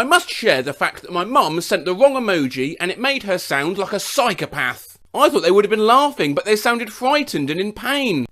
I must share the fact that my mum sent the wrong emoji and it made her sound like a psychopath. I thought they would have been laughing, but they sounded frightened and in pain.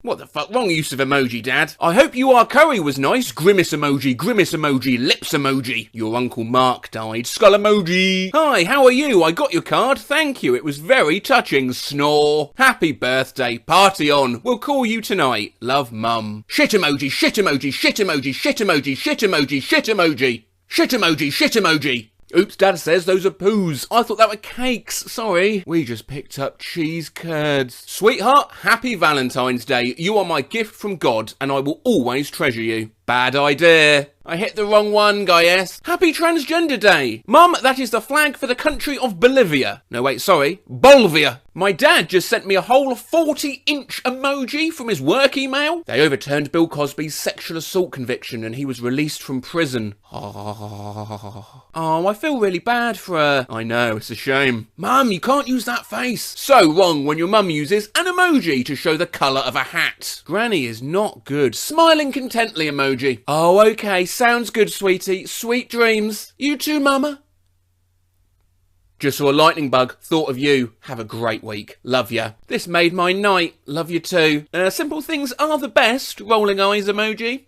What the fuck? Wrong use of emoji, Dad. I hope your curry was nice. Grimace emoji, lips emoji. Your Uncle Mark died. Skull emoji. Hi, how are you? I got your card. Thank you. It was very touching. Snore. Happy birthday. Party on. We'll call you tonight. Love, Mum. Shit emoji, shit emoji, shit emoji, shit emoji, shit emoji, shit emoji. Shit emoji, shit emoji. Oops, Dad says those are poos. I thought that were cakes. Sorry. We just picked up cheese curds. Sweetheart, happy Valentine's Day. You are my gift from God, and I will always treasure you. Bad idea. I hit the wrong one, Guy S. Happy Transgender Day. Mum, that is the flag for the country of Bolivia. No, wait, sorry. Bolivia. My dad just sent me a whole 40-inch emoji from his work email. They overturned Bill Cosby's sexual assault conviction and he was released from prison. Oh, I feel really bad for her. I know, it's a shame. Mum, you can't use that face. So wrong when your mum uses an emoji to show the colour of a hat. Granny is not good. Smiling contently emoji. Oh, okay. Sounds good, sweetie. Sweet dreams. You too, Mama. Just saw a lightning bug. Thought of you. Have a great week. Love ya. This made my night. Love you too. Simple things are the best. Rolling eyes emoji.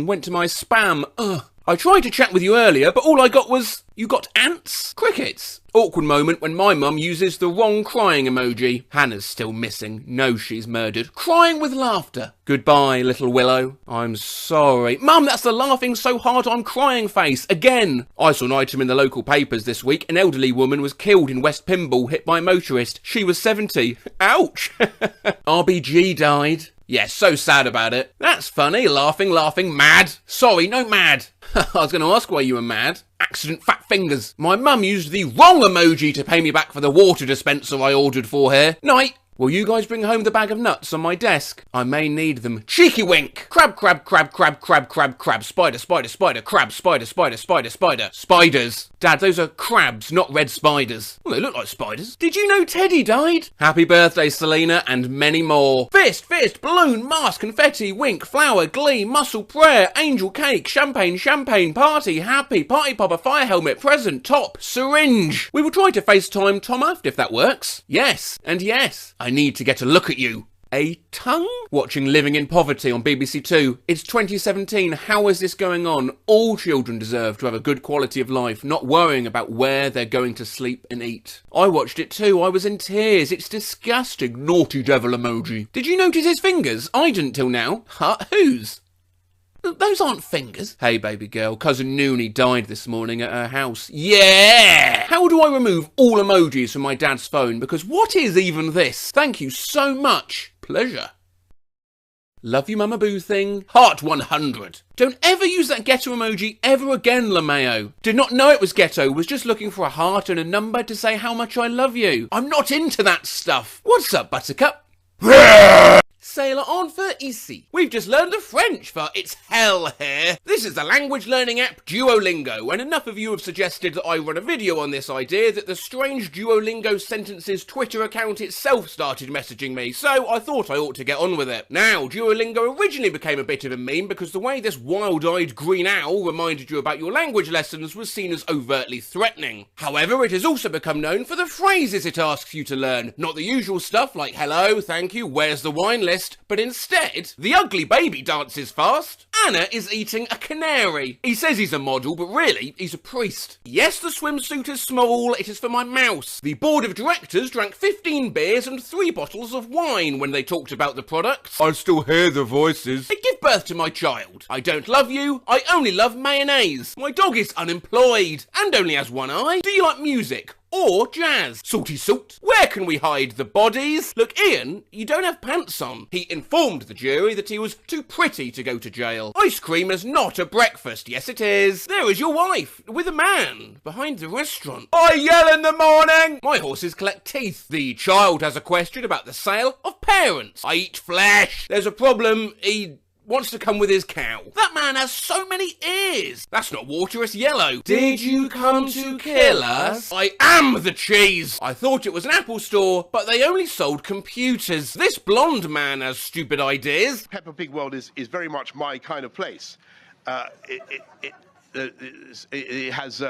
Went to my spam. Ugh. I tried to chat with you earlier, but all I got was, you got ants? Crickets. Awkward moment when my mum uses the wrong crying emoji. Hannah's still missing. Knows she's murdered. Crying with laughter. Goodbye, little Willow. I'm sorry. Mum, that's the laughing so hard I'm crying face. Again. I saw an item in the local papers this week. An elderly woman was killed in West Pymble, hit by a motorist. She was 70. Ouch. RBG died. Yes, so sad about it. That's funny. Laughing, mad. Sorry, no mad. I was going to ask why you were mad. Accident fat fingers. My mum used the wrong emoji to pay me back for the water dispenser I ordered for her. Night. Will you guys bring home the bag of nuts on my desk? I may need them. Cheeky wink. Crab. Spider. Crab. Spider. Spiders. Dad, those are crabs, not red spiders. Well, they look like spiders. Did you know Teddy died? Happy birthday, Selena, and many more. Fist, balloon, mask, confetti, wink, flower, glee, muscle, prayer, angel, cake, champagne, party, happy, party popper, fire helmet, present, top, syringe. We will try to FaceTime Tom Aft if that works. Yes, and yes. I need to get a look at you. A tongue? Watching Living in Poverty on BBC Two. It's 2017. How is this going on? All children deserve to have a good quality of life, not worrying about where they're going to sleep and eat. I watched it too. I was in tears. It's disgusting. Naughty devil emoji. Did you notice his fingers? I didn't till now. Huh? Whose? Those aren't fingers. Hey, baby girl, Cousin Noonie died this morning at her house. Yeah! How do I remove all emojis from my dad's phone? Because what is even this? Thank you so much. Pleasure. Love you, Mama Boo thing. Heart 100. Don't ever use that ghetto emoji ever again, LaMayo. Did not know it was ghetto. Was just looking for a heart and a number to say how much I love you. I'm not into that stuff. What's up, Buttercup? Sailor on for ici. We've just learned the French for it's hell here. This is the language learning app Duolingo, and enough of you have suggested that I run a video on this idea that the strange Duolingo sentences Twitter account itself started messaging me, so I thought I ought to get on with it. Now, Duolingo originally became a bit of a meme because the way this wild-eyed green owl reminded you about your language lessons was seen as overtly threatening. However, it has also become known for the phrases it asks you to learn, not the usual stuff like hello, thank you, where's the wine list, but instead, the ugly baby dances fast. Anna is eating a canary. He says he's a model, but really, he's a priest. Yes, the swimsuit is small, it is for my mouse. The board of directors drank 15 beers and 3 bottles of wine when they talked about the products. I still hear the voices. They give birth to my child. I don't love you, I only love mayonnaise. My dog is unemployed, and only has one eye. Do you like music? Or jazz? Salty salt. Where can we hide the bodies? Look, Ian, you don't have pants on. He informed the jury that he was too pretty to go to jail. Ice cream is not a breakfast. Yes, it is. There is your wife, with a man, behind the restaurant. I yell in the morning. My horses collect teeth. The child has a question about the sale of parents. I eat flesh. There's a problem. He wants to come with his cow. That man has so many ears. That's not water, it's yellow. Did you come to kill us? I am the cheese. I thought it was an Apple store, but they only sold computers. This blonde man has stupid ideas. Peppa Pig World is very much my kind of place. it has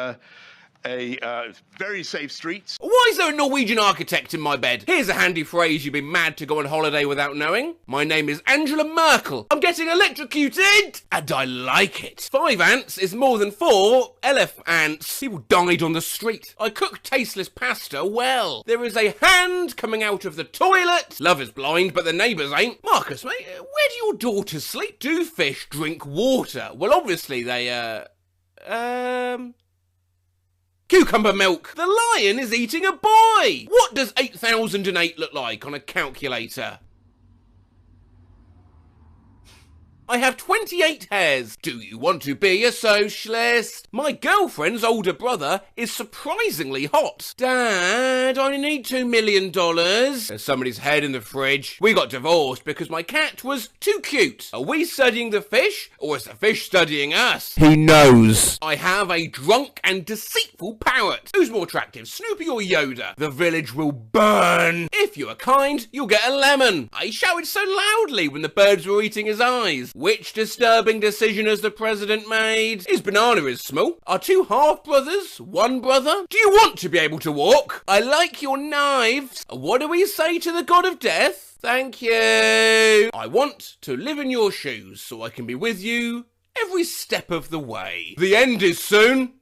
very safe streets. Why is there a Norwegian architect in my bed? Here's a handy phrase you'd be mad to go on holiday without knowing. My name is Angela Merkel. I'm getting electrocuted! And I like it. 5 ants is more than 4 elephants. People died on the street. I cook tasteless pasta well. There is a hand coming out of the toilet. Love is blind, but the neighbours ain't. Marcus, mate, where do your daughters sleep? Do fish drink water? Well, obviously they, Cucumber milk. The lion is eating a boy. What does 8008 look like on a calculator? I have 28 hairs. Do you want to be a socialist? My girlfriend's older brother is surprisingly hot. Dad, I need $2 million. There's somebody's head in the fridge. We got divorced because my cat was too cute. Are we studying the fish, or is the fish studying us? He knows. I have a drunk and deceitful parrot. Who's more attractive, Snoopy or Yoda? The village will burn. If you are kind, you'll get a lemon. I shouted so loudly when the birds were eating his eyes. Which disturbing decision has the president made? His banana is small. Are 2 half-brothers one brother? Do you want to be able to walk? I like your knives. What do we say to the god of death? Thank you. I want to live in your shoes so I can be with you every step of the way. The end is soon.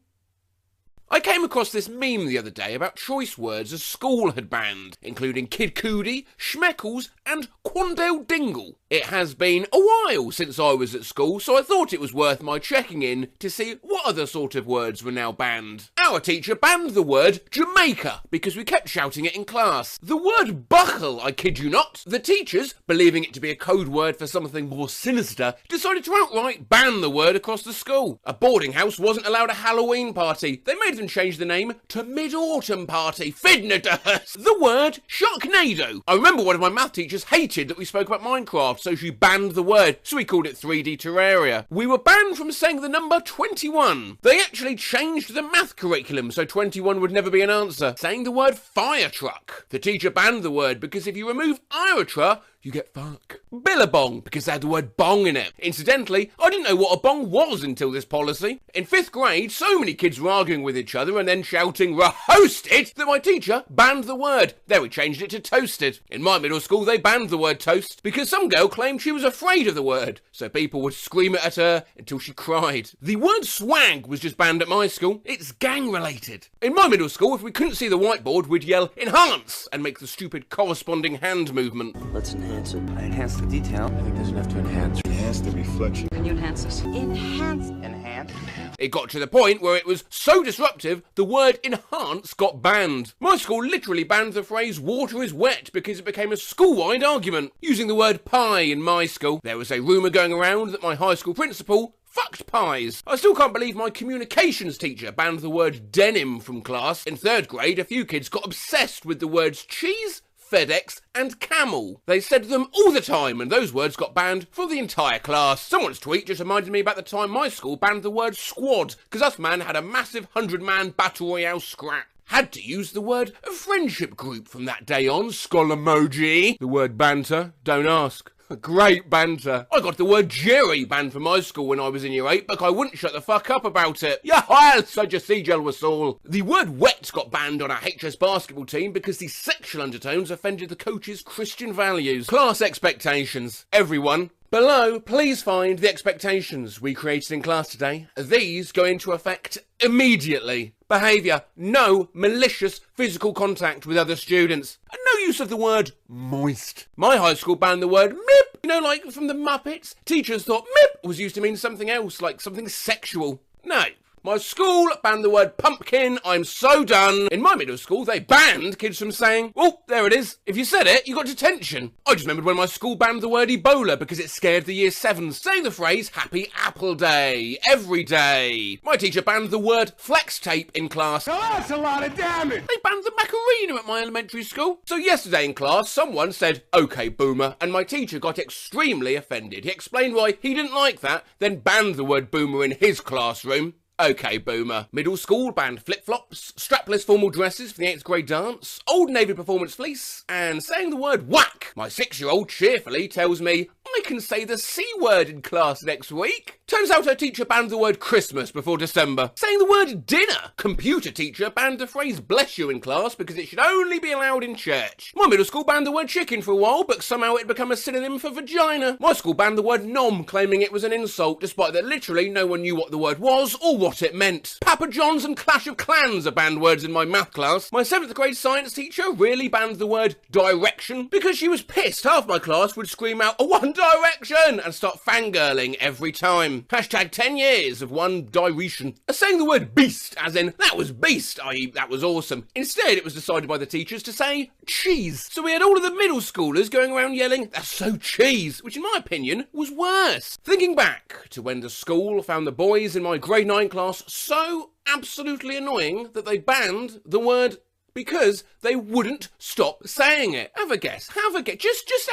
I came across this meme the other day about choice words a school had banned, including Kid Cootie, Schmeckles and Quandale Dingle. It has been a while since I was at school, so I thought it was worth my checking in to see what other sort of words were now banned. Our teacher banned the word Jamaica because we kept shouting it in class. The word buckle, I kid you not. The teachers, believing it to be a code word for something more sinister, decided to outright ban the word across the school. A boarding house wasn't allowed a Halloween party. They made them change the name to Mid-Autumn Party. Fidnadus. The word Sharknado. I remember one of my math teachers hated that we spoke about Minecraft, so she banned the word, so we called it 3D Terraria. We were banned from saying the number 21. They actually changed the math curriculum so 21 would never be an answer, saying the word fire truck. The teacher banned the word because if you remove Iratra, you get fuck. Billabong, because they had the word bong in it. Incidentally, I didn't know what a bong was until this policy. In 5th grade, so many kids were arguing with each other and then shouting "Roasted" that my teacher banned the word. Then we changed it to toasted. In my middle school, they banned the word toast because some girl claimed she was afraid of the word, so people would scream it at her until she cried. The word swag was just banned at my school. It's gang related. In my middle school, if we couldn't see the whiteboard, we'd yell "enhance" and make the stupid corresponding hand movement. Let's enhance it. Enhance the detail. I think there's enough to enhance. Enhance the reflection. Can you enhance this? Enhance. It got to the point where it was so disruptive, the word enhance got banned. My school literally banned the phrase water is wet because it became a school-wide argument. Using the word pie in my school, there was a rumour going around that my high school principal fucked pies. I still can't believe my communications teacher banned the word denim from class. In 3rd grade, a few kids got obsessed with the words cheese, FedEx and camel. They said them all the time and those words got banned for the entire class. Someone's tweet just reminded me about the time my school banned the word squad because us man had a massive 100-man battle royale scrap. Had to use the word friendship group from that day on, skull emoji. The word banter, don't ask. Great banter. I got the word Jerry banned from my school when I was in year 8, but I wouldn't shut the fuck up about it. Yeah, so just see was all. The word wet got banned on our HS basketball team because the sexual undertones offended the coach's Christian values. Class expectations. Everyone, below, please find the expectations we created in class today. These go into effect immediately. Behaviour: no malicious physical contact with other students. And no use of the word moist. My high school banned the word mip. You know, like from the Muppets? Teachers thought mip was used to mean something else, like something sexual. No. My school banned the word pumpkin. I'm so done. In my middle school, they banned kids from saying, "Oh, there it is." If you said it, you got detention. I just remembered when my school banned the word Ebola because it scared the year 7s, saying the phrase Happy Apple Day every day. My teacher banned the word flex tape in class. Now that's a lot of damage. They banned the Macarena at my elementary school. So yesterday in class, someone said, "Okay, boomer," and my teacher got extremely offended. He explained why he didn't like that, then banned the word boomer in his classroom. Okay, boomer. Middle school banned flip-flops, strapless formal dresses for the 8th grade dance, Old Navy performance fleece, and saying the word whack. My 6-year-old cheerfully tells me I can say the C word in class next week. Turns out her teacher banned the word Christmas before December. Saying the word dinner. Computer teacher banned the phrase bless you in class because it should only be allowed in church. My middle school banned the word chicken for a while, but somehow it had become a synonym for vagina. My school banned the word nom, claiming it was an insult, despite that literally no one knew what the word was or what it meant. Papa John's and Clash of Clans are banned words in my math class. My 7th grade science teacher really banned the word direction because she was pissed half my class would scream out One Direction and start fangirling every time. Hashtag 10 years of One Direction. Saying the word beast, as in that was beast, i.e. that was awesome. Instead, it was decided by the teachers to say cheese. So we had all of the middle schoolers going around yelling, that's so cheese, which in my opinion was worse. Thinking back to when the school found the boys in my grade 9 class so absolutely annoying that they banned the word because they wouldn't stop saying it. Have a guess. Have a guess. Just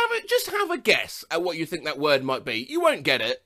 have a guess at what you think that word might be. You won't get it.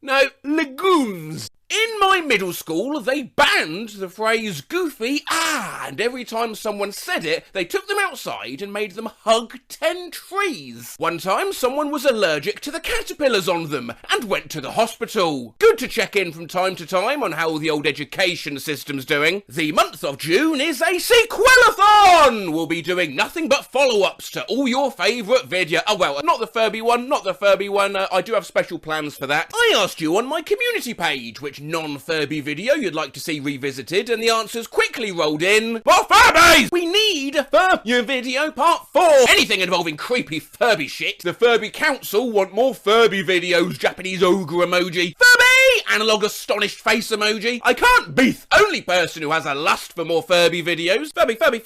No, legumes. In my middle school, they banned the phrase goofy, and every time someone said it, they took them outside and made them hug 10 trees. One time, someone was allergic to the caterpillars on them and went to the hospital. Good to check in from time to time on how the old education system's doing. The month of June is a sequelathon! We'll be doing nothing but follow-ups to all your favourite video. Oh, well, not the Furby one. I do have special plans for that. I asked you on my community page which non-Furby video you'd like to see revisited, and the answers quickly rolled in. More Furbies! We need a Furby video part 4. Anything involving creepy Furby shit. The Furby Council want more Furby videos. Japanese ogre emoji. Furby! Analog astonished face emoji. I can't be the only person who has a lust for more Furby videos. Furby. Back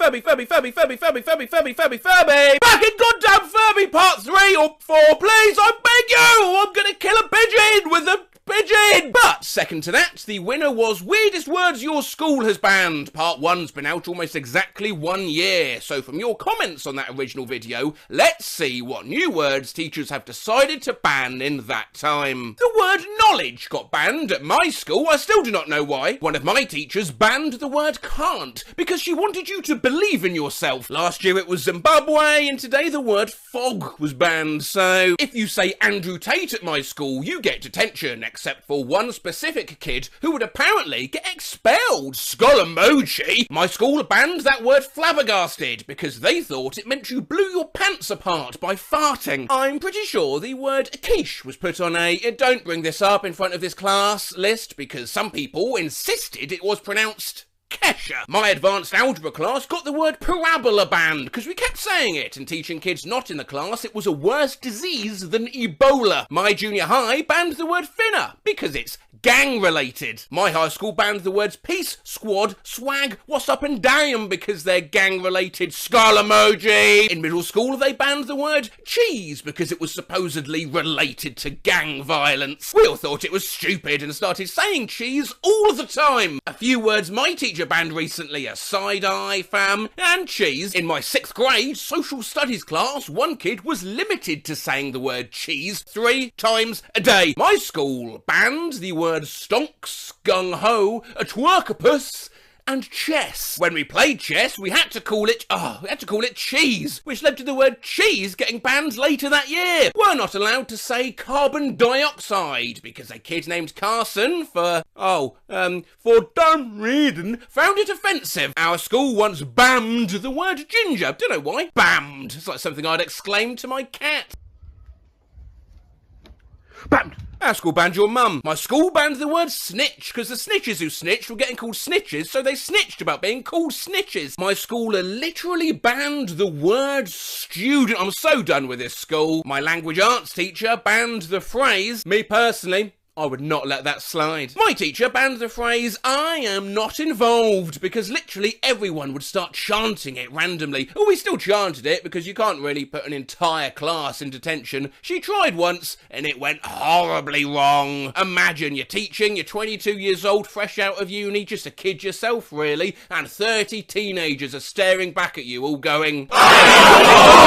in goddamn Furby part 3 or 4, please, I beg you! I'm gonna kill a pigeon with a pigeon! But second to that, the winner was Weirdest Words Your School Has Banned. Part 1's been out almost exactly 1 year, so from your comments on that original video, let's see what new words teachers have decided to ban in that time. The word knowledge got banned at my school. I still do not know why. One of my teachers banned the word can't because she wanted you to believe in yourself. Last year it was Zimbabwe, and today the word fog was banned. So if you say Andrew Tate at my school, you get detention, except for one specific kid who would apparently get expelled. Skull emoji! My school banned that word flabbergasted because they thought it meant you blew your pants apart by farting. I'm pretty sure the word quiche was put on a don't bring this up in front of this class list because some people insisted it was pronounced Kesha. My advanced algebra class got the word parabola banned because we kept saying it and teaching kids not in the class it was a worse disease than Ebola. My junior high banned the word finna because it's gang related. My high school banned the words peace, squad, swag, what's up and damn because they're gang related. Skull emoji. In middle school they banned the word cheese because it was supposedly related to gang violence. We all thought it was stupid and started saying cheese all the time. A few words my teacher banned recently are side-eye, fam, and cheese. In my 6th grade social studies class, one kid was limited to saying the word cheese 3 times a day. My school banned the word stonks, gung-ho, a twerkopus, and chess. When we played chess, we had to call it cheese, which led to the word cheese getting banned later that year. We're not allowed to say carbon dioxide because a kid named Carson for dumb reason found it offensive. Our school once banned the word ginger. Don't know why. Banned. It's like something I'd exclaim to my cat. Banned. Our school banned your mum. My school banned the word snitch because the snitches who snitched were getting called snitches, so they snitched about being called snitches. My school literally banned the word student. I'm so done with this school. My language arts teacher banned the phrase, me personally, I would not let that slide. My teacher banned the phrase, I am not involved, because literally everyone would start chanting it randomly. Oh, we still chanted it because you can't really put an entire class in detention. She tried once and it went horribly wrong. Imagine you're teaching, you're 22 years old, fresh out of uni, just a kid yourself really, and 30 teenagers are staring back at you all going, oh!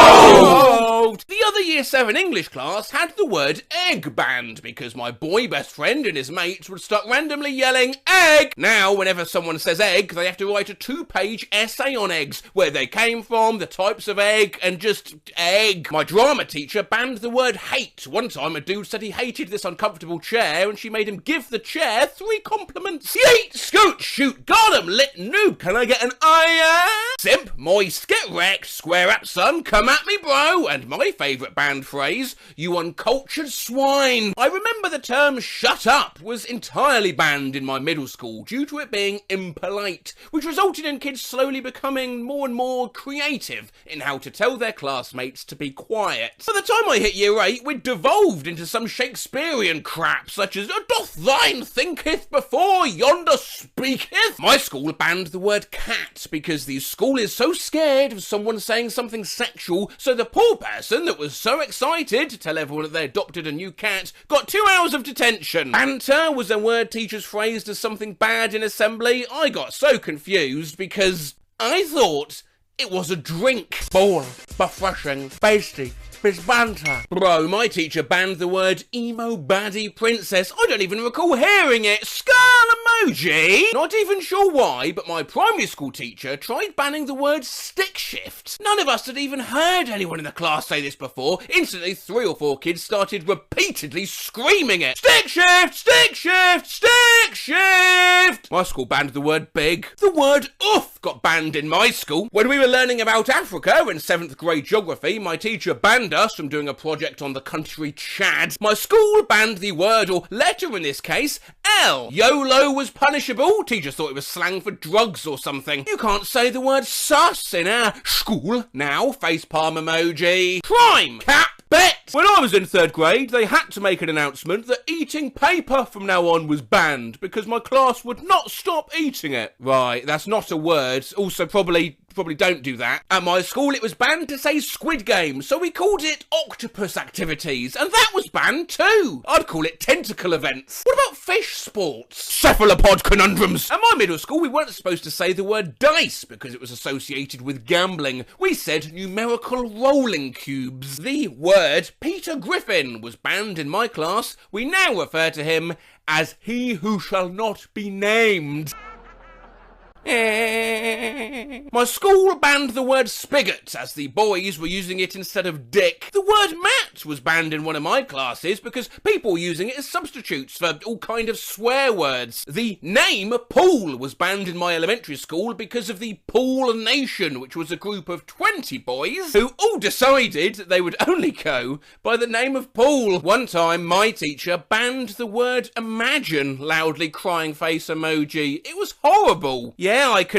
The other year 7 English class had the word egg banned because my boy band best friend and his mates would start randomly yelling, egg! Now, whenever someone says egg, they have to write a 2-page essay on eggs, where they came from, the types of egg, and just egg. My drama teacher banned the word hate. One time a dude said he hated this uncomfortable chair, and she made him give the chair 3 compliments. Yeet, scoot, shoot, got 'em, lit, noob, can I get an iron? Simp, moist, get wrecked, square up son, come at me bro, and my favourite banned phrase, you uncultured swine. I remember the term shut up was entirely banned in my middle school due to it being impolite, which resulted in kids slowly becoming more and more creative in how to tell their classmates to be quiet. By the time I hit year 8, we'd devolved into some Shakespearean crap such as doth thine thinketh before yonder speaketh. My school banned the word cat because the school is so scared of someone saying something sexual, so the poor person that was so excited to tell everyone that they adopted a new cat got 2 hours of detention. Banter was a word teachers phrased as something bad in assembly. I got so confused because I thought it was a drink. Ball, refreshing, tasty. It's banter. Bro, my teacher banned the word emo baddie princess. I don't even recall hearing it. Skull emoji! Not even sure why, but my primary school teacher tried banning the word stick shift. None of us had even heard anyone in the class say this before. Instantly, 3 or 4 kids started repeatedly screaming it. Stick shift! Stick shift! Stick shift! My school banned the word big. The word oof got banned in my school. When we were learning about Africa in 7th grade geography, my teacher banned us from doing a project on the country Chad. My school banned the word, or letter in this case, L. YOLO was punishable. Teachers thought it was slang for drugs or something. You can't say the word sus in our school now. Facepalm emoji. Crime. Cap. Bet! When I was in 3rd grade, they had to make an announcement that eating paper from now on was banned because my class would not stop eating it. Right, that's not a word. Also, probably don't do that. At my school, it was banned to say Squid Game, so we called it Octopus Activities, and that was banned too. I'd call it Tentacle Events. What about fish sports? Cephalopod conundrums. At my middle school, we weren't supposed to say the word dice because it was associated with gambling. We said numerical rolling cubes. The word Peter Griffin was banned in my class. We now refer to him as he who shall not be named. My school banned the word spigot as the boys were using it instead of dick. The word mat was banned in one of my classes because people were using it as substitutes for all kind of swear words. The name Pool was banned in my elementary school because of the Pool Nation, which was a group of 20 boys who all decided that they would only go by the name of Pool. One time my teacher banned the word imagine, loudly crying face emoji. It was horrible. Yeah, I could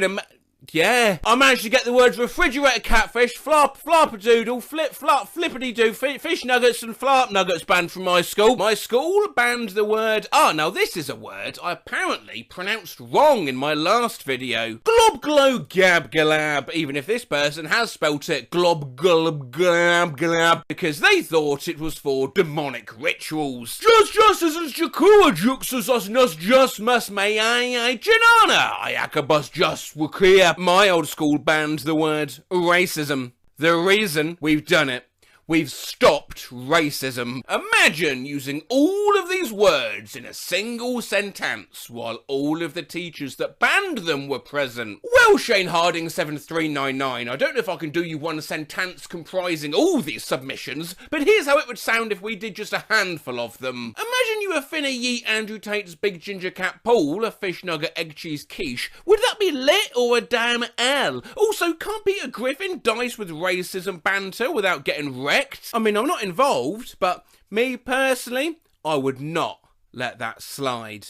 I managed to get the words refrigerator catfish, flop-a-doodle, flippity-doo, fish nuggets and flop nuggets banned from my school. My school banned the word, now this is a word I apparently pronounced wrong in my last video. Glob-glow-gab-galab, even if this person has spelt it glob-glob-gab-galab, because they thought it was for demonic rituals. Just isn't Jakua juxus us nus just must may I janana, Iacabus just wukria. My old school banned the word racism. The reason we've done it. We've stopped racism. Imagine using all of these words in a single sentence while all of the teachers that banned them were present. Well, Shane Harding 7399, I don't know if I can do you one sentence comprising all these submissions, but here's how it would sound if we did just a handful of them. Imagine you were finna yeet Andrew Tate's big ginger cat Paul a fish nugget egg cheese quiche. Would that be lit or a damn L? Also, can't Peter Griffin dice with racism banter without getting wrecked? I mean, I'm not involved, but me personally, I would not let that slide.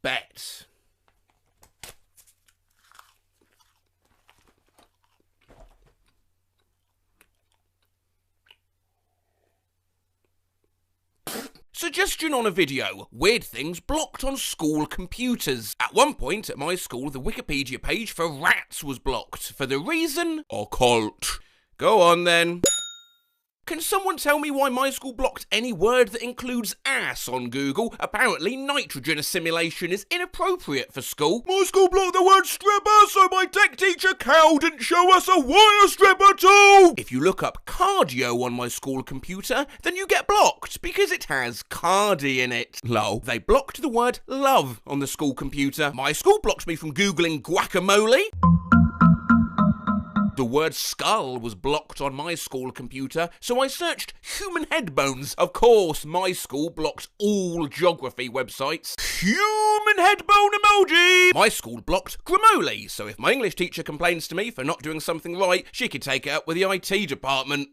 Bet. Suggestion on a video, weird things blocked on school computers. At one point at my school, the Wikipedia page for rats was blocked for the reason occult. Go on then. Can someone tell me why my school blocked any word that includes ass on Google? Apparently, nitrogen assimilation is inappropriate for school. My school blocked the word stripper, so my tech teacher Cal didn't show us a wire stripper tool. If you look up cardio on my school computer, then you get blocked because it has cardi in it. Lol. They blocked the word love on the school computer. My school blocked me from Googling guacamole. The word skull was blocked on my school computer, so I searched human head bones. Of course, my school blocks all geography websites. Human head bone emoji! My school blocked gramoli, so if my English teacher complains to me for not doing something right, she could take it up with the IT department.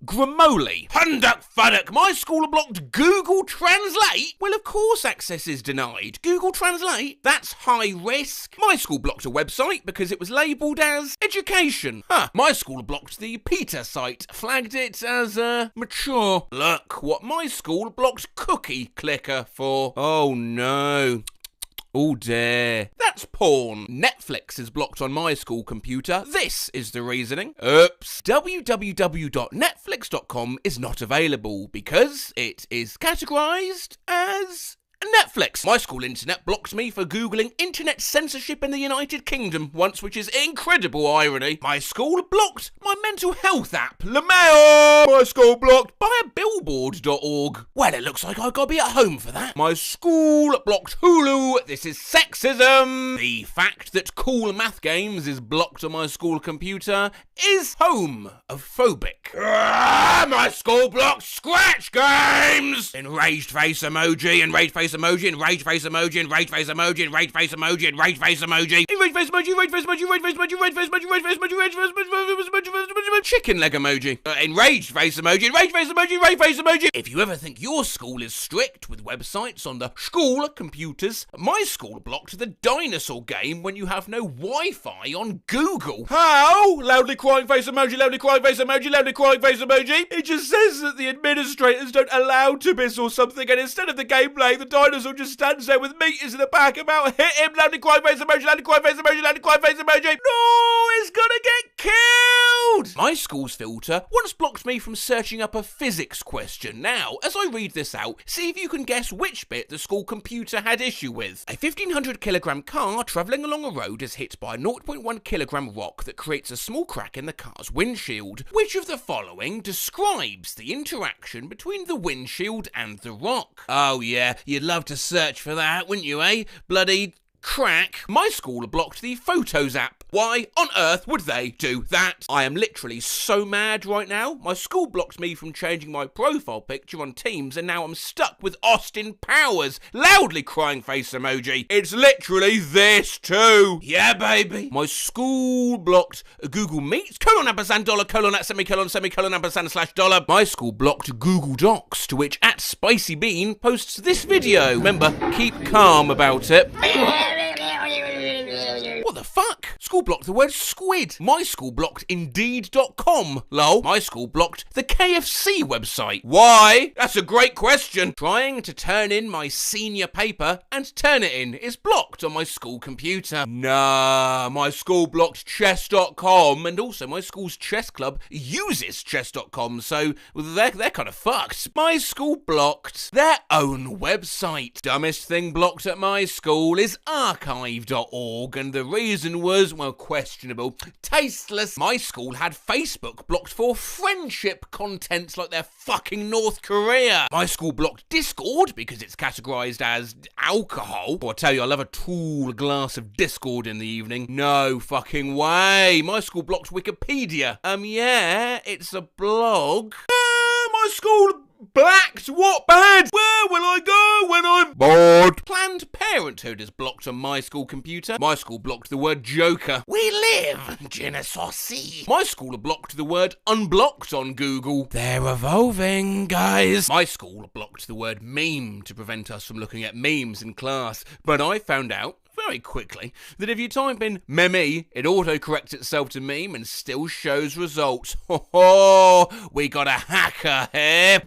Gramoli. Hunduck fudduck. My school blocked Google Translate. Well, of course access is denied. Google Translate? That's high risk. My school blocked a website because it was labelled as education. My school blocked the PETA site, flagged it as, mature. Look what my school blocked Cookie Clicker for. Oh no. Oh dear. That's porn. Netflix is blocked on my school computer. This is the reasoning. Oops. www.netflix.com is not available because it is categorised as Netflix. My school internet blocked me for Googling internet censorship in the United Kingdom once, which is incredible irony. My school blocked my mental health app, Lameo. My school blocked buyabillboard.org. Well, it looks like I've got to be at home for that. My school blocked Hulu. This is sexism. The fact that cool math games is blocked on my school computer is homophobic. My school blocked Scratch games. Enraged face emoji, enraged face emoji, enraged face emoji, enraged face emoji, enraged face emoji, enraged face emoji, enraged face emoji, enraged face emoji, enraged face emoji, enraged face emoji, enraged face emoji, enraged face emoji, chicken leg emoji, enraged face emoji, enraged face emoji, enraged face emoji. If you ever think your school is strict with websites on the school computers, my school blocked the dinosaur game when you have no Wi-Fi on Google. How? Loudly crying face emoji, loudly crying face emoji, loudly crying face emoji. It just says that the administrators don't allow Tibbis or something, and instead of the game playing, the dinosaur just stands there with meters in the back about hit him, loudly crying face emoji, loudly crying face emoji, loudly crying face emoji. No, it's gonna get killed! My school's filter once blocked me from searching up a physics question. Now, as I read this out, see if you can guess which bit the school computer had issue with. A 1,500 kilogram car travelling along a road is hit by a 0.1 kilogram rock that creates a small crack in the car's windshield. Which of the following describes the interaction between the windshield and the rock? Oh yeah, you'd love to search for that, wouldn't you, eh? Bloody crack. My school blocked the Photos app. Why on earth would they do that? I am literally so mad right now. My school blocked me from changing my profile picture on Teams, and now I'm stuck with Austin Powers. Loudly crying face emoji. It's literally this too. Yeah, baby. My school blocked Google Meet, $, dollar, semicolon, ampersand, /dollar. My school blocked Google Docs, to which @SpicyBean posts this video. Remember, keep calm about it. What the fuck? School blocked the word squid. My school blocked Indeed.com. Lol. My school blocked the KFC website. Why? That's a great question. Trying to turn in my senior paper and turn it in is blocked on my school computer. Nah, my school blocked chess.com, and also my school's chess club uses chess.com, so they're kind of fucked. My school blocked their own website. Dumbest thing blocked at my school is archive.org, and the reason was, well, questionable, tasteless. My school had Facebook blocked for friendship content like they're fucking North Korea. My school blocked Discord because it's categorised as alcohol. Oh, I tell you, I love a tall glass of Discord in the evening. No fucking way. My school blocked Wikipedia. Yeah, it's a blog. My school blacked Wattpad. Where will I go when I'm bored? Planned Parenthood is blocked on my school computer. My school blocked the word Joker. We live, je ne sais. My school blocked the word unblocked on Google. They're evolving, guys. My school blocked the word meme to prevent us from looking at memes in class. But I found out very quickly that if you type in meme, it autocorrects itself to meme and still shows results. Ho ho! We got a hacker here.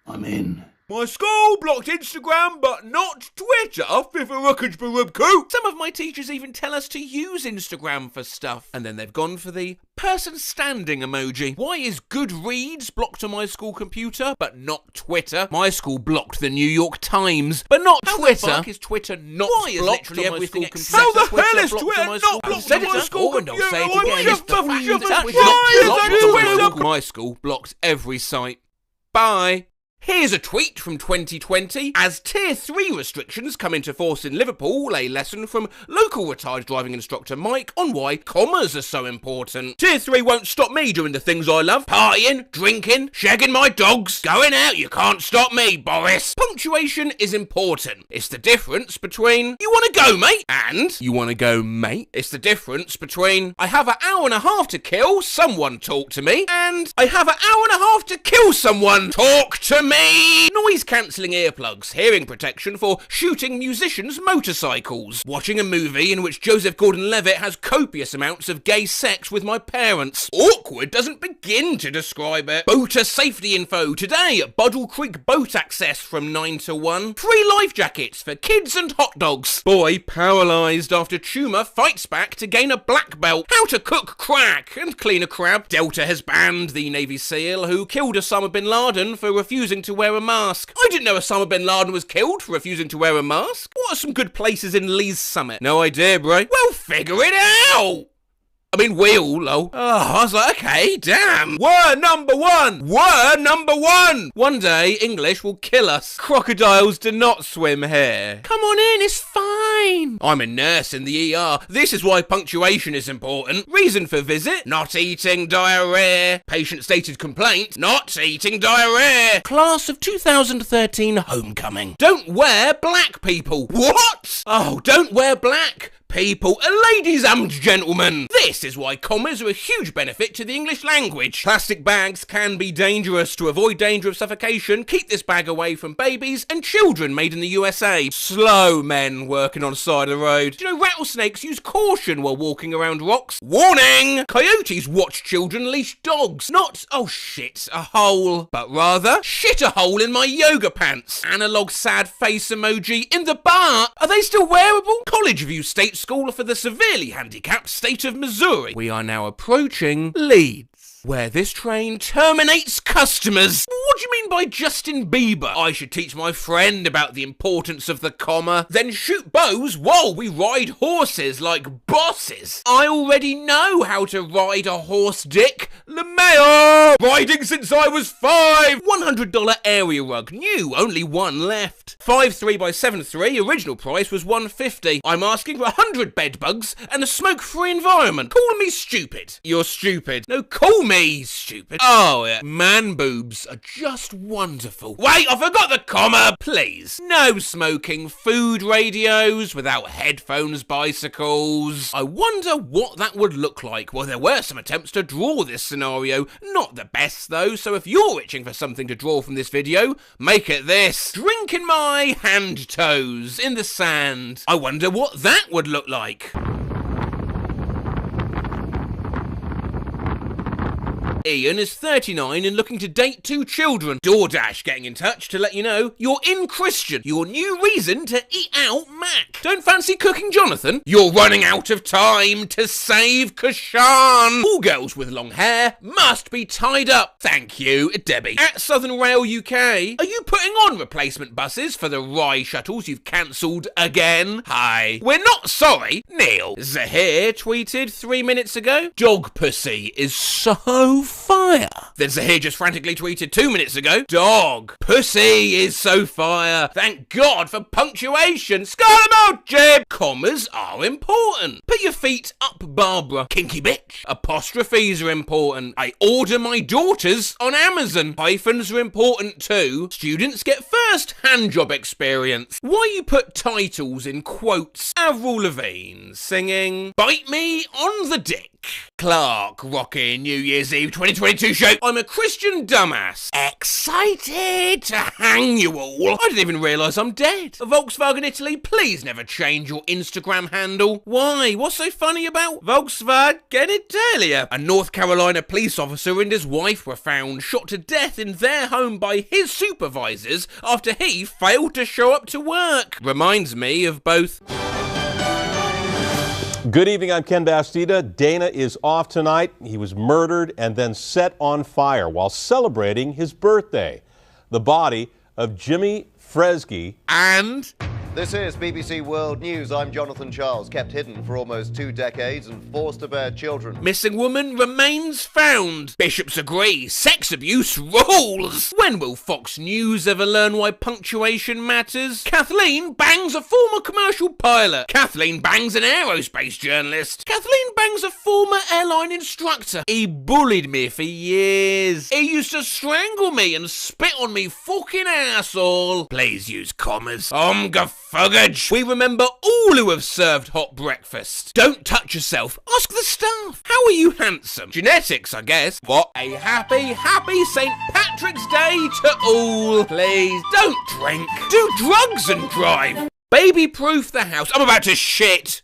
I'm in. My school blocked Instagram, but not Twitter. Some of my teachers even tell us to use Instagram for stuff. And then they've gone for the person standing emoji. Why is Goodreads blocked on my school computer, but not Twitter? My school blocked the New York Times, but not Twitter. How the fuck is Twitter not blocked on my school computer? How the hell is Twitter not blocked on my school computer? And I'll say it again. It's the fact my school blocks every site. Bye. Here's a tweet from 2020. As Tier 3 restrictions come into force in Liverpool, a lesson from local retired driving instructor Mike on why commas are so important. Tier 3 won't stop me doing the things I love. Partying, drinking, shagging my dogs. Going out, you can't stop me, Boris. Punctuation is important. It's the difference between, you want to go, mate? And, you want to go, mate? It's the difference between, I have an hour and a half to kill, someone talk to me, and, I have an hour and a half to kill someone, talk to me. Noise-cancelling earplugs, hearing protection for shooting musicians' motorcycles, watching a movie in which Joseph Gordon-Levitt has copious amounts of gay sex with my parents. Awkward doesn't begin to describe it. Boater safety info today at Buddle Creek Boat Access from 9 to 1. Free life jackets for kids and hot dogs. Boy paralysed after tumour fights back to gain a black belt. How to cook crack and clean a crab. Delta has banned the Navy SEAL who killed Osama bin Laden for refusing to wear a mask. I didn't know Osama bin Laden was killed for refusing to wear a mask. What are some good places in Lee's Summit? No idea, bro. Well, figure it out! I mean, we all, lol. Oh, I was like, okay, damn. Word number one. Word number one. One day, English will kill us. Crocodiles do not swim here. Come on in, it's fine. I'm a nurse in the ER. This is why punctuation is important. Reason for visit, not eating diarrhea. Patient stated complaint, not eating diarrhea. Class of 2013 homecoming. Don't wear black, people. What? Oh, don't wear black. People and ladies and gentlemen. This is why commas are a huge benefit to the English language. Plastic bags can be dangerous. To avoid danger of suffocation, keep this bag away from babies and children made in the USA. Slow men working on the side of the road. Do you know rattlesnakes use caution while walking around rocks? Warning! Coyotes watch children leash dogs. Not, oh shit, a hole, but rather, shit a hole in my yoga pants. Analog sad face emoji in the bar. Are they still wearable? College View State School for the severely handicapped state of Missouri. We are now approaching Leeds, where this train terminates customers. What do you mean by Justin Bieber? I should teach my friend about the importance of the comma, then shoot bows while we ride horses like bosses. I already know how to ride a horse, Dick. LeMayo! Riding since I was 5! $100 area rug, new, only one left. 5'3" by 7'3", original price was $150. I'm asking for 100 bed bugs and a smoke-free environment. Call me stupid. You're stupid. No, call me stupid. Oh, yeah. Man boobs are just wonderful. Wait, I forgot the comma. Please. No smoking food radios without headphones bicycles. I wonder what that would look like. Well, there were some attempts to draw this scenario. Not the best, though, so if you're itching for something to draw from this video, make it this. Drink in my hand toes in the sand. I wonder what that would look like. Ian is 39 and looking to date 2 children. DoorDash getting in touch to let you know you're in Christian. Your new reason to eat out Mac. Don't fancy cooking Jonathan? You're running out of time to save Kashan. All girls with long hair must be tied up. Thank you, Debbie. At Southern Rail UK, are you putting on replacement buses for the Rye shuttles you've cancelled again? Hi. We're not sorry, Neil. Zahir tweeted 3 minutes ago, dog pussy is so fire. Then Zahir just frantically tweeted 2 minutes ago, dog pussy is so fire. Thank God for punctuation. Scarlet Jib. Commas are important. Put your feet up, Barbara. Kinky bitch. Apostrophes are important. I order my daughters on Amazon. Hyphens are important too. Students get first hand job experience. Why you put titles in quotes? Avril Lavigne singing Bite Me on the Dick. Clark rocking New Year's Eve 2022 show. I'm a Christian dumbass. Excited to hang you all. I didn't even realise I'm dead. Volkswagen Italy, please never change your Instagram handle. Why? What's so funny about Volkswagen Italia? A North Carolina police officer and his wife were found shot to death in their home by his supervisors after he failed to show up to work. Reminds me of both. Good evening, I'm Ken Bastida. Dana is off tonight. He was murdered and then set on fire while celebrating his birthday. The body of Jimmy Fresky And... This is BBC World News. I'm Jonathan Charles, kept hidden for almost 2 decades and forced to bear children. Missing woman remains found. Bishops agree. Sex abuse rules. When will Fox News ever learn why punctuation matters? Kathleen bangs a former commercial pilot. Kathleen bangs an aerospace journalist. Kathleen bangs a former airline instructor. He bullied me for years. He used to strangle me and spit on me fucking asshole. Please use commas. Fuggage. We remember all who have served hot breakfast. Don't touch yourself. Ask the staff. How are you handsome? Genetics, I guess. What? A happy St. Patrick's Day to all. Please, don't drink. Do drugs and drive. Baby-proof the house. I'm about to shit.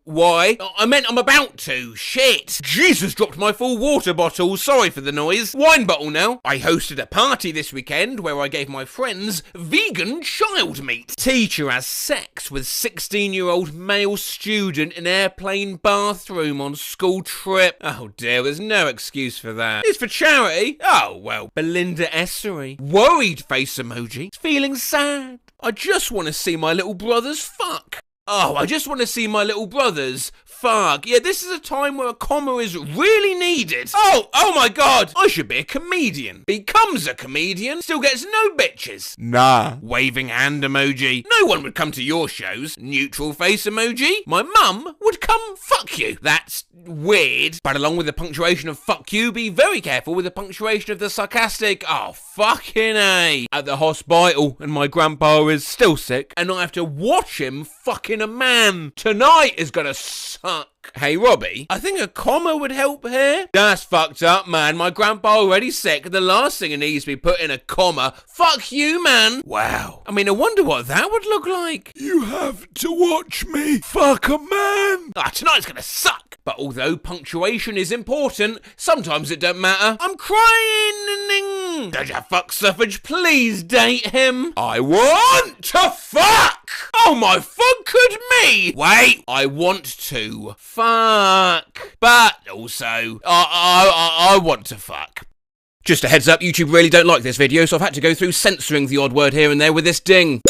Why? I meant I'm about to. Shit. Jesus, dropped my full water bottle. Sorry for the noise. Wine bottle now. I hosted a party this weekend where I gave my friends vegan child meat. Teacher has sex with 16-year-old male student in airplane bathroom on school trip. Oh dear, there's no excuse for that. It's for charity. Oh well. Belinda Essery. Worried face emoji. Feeling sad. I just want to see my little brothers fuck. Oh, I just want to see my little brothers. Fuck. Yeah, this is a time where a comma is really needed. Oh my god. I should be a comedian. Becomes a comedian. Still gets no bitches. Nah. Waving hand emoji. No one would come to your shows. Neutral face emoji. My mum would come fuck you. That's weird. But along with the punctuation of fuck you, be very careful with the punctuation of the sarcastic. Oh, fucking A. At the hospital, and my grandpa is still sick, and I have to watch him fucking a man. Tonight is gonna suck. Hey Robbie, I think a comma would help here. That's fucked up, man. My grandpa already sick. The last thing he needs to be put in a comma. Fuck you, man. Wow. I mean, I wonder what that would look like. You have to watch me fuck a man. Tonight's gonna suck. But although punctuation is important, sometimes it don't matter. I'm crying. Does your fuck suffrage please date him? I want to fuck. Oh my fucking me. Wait, I want to fuck. But also, I want to fuck. Just a heads up, YouTube really don't like this video, so I've had to go through censoring the odd word here and there with this ding.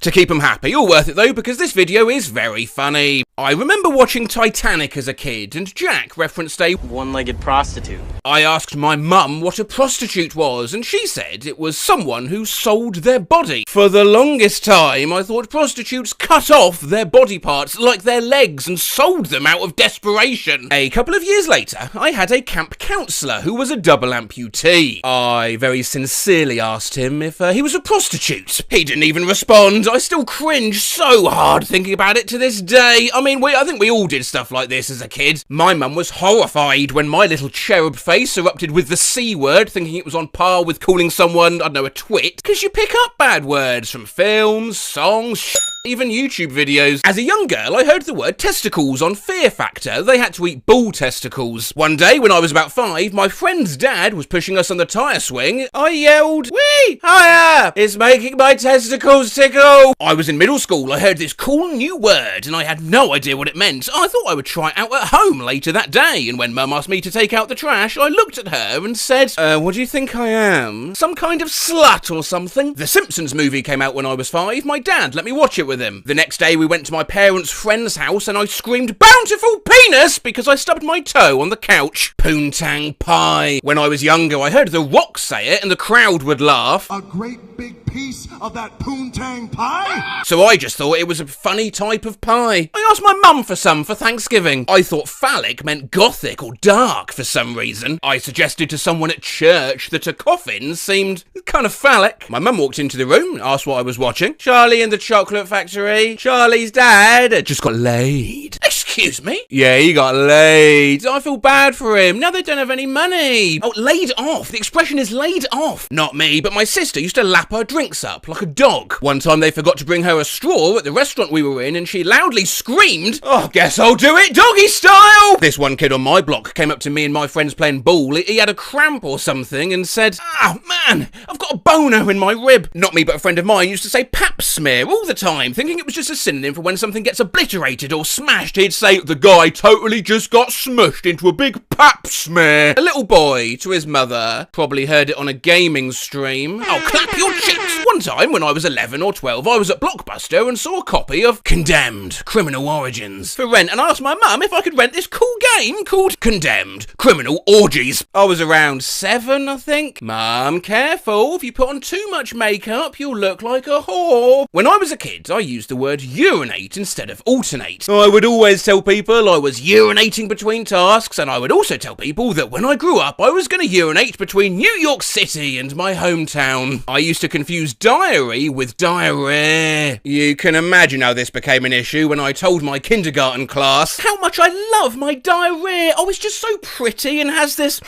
To keep them happy. All worth it though, because this video is very funny. I remember watching Titanic as a kid, and Jack referenced a one-legged prostitute. I asked my mum what a prostitute was, and she said it was someone who sold their body. For the longest time, I thought prostitutes cut off their body parts, like their legs, and sold them out of desperation. A couple of years later, I had a camp counsellor who was a double amputee. I very sincerely asked him if he was a prostitute. He didn't even respond. I still cringe so hard thinking about it to this day. I think we all did stuff like this as a kid. My mum was horrified when my little cherub face erupted with the C word, thinking it was on par with calling someone, I don't know, a twit, because you pick up bad words from films, songs, even YouTube videos. As a young girl, I heard the word testicles on Fear Factor. They had to eat bull testicles. One day, when I was about 5, my friend's dad was pushing us on the tyre swing. I yelled, "Wee! Hiya! It's making my testicles tickle!" I was in middle school. I heard this cool new word, and I had no idea what it meant. I thought I would try it out at home later that day, and when Mum asked me to take out the trash, I looked at her and said, what do you think I am? Some kind of slut or something? The Simpsons movie came out when I was 5. My dad let me watch it with him. The next day we went to my parents' friend's house and I screamed bountiful penis because I stubbed my toe on the couch. Poontang pie. When I was younger, I heard The Rock say it and the crowd would laugh. A great big piece of that poontang pie? So I just thought it was a funny type of pie. I asked my mum for some for Thanksgiving. I thought phallic meant gothic or dark for some reason. I suggested to someone at church that a coffin seemed kind of phallic. My mum walked into the room, asked what I was watching. Charlie and the Chocolate Factory. Charlie's dad had just got laid. Excuse Excuse me? Yeah, he got laid. I feel bad for him. Now they don't have any money. Oh, laid off. The expression is laid off. Not me, but my sister used to lap her drinks up like a dog. One time they forgot to bring her a straw at the restaurant we were in and she loudly screamed, "Oh, guess I'll do it doggy style!" This one kid on my block came up to me and my friends playing ball. He had a cramp or something and said, "Oh, man, I've got a boner in my rib." Not me, but a friend of mine used to say pap smear all the time, thinking it was just a synonym for when something gets obliterated or smashed. He'd say, "The guy totally just got smushed into a big pap smear." A little boy to his mother probably heard it on a gaming stream. "Oh, clap your cheeks." One time when I was 11 or 12, I was at Blockbuster and saw a copy of Condemned: Criminal Origins for rent, and I asked my mum if I could rent this cool game called Condemned: Criminal Orgies. I was around 7, I think. "Mum, careful, if you put on too much makeup, you'll look like a whore." When I was a kid, I used the word urinate instead of alternate. I would always tell people I was urinating between tasks, and I would also tell people that when I grew up, I was going to urinate between New York City and my hometown. I used to confuse diary with diarrhea. You can imagine how this became an issue when I told my kindergarten class how much I love my diarrhea. Oh, it's just so pretty and has this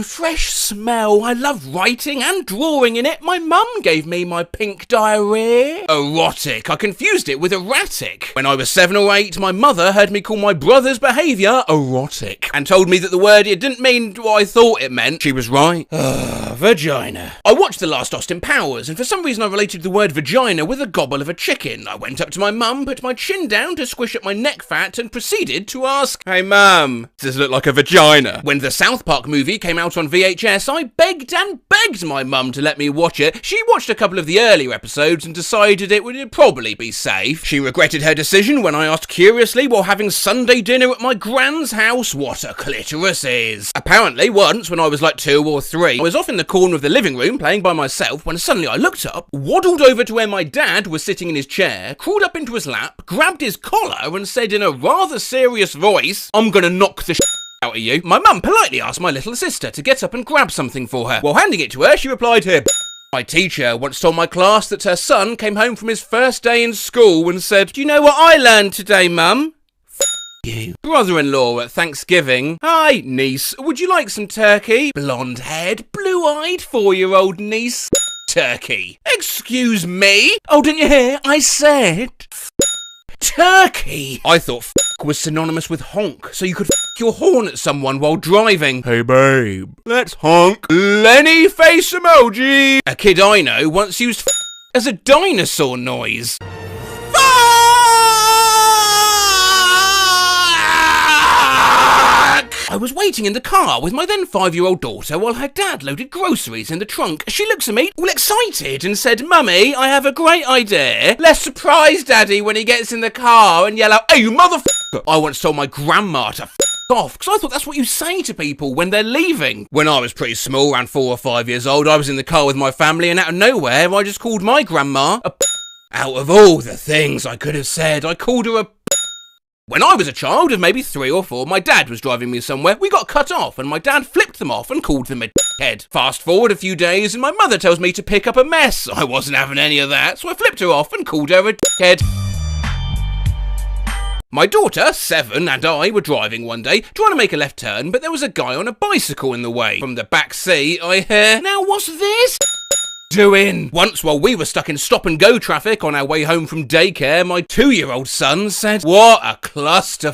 fresh smell. I love writing and drawing in it. My mum gave me my pink diarrhea. Erotic. I confused it with erratic. When I was 7 or 8, my mother heard me call my brother's behaviour erotic and told me that the word it didn't mean what I thought it meant. She was right. Vagina. I watched The Last Austin Powers, and for some reason I related the word vagina with a gobble of a chicken. I went up to my mum, put my chin down to squish up my neck fat, and proceeded to ask, "Hey mum, does it look like a vagina?" When the South Park movie came out on VHS, I begged and begged my mum to let me watch it. She watched a couple of the earlier episodes and decided it would probably be safe. She regretted her decision when I asked curiously while having Sunday dinner at my grand's house what a clitoris is. Apparently once when I was like 2 or 3, I was off in the corner of the living room playing by myself when suddenly I looked up, waddled over to where my dad was sitting in his chair, crawled up into his lap, grabbed his collar and said in a rather serious voice, "I'm gonna knock the out of you." My mum politely asked my little sister to get up and grab something for her. While handing it to her, she replied, "Here." My teacher once told my class that her son came home from his first day in school and said, "Do you know what I learned today, mum?" You. Brother-in-law at Thanksgiving. "Hi, niece, would you like some turkey?" Blonde-haired, blue-eyed 4-year-old niece. Turkey. "Excuse me?" "Oh, didn't you hear? I said turkey." I thought was synonymous with honk, so you could your horn at someone while driving. "Hey babe, let's honk." Lenny face emoji. A kid I know once used as a dinosaur noise. I was waiting in the car with my then 5-year-old daughter while her dad loaded groceries in the trunk. She looks at me all excited and said, "Mummy, I have a great idea. Let's surprise Daddy when he gets in the car and yell out, 'Hey, you motherfucker!'" I once told my grandma to off, because I thought that's what you say to people when they're leaving. When I was pretty small, around 4 or 5 years old, I was in the car with my family and out of nowhere I just called my grandma a Out of all the things I could have said, I called her a When I was a child of maybe 3 or 4, my dad was driving me somewhere. We got cut off and my dad flipped them off and called them a head. Fast forward a few days and my mother tells me to pick up a mess. I wasn't having any of that, so I flipped her off and called her a head. My daughter, 7, and I were driving one day, trying to make a left turn, but there was a guy on a bicycle in the way. From the back seat, I hear, "Now what's this doing?" Once while we were stuck in stop-and-go traffic on our way home from daycare, my 2-year-old son said, "What a cluster."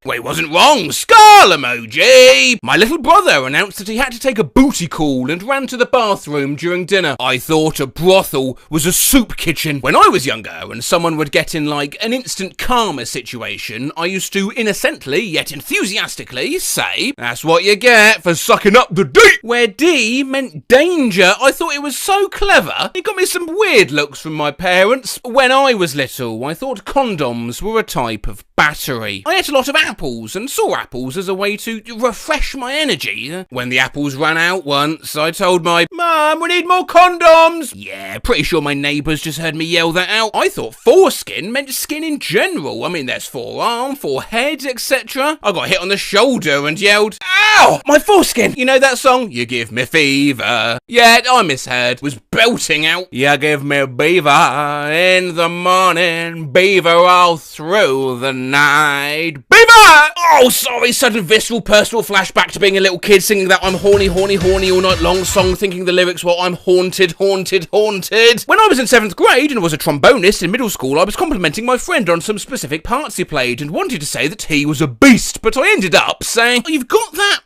Well, he wasn't wrong. Skull emoji! My little brother announced that he had to take a booty call and ran to the bathroom during dinner. I thought a brothel was a soup kitchen. When I was younger and someone would get in like an instant karma situation, I used to innocently yet enthusiastically say, "That's what you get for sucking up the D," where D meant danger. I thought it was so clever. It got me some weird looks from my parents. When I was little, I thought condoms were a type of battery. I ate a lot of apples and saw apples as a way to refresh my energy. When the apples ran out once, I told my Mum, we need more condoms. Yeah, pretty sure my neighbours just heard me yell that out. I thought foreskin meant skin in general. I mean, there's forearm, forehead, etc. I got hit on the shoulder and yelled, ow, my foreskin. You know that song? You give me fever. Yeah, I misheard. Was belting out, you give me beaver in the morning, beaver all through the night. Beaver! Oh, sorry, sudden visceral personal flashback to being a little kid singing that I'm horny, horny, horny all night long song, thinking the lyrics were I'm haunted, haunted, haunted. When I was in 7th grade and was a trombonist in middle school, I was complimenting my friend on some specific parts he played and wanted to say that he was a beast, but I ended up saying, oh, you've got that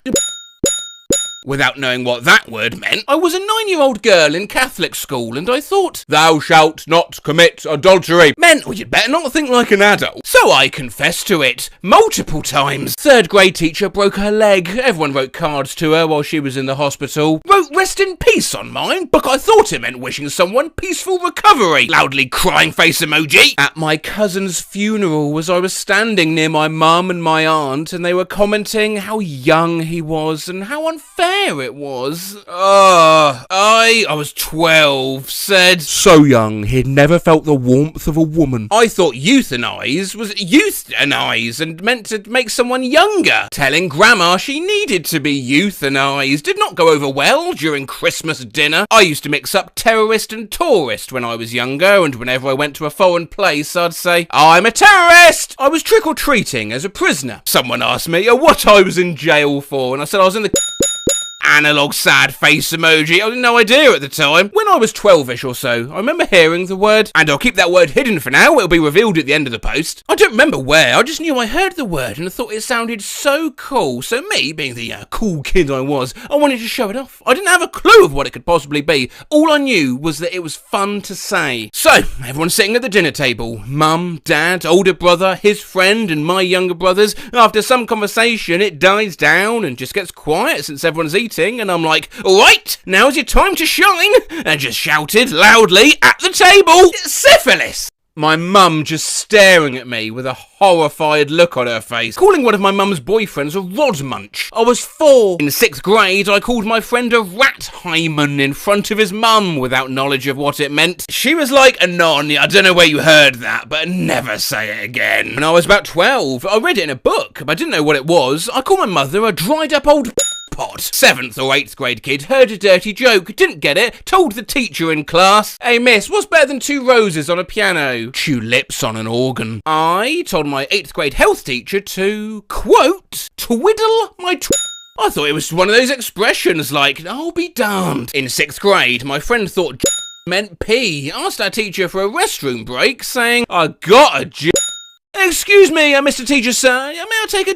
without knowing what that word meant. I was a 9-year-old girl in Catholic school and I thought, thou shalt not commit adultery meant, well, you'd better not think like an adult. So I confessed to it multiple times. 3rd grade teacher broke her leg. Everyone wrote cards to her while she was in the hospital. Wrote rest in peace on mine, but I thought it meant wishing someone peaceful recovery. Loudly crying face emoji. At my cousin's funeral, as I was standing near my mum and my aunt, and they were commenting how young he was and how unfair it was. I was 12, said, so young he'd never felt the warmth of a woman. I thought euthanize was euthanize and meant to make someone younger. Telling grandma she needed to be euthanized did not go over well during Christmas dinner. I used to mix up terrorist and tourist when I was younger, and whenever I went to a foreign place, I'd say, I'm a terrorist! I was trick-or-treating as a prisoner. Someone asked me what I was in jail for, and I said I was in the analog sad face emoji. I had no idea at the time. When I was 12ish or so, I remember hearing the word, and I'll keep that word hidden for now, it'll be revealed at the end of the post. I don't remember where, I just knew I heard the word and I thought it sounded so cool. So me, being the cool kid I was, I wanted to show it off. I didn't have a clue of what it could possibly be. All I knew was that it was fun to say. So, everyone's sitting at the dinner table. Mum, dad, older brother, his friend, and my younger brothers. After some conversation, it dies down and just gets quiet since everyone's eating. And I'm like, alright, now's your time to shine, and just shouted loudly at the table, syphilis! My mum just staring at me with a horrified look on her face, calling one of my mum's boyfriends a rod munch. I was 4. In 6th grade, I called my friend a rat hymen in front of his mum without knowledge of what it meant. She was like, Anon, I don't know where you heard that, but never say it again. When I was about 12, I read it in a book, but I didn't know what it was. I called my mother a dried up old pot. 7th or 8th grade kid heard a dirty joke, didn't get it, told the teacher in class, hey miss, what's better than 2 roses on a piano? Tulips on an organ. I told my 8th grade health teacher to, quote, twiddle my I thought it was one of those expressions like, I'll be darned. In 6th grade, my friend thought meant pee. Asked our teacher for a restroom break, saying, I got a Excuse me, Mr. Teacher, sir, may I take a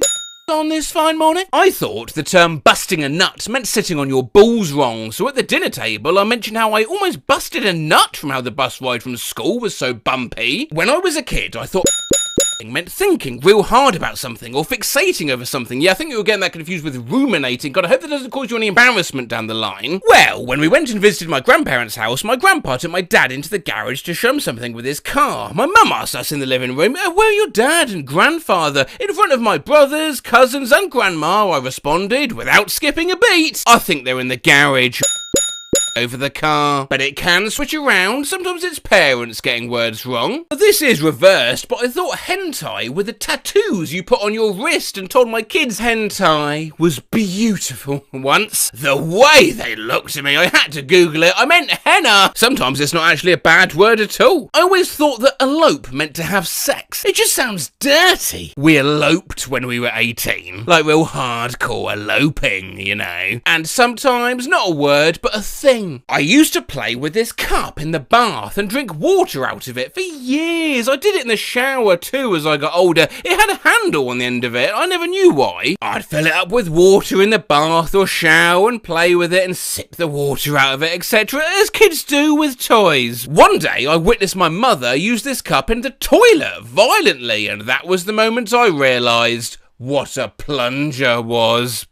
on this fine morning? I thought the term busting a nut meant sitting on your balls wrong, so at the dinner table I mentioned how I almost busted a nut from how the bus ride from school was so bumpy. When I was a kid, I thought meant thinking real hard about something or fixating over something. Yeah, I think you were getting that confused with ruminating. God, I hope that doesn't cause you any embarrassment down the line. Well, when we went and visited my grandparents' house, my grandpa took my dad into the garage to show him something with his car. My mum asked us in the living room, where are your dad and grandfather? In front of my brothers, cousins and grandma, I responded without skipping a beat. I think they're in the garage. Over the car, but it can switch around. Sometimes it's parents getting words wrong. This is reversed, but I thought hentai were the tattoos you put on your wrist and told my kids hentai was beautiful once. The way they looked at me, I had to Google it. I meant henna. Sometimes it's not actually a bad word at all. I always thought that elope meant to have sex. It just sounds dirty. We eloped when we were 18. Like real hardcore eloping, you know. And sometimes not a word, but a thing. I used to play with this cup in the bath and drink water out of it for years. I did it in the shower too as I got older. It had a handle on the end of it. I never knew why. I'd fill it up with water in the bath or shower and play with it and sip the water out of it, etc. as kids do with toys. One day I witnessed my mother use this cup in the toilet violently, and that was the moment I realised what a plunger was.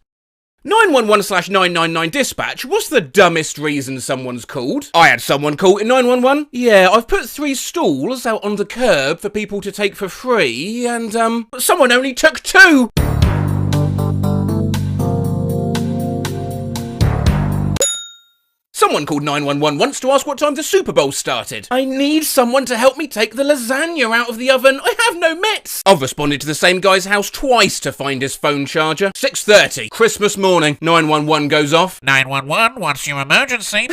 911/999 dispatch, what's the dumbest reason someone's called? I had someone call in 911. Yeah, I've put 3 stools out on the curb for people to take for free, and, someone only took 2! Someone called 911 once to ask what time the Super Bowl started. I need someone to help me take the lasagna out of the oven. I have no mitts. I've responded to the same guy's house twice to find his phone charger. 6:30, Christmas morning. 911 goes off. 911, what's your emergency?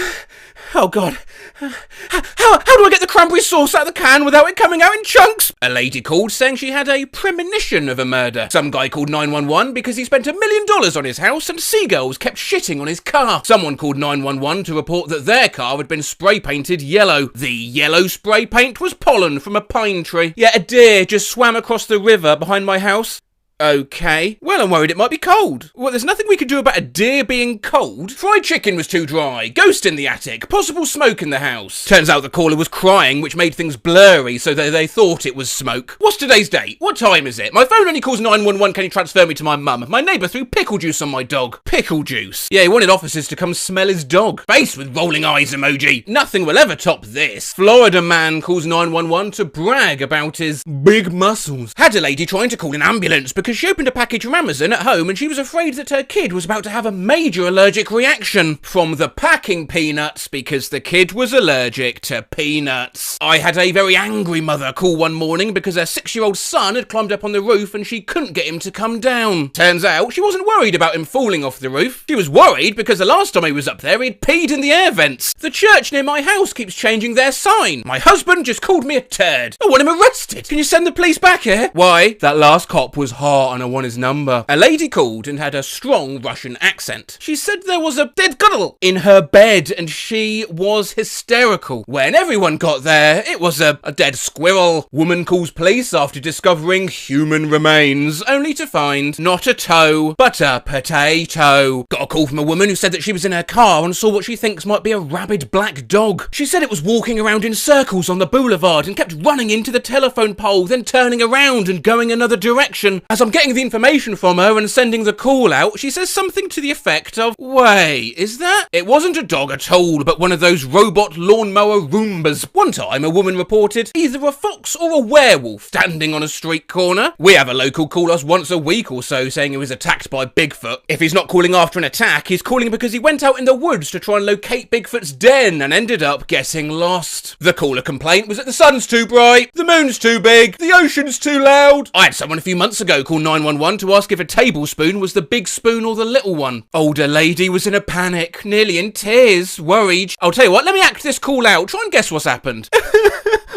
Oh God. How do I get the cranberry sauce out of the can without it coming out in chunks? A lady called saying she had a premonition of a murder. Some guy called 911 because he spent $1 million on his house and seagulls kept shitting on his car. Someone called 911 to report that their car had been spray painted yellow. The yellow spray paint was pollen from a pine tree. Yet a deer just swam across the river behind my house. Okay. Well, I'm worried it might be cold. Well, there's nothing we could do about a deer being cold. Fried chicken was too dry. Ghost in the attic. Possible smoke in the house. Turns out the caller was crying, which made things blurry, so they thought it was smoke. What's today's date? What time is it? My phone only calls 911. Can you transfer me to my mum? My neighbour threw pickle juice on my dog. Pickle juice? Yeah, he wanted officers to come smell his dog. Face with rolling eyes emoji. Nothing will ever top this. Florida man calls 911 to brag about his big muscles. Had a lady trying to call an ambulance because she opened a package from Amazon at home and she was afraid that her kid was about to have a major allergic reaction from the packing peanuts because the kid was allergic to peanuts. I had a very angry mother call one morning because her 6-year-old son had climbed up on the roof and she couldn't get him to come down. Turns out she wasn't worried about him falling off the roof. She was worried because the last time he was up there he'd peed in the air vents. The church near my house keeps changing their sign. My husband just called me a turd. I want him arrested. Can you send the police back here? Why? That last cop was hot and I want his number. A lady called and had a strong Russian accent. She said there was a dead girl in her bed and she was hysterical. When everyone got there, it was a dead squirrel. Woman calls police after discovering human remains, only to find not a toe, but a potato. Got a call from a woman who said that she was in her car and saw what she thinks might be a rabid black dog. She said it was walking around in circles on the boulevard and kept running into the telephone pole, then turning around and going another direction. As I'm getting the information from her and sending the call out, she says something to the effect of, wait, is that? It wasn't a dog at all, but one of those robot lawnmower Roombas. One time, a woman reported either a fox or a werewolf standing on a street corner. We have a local call us once a week or so saying he was attacked by Bigfoot. If he's not calling after an attack, he's calling because he went out in the woods to try and locate Bigfoot's den and ended up getting lost. The caller complaint was that the sun's too bright, the moon's too big, the ocean's too loud. I had someone a few months ago call 911 to ask if a tablespoon was the big spoon or the little one. Older lady was in a panic, nearly in tears, worried. I'll tell you what, let me act this call out. Try and guess what's happened.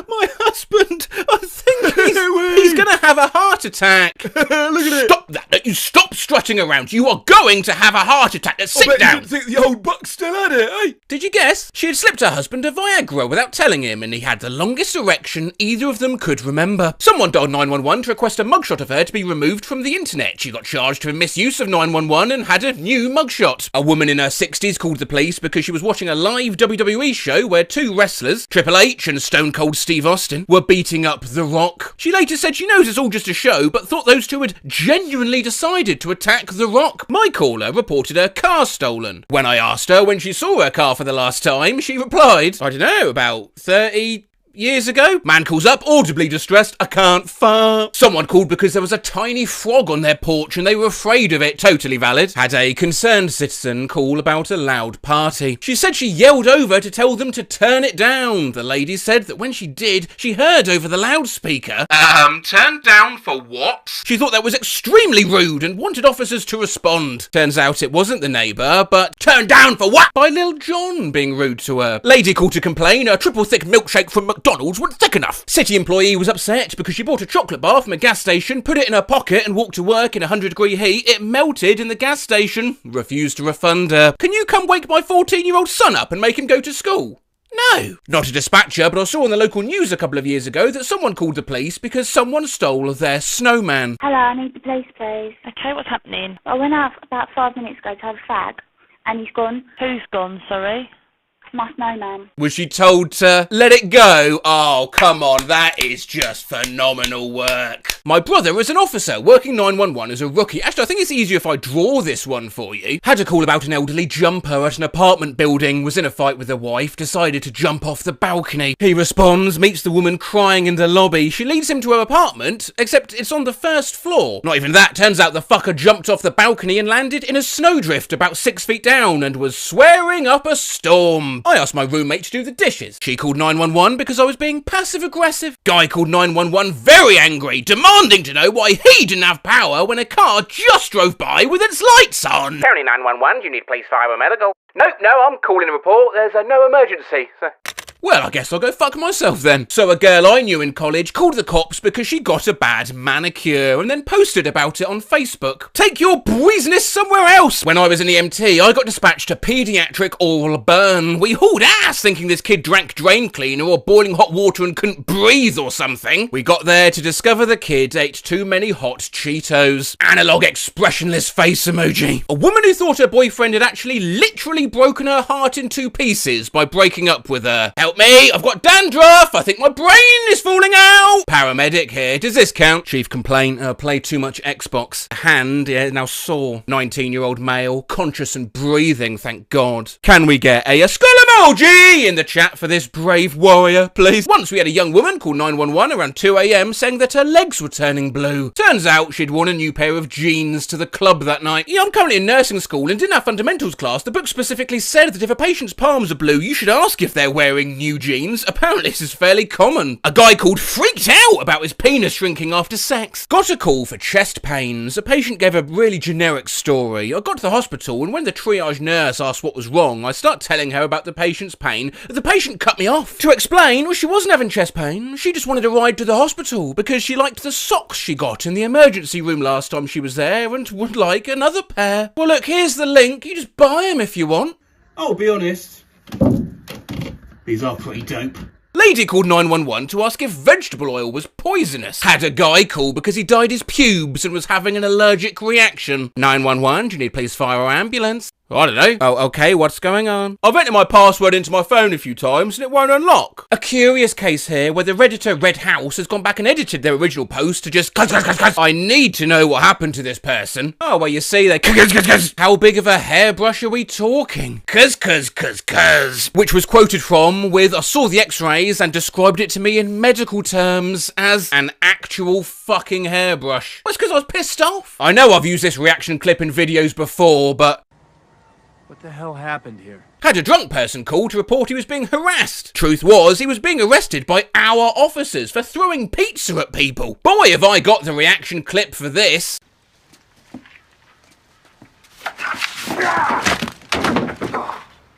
My husband, I think he's gonna have a heart attack. Look at it. Stop that. You stop strutting around. You are going to have a heart attack. Sit I bet down. you didn't think the old buck still had it, eh? Did you guess? She had slipped her husband a Viagra without telling him, and he had the longest erection either of them could remember. Someone dialed 911 to request a mugshot of her to be removed from the internet. She got charged for misuse of 911 and had a new mugshot. A woman in her 60s called the police because she was watching a live WWE show where 2 wrestlers, Triple H and Stone Cold Steve Austin, were beating up The Rock. She later said she knows it's all just a show, but thought those 2 had genuinely decided to attack The Rock. My caller reported her car stolen. When I asked her when she saw her car for the last time, she replied, I don't know, about 30 years ago. Man calls up, audibly distressed, I can't fart. Someone called because there was a tiny frog on their porch and they were afraid of it. Totally valid. Had a concerned citizen call about a loud party. She said she yelled over to tell them to turn it down. The lady said that when she did, she heard over the loudspeaker, turned down for what? She thought that was extremely rude and wanted officers to respond. Turns out it wasn't the neighbour, but turned down for what? By Lil Jon being rude to her. Lady called to complain a triple thick milkshake from McDonald's wasn't thick enough. City employee was upset because she bought a chocolate bar from a gas station, put it in her pocket and walked to work in 100-degree heat. It melted in the gas station. Refused to refund her. Can you come wake my 14-year-old son up and make him go to school? No. Not a dispatcher, but I saw on the local news a couple of years ago that someone called the police because someone stole their snowman. Hello, I need the police, please. Okay, what's happening? I went out about 5 minutes ago to have a fag, and he's gone. Who's gone, sorry? Must know, ma'am. Was she told to let it go? Oh, come on, that is just phenomenal work. My brother was an officer, working 911 as a rookie. Actually, I think it's easier if I draw this one for you. Had a call about an elderly jumper at an apartment building, was in a fight with a wife, decided to jump off the balcony. He responds, meets the woman crying in the lobby. She leads him to her apartment, except it's on the first floor. Not even that, turns out the fucker jumped off the balcony and landed in a snowdrift about 6 feet down and was swearing up a storm. I asked my roommate to do the dishes. She called 911 because I was being passive-aggressive. Guy called 911 very angry, demanding to know why he didn't have power when a car just drove by with its lights on. County 911, do you need police, fire, or medical? Nope, no, I'm calling a report. There's no emergency. Well, I guess I'll go fuck myself then. So a girl I knew in college called the cops because she got a bad manicure and then posted about it on Facebook. Take your business somewhere else. When I was in EMT, I got dispatched to paediatric oral burn. We hauled ass thinking this kid drank drain cleaner or boiling hot water and couldn't breathe or something. We got there to discover the kid ate too many hot Cheetos. Analog expressionless face emoji. A woman who thought her boyfriend had actually literally broken her heart in 2 pieces by breaking up with her. Help me, I've got dandruff, I think my brain is falling out. Paramedic here, does this count? Chief complaint, played too much Xbox. Hand, yeah, now sore. 19-year-old male, conscious and breathing, thank God. Can we get a skull emoji in the chat for this brave warrior, please? Once we had a young woman call 911 around 2 a.m. saying that her legs were turning blue. Turns out she'd worn a new pair of jeans to the club that night. Yeah, I'm currently in nursing school and in our fundamentals class, the book specifically said that if a patient's palms are blue, you should ask if they're wearing new jeans. Apparently this is fairly common. A guy called freaked out about his penis shrinking after sex. Got a call for chest pains. A patient gave a really generic story. I got to the hospital and when the triage nurse asked what was wrong, I start telling her about the patient's pain. The patient cut me off. To explain, well, she wasn't having chest pain. She just wanted a ride to the hospital because she liked the socks she got in the emergency room last time she was there and would like another pair. Well look, here's the link. You just buy them if you want. I'll be honest. These are pretty dope. Lady called 911 to ask if vegetable oil was poisonous. Had a guy call because he dyed his pubes and was having an allergic reaction. 911, do you need police, fire or ambulance? I don't know. Oh, okay, what's going on? I've entered my password into my phone a few times and it won't unlock. A curious case here where the Redditor Red House has gone back and edited their original post to just cuz. I need to know what happened to this person. Oh, well, you see, they cuz. How big of a hairbrush are we talking? Cuz. Which was quoted from with, I saw the x-rays and described it to me in medical terms as an actual fucking hairbrush. That's because I was pissed off. I know I've used this reaction clip in videos before, but What the hell happened here? had a drunk person call to report he was being harassed. Truth was, he was being arrested by our officers for throwing pizza at people. Boy, have I got the reaction clip for this.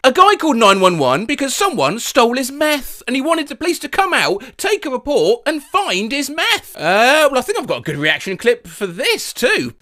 A guy called 911 because someone stole his meth and he wanted the police to come out, take a report and find his meth. Well, I think I've got a good reaction clip for this too.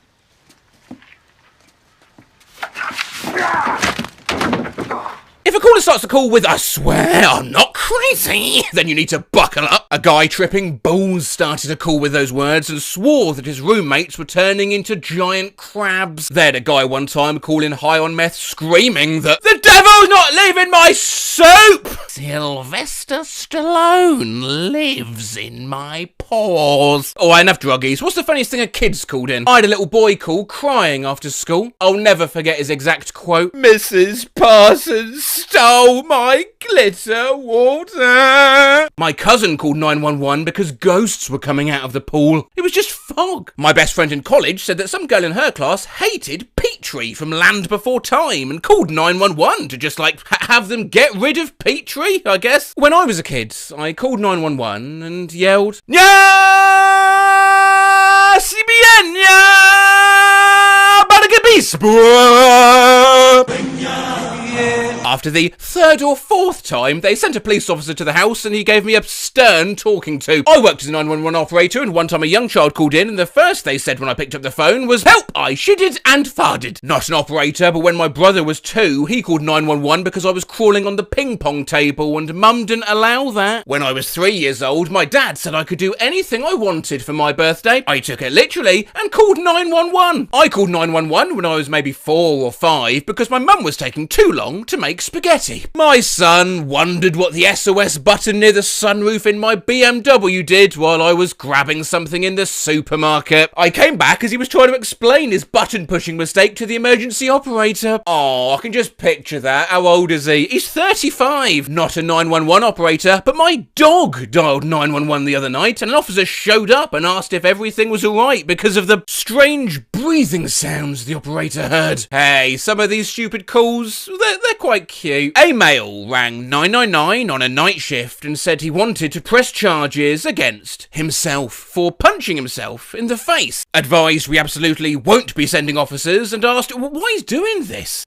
If a caller starts the call with, I swear I'm not crazy, then you need to buckle up. A guy tripping balls started a call with those words and swore that his roommates were turning into giant crabs. They had a guy one time calling high on meth screaming that the devil's not leaving my soup! Sylvester Stallone lives in my pores. Oh, enough druggies. What's the funniest thing a kid's called in? I had a little boy call crying after school. I'll never forget his exact quote. Mrs. Parsons stole my glitter water. My cousin called 911 because ghosts were coming out of the pool. It was just fog. My best friend in college said that some girl in her class hated Petrie from Land Before Time and called 911 to just like have them get rid of Petrie, I guess. When I was a kid, I called 911 and yelled, "Ya! Si bien, ya! Para que After the third or fourth time, they sent a police officer to the house and he gave me a stern talking to. I worked as a 911 operator and one time a young child called in and the first they said when I picked up the phone was, "Help, I shitted and farted." Not an operator, but when my brother was 2, he called 911 because I was crawling on the ping pong table and mum didn't allow that. When I was 3 years old, my dad said I could do anything I wanted for my birthday. I took it literally and called 911. I called 911 when I was maybe 4 or 5 because my mum was taking too long to make specific spaghetti. My son wondered what the SOS button near the sunroof in my BMW did while I was grabbing something in the supermarket. I came back as he was trying to explain his button-pushing mistake to the emergency operator. Oh, I can just picture that. How old is he? He's 35. Not a 911 operator, but my dog dialed 911 the other night, and an officer showed up and asked if everything was alright because of the strange breathing sounds the operator heard. Hey, some of these stupid calls, they're quite cute. A male rang 999 on a night shift and said he wanted to press charges against himself for punching himself in the face. Advised we absolutely won't be sending officers, and asked why he's doing this.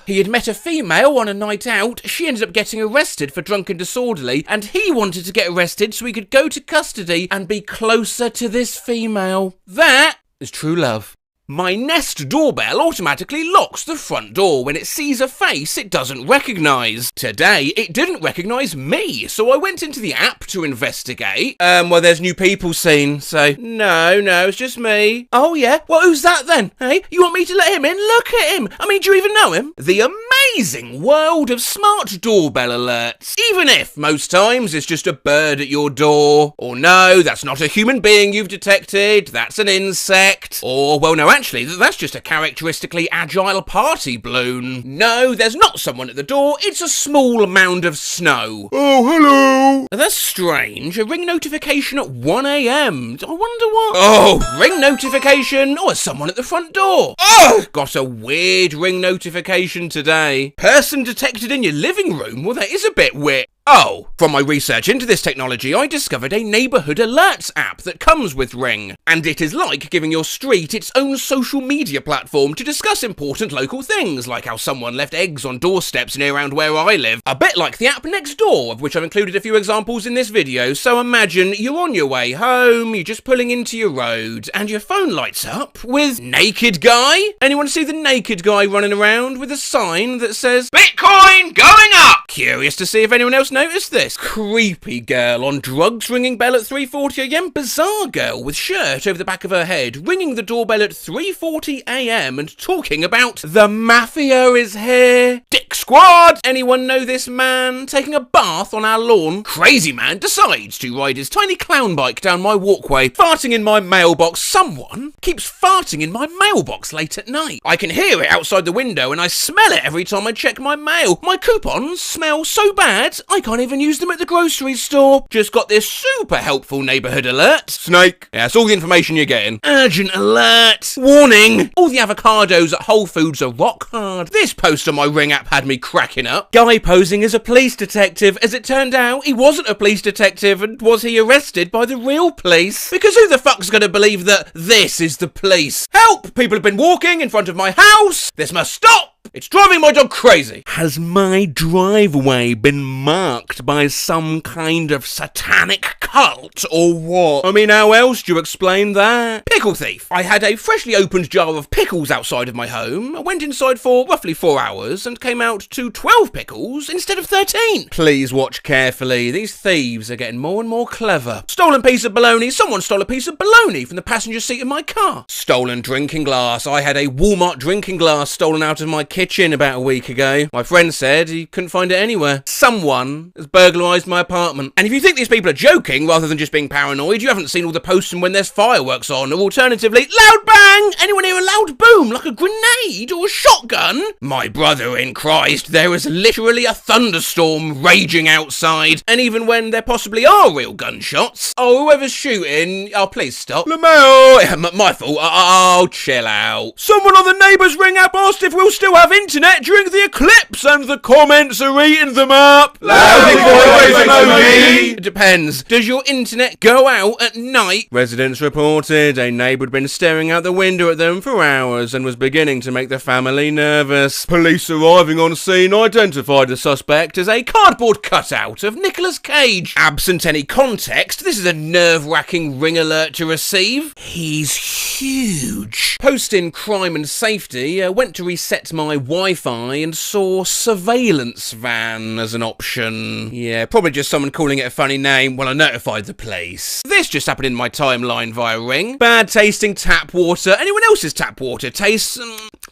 He had met a female on a night out. She ended up getting arrested for drunk and disorderly, and he wanted to get arrested so he could go to custody and be closer to this female. That is true love. My Nest doorbell automatically locks the front door when it sees a face it doesn't recognise. Today, it didn't recognise me, so I went into the app to investigate. Well, there's new people seen, so no, it's just me. Oh yeah? Well, who's that then? Hey, you want me to let him in? Look at him! I mean, do you even know him? The amazing world of smart doorbell alerts. Even if, most times, it's just a bird at your door. Or no, that's not a human being you've detected, that's an insect. Or, well, no, actually, that's just a characteristically agile party balloon. No, there's not someone at the door, it's a small mound of snow. Oh, hello! That's strange, a ring notification at 1 AM. I wonder what... Oh, ring notification, or someone at the front door. Oh, got a weird ring notification today. Person detected in your living room? Well, that is a bit weird. Oh, from my research into this technology, I discovered a neighbourhood alerts app that comes with Ring. And it is like giving your street its own social media platform to discuss important local things, like how someone left eggs on doorsteps near around where I live. A bit like the app next door, of which I've included a few examples in this video. So imagine you're on your way home, you're just pulling into your road, and your phone lights up with naked guy. Anyone see the naked guy running around with a sign that says, Bitcoin going up? Curious to see if anyone else noticed this. Creepy girl on drugs ringing bell at 3:40 AM. Bizarre girl with shirt over the back of her head ringing the doorbell at 3:40 AM and talking about the mafia is here. Dick squad! Anyone know this man taking a bath on our lawn? Crazy man decides to ride his tiny clown bike down my walkway, farting in my mailbox. Someone keeps farting in my mailbox late at night. I can hear it outside the window and I smell it every time I check my mail. My coupons smell so bad I can't even use them at the grocery store. Just got this super helpful neighbourhood alert. Snake. Yeah, that's all the information you're getting. Urgent alert. Warning. All the avocados at Whole Foods are rock hard. This post on my Ring app had me cracking up. Guy posing as a police detective. As it turned out, he wasn't a police detective, and was he arrested by the real police? Because who the fuck's gonna believe that this is the police? Help! People have been walking in front of my house. This must stop. It's driving my dog crazy. Has my driveway been marked by some kind of satanic cult or what? I mean, how else do you explain that? Pickle thief. I had a freshly opened jar of pickles outside of my home. I went inside for roughly 4 hours and came out to 12 pickles instead of 13. Please watch carefully. These thieves are getting more and more clever. Stolen piece of bologna. Someone stole a piece of bologna from the passenger seat of my car. Stolen drinking glass. I had a Walmart drinking glass stolen out of my kitchen about a week ago. My friend said he couldn't find it anywhere. Someone has burglarised my apartment. And if you think these people are joking rather than just being paranoid, you haven't seen all the posts when there's fireworks on, or alternatively, loud bang! Anyone hear a loud boom like a grenade or a shotgun? My brother in Christ, there is literally a thunderstorm raging outside. And even when there possibly are real gunshots, oh, whoever's shooting, oh, please stop. Lamau! My fault. Oh, chill out. Someone on the Neighbours Ring app asked if we'll still have internet during the eclipse, and the comments are eating them up. Loud voice emoji. It depends. Does your internet go out at night? Residents reported a neighbour had been staring out the window at them for hours and was beginning to make the family nervous. Police arriving on scene identified the suspect as a cardboard cutout of Nicolas Cage. Absent any context, this is a nerve-wracking Ring alert to receive. He's huge. Posting crime and safety, went to reset my Wi-Fi and saw surveillance van as an option. Yeah, probably just someone calling it a funny name. Well, I notified the police. This just happened in my timeline via Ring. Bad tasting tap water. Anyone else's tap water tastes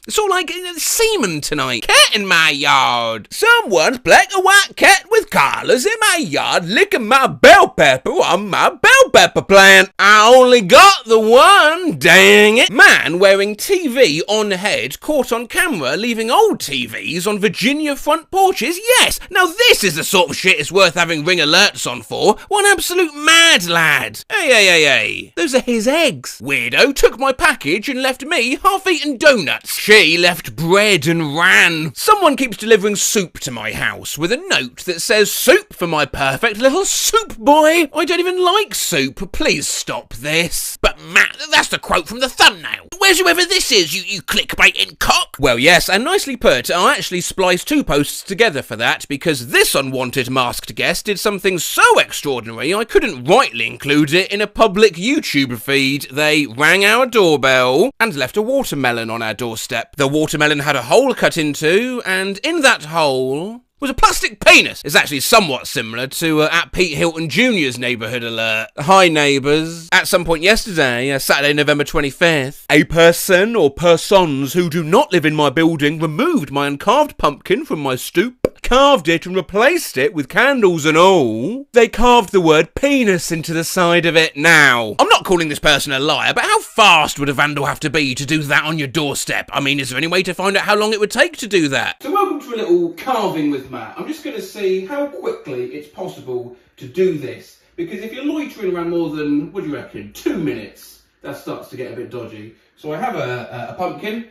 It's all like semen tonight. Cat in my yard. Someone's black and white cat with collars in my yard licking my bell pepper on my bell pepper plant. I only got the one, dang it. Man wearing TV on head caught on camera leaving old TVs on Virginia front porches. Yes, now this is the sort of shit it's worth having ring alerts on for. One absolute mad lad. Hey. Those are his eggs. Weirdo took my package and left me half-eaten donuts. She left bread and ran. Someone keeps delivering soup to my house with a note that says, "Soup for my perfect little soup boy." I don't even like soup. Please stop this. But Matt, that's the quote from the thumbnail. Where's whoever this is, you clickbaiting cock? Well, yes, and nicely put. I actually spliced two posts together for that because this unwanted masked guest did something so extraordinary I couldn't rightly include it in a public YouTube feed. They rang our doorbell and left a watermelon on our doorstep. The watermelon had a hole cut into, and in that hole was a plastic penis. It's actually somewhat similar to at Pete Hilton Jr.'s neighbourhood alert. Hi neighbours. At some point yesterday, Saturday, November 25th, a person or persons who do not live in my building removed my uncarved pumpkin from my stoop, carved it and replaced it with candles and all. They carved the word penis into the side of it. Now, I'm not calling this person a liar, but how fast would a vandal have to be to do that on your doorstep? I mean, is there any way to find out how long it would take to do that? So welcome to a little carving with Matt. I'm just going to see how quickly it's possible to do this, because if you're loitering around more than, what do you reckon, 2 minutes, that starts to get a bit dodgy. So I have a pumpkin.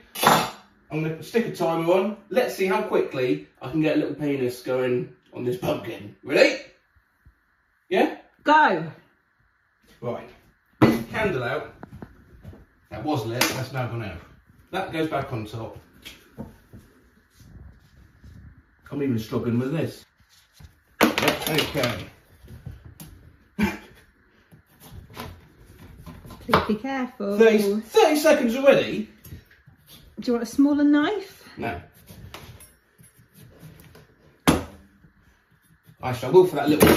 I'm going to stick a timer on. Let's see how quickly I can get a little penis going on this pumpkin. Ready? Yeah? Go! Right. Candle out. That was lit, that's now gone out. That goes back on top. I'm even struggling with this. Yep, okay. Please be careful. 30 seconds already? Do you want a smaller knife? No. I struggle for that little...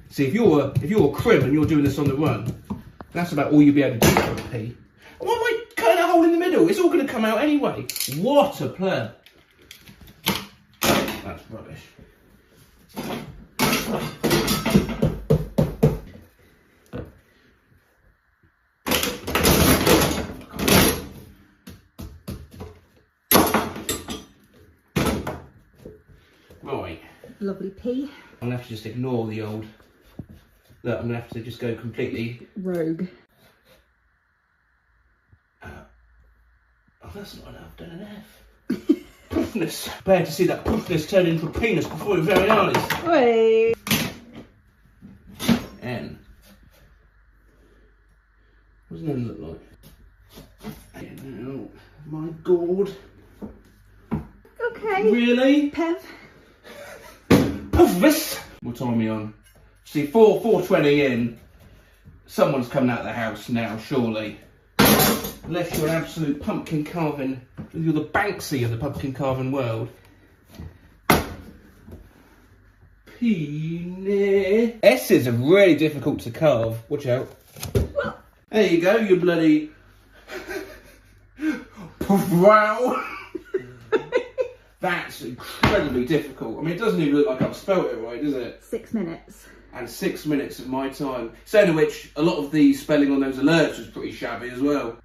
See, if you're a crib and you're doing this on the run, that's about all you'll be able to do for a pee. Why am I cutting a hole in the middle? It's all going to come out anyway. What a plan. That's rubbish. Right. Lovely pea. I'm going to have to just ignore the old... Look, I'm going to have to just go completely... Rogue. Oh, that's not enough. Done an F. Poofness. Prepared to see that poofness turn into a penis before your very eyes. Wait. N. What does N look like? Oh my god. Okay. Really? Pev. Poofness. What time are we on? See, 4:20 in. Someone's coming out of the house now, surely. Unless you're an absolute pumpkin carving, you're the Banksy of the pumpkin carving world. Penis. S's are really difficult to carve. Watch out. Well. There you go, you bloody... Wow. That's incredibly difficult. I mean, it doesn't even look like I've spelt it right, does it? 6 minutes. And 6 minutes of my time. Saying of which, a lot of the spelling on those alerts was pretty shabby as well.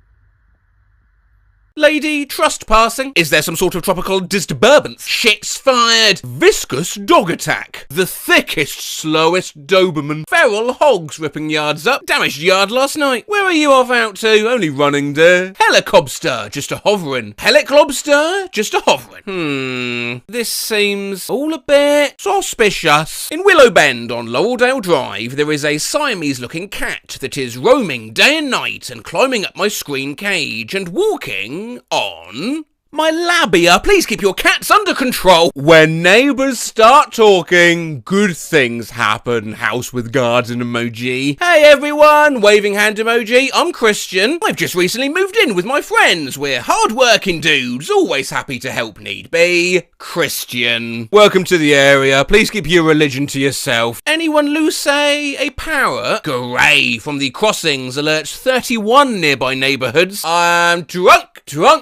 Lady trespassing? Is there some sort of tropical disturbance? Shit's fired! Viscous dog attack. The thickest, slowest Doberman. Feral hogs ripping yards up. Damaged yard last night. Where are you off out to? Only running, dear. Helicobster, just a hovering. Heliclobster, just a hovering. This seems all a bit suspicious. In Willow Bend on Laureldale Drive, there is a Siamese-looking cat that is roaming day and night and climbing up my screen cage and walking on my labia. Please keep your cats under control. When neighbours start talking, good things happen. House with garden emoji. Hey everyone, waving hand emoji. I'm Christian. I've just recently moved in with my friends. We're hard-working dudes, always happy to help need be. Christian. Welcome to the area. Please keep your religion to yourself. Anyone lose a parrot? Gray from the crossings alerts 31 nearby neighbourhoods. I'm drunk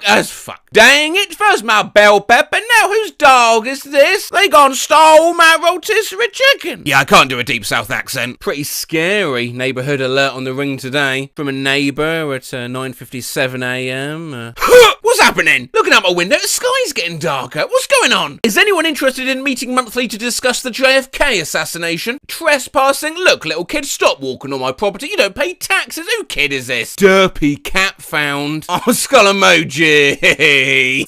as fuck. Dang it, first my bell pepper, now whose dog is this? They gone stole my rotisserie chicken. Yeah, I can't do a deep south accent. Pretty scary neighbourhood alert on the ring today. From a neighbour at 9:57am. What's happening? Looking out my window, the sky's getting darker. What's going on? Is anyone interested in meeting monthly to discuss the JFK assassination? Trespassing? Look, little kid, stop walking on my property. You don't pay taxes. Who kid is this? Derpy cat found. Oh, skull emoji.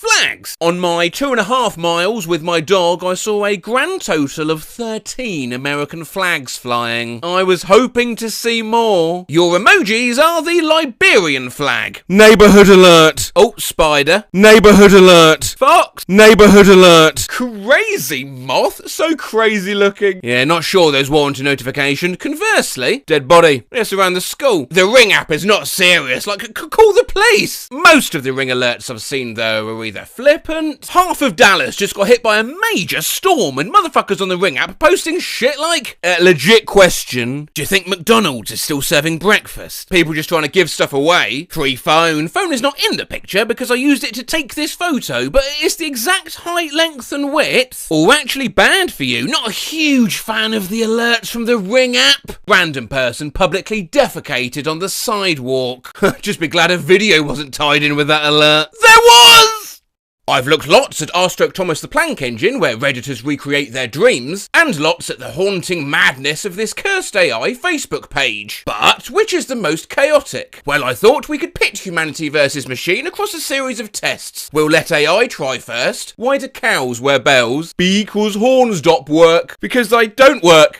Flags. On my 2.5 miles with my dog, I saw a grand total of 13 American flags flying. I was hoping to see more. Your emojis are the Liberian flag. Neighbourhood alert. Oh, spider. Neighbourhood alert. Fox. Neighbourhood alert. Crazy moth. So crazy looking. Yeah, not sure there's warranted notification. Conversely, dead body. Yes, around the school. The Ring app is not serious. Like, call the police. Most of the Ring alerts I've seen, though, are either flippant. Half of Dallas just got hit by a major storm and motherfuckers on the Ring app posting shit like, legit question, do you think McDonald's is still serving breakfast? People just trying to give stuff away. Free phone. Phone is not in the picture because I used it to take this photo, but it's the exact height, length and width. Or actually bad for you. Not a huge fan of the alerts from the Ring app. Random person publicly defecated on the sidewalk. Just be glad a video wasn't tied in with that alert. There was! I've looked lots at R/Thomas the Planck Engine, where Redditors recreate their dreams, and lots at the haunting madness of this cursed AI Facebook page. But which is the most chaotic? Well, I thought we could pit humanity versus machine across a series of tests. We'll let AI try first. Why do cows wear bells? Because horns don't work. Because they don't work.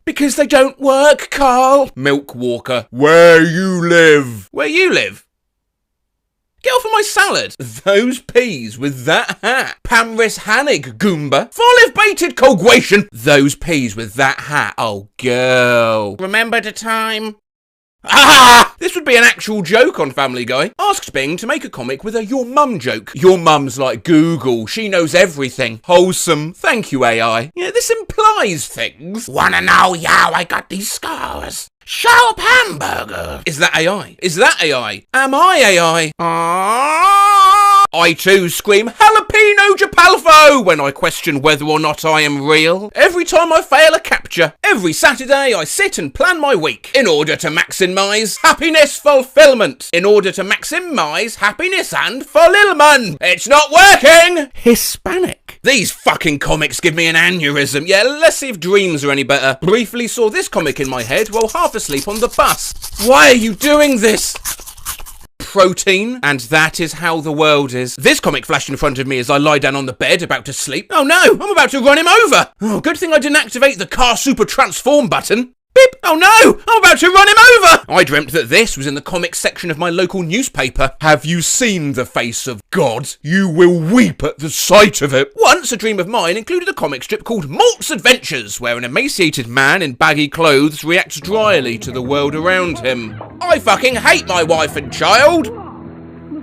Because they don't work, Carl. Milk Walker. Where you live? Where you live? Get off of my salad. Those peas with that hat. Pamris Hannig, Goomba. Follive baited Colguation. Those peas with that hat. Oh, girl. Remember the time? Ah! This would be an actual joke on Family Guy. Asked Bing to make a comic with a your mum joke. Your mum's like Google. She knows everything. Wholesome. Thank you, AI. Yeah, this implies things. Wanna know how I got these scars? Sharp hamburger. Is that AI? Is that AI? Am I AI? I too scream jalapeno japalfo when I question whether or not I am real. Every time I fail a capture, every Saturday I sit and plan my week in order to maximize happiness fulfillment. In order to maximize happiness and fulfillment. It's not working! Hispanic. These fucking comics give me an aneurysm. Yeah, let's see if dreams are any better. Briefly saw this comic in my head while half asleep on the bus. Why are you doing this? Protein, and that is how the world is. This comic flashed in front of me as I lie down on the bed about to sleep. Oh no, I'm about to run him over. Oh, good thing I didn't activate the car super transform button. Beep. Oh no, I'm about to run him over. I dreamt that this was in the comics section of my local newspaper. Have you seen the face of God? You will weep at the sight of it. Once a dream of mine included a comic strip called Malt's Adventures, where an emaciated man in baggy clothes reacts dryly to the world around him. I fucking hate my wife and child.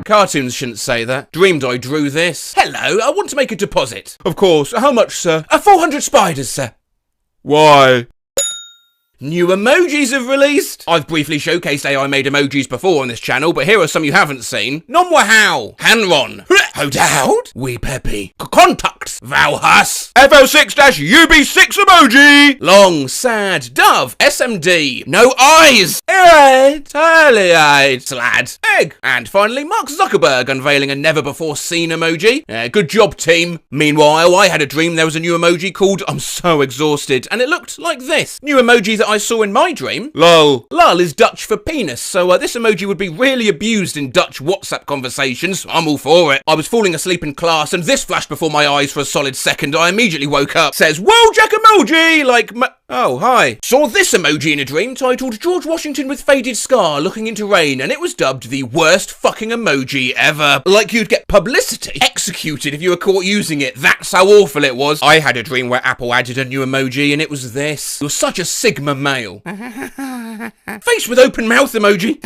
Cartoons shouldn't say that. Dreamed I drew this. Hello, I want to make a deposit. Of course. How much, sir? 400 spiders, sir. Why? New emojis have released. I've briefly showcased AI made emojis before on this channel, but here are some you haven't seen. Nomwahao, Hanron, Hodoud, Wee Peppy, Contacts, Valhus, FL6-UB6 emoji, Long, Sad, Dove, SMD, No Eyes, Tally-eyed, Slad, Egg, and finally Mark Zuckerberg unveiling a never-before-seen emoji. Good job, team. Meanwhile, I had a dream there was a new emoji called I'm so exhausted, and it looked like this. New emoji that I saw in my dream. Lol. Lol is Dutch for penis, so this emoji would be really abused in Dutch WhatsApp conversations. I'm all for it. I was falling asleep in class and this flashed before my eyes for a solid second. I immediately woke up. Says, whoa, Jack emoji! Like, oh, hi. Saw this emoji in a dream titled George Washington with faded scar looking into rain, and it was dubbed the worst fucking emoji ever. Like you'd get publicity executed if you were caught using it. That's how awful it was. I had a dream where Apple added a new emoji and it was this. You're such a Sigma male. Face with open mouth emoji.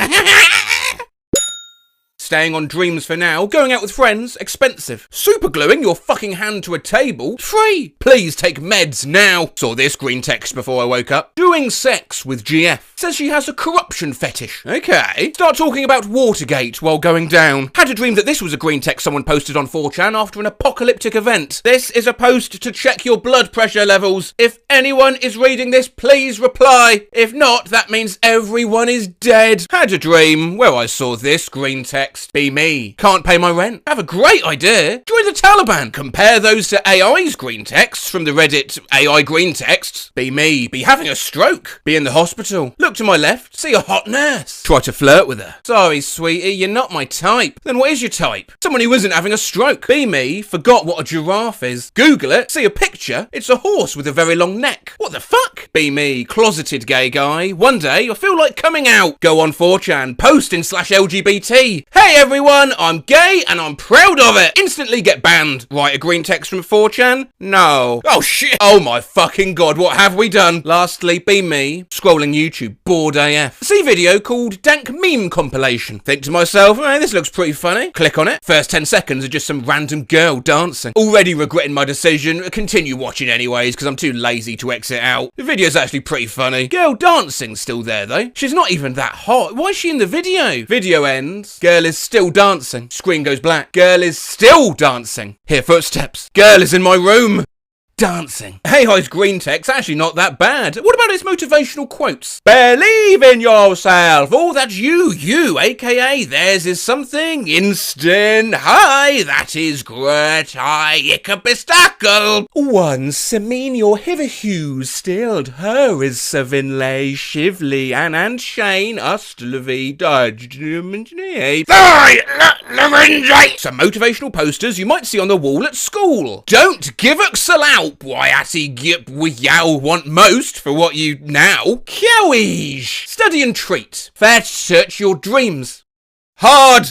Staying on dreams for now. Going out with friends, expensive. Super gluing your fucking hand to a table, free. Please take meds now. Saw this green text before I woke up. Doing sex with GF. Says she has a corruption fetish. Okay. Start talking about Watergate while going down. Had a dream that this was a green text someone posted on 4chan after an apocalyptic event. This is a post to check your blood pressure levels. If anyone is reading this, please reply. If not, that means everyone is dead. Had a dream where I saw this green text. Be me. Can't pay my rent. Have a great idea. Join the Taliban. Compare those to AI's green texts from the Reddit AI green texts. Be me. Be having a stroke. Be in the hospital. Look to my left. See a hot nurse. Try to flirt with her. Sorry, sweetie, you're not my type. Then what is your type? Someone who isn't having a stroke. Be me. Forgot what a giraffe is. Google it. See a picture. It's a horse with a very long neck. What the fuck? Be me. Closeted gay guy. One day I feel like coming out. Go on 4chan. Posting /LGBT. Hey everyone, I'm gay and I'm proud of it. Instantly get banned. Write a green text from 4chan? No. Oh shit. Oh my fucking god, what have we done? Lastly, be me. Scrolling YouTube. Bored AF. See video called Dank Meme Compilation. Think to myself, hey, this looks pretty funny. Click on it. First 10 seconds are just some random girl dancing. Already regretting my decision. Continue watching anyways because I'm too lazy to exit out. The video's actually pretty funny. Girl dancing's still there though. She's not even that hot. Why is she in the video? Video ends. Girl is still dancing. Screen goes black. Girl is still dancing. Hear footsteps. Girl is in my room. Dancing. Hey Hi's green text, actually not that bad. What about its motivational quotes? Believe in yourself. Oh, that's you, aka theirs is something instant. Hi, that is great. Hi, Icapistacle. Once mean your hitherto stilled her is Savinlay, Shively, and Shane, Ustlevy, Dodge, some motivational posters you might see on the wall at school. Don't give a out. Why atty gip we yow want most for what you now? Cowish! Study and treat. Fair search your dreams. Hard!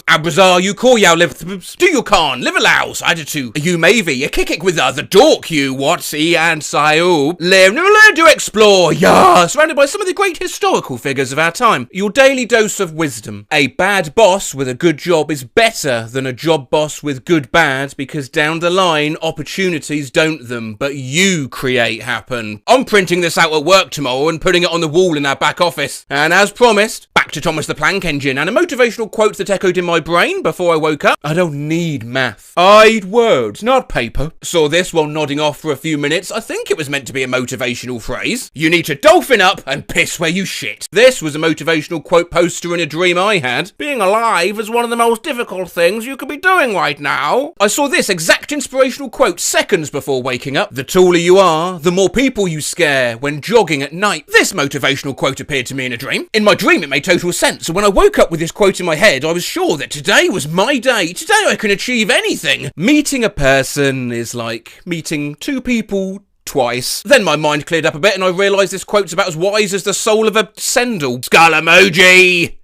Abrazar, you call yow live do you can live allows either to you maybe a kick with the dork you what and Sayo live to explore surrounded by some of the great historical figures of our time. Your daily dose of wisdom. A bad boss with a good job is better than a job boss with good bad because down the line opportunities don't them but you create happen. I'm printing this out at work tomorrow and putting it on the wall in our back office. And as promised, back to Thomas the Planck Engine and a motivational quote that echoed in my brain before I woke up. I don't need math. I'd words, not paper. Saw this while nodding off for a few minutes. I think it was meant to be a motivational phrase. You need to dolphin up and piss where you shit. This was a motivational quote poster in a dream I had. Being alive is one of the most difficult things you could be doing right now. I saw this exact inspirational quote seconds before waking up. The taller you are, the more people you scare when jogging at night. This motivational quote appeared to me in a dream. In my dream it made total sense, and when I woke up with this quote in my head, I was sure that today was my day. Today I can achieve anything. Meeting a person is like meeting two people twice. Then my mind cleared up a bit and I realised this quote's about as wise as the soul of a sandal. Skull emoji!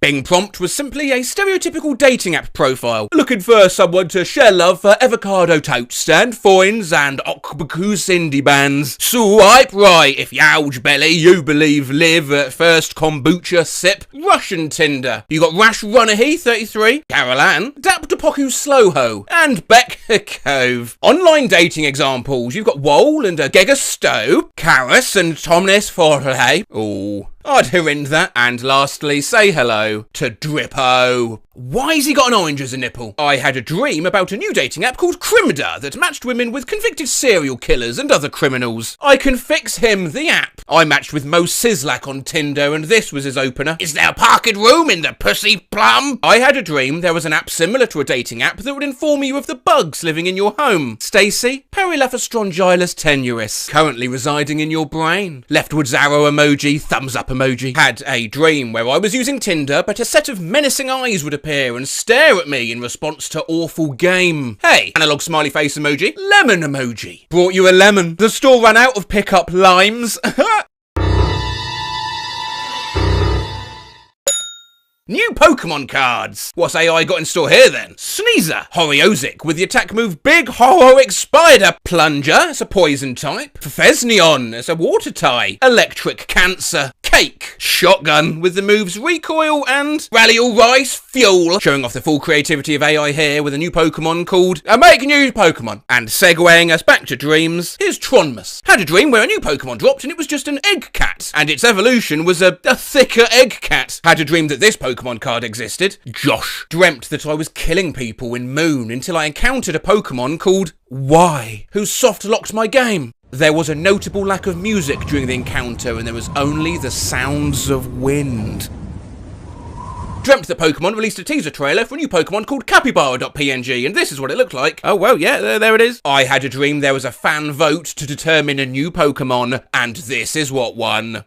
Bing prompt was simply a stereotypical dating app profile. Looking for someone to share love for avocado toast and foins and octopus indie bands. Swipe right if youch belly you believe live at first kombucha sip. Russian Tinder. You got Rash Runnahy 33, Carol Ann, Daptopoku Slowho, and Beck Cove. Online dating examples. You've got Wole and Gega Stowe, Karis and Tomnes Forley. Ooh. I'd hear that. And lastly, say hello to Drippo. Why has he got an orange as a nipple? I had a dream about a new dating app called Crimda that matched women with convicted serial killers and other criminals. I can fix him the app. I matched with Mo Sislak on Tinder and this was his opener. Is there a parking room in the pussy plum? I had a dream there was an app similar to a dating app that would inform you of the bugs living in your home. Stacey, Perilaphostrongylis tenuis, currently residing in your brain. Leftwards arrow emoji, thumbs up emoji. Had a dream where I was using Tinder but a set of menacing eyes would appear and stare at me in response to awful game. Hey, analog smiley face emoji, lemon emoji. Brought you a lemon. The store ran out of pickup limes. New Pokemon cards. What's AI got in store here then? Sneezer, Horiozic with the attack move Big Hororic Spider. Plunger, it's a poison type. Fezneon, it's a water type. Electric Cancer. Cake, Shotgun with the moves Recoil and Rally All Rice Fuel. Showing off the full creativity of AI here with a new Pokemon called Make New Pokemon. And segueing us back to dreams, here's Tronmus. Had a dream where a new Pokemon dropped and it was just an egg cat. And its evolution was a thicker egg cat. Had a dream that this Pokemon card existed. Josh. Dreamt that I was killing people in Moon until I encountered a Pokemon called Y, who soft locked my game. There was a notable lack of music during the encounter and there was only the sounds of wind. Dreamt that Pokemon released a teaser trailer for a new Pokemon called Capybara.png, and this is what it looked like. Oh well, yeah, there it is. I had a dream there was a fan vote to determine a new Pokemon, and this is what won.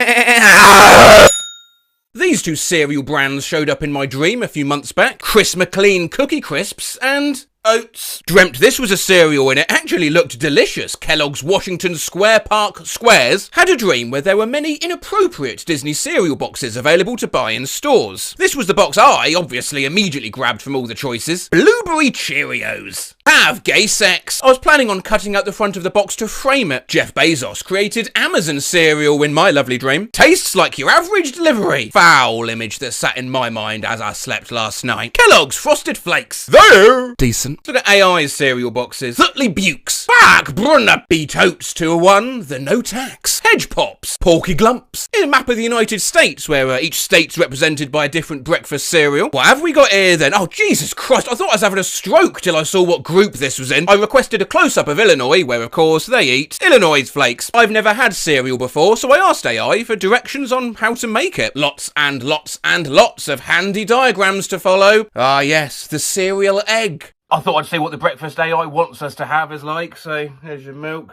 These two cereal brands showed up in my dream a few months back. Chris McLean Cookie Crisps and Oats. Dreamt this was a cereal and it actually looked delicious. Kellogg's Washington Square Park Squares. Had a dream where there were many inappropriate Disney cereal boxes available to buy in stores. This was the box I obviously immediately grabbed from all the choices. Blueberry Cheerios. Have gay sex. I was planning on cutting out the front of the box to frame it. Jeff Bezos created Amazon cereal in my lovely dream. Tastes like your average delivery. Foul image that sat in my mind as I slept last night. Kellogg's Frosted Flakes. They're decent. Look at AI's cereal boxes. Thuttley Bukes. Back Brunner. Beat Oats 201. The No Tax. Hedge Pops. Porky Glumps. In a map of the United States where each state's represented by a different breakfast cereal. What have we got here then? Oh, Jesus Christ. I thought I was having a stroke till I saw what group this was in. I requested a close-up of Illinois, where of course they eat Illinois flakes. I've never had cereal before, so I asked AI for directions on how to make it. Lots and lots and lots of handy diagrams to follow. Ah yes, the cereal egg. I thought I'd see what the breakfast AI wants us to have is like, so here's your milk.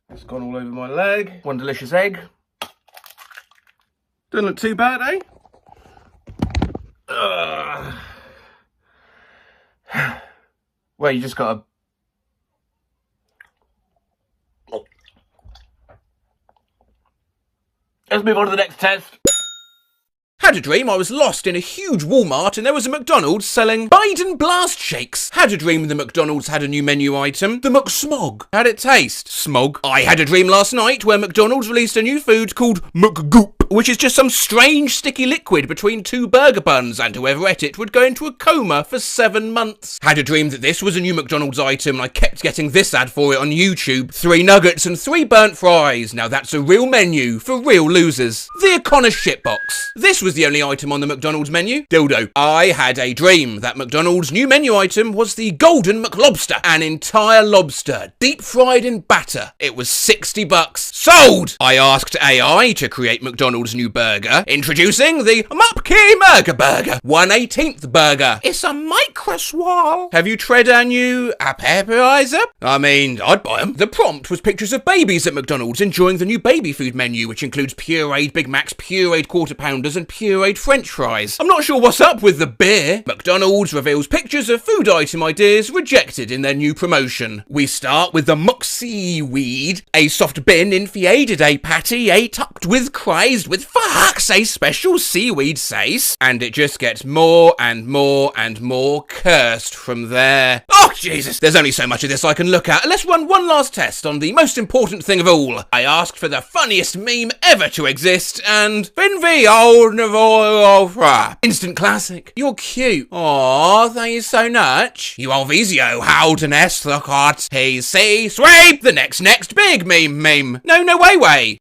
It's gone all over my leg. One delicious egg. Doesn't look too bad, eh? Well, you just gotta... Let's move on to the next test. Had a dream I was lost in a huge Walmart and there was a McDonald's selling Biden Blast Shakes. Had a dream the McDonald's had a new menu item, the McSmog. How'd it taste? Smog. I had a dream last night where McDonald's released a new food called McGoop, which is just some strange sticky liquid between two burger buns, and whoever ate it would go into a coma for 7 months. Had a dream that this was a new McDonald's item and I kept getting this ad for it on YouTube. 3 nuggets and 3 burnt fries. Now that's a real menu for real losers. The O'Connor shitbox. This was the only item on the McDonald's menu. Dildo. I had a dream that McDonald's new menu item was the Golden McLobster. An entire lobster, deep fried in batter. It was $60. Sold! I asked AI to create McDonald's new burger. Introducing the Mupkey Murger Burger. 1/18th burger. It's a micro swirl. Have you tried our new appetizer? I mean, I'd buy them. The prompt was pictures of babies at McDonald's enjoying the new baby food menu, which includes pureed Big Macs, pureed Quarter Pounders, and pureed French fries. I'm not sure what's up with the beer. McDonald's reveals pictures of food item ideas rejected in their new promotion. We start with the Muxie Weed, a soft bin infiated, a patty, a tucked with crazed with fucks, a special seaweed sace, and it just gets more and more and more cursed from there. Oh Jesus, there's only so much of this I can look at. Let's run one last test on the most important thing of all. I asked for the funniest meme ever to exist, and Vinvi old instant classic. You're cute. Aww, thank you so much. You are Visio, Howden S. the Cot, He Sweep, the next big meme. No way.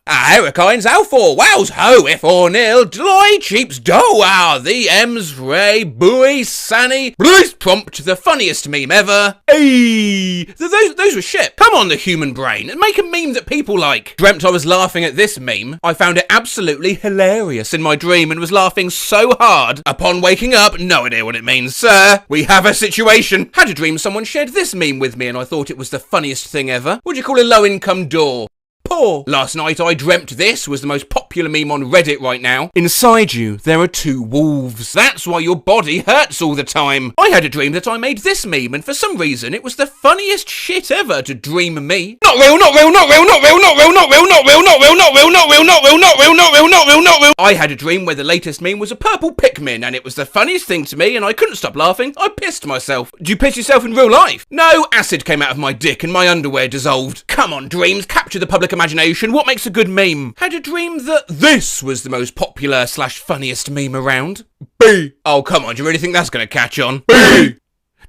Hurricanes Alfor, Wows Ho, if 4-0, Deloy, Cheaps, Do, the M's, Ray, Buoy, Sunny, Bruce, prompt the funniest meme ever. Hey, those were shit. Come on, the human brain, and make a meme that people like. Dreamt I was laughing at this meme. I found it absolutely hilarious in my dream and was laughing so hard. Upon waking up, no idea what it means. Sir, we have a situation. Had a dream someone shared this meme with me and I thought it was the funniest thing ever. What do you call a low-income door? Poor. Last night I dreamt this was the most popular meme on Reddit right now. Inside you, there are 2 wolves. That's why your body hurts all the time. I had a dream that I made this meme, and for some reason it was the funniest shit ever to dream me. Not real, not real, not real, not real, not real, not real, not real, not real, not real, not real, not real, not real, not real, not real, not real. I had a dream where the latest meme was a purple Pikmin, and it was the funniest thing to me, and I couldn't stop laughing. I pissed myself. Do you piss yourself in real life? No, acid came out of my dick and my underwear dissolved. Come on, dreams, capture the public imagination. What makes a good meme? Had a dream that this was the most popular / funniest meme around. B. Oh, come on, do you really think that's gonna catch on? B.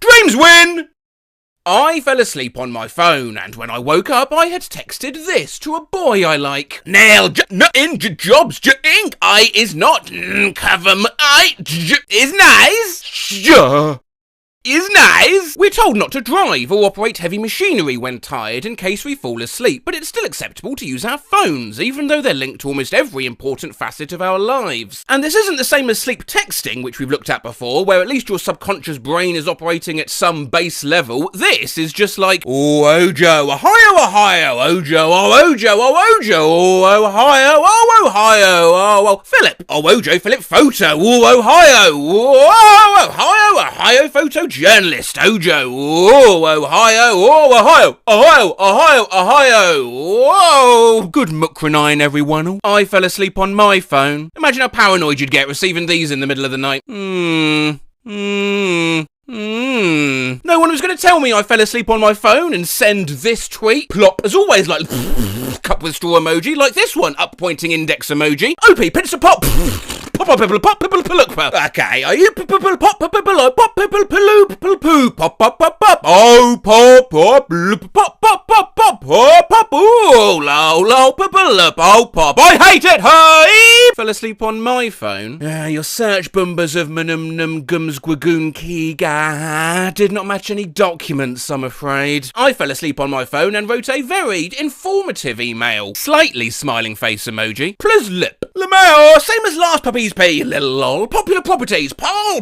Dreams win! I fell asleep on my phone, and when I woke up, I had texted this to a boy I like. Nail jobs ink I is not cover I is nice. Sure. Is nice. We're told not to drive or operate heavy machinery when tired in case we fall asleep, but it's still acceptable to use our phones, even though they're linked to almost every important facet of our lives. And this isn't the same as sleep texting, which we've looked at before, where at least your subconscious brain is operating at some base level. This is just like, oh, Ojo, Ohio, Ojo, oh, Ojo, oh, Ojo, oh, Ohio, oh, Ohio, oh, Philip, oh, Ojo, Philip photo, oh, Ohio, oh, Ohio photo journalist, Ojo, oh, Ohio, oh, Ohio, whoa. Good muckranine, everyone. I fell asleep on my phone. Imagine how paranoid you'd get receiving these in the middle of the night. No one was going to tell me I fell asleep on my phone and send this tweet. Plop, as always, like cup with straw emoji, like this one, up pointing index emoji. OP, pizza pop. Pop, okay, are you pop, oh, pop, oh, low, pop, I hate it, hey! Fell asleep on my phone. Your search bumbers of manum gums gwagoon kiga did not match any documents, I'm afraid. I fell asleep on my phone and wrote a very informative email. Slightly smiling face emoji. Plus lip. Lemao, same as last puppy's pay, little lol. Popular properties, plus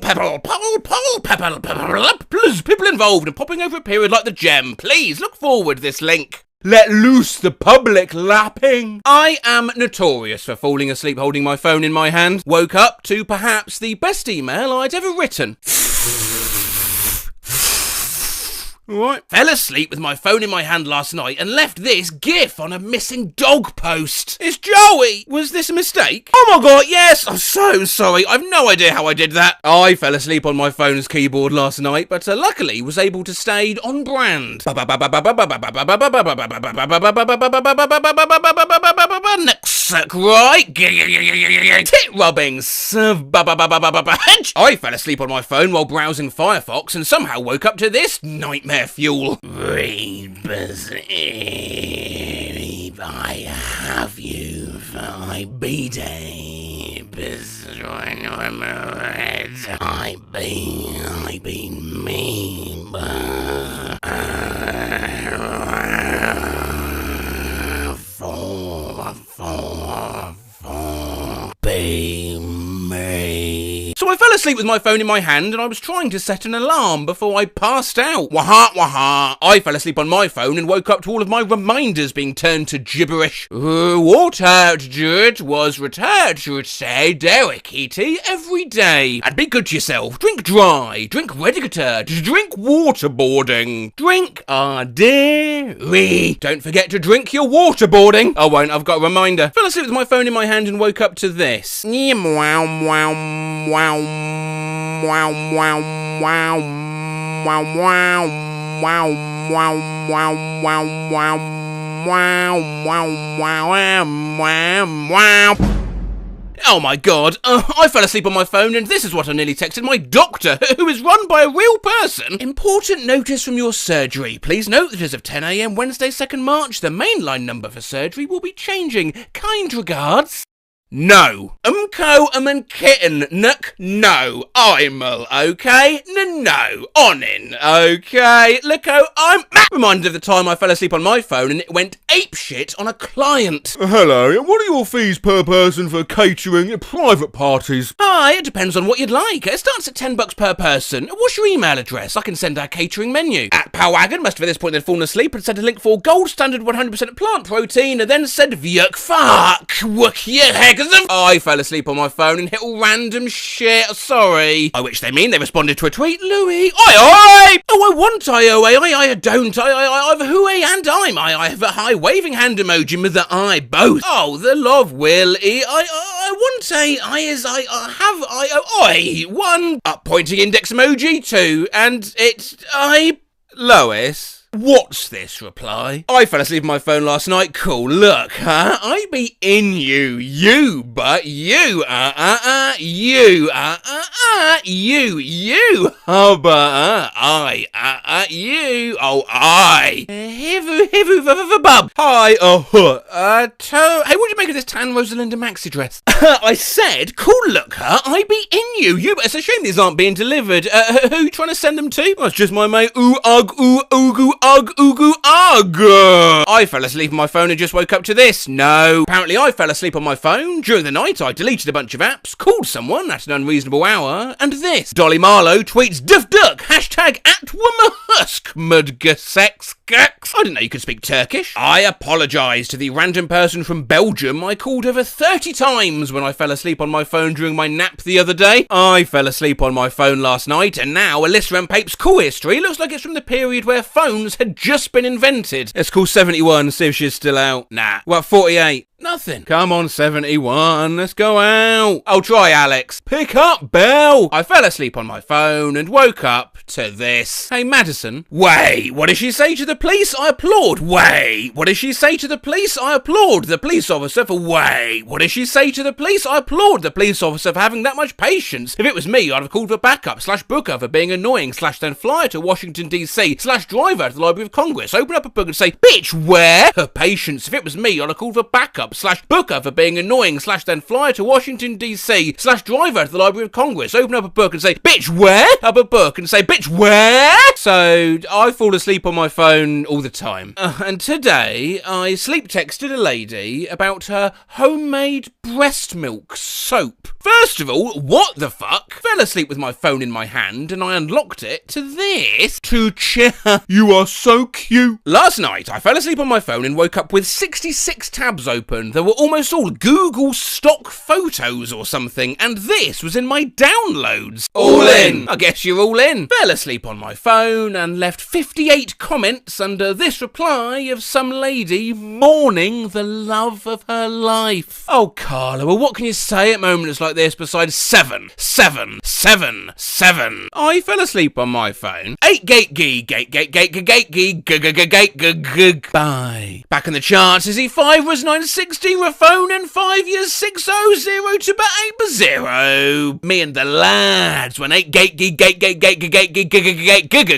people involved and popping over a period like the gem. Please look forward this link. Let loose the public lapping. I am notorious for falling asleep holding my phone in my hand. Woke up to perhaps the best email I'd ever written. Right. Fell asleep with my phone in my hand last night and left this gif on a missing dog post. It's Joey! Was this a mistake? Oh my god, yes! I'm so sorry. I've no idea how I did that. I fell asleep on my phone's keyboard last night, but luckily was able to stay on brand. Next sec, right? Tit rubbings. I fell asleep on my phone while browsing Firefox and somehow woke up to this nightmare fuel. I have you for my B-Day. I've been me. So I fell asleep with my phone in my hand and I was trying to set an alarm before I passed out. Waha. I fell asleep on my phone and woke up to all of my reminders being turned to gibberish. Water was returned to say Derek E.T. every day. And be good to yourself. Drink dry. Drink redigator. Drink waterboarding. Drink our dairy. Don't forget to drink your waterboarding. I won't, I've got a reminder. Fell asleep with my phone in my hand and woke up to this. Oh my god, I fell asleep on my phone and this is what I nearly texted my doctor, who is run by a real person. Important notice from your surgery. Please note that as of 10 AM Wednesday 2nd March, the mainline number for surgery will be changing. Kind regards. No. Umko and kitten. Nuck. No. I'm okay. No. Onin. Okay. Licko. I'm reminded of the time I fell asleep on my phone and it went apeshit on a client. Hello. What are your fees per person for catering at private parties? Hi, it depends on what you'd like. It starts at $10 per person. What's your email address? I can send our catering menu. At Powwagon, must have at this point they'd fallen asleep and sent a link for gold standard 100% plant protein and then said Vyuk fuck. Wook yeah heck. I fell asleep on my phone and hit all random shit. Sorry. By which they mean they responded to a tweet. Louis. Oi. Oh, I want IOA. I don't. I've hooey and I'm. I have a high waving hand emoji with the eye both. Oh, the love will. I want a. I have. I. One. Up pointing index emoji. Two. And it's. Lois. What's this reply? I fell asleep on my phone last night. Cool. Look, huh? I be in you. You, but you. You. You. Oh, but I. You. Oh, I. Hivu, bub. Hi, hey, what'd you make of this tan Rosalinda Maxi dress? I said, cool, look, huh? I be in you. You, but it's a shame these aren't being delivered. Who you trying to send them to? Well, it's just my mate. Ooh, ugh, ooh, ooh, ugh, oogu, ugh. I fell asleep on my phone and just woke up to this. No. Apparently I fell asleep on my phone. During the night I deleted a bunch of apps, called someone at an unreasonable hour, and this. Dolly Marlowe tweets Duff Duck, hashtag @Wamahusk, Mudgasex. I didn't know you could speak Turkish. I apologise to the random person from Belgium I called over 30 times when I fell asleep on my phone during my nap the other day. I fell asleep on my phone last night, and now Alyssa and Pape's call history looks like it's from the period where phones had just been invented. Let's call 71, see if she's still out. Nah. What, 48? Nothing. Come on, 71, let's go out. I'll try, Alex. Pick up, Belle. I fell asleep on my phone and woke up to this. Hey, Madison. Wait, what did she say to the police? I applaud. Wait, what did she say to the police? I applaud the police officer for wait. What did she say to the police? I applaud the police officer for having that much patience. If it was me, I'd have called for backup, /booker for being annoying, /then fly to Washington, D.C., /driver to the Library of Congress, open up a book and say, bitch, where? Her patience. If it was me, I'd have called for backup, /booker for being annoying, /then fly to Washington, D.C., /driver to the Library of Congress, open up a book and say, bitch, where? Up a book and say, bitch, where? So, I fall asleep on my phone all the time. And today, I sleep texted a lady about her homemade breast milk soap. First of all, what the fuck? Fell asleep with my phone in my hand and I unlocked it to this. To cheer. You are so cute. Last night, I fell asleep on my phone and woke up with 66 tabs open. They were almost all Google stock photos or something, and this was in my downloads. All in. I guess you're all in. Fell asleep on my phone and left 58 comments under this reply of some lady mourning the love of her life. Oh, Carla, well, what can you say at moments like this besides 7? I fell asleep on my phone. 8 gate gee. Bye. Back in the charts is E5 was 960 Rafone and 5 years 600 to bat 8 Me and the lads when 8 gate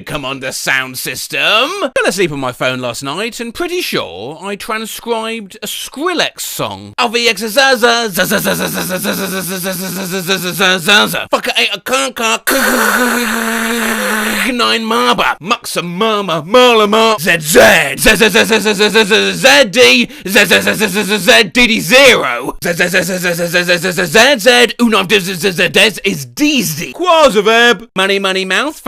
come on the sound system. Fell asleep on my phone last night and pretty sure I transcribed a Skrillex song. Fuck a conca 9 marba muxa mama malama ZZ ZD ZD0 ZZ Unov Des is DZ Quasaveb Money mouth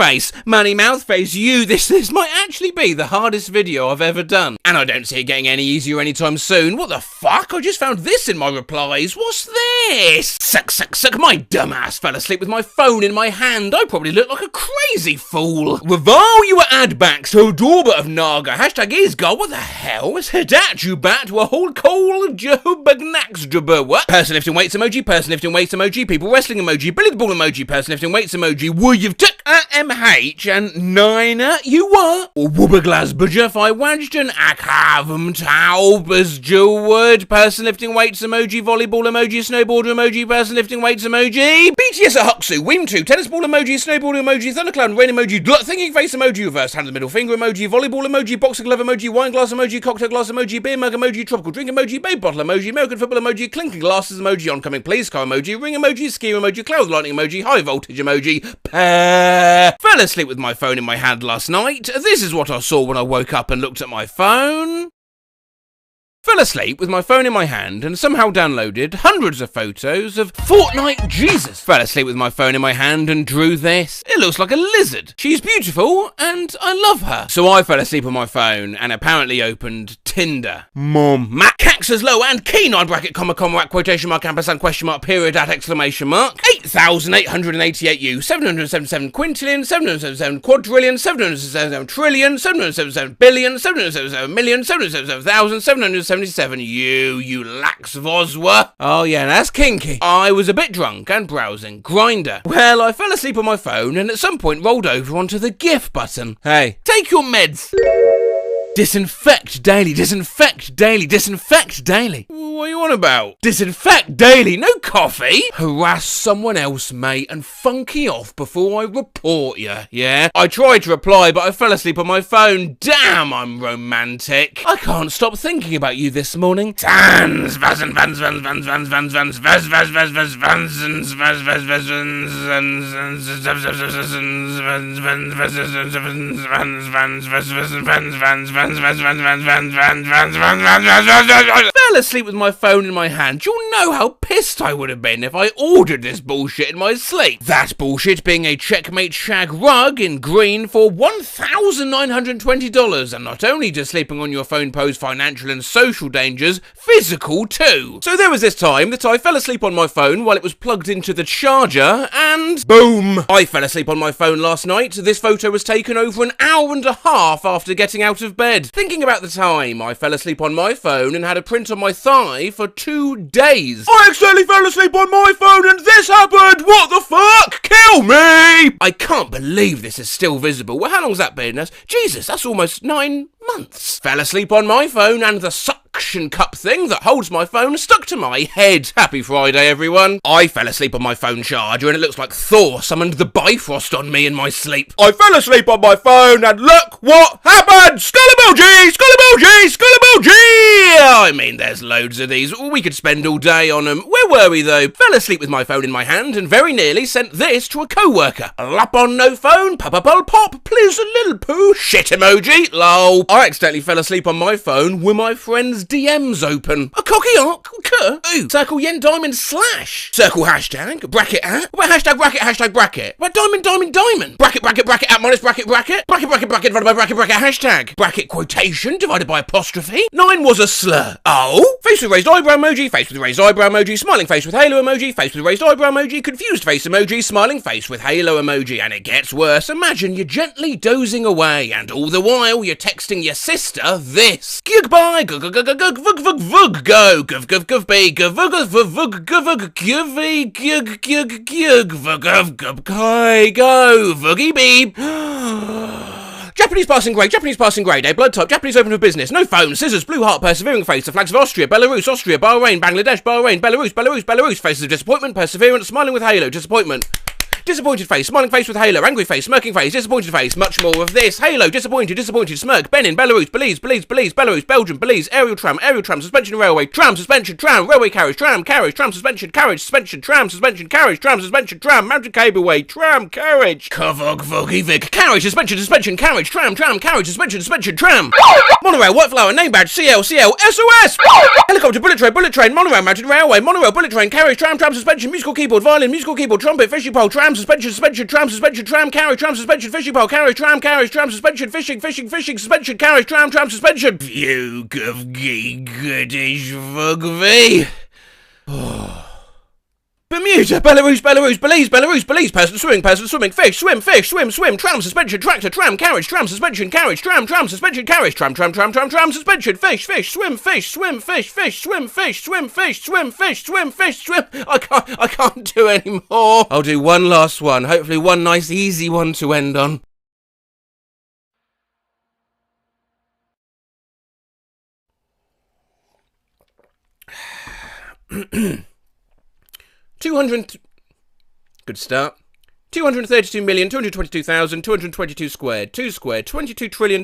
face you this might actually be the hardest video I've ever done, and I don't see it getting any easier anytime soon. What the fuck? I just found this in my replies. What's this? Suck my dumbass fell asleep with my phone in my hand. I probably look like a crazy fool. Reval you adbacks to Dorba of Naga. Hashtag Isgar. What the hell? Is Hadat you bat to a whole coal Jehubagnax Jabber? What? Person lifting weights emoji, people wrestling emoji, Billy the Ball emoji, person lifting weights emoji, you've took MH and Nina, you were, or Wubaglas Budger, I Wajden, Akhavum Taubas Jewwood, person lifting weights emoji, volleyball emoji, snowboarder emoji, person lifting weights emoji, BTS a Huxu, Weem2, tennis ball emoji, snowboarder emoji, thundercloud, rain emoji, thinking face emoji, reverse hand the middle finger emoji, volleyball emoji, boxing glove emoji, wine glass emoji, cocktail glass emoji, beer mug emoji, tropical drink emoji, babe bottle emoji, American football emoji, clinking glasses emoji, oncoming police car emoji, ring emoji, ski emoji, cloud lightning emoji, high voltage emoji, pair. Fell asleep with my phone in my hand last night. This is what I saw when I woke up and looked at my phone. Fell asleep with my phone in my hand and somehow downloaded hundreds of photos of Fortnite Jesus. Fell asleep with my phone in my hand and drew this. It looks like a lizard. She's beautiful and I love her. So I fell asleep on my phone and apparently opened Tinder. Mom. Matt Cax's low and keen on bracket comma quotation mark ampersand question mark period at exclamation mark. 8,888 U 777 quintillion 777 quadrillion 777 trillion 777 billion 777 million 777,000 777 you lax Voswa. Oh yeah, that's kinky. I was a bit drunk and browsing Grindr. Well, I fell asleep on my phone and at some point rolled over onto the GIF button. Hey, take your meds. Disinfect daily, disinfect daily, disinfect daily. What are you on about? Disinfect daily, no coffee. Harass someone else, mate, and funky off before I report you, yeah? I tried to reply, but I fell asleep on my phone. Damn, I'm romantic. I can't stop thinking about you this morning. Tans, vans, vans, vans, vans, vans, vans, vans, vans, vans, vans, vans, vans, vans, vans, fell asleep with my phone in my hand. You'll know how pissed I would have been if I ordered this bullshit in my sleep. That bullshit being a Checkmate shag rug in green for $1,920, and not only does sleeping on your phone pose financial and social dangers, physical too. So there was this time that I fell asleep on my phone while it was plugged into the charger, and boom! I fell asleep on my phone last night. This photo was taken over an hour and a half after getting out of bed. Thinking about the time I fell asleep on my phone and had a print on my thigh for 2 days. I accidentally fell asleep on my phone and this happened! What the fuck? Kill me! I can't believe this is still visible. Well, how long's that been? Jesus, that's almost 9 months. Fell asleep on my phone and the suction cup thing that holds my phone stuck to my head. Happy Friday, everyone. I fell asleep on my phone charger and it looks like Thor summoned the Bifrost on me in my sleep. I fell asleep on my phone and look what happened! Skull emoji! Skull emoji! Skull emoji! I mean, there's loads of these. We could spend all day on them. Where were we, though? Fell asleep with my phone in my hand and very nearly sent this to a co-worker. Lap on no phone, pop, please a little poo, shit emoji, lol. I accidentally fell asleep on my phone with my friend's DMs open. A cocky arc, ooh, circle yen diamond slash. Circle hashtag, bracket at, what hashtag bracket, what diamond, bracket at minus bracket, bracket divided by bracket, hashtag, bracket quotation divided by apostrophe. 9 was a slur. Oh, face with raised eyebrow emoji, face with raised eyebrow emoji, smiling face with halo emoji, face with raised eyebrow emoji, confused face emoji, smiling face with halo emoji, and it gets worse. Imagine you're gently dozing away, and all the while you're texting your sister this. Goodbye, go, go, go, go, vug, vug, vug, go, gov, gov, gov, be, gov, vug, vug, gov, givy, gug, gug, gug, vug, gov, gov, go, vuggy, beep. Japanese passing grade, a blood type, Japanese open for business, no phone, scissors, blue heart, persevering face, the flags of Austria, Belarus, Bahrain, Bangladesh, Belarus, faces of disappointment, perseverance, smiling with halo, disappointment. Disappointed face, smiling face with halo, angry face, smirking face, disappointed face, much more of this. Halo, disappointed, smirk, Benin, Belarus, Belize, Belarus, Belgium, Belize, aerial tram, suspension railway, tram, suspension, tram, railway carriage, tram, suspension, carriage, suspension, tram, suspension, carriage, tram, suspension, tram, mountain cableway, tram, carriage, Kavog, Voggy, Vic, carriage, suspension, carriage, tram, carriage, suspension, tram, monorail, white flower, name badge, CL, SOS, helicopter, bullet train, monorail, mountain railway, monorail, bullet train, carriage, tram, suspension, musical keyboard, violin, musical keyboard, trumpet, fishing pole, tram, suspension, tram, carriage, tram, suspension, fishing pole, carriage, tram, suspension, fishing, suspension, carriage, tram, suspension, view, gov, gee, goodish, vugvy. Bermuda, Belarus, Belize, person swimming, fish, swim, tram, suspension, tractor, tram, suspension, carriage, tram, suspension, carriage, tram, suspension, fish, swim. I can't do any more. I'll do one last one, hopefully one nice easy one to end on. Good start. 232,222,222 squared. 2 squared. 22 trillion.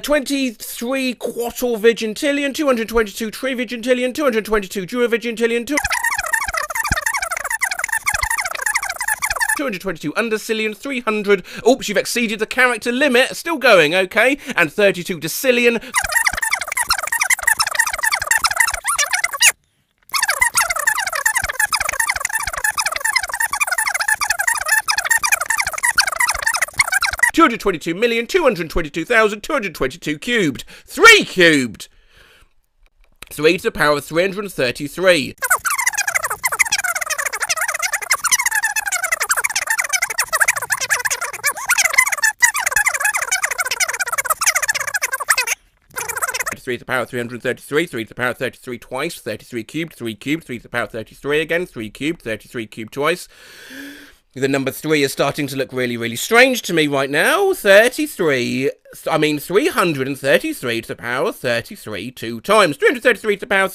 23 quattuorvigintillion, 222 trivigintillion, 222 duovigintillion, 222 undercillion, 300... Oops, you've exceeded the character limit. Still going, okay. And 32 decillion. 222,222,222 cubed. 3 cubed. 3 to the power of 333. 3 to the power of 333, 3 to the power of 33 twice, 33 cubed, 3 cubed, 3 to the power of 33 again, 3 cubed, 33 cubed twice. The number 3 is starting to look really, really strange to me right now. 333 to the power of 33 2 times. 333 to the power of...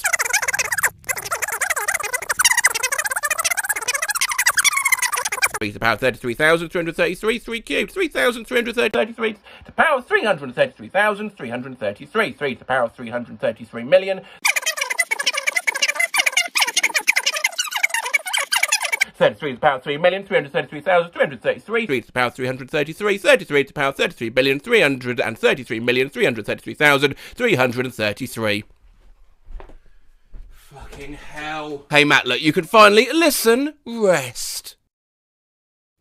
3 to the power of 33,333, 3 cubed, 3,333 to the power of 333,333, 3 to the power of 333 million. 33 to the power of 3,333,333, 3 to the power of 333, 33 to the power of 33,333,333,333. Fucking hell. Hey Matt, look, you can finally listen, rest.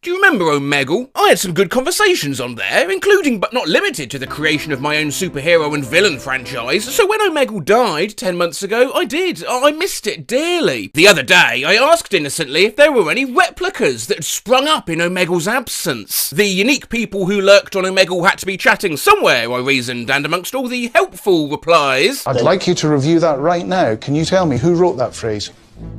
Do you remember Omegle? I had some good conversations on there, including but not limited to the creation of my own superhero and villain franchise, so when Omegle died 10 months ago, I missed it dearly. The other day, I asked innocently if there were any replicas that had sprung up in Omegle's absence. The unique people who lurked on Omegle had to be chatting somewhere, I reasoned, and amongst all the helpful replies... I'd like you to review that right now. Can you tell me who wrote that phrase?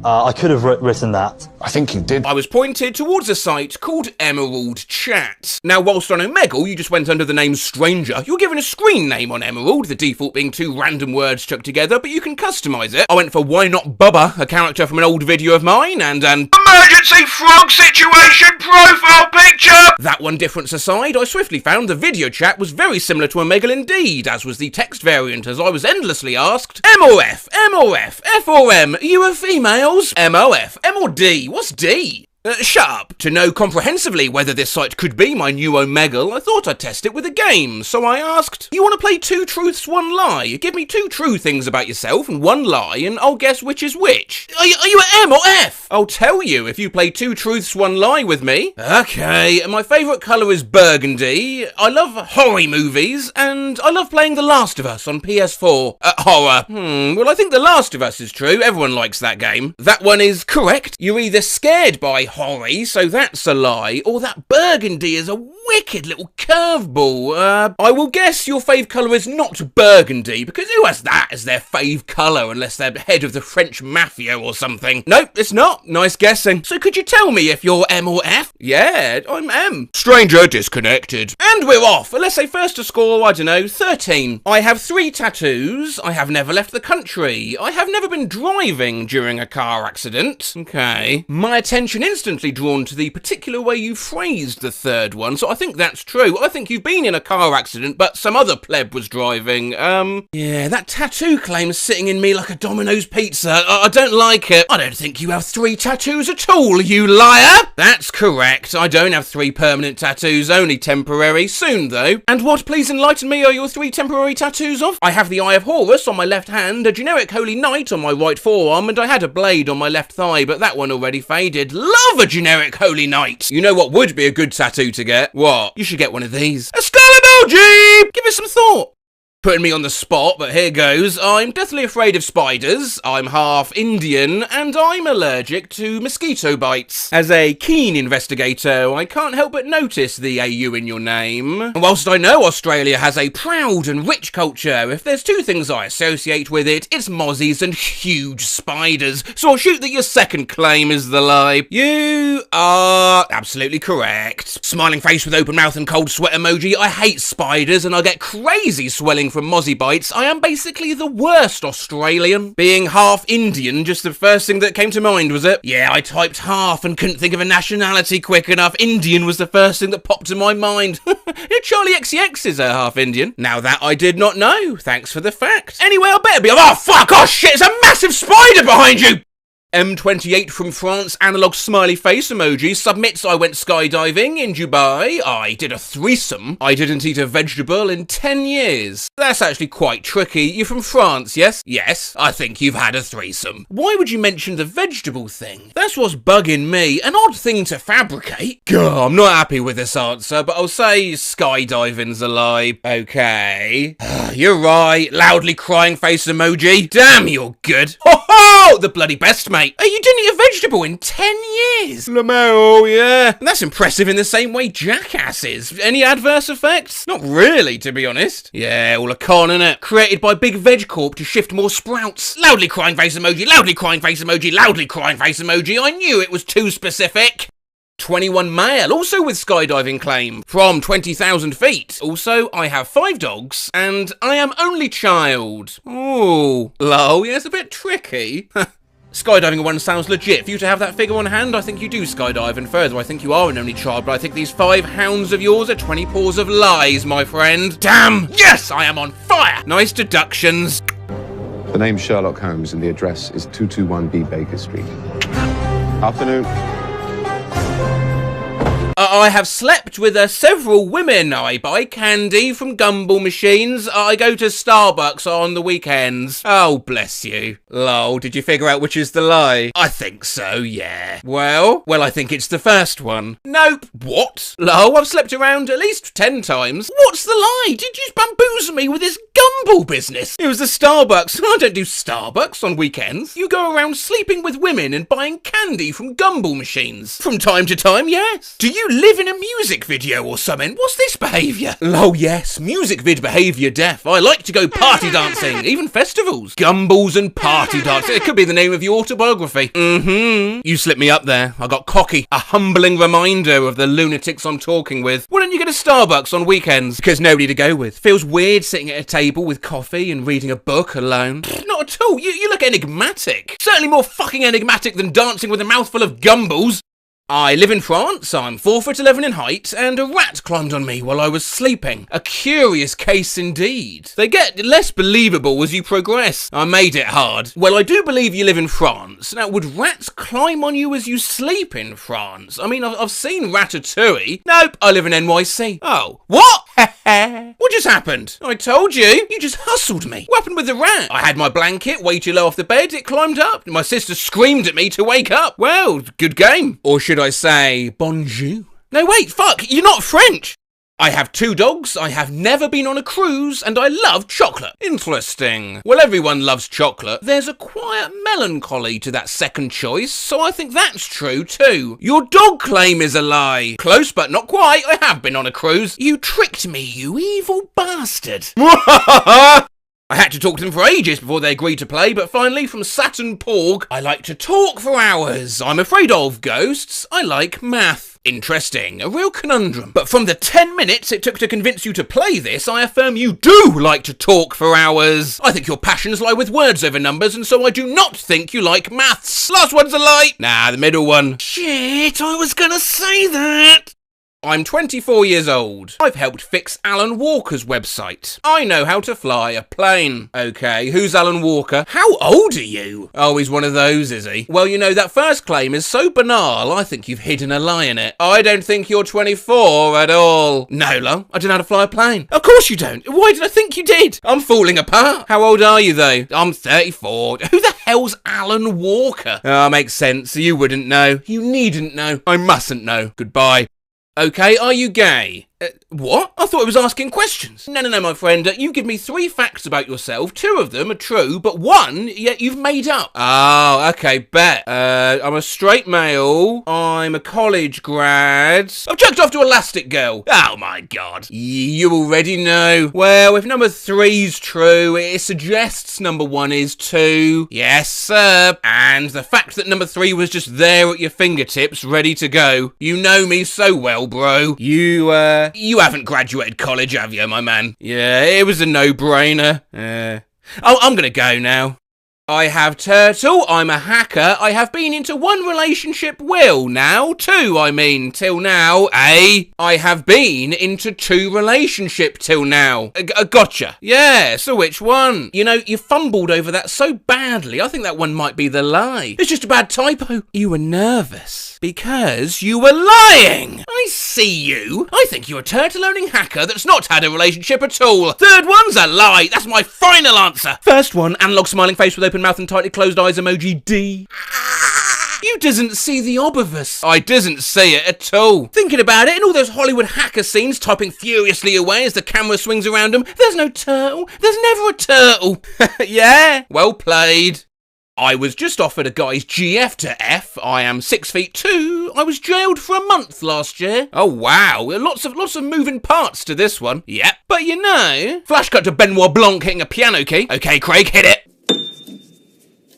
I could have written that. I think you did. I was pointed towards a site called Emerald Chat. Now, whilst on Omegle, you just went under the name Stranger, you're given a screen name on Emerald, the default being 2 random words chucked together, but you can customise it. I went for Why Not Bubba, a character from an old video of mine, and an Emergency Frog Situation Profile Picture! That one difference aside, I swiftly found the video chat was very similar to Omegle indeed, as was the text variant, as I was endlessly asked, M or F, M or F, F or M, you are females? M O F, M or D? What's D? Shut up. To know comprehensively whether this site could be my new Omegle, I thought I'd test it with a game, so I asked, you want to play 2 truths, 1 lie? Give me 2 true things about yourself and 1 lie, and I'll guess which is which. Are you at M or F? I'll tell you if you play 2 truths, 1 lie with me. Okay, my favourite colour is burgundy, I love horror movies, and I love playing The Last of Us on PS4. Horror. Well, I think The Last of Us is true, everyone likes that game. That one is correct. You're either scared by horror, so that's a lie, or that burgundy is a wicked little curveball. I will guess your fave colour is not burgundy, because who has that as their fave colour unless they're head of the French mafia or something? Nope, it's not. Nice guessing. So could you tell me if you're M or F? Yeah, I'm M. Stranger disconnected. And we're off. Let's say first to score, I don't know, 13. I have 3 tattoos. I have never left the country. I have never been driving during a car accident. Okay. My attention instantly drawn to the particular way you phrased the third one, so I think that's true. I think you've been in a car accident, but some other pleb was driving. Yeah, that tattoo claim's sitting in me like a Domino's pizza. I don't like it. I don't think you have 3 tattoos at all, you liar! That's correct. I don't have 3 permanent tattoos, only temporary. Soon, though. And what, please enlighten me, are your 3 temporary tattoos of? I have the Eye of Horus on my left hand, a generic Holy Knight on my right forearm, and I had a blade on my left thigh, but that one already faded. Love a generic Holy Knight. You know what would be a good tattoo to get? What? You should get one of these. A skull emoji! Give it some thought. Putting me on the spot, but here goes. I'm deathly afraid of spiders, I'm half Indian, and I'm allergic to mosquito bites. As a keen investigator, I can't help but notice the AU in your name. And whilst I know Australia has a proud and rich culture, if there's 2 things I associate with it, it's mozzies and huge spiders. So I'll shoot that your second claim is the lie. You are absolutely correct. Smiling face with open mouth and cold sweat emoji. I hate spiders and I get crazy swelling from Mozzie Bites, I am basically the worst Australian. Being half Indian, just the first thing that came to mind, was it? Yeah, I typed half and couldn't think of a nationality quick enough. Indian was the first thing that popped to my mind. Yeah, Charlie XCX is half Indian. Now that I did not know. Thanks for the fact. Anyway, I better be... Oh, fuck! Oh, shit! It's a massive spider behind you! M28 from France, analog smiley face emoji, submits I went skydiving in Dubai. I did a threesome. I didn't eat a vegetable in 10 years. That's actually quite tricky. You're from France, yes? Yes, I think you've had a threesome. Why would you mention the vegetable thing? That's what's bugging me. An odd thing to fabricate. Gah, I'm not happy with this answer, but I'll say skydiving's a lie. Okay. You're right. Loudly crying face emoji. Damn, you're good. Ho ho! The bloody best, mate. You didn't eat a vegetable in 10 years. Lamau, yeah. And that's impressive in the same way Jackass is. Any adverse effects? Not really, to be honest. Yeah, all a con, innit? Created by Big Veg Corp to shift more sprouts. Loudly crying face emoji, loudly crying face emoji, loudly crying face emoji. I knew it was too specific. 21 male, also with skydiving claim, from 20,000 feet. Also, I have 5 dogs, and I am only child. Ooh. Lol, yeah, it's a bit tricky. Skydiving one sounds legit. For you to have that figure on hand, I think you do skydive, and further, I think you are an only child, but I think these 5 hounds of yours are 20 paws of lies, my friend. Damn! Yes, I am on fire! Nice deductions. The name's Sherlock Holmes, and the address is 221B Baker Street. Afternoon. I have slept with several women. I buy candy from gumball machines. I go to Starbucks on the weekends. Oh, bless you. Lol, did you figure out which is the lie? I think so, yeah. Well, I think it's the first one. Nope. What? Lol, I've slept around at least 10 times. What's the lie? Did you bamboozle me with this gumball business? It was the Starbucks. I don't do Starbucks on weekends. You go around sleeping with women and buying candy from gumball machines. From time to time, yes. Do you live in a music video or something? What's this behaviour? Oh yes, music vid behaviour def. I like to go party dancing, even festivals. Gumballs and party dancing. It could be the name of your autobiography. You slipped me up there. I got cocky. A humbling reminder of the lunatics I'm talking with. Why don't you get a Starbucks on weekends? Because nobody to go with. Feels weird sitting at a table with coffee and reading a book alone. Not at all. You look enigmatic. Certainly more fucking enigmatic than dancing with a mouthful of gumballs. I live in France, I'm 4'11" in height, and a rat climbed on me while I was sleeping. A curious case indeed. They get less believable as you progress. I made it hard. Well, I do believe you live in France. Now, would rats climb on you as you sleep in France? I mean, I've seen Ratatouille. Nope, I live in NYC. Oh, what? What just happened? I told you. You just hustled me. What happened with the rat? I had my blanket way too low off the bed. It climbed up. My sister screamed at me to wake up. Well, good game. Or should I say bonjour? No, wait, fuck. You're not French. I have 2 dogs, I have never been on a cruise, and I love chocolate. Interesting. Well, everyone loves chocolate. There's a quiet melancholy to that second choice, so I think that's true too. Your dog claim is a lie. Close, but not quite. I have been on a cruise. You tricked me, you evil bastard. I had to talk to them for ages before they agreed to play, but finally, from Saturn Porg, I like to talk for hours. I'm afraid of ghosts. I like math. Interesting, a real conundrum. But from the 10 minutes it took to convince you to play this, I affirm you do like to talk for hours. I think your passions lie with words over numbers, and so I do not think you like maths. Last one's a lie. Nah, the middle one. Shit, I was gonna say that. I'm 24 years old. I've helped fix Alan Walker's website. I know how to fly a plane. Okay, who's Alan Walker? How old are you? Oh, he's one of those, is he? Well, you know, that first claim is so banal, I think you've hidden a lie in it. I don't think you're 24 at all. No, love, I don't know how to fly a plane. Of course you don't. Why did I think you did? I'm falling apart. How old are you, though? I'm 34. Who the hell's Alan Walker? Ah, makes sense. You wouldn't know. You needn't know. I mustn't know. Goodbye. Okay, are you gay? What? I thought I was asking questions. No, my friend. You give me 3 facts about yourself. 2 of them are true, but 1, yet you've made up. Oh, okay, bet. I'm a straight male. I'm a college grad. I've jerked off to Elastic Girl. Oh, my God. You already know. Well, if number 3's true, it suggests number 1 is too. Yes, sir. And the fact that number 3 was just there at your fingertips, ready to go. You know me so well, bro. You haven't graduated college, have you, my man? Yeah, it was a no-brainer. I'm gonna go now. I have Turtle, I'm a hacker, I have been into one relationship till now, I have been into 2 relationship till now. Gotcha. Yeah, so which one? You know, you fumbled over that so badly, I think that one might be the lie. It's just a bad typo. You were nervous because you were lying. I see you. I think you're a turtle-owning hacker that's not had a relationship at all. Third one's a lie. That's my final answer. First one, analog smiling face with open mouth and tightly closed eyes emoji D. You doesn't see the obvious. I doesn't see it at all. Thinking about it, in all those Hollywood hacker scenes, typing furiously away as the camera swings around them, there's no turtle. There's never a turtle. Yeah, well played. I was just offered a guy's GF to F. I am 6'2". I was jailed for a month last year. Oh wow, lots of moving parts to this one. Yep, but you know, flash cut to Benoit Blanc hitting a piano key. Okay, Craig, hit it.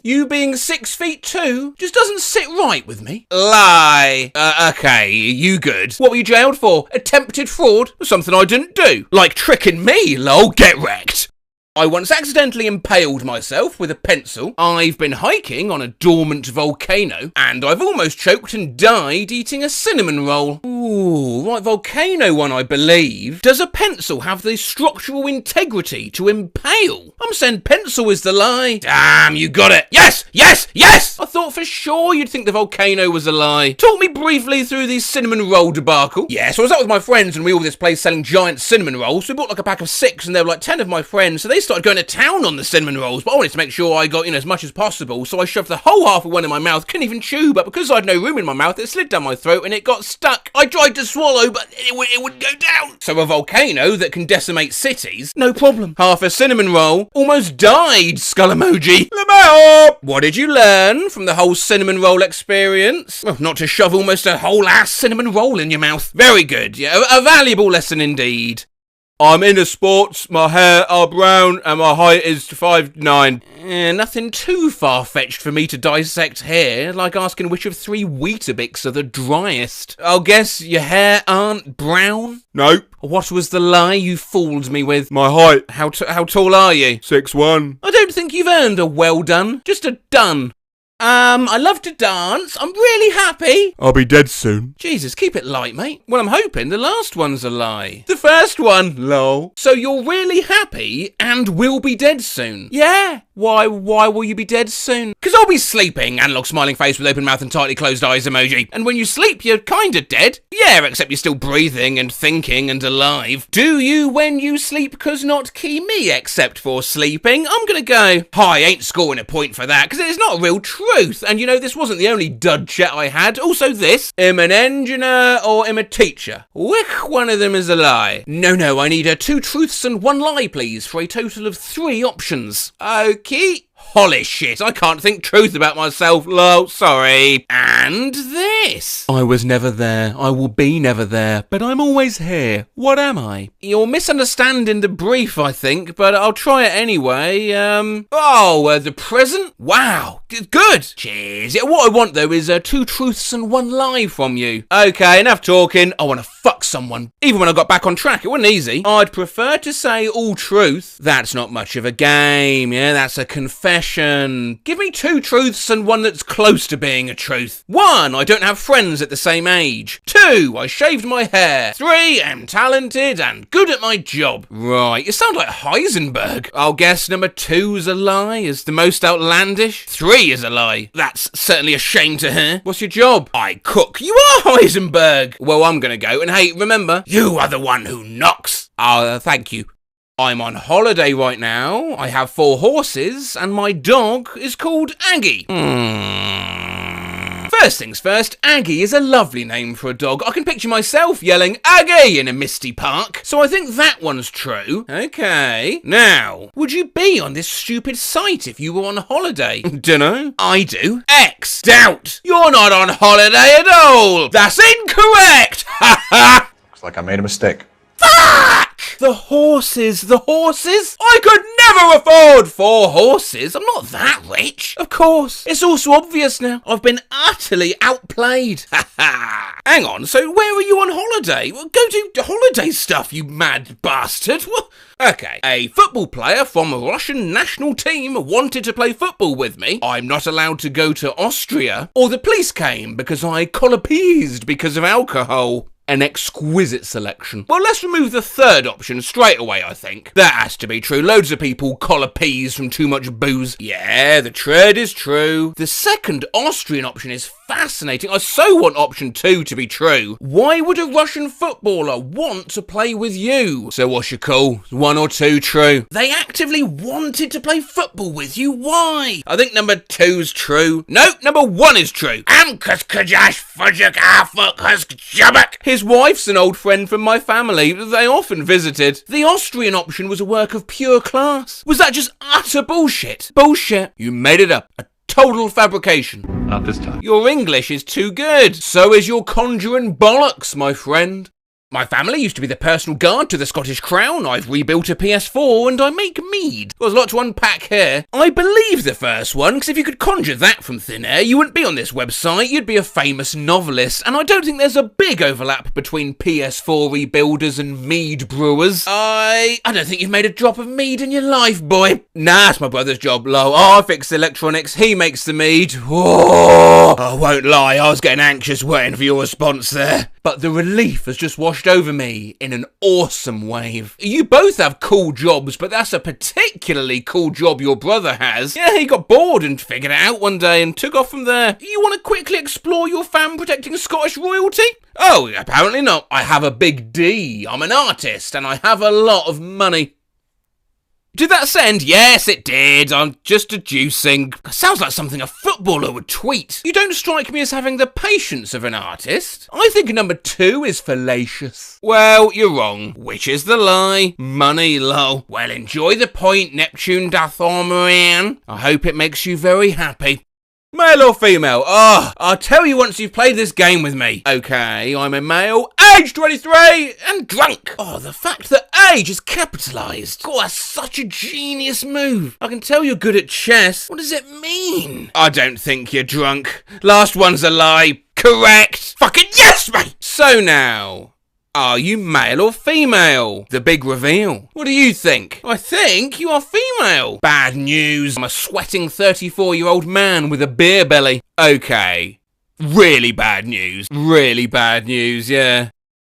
You being 6'2" just doesn't sit right with me. Lie. Okay, you good. What were you jailed for? Attempted fraud? Something I didn't do. Like tricking me, lol. Get wrecked. I once accidentally impaled myself with a pencil. I've been hiking on a dormant volcano, and I've almost choked and died eating a cinnamon roll. Ooh, right, volcano one, I believe. Does a pencil have the structural integrity to impale? I'm saying pencil is the lie. Damn, you got it. Yes, yes, yes! I thought for sure you'd think the volcano was a lie. Talk me briefly through the cinnamon roll debacle. Yeah, so I was out with my friends and we all this place selling giant cinnamon rolls. So we bought like a pack of 6 and there were like 10 of my friends, so they started going to town on the cinnamon rolls, but I wanted to make sure I got in as much as possible, so I shoved the whole half of one in my mouth, couldn't even chew, but because I had no room in my mouth, it slid down my throat and it got stuck. I tried to swallow, but it wouldn't go down. So a volcano that can decimate cities, no problem. Half a cinnamon roll, almost died, skull emoji. What did you learn from the whole cinnamon roll experience? Well, not to shove almost a whole ass cinnamon roll in your mouth. Very good, yeah, a valuable lesson indeed. I'm into sports, my hair are brown, and my height is 5'9". Nothing too far-fetched for me to dissect here, like asking which of 3 Weetabix are the driest. I'll guess your hair aren't brown? Nope. What was the lie you fooled me with? My height. How tall are you? 6'1". I don't think you've earned a well done, just a done. I love to dance. I'm really happy. I'll be dead soon. Jesus, keep it light, mate. Well, I'm hoping the last one's a lie. The first one, lol. So you're really happy and will be dead soon? Yeah. Why will you be dead soon? Because I'll be sleeping. Analog smiling face with open mouth and tightly closed eyes emoji. And when you sleep, you're kinda dead. Yeah, except you're still breathing and thinking and alive. Do you when you sleep? Cause not key me except for sleeping. I'm gonna go. I ain't scoring a point for that because it's not real truth. And you know, this wasn't the only dud chat I had. Also this. Am an engineer or am a teacher? Which one of them is a lie? No, I need 2 truths and 1 lie, please, for a total of 3 options. Okay. Holy shit, I can't think truth about myself, lol, sorry. And this. I was never there, I will be never there, but I'm always here. What am I? You're misunderstanding the brief, I think, but I'll try it anyway. The present? Wow, good. Cheers. Yeah, what I want, though, is 2 truths and 1 lie from you. Okay, enough talking. I want to fuck someone. Even when I got back on track, it wasn't easy. I'd prefer to say all truth. That's not much of a game, yeah, that's a confession. Give me 2 truths and 1 that's close to being a truth. 1, I don't have friends at the same age. 2, I shaved my hair. 3, I'm talented and good at my job. Right, you sound like Heisenberg. I'll guess number 2's a lie, is the most outlandish. 3 is a lie. That's certainly a shame to hear. What's your job? I cook. You are Heisenberg. Well, I'm gonna go, and hey, remember, you are the one who knocks. Thank you. I'm on holiday right now, I have 4 horses, and my dog is called Aggie. First things first, Aggie is a lovely name for a dog. I can picture myself yelling, Aggie, in a misty park. So I think that one's true. Okay. Now, would you be on this stupid site if you were on holiday? Dunno. I do. X. Doubt. You're not on holiday at all. That's incorrect. Ha ha. Looks like I made a mistake. Fuck! The horses. I could never afford 4 horses. I'm not that rich. Of course. It's also obvious now. I've been utterly outplayed. Ha ha. Hang on, so where are you on holiday? Well, go do holiday stuff, you mad bastard. Okay, a football player from a Russian national team wanted to play football with me. I'm not allowed to go to Austria. Or the police came because I colapesed because of alcohol. An exquisite selection. Well, let's remove the third option straight away, I think. That has to be true. Loads of people collar peas from too much booze. Yeah, the trade is true. The second Austrian option is fascinating. I so want option 2 to be true. Why would a Russian footballer want to play with you? So what's your call? 1 or 2 true? They actively wanted to play football with you. Why? I think number 2's true. Nope, number 1 is true. His wife's an old friend from my family. They often visited. The Austrian option was a work of pure class. Was that just utter bullshit? Bullshit. You made it up. A total fabrication. Not this time. Your English is too good. So is your conjuring bollocks, my friend. My family used to be the personal guard to the Scottish Crown. I've rebuilt a PS4 and I make mead. There's a lot to unpack here. I believe the first one, because if you could conjure that from thin air, you wouldn't be on this website. You'd be a famous novelist. And I don't think there's a big overlap between PS4 rebuilders and mead brewers. I don't think you've made a drop of mead in your life, boy. Nah, it's my brother's job, lol. I fix electronics, he makes the mead. Whoa. I won't lie, I was getting anxious waiting for your response there. But the relief has just washed over me in an awesome wave. You both have cool jobs, but that's a particularly cool job your brother has. Yeah, he got bored and figured it out one day and took off from there. You want to quickly explore your fan protecting Scottish royalty? Oh, apparently not. I have a big D. I'm an artist and I have a lot of money. Did that send? Yes, it did. I'm just deducing. Sounds like something a footballer would tweet. You don't strike me as having the patience of an artist. I think number 2 is fallacious. Well, you're wrong. Which is the lie? Money, lol. Well, enjoy the point, Neptune Dathormarian. I hope it makes you very happy. Male or female? Oh, I'll tell you once you've played this game with me. Okay, I'm a male, age 23, and drunk. Oh, the fact that age is capitalised. God, that's such a genius move. I can tell you're good at chess. What does it mean? I don't think you're drunk. Last one's a lie. Correct. Fucking yes, mate. So now, are you male or female? The big reveal. What do you think? I think you are female. Bad news. I'm a sweating 34-year-old man with a beer belly. Okay. Really bad news. Really bad news, yeah.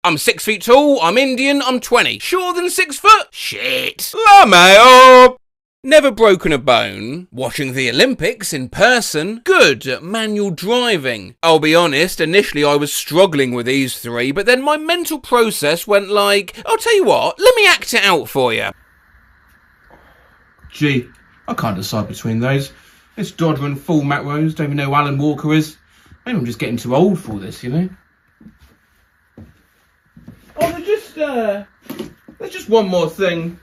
I'm 6 feet tall, I'm Indian, I'm 20. Shorter than 6 foot? Shit. LMAO! Never broken a bone. Watching the Olympics in person. Good at manual driving. I'll be honest, initially I was struggling with these 3, but then my mental process went like, I'll tell you what, let me act it out for you. Gee, I can't decide between those. It's Dodder and Full Matt Rose, don't even know who Alan Walker is. Maybe I'm just getting too old for this, you know? Oh, there's just one more thing.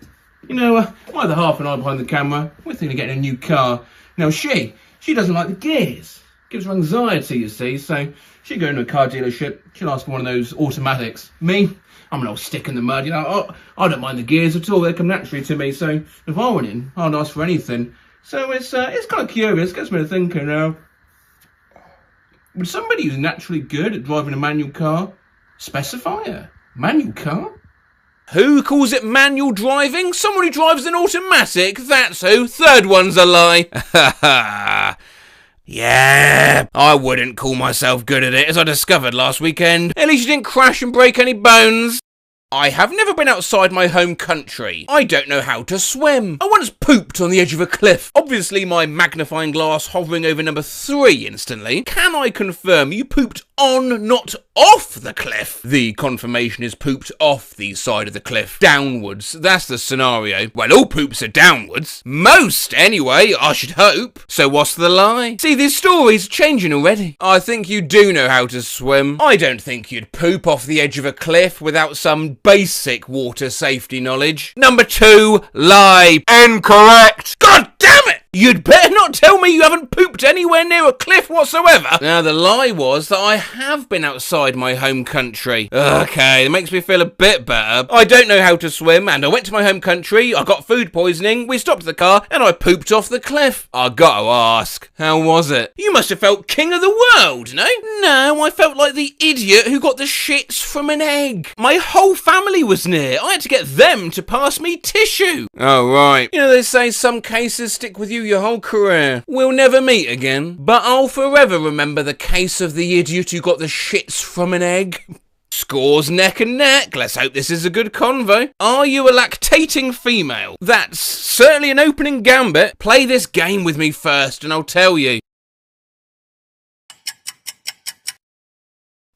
You know, my other half and I behind the camera, we're thinking of getting a new car. Now, she doesn't like the gears. Gives her anxiety, you see, so she'd go into a car dealership, she'll ask for one of those automatics. Me, I'm an old stick in the mud, you know, I don't mind the gears at all, they come naturally to me, so if I went in, I'd ask for anything. So it's kind of curious, gets me to thinking, would somebody who's naturally good at driving a manual car specify a manual car? Who calls it manual driving? Someone who drives an automatic, that's who. Third one's a lie. Ha ha. Yeah, I wouldn't call myself good at it, as I discovered last weekend. At least you didn't crash and break any bones. I have never been outside my home country. I don't know how to swim. I once pooped on the edge of a cliff. Obviously my magnifying glass hovering over number 3 instantly. Can I confirm you pooped on, not off the cliff? The confirmation is pooped off the side of the cliff. Downwards. That's the scenario. Well, all poops are downwards. Most, anyway, I should hope. So what's the lie? See, these stories are changing already. I think you do know how to swim. I don't think you'd poop off the edge of a cliff without some basic water safety knowledge. Number 2, lie. Incorrect. God damn it! You'd better not tell me you haven't pooped anywhere near a cliff whatsoever. Now, the lie was that I have been outside my home country. Okay, it makes me feel a bit better. I don't know how to swim, and I went to my home country, I got food poisoning, we stopped the car, and I pooped off the cliff. I gotta ask, how was it? You must have felt king of the world, no? No, I felt like the idiot who got the shits from an egg. My whole family was near. I had to get them to pass me tissue. Oh, right. You know, they say some cases stick with you your whole career. We'll never meet again, but I'll forever remember the case of the idiot who got the shits from an egg. Scores neck and neck. Let's hope this is a good convo. Are you a lactating female? That's certainly an opening gambit. Play this game with me first and I'll tell you.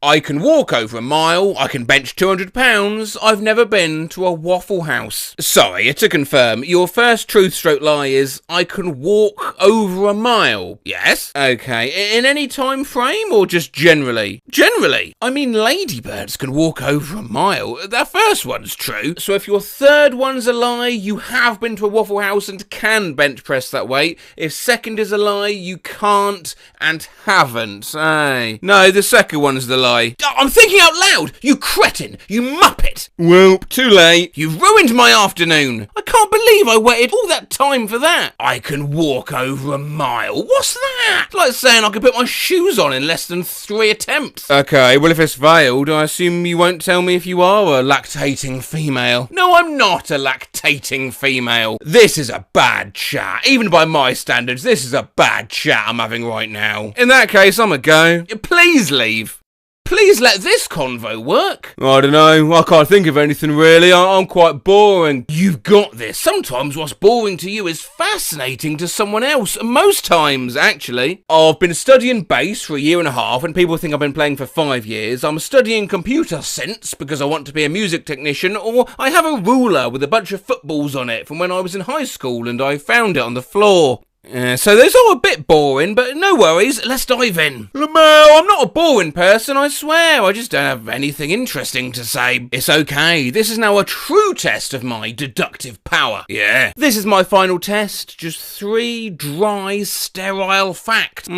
I can walk over a mile, I can bench 200 pounds, I've never been to a Waffle House. Sorry, to confirm, your first truth/lie is, I can walk over a mile. Yes? Okay, in any time frame or just generally? Generally. I mean, ladybirds can walk over a mile. That first one's true. So if your third one's a lie, you have been to a Waffle House and can bench press that weight. If second is a lie, you can't and haven't. Hey. No, the second one's the lie. I'm thinking out loud, you cretin, you muppet. Well, too late. You've ruined my afternoon. I can't believe I waited all that time for that. I can walk over a mile. What's that? It's like saying I could put my shoes on in less than 3 attempts. Okay, well if it's failed, I assume you won't tell me if you are a lactating female. No, I'm not a lactating female. This is a bad chat. Even by my standards, this is a bad chat I'm having right now. In that case, I'm a go. Please leave. Please let this convo work. I don't know, I can't think of anything really, I'm quite boring. You've got this. Sometimes what's boring to you is fascinating to someone else. Most times, actually. I've been studying bass for 1.5 years and people think I've been playing for 5 years. I'm studying computer synths because I want to be a music technician, or I have a ruler with a bunch of footballs on it from when I was in high school and I found it on the floor. So those are a bit boring, but no worries, let's dive in. Lamau, I'm not a boring person, I swear, I just don't have anything interesting to say. It's okay, this is now a true test of my deductive power. Yeah. This is my final test, just 3 dry, sterile facts.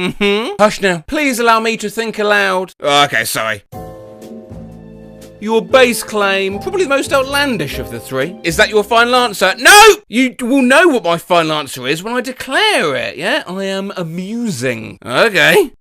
Hush now, please allow me to think aloud. Okay, sorry. Your base claim, probably the most outlandish of the 3. Is that your final answer? No! You will know what my final answer is when I declare it, yeah? I am amusing. Okay.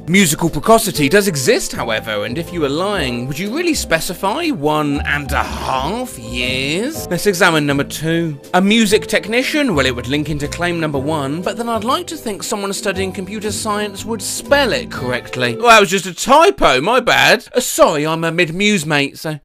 Musical precocity does exist, however, and if you were lying, would you really specify 1.5 years? Let's examine number 2. A music technician? Well, it would link into claim number 1, but then I'd like to think someone studying computer science would spell it correctly. Well, that was just a typo, my bad. Sorry, I'm a mid-muse mate, so...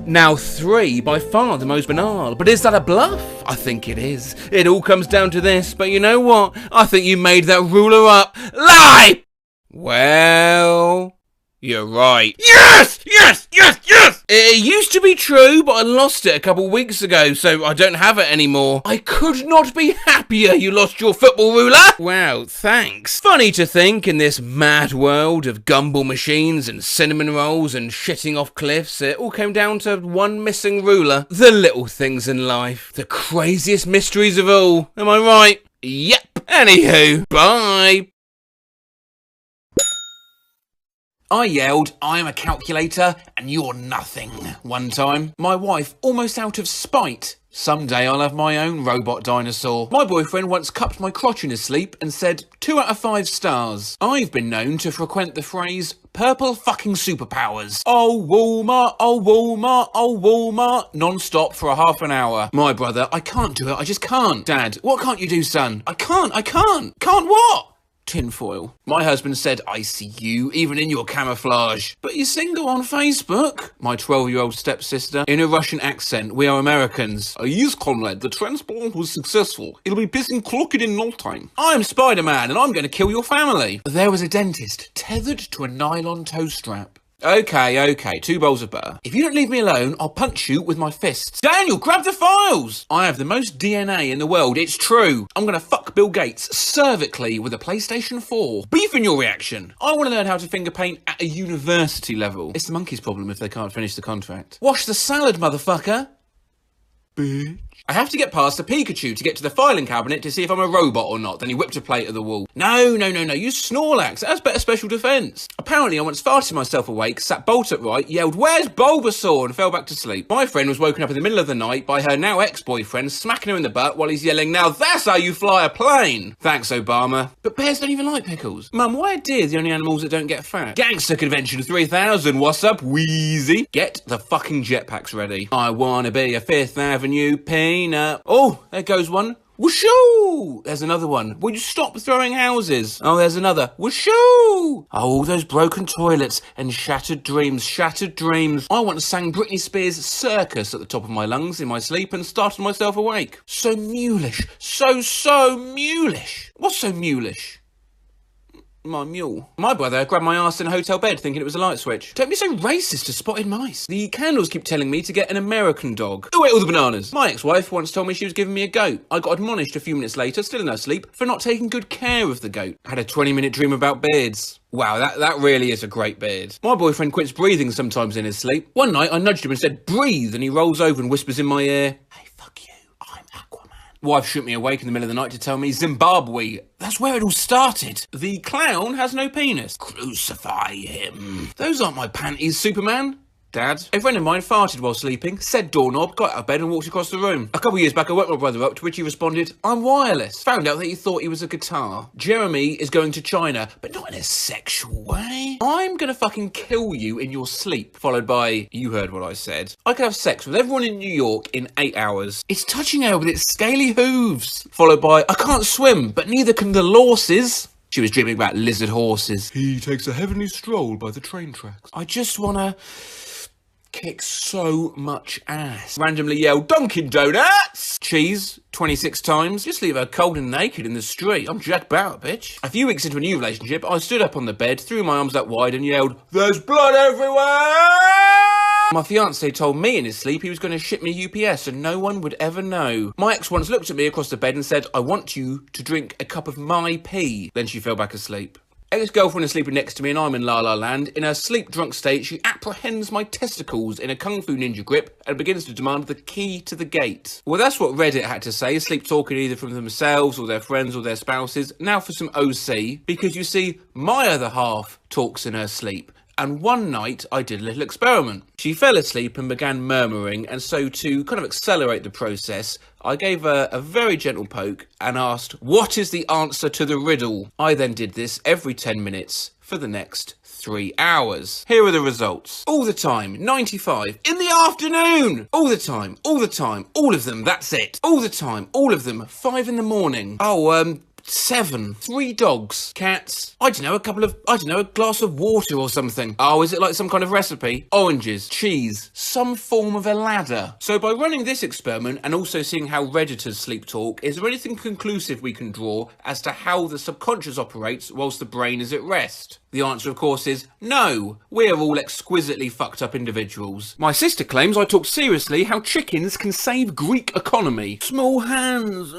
Now 3, by far the most banal, but is that a bluff? I think it is. It all comes down to this, but you know what? I think you made that ruler up. Lie! Well... You're right. Yes! Yes! Yes! Yes! It used to be true, but I lost it a couple weeks ago, so I don't have it anymore. I could not be happier you lost your football ruler! Wow, thanks. Funny to think, in this mad world of gumball machines and cinnamon rolls and shitting off cliffs, it all came down to one missing ruler. The little things in life. The craziest mysteries of all. Am I right? Yep. Anywho, bye. I yelled, I am a calculator and you're nothing, one time. My wife, almost out of spite. Someday I'll have my own robot dinosaur. My boyfriend once cupped my crotch in his sleep and said 2 out of 5 stars. I've been known to frequent the phrase, purple fucking superpowers. Oh Walmart, oh Walmart, oh Walmart, non-stop for a half an hour. My brother, I can't do it, I just can't. Dad, what can't you do, son? I can't. Can't what? Tinfoil. My husband said, I see you, even in your camouflage. But you're single on Facebook? My 12-year-old stepsister, in a Russian accent, we are Americans. Yes, comrade, the transplant was successful. It'll be pissing clocking in no time. I'm Spider-Man, and I'm going to kill your family. There was a dentist, tethered to a nylon toe strap. Okay, 2 bowls of butter. If you don't leave me alone, I'll punch you with my fists. Daniel, grab the files! I have the most DNA in the world, it's true. I'm gonna fuck Bill Gates cervically with a PlayStation 4. Beef in your reaction. I want to learn how to finger paint at a university level. It's the monkey's problem if they can't finish the contract. Wash the salad, motherfucker. Bitch. I have to get past the Pikachu to get to the filing cabinet to see if I'm a robot or not. Then he whipped a plate at the wall. No, use Snorlax. That's better special defence. Apparently I once farted myself awake, sat bolt upright, yelled, "Where's Bulbasaur?" and fell back to sleep. My friend was woken up in the middle of the night by her now ex-boyfriend smacking her in the butt while he's yelling, "Now that's how you fly a plane!" Thanks, Obama. But bears don't even like pickles. Mum, why are deer the only animals that don't get fat? Gangster Convention 3000, what's up, Wheezy? Get the fucking jetpacks ready. I wanna be a Fifth Avenue peanut. Oh, there goes one. Whooshoo! There's another one. Will you stop throwing houses? Oh, there's another. Whooshoo! Oh, those broken toilets and shattered dreams, shattered dreams. I once sang Britney Spears' Circus at the top of my lungs in my sleep and startled myself awake. So mulish. So mulish. What's so mulish? My mule. My brother grabbed my arse in a hotel bed thinking it was a light switch. Don't be so racist to spotted mice. The candles keep telling me to get an American dog. Who ate all the bananas? My ex-wife once told me she was giving me a goat. I got admonished a few minutes later, still in her sleep, for not taking good care of the goat. I had a 20-minute dream about beards. Wow, that really is a great beard. My boyfriend quits breathing sometimes in his sleep. One night I nudged him and said, "Breathe," and he rolls over and whispers in my ear, "Hey, fuck you, I'm Aquaman." Wife shook me awake in the middle of the night to tell me Zimbabwe. That's where it all started. The clown has no penis. Crucify him. Those aren't my panties, Superman. Dad. A friend of mine farted while sleeping, said doorknob, got out of bed and walked across the room. A couple of years back I woke my brother up, to which he responded, "I'm wireless." Found out that he thought he was a guitar. Jeremy is going to China, but not in a sexual way. "I'm gonna fucking kill you in your sleep." Followed by, "You heard what I said." I could have sex with everyone in New York in 8 hours. "It's touching her with its scaly hooves." Followed by, "I can't swim, but neither can the lorses." She was dreaming about lizard horses. He takes a heavenly stroll by the train tracks. "I just wanna kick so much ass." Randomly yelled, "Dunkin' Donuts!" Cheese 26 times. Just leave her cold and naked in the street. I'm Jack Bauer, bitch. A few weeks into a new relationship, I stood up on the bed, threw my arms out wide and yelled, "There's blood everywhere!" My fiancé told me in his sleep he was going to ship me UPS and no one would ever know. My ex once looked at me across the bed and said, "I want you to drink a cup of my pee." Then she fell back asleep. Ex-girlfriend is sleeping next to me and I'm in La La Land. In her sleep-drunk state, she apprehends my testicles in a Kung Fu Ninja grip and begins to demand the key to the gate. Well, that's what Reddit had to say, sleep-talking either from themselves or their friends or their spouses. Now for some OC, because you see, my other half talks in her sleep. And one night, I did a little experiment. She fell asleep and began murmuring, and so to kind of accelerate the process, I gave her a very gentle poke and asked, "What is the answer to the riddle?" I then did this every 10 minutes for the next 3 hours. Here are the results. All the time, 95. In the afternoon! All the time, all of them, that's it. All the time, all of them, 5 in the morning. 7. 3 dogs. Cats. I don't know, a glass of water or something. Oh, is it like some kind of recipe? Oranges. Cheese. Some form of a ladder. So by running this experiment and also seeing how Redditors sleep talk, is there anything conclusive we can draw as to how the subconscious operates whilst the brain is at rest? The answer, of course, is no. We're all exquisitely fucked up individuals. My sister claims I talk seriously how chickens can save Greek economy. Small hands.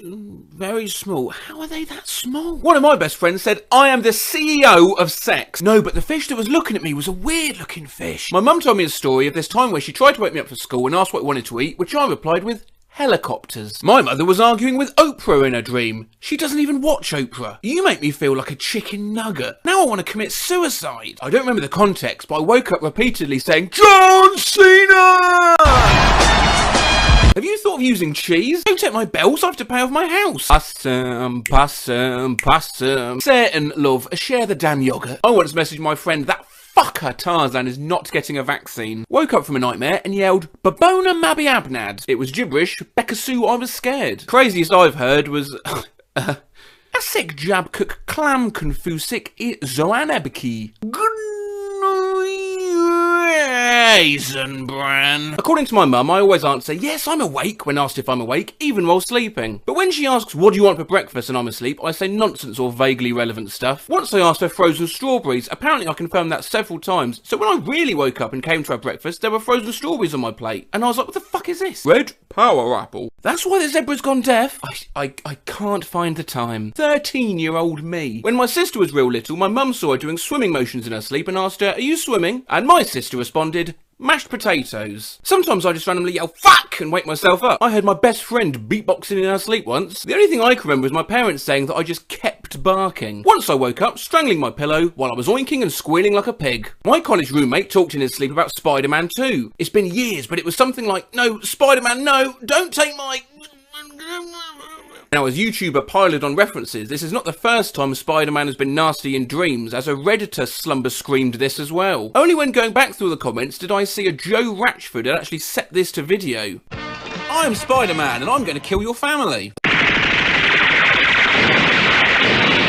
Very small. How are they that small? One of my best friends said, "I am the CEO of sex." No, but the fish that was looking at me was a weird looking fish. My mum told me a story of this time where she tried to wake me up for school and asked what I wanted to eat, which I replied with helicopters. My mother was arguing with Oprah in her dream. She doesn't even watch Oprah. You make me feel like a chicken nugget. Now I want to commit suicide. I don't remember the context, but I woke up repeatedly saying, "John Cena!" Have you thought of using cheese? Don't take my bells, I have to pay off my house. Possum. Certain love, share the damn yogurt. I once messaged my friend, "That fucker Tarzan is not getting a vaccine." Woke up from a nightmare and yelled, "Babona Mabi Abnad." It was gibberish, Bekasoo, I was scared. Craziest I've heard was, Asik Jab Cook Clam Confusik I Zoanebiki. Raisin Bran. According to my mum, I always answer, "Yes, I'm awake," when asked if I'm awake, even while sleeping. But when she asks, "What do you want for breakfast?" and I'm asleep, I say nonsense or vaguely relevant stuff. Once I asked for frozen strawberries. Apparently I confirmed that several times. So when I really woke up and came to have breakfast, there were frozen strawberries on my plate. And I was like, what the fuck is this? Red power apple. That's why the zebra's gone deaf. I can't find the time. 13-year-old me. When my sister was real little, my mum saw her doing swimming motions in her sleep and asked her, "Are you swimming?" And my sister responded, Mashed potatoes. Sometimes I just randomly yell fuck and wake myself up. I heard my best friend beatboxing in her sleep once. The only thing I can remember is my parents saying that I just kept barking. Once I woke up strangling my pillow while I was oinking and squealing like a pig. My college roommate talked in his sleep about Spider-Man 2. It's been years, but it was something like, no, Spider-Man, no, don't take my... Now, as YouTuber piled on references, this is not the first time Spider-Man has been nasty in dreams, as a Redditor slumber screamed this as well. Only when going back through the comments did I see a Joe Ratchford had actually set this to video. I'm Spider-Man and I'm going to kill your family.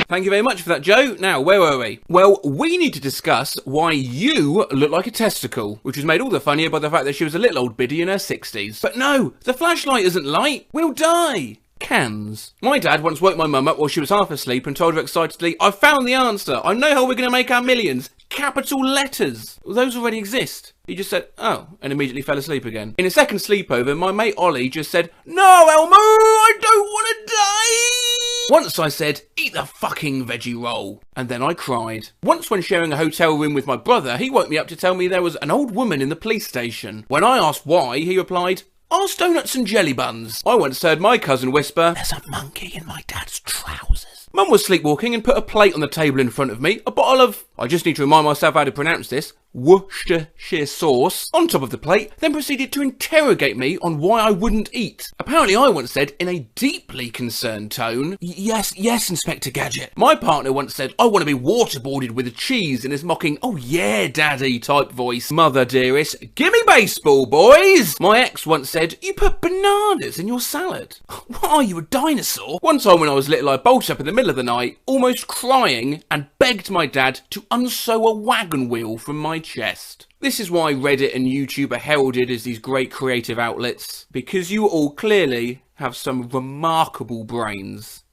Thank you very much for that, Joe. Now, where were we? Well, we need to discuss why you look like a testicle, which was made all the funnier by the fact that she was a little old biddy in her 60s. But no, the flashlight isn't light. We'll die. Cans. My dad once woke my mum up while she was half asleep and told her excitedly, I've found the answer. I know how we're going to make our millions. Capital letters. Well, those already exist. He just said, oh, and immediately fell asleep again. In a second sleepover, my mate Ollie just said, no, Elmo, I don't want to die. Once I said, eat the fucking veggie roll. And then I cried. Once when sharing a hotel room with my brother, he woke me up to tell me there was an old woman in the police station. When I asked why, he replied, arse donuts and jelly buns. I once heard my cousin whisper, there's a monkey in my dad's trousers. Mum was sleepwalking and put a plate on the table in front of me, a bottle of, I just need to remind myself how to pronounce this, Worcestershire sauce on top of the plate, then proceeded to interrogate me on why I wouldn't eat. Apparently I once said in a deeply concerned tone, yes, Inspector Gadget. My partner once said, I want to be waterboarded with a cheese in his mocking, oh yeah, daddy type voice. Mother dearest, gimme baseball, boys. My ex once said, you put bananas in your salad. What are you, a dinosaur? One time when I was little, I bolted up in the middle of the night, almost crying, and begged my dad to unsew a wagon wheel from my chest. This is why Reddit and YouTube are heralded as these great creative outlets, because you all clearly have some remarkable brains.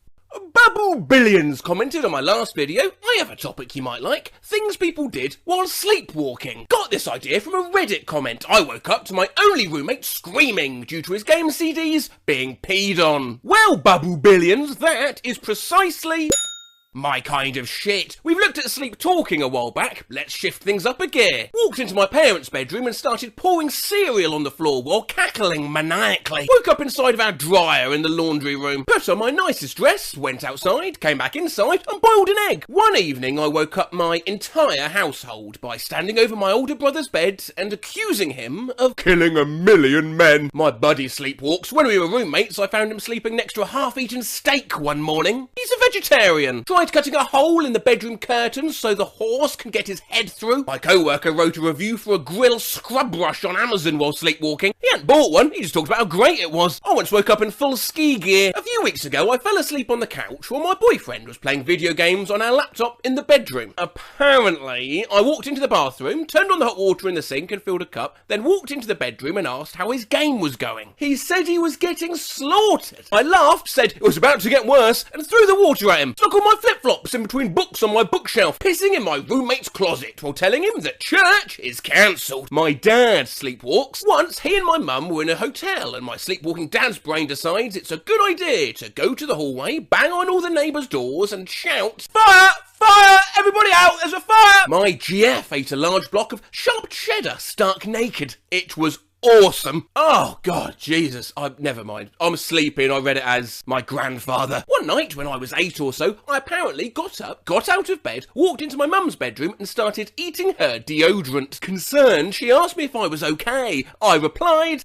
Babu Billions commented on my last video, I have a topic you might like, things people did while sleepwalking. Got this idea from a Reddit comment. I woke up to my only roommate screaming due to his game CDs being peed on. Well, Babu Billions, that is precisely my kind of shit. We've looked at sleep talking a while back. Let's shift things up a gear. Walked into my parents' bedroom and started pouring cereal on the floor while cackling maniacally. Woke up inside of our dryer in the laundry room. Put on my nicest dress, went outside, came back inside and boiled an egg. One evening I woke up my entire household by standing over my older brother's bed and accusing him of killing 1,000,000 men. My buddy sleepwalks. When we were roommates, I found him sleeping next to a half-eaten steak one morning. He's a vegetarian. Tried cutting a hole in the bedroom curtains so the horse can get his head through. My co-worker wrote a review for a grill scrub brush on Amazon while sleepwalking. He hadn't bought one, he just talked about how great it was. I once woke up in full ski gear. A few weeks ago I fell asleep on the couch while my boyfriend was playing video games on our laptop in the bedroom. Apparently, I walked into the bathroom, turned on the hot water in the sink and filled a cup, then walked into the bedroom and asked how his game was going. He said he was getting slaughtered. I laughed, said it was about to get worse, and threw the water at him. Stuck all my flip-flops in between books on my bookshelf, pissing in my roommate's closet while telling him that church is cancelled. My dad sleepwalks. Once, he and my mum were in a hotel and my sleepwalking dad's brain decides it's a good idea to go to the hallway, bang on all the neighbours' doors and shout, fire! Fire! Everybody out! There's a fire! My GF ate a large block of sharp cheddar stark naked. It was awesome. Oh, God, Jesus. Never mind. I'm sleepy and I read it as my grandfather. One night when I was 8 or so, I apparently got up, got out of bed, walked into my mum's bedroom and started eating her deodorant. Concerned, she asked me if I was okay. I replied,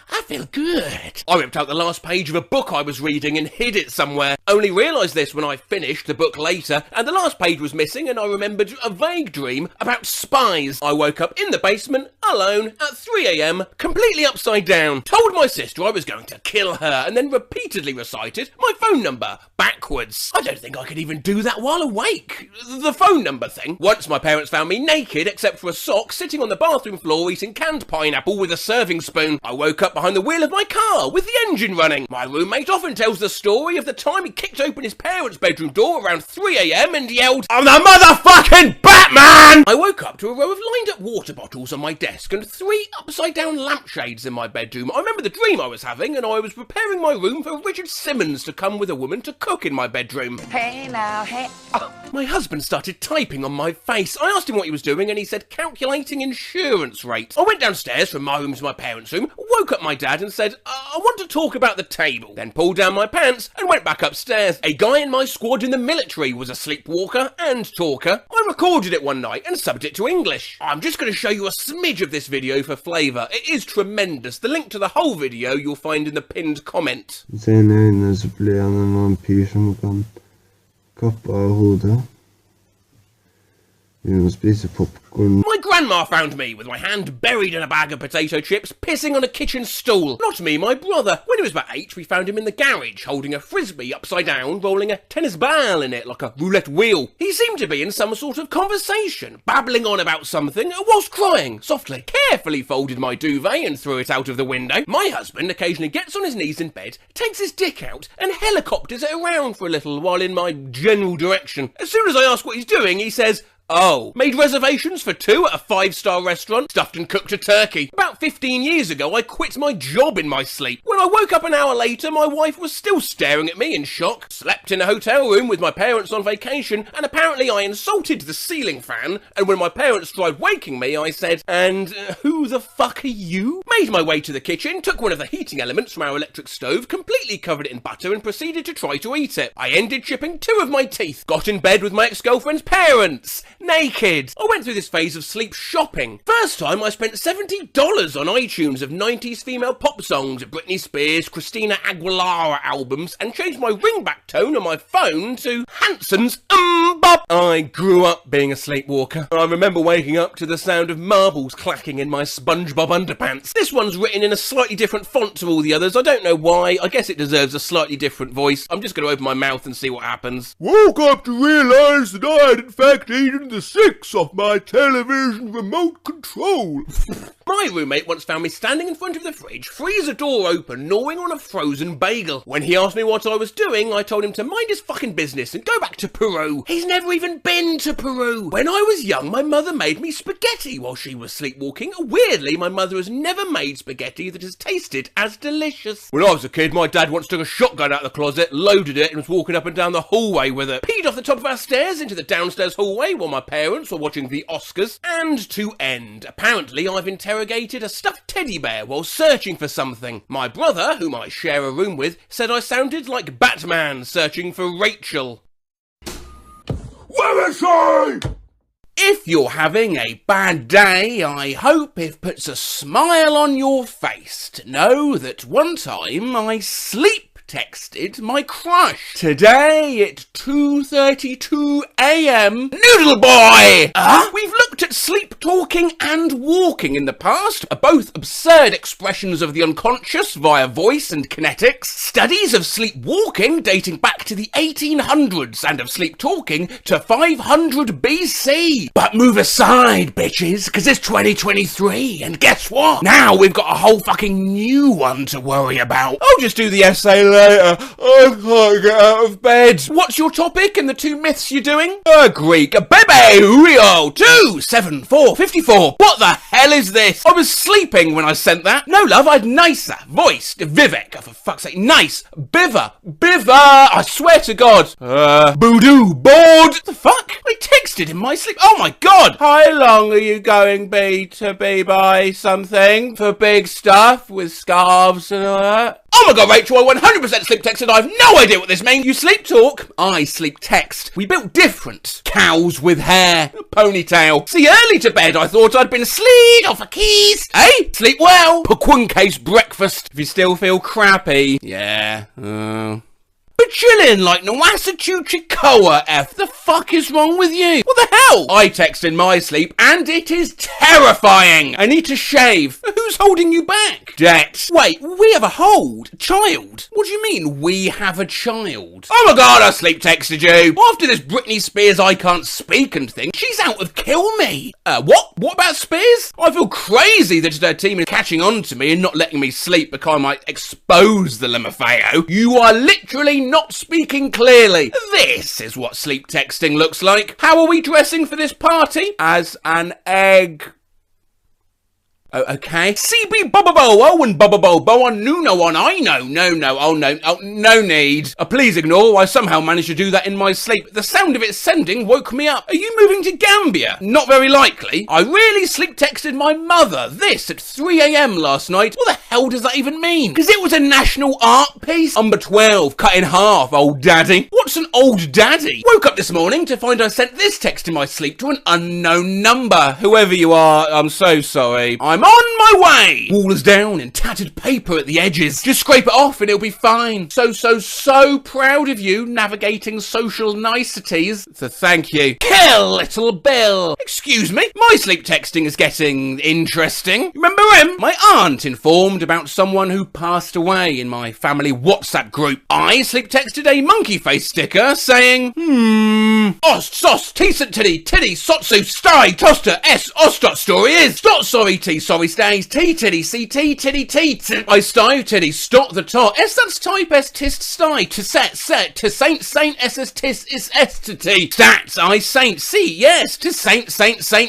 I feel good. I ripped out the last page of a book I was reading and hid it somewhere. Only realised this when I finished the book later, and the last page was missing and I remembered a vague dream about spies. I woke up in the basement, alone, at 3 AM, completely upside down. Told my sister I was going to kill her, and then repeatedly recited my phone number backwards. I don't think I could even do that while awake. The phone number thing. Once my parents found me naked, except for a sock, sitting on the bathroom floor eating canned pineapple with a serving spoon. I woke up behind the wheel of my car with the engine running. My roommate often tells the story of the time he kicked open his parents' bedroom door around 3 a.m. and yelled, "I'm the motherfucking Batman!" I woke up to a row of lined up water bottles on my desk and 3 upside down lampshades in my bedroom. I remember the dream I was having, and I was preparing my room for Richard Simmons to come with a woman to cook in my bedroom. Hey now, hey. Oh. My husband started typing on my face. I asked him what he was doing and he said calculating insurance rates. I went downstairs from my room to my parents' room, woke up my dad and said, I want to talk about the table. Then pulled down my pants and went back upstairs. A guy in my squad in the military was a sleepwalker and talker. I recorded it one night and subbed it to English. I'm just going to show you a smidge of this video for flavour. It is tremendous. The link to the whole video you'll find in the pinned comment. Sen øynene så blir han en vampyr som kan kappe av hodet. Vi må spise popcorn. My grandma found me with my hand buried in a bag of potato chips, pissing on a kitchen stool. Not me, my brother. When he was about 8, we found him in the garage, holding a frisbee upside down, rolling a tennis ball in it like a roulette wheel. He seemed to be in some sort of conversation, babbling on about something, whilst crying, softly. Carefully folded my duvet and threw it out of the window. My husband occasionally gets on his knees in bed, takes his dick out, and helicopters it around for a little while in my general direction. As soon as I ask what he's doing, he says, "Oh, made reservations for 2 at a 5-star restaurant, stuffed and cooked a turkey. About 15 years ago, I quit my job in my sleep. When I woke up an hour later, my wife was still staring at me in shock. Slept in a hotel room with my parents on vacation, and apparently I insulted the ceiling fan, and when my parents tried waking me, I said, and who the fuck are you? Made my way to the kitchen, took one of the heating elements from our electric stove, completely covered it in butter, and proceeded to try to eat it. I ended chipping 2 of my teeth, got in bed with my ex-girlfriend's parents. Naked. I went through this phase of sleep shopping. First time I spent $70 on iTunes of 90s female pop songs, Britney Spears, Christina Aguilera albums, and changed my ringback tone on my phone to Hanson's Bop. I grew up being a sleepwalker. I remember waking up to the sound of marbles clacking in my SpongeBob underpants. This one's written in a slightly different font to all the others. I don't know why. I guess it deserves a slightly different voice. I'm just going to open my mouth and see what happens. Woke up to realise that I had in fact eaten the 6 off my television remote control. My roommate once found me standing in front of the fridge, freezer door open, gnawing on a frozen bagel. When he asked me what I was doing, I told him to mind his fucking business and go back to Peru. He's never even been to Peru. When I was young, my mother made me spaghetti while she was sleepwalking. Weirdly, my mother has never made spaghetti that has tasted as delicious. When I was a kid, my dad once took a shotgun out of the closet, loaded it, and was walking up and down the hallway with it. Peed off the top of our stairs into the downstairs hallway while my parents were watching the Oscars. And to end, apparently I've interrogated a stuffed teddy bear while searching for something. My brother, whom I share a room with, said I sounded like Batman searching for Rachel. Where is she? If you're having a bad day, I hope it puts a smile on your face to know that one time I texted my crush. Today at 2:32 a.m. Noodle boy! We've looked at sleep talking and walking in the past, both absurd expressions of the unconscious via voice and kinetics, studies of sleepwalking dating back to the 1800s and of sleep talking to 500 BC. But move aside, bitches, because it's 2023, and guess what? Now we've got a whole fucking new one to worry about. I'll just do the essay later. I can't get out of bed. What's your topic and the 2 myths you're doing? Greek. Bebe Rio 27454. What the hell is this? I was sleeping when I sent that. No, love, I'd nicer voiced. Vivek. Oh, for fuck's sake. Nice. Biver. I swear to God. Voodoo. Bored. What the fuck? I texted in my sleep. Oh my God. How long are you going to be by something? For big stuff with scarves and all that? Oh my God, Rachel, I 100% sleep text and I have no idea what this means. You sleep talk, I sleep text. We built different. Cows with hair, ponytail. See, early to bed, I thought I'd been asleep off a keys. Hey, sleep well. Case breakfast. If you still feel crappy. Yeah. We're chilling like Nwasatuchikoa F. The fuck is wrong with you? What the hell? I text in my sleep and it is terrifying. I need to shave. Who's holding you back? Debt. Wait, we have a hold? Child? What do you mean, we have a child? Oh my god, I sleep texted you. After this Britney Spears I can't speak and thing, she's out of Kill Me. What? What about Spears? I feel crazy that her team is catching on to me and not letting me sleep because I might expose the LMFAO. You are literally not speaking clearly. This is what sleep texting looks like. How are we dressing for this party? As an egg. Oh, okay. CB Bubba Bo and Bubba Bo on Nuno on I know. No need. Please ignore. I somehow managed to do that in my sleep. The sound of it sending woke me up. Are you moving to Gambia? Not very likely. I really sleep texted my mother this at 3 AM last night. What the hell does that even mean? Because it was a national art piece. Number 12, cut in half, old daddy. What's an old daddy? Woke up this morning to find I sent this text in my sleep to an unknown number. Whoever you are, I'm so sorry. I'm on my way! Wall is down and tattered paper at the edges. Just scrape it off and it'll be fine. So proud of you navigating social niceties. So thank you. Kill little Bill. Excuse me, my sleep texting is getting interesting. Remember him? My aunt informed about someone who passed away in my family WhatsApp group. I sleep texted a monkey face sticker saying, Ost, sos, decent titty, sotsu, sty, toaster, s, ostot, story is, stot, sorry, t, sorry, stays, t, titty, c, t, titty, teat, I, sty, titty, stot, the tot, s, that's type, s, tist, sty, to set, to saint, s, s, tis, is, s, to t, stats, I, saint, c, yes, to saint,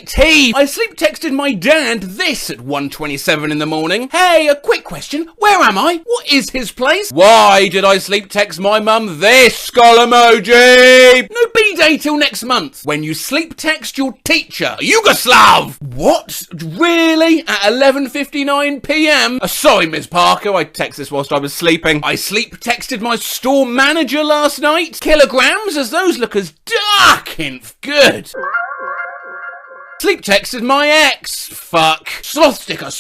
t. I sleep texted my dad this at 1:27 in the morning. Hey, a quick question, where am I? What is his place? Why did I sleep text my mum this, skull emoji? No B-day till next month, when you sleep text your teacher, Yugoslav! What? Really? At 11:59 PM? Sorry, Ms. Parker, I texted this whilst I was sleeping. I sleep texted my store manager last night. Kilograms, as those look as darkin' good. Sleep texted my ex. Fuck. Sloth sticker.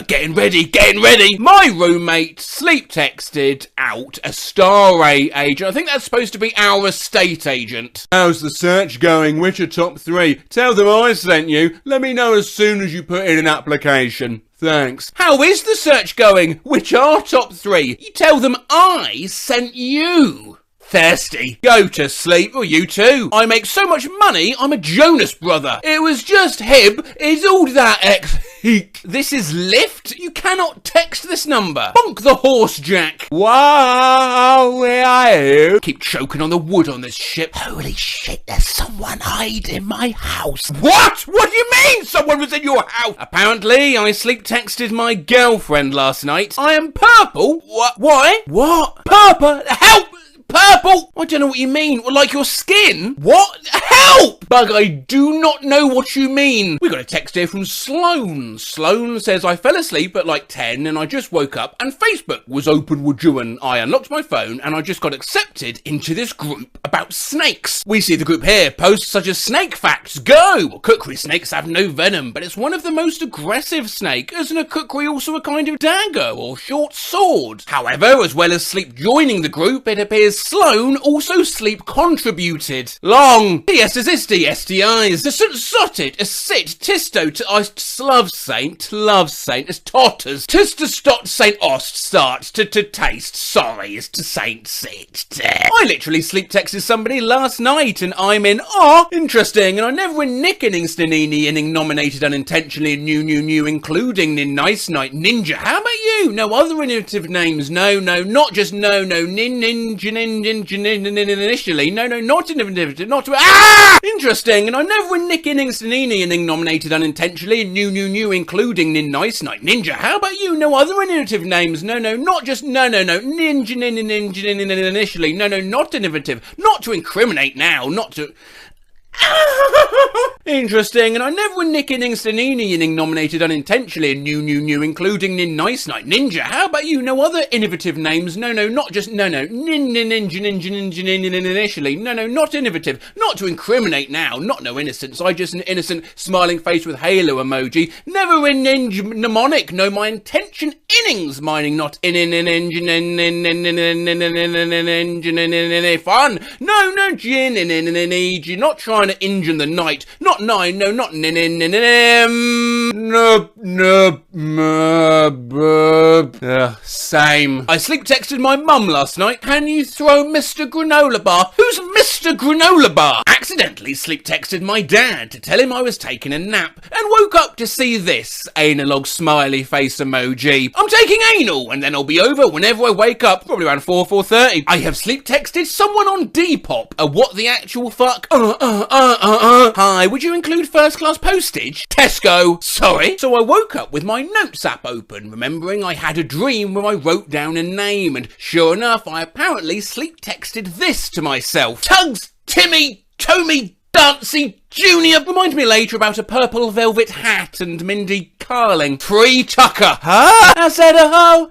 Getting ready. My roommate sleep texted out a star agent. I think that's supposed to be our estate agent. How's the search going? Which are top 3? Tell them I sent you. Let me know as soon as you put in an application. Thanks. How is the search going? Which are top 3? You tell them I sent you. Thirsty. Go to sleep, or you too. I make so much money, I'm a Jonas brother. It was just hib, is all that ex-heek. This is Lyft? You cannot text this number. Bonk the horse, Jack. Wow, where are you? Keep choking on the wood on this ship. Holy shit, there's someone hiding in my house. What? What do you mean someone was in your house? Apparently, I sleep texted my girlfriend last night. I am purple. What? Why? What? Purple? Help! Purple? I don't know what you mean. Like your skin? What? Help! Bug, I do not know what you mean. We got a text here from Sloan. Sloan says, I fell asleep at like 10 and I just woke up and Facebook was open with you and I unlocked my phone and I just got accepted into this group about snakes. We see the group here. Posts such as snake facts. Go! Well, cookery snakes have no venom, but it's one of the most aggressive snake. Isn't a kukri also a kind of dagger or short sword? However, as well as sleep joining the group, it appears Sloan also sleep contributed. Long. DSSD, STIs. Sotted, a sit, tisto, to iced love saint, as totters, tis to stot saint ost start, to taste, sorry, is to saint sit. I literally sleep texted somebody last night and I'm in, interesting, and I never win Nick innings Nanini inning nominated unintentionally new, including Nin Nice Night Ninja. How about you? No other innovative names. No, not just no, initially. No, not innovative, not interesting, and I never win Nick innings Nanini inning nominated unintentionally new, including Nin Nice Night Ninja. How about you? No other innovative names. No, not just ninja initially. No, not innovative. Not to incriminate now, not to... Interesting, and I never were nicking Instanini nominated unintentionally in new, including Nin Nice Night Ninja. How about you? No other innovative names? No, not just, ninja, initially. No, not innovative. Not to incriminate now, not no innocence. I just an innocent smiling face with halo emoji. Never in ninja mnemonic. No, my intention innings mining, not in fun. No, gin, not trying to injure the night. Not nine, no, not same. I sleep texted my mum last night. Can you throw Mr. Granola Bar? Who's Mr. Granola Bar? Accidentally sleep texted my dad to tell him I was taking a nap and woke up to see this analog smiley face emoji. I'm taking anal and then I'll be over whenever I wake up, probably around 4:30. I have sleep texted someone on Depop. What the actual fuck? Hi, would you include first class postage? Tesco. Sorry. So I woke up with my notes app open, remembering I had a dream where I wrote down a name, and sure enough, I apparently sleep texted this to myself. Tugs, Timmy, Tommy, Dancy Junior. Remind me later about a purple velvet hat and Mindy Carling. Pre-Tucker. Huh? I said a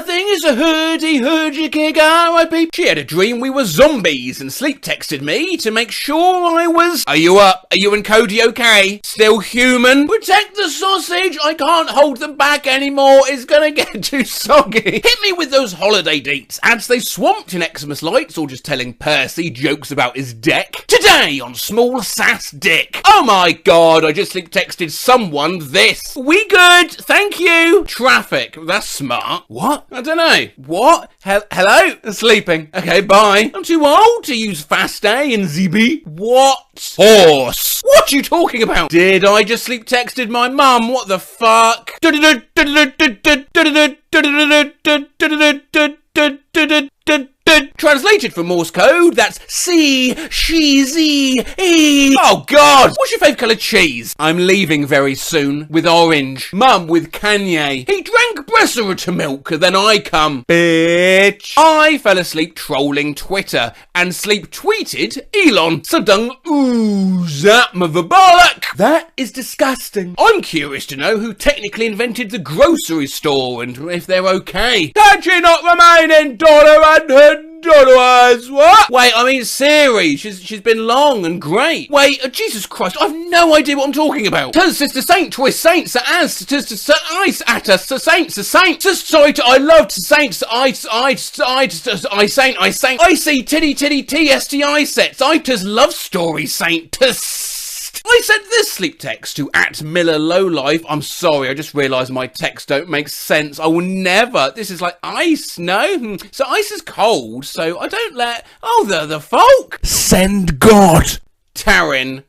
thing is a hurdy gig, R.I.P. She had a dream we were zombies and sleep texted me to make sure I was. Are you up? Are you and Cody okay? Still human? Protect the sausage. I can't hold them back anymore. It's gonna get too soggy. Hit me with those holiday dates. Ads they swamped in Xmas lights or just telling Percy jokes about his deck. Today on Small Sass Dick. Oh my god, I just sleep texted someone this. We good, thank you. Traffic. That's smart. What? I don't know. What? Hello? Sleeping. Okay, bye. I'm too old to use Fast A and ZB. What? Horse. What are you talking about? Did I just sleep texted my mum? What the fuck? Translated from Morse code, that's C, she, Z, E. Oh God! What's your favourite colour cheese? I'm leaving very soon with orange. Mum with Kanye. He drank Bressera to milk, then I come. Bitch. I fell asleep trolling Twitter and sleep tweeted Elon. Sadung that motherbollock. That is disgusting. I'm curious to know who technically invented the grocery store and if they're okay. Can she not remain in $100? What? Wait, I mean Siri. She's been long and great. Wait, Jesus Christ, I've no idea what I'm talking about. Sister Saint, twist saints, as to ice at us, saints, sorry, I loved saints, I saint, I see titty TSTI sets, I just love story saint, I sent this sleep text to @MillerLowlife. I'm sorry, I just realised my texts don't make sense. I will never. This is like ice, no? So ice is cold, so I don't let. Oh, the folk. Send God. Taryn.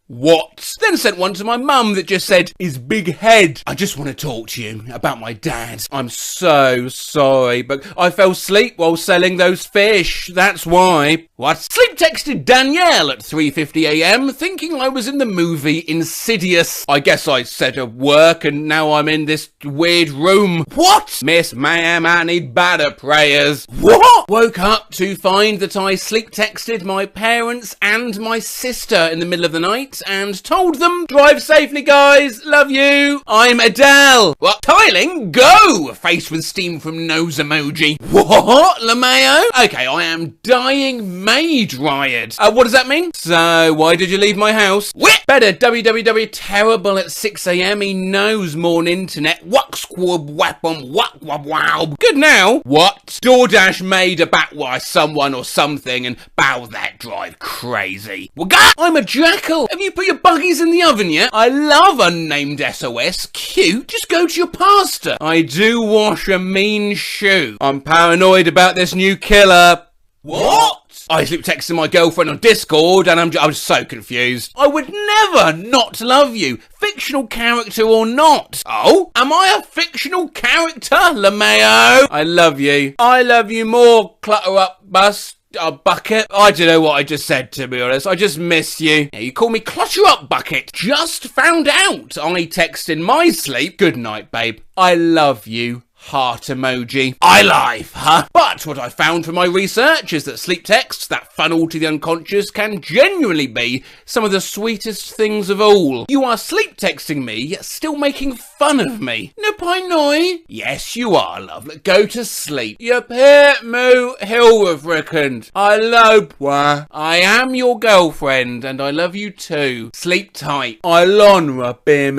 What? Then sent one to my mum that just said, his big head. I just want to talk to you about my dad. I'm so sorry, but I fell asleep while selling those fish. That's why. What? Sleep texted Danielle at 3:50 a.m. thinking I was in the movie Insidious. I guess I said at work and now I'm in this weird room. What? Miss ma'am, I need better prayers. What? Woke up to find that I sleep texted my parents and my sister in the middle of the night and told them, drive safely guys, love you, I'm Adele. What? Tiling, go! Face with steam from nose emoji. What, LeMayo? Okay, I am dying maid riot. What does that mean? So, why did you leave my house? Whip! Better www terrible at 6 a.m. He knows more internet. Wuck squab wapum wuck wab wow. Good now. What? DoorDash made a batwire someone or something and bow that drive crazy. Wagga! I'm a jackal. Have you put your buggies in the oven yet? I love unnamed SOS. Cute. Just go to your pastor. I do wash a mean shoe. I'm paranoid about this new killer. What? I sleep texting my girlfriend on Discord and I was so confused. I would never not love you, fictional character or not. Oh, am I a fictional character, LeMayo? I love you. I love you more, clutter up bus. A bucket? I don't know what I just said, to be honest. I just miss you. Yeah, you call me clutter up bucket. Just found out I text in my sleep. Good night, babe. I love you. Heart emoji. I life, huh? But what I found from my research is that sleep texts that funnel to the unconscious can genuinely be some of the sweetest things of all. You are sleep texting me, yet still making fun of me. No point noi. Yes, you are, love. Go to sleep. You pet moo hilrefrickand. I lopwa. I am your girlfriend, and I love you too. Sleep tight. I lonra beer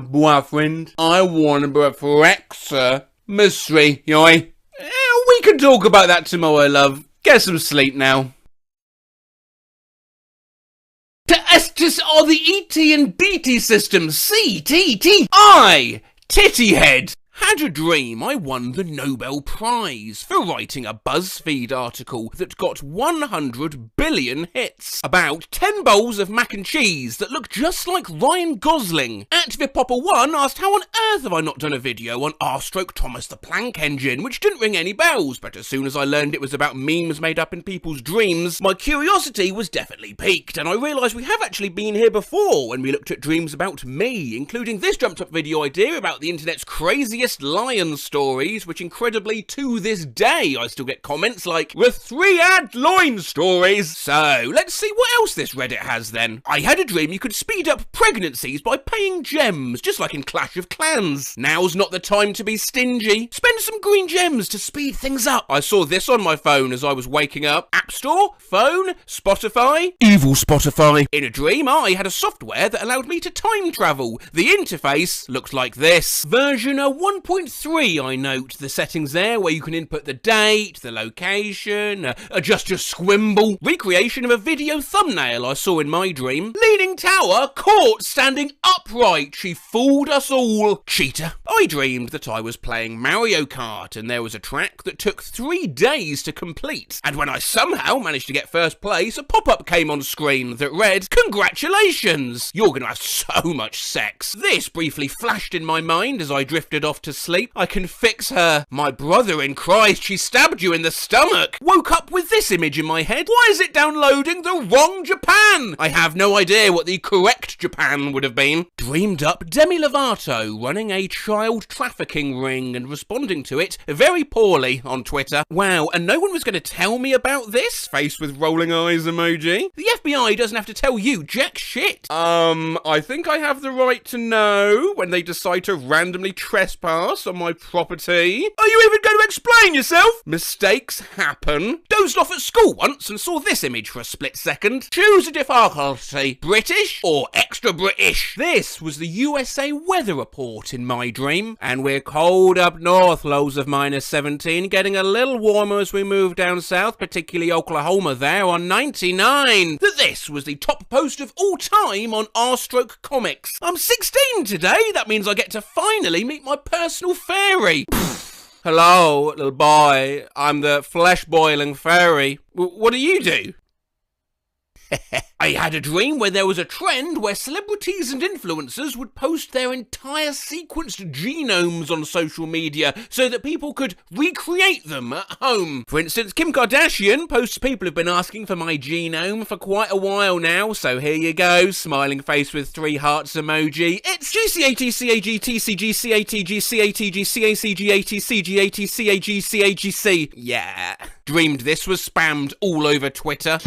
boyfriend. I wanna be a frexa. Mystery, yoy. We can talk about that tomorrow, love. Get some sleep now. To Estes are the ET and DT systems. CTTI. Tittyhead. Had a dream I won the Nobel Prize for writing a BuzzFeed article that got 100 billion hits about 10 bowls of mac and cheese that look just like Ryan Gosling. ActivePopper1 asked how on earth have I not done a video on R/Thomas the Planck engine, which didn't ring any bells, but as soon as I learned it was about memes made up in people's dreams, my curiosity was definitely piqued, and I realised we have actually been here before when we looked at dreams about me, including this jumped up video idea about the internet's craziest lion stories, which incredibly to this day I still get comments like, the 3-ad loin stories. So let's see what else this Reddit has then. I had a dream you could speed up pregnancies by paying gems, just like in Clash of Clans. Now's not the time to be stingy. Spend some green gems to speed things up. I saw this on my phone as I was waking up. App Store, phone, Spotify, evil Spotify. In a dream I had a software that allowed me to time travel. The interface looked like this. Version 1.3, I note. The settings there where you can input the date, the location, adjust your squimble. Recreation of a video thumbnail I saw in my dream. Leaning tower caught standing upright. She fooled us all. Cheater. I dreamed that I was playing Mario Kart and there was a track that took 3 days to complete. And when I somehow managed to get first place, a pop-up came on screen that read, "Congratulations! You're gonna have so much sex." This briefly flashed in my mind as I drifted off to sleep. I can fix her. My brother in Christ, she stabbed you in the stomach. Woke up with this image in my head. Why is it downloading the wrong Japan? I have no idea what the correct Japan would have been. Dreamed up Demi Lovato running a child trafficking ring and responding to it very poorly on Twitter. Wow, and no one was going to tell me about this? Face with rolling eyes emoji. The FBI doesn't have to tell you jack shit. I think I have the right to know when they decide to randomly trespass on my property. Are you even going to explain yourself? Mistakes happen. Dozed off at school once and saw this image for a split second. Choose a difficulty. British or extra British? This was the USA weather report in my dream. And we're cold up north, lows of -17, getting a little warmer as we move down south, particularly Oklahoma there on 99. This was the top post of all time on R/Comics. I'm 16 today. That means I get to finally meet my personal fairy. Hello, little boy. I'm the flesh-boiling fairy. What do you do? I had a dream where there was a trend where celebrities and influencers would post their entire sequenced genomes on social media so that people could recreate them at home. For instance, Kim Kardashian posts people have been asking for my genome for quite a while now, so here you go, smiling face with 3 hearts emoji. It's GCATCAGTCGCATGCATCGATCAGCAGC. Yeah. Dreamed this was spammed all over Twitter.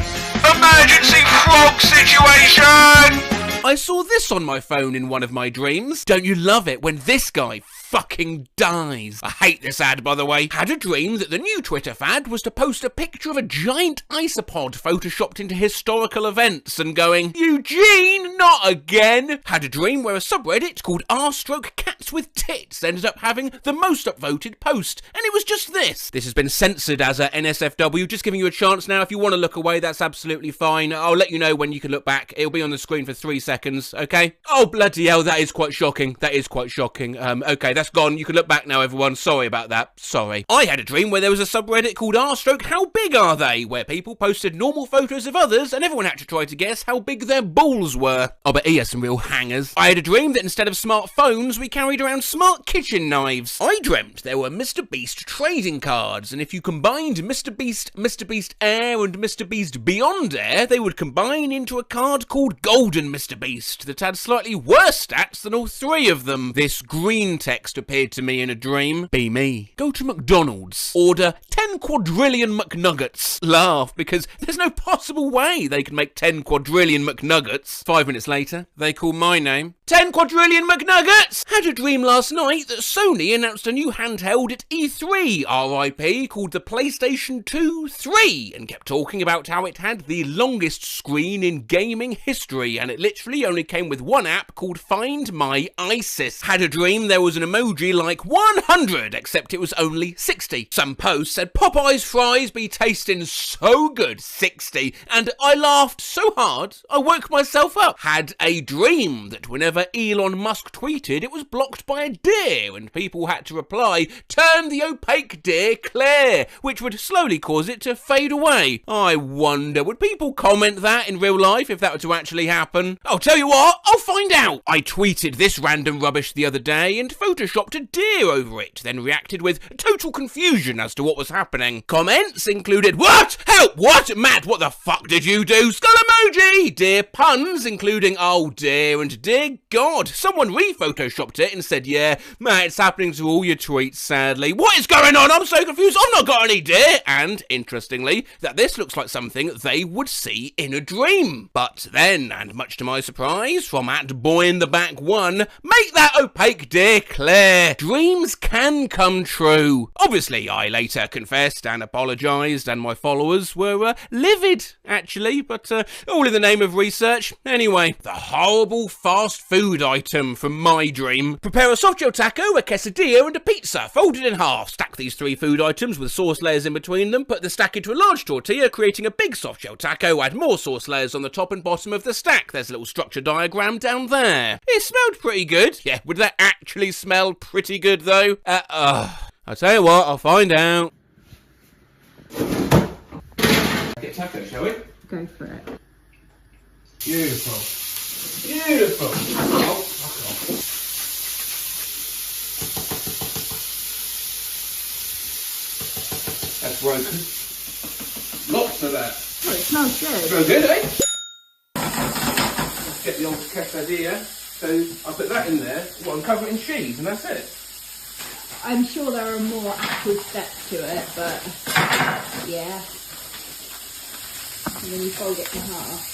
Emergency frog situation! I saw this on my phone in one of my dreams. Don't you love it when this guy fucking dies? I hate this ad, by the way. Had a dream that the new Twitter fad was to post a picture of a giant isopod photoshopped into historical events and going, Eugene, not again. Had a dream where a subreddit called r/cats with tits ended up having the most upvoted post, and it was just this. This has been censored as a NSFW, just giving you a chance now. If you want to look away, that's absolutely fine. I'll let you know when you can look back. It'll be on the screen for 3 seconds, okay? Oh, bloody hell, that is quite shocking. That is quite shocking. Okay, that's gone. You can look back now, everyone. Sorry about that. Sorry. I had a dream where there was a subreddit called r/how big are they, where people posted normal photos of others and everyone had to try to guess how big their balls were. Oh, but he has some real hangers. I had a dream that instead of smartphones, we carried around smart kitchen knives. I dreamt there were Mr. Beast trading cards, and if you combined Mr. Beast, Mr. Beast Air, and Mr. Beast Beyond Air, they would combine into a card called Golden Mr. Beast that had slightly worse stats than all 3 of them. This green text next appeared to me in a dream. Be me. Go to McDonald's. Order 10 quadrillion McNuggets. Laugh, because there's no possible way they can make 10 quadrillion McNuggets. 5 minutes later, they call my name. 10 quadrillion McNuggets! Had a dream last night that Sony announced a new handheld at E3, RIP, called the PlayStation 2 3, and kept talking about how it had the longest screen in gaming history, and it literally only came with one app called Find My ISIS. Had a dream there was an emoji like 100, except it was only 60. Some post said Popeye's fries be tasting so good, 60, and I laughed so hard I woke myself up. Had a dream that whenever Elon Musk tweeted, it was blocked by a deer, and people had to reply, turn the opaque deer clear, which would slowly cause it to fade away. I wonder, would people comment that in real life if that were to actually happen? I'll tell you what, I'll find out. I tweeted this random rubbish the other day and photoshopped a deer over it, then reacted with total confusion as to what was happening. Comments included, what? Help, what? Matt, what the fuck did you do? Skull emoji! Deer puns, including, oh dear and dear God. Someone re-photoshopped it and said, yeah, Matt, it's happening to all your tweets, sadly. What is going on? I'm so confused. I've not got any deer. And, interestingly, that this looks like something they would see in a dream. But then, and much to my surprise, from @BoyInTheBack1, make that opaque deer clear. Dreams can come true. Obviously, I later confessed and apologised, and my followers were livid, actually, but all in the name of research. Anyway, the horrible fast food item from my dream. Prepare a soft shell taco, a quesadilla, and a pizza, folded in half. Stack these 3 food items with sauce layers in between them. Put the stack into a large tortilla, creating a big soft shell taco. Add more sauce layers on the top and bottom of the stack. There's a little structure diagram down there. It smelled pretty good. Yeah, would that actually smell pretty good, though? I'll tell you what, I'll find out. Get taco, shall we? Go for it. Beautiful. Beautiful. Oh, fuck off. That's broken. Lots of that. Oh, it smells good. Smells good, eh? Let's get the old quesadilla. So I put that in there. Well, and cover it in cheese, and that's it. I'm sure there are more actual steps to it, but yeah. And then you fold it in half.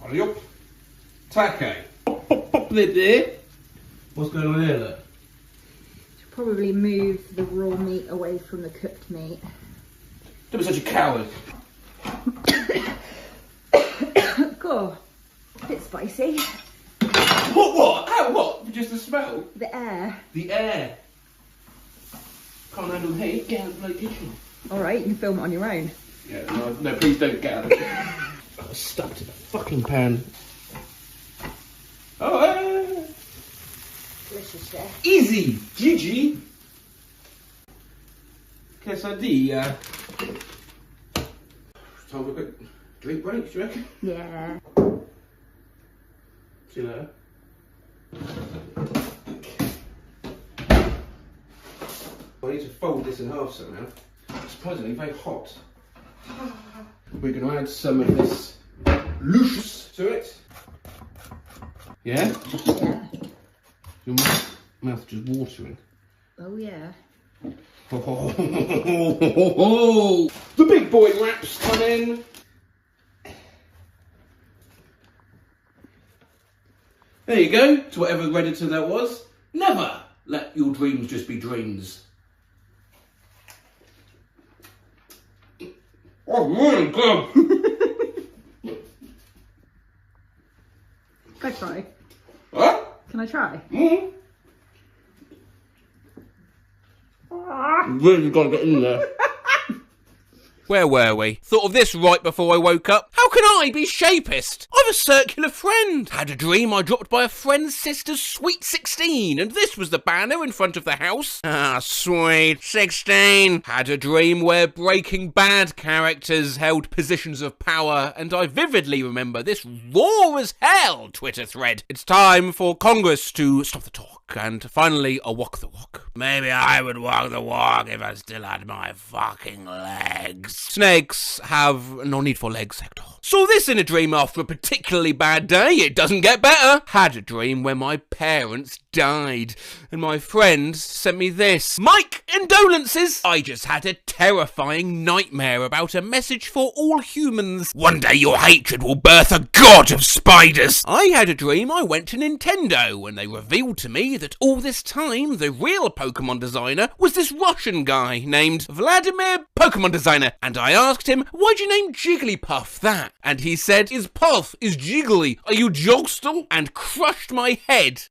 Hurry up. Taco. Pop lid there. What's going on here, look? Should probably move the raw meat away from the cooked meat. Don't be such a coward. God, a bit spicy. What? How? What? Just the smell? The air. The air. Can't handle the heat. Get out of the bloody kitchen. Alright, you can film it on your own. Yeah, no, please don't get out of the kitchen. I was stuck to the fucking pan. Oh, Delicious, yeah. easy, Gigi. Quesadilla. Time for a quick drink break, do you reckon? Yeah. See you later. I need to fold this in half somehow. Surprisingly, very hot. We're going to add some of this luscious to it. Yeah? Yeah. Your mouth just watering. Oh, yeah. The big boy wraps come in. There you go, to whatever Redditor that was. Never let your dreams just be dreams. Oh, really good. Can I try? What? Can I try? Mm. Really got to get in there. Where were we? Thought of this right before I woke up. How can I be shapist? I've a circular friend. Had a dream I dropped by a friend's sister's sweet 16, and this was the banner in front of the house. Ah, sweet 16. Had a dream where Breaking Bad characters held positions of power, and I vividly remember this raw as hell Twitter thread. It's time for Congress to stop the talk and finally a walk the walk. Maybe I would walk the walk if I still had my fucking legs. Snakes have no need for legs, Hector. Saw this in a dream after a particularly bad day. It doesn't get better. Had a dream where my parents died, and my friends sent me this. Mike, condolences. I just had a terrifying nightmare about a message for all humans. One day your hatred will birth a god of spiders. I had a dream I went to Nintendo, and they revealed to me that all this time the real Pokemon designer was this Russian guy named Vladimir Pokemon Designer, and I asked him, why'd you name Jigglypuff that? And he said, his puff is jiggly. Are you Jogstal? And crushed my head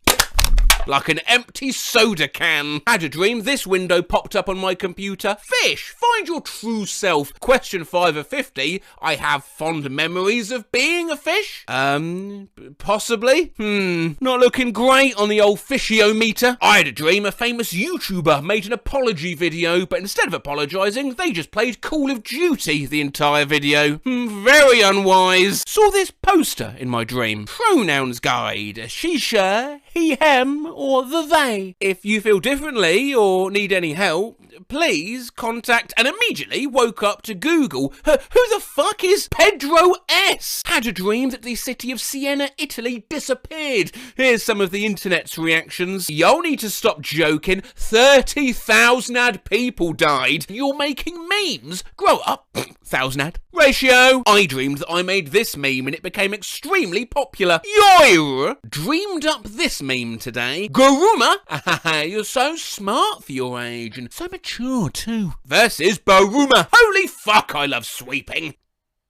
like an empty soda can. Had a dream this window popped up on my computer. Fish, find your true self. Question 5 of 50. I have fond memories of being a fish. Possibly. Not looking great on the old fishiometer. I had a dream a famous YouTuber made an apology video, but instead of apologising, they just played Call of Duty the entire video. Very unwise. Saw this poster in my dream. Pronouns guide. She, her, he, him, or the they. If you feel differently or need any help, please contact, and immediately woke up to Google. Who the fuck is Pedro S? Had a dream that the city of Siena, Italy disappeared. Here's some of the internet's reactions. Y'all need to stop joking. 30,000 ad people died. You're making memes. Grow up. 1,000 ad ratio. I dreamed that I made this meme and it became extremely popular. Yoir dreamed up this meme today. Garuma. You're so smart for your age and so mature too. Versus Baruma. Holy fuck, I love sweeping.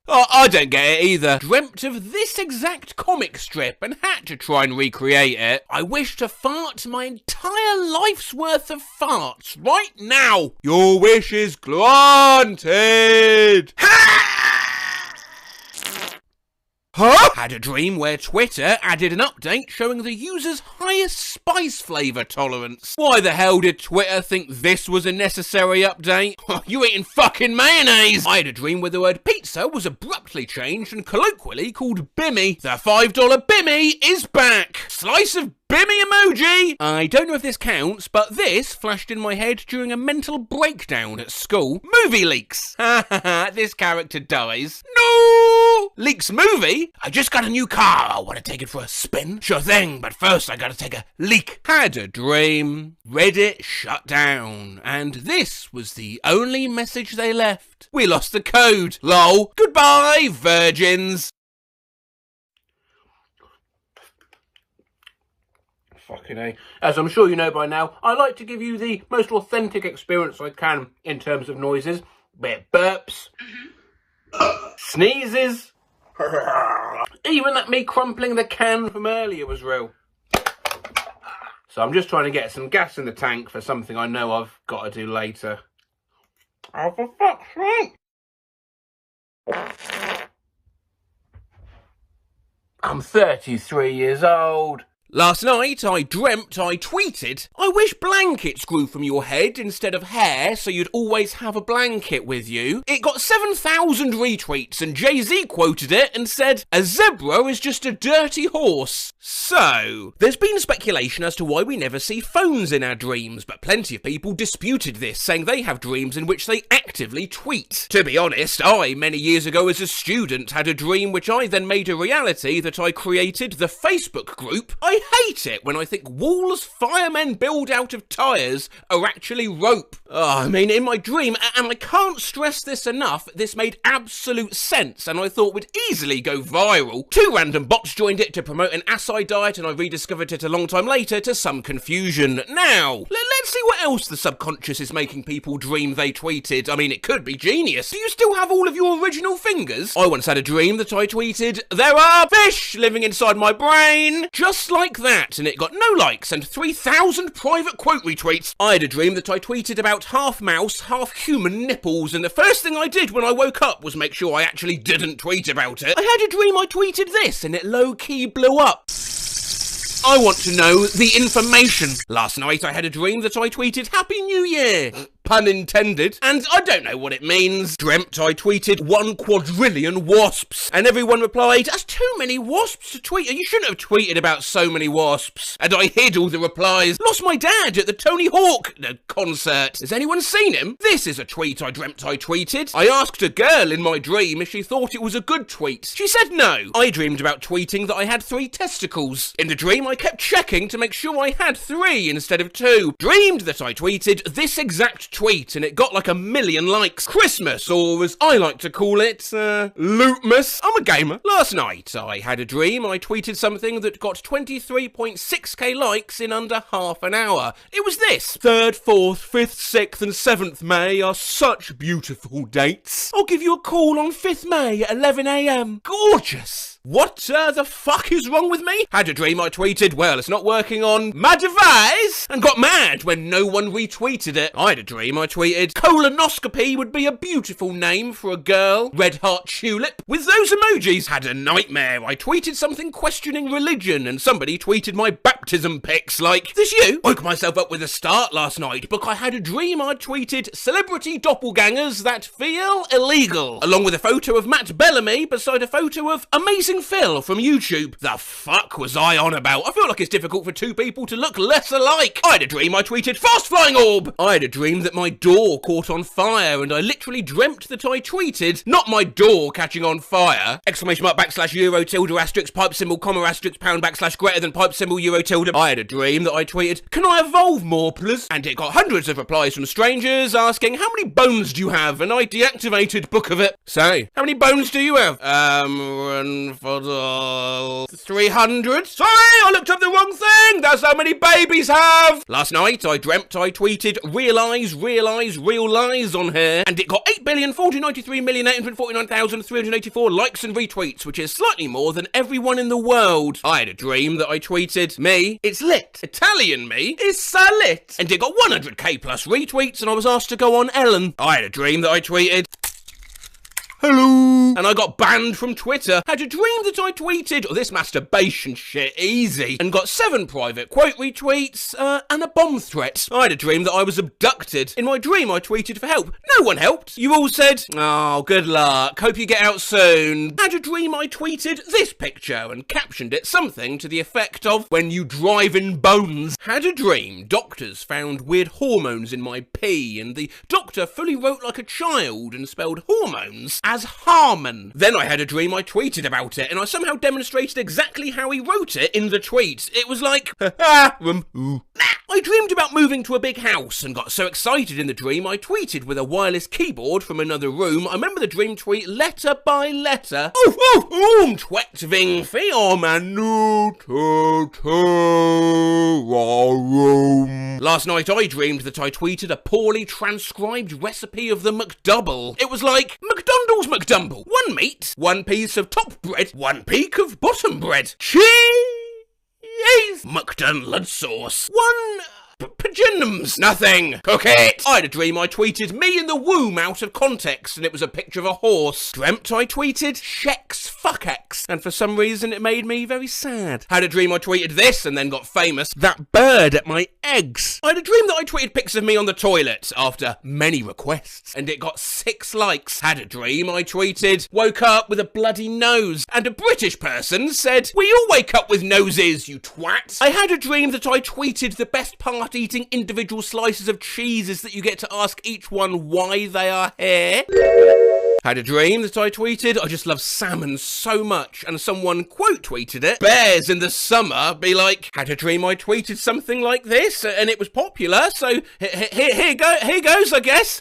Oh, I don't get it either. Dreamt of this exact comic strip and had to try and recreate it. I wish to fart my entire life's worth of farts right now. Your wish is granted. Huh? Had a dream where Twitter added an update showing the user's highest spice flavour tolerance. Why the hell did Twitter think this was a necessary update? You eating fucking mayonnaise! I had a dream where the word pizza was abruptly changed and colloquially called Bimmy. The $5 Bimmy is back! Slice of Bimmy emoji! I don't know if this counts, but this flashed in my head during a mental breakdown at school. Movie leaks! This character dies. No! Leaks movie? I just got a new car. I want to take it for a spin. Sure thing, but first I gotta take a leak. Had a dream. Reddit shut down. And this was the only message they left. We lost the code. Lol. Goodbye, virgins. Fucking A. As I'm sure you know by now, I like to give you the most authentic experience I can in terms of noises. Bit burps, sneezes, even that me crumpling the can from earlier was real. So I'm just trying to get some gas in the tank for something I know I've got to do later. Oh, for fuck's sake! I'm 33 years old. Last night, I dreamt I tweeted, I wish blankets grew from your head instead of hair so you'd always have a blanket with you. It got 7,000 retweets and Jay-Z quoted it and said, a zebra is just a dirty horse. So, there's been speculation as to why we never see phones in our dreams, but plenty of people disputed this, saying they have dreams in which they actively tweet. To be honest, I, many years ago as a student, had a dream which I then made a reality that I created the Facebook group. I hate it when I think walls firemen build out of tyres are actually rope. I mean, in my dream, and I can't stress this enough, this made absolute sense and I thought would easily go viral. 2 random bots joined it to promote an acai diet and I rediscovered it a long time later to some confusion. Now, let's see what else the subconscious is making people dream they tweeted. I mean, it could be genius. Do you still have all of your original fingers? I once had a dream that I tweeted, there are fish living inside my brain, just like that, and it got no likes and 3,000 private quote retweets. I had a dream that I tweeted about half mouse, half human nipples, and the first thing I did when I woke up was make sure I actually didn't tweet about it. I had a dream I tweeted this and it low-key blew up. I want to know the information. Last night I had a dream that I tweeted Happy New Year. pun intended. And I don't know what it means. Dreamt I tweeted 1 quadrillion wasps. And everyone replied, that's too many wasps to tweet. You shouldn't have tweeted about so many wasps. And I hid all the replies. Lost my dad at the Tony Hawk concert. Has anyone seen him? This is a tweet I dreamt I tweeted. I asked a girl in my dream if she thought it was a good tweet. She said no. I dreamed about tweeting that I had 3 testicles. In the dream, I kept checking to make sure I had 3 instead of 2. Dreamed that I tweeted this exact tweet and it got like 1 million likes. Christmas, or as I like to call it, Lootmas. I'm a gamer. Last night, I had a dream I tweeted something that got 23.6k likes in under half an hour. It was this. 3rd, 4th, 5th, 6th and 7th May are such beautiful dates. I'll give you a call on 5th May at 11 AM. Gorgeous. What the fuck is wrong with me? Had a dream I tweeted, well, it's not working on my device, and got mad when no one retweeted it. I had a dream I tweeted, colonoscopy would be a beautiful name for a girl, red heart tulip, with those emojis. Had a nightmare. I tweeted something questioning religion, and somebody tweeted my baptism pics like, this you? Woke myself up with a start last night, because I had a dream I tweeted celebrity doppelgangers that feel illegal, along with a photo of Matt Bellamy beside a photo of Amazing Phil from YouTube. The fuck was I on about? I feel like it's difficult for 2 people to look less alike. I had a dream I tweeted fast flying orb. I had a dream that my door caught on fire, and I literally dreamt that I tweeted, not my door catching on fire, exclamation mark / euro tilde asterisk pipe symbol comma asterisk pound / greater than pipe symbol euro tilde. I had a dream that I tweeted, can I evolve more please? And it got hundreds of replies from strangers asking, how many bones do you have? And I deactivated book of it. Say, how many bones do you have? 300? Sorry, I looked up the wrong thing. That's how many babies have. Last night, I dreamt I tweeted real lies on here, and it got 8,493,849,384 likes and retweets, which is slightly more than everyone in the world. I had a dream that I tweeted, me, it's lit. Italian me is so lit. And it got 100k plus retweets, and I was asked to go on Ellen. I had a dream that I tweeted, hello. And I got banned from Twitter. Had a dream that I tweeted, this masturbation shit, easy. And got 7 private quote retweets, and a bomb threat. I had a dream that I was abducted. In my dream, I tweeted for help. No one helped. You all said, oh, good luck. Hope you get out soon. Had a dream I tweeted this picture and captioned it something to the effect of, when you drive in bones. Had a dream doctors found weird hormones in my pee, and the doctor fully wrote like a child and spelled hormones as Harmon. Then I had a dream I tweeted about it, and I somehow demonstrated exactly how he wrote it in the tweet. It was like, I dreamed about moving to a big house and got so excited in the dream I tweeted with a wireless keyboard from another room. I remember the dream tweet letter by letter. Tweetving for manu room. Last night I dreamed that I tweeted a poorly transcribed recipe of the McDouble. It was like, McDonald's McDumble. 1 meat, 1 piece of top bread, 1 peak of bottom bread. Cheese! McDonald's sauce. 1... Paginums. Nothing. Cook it. I had a dream I tweeted me in the womb out of context, and it was a picture of a horse. Dreamt I tweeted Shex fuck X, and for some reason it made me very sad. Had a dream I tweeted this and then got famous. That bird at my eggs. I had a dream that I tweeted pics of me on the toilet after many requests, and it got 6 likes. Had a dream I tweeted woke up with a bloody nose, and a British person said, we all wake up with noses, you twat. I had a dream that I tweeted the best part eating individual slices of cheese is that you get to ask each one why they are here. Had a dream that I tweeted, I just love salmon so much, and someone quote tweeted it, bears in the summer, be like, had a dream I tweeted something like this, and it was popular, so here goes, I guess.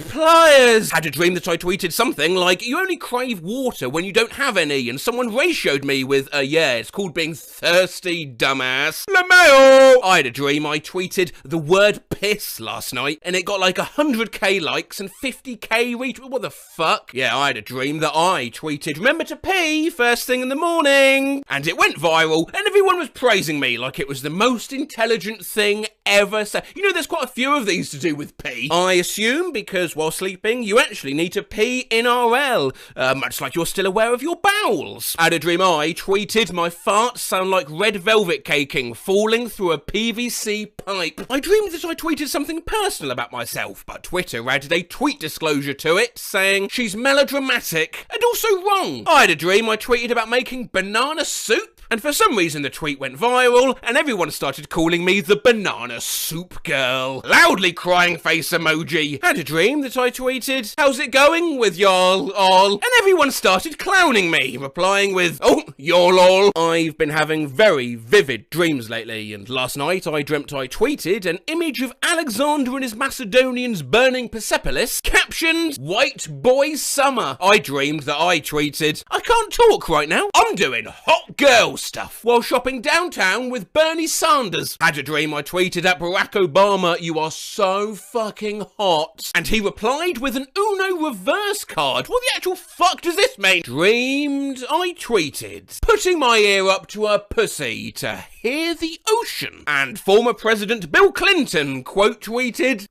Pliers. Had a dream that I tweeted something like, you only crave water when you don't have any, and someone ratioed me with, yeah, it's called being thirsty, dumbass. LeMayo. I had a dream I tweeted the word piss last night, and it got like 100k likes and 50k retweets. What the fuck fuck? Yeah, I had a dream that I tweeted, remember to pee first thing in the morning. And it went viral, and everyone was praising me like it was the most intelligent thing ever said. You know, there's quite a few of these to do with pee. I assume because while sleeping, you actually need to pee in RL, much like you're still aware of your bowels. I had a dream I tweeted, my farts sound like red velvet caking falling through a PVC pipe. I dreamed that I tweeted something personal about myself, but Twitter added a tweet disclosure to it, saying she's melodramatic and also wrong. I had a dream I tweeted about making banana soup, and for some reason the tweet went viral, and everyone started calling me the banana soup girl. Loudly crying face emoji. Had a dream that I tweeted, how's it going with y'all all? And everyone started clowning me, replying with, oh, y'all all. I've been having very vivid dreams lately, and last night I dreamt I tweeted an image of Alexander and his Macedonians burning Persepolis, captioned, white boy summer. I dreamed that I tweeted, I can't talk right now, I'm doing hot girl stuff while shopping downtown with Bernie Sanders. Had a dream I tweeted at Barack Obama, you are so fucking hot. And he replied with an Uno reverse card. What the actual fuck does this mean? Dreamed I tweeted, putting my ear up to a pussy to hear the ocean. And former President Bill Clinton quote tweeted,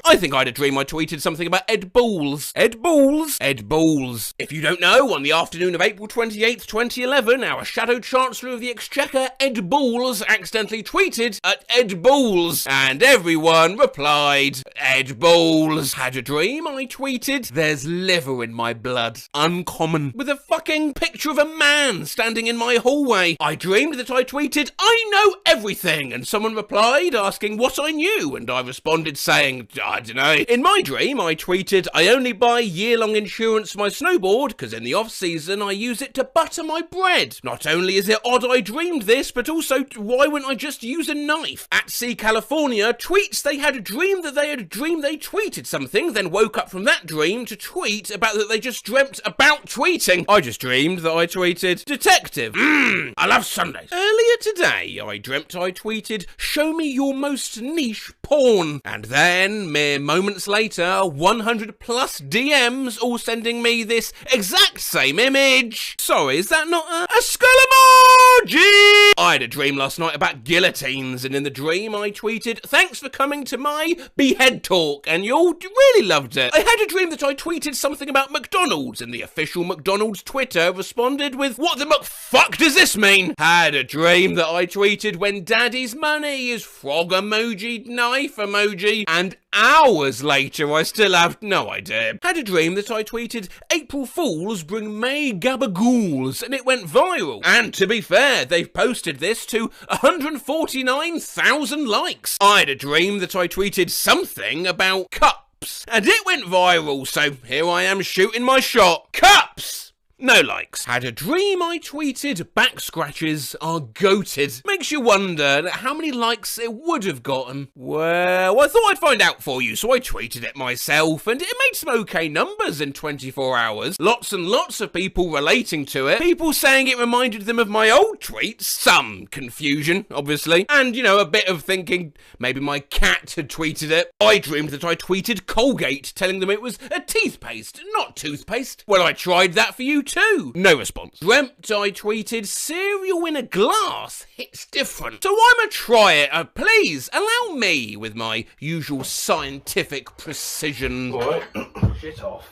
I think I had a dream I tweeted something about Ed Balls. Ed Balls? Ed Balls. If you don't know, on the afternoon of April 28th, 2011, our Shadow Chancellor of the Exchequer, Ed Balls, accidentally tweeted at Ed Balls, and everyone replied, Ed Balls. Had a dream I tweeted, there's liver in my blood. Uncommon. With a fucking picture of a man standing in my hallway. I dreamed that I tweeted, I know everything, and someone replied asking what I knew, and I responded saying, I don't know. In my dream, I tweeted, I only buy year-long insurance for my snowboard, because in the off-season I use it to butter my bread. Not only is it odd I dreamed this, but also why wouldn't I just use a knife? At Sea California tweets they had a dream that they had a dream they tweeted something, then woke up from that dream to tweet about that they just dreamt about tweeting. I just dreamed that I tweeted, detective, I love Sundays. Earlier today, I dreamt I tweeted, show me your most niche porn. And then, mere moments later, 100 plus DMs all sending me this exact same image. Sorry, is that not a skull emoji? I had a dream last night about guillotines, and in the dream I tweeted, thanks for coming to my behead talk, and you all really loved it. I had a dream that I tweeted something about McDonald's, and the official McDonald's Twitter responded with, what the fuck does this mean? Had a dream that I tweeted, when daddy's money is frog emoji, knife emoji, and hours later I still have no idea. Had a dream that I tweeted, April Fools bring May gabagools, and it went viral. And to be fair, they've posted this to 149,000 likes. I had a dream that I tweeted something about cups, and it went viral, so here I am shooting my shot. Cups! No likes. Had a dream I tweeted, back scratches are goated. Makes you wonder how many likes it would have gotten. Well, I thought I'd find out for you, so I tweeted it myself, and it made some okay numbers in 24 hours. Lots and lots of people relating to it. People saying it reminded them of my old tweets. Some confusion, obviously. And, you know, a bit of thinking maybe my cat had tweeted it. I dreamed that I tweeted Colgate, telling them it was a teeth paste, not toothpaste. Well, I tried that for you too. No response. Dreamt I tweeted cereal in a glass hits different. So I'ma try it. Please allow me with my usual scientific precision. Alright, shit off.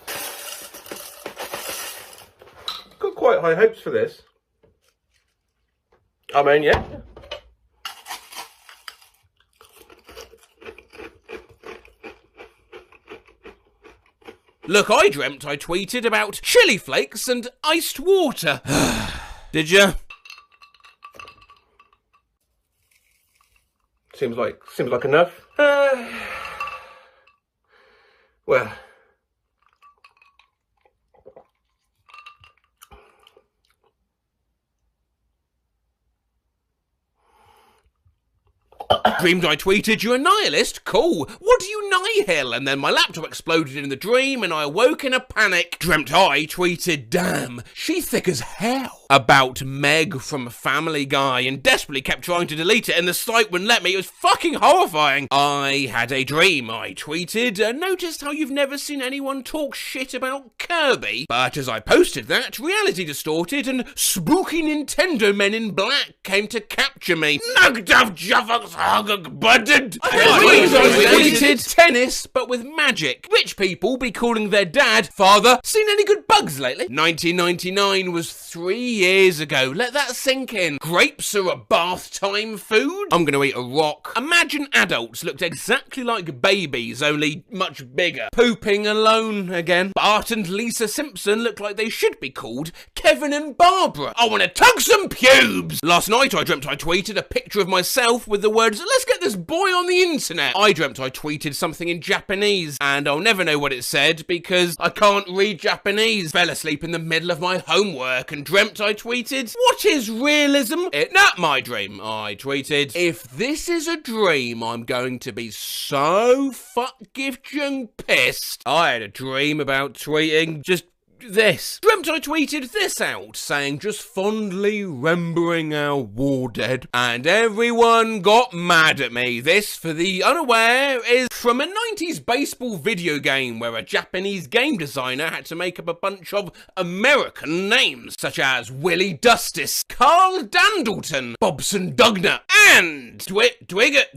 Got quite high hopes for this. I mean, yeah. Look, I dreamt I tweeted about chili flakes and iced water. Did ya? Seems like enough. Well. Dreamed I tweeted, you a nihilist? Cool. What do you nihil? And then my laptop exploded in the dream and I awoke in a panic. Dreamt I tweeted, damn, she thick as hell. about Meg from Family Guy and desperately kept trying to delete it and the site wouldn't let me. It was fucking horrifying. I had a dream, I tweeted, and noticed how you've never seen anyone talk shit about Kirby. But as I posted that, reality distorted and spooky Nintendo men in black came to capture me. I tweeted tennis, but with magic. Rich people be calling their dad father. Seen any good bugs lately? 1999 was 3 years ago. Let that sink in. Grapes are a bath time food? I'm gonna eat a rock. Imagine adults looked exactly like babies, only much bigger. Pooping alone again. Bart and Lisa Simpson look like they should be called Kevin and Barbara. I wanna tug some pubes! Last night I dreamt I tweeted a picture of myself with the words, let's get this boy on the internet. I dreamt I tweeted something in Japanese, and I'll never know what it said because I can't read Japanese. Fell asleep in the middle of my homework and dreamt I tweeted, what is realism? Not my dream. I tweeted, if this is a dream, I'm going to be so fucking pissed. I had a dream about tweeting just this. Dreamt I tweeted this out, saying just fondly remembering our war dead, and everyone got mad at me. This, for the unaware, is from a 90s baseball video game where a Japanese game designer had to make up a bunch of American names, such as Willie Dustis, Carl Dandleton, Bobson Dugner, and Dwiggett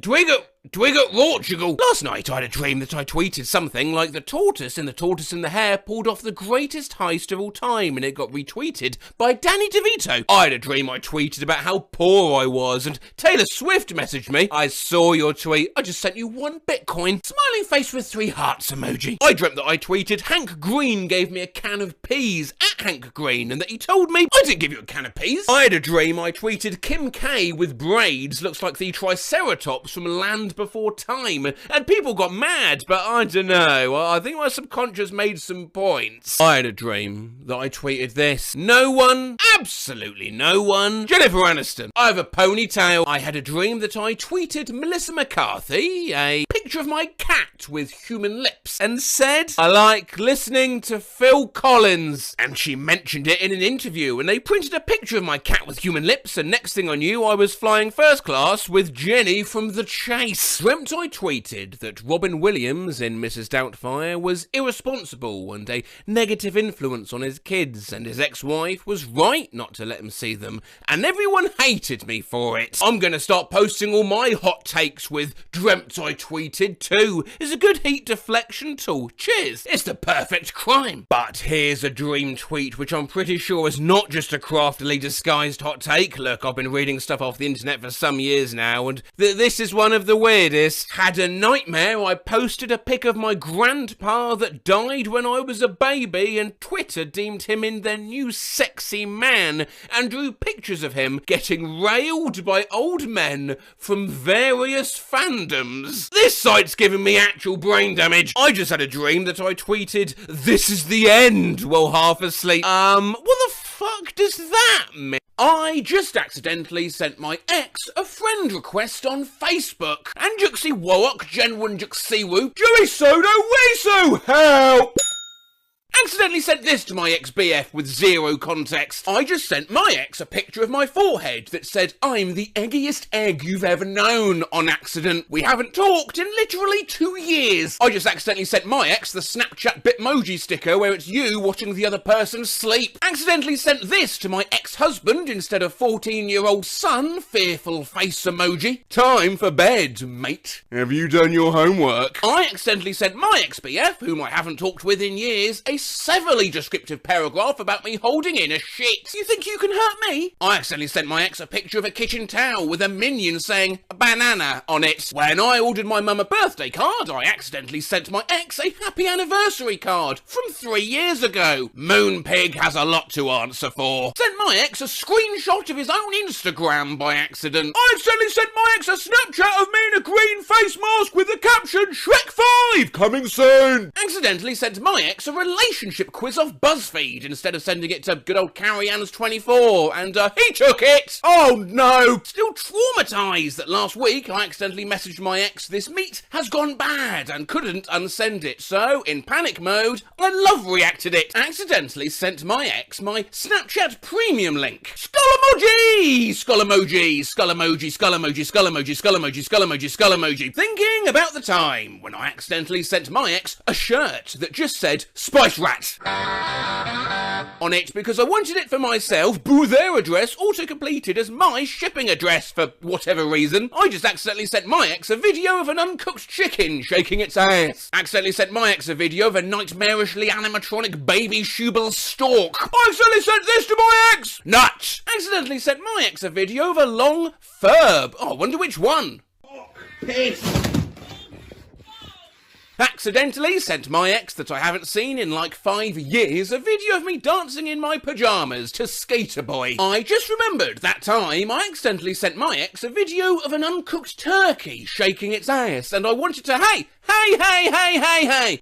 Portugal. Last night I had a dream that I tweeted something like the tortoise in the Hare pulled off the greatest heist of all time, and it got retweeted by Danny DeVito. I had a dream I tweeted about how poor I was, and Taylor Swift messaged me, I saw your tweet, I just sent you 1 Bitcoin. Smiling face with 3 hearts emoji. I dreamt that I tweeted Hank Green gave me a can of peas at Hank Green, and that he told me I didn't give you a can of peas. I had a dream I tweeted Kim K with braids looks like the Triceratops from Land Before Time, and people got mad, but I don't know, I think my subconscious made some points. I had a dream that I tweeted this. No one, absolutely no one, Jennifer Aniston, I have a ponytail. I had a dream that I tweeted Melissa McCarthy a picture of my cat with human lips and said, I like listening to Phil Collins, and she mentioned it in an interview, and they printed a picture of my cat with human lips, and next thing I knew I was flying first class with Jenny from The Chase. Dreamt I tweeted that Robin Williams in Mrs. Doubtfire was irresponsible and a negative influence on his kids, and his ex-wife was right not to let him see them, and everyone hated me for it. I'm gonna start posting all my hot takes with dreamt I tweeted too. It's a good heat deflection tool. Cheers. It's the perfect crime. But here's a dream tweet which I'm pretty sure is not just a craftily disguised hot take. Look, I've been reading stuff off the internet for some years now, and this is one of the weirdest. Had a nightmare. I posted a pic of my grandpa that died when I was a baby, and Twitter deemed him in their new sexy man and drew pictures of him getting railed by old men from various fandoms. This site's giving me actual brain damage. I just had a dream that I tweeted, this is the end, while half asleep. What the fuck does that mean? I just accidentally sent my ex a friend request on Facebook. Anjuxi Warok Genwin Juxiwu Jui Sodo Wisu Help! Accidentally sent this to my ex-BF with zero context. I just sent my ex a picture of my forehead that said, I'm the eggiest egg you've ever known, on accident. We haven't talked in literally 2 years. I just accidentally sent my ex the Snapchat Bitmoji sticker where it's you watching the other person sleep. Accidentally sent this to my ex-husband instead of 14-year-old son, fearful face emoji. Time for bed, mate. Have you done your homework? I accidentally sent my ex-BF, whom I haven't talked with in years, a severely descriptive paragraph about me holding in a shit. You think you can hurt me? I accidentally sent my ex a picture of a kitchen towel with a minion saying banana on it. When I ordered my mum a birthday card, I accidentally sent my ex a happy anniversary card from 3 years ago. Moonpig has a lot to answer for. Sent my ex a screenshot of his own Instagram by accident. I accidentally sent my ex a Snapchat of me in a green face mask with the caption Shrek 5 coming soon. Accidentally sent my ex a relationship relationship quiz off BuzzFeed instead of sending it to good old Carrie Ann's 24, and he took it! Oh no! Still traumatised that last week I accidentally messaged my ex this meat has gone bad and couldn't unsend it, so in panic mode, I love reacted it. Accidentally sent my ex my Snapchat premium link. Skull emoji! Skull emoji! Skull emoji! Skull emoji! Skull emoji! Skull emoji! Skull emoji! Skull emoji! Thinking about the time when I accidentally sent my ex a shirt that just said Spice Rat on it because I wanted it for myself, boo their address auto-completed as my shipping address for whatever reason. I just accidentally sent my ex a video of an uncooked chicken shaking its ass. Accidentally sent my ex a video of a nightmarishly animatronic baby Schubel stork. I accidentally sent this to my ex! Nuts! Accidentally sent my ex a video of a long furb. Oh, I wonder which one. Piss! Accidentally sent my ex that I haven't seen in like 5 years a video of me dancing in my pyjamas to Skater Boy. I just remembered that time I accidentally sent my ex a video of an uncooked turkey shaking its ass, and I wanted to, hey,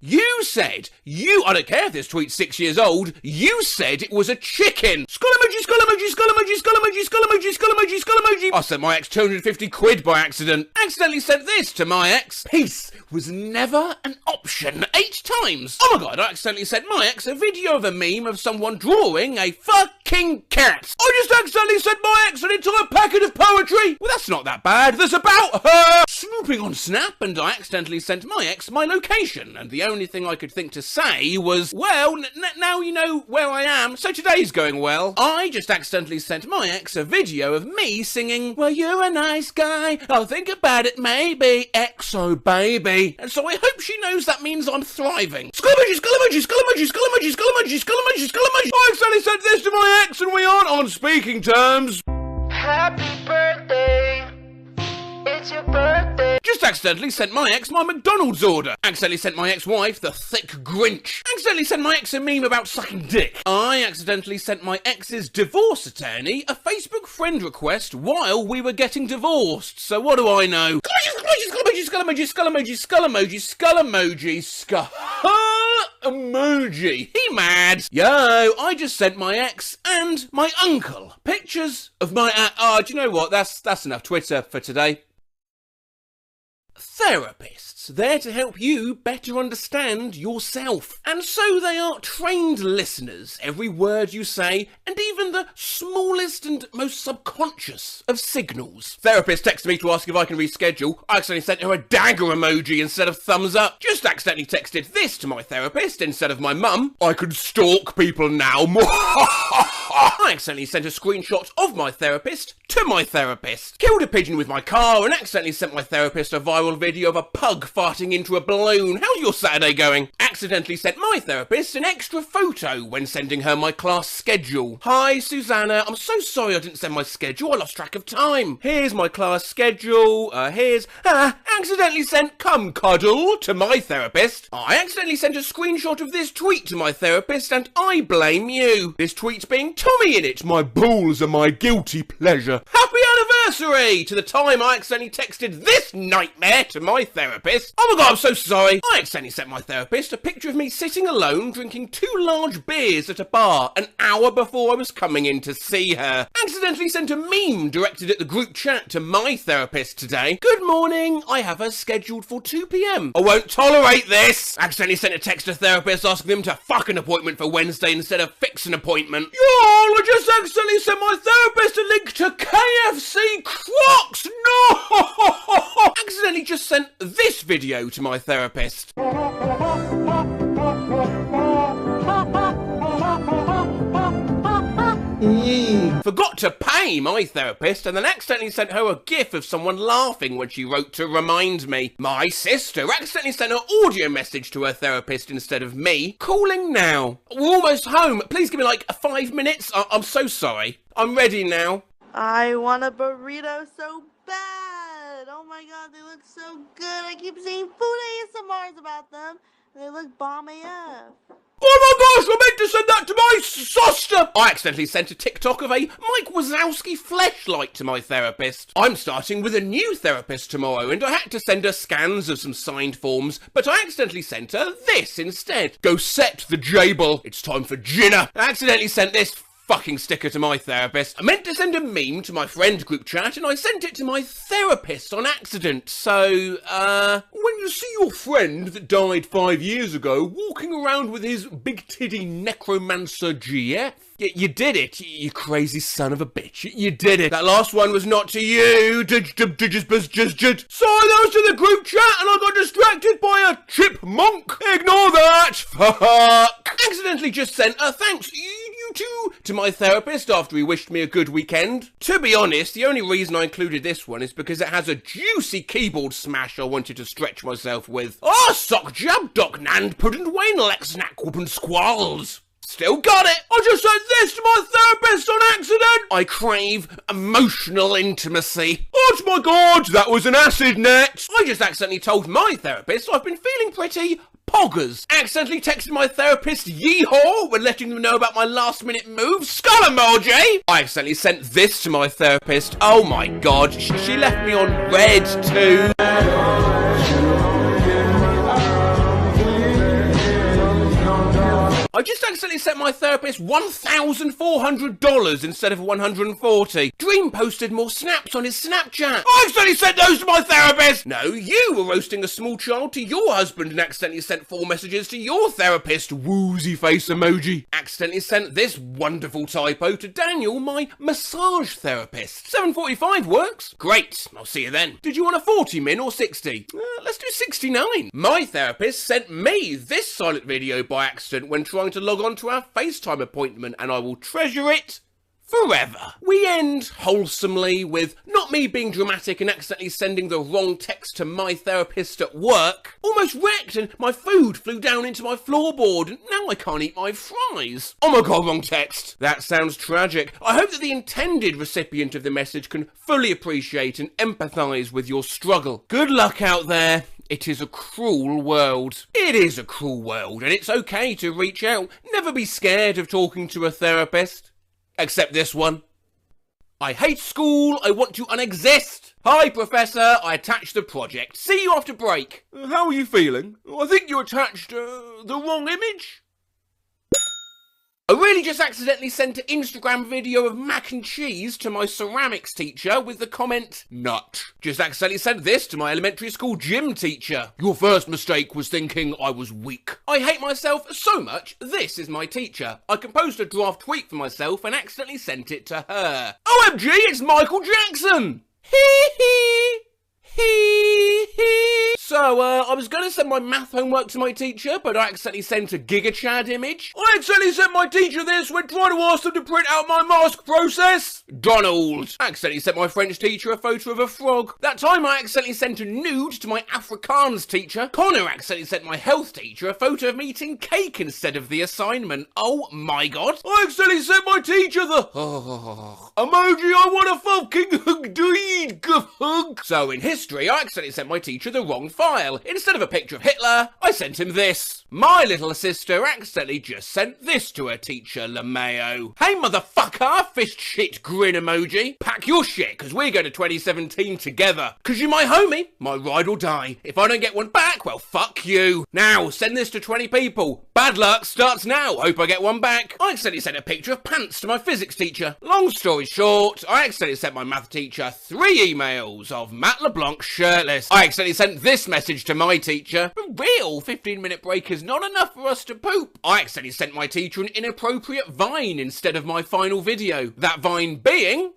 you said, I don't care if this tweet's 6 years old, you said it was a chicken. Skull emoji, skull emoji, skull emoji, skull emoji, skull emoji, skull emoji, skull emoji. I sent my ex 250 quid by accident. Accidentally sent this to my ex. Peace was never an option 8 times. Oh my god, I accidentally sent my ex a video of a meme of someone drawing a fucking cat. I just accidentally sent my ex an entire packet of poetry. Well, that's not that bad. That's about her. Swooping on Snap, and I accidentally sent my ex my location, and the only thing I could think to say was, well, now you know where I am, so today's going well. I just accidentally sent my ex a video of me singing, well, you're a nice guy, I'll think about it maybe, EXO baby. And so I hope she knows that means I'm thriving. Skull emoji, skull emoji, skull emoji, skull emoji, skull emoji, skull emoji, skull emoji. I accidentally sent this to my ex and we aren't on speaking terms. Happy birthday, it's your birthday. Just accidentally sent my ex my McDonald's order. Accidentally sent my ex-wife the thick Grinch. Accidentally sent my ex a meme about sucking dick. I accidentally sent my ex's divorce attorney a Facebook friend request while we were getting divorced. So what do I know? Skull emoji, skull emoji, skull emoji, skull emoji, skull emoji, skull emoji. He mad? Yo, I just sent my ex and my uncle pictures of my do you know what? That's enough Twitter for today. Therapists, there to help you better understand yourself. And so they are trained listeners, every word you say, and even the smallest and most subconscious of signals. Therapist texted me to ask if I can reschedule. I accidentally sent her a dagger emoji instead of thumbs up. Just accidentally texted this to my therapist instead of my mum. I can stalk people now. I accidentally sent a screenshot of my therapist to my therapist. Killed a pigeon with my car and accidentally sent my therapist a viral video of a pug farting into a balloon. How's your Saturday going? Accidentally sent my therapist an extra photo when sending her my class schedule. Hi Susanna, I'm so sorry I didn't send my schedule, I lost track of time. Here's my class schedule, accidentally sent come cuddle to my therapist. I accidentally sent a screenshot of this tweet to my therapist and I blame you. This tweet's being Tommy in it, my balls are my guilty pleasure. Happy anniversary to the time I accidentally texted this nightmare to my therapist. Oh my god, I'm so sorry. I accidentally sent my therapist a picture of me sitting alone drinking 2 large beers at a bar an hour before I was coming in to see her. Accidentally sent a meme directed at the group chat to my therapist today. Good morning, I have her scheduled for 2 p.m. I won't tolerate this. Accidentally sent a text to therapist asking them to fuck an appointment for Wednesday instead of fix an appointment. Y'all, I just accidentally sent my therapist a link to KFC Crocs. No! Accidentally just sent this video to my therapist. Forgot to pay my therapist and then accidentally sent her a gif of someone laughing when she wrote to remind me. My sister accidentally sent an audio message to her therapist instead of me. Calling now. We're almost home. Please give me like 5 minutes. I'm so sorry. I'm ready now. I want a burrito so bad. Oh my god, they look so good. I keep seeing food ASMRs about them. They look bomb AF. Oh my gosh, I meant to send that to my sister! I accidentally sent a TikTok of a Mike Wazowski fleshlight to my therapist. I'm starting with a new therapist tomorrow and I had to send her scans of some signed forms, but I accidentally sent her this instead. Go set the Jable. It's time for dinner. I accidentally sent this fucking sticker to my therapist. I meant to send a meme to my friend group chat and I sent it to my therapist on accident. So, when you see your friend that died 5 years ago walking around with his big titty necromancer GF, you did it, you crazy son of a bitch. You did it. That last one was not to you. Sorry, that was to the group chat and I got distracted by a chipmunk. Ignore that. Fuck. Accidentally just sent a thanks, you too, to my therapist after he wished me a good weekend. To be honest, the only reason I included this one is because it has a juicy keyboard smash I wanted to stretch myself with. Oh, sock jab doc nand pudden wane lex snack whoop and squalls. Still got it! I just sent this to my therapist on accident! I crave emotional intimacy. Oh my god, that was an acid net! I just accidentally told my therapist I've been feeling pretty poggers. Accidentally texted my therapist yeehaw when letting them know about my last minute move. Skull emoji! I accidentally sent this to my therapist. Oh my god, she left me on red too. I just accidentally sent my therapist $1,400 instead of $140. Dream posted more snaps on his Snapchat. I accidentally sent those to my therapist! No, you were roasting a small child to your husband and accidentally sent 4 messages to your therapist. Woozy face emoji. Accidentally sent this wonderful typo to Daniel, my massage therapist. 7:45 works. Great, I'll see you then. Did you want a 40 min or 60? Let's do 69. My therapist sent me this silent video by accident when trying to log on to our FaceTime appointment and I will treasure it forever. We end wholesomely with not me being dramatic and accidentally sending the wrong text to my therapist at work. Almost wrecked and my food flew down into my floorboard and now I can't eat my fries. Oh my god, wrong text. That sounds tragic. I hope that the intended recipient of the message can fully appreciate and empathise with your struggle. Good luck out there. It is a cruel world. It is a cruel world, and it's okay to reach out. Never be scared of talking to a therapist. Except this one. I hate school. I want to unexist. Hi, Professor. I attached the project. See you after break. How are you feeling? I think you attached the wrong image. I really just accidentally sent an Instagram video of mac and cheese to my ceramics teacher with the comment, nut. Just accidentally sent this to my elementary school gym teacher. Your first mistake was thinking I was weak. I hate myself so much, this is my teacher. I composed a draft tweet for myself and accidentally sent it to her. OMG, it's Michael Jackson! Hee hee! Hee hee! So, I was going to send my math homework to my teacher, but I accidentally sent a Giga Chad image. I accidentally sent my teacher this when trying to ask them to print out my mask process. Donald. I accidentally sent my French teacher a photo of a frog. That time I accidentally sent a nude to my Afrikaans teacher. Connor accidentally sent my health teacher a photo of me eating cake instead of the assignment. Oh my god. I accidentally sent my teacher the emoji I want a fucking hug. So in history, I accidentally sent my teacher the wrong file. Instead of a picture of Hitler, I sent him this. My little sister accidentally just sent this to her teacher, LeMayo. Hey motherfucker, fist shit grin emoji. Pack your shit, cause we're going to 2017 together. Cause you're my homie, my ride or die. If I don't get one back, well fuck you. Now, send this to 20 people. Bad luck starts now, hope I get one back. I accidentally sent a picture of pants to my physics teacher. Long story short, I accidentally sent my math teacher 3 emails of Matt LeBlanc shirtless. I accidentally sent this message to my teacher. A real 15-minute break is not enough for us to poop. I accidentally sent my teacher an inappropriate vine instead of my final video. That vine being...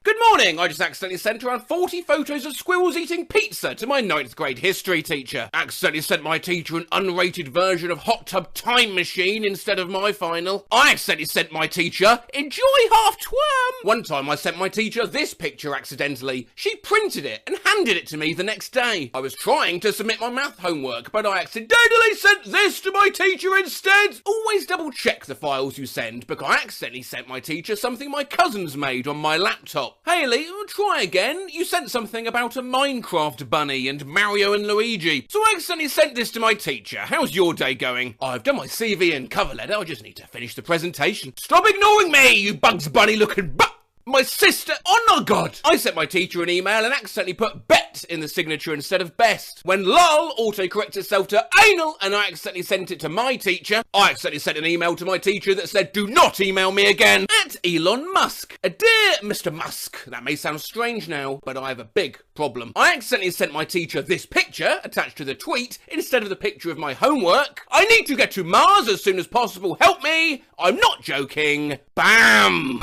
Good morning! I just accidentally sent around 40 photos of squirrels eating pizza to my 9th grade history teacher. Accidentally sent my teacher an unrated version of Hot Tub Time Machine instead of my final. I accidentally sent my teacher enjoy half term. One time I sent my teacher this picture accidentally. She printed it and handed it to me the next day. I was trying to submit my math homework, but I accidentally sent this to my teacher instead. Always double check the files you send, because I accidentally sent my teacher something my cousins made on my laptop. Hey Bailey, try again. You sent something about a Minecraft bunny and Mario and Luigi. So I accidentally sent this to my teacher. How's your day going? I've done my CV and cover letter. I just need to finish the presentation. Stop ignoring me, you Bugs Bunny looking My sister, oh my god! I sent my teacher an email and accidentally put bet in the signature instead of best. When lol autocorrects itself to anal and I accidentally sent it to my teacher, I accidentally sent an email to my teacher that said do not email me again. At Elon Musk. Dear Mr. Musk, that may sound strange now, but I have a big problem. I accidentally sent my teacher this picture attached to the tweet instead of the picture of my homework. I need to get to Mars as soon as possible. Help me! I'm not joking. Bam!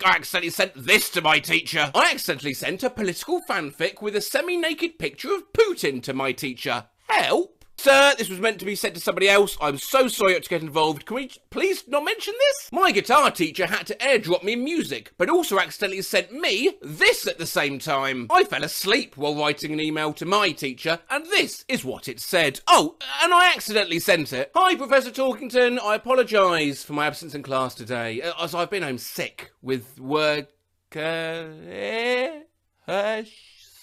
I accidentally sent this to my teacher. I accidentally sent a political fanfic with a semi-naked picture of Putin to my teacher. Help! Sir, this was meant to be sent to somebody else. I'm so sorry I had to get involved. Can we please not mention this? My guitar teacher had to airdrop me music, but also accidentally sent me this at the same time. I fell asleep while writing an email to my teacher, and this is what it said. Oh, and I accidentally sent it. Hi, Professor Talkington. I apologise for my absence in class today, as I've been home sick with work.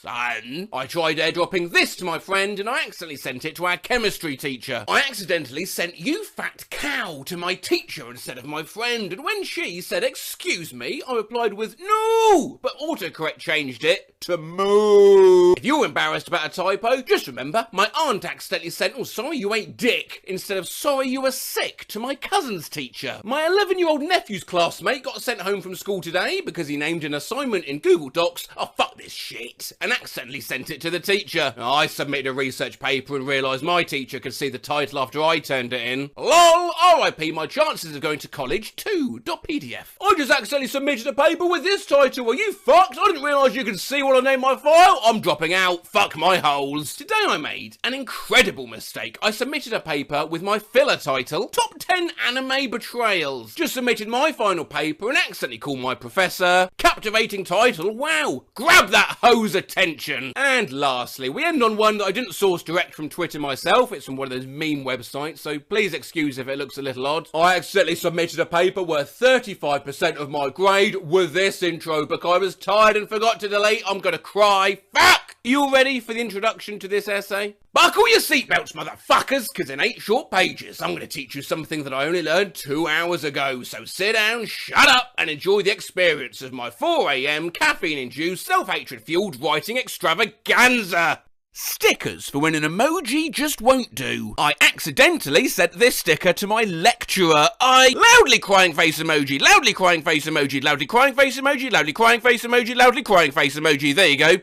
Son. I tried airdropping this to my friend and I accidentally sent it to our chemistry teacher. I accidentally sent you fat cow to my teacher instead of my friend, and when she said excuse me, I replied with no, but autocorrect changed it to moo. If you're embarrassed about a typo, just remember my aunt accidentally sent oh sorry you ain't dick instead of sorry you were sick to my cousin's teacher. My 11-year-old nephew's classmate got sent home from school today because he named an assignment in Google Docs, oh fuck this shit, and accidentally sent it to the teacher. I submitted a research paper and realised my teacher could see the title after I turned it in. LOL, RIP, my chances of going to college too.pdf. I just accidentally submitted a paper with this title. Are you fucked? I didn't realise you could see what I named my file. I'm dropping out. Fuck my holes. Today I made an incredible mistake. I submitted a paper with my filler title, Top 10 Anime Betrayals. Just submitted my final paper and accidentally called my professor. Captivating title, wow. Grab that hose attention. And lastly, we end on one that I didn't source direct from Twitter myself. It's from one of those meme websites, so please excuse if it looks a little odd. I accidentally submitted a paper worth 35% of my grade with this intro because I was tired and forgot to delete. I'm gonna cry. Fuck! Are you all ready for the introduction to this essay? Buckle your seatbelts, motherfuckers, because in 8 short pages, I'm going to teach you something that I only learned 2 hours ago. So sit down, shut up, and enjoy the experience of my 4 AM caffeine-induced, self-hatred-fueled writing extravaganza. Stickers for when an emoji just won't do. I accidentally sent this sticker to my lecturer. Loudly crying face emoji, loudly crying face emoji, loudly crying face emoji, loudly crying face emoji, loudly crying face emoji. There you go.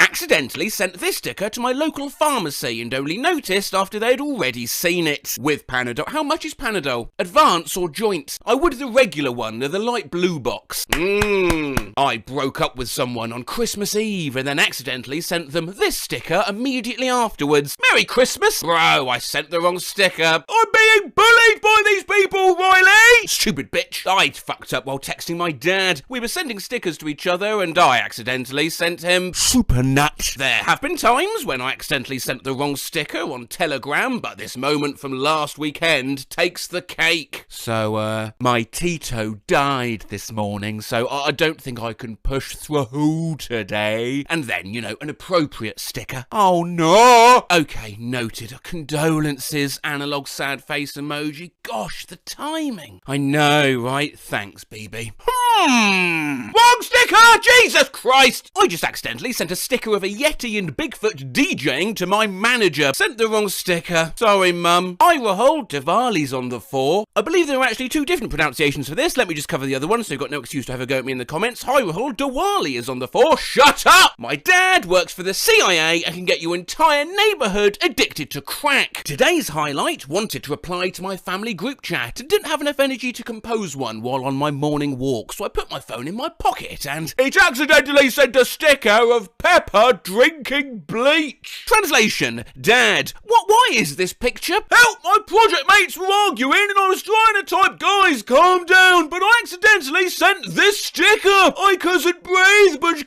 Accidentally sent this sticker to my local pharmacy and only noticed after they'd already seen it. With Panadol. How much is Panadol? Advance or joint? I would the regular one, the light blue box. I broke up with someone on Christmas Eve and then accidentally sent them this sticker immediately afterwards. Merry Christmas? Bro, I sent the wrong sticker. I'm being bullied by these people, Riley! Stupid bitch. I'd fucked up while texting my dad. We were sending stickers to each other and I accidentally sent him super nut. There have been times when I accidentally sent the wrong sticker on Telegram, but this moment from last weekend takes the cake. So, my Tito died this morning, so I don't think I can push through today. And then, you know, an appropriate sticker. Oh no! Okay, noted. Condolences, analog sad face emoji. Gosh, the timing. I know, right? Thanks, BB. Wrong sticker! Jesus Christ! I just accidentally sent a sticker of a Yeti and Bigfoot DJing to my manager. Sent the wrong sticker. Sorry, Mum. Hi, Rahul. Diwali's on the 4. I believe there are actually 2 different pronunciations for this. Let me just cover the other one so you've got no excuse to have a go at me in the comments. Hi, Rahul. Diwali is on the 4. Shut up! My dad works for the CIA and can get your entire neighbourhood addicted to crack. Today's highlight: wanted to reply to my family group chat and didn't have enough energy to compose one while on my morning walk, so I put my phone in my pocket and it accidentally sent a sticker of Pepper drinking bleach. Translation: Dad, why is this picture? Help! My project mates were arguing and I was trying to type guys calm down, but I accidentally sent this sticker. I couldn't breathe, but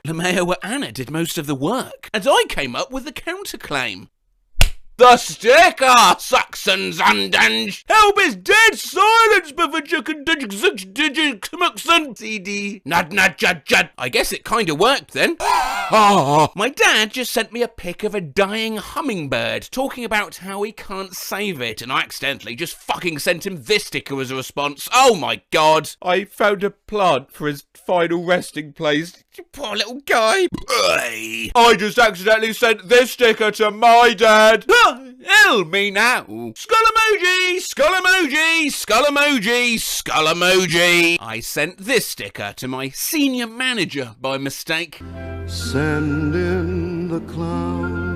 Lameo and Anna did most of the work, and I came up with the counterclaim. The sticker! Saxons undunge! Help is dead! Silence! CD. Nud, jud. I guess it kinda worked then. My dad just sent me a pic of a dying hummingbird talking about how he can't save it, and I accidentally just fucking sent him this sticker as a response. Oh my god! I found a plant for his final resting place. Poor little guy. I just accidentally sent this sticker to my dad. Help me now. Skull emoji, skull emoji, skull emoji, skull emoji. I sent this sticker to my senior manager by mistake. Send in the clowns.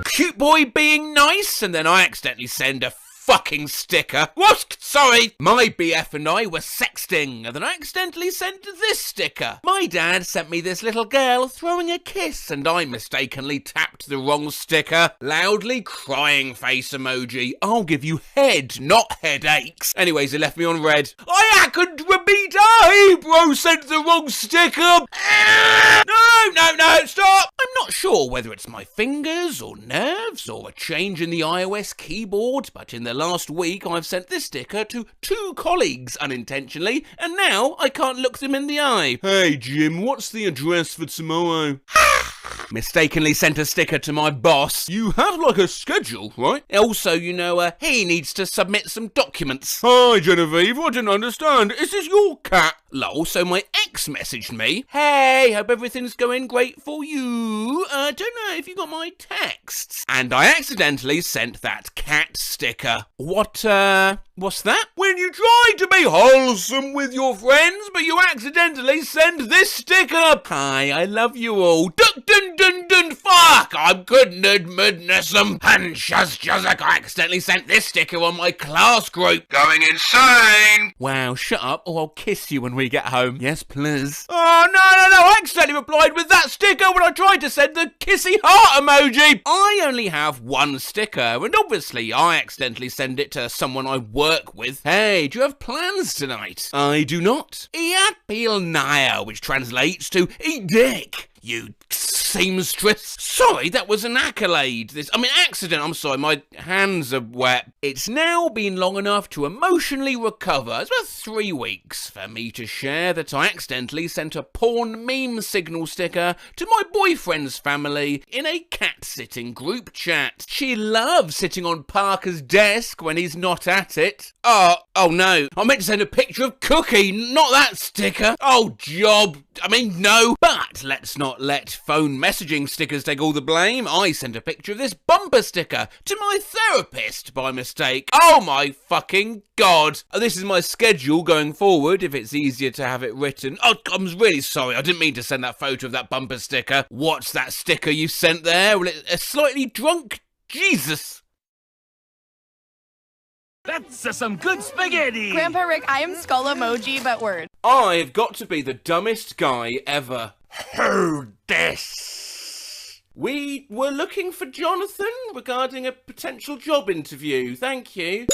Cute boy being nice, and then I accidentally send a fucking sticker. What? Sorry. My BF and I were sexting, and then I accidentally sent this sticker. My dad sent me this little girl throwing a kiss, and I mistakenly tapped the wrong sticker. Loudly crying face emoji. I'll give you head, not headaches. Anyways, it left me on red. I happened to repeat. Hey, bro, sent the wrong sticker. No, stop. I'm not sure whether it's my fingers or nerves or a change in the iOS keyboard, but in the last week I've sent this sticker to 2 colleagues unintentionally, and now I can't look them in the eye. Hey Jim, what's the address for tomorrow? Mistakenly sent a sticker to my boss. You have like a schedule, right? Also, you know, he needs to submit some documents. Hi Genevieve, I didn't understand. Is this your cat? Lol, so my ex messaged me. Hey, hope everything's going great for you. Don't know if you got my texts. And I accidentally sent that cat sticker. What's that? When you try to be wholesome with your friends, but you accidentally send this sticker. Hi, I love you all. Fuck, I'm couldn't admit some I accidentally sent this sticker on my class group. Going insane. Wow, shut up or I'll kiss you when we get home. Yes, please. Oh, no, I accidentally replied with that sticker when I tried to send the kissy heart emoji. I only have one sticker, and obviously I accidentally send it to someone I work with. Hey, do you have plans tonight? I do not. Iapilnaya, which translates to eat dick. You seamstress. Sorry, that was an accolade. Accident. I'm sorry, my hands are wet. It's now been long enough to emotionally recover. It's about 3 weeks for me to share that I accidentally sent a porn meme signal sticker to my boyfriend's family in a cat-sitting group chat. She loves sitting on Parker's desk when he's not at it. Oh no. I meant to send a picture of Cookie, not that sticker. Oh, job. No. But let's not let phone messaging stickers take all the blame. I sent a picture of this bumper sticker to my therapist by mistake. Oh my fucking god. This is my schedule going forward if it's easier to have it written. Oh, I'm really sorry. I didn't mean to send that photo of that bumper sticker. What's that sticker you sent there? Well, it's a slightly drunk Jesus. That's some good spaghetti! Grandpa Rick, I am skull emoji, but word. I've got to be the dumbest guy ever. Who this? We were looking for Jonathan regarding a potential job interview. Thank you.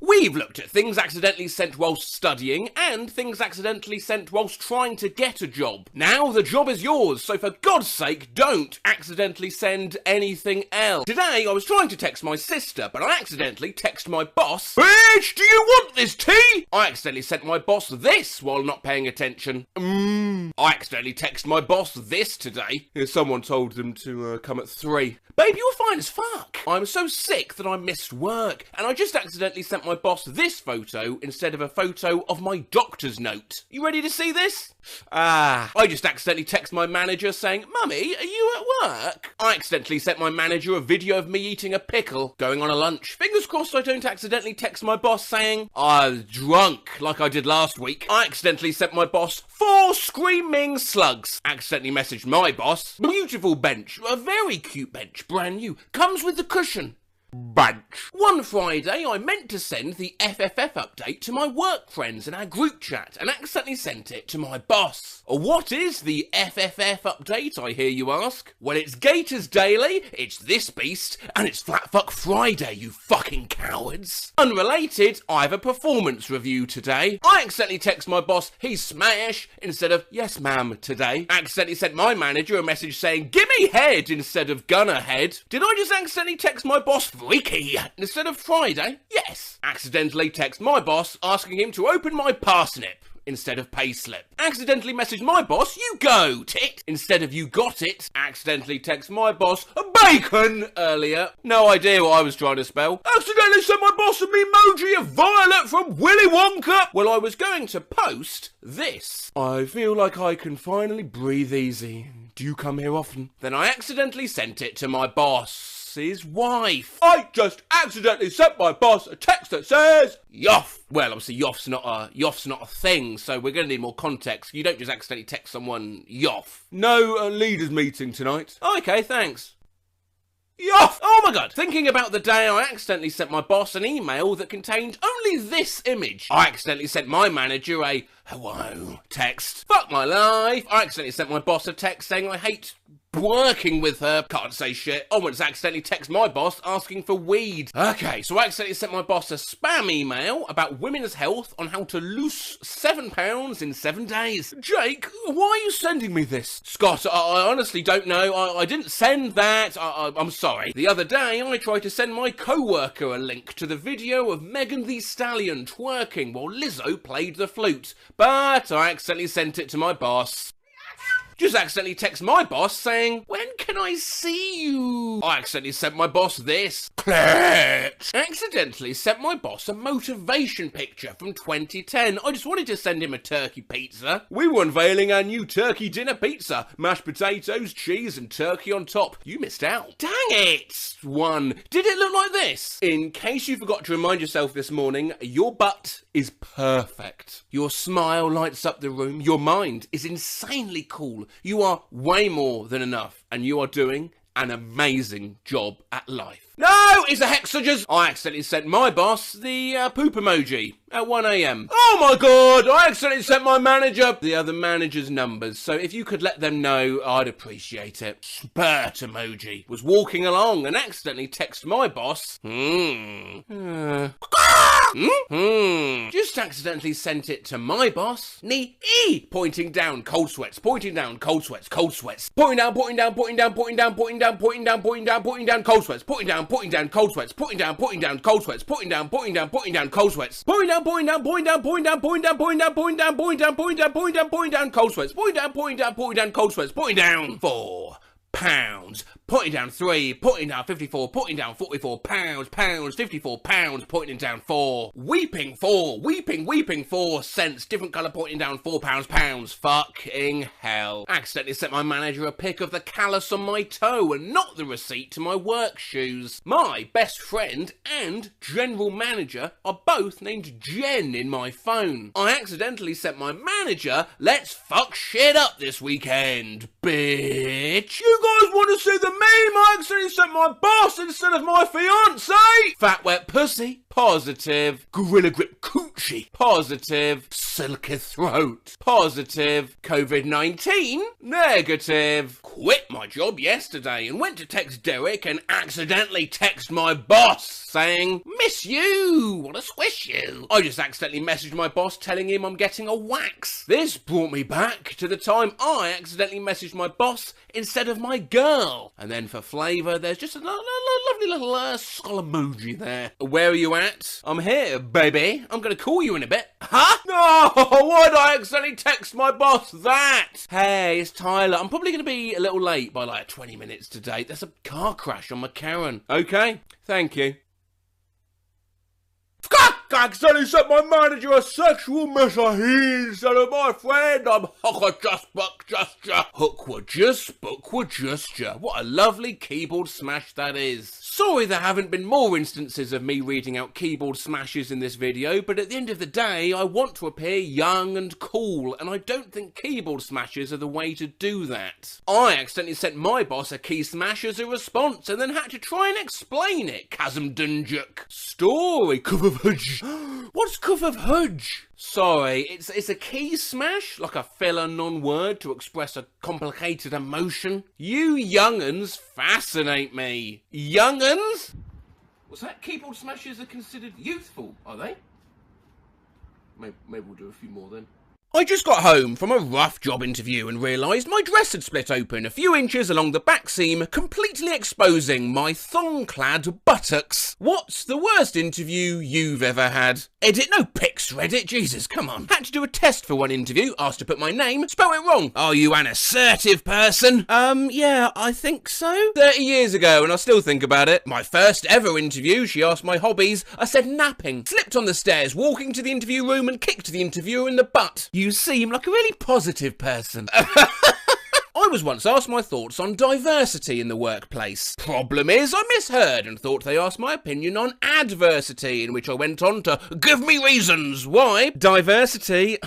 We've looked at things accidentally sent whilst studying and things accidentally sent whilst trying to get a job. Now the job is yours, so for God's sake, don't accidentally send anything else. Today, I was trying to text my sister, but I accidentally texted my boss. Bitch, do you want this tea? I accidentally sent my boss this while not paying attention. I accidentally texted my boss this today. Someone told them to come at 3. Babe, you're fine as fuck. I'm so sick that I missed work, and I just accidentally sent my boss this photo instead of a photo of my doctor's note. You ready to see this? I just accidentally texted my manager saying, Mummy, are you at work? I accidentally sent my manager a video of me eating a pickle, going on a lunch. Fingers crossed I don't accidentally text my boss saying, I was drunk, like I did last week. I accidentally sent my boss 4 screaming slugs. Accidentally messaged my boss, beautiful bench, a very cute bench, brand new, comes with the cushion. Bunch. One Friday, I meant to send the FFF update to my work friends in our group chat and accidentally sent it to my boss. What is the FFF update, I hear you ask? Well, it's Gators Daily, it's this beast, and it's Flatfuck Friday, you fucking cowards. Unrelated, I have a performance review today. I accidentally text my boss, he's smash, instead of yes ma'am today. Accidentally sent my manager a message saying, gimme head instead of gunner head. Did I just accidentally text my boss freaky instead of Friday? Yes. Accidentally text my boss asking him to open my parsnip instead of payslip. Accidentally message my boss, you go, tit, instead of you got it. Accidentally text my boss, bacon, earlier. No idea what I was trying to spell. Accidentally sent my boss an emoji of Violet from Willy Wonka. Well, I was going to post this. I feel like I can finally breathe easy. Do you come here often? Then I accidentally sent it to my boss's wife. I just accidentally sent my boss a text that says yoff. Well, obviously yoff's not a thing, so we're going to need more context. You don't just accidentally text someone yoff. No leaders meeting tonight. Okay, thanks. Yoff! Oh my god! Thinking about the day I accidentally sent my boss an email that contained only this image. I accidentally sent my manager a hello text. Fuck my life! I accidentally sent my boss a text saying I hate working with her. Can't say shit. I once accidentally text my boss asking for weed. Okay, so I accidentally sent my boss a spam email about women's health on how to lose 7 pounds in 7 days. Jake, why are you sending me this? Scott, I honestly don't know. I didn't send that. I'm sorry. The other day, I tried to send my co-worker a link to the video of Megan Thee Stallion twerking while Lizzo played the flute, but I accidentally sent it to my boss. Just accidentally text my boss saying, when can I see you? I accidentally sent my boss this. Clit. Accidentally sent my boss a motivation picture from 2010. I just wanted to send him a turkey pizza. We were unveiling our new turkey dinner pizza. Mashed potatoes, cheese and turkey on top. You missed out. Dang it! One. Did it look like this? In case you forgot to remind yourself this morning, your butt is perfect. Your smile lights up the room. Your mind is insanely cool. You are way more than enough, and you are doing an amazing job at life. No, it's a hexages. I accidentally sent my boss the poop emoji at 1 AM. Oh my god, I accidentally sent my manager the other manager's numbers, so if you could let them know, I'd appreciate it. Spurt emoji. Was walking along and accidentally text my boss. Just accidentally sent it to my boss. Pointing down, cold sweats, pointing down, cold sweats, cold sweats. Pointing down, pointing down, pointing down, pointing down, pointing down, pointing down, pointing down, pointing down, cold sweats, pointing down, cold sweats, pointing down, cold sweats, pointing down, cold sweats, pointing down, cold sweats, pointing down, cold sweats, pointing down 4 pounds, pointing down 3, pointing down 54, pointing down 44 pounds, 54 pounds, pointing down 4, weeping 4 cents, different colour pointing down 4 pounds, fucking hell. Accidentally sent my manager a pic of the callus on my toe and not the receipt to my work shoes. My best friend and general manager are both named Jen in my phone. I accidentally sent my manager, let's fuck shit up this weekend, bitch. You guys want to see the meme? I accidentally sent my boss instead of my fiance. Fat wet pussy, positive. Gorilla grip coochie, positive. Silky throat, positive. COVID-19, negative. Quit my job yesterday and went to text Derek and accidentally text my boss saying, miss you, want to squish you. I just accidentally messaged my boss telling him I'm getting a wax. This brought me back to the time I accidentally messaged my boss instead of my girl. And then for flavour, there's just a lovely little skull emoji there. Where are you at? I'm here, baby. I'm going to call you in a bit. Huh? No, why'd I accidentally text my boss that? Hey, it's Tyler. I'm probably going to be a little late by like 20 minutes today. There's a car crash on my Karen. Okay, thank you. I accidentally sent my manager a sexual message instead of my friend. I'm Hookwa just gesture. What a lovely keyboard smash that is. Sorry there haven't been more instances of me reading out keyboard smashes in this video, but at the end of the day, I want to appear young and cool, and I don't think keyboard smashes are the way to do that. I accidentally sent my boss a key smash as a response, and then had to try and explain it, Kazım Dunjuk. Story, Cuff of Hudge. What's Cuff of Hudge? Sorry, it's a key smash? Like a filler non-word to express a complicated emotion? You young'uns fascinate me. Young'uns? What's that? Keyboard smashes are considered youthful, are they? Maybe we'll do a few more then. I just got home from a rough job interview and realised my dress had split open a few inches along the back seam, completely exposing my thong-clad buttocks. What's the worst interview you've ever had? Edit, no pics, Reddit, Jesus, come on. Had to do a test for one interview, asked to put my name, spell it wrong. Are you an assertive person? Yeah, I think so. 30 years ago, and I still think about it. My first ever interview, she asked my hobbies. I said napping, slipped on the stairs, walking to the interview room and kicked the interviewer in the butt. You seem like a really positive person. I was once asked my thoughts on diversity in the workplace. Problem is, I misheard and thought they asked my opinion on adversity, in which I went on to give me reasons why. Diversity?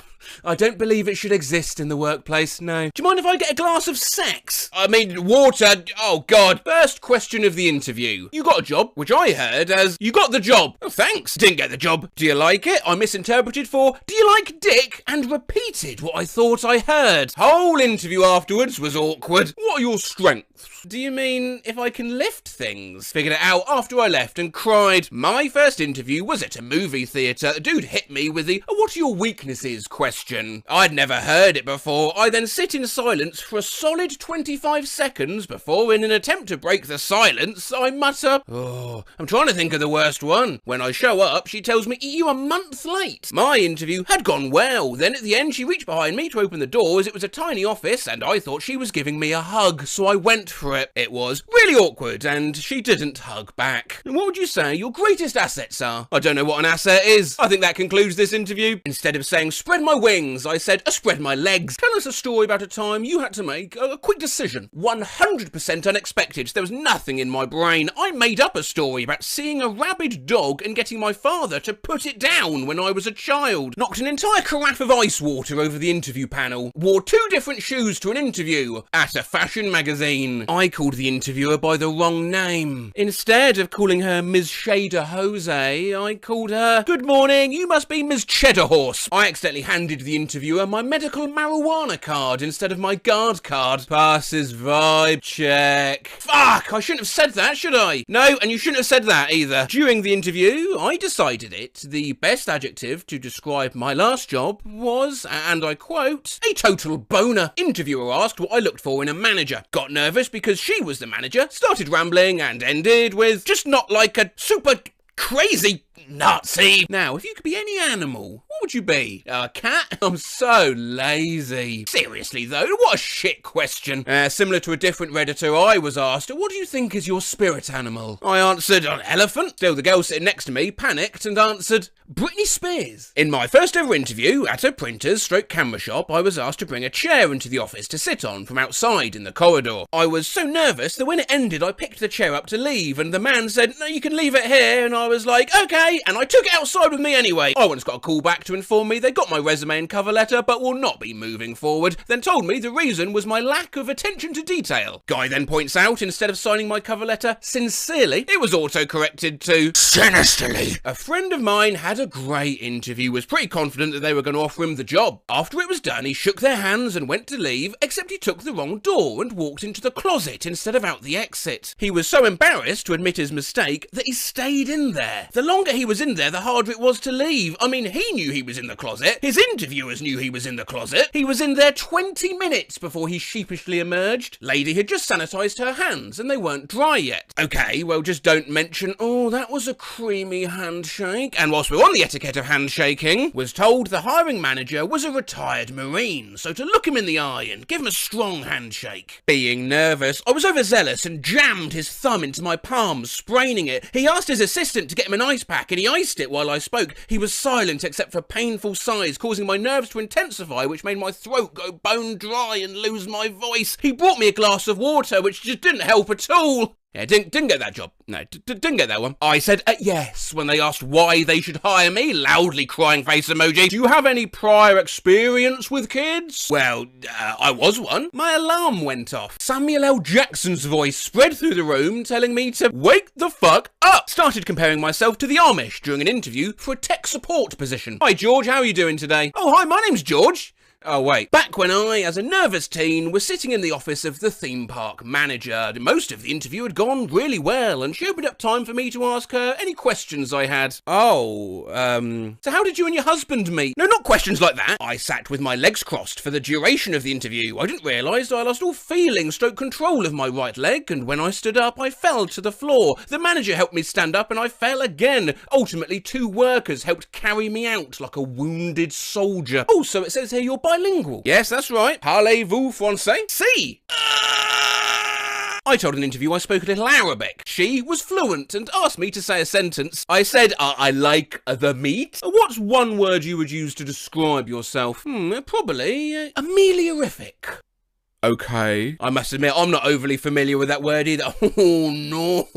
I don't believe it should exist in the workplace, no. Do you mind if I get a glass of sex? I mean, water, oh God. First question of the interview. You got a job, which I heard as, you got the job. Oh, thanks, didn't get the job. Do you like it? I misinterpreted for, do you like dick? And repeated what I thought I heard. Whole interview afterwards was awkward. What are your strengths? Do you mean if I can lift things? Figured it out after I left and cried. My first interview was at a movie theatre. A dude hit me with the, what are your weaknesses question. I'd never heard it before. I then sit in silence for a solid 25 seconds before, in an attempt to break the silence, I mutter, oh, I'm trying to think of the worst one. When I show up, she tells me, you a month late. My interview had gone well. Then at the end, she reached behind me to open the door as it was a tiny office and I thought she was giving me a hug, so I went for it. It was really awkward and she didn't hug back. And what would you say your greatest assets are? I don't know what an asset is. I think that concludes this interview. Instead of saying spread my wings, I said spread my legs. Tell us a story about a time you had to make a quick decision. 100% unexpected. There was nothing in my brain. I made up a story about seeing a rabid dog and getting my father to put it down when I was a child. Knocked an entire carafe of ice water over the interview panel. Wore 2 different shoes to an interview at a fashion magazine. I called the interviewer by the wrong name. Instead of calling her Ms. Shader Jose, I called her, good morning, you must be Ms. Cheddar Horse. I accidentally handed the interviewer my medical marijuana card instead of my guard card. Passes vibe check. Fuck, I shouldn't have said that, should I? No, and you shouldn't have said that either. During the interview, I decided the best adjective to describe my last job was, and I quote, a total boner. Interviewer asked what I looked for in a manager. Got nervous because she was the manager, started rambling and ended with, just not like a super crazy Nazi. Now, if you could be any animal, what would you be? A cat? I'm so lazy. Seriously though, what a shit question. Similar to a different Redditor, I was asked, what do you think is your spirit animal? I answered, an elephant. Still, the girl sitting next to me panicked and answered, Britney Spears. In my first ever interview at a printer's camera shop, I was asked to bring a chair into the office to sit on from outside in the corridor. I was so nervous that when it ended, I picked the chair up to leave, and the man said, no, you can leave it here, and I was like, okay, and I took it outside with me anyway. I once got a call back to inform me they got my resume and cover letter, but will not be moving forward, then told me the reason was my lack of attention to detail. Guy then points out, instead of signing my cover letter sincerely, it was auto-corrected to sinisterly. A friend of mine had a great interview, was pretty confident that they were going to offer him the job. After it was done, he shook their hands and went to leave, except he took the wrong door and walked into the closet instead of out the exit. He was so embarrassed to admit his mistake that he stayed in there. The longer he was in there, the harder it was to leave. I mean, he knew he was in the closet. His interviewers knew he was in the closet. He was in there 20 minutes before he sheepishly emerged. Lady had just sanitized her hands and they weren't dry yet. Okay, well, just don't mention, oh, that was a creamy handshake. And whilst we're on the etiquette of handshaking, was told the hiring manager was a retired Marine, so to look him in the eye and give him a strong handshake. Being nervous, I was overzealous and jammed his thumb into my palm, spraining it. He asked his assistant to get him an ice pack and he iced it while I spoke. He was silent except for painful sighs, causing my nerves to intensify, which made my throat go bone dry and lose my voice. He brought me a glass of water, which just didn't help at all. Yeah, didn't get that job. No, didn't get that one. I said yes when they asked why they should hire me, loudly crying face emoji. Do you have any prior experience with kids? Well, I was one. My alarm went off. Samuel L. Jackson's voice spread through the room telling me to wake the fuck up. Started comparing myself to the Amish during an interview for a tech support position. Hi George, how are you doing today? Oh hi, my name's George. Oh wait, back when I, as a nervous teen, was sitting in the office of the theme park manager, most of the interview had gone really well, and she opened up time for me to ask her any questions I had. Oh, so how did you and your husband meet? No, not questions like that. I sat with my legs crossed for the duration of the interview. I didn't realise I lost all feeling / control of my right leg, and when I stood up, I fell to the floor. The manager helped me stand up, and I fell again. Ultimately, 2 workers helped carry me out like a wounded soldier. Oh, so it says here you're bilingual. Yes, that's right. Parlez-vous français? Si! I told an interview I spoke a little Arabic. She was fluent and asked me to say a sentence. I said, I like the meat. What's one word you would use to describe yourself? Probably ameliorific. Okay. I must admit, I'm not overly familiar with that word either. Oh, no.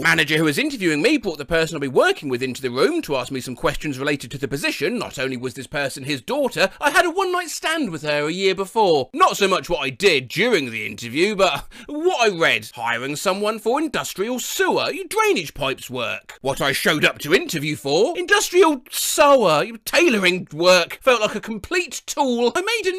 Manager who was interviewing me brought the person I'll be working with into the room to ask me some questions related to the position. Not only was this person his daughter, I had a one-night stand with her a year before. Not so much what I did during the interview, but what I read. Hiring someone for industrial sewer, drainage pipes work. What I showed up to interview for, industrial sewer, tailoring work. Felt like a complete tool. I made a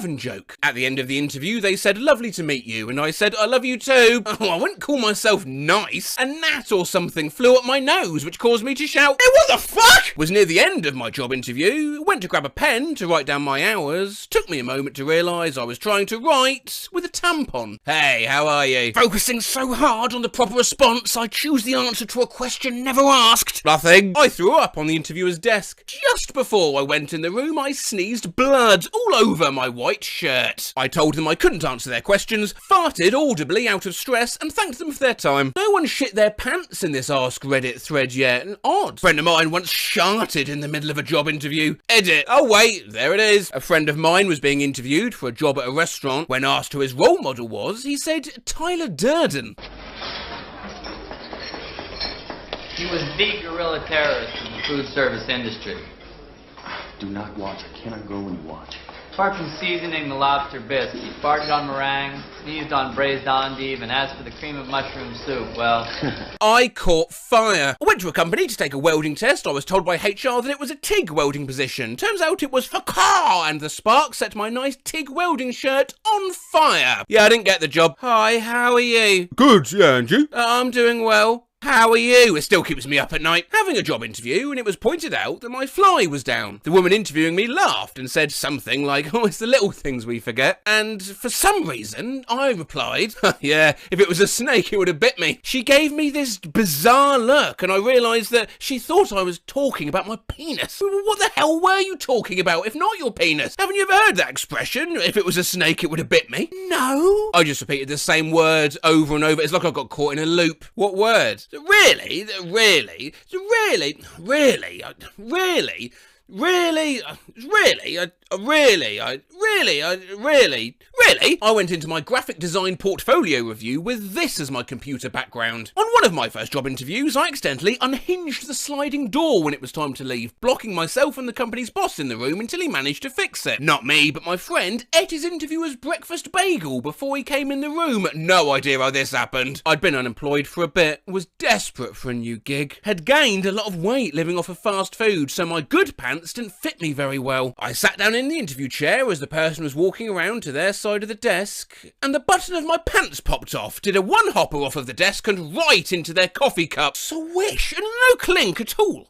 9/11 joke. At the end of the interview, they said, lovely to meet you, and I said, I love you too. Oh, I wouldn't call myself nice. A gnat or something flew up my nose, which caused me to shout, hey, what the fuck? Was near the end of my job interview, went to grab a pen to write down my hours. Took me a moment to realise I was trying to write with a tampon. Hey, how are you? Focusing so hard on the proper response, I choose the answer to a question never asked. Nothing. I threw up on the interviewer's desk. Just before I went in the room, I sneezed blood all over my white shirt. I told them I couldn't answer their questions, farted audibly out of stress, and thanked them for their time. No one shit their pants in this Ask Reddit thread yet, and odd. A friend of mine once sharted in the middle of a job interview. Edit. Oh wait, there it is. A friend of mine was being interviewed for a job at a restaurant. When asked who his role model was, he said Tyler Durden. He was the guerrilla terrorist in the food service industry. Do not watch. I cannot go when you watch. Apart from seasoning the lobster bisque, he farted on meringue, sneezed on braised endive, and as for the cream of mushroom soup, well... I caught fire. I went to a company to take a welding test. I was told by HR that it was a TIG welding position. Turns out it was for car, and the spark set my nice TIG welding shirt on fire. Yeah, I didn't get the job. Hi, how are you? Good, yeah, and you? I'm doing well. How are you? It still keeps me up at night. Having a job interview, and it was pointed out that my fly was down. The woman interviewing me laughed and said something like, oh, it's the little things we forget. And for some reason, I replied, yeah, if it was a snake, it would have bit me. She gave me this bizarre look, and I realised that she thought I was talking about my penis. What the hell were you talking about, if not your penis? Haven't you ever heard that expression? If it was a snake, it would have bit me. No. I just repeated the same words over and over. It's like I got caught in a loop. What word? Really? I went into my graphic design portfolio review with this as my computer background. On one of my first job interviews, I accidentally unhinged the sliding door when it was time to leave, blocking myself and the company's boss in the room until he managed to fix it. Not me, but my friend ate his interviewer's breakfast bagel before he came in the room. No idea how this happened. I'd been unemployed for a bit, was desperate for a new gig, had gained a lot of weight living off of fast food, so my good pants didn't fit me very well. I sat down in the interview chair as the person was walking around to their side of the desk, and the button of my pants popped off, did a one-hopper off of the desk and right into their coffee cup. Swish, and no clink at all.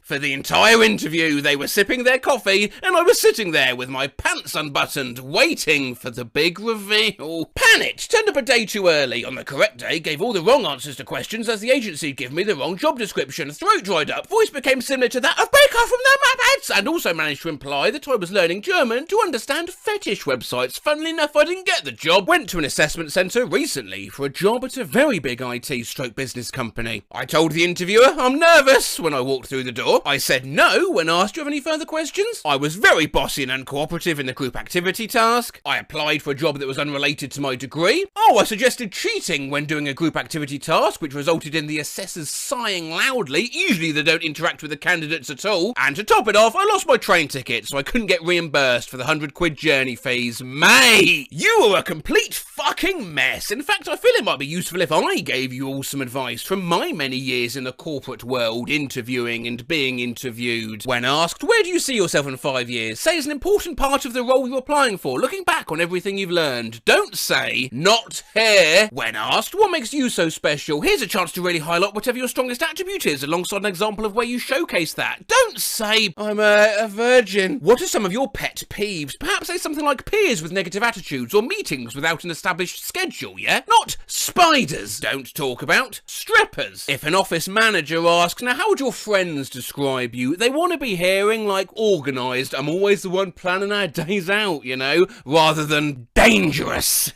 For the entire interview, they were sipping their coffee, and I was sitting there with my pants unbuttoned, waiting for the big reveal. Panicked, turned up a day too early. On the correct day, gave all the wrong answers to questions as the agency had given me the wrong job description. Throat dried up, voice became similar to that of Baker from the Muppets, and also managed to imply that I was learning German to understand fetish websites. Funnily enough, I didn't get the job. Went to an assessment centre recently for a job at a very big IT/business company. I told the interviewer I'm nervous when I walked through the door. now? I said no when asked, do you have any further questions? I was very bossy and uncooperative in the group activity task. I applied for a job that was unrelated to my degree. Oh, I suggested cheating when doing a group activity task, which resulted in the assessors sighing loudly. Usually they don't interact with the candidates at all. And to top it off, I lost my train ticket, so I couldn't get reimbursed for the £100 journey fees. Mate, you were a complete fucking mess. In fact, I feel it might be useful if I gave you all some advice from my many years in the corporate world, interviewing and being interviewed. When asked, where do you see yourself in 5 years? Say it's an important part of the role you're applying for, looking back on everything you've learned. Don't say, not here. When asked, what makes you so special? Here's a chance to really highlight whatever your strongest attribute is, alongside an example of where you showcase that. Don't say, I'm a virgin. What are some of your pet peeves? Perhaps say something like peers with negative attitudes, or meetings without an established schedule, yeah? Not spiders. Don't talk about strippers. If an office manager asks, now how would your friends describe you? They want to be hearing, like, organised, I'm always the one planning our days out, you know, rather than dangerous.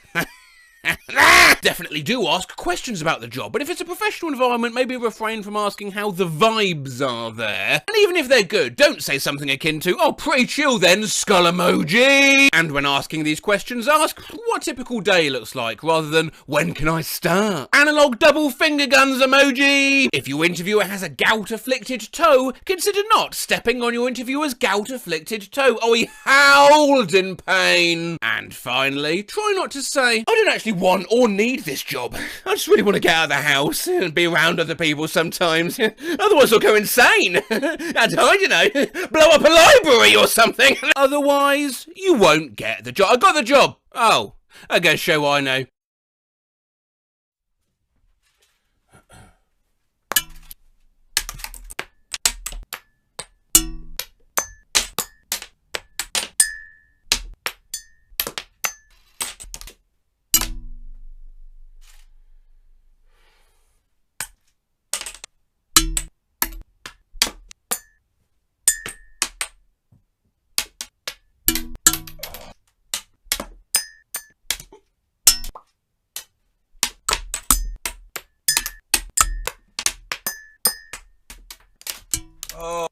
Definitely do ask questions about the job, but if it's a professional environment, maybe refrain from asking how the vibes are there. And even if they're good, don't say something akin to, oh, pretty chill then, skull emoji. And when asking these questions, ask what a typical day looks like, rather than when can I start? Analog double finger guns emoji. If your interviewer has a gout-afflicted toe, consider not stepping on your interviewer's gout-afflicted toe. Oh, he howled in pain. And finally, try not to say, I don't actually want or need this job. I just really want to get out of the house and be around other people sometimes. Otherwise I'll go insane. And I don't know, blow up a library or something. Otherwise, you won't get the job. I got the job. Oh, I guess show I know. Oh.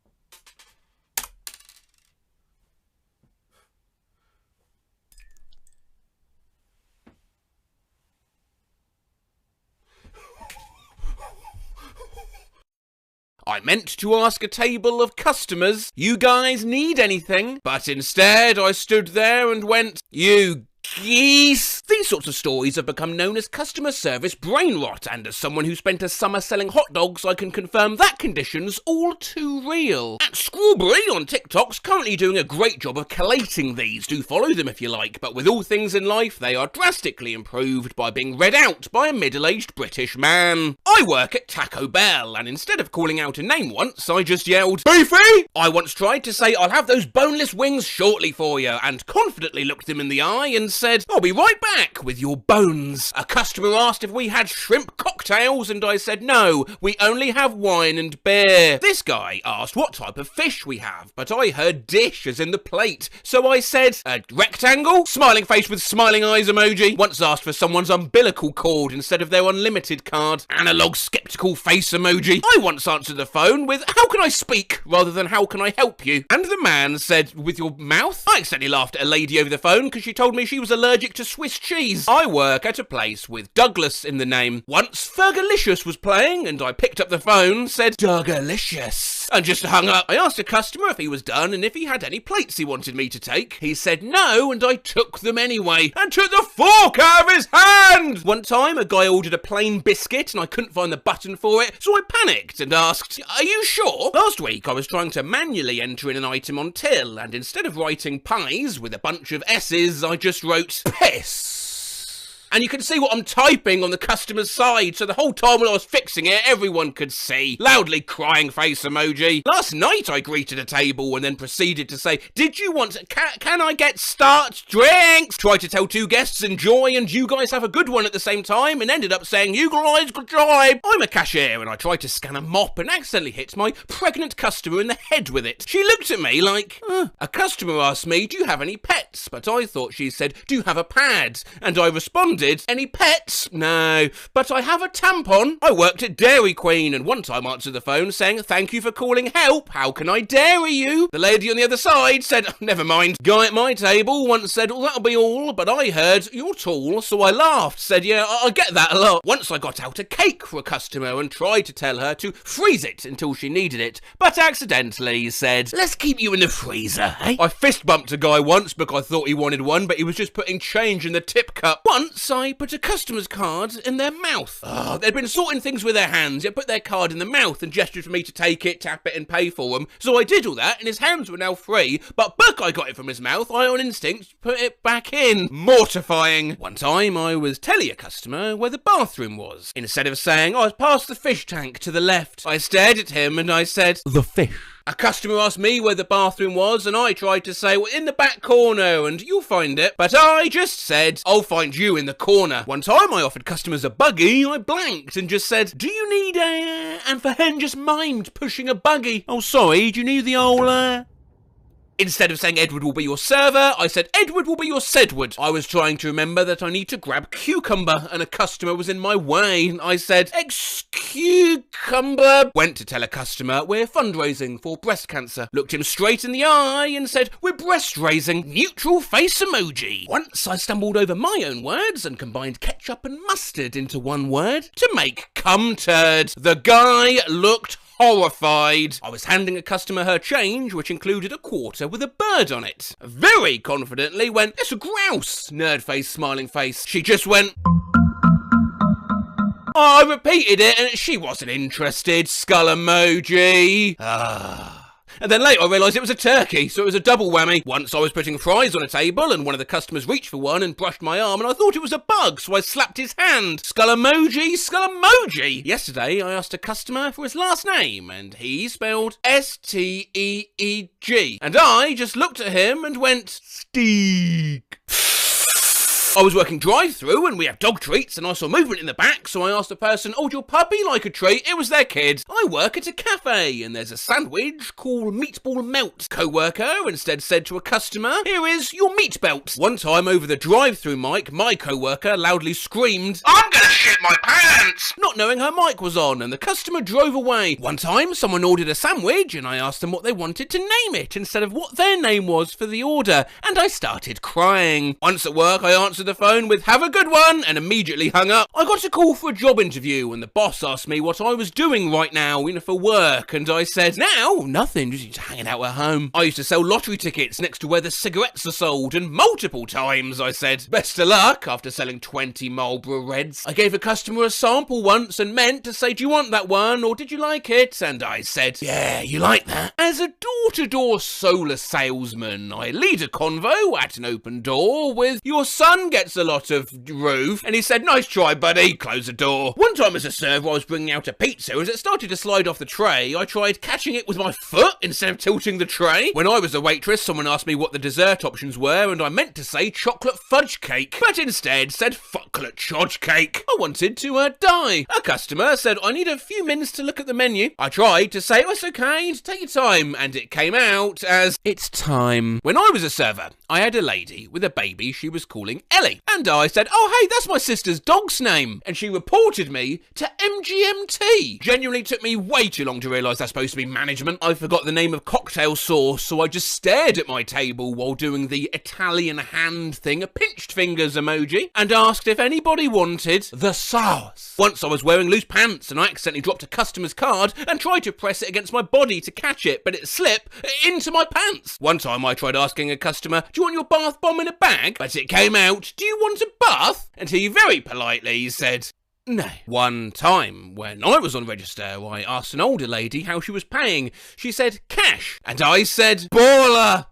I meant to ask a table of customers, you guys need anything? But instead I stood there and went, you geese. These sorts of stories have become known as customer service brain rot, and as someone who spent a summer selling hot dogs, I can confirm that condition's all too real. At Strawberry on TikTok's currently doing a great job of collating these. Do follow them if you like, but with all things in life, they are drastically improved by being read out by a middle-aged British man. I work at Taco Bell, and instead of calling out a name once, I just yelled, Beefy! I once tried to say, I'll have those boneless wings shortly for you, and confidently looked them in the eye and said, I'll be right back with your bones. A customer asked if we had shrimp cocktails, and I said no, we only have wine and beer. This guy asked what type of fish we have, but I heard dish as in the plate, so I said, a rectangle? Smiling face with smiling eyes emoji. Once asked for someone's umbilical cord instead of their unlimited card. Analog skeptical face emoji. I once answered the phone with, how can I speak, rather than how can I help you? And the man said, with your mouth? I accidentally laughed at a lady over the phone because she told me she was allergic to Swiss cheese. I work at a place with Douglas in the name. Once Fergalicious was playing and I picked up the phone, said Dougalicious, and just hung up. I asked a customer if he was done and if he had any plates he wanted me to take. He said no, and I took them anyway and took the fork out of his hand. One time a guy ordered a plain biscuit and I couldn't find the button for it, so I panicked and asked, are you sure? Last week I was trying to manually enter in an item on till, and instead of writing pies with a bunch of S's, I just wrote piss. And you can see what I'm typing on the customer's side, so the whole time when I was fixing it, everyone could see. Loudly crying face emoji. Last night I greeted a table and then proceeded to say, did you want, can I get start drinks? Tried to tell two guests enjoy and you guys have a good one at the same time, and ended up saying, you guys good job. I'm a cashier and I tried to scan a mop and accidentally hit my pregnant customer in the head with it. She looked at me like, A customer asked me, do you have any pets? But I thought she said, do you have a pad? And I responded, nodded. Any pets? No. But I have a tampon. I worked at Dairy Queen and one time answered the phone saying, thank you for calling help. How can I dairy you? The lady on the other side said, never mind. Guy at my table once said, well, that'll be all. But I heard, you're tall. So I laughed. Said, yeah, I get that a lot. Once I got out a cake for a customer and tried to tell her to freeze it until she needed it. But accidentally said, let's keep you in the freezer, eh? I fist bumped a guy once because I thought he wanted one, but he was just putting change in the tip cup. Once I put a customer's card in their mouth. They'd been sorting things with their hands, yet put their card in the mouth and gestured for me to take it, tap it and pay for them. So I did all that and his hands were now free, but I got it from his mouth, I on instinct put it back in. Mortifying. One time I was telling a customer where the bathroom was. Instead of saying, I was past the fish tank to the left, I stared at him and I said, the fish. A customer asked me where the bathroom was and I tried to say, well, in the back corner and you'll find it. But I just said, I'll find you in the corner. One time I offered customers a buggy, I blanked and just said, do you need and for hen just mimed pushing a buggy. Oh, sorry, do you need the old Instead of saying Edward will be your server, I said Edward will be your Sedward. I was trying to remember that I need to grab cucumber and a customer was in my way. I said, cucumber. Went to tell a customer we're fundraising for breast cancer. Looked him straight in the eye and said, we're breast raising. Neutral face emoji. Once I stumbled over my own words and combined ketchup and mustard into one word to make cum turd. The guy looked horrified. I was handing a customer her change, which included a quarter with a bird on it. Very confidently went, it's a grouse. Nerd face, smiling face. She just went... I repeated it and she wasn't interested. Skull emoji. And then later I realised it was a turkey, so it was a double whammy. Once I was putting fries on a table and one of the customers reached for one and brushed my arm and I thought it was a bug, so I slapped his hand. Skull emoji, skull emoji. Yesterday I asked a customer for his last name and he spelled S-T-E-E-G. And I just looked at him and went, Steak. I was working drive-through and we have dog treats and I saw movement in the back, so I asked the person, oh, would your puppy like a treat? It was their kid. I work at a cafe and there's a sandwich called meatball melt. Co-worker instead said to a customer, here is your meat belt. One time over the drive-through mic, my co-worker loudly screamed, I'm gonna shit my pants! Not knowing her mic was on and the customer drove away. One time someone ordered a sandwich and I asked them what they wanted to name it instead of what their name was for the order and I started crying. Once at work I answered the phone with have a good one and immediately hung up. I got a call for a job interview and the boss asked me what I was doing right now, for work, and I said, now, nothing, just hanging out at home. I used to sell lottery tickets next to where the cigarettes are sold, and multiple times I said, best of luck, after selling 20 Marlboro Reds. I gave a customer a sample once and meant to say, do you want that one, or did you like it? And I said, yeah, you like that? As a door-to-door solar salesman, I lead a convo at an open door with, your son gets a lot of roof, and he said, nice try, buddy, close the door. One time as a server, I was bringing out a pizza. As it started to slide off the tray, I tried catching it with my foot instead of tilting the tray. When I was a waitress, someone asked me what the dessert options were, and I meant to say chocolate fudge cake, but instead said fucklet chodge cake. I wanted to die. A customer said, I need a few minutes to look at the menu. I tried to say, oh, it's okay, take your time, and it came out as, it's time. When I was a server, I had a lady with a baby she was calling Ellie. And I said, oh, hey, that's my sister's dog's name. And she reported me to MGMT. Genuinely took me way too long to realise that's supposed to be management. I forgot the name of cocktail sauce, so I just stared at my table while doing the Italian hand thing, a pinched fingers emoji, and asked if anybody wanted the sauce. Once I was wearing loose pants and I accidentally dropped a customer's card and tried to press it against my body to catch it, but it slipped into my pants. One time I tried asking a customer, do you want your bath bomb in a bag? But it came out, do you want a bath? And he very politely said, no. One time, when I was on register, I asked an older lady how she was paying. She said, cash. And I said, baller.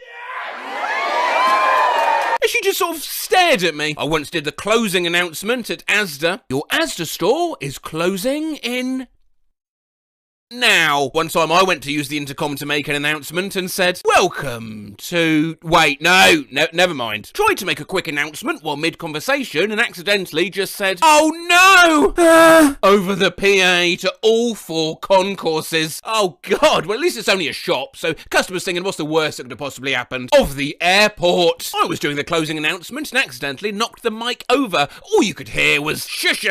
And she just sort of stared at me. I once did the closing announcement at Asda. Your Asda store is closing in now. One time I went to use the intercom to make an announcement and said, welcome to... Wait, no, never mind. Tried to make a quick announcement while mid-conversation and accidentally just said, oh no! Over the PA to all 4 concourses. Oh God, well at least it's only a shop, so customers thinking what's the worst that could have possibly happened? Of the airport. I was doing the closing announcement and accidentally knocked the mic over. All you could hear was shush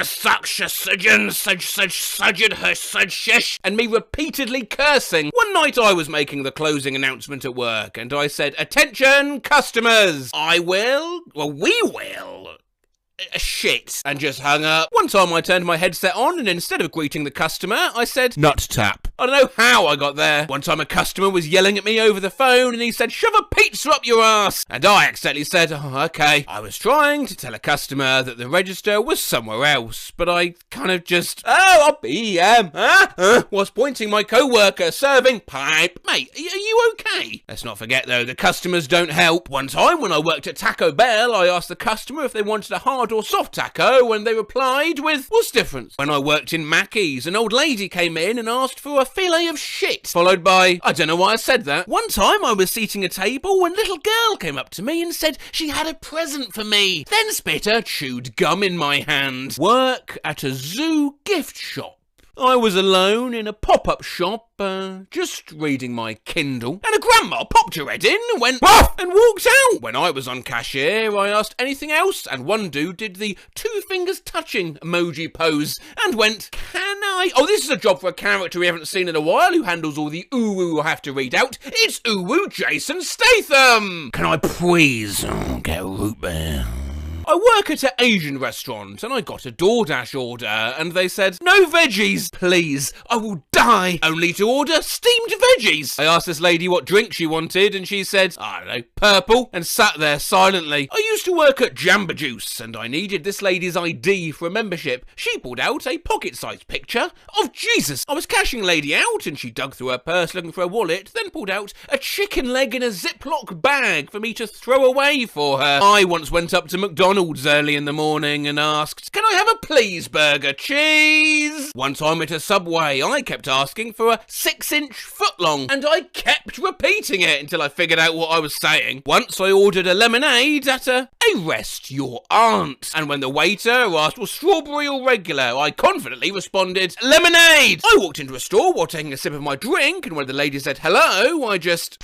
and me repeatedly cursing. One night I was making the closing announcement at work and I said, attention customers, we will shit, and just hung up. One time I turned my headset on and instead of greeting the customer, I said, nut tap. I don't know how I got there. One time a customer was yelling at me over the phone and he said, shove a pizza up your ass. And I accidentally said, oh, okay. I was trying to tell a customer that the register was somewhere else, but I kind of just, was pointing my co-worker serving pipe. Mate, are you okay? Let's not forget though, the customers don't help. One time when I worked at Taco Bell, I asked the customer if they wanted a hard or soft taco and they replied with, what's the difference? When I worked in Mackey's, an old lady came in and asked for a fillet of shit, followed by, I don't know why I said that. One time I was seating a table when a little girl came up to me and said she had a present for me, then spit her chewed gum in my hand. Work at a zoo gift shop. I was alone in a pop-up shop, just reading my Kindle, and a grandma popped her head in and went, "Woof!" and walked out. When I was on cashier, I asked anything else, and one dude did the 2 fingers touching emoji pose, and went, can I? Oh, this is a job for a character we haven't seen in a while, who handles all the ooh-woo I have to read out. It's ooh-woo Jason Statham! Can I please get a root beer? I work at an Asian restaurant and I got a DoorDash order and they said, no veggies, please, I will die. Only to order steamed veggies. I asked this lady what drink she wanted and she said, I don't know, purple, and sat there silently. I used to work at Jamba Juice and I needed this lady's ID for a membership. She pulled out a pocket-sized picture of Jesus. I was cashing lady out and she dug through her purse looking for a wallet, then pulled out a chicken leg in a Ziploc bag for me to throw away for her. I once went up to McDonald's early in the morning and asked, can I have a please burger, cheese? One time at a Subway, I kept asking for a 6-inch footlong and I kept repeating it until I figured out what I was saying. Once I ordered a lemonade at a rest your aunt, and when the waiter asked, was strawberry or regular, I confidently responded, lemonade! I walked into a store while taking a sip of my drink and when the lady said hello, I just...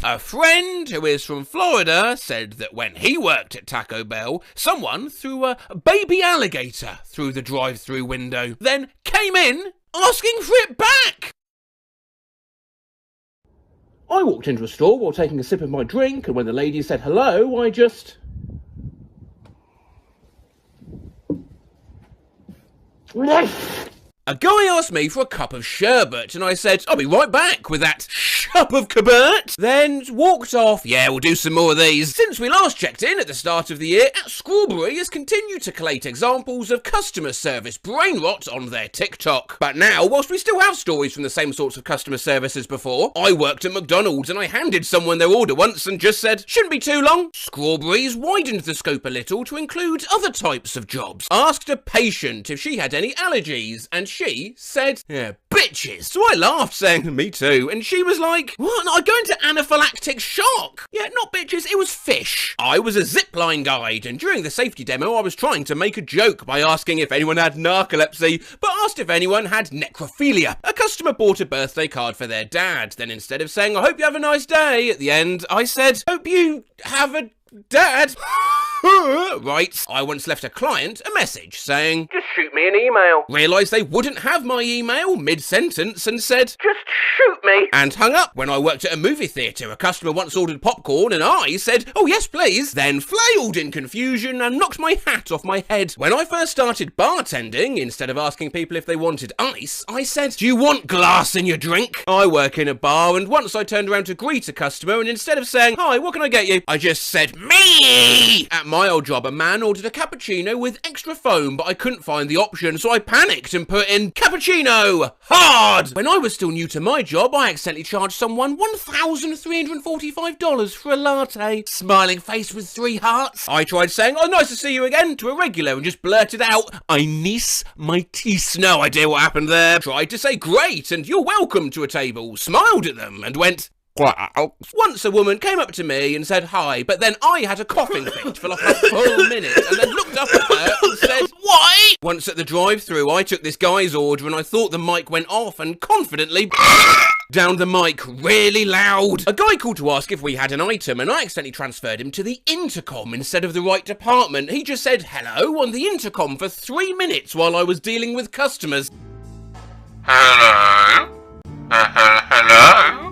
A friend who is from Florida said that when he worked at Taco Bell, someone threw a baby alligator through the drive-thru window, then came in asking for it back. I walked into a store while taking a sip of my drink, and when the lady said hello, I just... A guy asked me for a cup of sherbet, and I said, I'll be right back with that cup of kabert, then walked off. Yeah, we'll do some more of these. Since we last checked in at the start of the year, at Strawberry has continued to collate examples of customer service brain rot on their TikTok. But now, whilst we still have stories from the same sorts of customer service as before, I worked at McDonald's and I handed someone their order once and just said, shouldn't be too long. Strawberry's widened the scope a little to include other types of jobs. Asked a patient if she had any allergies, and she said, yeah, bitches. So I laughed, saying, me too, and she was like, what? I go into anaphylactic shock. Yeah, not bitches, it was fish. I was a zipline guide, and during the safety demo, I was trying to make a joke by asking if anyone had narcolepsy, but asked if anyone had necrophilia. A customer bought a birthday card for their dad. Then instead of saying, I hope you have a nice day, at the end, I said, hope you have a dad. Right, I once left a client a message saying, just shoot me an email. Realised they wouldn't have my email mid-sentence and said, just shoot me. And hung up. When I worked at a movie theatre, a customer once ordered popcorn and I said, oh yes please, then flailed in confusion and knocked my hat off my head. When I first started bartending, instead of asking people if they wanted ice, I said, do you want glass in your drink? I work in a bar and once I turned around to greet a customer and instead of saying, hi, what can I get you? I just said, me! At my retail job, a man ordered a cappuccino with extra foam, but I couldn't find the option, so I panicked and put in cappuccino hard. When I was still new to my job, I accidentally charged someone $1,345 for a latte. Smiling face with 3 hearts. I tried saying, "Oh, nice to see you again," to a regular and just blurted out, "I miss my teeth." No idea what happened there. Tried to say great and "You're welcome" to a table, smiled at them and went, "Wow." Once a woman came up to me and said hi, but then I had a coughing fit for like a full minute and then looked up at her and said, "Why?" Once at the drive-thru, I took this guy's order and I thought the mic went off and confidently down the mic really loud. A guy called to ask if we had an item and I accidentally transferred him to the intercom instead of the right department. He just said hello on the intercom for 3 minutes while I was dealing with customers. Hello? Hello?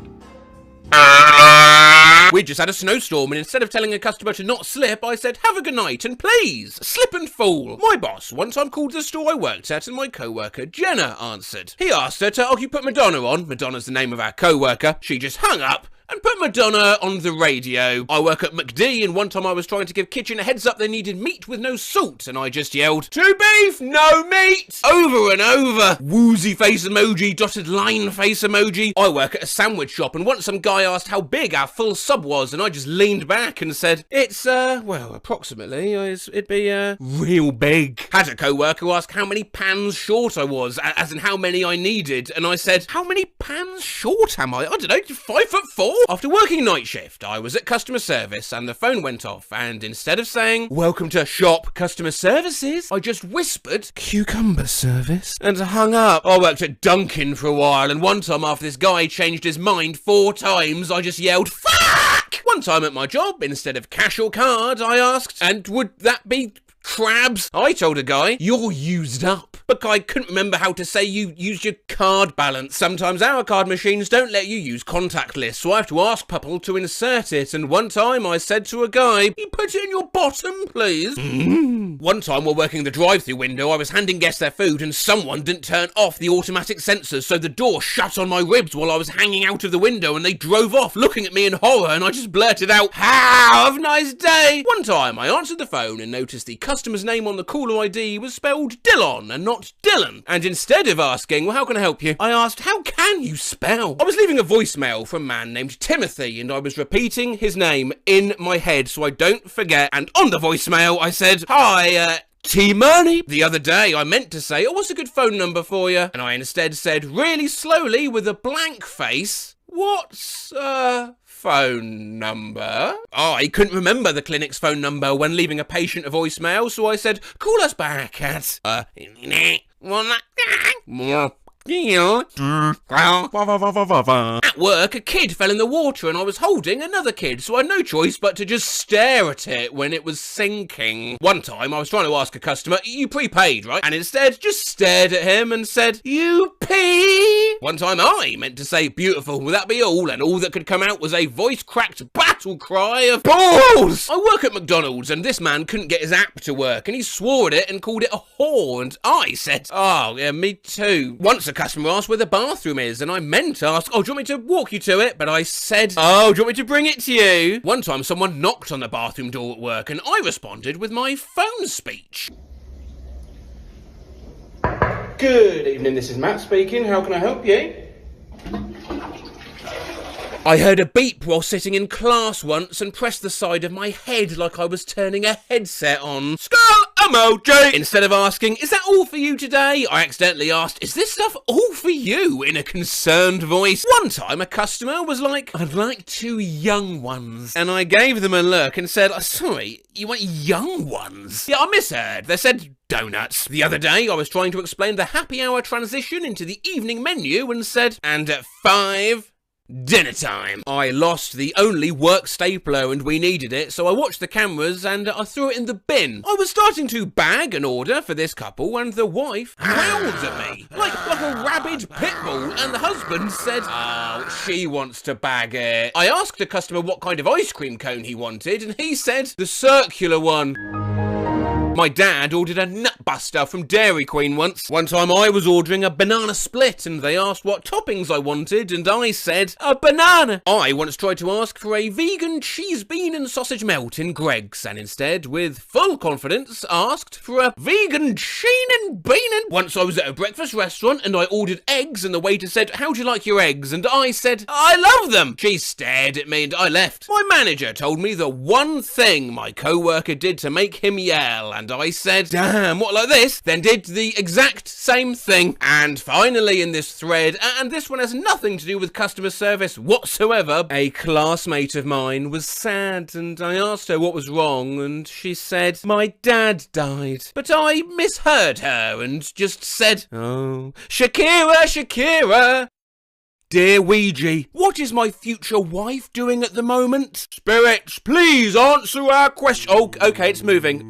We just had a snowstorm and instead of telling a customer to not slip, I said, "Have a good night and please, slip and fall." My boss one time called the store I worked at and my co-worker Jenna answered. He asked her to, "Oh, you put Madonna on." Madonna's the name of our co-worker. She just hung up and put Madonna on the radio. I work at McD and one time I was trying to give kitchen a heads up they needed meat with no salt and I just yelled, "To beef, no meat!" over and over. Woozy face emoji, dotted line face emoji. I work at a sandwich shop and once some guy asked how big our full sub was and I just leaned back and said, "It's, well, approximately, it'd be, real big." Had a co-worker ask how many pans short I was, as in how many I needed, and I said, "How many pans short am I? I don't know, 5'4"? After working night shift, I was at customer service and the phone went off and instead of saying, "Welcome to shop customer services," I just whispered, "Cucumber service," and hung up. I worked at Dunkin' for a while and one time after this guy changed his mind 4 times, I just yelled, "Fuck!" One time at my job, instead of cash or card, I asked, "And would that be crabs?" I told a guy, "You're used up." But I couldn't remember how to say you used your card balance. Sometimes our card machines don't let you use contactless, so I have to ask people to insert it. And one time I said to a guy, "You put it in your bottom, please." One time while working the drive-thru window, I was handing guests their food and someone didn't turn off the automatic sensors, so the door shut on my ribs while I was hanging out of the window and they drove off looking at me in horror and I just blurted out, "Have a nice day." One time I answered the phone and noticed the customer's name on the caller ID was spelled Dillon and not Dylan. And instead of asking, "Well, how can I help you?" I asked, "How can you spell?" I was leaving a voicemail for a man named Timothy and I was repeating his name in my head so I don't forget. And on the voicemail I said, "Hi, T-Money." The other day I meant to say, "Oh, what's a good phone number for you?" And I instead said really slowly with a blank face, "What's phone number?" I couldn't remember the clinic's phone number when leaving a patient a voicemail, so I said, "Call us back at At work, a kid fell in the water and I was holding another kid, so I had no choice but to just stare at it when it was sinking. One time I was trying to ask a customer, "You prepaid, right?" And instead just stared at him and said, "You pee?" One time I meant to say "beautiful, will that be all?" and all that could come out was a voice-cracked battle cry of balls. I work at McDonald's and this man couldn't get his app to work and he swore at it and called it a whore and I said, "Oh, yeah, me too." Once a customer asked where the bathroom is and I meant to ask, "Oh, do you want me to walk you to it?" But I said, "Oh, do you want me to bring it to you?" One time someone knocked on the bathroom door at work and I responded with my phone speech. Good evening, this is Matt speaking. How can I help you? I heard a beep while sitting in class once and pressed the side of my head like I was turning a headset on. Skull emoji! Instead of asking, "Is that all for you today?" I accidentally asked, "Is this stuff all for you?" in a concerned voice. One time a customer was like, "I'd like 2 young ones." And I gave them a look and said, "Sorry, you want young ones?" Yeah, I misheard. They said donuts. The other day I was trying to explain the happy hour transition into the evening menu and said, "And at 5... dinner time." I lost the only work stapler and we needed it, so I watched the cameras and I threw it in the bin. I was starting to bag an order for this couple and the wife growled at me like a rabid pit bull and the husband said, "Oh, she wants to bag it." I asked the customer what kind of ice cream cone he wanted and he said, "The circular one." My dad ordered a nutbuster from Dairy Queen once. One time I was ordering a banana split and they asked what toppings I wanted and I said, a banana. I once tried to ask for a vegan cheese bean and sausage melt in Greggs and instead, with full confidence, asked for a vegan sheen and bean. Once I was at a breakfast restaurant and I ordered eggs and the waiter said, how do you like your eggs? And I said, I love them. She stared at me and I left. My manager told me the one thing my co-worker did to make him yell and I said, damn, what, like this? Then did the exact same thing. And finally in this thread, and this one has nothing to do with customer service whatsoever, a classmate of mine was sad and I asked her what was wrong and she said, my dad died. But I misheard her and just said, oh, Shakira, Shakira. Dear Ouija, what is my future wife doing at the moment? Spirits, please answer our question. Oh, okay, it's moving.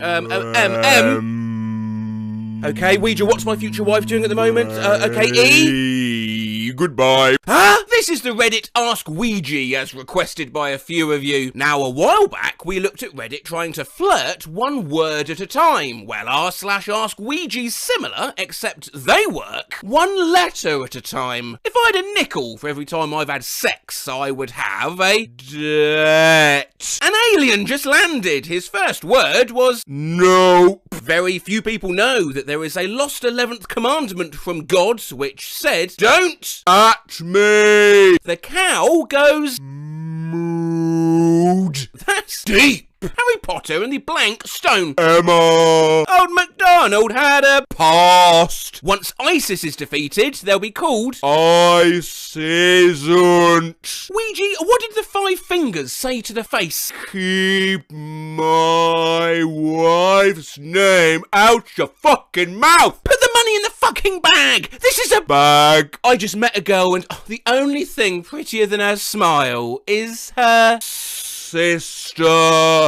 Okay, Ouija, what's my future wife doing at the moment? Okay, E. Goodbye. Ah, this is the Reddit Ask Ouija as requested by a few of you. Now, a while back, we looked at Reddit trying to flirt one word at a time. Well, r/Ask Ouija's similar, except they work one letter at a time. If I had a nickel for every time I've had sex, I would have a debt. An alien just landed. His first word was nope. Very few people know that there is a lost 11th commandment from God, which said, don't at me. The cow goes mood. That's deep. Harry Potter and the Blank Stone. Emma. Old MacDonald had a past. Once ISIS is defeated, they'll be called ISIS isn't. Ouija, what did the 5 fingers say to the face? Keep my wife's name out your fucking mouth. Put the money in the fucking bag. This is a bag. I just met a girl and the only thing prettier than her smile is her sister.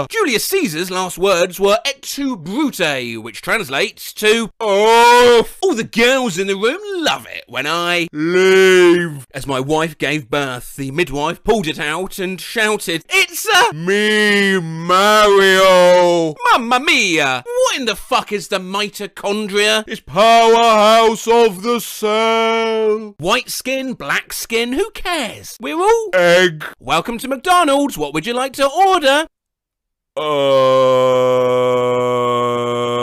Julius Caesar's last words were et tu brute, which translates to off. All the girls in the room love it when I leave. As my wife gave birth, the midwife pulled it out and shouted, it's a me, Mario. Mamma mia. What in the fuck is the mitochondria? It's powerhouse of the cell. White skin, black skin, who cares? We're all egg. Welcome to McDonald's. What would you like to order?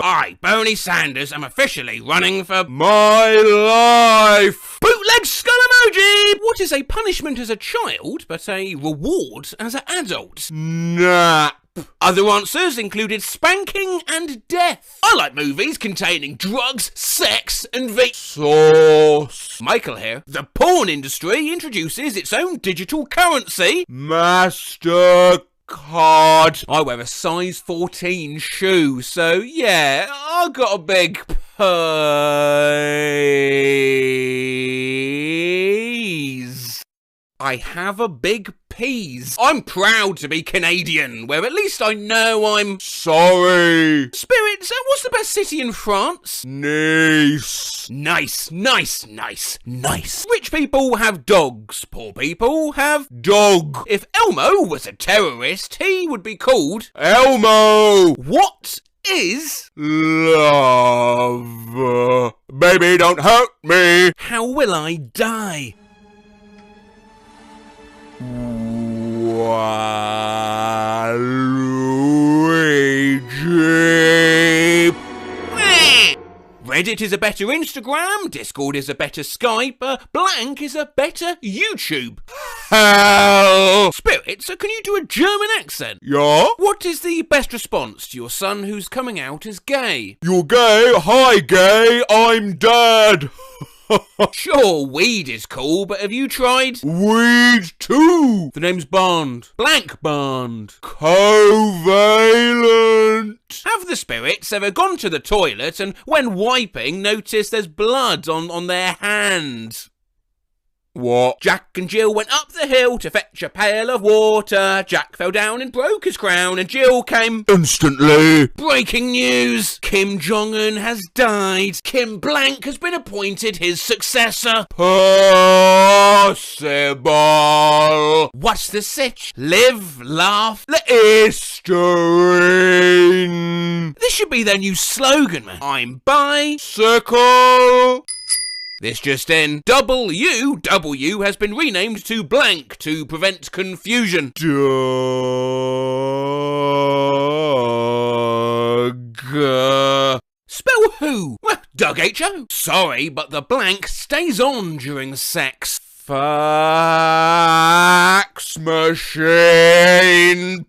I, Bernie Sanders, am officially running for my life. Bootleg skull emoji! What is a punishment as a child, but a reward as an adult? Nap. Other answers included spanking and death. I like movies containing drugs, sex, and sauce. Michael here. The porn industry introduces its own digital currency. Mastercard. I wear a size 14 shoe, so yeah, I got a big peas. I have a big peas. I'm proud to be Canadian, where at least I know I'm sorry. Spirits, what's the best city in France? Nice. Nice, nice, nice, nice. Rich people have dogs. Poor people have dog. If Elmo was a terrorist, he would be called Elmo. What is love? Baby, don't hurt me. How will I die? Luigi. Reddit is a better Instagram, Discord is a better Skype, Blank is a better YouTube. Hell. Spirits, can you do a German accent? Yeah. What is the best response to your son who's coming out as gay? You're gay? Hi, gay. I'm dad. Sure, weed is cool, but have you tried weed too? The name's Bond. Blank Bond. Covalent. Have the spirits ever gone to the toilet and when wiping noticed there's blood on their hand? What? Jack and Jill went up the hill to fetch a pail of water. Jack fell down and broke his crown and Jill came instantly. Breaking news! Kim Jong-un has died. Kim Blank has been appointed his successor. Possible. What's the sitch? Live, laugh, Listerine. This should be their new slogan, man. I'm bi-circle. This just in, WW has been renamed to blank to prevent confusion. Doug. Spell who? Well, Doug H.O. Sorry, but the blank stays on during sex. Fax machine.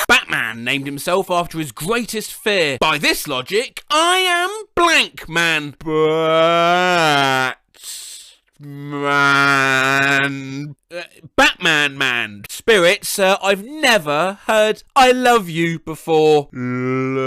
Batman named himself after his greatest fear. By this logic, I am blank man. Batman man. Spirits, I've never heard I love you before. No.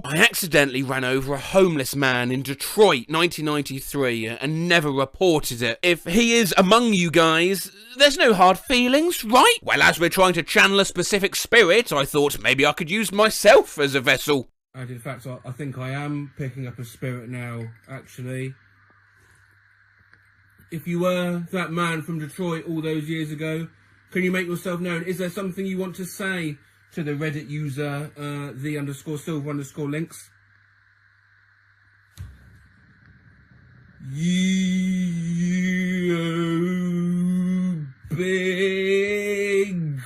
I accidentally ran over a homeless man in Detroit, 1993, and never reported it. If he is among you guys, there's no hard feelings, right? Well, as we're trying to channel a specific spirit, I thought maybe I could use myself as a vessel. And in fact, I think I am picking up a spirit now, actually. If you were that man from Detroit all those years ago, can you make yourself known? Is there something you want to say to the Reddit user, the_silver_links? You big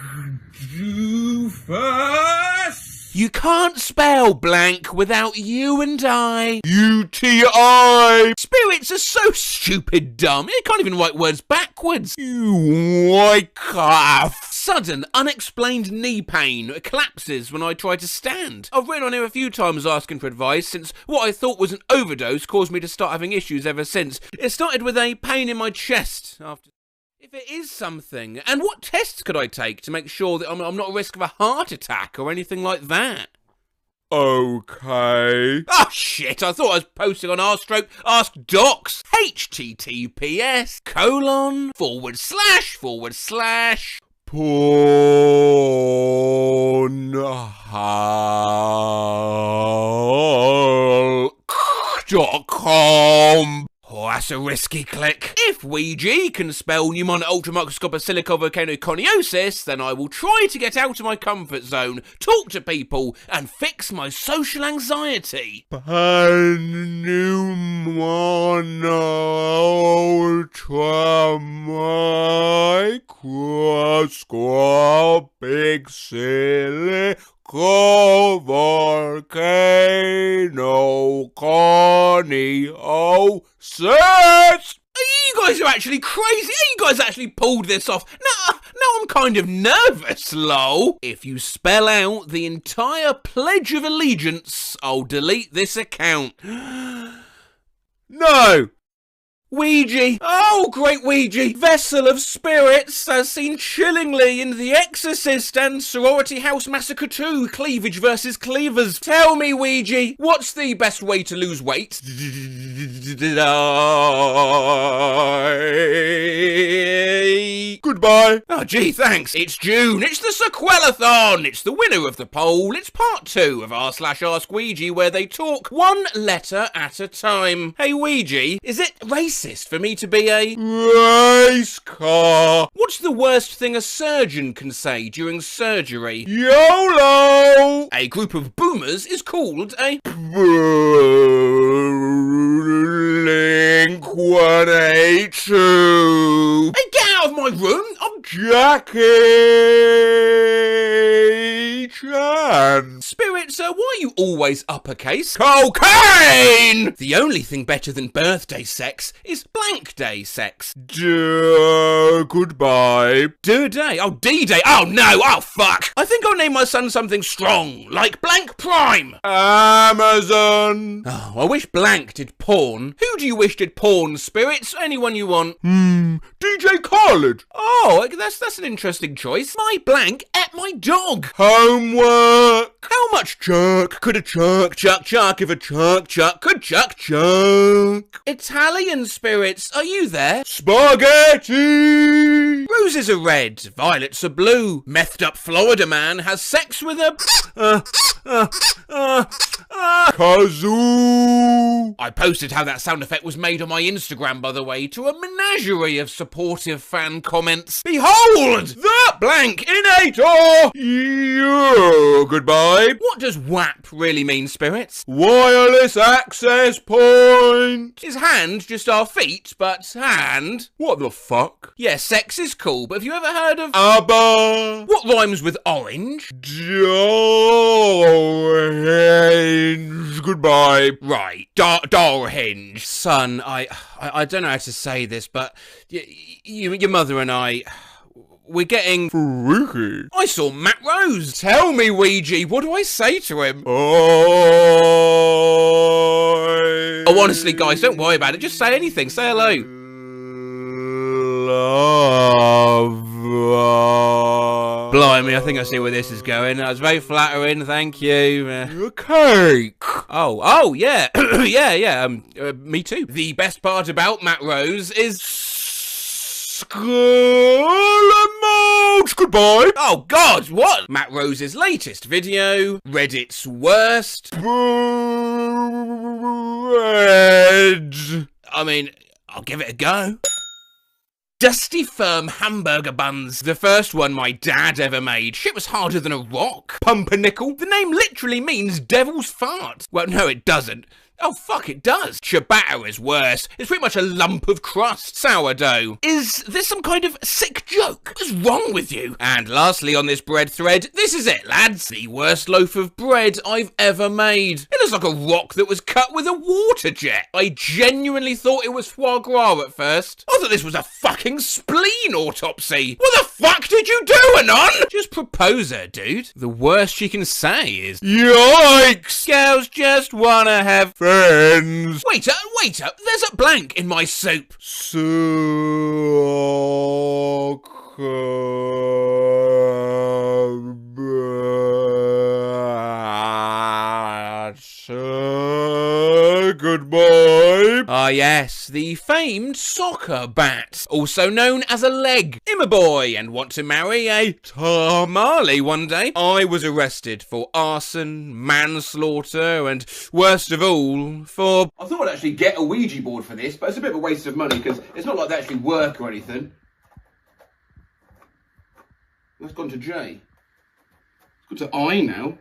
doofus! You can't spell blank without you and I. UTI. Spirits are so stupid dumb. They can't even write words backwards. You wake up. Sudden, unexplained knee pain collapses when I try to stand. I've written on here a few times asking for advice since what I thought was an overdose caused me to start having issues ever since. It started with a pain in my chest after... If it is something, and what tests could I take to make sure that I'm not at risk of a heart attack or anything like that? Okay. Oh shit, I thought I was posting on Ask Docs. https://pornhub.com. Oh, that's a risky click. If Ouija can spell pneumonic ultramicroscopic silicovolcanoconiosis, then I will try to get out of my comfort zone, talk to people, and fix my social anxiety. Ultramicroscopic silicovolcanoconiosis. You guys are actually crazy. You guys actually pulled this off. Now I'm kind of nervous, lol. If you spell out the entire Pledge of Allegiance, I'll delete this account. No. Ouija. Oh, great Ouija. Vessel of spirits, as seen chillingly in The Exorcist and Sorority House Massacre 2, Cleavage versus Cleavers. Tell me, Ouija, what's the best way to lose weight? Goodbye. Oh, gee, thanks. It's June. It's the Sequelathon. It's the winner of the poll. It's part 2 of r/Ask Ouija, where they talk one letter at a time. Hey, Ouija, is it racist for me to be a race car? What's the worst thing a surgeon can say during surgery? YOLO! A group of boomers is called a Blink-182. Hey, get out of my room! I'm Jackie Chan. Spirits, why are you always uppercase? Cocaine! The only thing better than birthday sex is blank day sex. Goodbye. D-Day? Oh, D-Day. Oh, no. Oh, fuck. I think I'll name my son something strong, like Blank Prime. Amazon. Oh, I wish Blank did porn. Who do you wish did porn, Spirits? Anyone you want. DJ Khaled. Oh, that's an interesting choice. My Blank ate my dog. Homework. How much chuck could a chuck chuck if a chuck could chuck? Italian Spirits, are you there? Spaghetti. Roses are red, violets are blue. Methed up Florida man has sex with a kazoo. I posted how that sound effect was made on my Instagram, by the way, to a menagerie of supportive fan comments. Behold! blank. Inator! Yeah, goodbye. What does WAP really mean, spirits? Wireless access point. Is hand just our feet, but hand? What the fuck? Yeah, sex is cool, but have you ever heard of ABBA? What rhymes with orange? Orange. Goodbye. Right. Darhinge. Son, I don't know how to say this, but your mother and I... We're getting freaky. I saw Matt Rose. Tell me, Ouija, what do I say to him? Oh, honestly, guys, don't worry about it. Just say anything. Say hello. Love. Blimey, I think I see where this is going. That was very flattering. Thank you. Cake. Oh, yeah. yeah. Me too. The best part about Matt Rose is... Goodbye. Oh God, what? Matt Rose's latest video, Reddit's worst bread. I mean, I'll give it a go. Dusty Firm hamburger buns. The first one my dad ever made. Shit was harder than a rock. Pumpernickel. The name literally means devil's fart. Well, no, it doesn't. Oh, fuck, it does. Ciabatta is worse. It's pretty much a lump of crust. Sourdough. Is this some kind of sick joke? What's wrong with you? And lastly on this bread thread, this is it, lads. The worst loaf of bread I've ever made. It looks like a rock that was cut with a water jet. I genuinely thought it was foie gras at first. I thought this was a fucking spleen autopsy. What the fuck did you do, Anon? Just propose her, dude. The worst she can say is, yikes! Girls just wanna have friends. Waiter, there's a blank in my soup. Goodbye. Ah, yes, the famed soccer bat, also known as a leg. I'm a boy and want to marry a tamale one day. I was arrested for arson, manslaughter, and worst of all, for... I thought I'd actually get a Ouija board for this, but it's a bit of a waste of money because it's not like they actually work or anything. That's gone to J. It's gone to I now.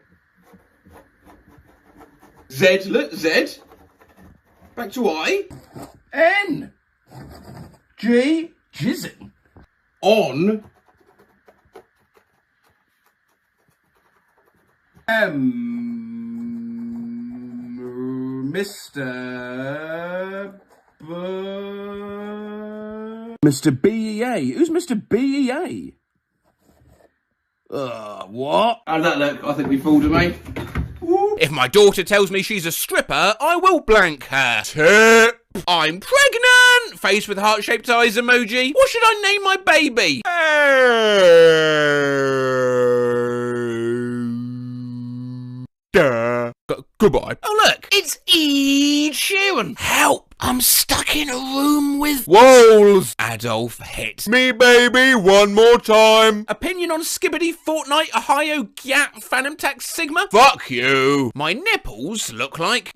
Z, look, Z. Back to I. N. G. Jizzing. On. M. Mr. Mr. BEA. Who's Mr. BEA? What? How did that look? I think we fooled her, mate. If my daughter tells me she's a stripper, I will blank her. Tip. I'm pregnant! Face with heart-shaped eyes emoji. What should I name my baby? Goodbye. Oh look, it's Ed Sheeran. Help! I'm stuck in a room with walls. Adolf hit me, baby, one more time. Opinion on Skibbity, Fortnite, Ohio, Gap, Phantom Tax, Sigma? Fuck you. My nipples look like...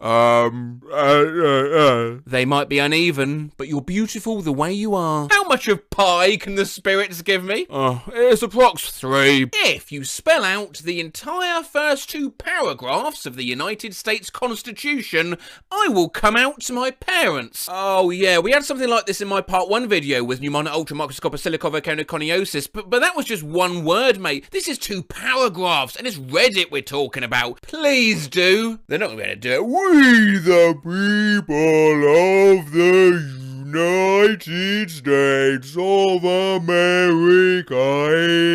They might be uneven, but you're beautiful the way you are. How much of pie can the spirits give me? It's approx 3. If you spell out the entire first 2 paragraphs of the United States Constitution, I will come out to my parents. Oh yeah, we had something like this in my part 1 video with pneumonic ultramicroscopic silicovoconioconiosis, but that was just one word, mate. This is 2 paragraphs, and it's Reddit we're talking about. Please do. They're not going to do it. We the people of the United States of America,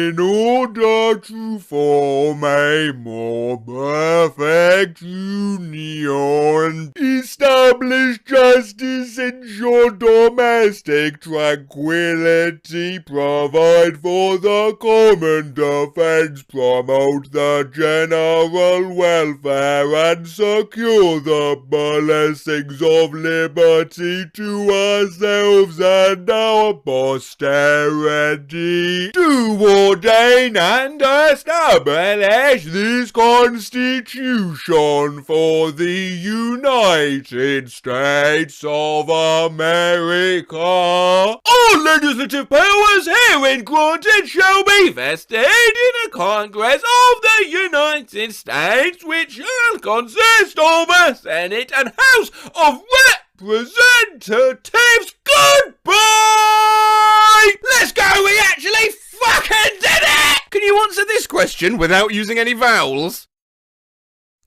in order to form a more perfect union, establish justice, ensure domestic tranquility, provide for the common defense, promote the general welfare, and secure the blessings of liberty to ourselves and our posterity, to ordain and establish this Constitution for the United States of America. All legislative powers herein granted shall be vested in a Congress of the United States, which shall consist of a Senate and House of Representatives. Goodbye! Let's go, we actually fucking did it! Can you answer this question without using any vowels?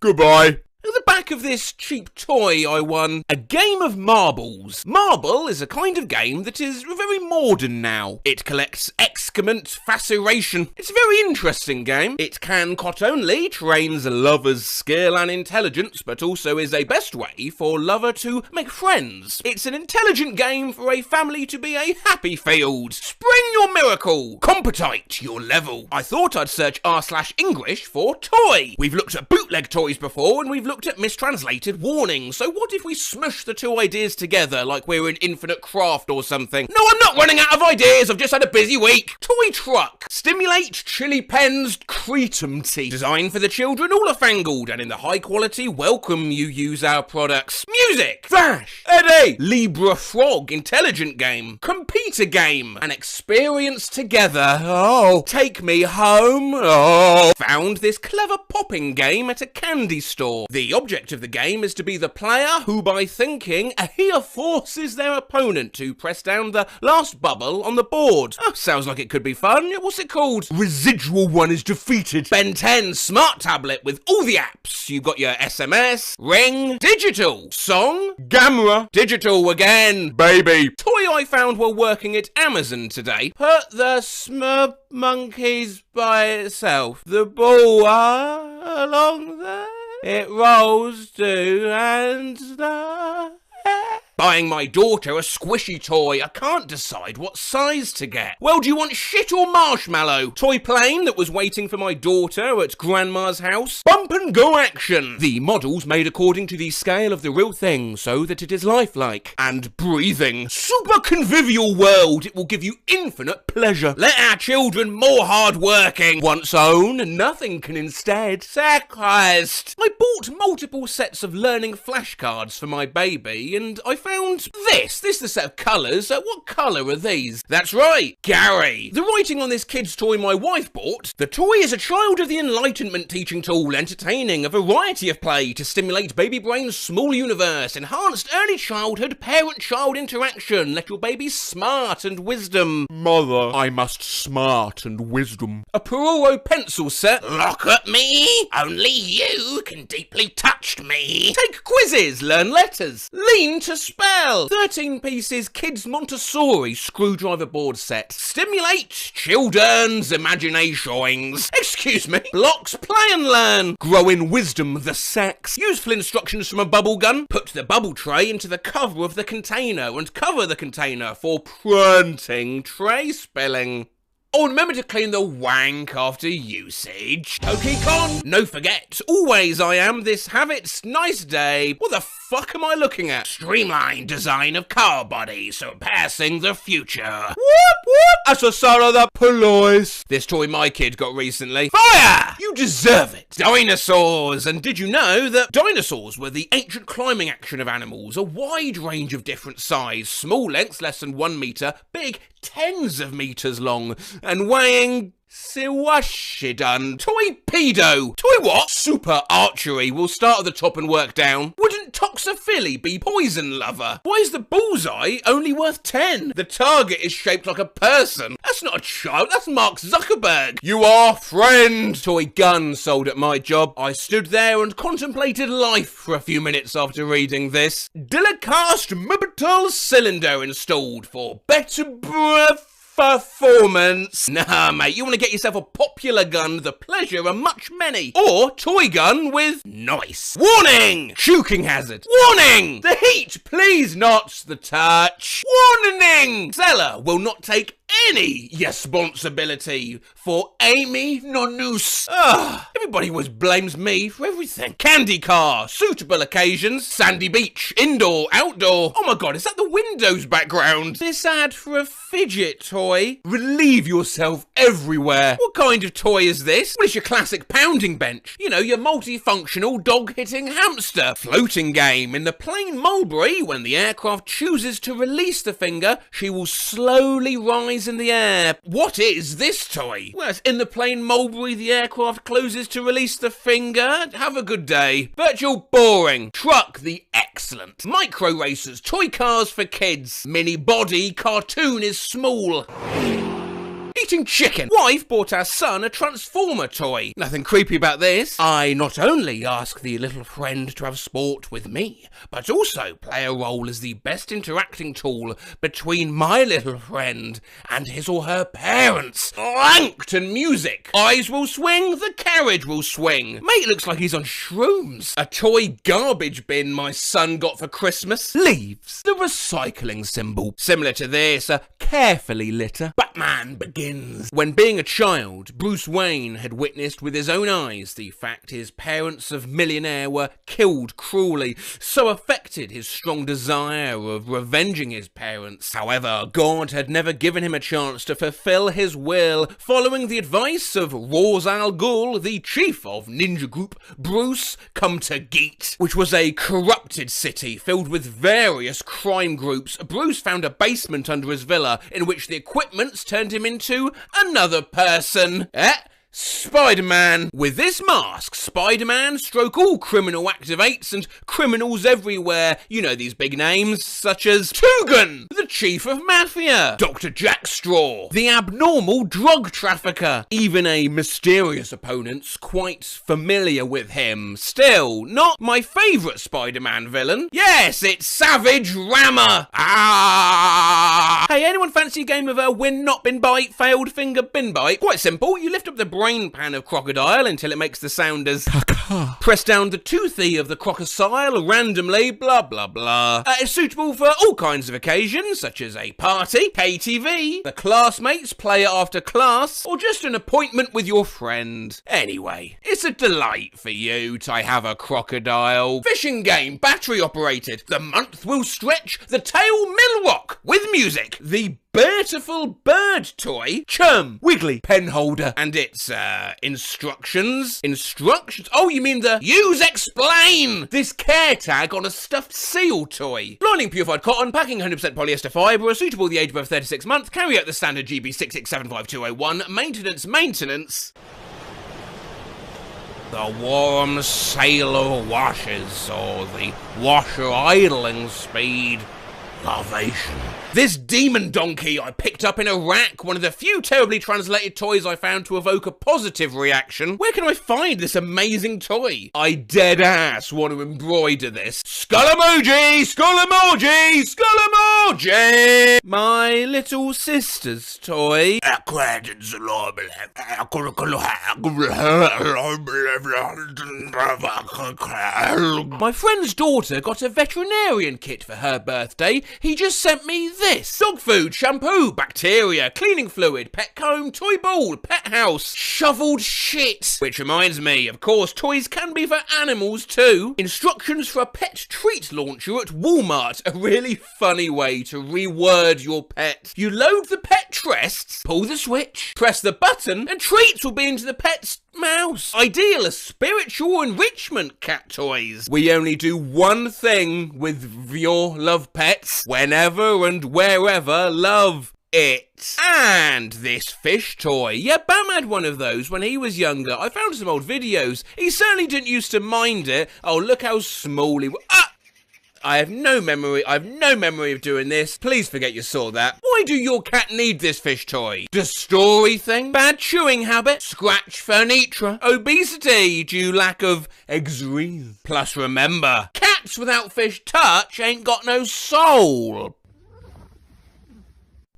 Goodbye. At the back of this cheap toy I won a game of marbles. Marble is a kind of game that is very modern now. It collects excrement, faceration. It's a very interesting game. It can not only trains a lover's skill and intelligence, but also is a best way for lover to make friends. It's an intelligent game for a family to be a happy field. Spring your miracle. Competite your level. I thought I'd search r/English for toy. We've looked at bootleg toys before, and we've looked at mistranslated warnings, so what if we smush the two ideas together like we're in Infinite Craft or something? No, I'm not running out of ideas, I've just had a busy week. Toy truck. Stimulate Chili Pen's Cretum tea. Designed for the children, all are fangled, and in the high quality, welcome you use our products. Music. Flash. Eddie. Libra Frog. Intelligent game. Computer game. An experience together. Oh. Take me home. Oh. Found this clever popping game at a candy store. The object of the game is to be the player who, by thinking, here forces their opponent to press down the last bubble on the board. Oh, sounds like it could be fun. What's it called? Residual one is defeated. Ben 10 smart tablet with all the apps. You've got your SMS, Ring, Digital, Song, Gamma, Digital again, baby. Toy I found while working at Amazon today. Put the monkeys by itself. The ball along there. It rolls to and the... Buying my daughter a squishy toy. I can't decide what size to get. Well, do you want shit or marshmallow? Toy plane that was waiting for my daughter at grandma's house. Bump and go action. The model's made according to the scale of the real thing so that it is lifelike. And breathing. Super convivial world. It will give you infinite pleasure. Let our children more hard-working. Once own, nothing can instead sacrifice. I bought multiple sets of learning flashcards for my baby, and I found this. This is the set of colours. What colour are these? That's right, Gary. The writing on this kid's toy my wife bought. The toy is a child of the Enlightenment teaching tool, entertaining a variety of play to stimulate baby brain's small universe, enhanced early childhood parent-child interaction, let your baby smart and wisdom. Mother, I must smart and wisdom. A Peroro pencil set. Look at me. Only you can deeply touch me. Take quizzes, learn letters. Lean to spell. 13 pieces Kids Montessori screwdriver board set. Stimulate children's imaginations. Excuse me. Blocks play and learn. Grow in wisdom the sex. Useful instructions from a bubble gun. Put the bubble tray into the cover of the container and cover the container for preventing tray spilling. Oh, remember to clean the wank after usage. Pokecon, no forget, always I am this habit's nice day. What the fuck am I looking at? Streamlined design of car body, surpassing the future. Whoop whoop, that's the son of the police. This toy my kid got recently. Fire! You deserve it. Dinosaurs, and did you know that dinosaurs were the ancient climbing action of animals? A wide range of different size, small lengths less than 1 meter, big tens of meters long, and weighing Siwashidun. Toy pedo. Toy what? Super archery. We'll start at the top and work down. Wouldn't Toxophily be poison lover? Why is the bullseye only worth 10? The target is shaped like a person. That's not a child, that's Mark Zuckerberg. You are friend. Toy gun sold at my job. I stood there and contemplated life for a few minutes after reading this. Dilicast Mibital cylinder installed for better performance. Nah, mate, you want to get yourself a popular gun, the pleasure are much many. Or toy gun with nice. Warning! Shuking hazard. Warning! The heat, please not the touch. Warning! Seller will not take any responsibility for Amy Nonus. Everybody always blames me for everything. Candy car, suitable occasions, sandy beach, indoor, outdoor. Oh my god, is that the Windows background? This ad for a fidget toy. toy. Relieve yourself everywhere. What kind of toy is this? Well, it's your classic pounding bench. You know, your multifunctional dog-hitting hamster. Floating game. In the plain mulberry, when the aircraft chooses to release the finger, she will slowly rise in the air. What is this toy? Well, it's in the plain mulberry, the aircraft closes to release the finger. Have a good day. Virtual boring. Truck, the excellent. Micro racers, toy cars for kids. Mini body, cartoon is small. Eating chicken. Wife bought our son a Transformer toy. Nothing creepy about this. I not only ask the little friend to have sport with me, but also play a role as the best interacting tool between my little friend and his or her parents. Plankton music. Eyes will swing, the carriage will swing. Mate looks like he's on shrooms. A toy garbage bin my son got for Christmas. Leaves. The recycling symbol. Similar to this, a carefully litter. Batman begins. When being a child, Bruce Wayne had witnessed with his own eyes the fact his parents of millionaire were killed cruelly, so affected his strong desire of revenging his parents. However, God had never given him a chance to fulfill his will. Following the advice of Ra's al Ghul, the chief of Ninja Group, Bruce come to Geet, which was a corrupted city filled with various crime groups. Bruce found a basement under his villa in which the equipments turned him into another person. Spider-Man. With this mask, Spider-Man stroke all criminal activates and criminals everywhere. You know these big names, such as Toogan, the chief of mafia, Dr. Jackstraw, the abnormal drug trafficker. Even a mysterious opponent's quite familiar with him. Still, not my favourite Spider-Man villain. Yes, it's Savage Rammer. Hey, anyone fancy a game of a win not bin bite, failed finger bin bite? Quite simple. You lift up the brain pan of crocodile until it makes the sound as caca. Press down the toothy of the crocodile randomly, blah blah blah. It's suitable for all kinds of occasions, such as a party, KTV, the classmates, play it after class, or just an appointment with your friend. Anyway, it's a delight for you to have a crocodile. Fishing game, battery operated. The month will stretch, the tail mill rock with music. The Beautiful bird toy, Chum, Wiggly, pen holder, and its, instructions? Instructions? Oh, you mean the use explain! This care tag on a stuffed seal toy. Lining purified cotton, packing 100% polyester fibre, suitable the age above 36 months, carry out the standard GB 6675201, maintenance. The warm sailor washes, or the washer idling speed. Larvation. This demon donkey I picked up in a rack, one of the few terribly translated toys I found to evoke a positive reaction. Where can I find this amazing toy? I dead ass want to embroider this. Skull emoji! Skull emoji! Skull emoji! My little sister's toy. My friend's daughter got a veterinarian kit for her birthday. He just sent me this. Dog food, shampoo, bacteria, cleaning fluid, pet comb, toy ball, pet house, shoveled shit. Which reminds me, of course, toys can be for animals too. Instructions for a pet treat launcher at Walmart. A really funny way to reword your pet. You load the pet chests, pull the switch, press the button, and treats will be into the pet's mouse. Ideal as spiritual enrichment cat toys. We only do one thing with your love pets, whenever and wherever, love it. And this fish toy. Yeah, Bam had one of those when he was younger. I found some old videos. He certainly didn't used to mind it. Oh, look how small he was. I have no memory of doing this. Please forget you saw that. Why do your cat need this fish toy? The story thing? Bad chewing habit? Scratch furniture? Obesity due lack of exercise? Plus remember, cats without fish touch ain't got no soul.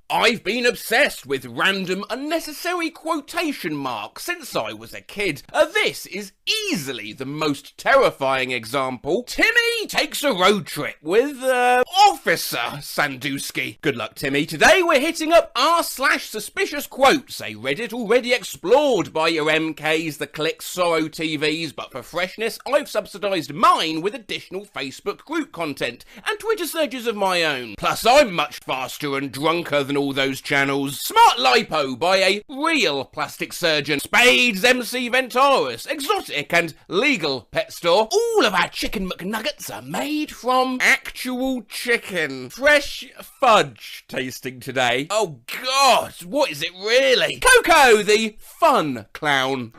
I've been obsessed with random unnecessary quotation marks since I was a kid. This is easily the most terrifying example. Timmy takes a road trip with, Officer Sandusky. Good luck, Timmy. Today we're hitting up r/suspicious quotes, a Reddit already explored by your MKs, the Click Sorrow TVs, but for freshness, I've subsidised mine with additional Facebook group content and Twitter searches of my own. Plus, I'm much faster and drunker than on all those channels. Smart lipo by a real plastic surgeon. Spades MC Ventaurus, exotic and legal pet store. All of our chicken McNuggets are made from actual chicken. Fresh fudge tasting today. Oh God, what is it really? Coco, the fun clown.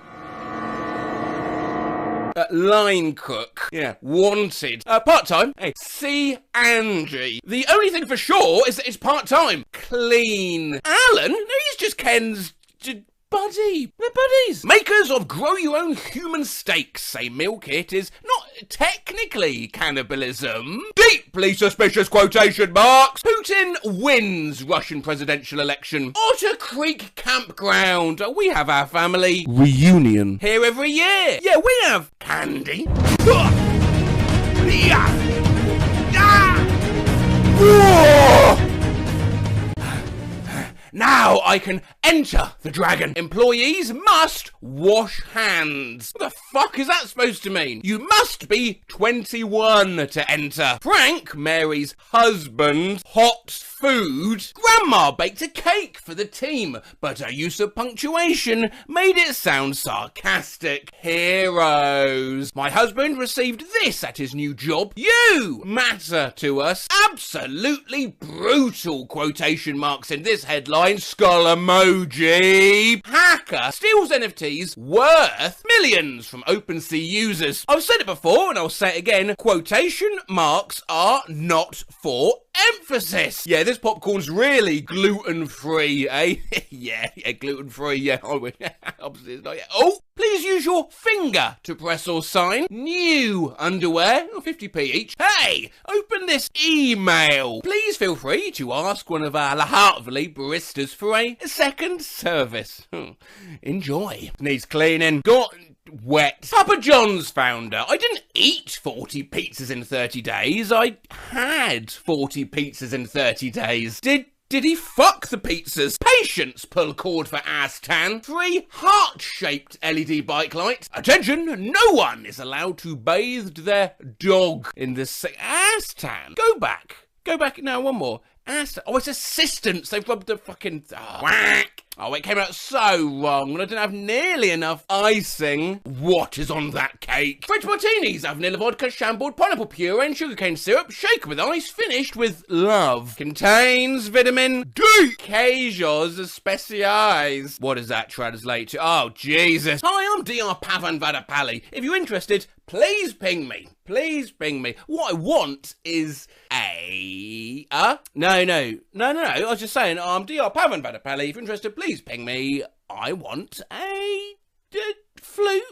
Line cook. Yeah, wanted. Part-time. Hey, see Angie. The only thing for sure is that it's part-time. Clean. Alan? No, he's just Ken's buddy. They're buddies. Makers of grow your own human steaks say Meal Kit is not technically cannibalism. Deeply suspicious quotation marks. Putin wins Russian presidential election. Otter Creek Campground. We have our family reunion here every year. Yeah, we have candy. Now I can enter the dragon. Employees must wash hands. What the fuck is that supposed to mean? You must be 21 to enter. Frank, Mary's husband, hot food. Grandma baked a cake for the team, but her use of punctuation made it sound sarcastic. Heroes. My husband received this at his new job. You matter to us. Absolutely brutal quotation marks in this headline. Skull emoji. Hacker steals NFTs worth millions from OpenSea users. I've said it before and I'll say it again. Quotation marks are not for emphasis. Yeah, this popcorn's really gluten-free, eh? yeah, gluten-free, yeah. Obviously it's not yet. Oh, please use your finger to press or sign. New underwear, 50p each. Hey, open this email. Please feel free to ask one of our lovely baristas for a second service. Enjoy. Needs cleaning. Got wet. Papa John's founder. I didn't eat 40 pizzas in 30 days. I had 40 pizzas in 30 days. Did he fuck the pizzas? Patience pull cord for ass tan. 3 heart-shaped LED bike lights. Attention, no one is allowed to bathe their dog in this ass tan. Go back. No, one more. Ass. Oh, it's assistants. They've rubbed the fucking whack. Oh, it came out so wrong when I didn't have nearly enough icing. What is on that cake? French martinis have vanilla vodka, chambord, pineapple puree and sugarcane syrup, shaken with ice, finished with love. Contains vitamin D. Queijos especiais. What does that translate to? Oh, Jesus. Hi, I'm Dr. Pavan Vadapalli. If you're interested, please ping me. Please ping me. What I want is No. I was just saying, I'm Dr. Pavan Vadapalli. If you're interested, please ping me. I want a flute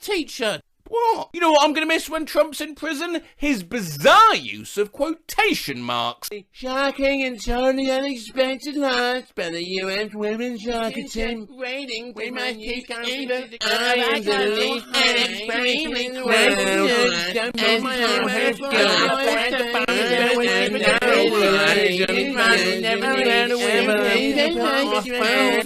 teacher. What? You know what I'm going to miss when Trump's in prison? His bizarre use of quotation marks. Shocking and totally unexpected loss by the U.S. women's soccer team. Rating, we must keep confident. I am the least unexpected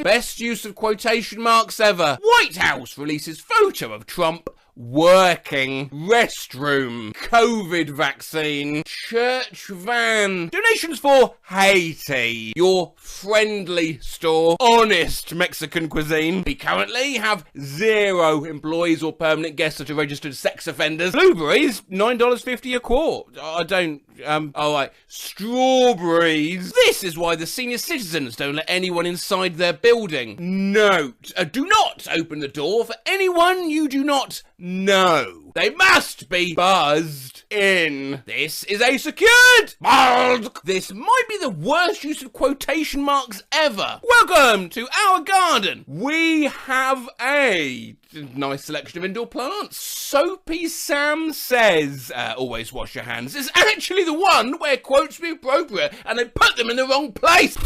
Best use of quotation marks ever. White House releases photo of Trump working. Restroom. COVID vaccine. Church van. Donations for Haiti. Your friendly store. Honest Mexican cuisine. We currently have 0 employees or permanent guests that are registered sex offenders. Blueberries, $9.50 a quart. I don't, alright. Strawberries. This is why the senior citizens don't let anyone inside their building. Note, do not open the door for anyone you do not know. They must be buzzed in. This is a secured bulk. This might be the worst use of quotation marks ever. Welcome to our garden. We have a nice selection of indoor plants. Soapy Sam says, always wash your hands. It's actually the one where quotes be appropriate and they put them in the wrong place.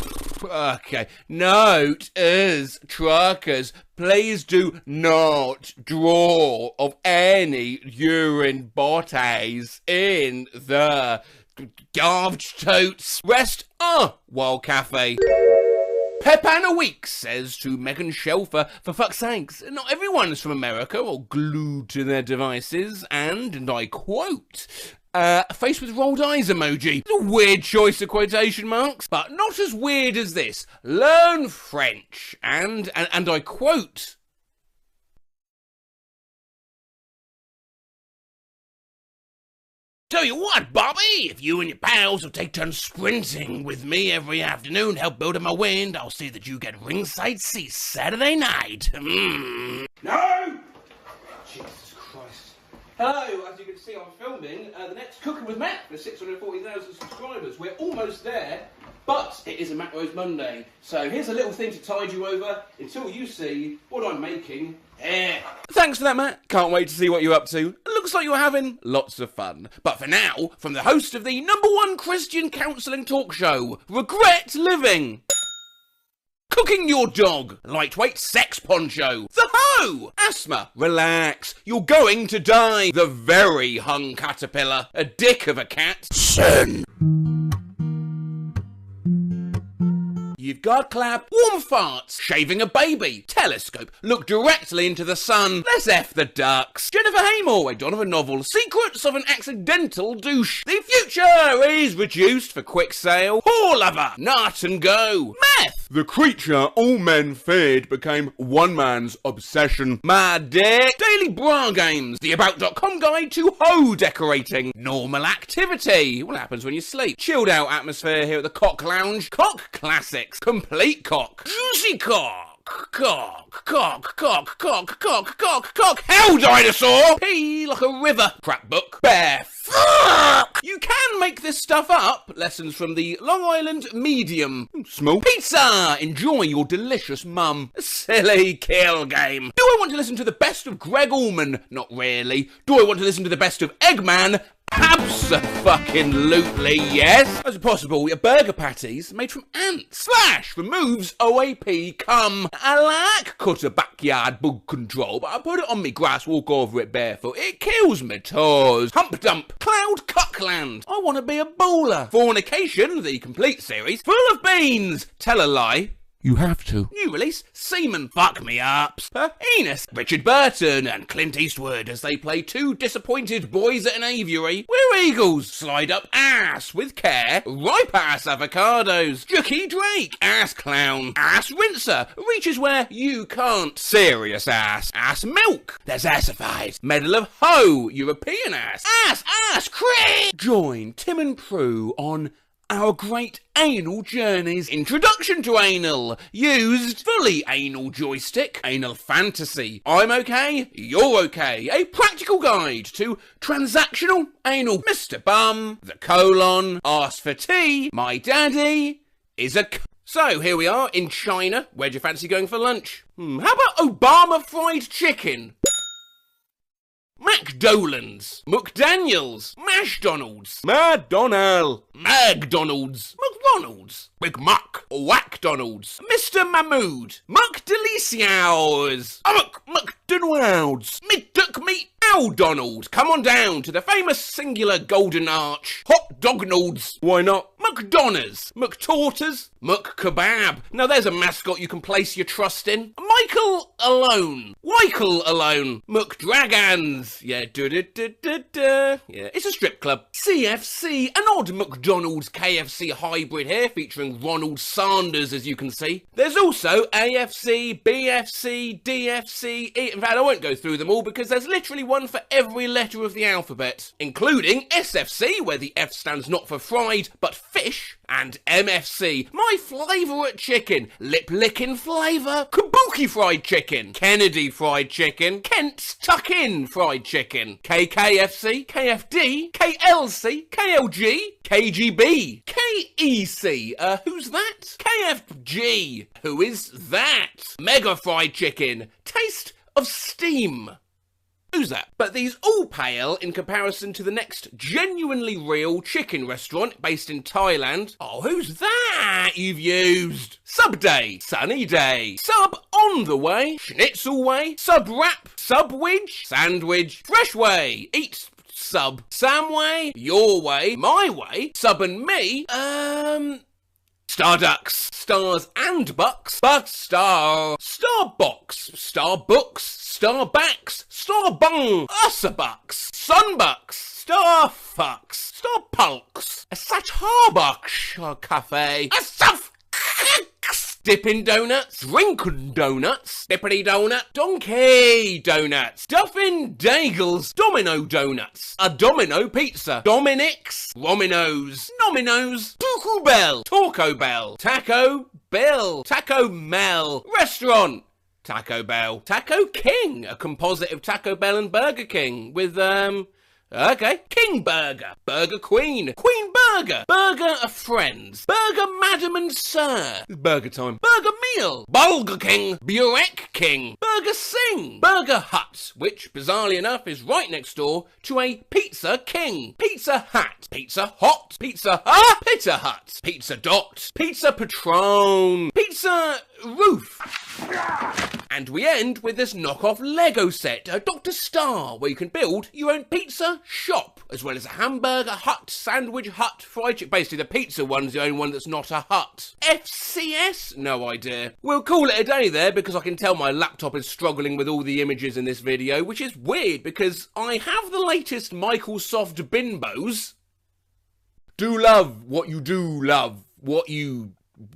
Okay. Note as truckers, please do not draw of any urine bodies in the garbage totes. Rest while cafe. Pepana Weeks says to Megan Shelfer, for fuck's sakes, not everyone is from America or glued to their devices, and I quote, Face with rolled eyes emoji. It's a weird choice of quotation marks, but not as weird as this. Learn French. And I quote, "Tell you what, Bobby, if you and your pals will take turns sprinting with me every afternoon, help build up my wind, I'll see that you get ringside seats Saturday night." No! Jesus Christ. Hello, as you can see, I'm filming the next Cooking with Matt for 640,000 subscribers. We're almost there, but it is a Matt Rose Monday. So here's a little thing to tide you over until you see what I'm making here. Thanks for that, Matt. Can't wait to see what you're up to. Looks like you're having lots of fun. But for now, from the host of the #1 Christian counselling talk show, Regret Living. Cooking your dog, lightweight sex poncho, the hoe, asthma, relax, you're going to die, the very hung caterpillar, a dick of a cat, sin. You've got clap, warm farts, shaving a baby, telescope, look directly into the sun, let's F the ducks, Jennifer Haymore, a Donovan novel, secrets of an accidental douche, the future is reduced for quick sale, whore lover, nut and go, meth, the creature all men feared became one man's obsession, my dick, daily bra games, the about.com guide to hoe decorating, normal activity, what happens when you sleep, chilled out atmosphere here at the Cock Lounge, cock classics, complete cock, juicy cock, cock, hell dinosaur, pee like a river, crap book, bear, fuck, you can make this stuff up, lessons from the Long Island Medium, small pizza, enjoy your delicious mum, silly kill game, do I want to listen to the best of Greg Allman? Not really. Do I want to listen to the best of Eggman? Abso-fucking-lutely, yes. As possible, burger patties made from ants. Slash removes OAP cum. I like cutter backyard bug control, but I put it on me grass, walk over it barefoot. It kills me toes. Hump dump. Cloud cuckland. I want to be a baller. Fornication, the complete series. Full of beans. Tell a lie. You have to. New release, Seaman Fuck Me Ups. Enos, Richard Burton and Clint Eastwood as they play two disappointed boys at an aviary. We're eagles. Slide up ass with care. Ripe ass avocados. Jookie Drake. Ass clown. Ass rinser. Reaches where you can't. Serious ass. Ass milk. There's assified. Medal of Ho. European ass. Ass cream. Join Tim and Prue on our great anal journeys. Introduction to anal. Used fully anal joystick. Anal fantasy. I'm okay. You're okay. A practical guide to transactional anal. Mr. Bum. The colon. Ask for tea. My daddy is a So here we are in China. Where'd you fancy going for lunch? How about Obama fried chicken? McDolan's, McDaniels, Mashdonald's, McDonald, McDonald's, McDonald's, Big Muck, Whackdonald's, Mr. Mahmood, Muck Delicious, McDonald's, Midduck Meat Ow Donald. Come on down to the famous singular Golden Arch, Hot Dognalds, why not? McDonough's, McTorters, McKebab. Now there's a mascot you can place your trust in. Michael Alone, Weichel Alone, McDragons. Yeah, yeah, it's a strip club. CFC, an odd McDonald's KFC hybrid here featuring Ronald Sanders, as you can see. There's also AFC, BFC, DFC, in fact I won't go through them all because there's literally one for every letter of the alphabet, including SFC, where the F stands not for fried, but fish, and MFC, my favourite chicken, lip-licking flavour, Kabuki fried chicken, Kennedy fried chicken, Kent's Tuck-In fried chicken, KKFC, KFD, KLC, KLG, KGB, KEC, who's that? KFG, who is that? Mega fried chicken, Taste of Steam. Who's that? But these all pale in comparison to the next genuinely real chicken restaurant based in Thailand. Oh, who's that you've used? Sub Day, Sunny Day, Sub On The Way, Schnitzel Way, Sub Wrap, Subwidge, Sandwich, Fresh Way, Eat Sub, Samway, Your Way, My Way, Sub and Me, Starducks, Stars and Bucks, But Star, Starbox, Starbooks, Starbacks, Starbung, Ussabucks, Sunbucks, Star fucks. Star pulks. A Starbucks cafe. A stuff. Dippin' donuts, Rinkin' donuts, Dippity donut, Donkey donuts, Duffin' Dagels, Domino donuts, a Domino pizza, Dominic's, Romino's, Nominos, Taco Bell, Taco Bell, Taco Mel, Restaurant, Taco Bell, Taco King, a composite of Taco Bell and Burger King with, okay. King Burger. Burger Queen. Queen Burger. Burger of Friends. Burger Madam and Sir. It's burger time. Burger Meal. Bulger King. Burek King. Burger Sing. Burger Hut, which, bizarrely enough, is right next door to a Pizza King. Pizza Hut. Pizza Hot. Pizza Hut. Pizza Hut. Pizza Dot. Pizza Patron. Pizza Roof. And we end with this knockoff Lego set, a Dr. Star, where you can build your own pizza shop, as well as a hamburger hut, sandwich hut, fried chicken. Basically, the pizza one's the only one that's not a hut. FCS? No idea. We'll call it a day there, because I can tell my laptop is struggling with all the images in this video, which is weird, because I have the latest Microsoft Bimbos. Do love what you do love, what you...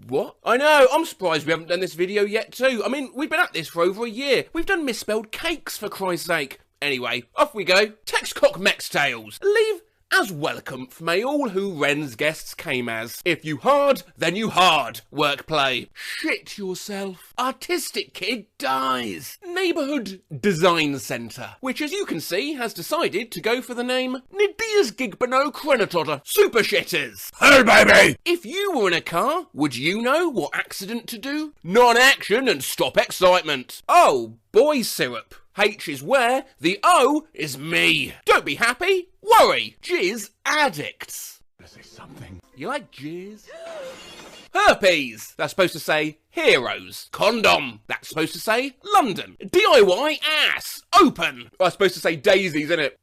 What? I know, I'm surprised we haven't done this video yet too. I mean, we've been at this for over a year. We've done misspelled cakes, for Christ's sake. Anyway, off we go. Texcock Mex Tales. Leave as welcome for may all who Wren's guests came as. If you hard, then you hard. Work play. Shit yourself. Artistic kid dies. Neighbourhood Design Centre, which as you can see has decided to go for the name Nidia's Gigbano Crenatotter Super Shitters. Hey baby! If you were in a car, would you know what accident to do? Non-action and stop excitement. Oh, boy syrup. H is where, the O is me. Don't be happy, worry. Jizz addicts. Let's say something. You like jizz? Herpes. That's supposed to say heroes. Condom. That's supposed to say London. DIY ass. Open. That's supposed to say daisies, isn't it?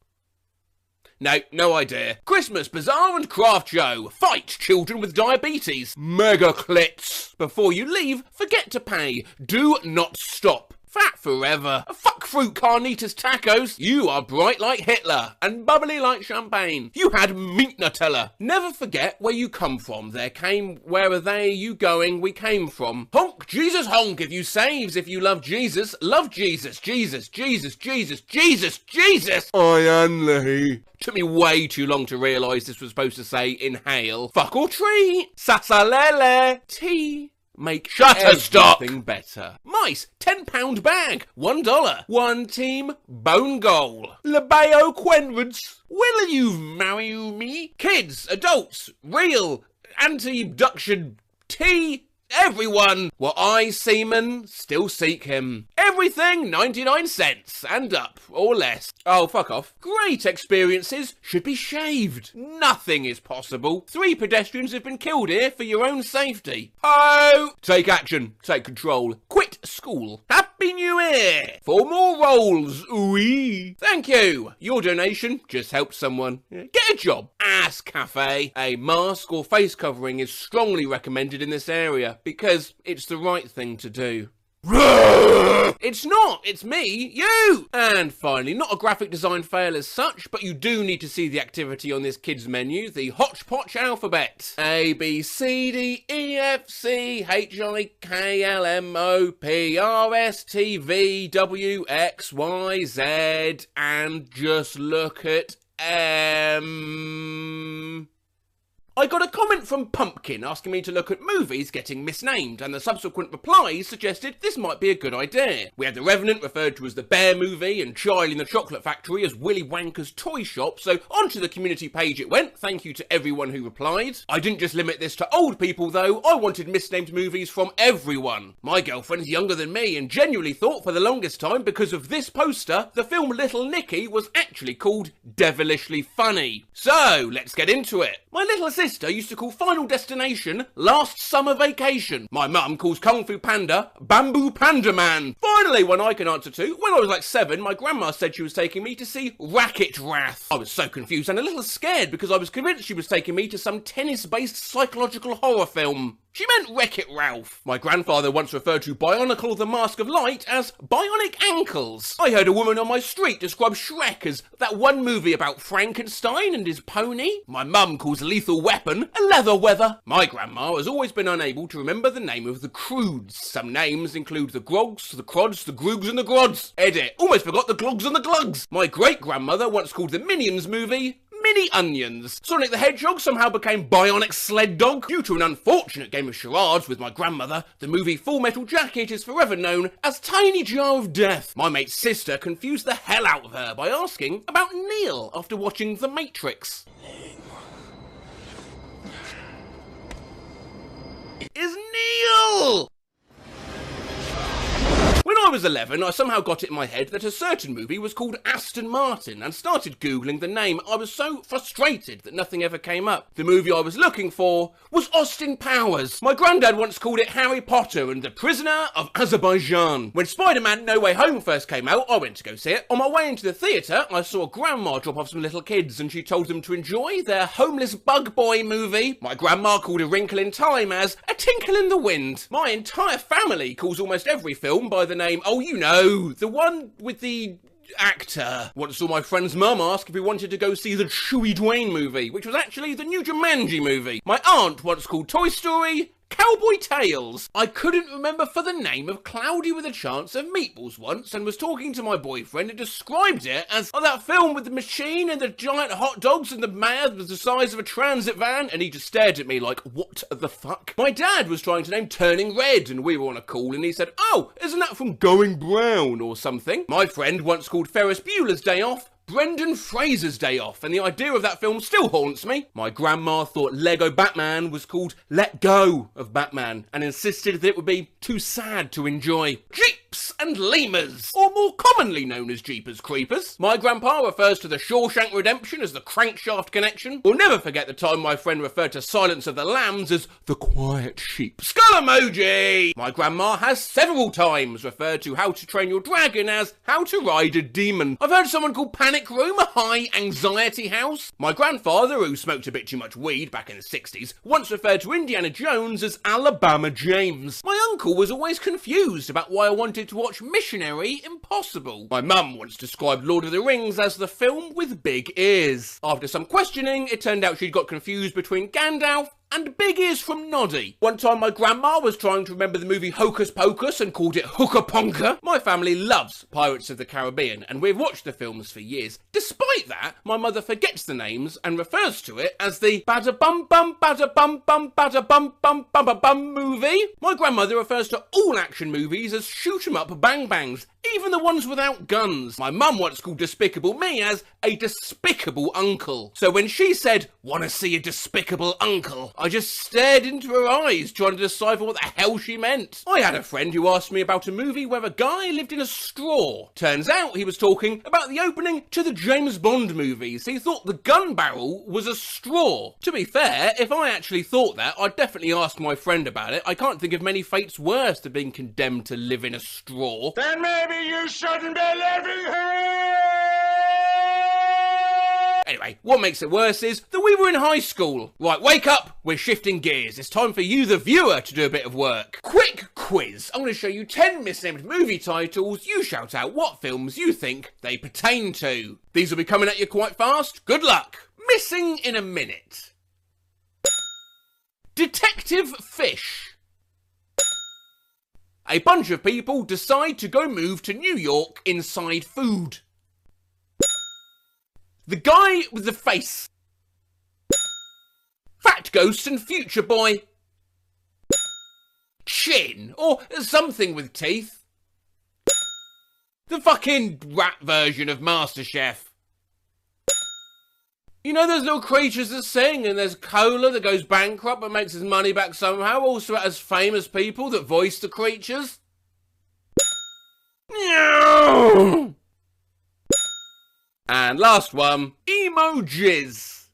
No idea. Christmas Bazaar and Craft Show. Fight children with diabetes. Mega clits. Before you leave, forget to pay. Do not stop. Fat forever. Fuck fruit carnitas tacos. You are bright like Hitler and bubbly like champagne. You had meat Nutella. Never forget where you come from. There came, where are they, you going, we came from. Honk, Jesus honk. If you saves, if you love Jesus, love Jesus. Jesus, Jesus, Jesus, Jesus, Jesus. I am. Took me way too long to realise this was supposed to say inhale. Fuck or tree. Sasalele. Tea. Make everything better. Mice, £10 bag, $1. One team, bone goal. Labeo Quenreds, will you marry me? Kids, adults, real, anti-abduction, tea, everyone. Were I seaman, still seek him. Everything 99 cents and up, or less. Oh, fuck off. Great experiences should be shaved. Nothing is possible. 3 pedestrians have been killed here for your own safety. Oh! Take action. Take control. Quit school. Happy New Year! 4 more rolls. Ooh-wee. Thank you. Your donation just helped someone. Get a job. Ass Cafe. A mask or face covering is strongly recommended in this area because it's the right thing to do. It's not, it's me, you! And finally, not a graphic design fail as such, but you do need to see the activity on this kids menu, the Hodgepodge alphabet. A, B, C, D, E, F, C, H, I, K, L, M, O, P, R, S, T, V, W, X, Y, Z, and just look at M. I got a comment from Pumpkin asking me to look at movies getting misnamed, and the subsequent replies suggested this might be a good idea. We had The Revenant referred to as the Bear movie, and Charlie and the Chocolate Factory as Willy Wanker's toy shop, so onto the community page it went. Thank you to everyone who replied. I didn't just limit this to old people though, I wanted misnamed movies from everyone. My girlfriend's younger than me and genuinely thought for the longest time because of this poster, the film Little Nicky was actually called Devilishly Funny. So, let's get into it. My little sister used to call Final Destination Last Summer Vacation. My mum calls Kung Fu Panda Bamboo Panda Man. Finally, one I can answer to. When I was like 7, my grandma said she was taking me to see Racket Wrath. I was so confused and a little scared because I was convinced she was taking me to some tennis-based psychological horror film. She meant Wreck-It Ralph. My grandfather once referred to Bionicle the Mask of Light as bionic ankles. I heard a woman on my street describe Shrek as that one movie about Frankenstein and his pony. My mum calls Lethal Weapon a leather weather. My grandma has always been unable to remember the name of the Croods. Some names include the Grogs, the Crods, the Groogs and the Grods. Edit. Almost forgot the Glogs and the Glugs. My great-grandmother once called the Minions movie Mini Onions. Sonic the Hedgehog somehow became Bionic Sled Dog. Due to an unfortunate game of charades with my grandmother, the movie Full Metal Jacket is forever known as Tiny Jar of Death. My mate's sister confused the hell out of her by asking about Neil after watching The Matrix. Is Neil! When I was 11, I somehow got it in my head that a certain movie was called Aston Martin and started Googling the name. I was so frustrated that nothing ever came up. The movie I was looking for was Austin Powers. My granddad once called it Harry Potter and the Prisoner of Azerbaijan. When Spider-Man No Way Home first came out, I went to go see it. On my way into the theatre, I saw Grandma drop off some little kids and she told them to enjoy their homeless bug boy movie. My grandma called A Wrinkle in Time as A Tinkle in the Wind. My entire family calls almost every film by the name, oh you know, the one with the actor. Once saw my friend's mum ask if we wanted to go see the Chewie Dwayne movie, which was actually the new Jumanji movie. My aunt once called Toy Story Cowboy Tales. I couldn't remember for the name of Cloudy with a Chance of Meatballs once and was talking to my boyfriend and described it as that film with the machine and the giant hot dogs and the man was the size of a transit van, and he just stared at me like, what the fuck? My dad was trying to name Turning Red and we were on a call and he said, oh, isn't that from Going Brown or something? My friend once called Ferris Bueller's Day Off Brendan Fraser's Day Off, and the idea of that film still haunts me. My grandma thought Lego Batman was called Let Go of Batman, and insisted that it would be too sad to enjoy. Jeeps and Lemurs, or more commonly known as Jeepers Creepers. My grandpa refers to the Shawshank Redemption as the Crankshaft Connection. We'll never forget the time my friend referred to Silence of the Lambs as the Quiet Sheep. Skull emoji! My grandma has several times referred to How to Train Your Dragon as How to Ride a Demon. I've heard someone called Panic Room a high anxiety house. My grandfather, who smoked a bit too much weed back in the 60s, once referred to Indiana Jones as Alabama James. My uncle was always confused about why I wanted to watch Missionary Impossible. My mum once described Lord of the Rings as the film with big ears. After some questioning, it turned out she'd got confused between Gandalf and Big Ears from Noddy. One time my grandma was trying to remember the movie Hocus Pocus and called it Hooker Ponker. My family loves Pirates of the Caribbean and we've watched the films for years. Despite that, my mother forgets the names and refers to it as the Bada Bum Bum Bada Bum Bum Bada Bum Bum Bum Bum movie. My grandmother refers to all action movies as shoot 'em up bang bangs, even the ones without guns. My mum once called Despicable Me as a despicable uncle. So when she said, wanna see a despicable uncle, I just stared into her eyes trying to decipher what the hell she meant. I had a friend who asked me about a movie where a guy lived in a straw. Turns out he was talking about the opening to the James Bond movies. He thought the gun barrel was a straw. To be fair, if I actually thought that, I'd definitely ask my friend about it. I can't think of many fates worse than being condemned to live in a straw. Then maybe you shouldn't be living here! Anyway, what makes it worse is that we were in high school. Right, wake up, we're shifting gears. It's time for you, the viewer, to do a bit of work. Quick quiz. I'm going to show you 10 misnamed movie titles. You shout out what films you think they pertain to. These will be coming at you quite fast. Good luck. Missing in a minute. Detective Fish. A bunch of people decide to go move to New York inside food. The Guy with the Face. Fat Ghost and Future Boy. Chin, or something with teeth. The fucking rat version of MasterChef. You know those little creatures that sing, and there's Cola that goes bankrupt but makes his money back somehow, also as famous people that voice the creatures? And last one, emojis.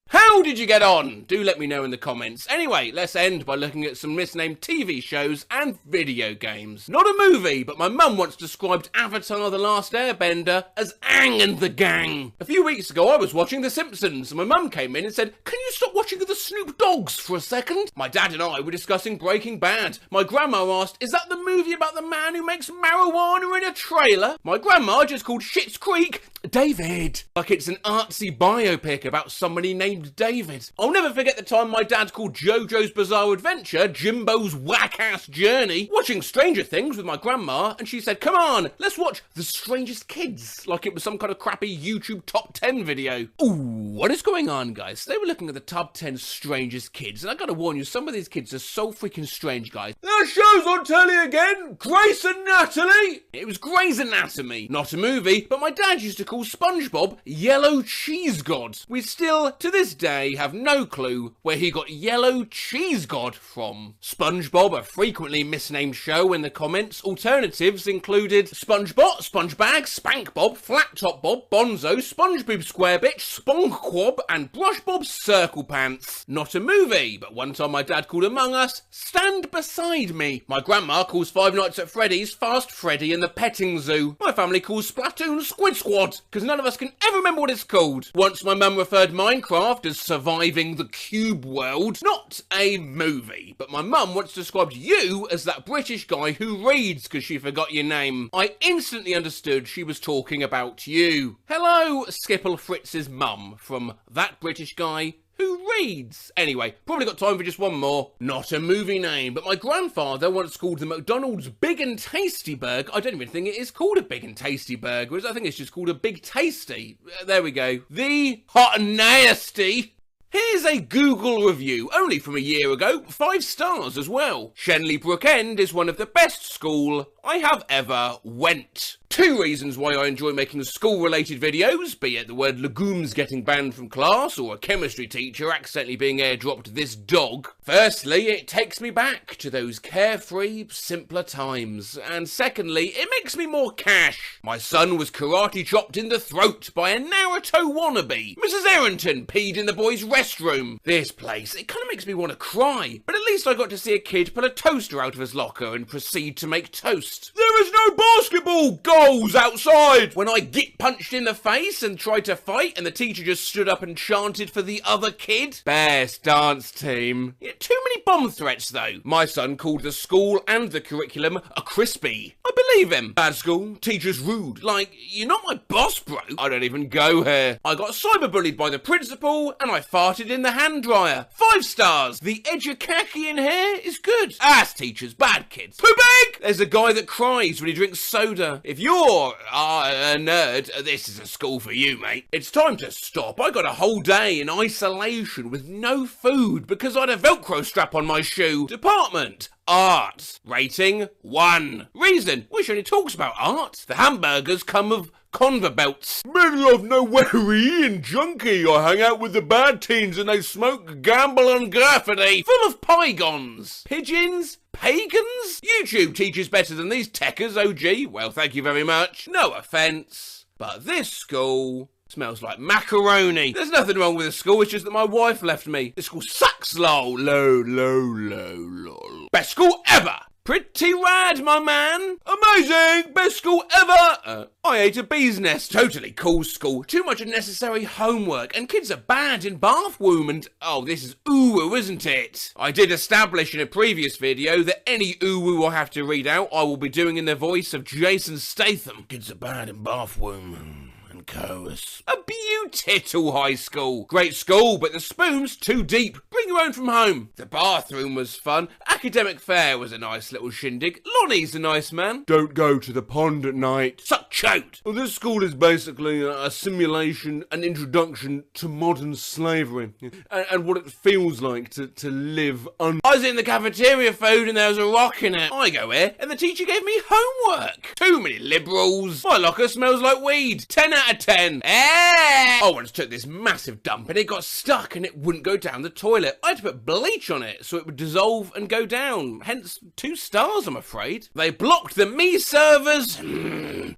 How How did you get on? Do let me know in the comments. Anyway, let's end by looking at some misnamed TV shows and video games. Not a movie, but my mum once described Avatar: The Last Airbender as Aang and the Gang. A few weeks ago, I was watching The Simpsons, and my mum came in and said, "Can you stop watching the Snoop Dogs for a second?" My dad and I were discussing Breaking Bad. My grandma asked, "Is that the movie about the man who makes marijuana in a trailer?" My grandma just called Schitt's Creek David, like it's an artsy biopic about somebody named David. I'll never forget the time my dad called JoJo's Bizarre Adventure Jimbo's Whack-Ass Journey. Watching Stranger Things with my grandma, and she said, "Come on, let's watch The Strangest Kids," like it was some kind of crappy YouTube top 10 video. Ooh, what is going on, guys? They were looking at the top 10 strangest kids, and I gotta warn you, some of these kids are so freaking strange, guys. That show's on telly again, Grace and Natalie. It was Grey's Anatomy, not a movie, but my dad used to call SpongeBob Yellow Cheese God. We still, to this day, have no clue where he got Yellow Cheese God from. SpongeBob, a frequently misnamed show in the comments. Alternatives included SpongeBot, SpongeBag, SpankBob, Flat Top Bob, Bonzo, SpongeBob Square Bitch, Sponkquob, and Brushbob Circle Pants. Not a movie, but one time my dad called Among Us Stand Beside Me. My grandma calls Five Nights at Freddy's Fast Freddy and the Petting Zoo. My family calls Splatoon Squid Squad, because none of us can ever remember what it's called. Once my mum referred Minecraft as surviving the cube world. Not a movie, but my mum once described you as that British guy who reads because she forgot your name. I instantly understood she was talking about you. Hello, Skipple Fritz's mum from That British Guy Who Reads. Anyway, probably got time for just one more. Not a movie name, but my grandfather once called the McDonald's Big and Tasty Burger. I don't even think it is called a Big and Tasty Burger. I think it's just called a Big Tasty. There we go. The Hot and Nasty. Here's a Google review, only from a year ago, 5 stars as well. Shenley Brook End is one of the best school I have ever went. 2 reasons why I enjoy making school-related videos, be it the word legumes getting banned from class or a chemistry teacher accidentally being airdropped this dog. Firstly, it takes me back to those carefree, simpler times. And secondly, it makes me more cash. My son was karate chopped in the throat by a Naruto wannabe. Mrs. Errington peed in the boys' restroom. This place, it kind of makes me want to cry. But at least I got to see a kid pull a toaster out of his locker and proceed to make toast. There is no basketball goals outside. When I get punched in the face and tried to fight and the teacher just stood up and chanted for the other kid. Best dance team. Yeah, too many bomb threats though. My son called the school and the curriculum a crispy. I believe him. Bad school, teachers rude. Like, you're not my boss, bro. I don't even go here. I got cyberbullied by the principal and I farted in the hand dryer. 5 stars. The educaki in here is good. Ass teachers, bad kids. Too big! There's a guy that cries when he drinks soda. If you're a nerd, this is a school for you, mate. It's time to stop. I got a whole day in isolation with no food because I had a Velcro strap on my shoe. Department. Art. Rating 1. Reason. Wish only talks about art. The hamburgers come with conveyor belts. Middle of nowhere and junkie. I hang out with the bad teens and they smoke, gamble and graffiti. Full of pygons. Pigeons? Pagans? YouTube teaches better than these techers, OG. Well, thank you very much. No offence. But this school smells like macaroni. There's nothing wrong with the school, it's just that my wife left me. This school sucks, lol. Lol. Best school ever! Pretty rad, my man. Amazing! Best school ever! I ate a bee's nest. Totally cool school. Too much unnecessary homework. And kids are bad in bathroom and... Oh, this is ooh, isn't it? I did establish in a previous video that any ooh I have to read out, I will be doing in the voice of Jason Statham. Kids are bad in bathroom. Chorus. A beautiful high school. Great school, but the spoon's too deep. Bring your own from home. The bathroom was fun. Academic fair was a nice little shindig. Lonnie's a nice man. Don't go to the pond at night. Suck chote. Well, this school is basically a simulation, an introduction to modern slavery and what it feels like to live under. I was in the cafeteria food and there was a rock in it. I go here and the teacher gave me homework. Too many liberals. My locker smells like weed. 10 out of of 10. I once took this massive dump and it got stuck and it wouldn't go down the toilet. I had to put bleach on it so it would dissolve and go down. Hence 2 stars, I'm afraid. They blocked the me servers.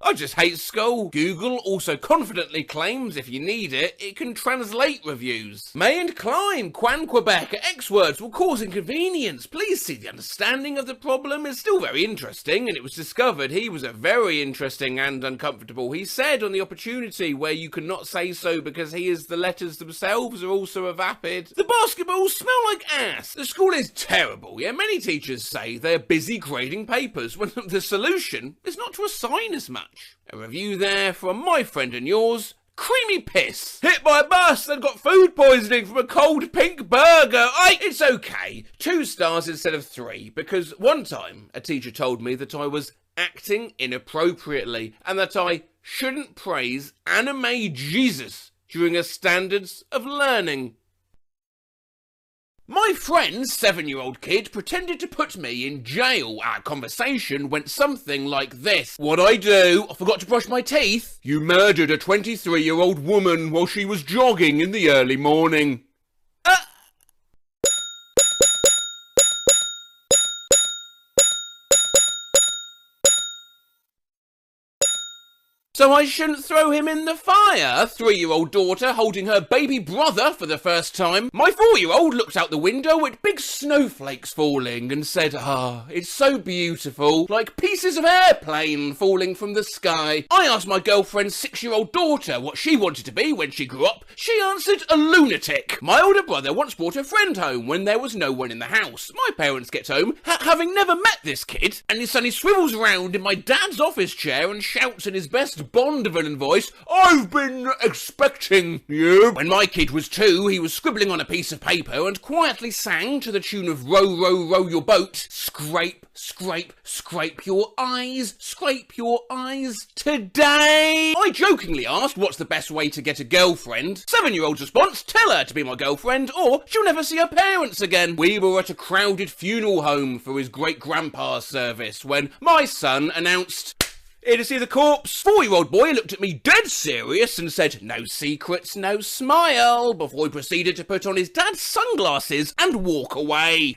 I just hate school. Google also confidently claims if you need it, it can translate reviews. May and climb, Quan Quebec, X words will cause inconvenience. Please see the understanding of the problem is still very interesting, and it was discovered he was a very interesting and uncomfortable. He said on the opportunity where you cannot say so because he is the letters themselves are also a vapid. The basketballs smell like ass. The school is terrible. Yeah, many teachers say they're busy grading papers when the solution is not to assign as much. A review there from my friend and yours, Creamy Piss. Hit by a bus and got food poisoning from a cold pink burger. It's okay. 2 stars instead of 3 because one time a teacher told me that I was acting inappropriately and that I shouldn't praise anime Jesus during a standards of learning. My friend's 7-year-old kid pretended to put me in jail. Our conversation went something like this. What'd I do? I forgot to brush my teeth. You murdered a 23-year-old woman while she was jogging in the early morning. So I shouldn't throw him in the fire. A 3-year-old daughter holding her baby brother for the first time. My 4-year-old looked out the window at big snowflakes falling and said, it's so beautiful, like pieces of airplane falling from the sky. I asked my girlfriend's 6-year-old daughter what she wanted to be when she grew up. She answered a lunatic. My older brother once brought a friend home when there was no one in the house. My parents get home, having never met this kid, and he suddenly swivels around in my dad's office chair and shouts in his best Bond villain voice, I've been expecting you. When my kid was 2, he was scribbling on a piece of paper and quietly sang to the tune of Row, row, row your boat. Scrape, scrape, scrape your eyes today. I jokingly asked what's the best way to get a girlfriend. 7-year-old's response, tell her to be my girlfriend or she'll never see her parents again. We were at a crowded funeral home for his great-grandpa's service when my son announced, here to see the corpse. 4-year-old boy looked at me dead serious and said, no secrets, no smile, before he proceeded to put on his dad's sunglasses and walk away.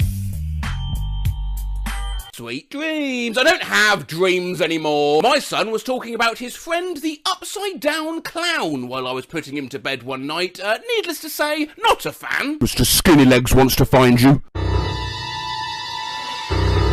Sweet dreams. I don't have dreams anymore. My son was talking about his friend, the upside-down clown, while I was putting him to bed one night. Needless to say, not a fan. Mr. Skinnylegs wants to find you.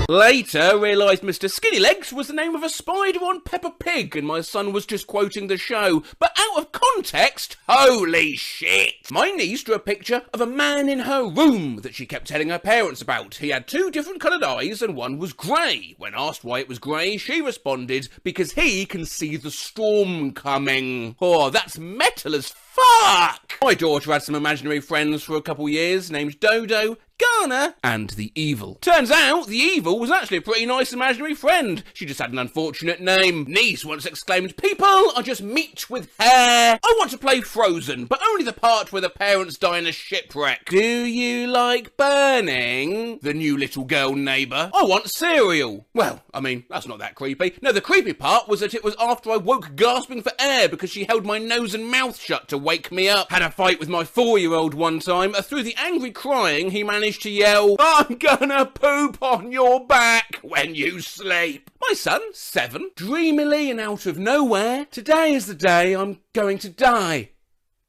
Later, realised Mr. Skinnylegs was the name of a spider on Peppa Pig and my son was just quoting the show. But out of context, holy shit! My niece drew a picture of a man in her room that she kept telling her parents about. He had 2 different coloured eyes and one was grey. When asked why it was grey, she responded, because he can see the storm coming. Oh, that's metal as fuck! My daughter had some imaginary friends for a couple years named Dodo, Ghana, and the Evil. Turns out, the Evil was actually a pretty nice imaginary friend. She just had an unfortunate name. Niece once exclaimed, people are just meat with hair. I want to play Frozen, but only the part where the parents die in a shipwreck. Do you like burning? The new little girl neighbour. I want cereal. Well, I mean, that's not that creepy. No, the creepy part was that it was after I woke gasping for air because she held my nose and mouth shut to wake me up. Had a fight with my 4-year-old one time. Through the angry crying, he managed to yell, I'm gonna poop on your back when you sleep. My son, 7, dreamily and out of nowhere, today is the day I'm going to die.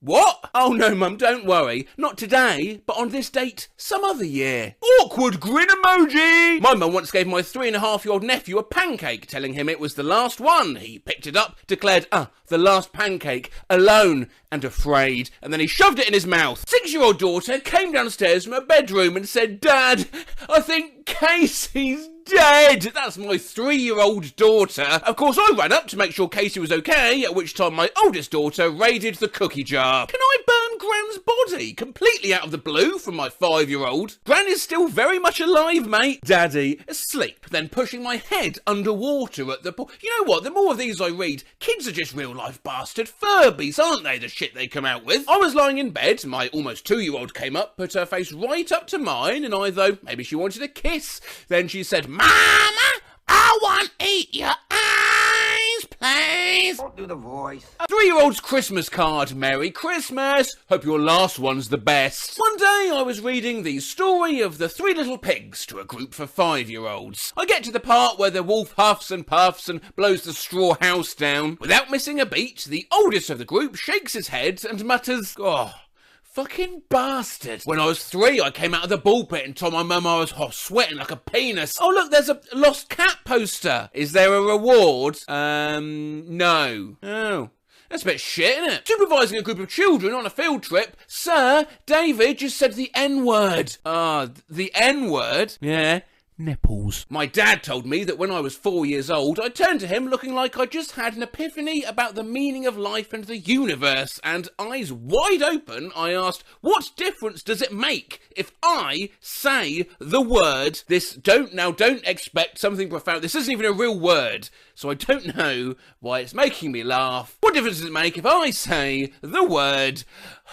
What? Oh no, Mum, don't worry. Not today, but on this date some other year. Awkward grin emoji! My mum once gave my 3.5-year-old nephew a pancake, telling him it was the last one. He picked it up, declared, the last pancake, alone and afraid, and then he shoved it in his mouth. 6-year-old daughter came downstairs from her bedroom and said, Dad, I think Casey's dead! That's my 3-year-old daughter. Of course, I ran up to make sure Casey was okay, at which time my oldest daughter raided the cookie jar. Can I burn Gran's body? Completely out of the blue from my 5-year-old. Gran is still very much alive, mate. Daddy, asleep, then pushing my head underwater at the pool. You know what? The more of these I read, kids are just real-life bastard Furbies, aren't they? The shit they come out with. I was lying in bed, my almost 2-year-old came up, put her face right up to mine, and I thought maybe she wanted a kiss. Then she said, Mama, I want to eat your eyes, please. please. Don't do the voice. A 3-year-old's Christmas card. Merry Christmas. Hope your last one's the best. One day I was reading the story of the 3 little pigs to a group for 5-year-olds. I get to the part where the wolf huffs and puffs and blows the straw house down. Without missing a beat, the oldest of the group shakes his head and mutters, "Oh, fucking bastard." When I was 3, I came out of the ball pit and told my mum I was sweating like a penis. Oh look, there's a lost cat poster. Is there a reward? No. Oh. That's a bit shit, isn't it? Supervising a group of children on a field trip. Sir, David just said the N-word. The N-word? Yeah. Nipples. My dad told me that when I was 4 years old, I turned to him looking like I just had an epiphany about the meaning of life and the universe, and eyes wide open, I asked, what difference does it make if I say the word, don't expect something profound, this isn't even a real word, so I don't know why it's making me laugh. What difference does it make if I say the word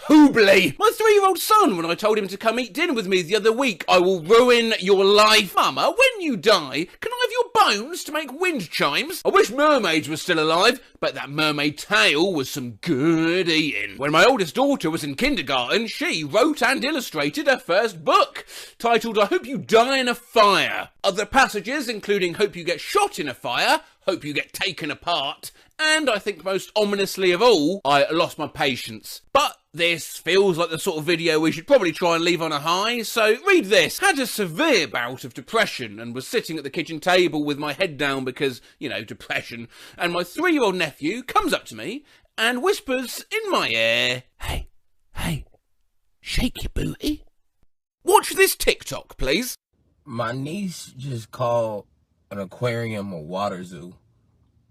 hoobly? My 3-year-old son, when I told him to come eat dinner with me the other week, I will ruin your life. Mama, when you die, can I have your bones to make wind chimes? I wish mermaids were still alive, but that mermaid tail was some good eating. When my oldest daughter was in kindergarten, she wrote and illustrated her first book, titled I Hope You Die in a Fire. Other passages, including Hope You Get Shot in a Fire, Hope You Get Taken Apart, and I think most ominously of all, I lost my patience. But this feels like the sort of video we should probably try and leave on a high, so read this. Had a severe bout of depression and was sitting at the kitchen table with my head down because, you know, depression, and my 3-year-old nephew comes up to me and whispers in my ear, Hey, shake your booty. Watch this TikTok, please. My niece just called an aquarium a water zoo.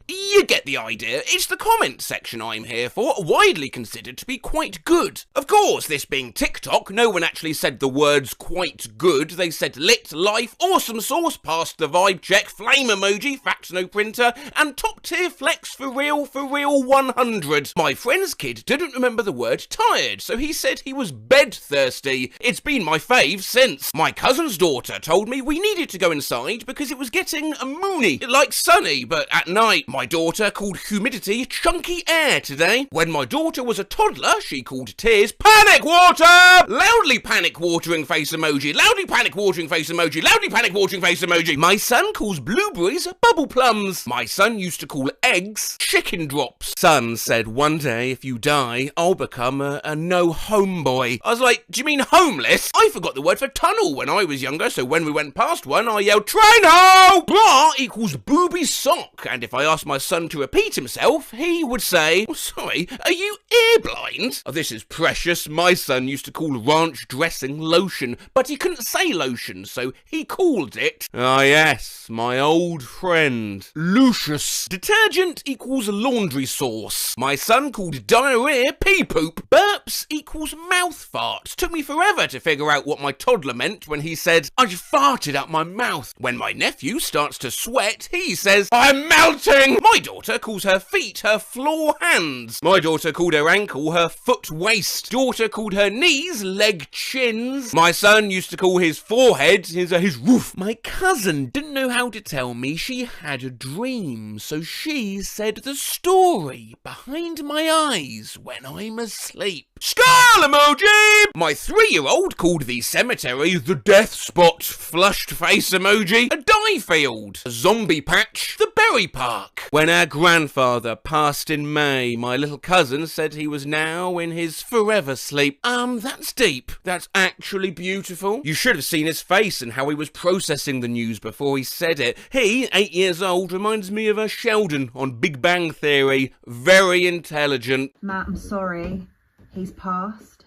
You get the idea. It's the comment section I'm here for, widely considered to be quite good. Of course, this being TikTok, no one actually said the words quite good. They said lit, life, awesome sauce, passed the vibe check, flame emoji, facts no printer, and top tier flex for real 100. My friend's kid didn't remember the word tired, so he said he was bed thirsty. It's been my fave since. My cousin's daughter told me we needed to go inside because it was getting moony, like sunny, but at night. My daughter called humidity chunky air today. When my daughter was a toddler, she called tears panic water! Loudly panic watering face emoji, loudly panic watering face emoji, loudly panic watering face emoji. My son calls blueberries bubble plums. My son used to call eggs chicken drops. Son said one day if you die, I'll become a no homeboy. I was like, do you mean homeless? I forgot the word for tunnel when I was younger, so when we went past one, I yelled train ho! Bra equals booby sock, and if I asked my son to repeat himself, he would say, oh, sorry, are you ear blind? Oh, this is precious. My son used to call ranch dressing lotion, but he couldn't say lotion, so he called it, yes, my old friend, Lucius. Detergent equals laundry sauce. My son called diarrhea pea poop. Burps equals mouth fart. Took me forever to figure out what my toddler meant when he said, I just farted out my mouth. When my nephew starts to sweat, he says, I'm melting. My daughter calls her feet her floor hands. My daughter called her ankle her foot waist. Daughter called her knees leg chins. My son used to call his forehead his roof. My cousin didn't know how to tell me she had a dream, so she said the story behind my eyes when I'm asleep. Skull emoji! My 3-year-old called the cemetery the death spot. Flushed face emoji. A dye field. A zombie patch. The berry park. When our grandfather passed in May, my little cousin said he was now in his forever sleep. That's deep. That's actually beautiful. You should have seen his face and how he was processing the news before he said it. He, 8 years old, reminds me of a Sheldon on Big Bang Theory. Very intelligent. Matt, I'm sorry. He's passed.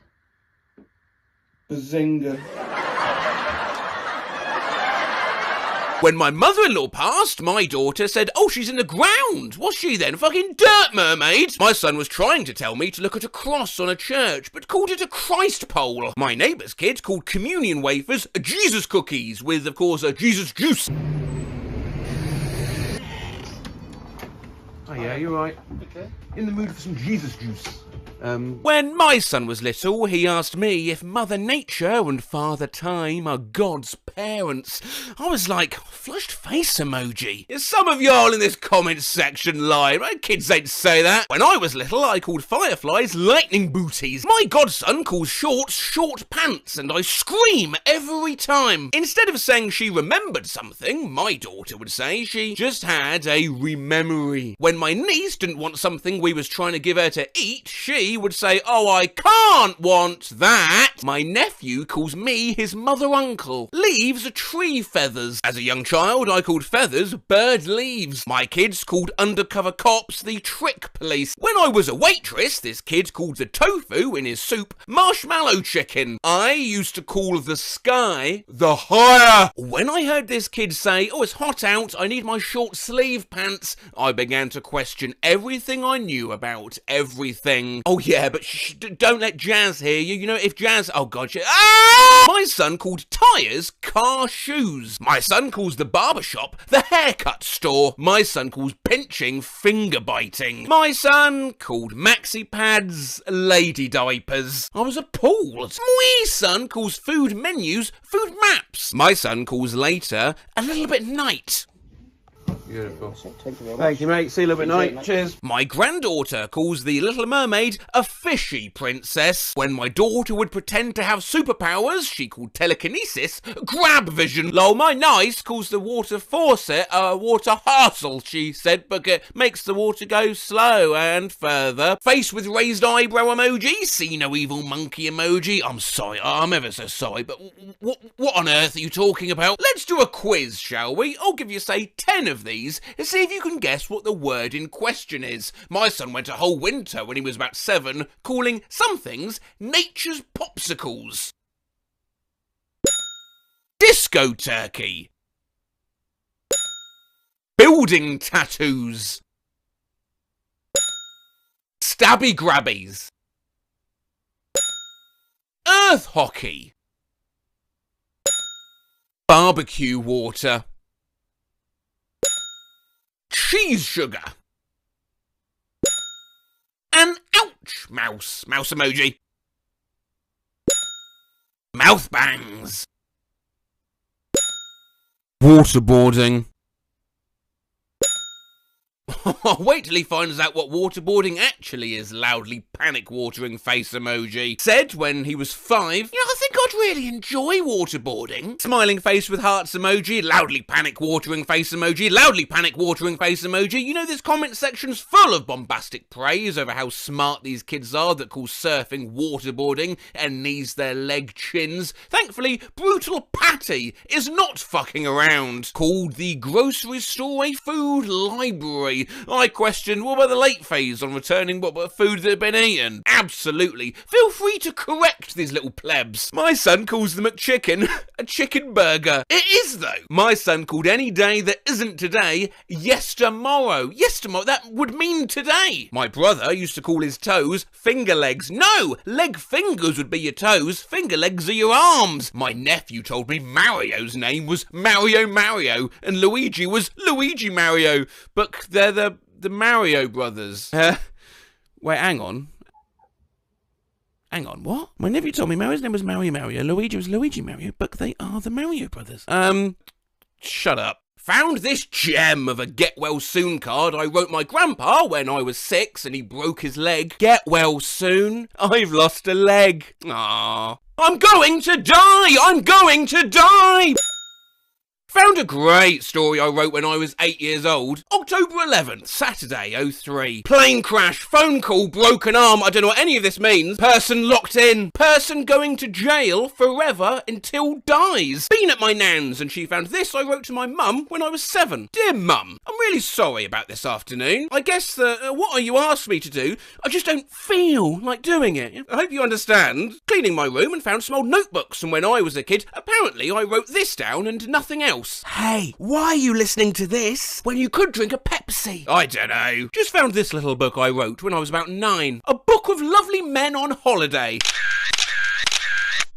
Bazinga. When my mother-in-law passed, my daughter said, oh, she's in the ground. What's she then? Fucking dirt mermaid? My son was trying to tell me to look at a cross on a church, but called it a Christ pole. My neighbour's kid called communion wafers Jesus cookies, with, of course, a Jesus juice. Oh yeah, you're right. Okay. In the mood for some Jesus juice. When my son was little, he asked me if Mother Nature and Father Time are God's parents. I was like, flushed face emoji. Some of y'all in this comment section lie, right? Kids ain't say that. When I was little, I called fireflies lightning booties. My godson calls shorts short pants, and I scream every time. Instead of saying she remembered something, my daughter would say she just had a rememory. When my niece didn't want something we was trying to give her to eat, she would say, oh, I can't want that. My nephew calls me his mother-uncle. Leaves are tree feathers. As a young child, I called feathers bird leaves. My kids called undercover cops the trick police. When I was a waitress, this kid called the tofu in his soup marshmallow chicken. I used to call the sky the higher. When I heard this kid say, oh, it's hot out, I need my short sleeve pants, I began to question everything I knew about everything. Oh yeah, but don't let Jazz hear you. You know, if Jazz... Oh god, my son called tyres car shoes. My son calls the barber shop the haircut store. My son calls pinching finger biting. My son called maxi pads lady diapers. I was appalled. My son calls food menus food maps. My son calls later a little bit night. Beautiful. Thank you, mate. See you a little bit night. Cheers. My granddaughter calls the Little Mermaid a fishy princess. When my daughter would pretend to have superpowers, she called telekinesis grab vision. Lol, my niece calls the water faucet a water hassle, she said, because it makes the water go slow and further. Face with raised eyebrow emoji. See no evil monkey emoji. I'm sorry. I'm ever so sorry, but what on earth are you talking about? Let's do a quiz, shall we? I'll give you, say, 10 of these and see if you can guess what the word in question is. My son went a whole winter when he was about 7 calling some things nature's popsicles. Disco turkey. Building tattoos. Stabby grabbies. Earth hockey. Barbecue water. Cheese sugar. An ouch mouse. Mouse emoji. Mouth bangs. Waterboarding. Wait till he finds out what waterboarding actually is, loudly panic-watering face emoji. Said when he was 5, you know, I think I'd really enjoy waterboarding. Smiling face with hearts emoji, loudly panic-watering face emoji, loudly panic-watering face emoji. You know, this comment section's full of bombastic praise over how smart these kids are that call surfing waterboarding and knees their leg chins. Thankfully, Brutal Patty is not fucking around. Called the grocery store a food library. I questioned, what about the late phase on returning what food that had been eaten? Absolutely. Feel free to correct these little plebs. My son calls the McChicken a chicken burger. It is, though. My son called any day that isn't today yestermorrow. Yestermorrow, that would mean today. My brother used to call his toes finger legs. No, leg fingers would be your toes. Finger legs are your arms. My nephew told me Mario's name was Mario and Luigi was Luigi Mario. But they're the Mario brothers. Wait, hang on. Hang on, what? My nephew told me Mario's name was Mario, Luigi was Luigi Mario, but they are the Mario brothers. Shut up. Found this gem of a get well soon card I wrote my grandpa when I was 6 and he broke his leg. Get well soon. I've lost a leg. Aww. I'm going to die! I'm going to die! Found a great story I wrote when I was 8 years old. October 11th, Saturday, 03. Plane crash, phone call, broken arm, I don't know what any of this means. Person locked in. Person going to jail forever until dies. Been at my nan's and she found this I wrote to my mum when I was 7. Dear mum, I'm really sorry about this afternoon. I guess that what you asked me to do, I just don't feel like doing it. I hope you understand. Cleaning my room and found some old notebooks from when I was a kid. Apparently I wrote this down and nothing else. Hey, why are you listening to this when you could drink a Pepsi? I don't know. Just found this little book I wrote when I was about 9. A book of lovely men on holiday.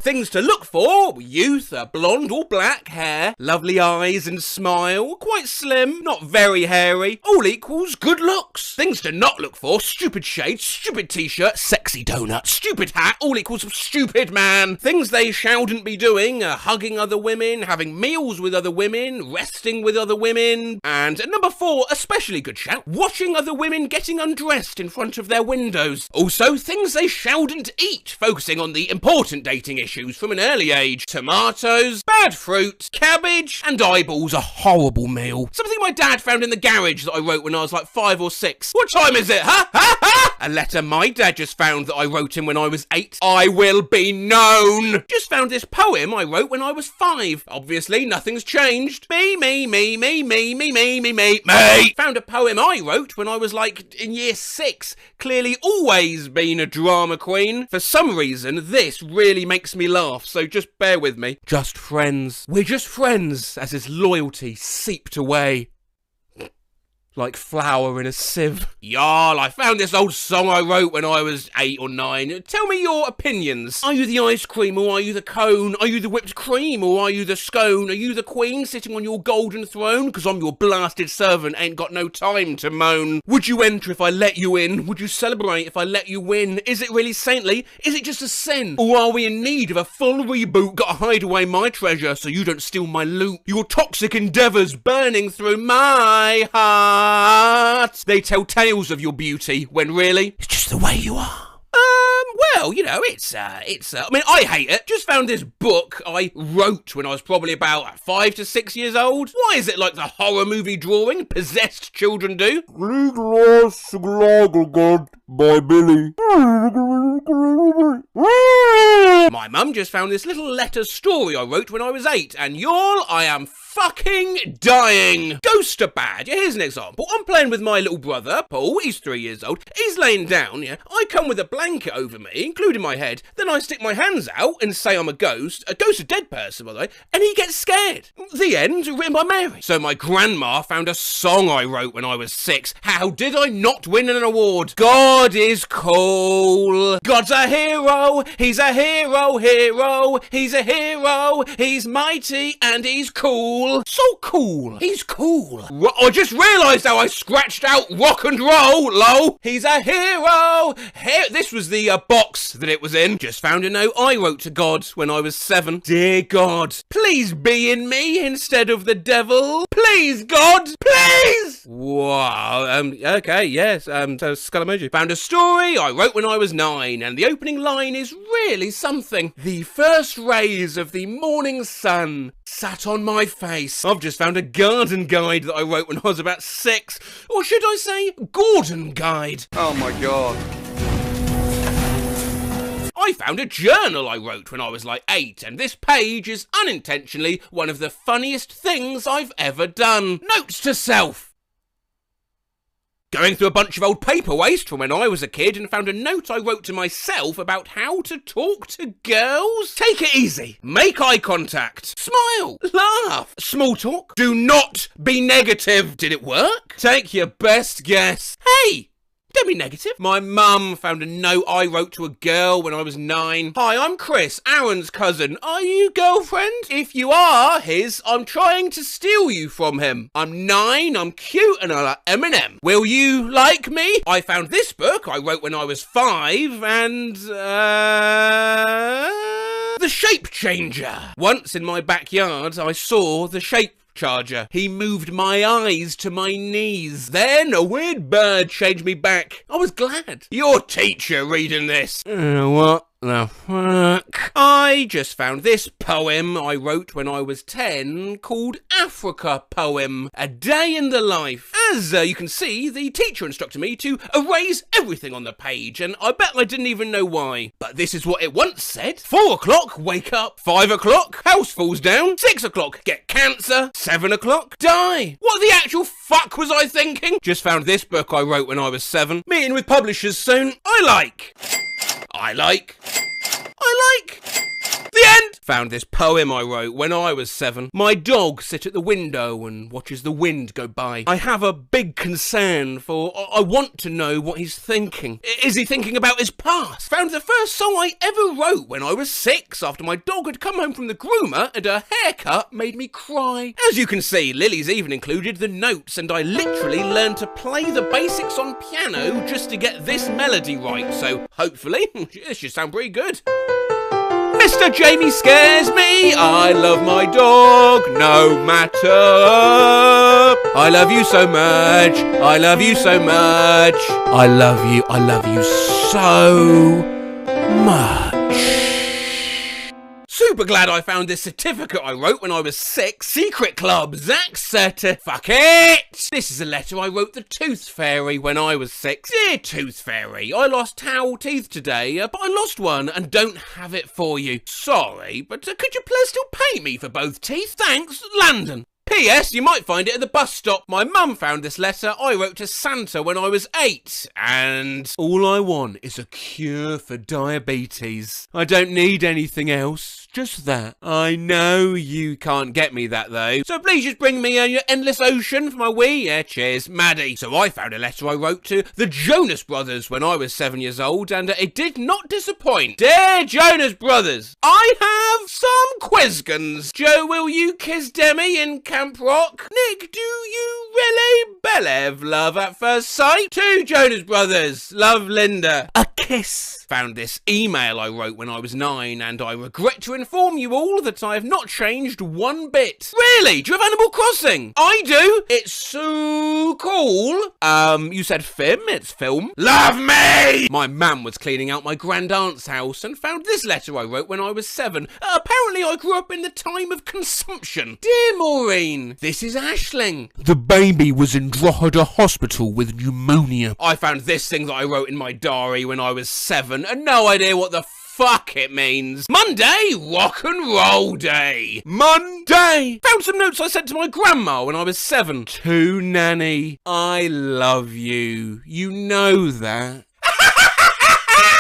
Things to look for: youth, blonde or black hair, lovely eyes and smile, quite slim, not very hairy, all equals good looks. Things to not look for: stupid shade, stupid t-shirt, sexy donut, stupid hat, all equals stupid man. Things they shouldn't be doing: hugging other women, having meals with other women, resting with other women. And number 4, especially good shout, watching other women getting undressed in front of their windows. Also, things they shouldn't eat, focusing on the important dating issues from an early age: tomatoes, bad fruit, cabbage, and eyeballs, a horrible meal. Something my dad found in the garage that I wrote when I was like 5 or 6. What time is it, huh? Ha ha! A letter my dad just found that I wrote him when I was 8. I will be known. Just found this poem I wrote when I was 5. Obviously, nothing's changed. Me. Found a poem I wrote when I was like in year 6. Clearly always been a drama queen. For some reason, this really makes me laugh, so just bear with me. Just friends. We're just friends, as his loyalty seeped away like flour in a sieve. Y'all, I found this old song I wrote when I was 8 or 9. Tell me your opinions. Are you the ice cream or are you the cone? Are you the whipped cream or are you the scone? Are you the queen sitting on your golden throne? Because I'm your blasted servant, ain't got no time to moan. Would you enter if I let you in? Would you celebrate if I let you win? Is it really saintly? Is it just a sin? Or are we in need of a full reboot? Gotta hide away my treasure so you don't steal my loot. Your toxic endeavours burning through my heart. They tell tales of your beauty when really it's just the way you are. Well, you know, I mean, I hate it. Just found this book I wrote when I was probably about 5 to 6 years old. Why is it like the horror movie drawing possessed children do? By Billy. My mum just found this little letter story I wrote when I was 8, and y'all, I am fucking dying. Ghosts are bad. Yeah, here's an example. I'm playing with my little brother, Paul. He's 3 years old. He's laying down, yeah. I come with a blanket over me, including my head. Then I stick my hands out and say I'm a ghost a dead person, by the way, and he gets scared. The end, written by Mary. So my grandma found a song I wrote when I was 6. How did I not win an award? God is cool. God's a hero. He's a hero. He's a hero. He's mighty and he's cool. So cool. He's cool. I just realised how I scratched out rock and roll. Lol. He's a hero. This was the box that it was in. Just found a note I wrote to God when I was 7. Dear God, please be in me instead of the devil. Please, God, please. Wow. Okay, yes. So skull emoji. Found a story I wrote when I was 9, and the opening line is really something. The first rays of the morning sun sat on my face. I've just found a garden guide that I wrote when I was about 6. Or should I say, Gordon guide. Oh my God. I found a journal I wrote when I was like 8, and this page is unintentionally one of the funniest things I've ever done. Notes to self. Going through a bunch of old paper waste from when I was a kid and found a note I wrote to myself about how to talk to girls. Take it easy. Make eye contact. Smile. Laugh. Small talk. Do not be negative. Did it work? Take your best guess. Hey! Don't be negative. My mum found a note I wrote to a girl when I was 9. Hi, I'm Chris, Aaron's cousin. Are you girlfriend? If you are his, I'm trying to steal you from him. I'm 9, I'm cute, and I like Eminem. Will you like me? I found this book I wrote when I was 5, and The Shape Changer. Once in my backyard, I saw the shape charger. He moved my eyes to my knees. Then a weird bird changed me back. I was glad. Your teacher reading this. What the fuck? I just found this poem I wrote when I was 10 called Africa Poem. A day in the life. As you can see, the teacher instructed me to erase everything on the page, and I bet I didn't even know why. But this is what it once said. 4 o'clock, wake up. 5 o'clock, house falls down. 6 o'clock, get cancer. 7 o'clock, die. What the actual fuck was I thinking? Just found this book I wrote when I was 7. Meeting with publishers soon. I like. The end! Found this poem I wrote when I was 7. My dog sit at the window and watches the wind go by. I have a big concern for I want to know what he's thinking. Is he thinking about his past? Found the first song I ever wrote when I was 6 after my dog had come home from the groomer and her haircut made me cry. As you can see, Lily's even included the notes and I literally learned to play the basics on piano just to get this melody right, so hopefully this should sound pretty good. Mr. Jamie scares me, I love my dog, no matter. I love you so much, I love you so much. I love you so much. Super glad I found this certificate I wrote when I was 6. Secret Club, Zach certificate. This is a letter I wrote the Tooth Fairy when I was 6. Dear Tooth Fairy, I lost towel teeth today, but I lost one and don't have it for you. Sorry, but could you please still pay me for both teeth? Thanks, Landon. P.S. You might find it at the bus stop. My mum found this letter I wrote to Santa when I was 8. And all I want is a cure for diabetes. I don't need anything else. Just that. I know you can't get me that though. So please just bring me your endless ocean for my wee. Yeah, cheers, Maddie. So I found a letter I wrote to the Jonas Brothers when I was 7 years old and it did not disappoint. Dear Jonas Brothers, I have some questions. Joe, will you kiss Demi in Camp Rock? Nick, do you really believe love at first sight? To Jonas Brothers, love Linda. A kiss. Found this email I wrote when I was 9 and I regret to inform you all that I have not changed one bit. Really? Do you have Animal Crossing? I do. It's so cool. You said film? It's film. Love me! My mum was cleaning out my grand aunt's house and found this letter I wrote when I was 7. Apparently I grew up in the time of consumption. Dear Maureen, this is Aisling. The baby was in Drogheda Hospital with pneumonia. I found this thing that I wrote in my diary when I was 7 and no idea what the fuck it means. Monday, rock and roll day. Monday. Found some notes I sent to my grandma when I was 7. To Nanny, I love you. You know that.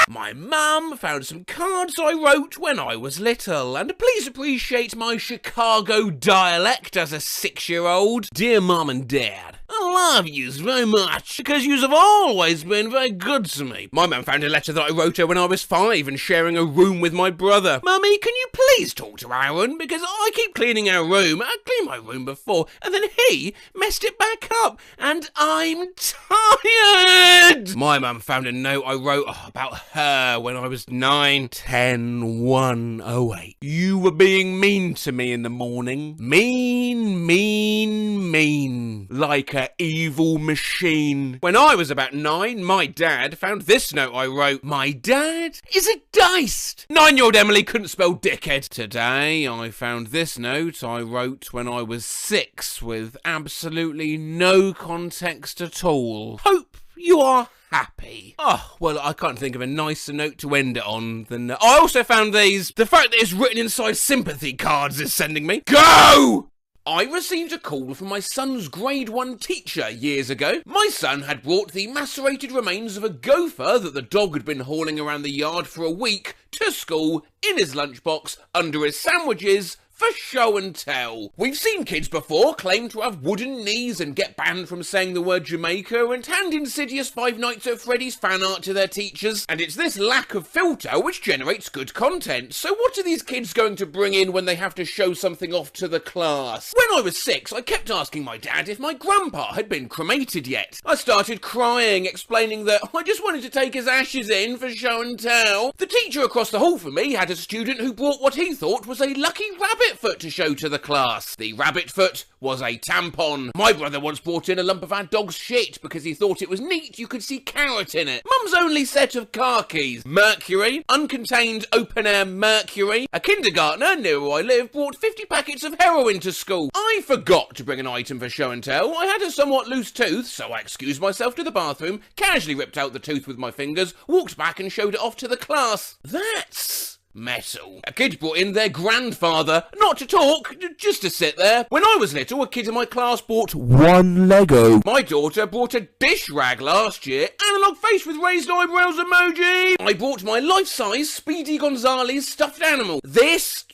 My mum found some cards I wrote when I was little, and please appreciate my Chicago dialect as a 6-year-old. Dear Mum and Dad, I love yous very much, because yous have always been very good to me. My mum found a letter that I wrote her when I was 5 and sharing a room with my brother. Mummy, can you please talk to Aaron? Because I keep cleaning our room. I cleaned my room before, and then he messed it back up, and I'm tired. My mum found a note I wrote about her when I was 9, 10, 1, 08. You were being mean to me in the morning. Mean, mean, mean. Like a evil machine. When I was about 9, my dad found this note I wrote. My dad is a diced. 9-year-old Emily couldn't spell dickhead. Today, I found this note I wrote when I was 6 with absolutely no context at all. Hope you are happy. Oh, well, I can't think of a nicer note to end it on than... I also found these. The fact that it's written inside sympathy cards is sending me. Go! I received a call from my son's grade 1 teacher years ago. My son had brought the macerated remains of a gopher that the dog had been hauling around the yard for a week to school in his lunchbox under his sandwiches for show and tell. We've seen kids before claim to have wooden knees and get banned from saying the word Jamaica and hand insidious Five Nights at Freddy's fan art to their teachers. And it's this lack of filter which generates good content. So what are these kids going to bring in when they have to show something off to the class? When I was 6, I kept asking my dad if my grandpa had been cremated yet. I started crying, explaining that I just wanted to take his ashes in for show and tell. The teacher across the hall from me had a student who brought what he thought was a lucky rabbit foot to show to the class. The rabbit foot was a tampon. My brother once brought in a lump of our dog's shit because he thought it was neat you could see carrot in it. Mum's only set of car keys. Mercury, uncontained open-air mercury. A kindergartner near where I live brought 50 packets of heroin to school. I forgot to bring an item for show and tell. I had a somewhat loose tooth, so I excused myself to the bathroom, casually ripped out the tooth with my fingers, walked back and showed it off to the class. That's Metal. A kid brought in their grandfather, not to talk, just to sit there. When I was little, a kid in my class bought one Lego. My daughter brought a dish rag last year, analog face with raised eyebrows emoji. I bought my life-size Speedy Gonzales stuffed animal. This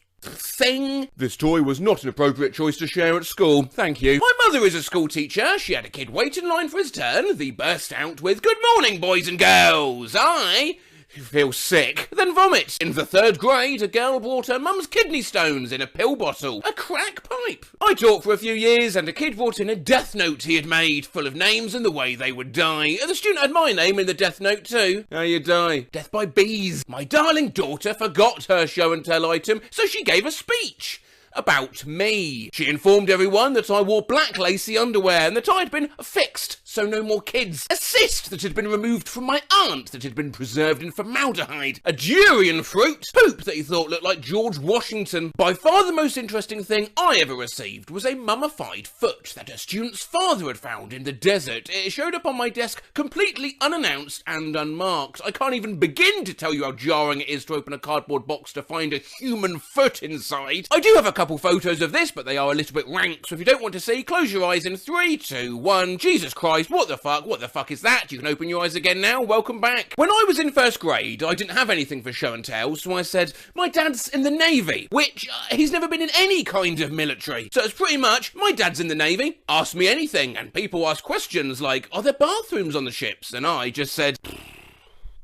toy was not an appropriate choice to share at school. Thank you. My mother is a school teacher. She had a kid wait in line for his turn. They burst out with, "Good morning, boys and girls. I feel sick," then vomit. In the 3rd grade, a girl brought her mum's kidney stones in a pill bottle. A crack pipe. I taught for a few years, and a kid brought in a death note he had made, full of names and the way they would die. The student had my name in the death note too. How you die? Death by bees. My darling daughter forgot her show and tell item, so she gave a speech about me. She informed everyone that I wore black lacy underwear and that I had been fixed, so no more kids. A cyst that had been removed from my aunt that had been preserved in formaldehyde. A durian fruit. Poop that he thought looked like George Washington. By far the most interesting thing I ever received was a mummified foot that a student's father had found in the desert. It showed up on my desk completely unannounced and unmarked. I can't even begin to tell you how jarring it is to open a cardboard box to find a human foot inside. I do have a couple photos of this, but they are a little bit rank, so if you don't want to see, close your eyes in 3, 2, 1. Jesus Christ, what the fuck is that? You can open your eyes again now. Welcome back. When I was in 1st grade, I didn't have anything for show and tell, so I said, my dad's in the Navy, which he's never been in any kind of military. So it's pretty much, my dad's in the Navy, ask me anything, and people ask questions like, are there bathrooms on the ships? And I just said,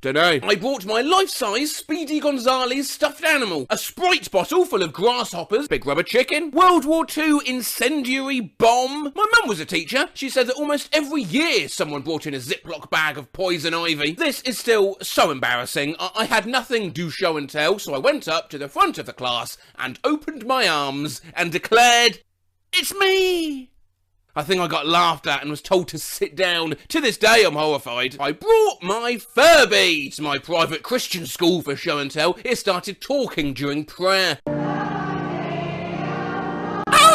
dunno. I bought my life-size Speedy Gonzales stuffed animal, a Sprite bottle full of grasshoppers, big rubber chicken, World War II incendiary bomb. My mum was a teacher. She said that almost every year someone brought in a Ziploc bag of poison ivy. This is still so embarrassing. I had nothing to show and tell, so I went up to the front of the class and opened my arms and declared, "It's me!" I think I got laughed at and was told to sit down. To this day, I'm horrified. I brought my Furby to my private Christian school for show and tell. It started talking during prayer. All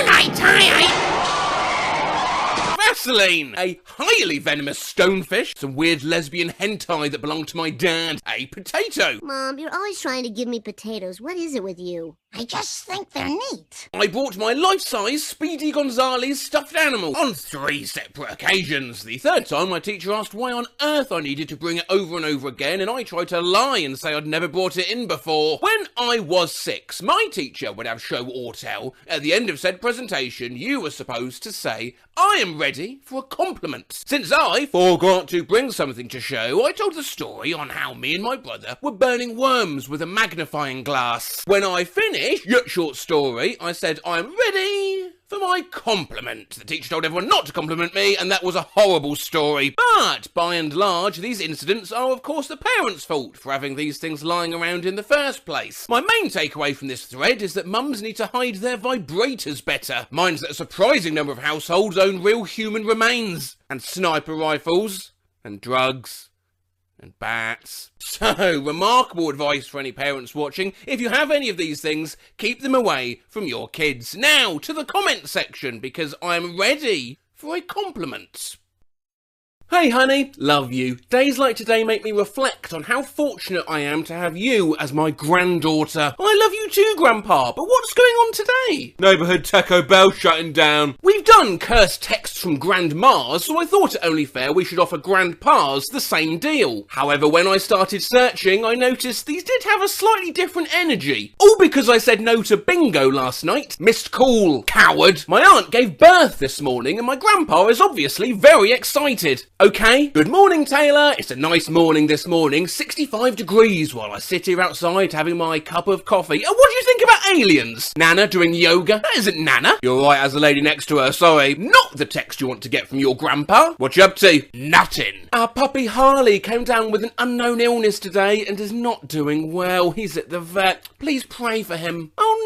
night, Vaseline, a highly venomous stonefish, some weird lesbian hentai that belonged to my dad, a potato. Mom, you're always trying to give me potatoes. What is it with you? I just think they're neat. I bought my life-size Speedy Gonzales stuffed animal on 3 separate occasions. The 3rd time, my teacher asked why on earth I needed to bring it over and over again, and I tried to lie and say I'd never brought it in before. When I was 6, my teacher would have show or tell. At the end of said presentation, you were supposed to say, I am ready for a compliment. Since I forgot to bring something to show, I told the story on how me and my brother were burning worms with a magnifying glass. When I finished, yet short story, I said, I'm ready for my compliment. The teacher told everyone not to compliment me, and that was a horrible story. But, by and large, these incidents are, of course, the parents' fault for having these things lying around in the first place. My main takeaway from this thread is that mums need to hide their vibrators better. Mine's that a surprising number of households own real human remains, and sniper rifles, and drugs, and bats. So, remarkable advice for any parents watching. If you have any of these things, keep them away from your kids. Now, to the comment section, because I'm ready for a compliment. Hey honey, love you. Days like today make me reflect on how fortunate I am to have you as my granddaughter. I love you too, Grandpa, but what's going on today? Neighbourhood Taco Bell shutting down. We've done cursed texts from grandmas, so I thought it only fair we should offer grandpas the same deal. However, when I started searching, I noticed these did have a slightly different energy. All because I said no to bingo last night. Missed call, coward. My aunt gave birth this morning and my grandpa is obviously very excited. Okay, good morning Taylor. It's a nice morning this morning, 65 degrees while I sit here outside having my cup of coffee. What do you think about aliens? Nana doing yoga? That isn't Nana. You're right, as a lady next to her, sorry. Not the text you want to get from your grandpa. What you up to? Nothing. Our puppy Harley came down with an unknown illness today and is not doing well. He's at the vet. Please pray for him. Oh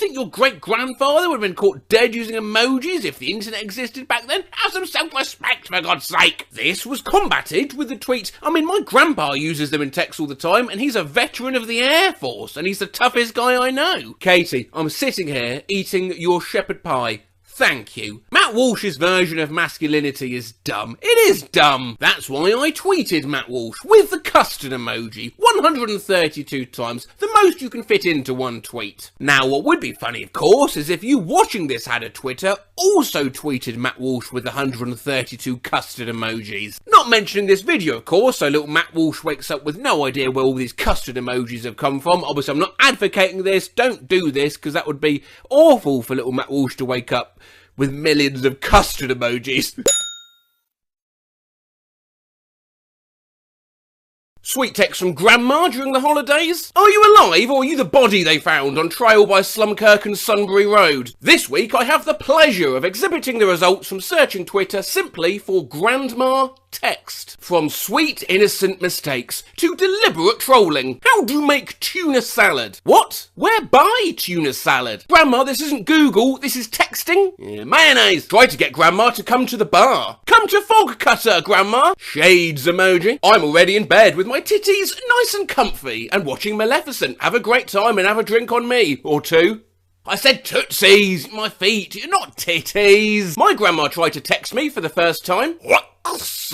think your great-grandfather would have been caught dead using emojis if the internet existed back then? Have some self-respect, for God's sake! This was combated with the tweet, I mean, my grandpa uses them in text all the time, and he's a veteran of the Air Force, and he's the toughest guy I know. Katie, I'm sitting here eating your shepherd pie. Thank you. Matt Walsh's version of masculinity is dumb. It is dumb. That's why I tweeted Matt Walsh with the custard emoji 132 times, the most you can fit into one tweet. Now, what would be funny, of course, is if you watching this had a Twitter also tweeted Matt Walsh with 132 custard emojis. Not mentioning this video, of course, so little Matt Walsh wakes up with no idea where all these custard emojis have come from. Obviously, I'm not advocating this. Don't do this, because that would be awful for little Matt Walsh to wake up with millions of custard emojis. Sweet text from Grandma during the holidays. Are you alive, or are you the body they found on trial by Slumkirk and Sunbury Road? This week I have the pleasure of exhibiting the results from searching Twitter simply for Grandma text. From sweet innocent mistakes to deliberate trolling. How do you make tuna salad? What? Where buy tuna salad? Grandma, this isn't Google, this is texting. Yeah, mayonnaise. Try to get Grandma to come to the bar. Come to Fog Cutter, Grandma. Shades emoji. I'm already in bed with my titties nice and comfy and watching Maleficent. Have a great time and have a drink on me. Or two. I said tootsies, my feet, not titties. My grandma tried to text me for the first time. What?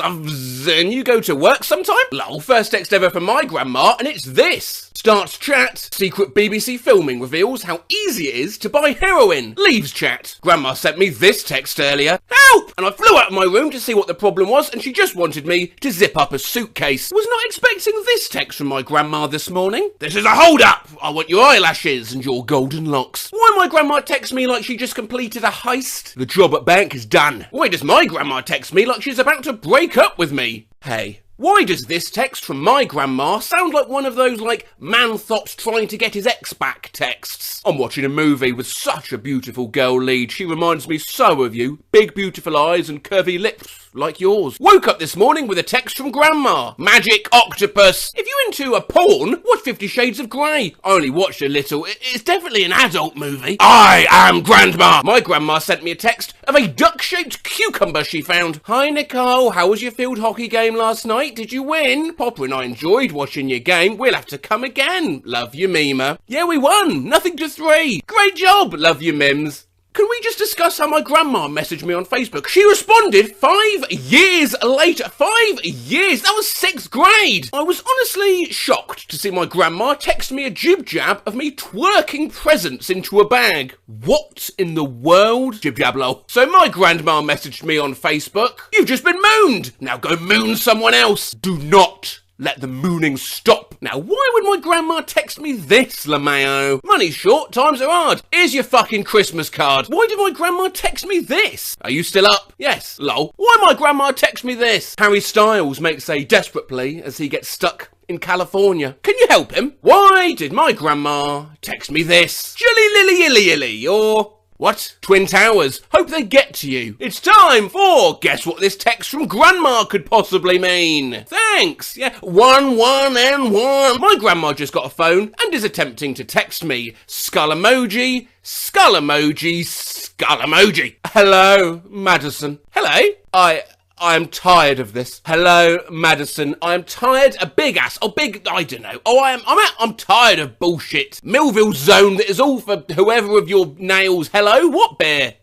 And you go to work sometime? Lol, first text ever from my grandma, and it's this. Starts chat. Secret BBC filming reveals how easy it is to buy heroin. Leaves chat. Grandma sent me this text earlier. Help! And I flew out of my room to see what the problem was, and she just wanted me to zip up a suitcase. Was not expecting this text from my grandma this morning. This is a hold-up! I want your eyelashes and your golden locks. Why my grandma text me like she just completed a heist? The job at bank is done. Why does my grandma text me like she's about to break up with me? Hey. Why does this text from my grandma sound like one of those, like, man thoughts trying to get his ex back texts? I'm watching a movie with such a beautiful girl lead. She reminds me so of you. Big beautiful eyes and curvy lips like yours. Woke up this morning with a text from Grandma. Magic octopus. If you're into a porn, watch 50 Shades of Grey. I only watched a little. It's definitely an adult movie. I am Grandma. My grandma sent me a text of a duck-shaped cucumber she found. Hi, Nicole. How was your field hockey game last night? Did you win? Popper and I enjoyed watching your game. We'll have to come again. Love you, Mima. Yeah, we won. 0-3. Great job. Love you, Mims. Can we just discuss how my grandma messaged me on Facebook? She responded 5 years later. 5 years? That was 6th grade. I was honestly shocked to see my grandma text me a jib-jab of me twerking presents into a bag. What in the world? Jib-jab lol. So my grandma messaged me on Facebook. You've just been mooned. Now go moon someone else. Do not let the mooning stop. Now, why would my grandma text me this, LaMayo? Money's short, times are hard. Here's your fucking Christmas card. Why did my grandma text me this? Are you still up? Yes, lol. Why my grandma text me this? Harry Styles makes a desperate plea as he gets stuck in California. Can you help him? Why did my grandma text me this? Jilly lily illy illy, or what? Twin Towers. Hope they get to you. It's time for Guess What This Text from Grandma Could Possibly Mean. Thanks. Yeah, 1, 1, and 1. My grandma just got a phone and is attempting to text me. Skull emoji, skull emoji, skull emoji. Hello, Madison. Hello. I'm tired of this. Hello, Madison. I'm tired. A big ass. Oh, big. I don't know. Oh, I'm tired of bullshit. Millville zone that is all for whoever of your nails. Hello, what bear?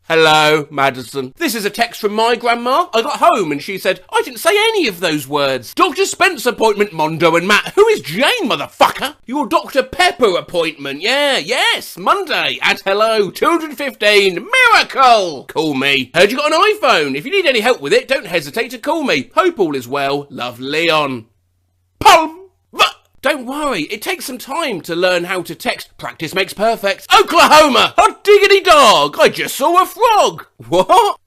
Hello, Madison. This is a text from my grandma. I got home and she said, I didn't say any of those words. Dr. Spence appointment, Mondo and Matt. Who is Jane, motherfucker? Your Dr. Pepper appointment. Yeah, yes, Monday at hello, 215. Miracle. Call me. Heard you got an iPhone. If you need any help with it, don't hesitate to call me. Hope all is well. Love, Leon. Palm. Don't worry, it takes some time to learn how to text. Practice makes perfect. Oklahoma! Hot diggity dog! I just saw a frog! What?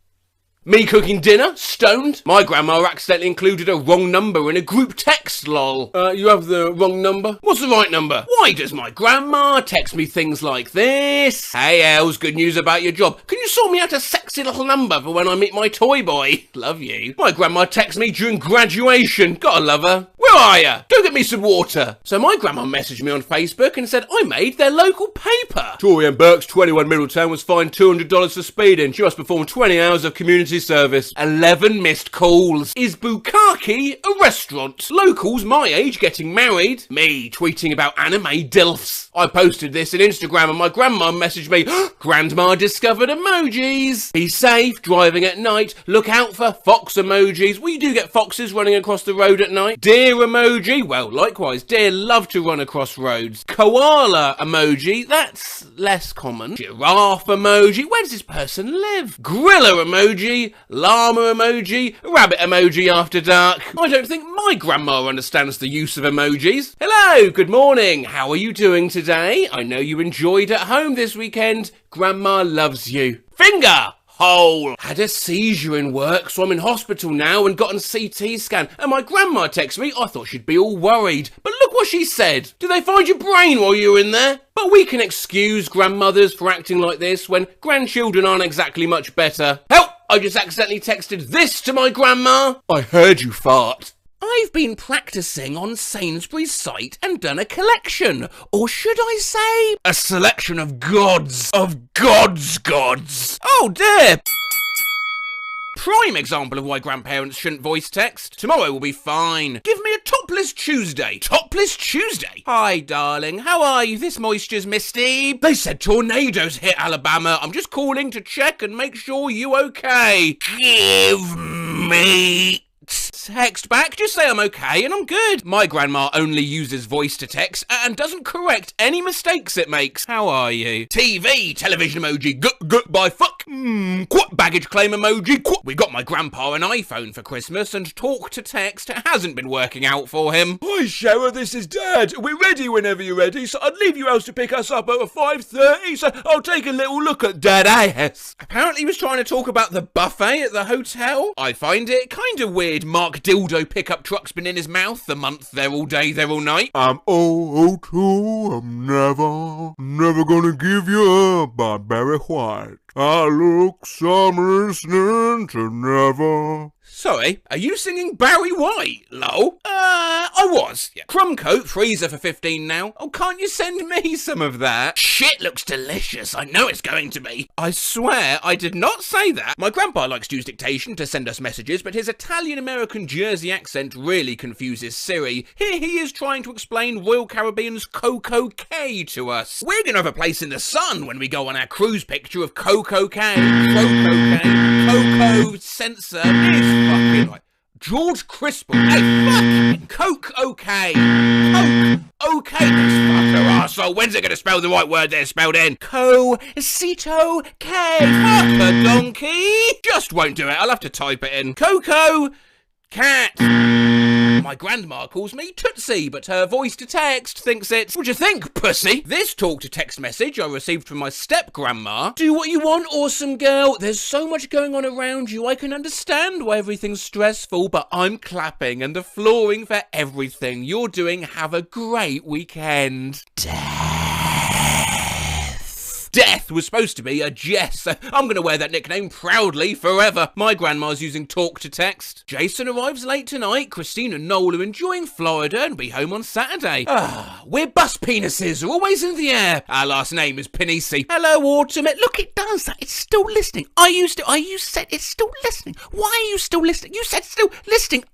Me cooking dinner? Stoned? My grandma accidentally included a wrong number in a group text, lol. You have the wrong number? What's the right number? Why does my grandma text me things like this? Hey Els, good news about your job. Can you sort me out a sexy little number for when I meet my toy boy? Love you. My grandma texts me during graduation. Gotta love her. Where are you? Go get me some water. So my grandma messaged me on Facebook and said I made their local paper. Tori Ann Burke's 21 Middletown was fined $200 for speeding. She must perform 20 hours of community service. 11 missed calls. Is Bukkake a restaurant? Locals my age getting married. Me tweeting about anime dilfs. I posted this on Instagram and my grandma messaged me, Grandma discovered emojis. Be safe driving at night. Look out for fox emojis. Well, you do get foxes running across the road at night. Deer emoji. Well, likewise, deer love to run across roads. Koala emoji. That's less common. Giraffe emoji. Where does this person live? Gorilla emoji. Llama emoji. Rabbit emoji after dark. I don't think my grandma understands the use of emojis. Hello, good morning. How are you doing today? I know you enjoyed at home this weekend. Grandma loves you. Finger! Hole. Had a seizure in work, so I'm in hospital now and got an CT scan. And my grandma texted me, I thought she'd be all worried. But look what she said. Did they find your brain while you were in there? But we can excuse grandmothers for acting like this when grandchildren aren't exactly much better. Help! I just accidentally texted this to my grandma. I heard you fart. I've been practicing on Sainsbury's site and done a collection, or should I say, a selection of gods. Oh dear! Prime example of why grandparents shouldn't voice text. Tomorrow will be fine. Give me a topless Tuesday. Topless Tuesday? Hi, darling. How are you? This moisture's misty. They said tornadoes hit Alabama. I'm just calling to check and make sure you okay. Give me... Text back, just say I'm okay and I'm good. My grandma only uses voice to text and doesn't correct any mistakes it makes. How are you? TV, television emoji, by fuck. Quat baggage claim emoji, quat. We got my grandpa an iPhone for Christmas and talk to text hasn't been working out for him. Hi Cheryl, this is Dad. We're ready whenever you're ready, so I'd leave your house to pick us up over 5:30, so I'll take a little look at Dad ass. Apparently he was trying to talk about the buffet at the hotel. I find it kind of weird Mark Dildo pickup truck's been in his mouth the month there all day, there all night. I'm 002, I'm never gonna give you up by Barry White. I look some listening to never. Sorry, are you singing Barry White, lol? I was. Yeah. Crumb coat, freezer for 15 now. Oh, can't you send me some of that? Shit looks delicious. I know it's going to be. I swear I did not say that. My grandpa likes to use dictation to send us messages, but his Italian-American Jersey accent really confuses Siri. Here he is trying to explain Royal Caribbean's Coco K to us. We're gonna have a place in the sun when we go on our cruise picture of Coco K. Coco sensor is fucking like George Crispell. Hey, fucking Coke okay. Coke okay, this fucker arsehole. When's it gonna spell the right word there spelled in? Co-cito K. Fuck a donkey. Just won't do it. I'll have to type it in. Coco cat. My grandma calls me Tootsie, but her voice to text thinks it's... What do you think, pussy? This talk to text message I received from my step-grandma. Do what you want, awesome girl. There's so much going on around you. I can understand why everything's stressful, but I'm clapping and applauding for everything you're doing. Have a great weekend. Death was supposed to be a Jess. I'm going to wear that nickname proudly forever. My grandma's using talk to text. Jason arrives late tonight. Christine and Noel are enjoying Florida and be home on Saturday. We're bus penises, are always in the air. Our last name is Panisi. Hello, Autumn. Look, it does that. It's still listening. You said it's still listening. Why are you still listening? You said still listening.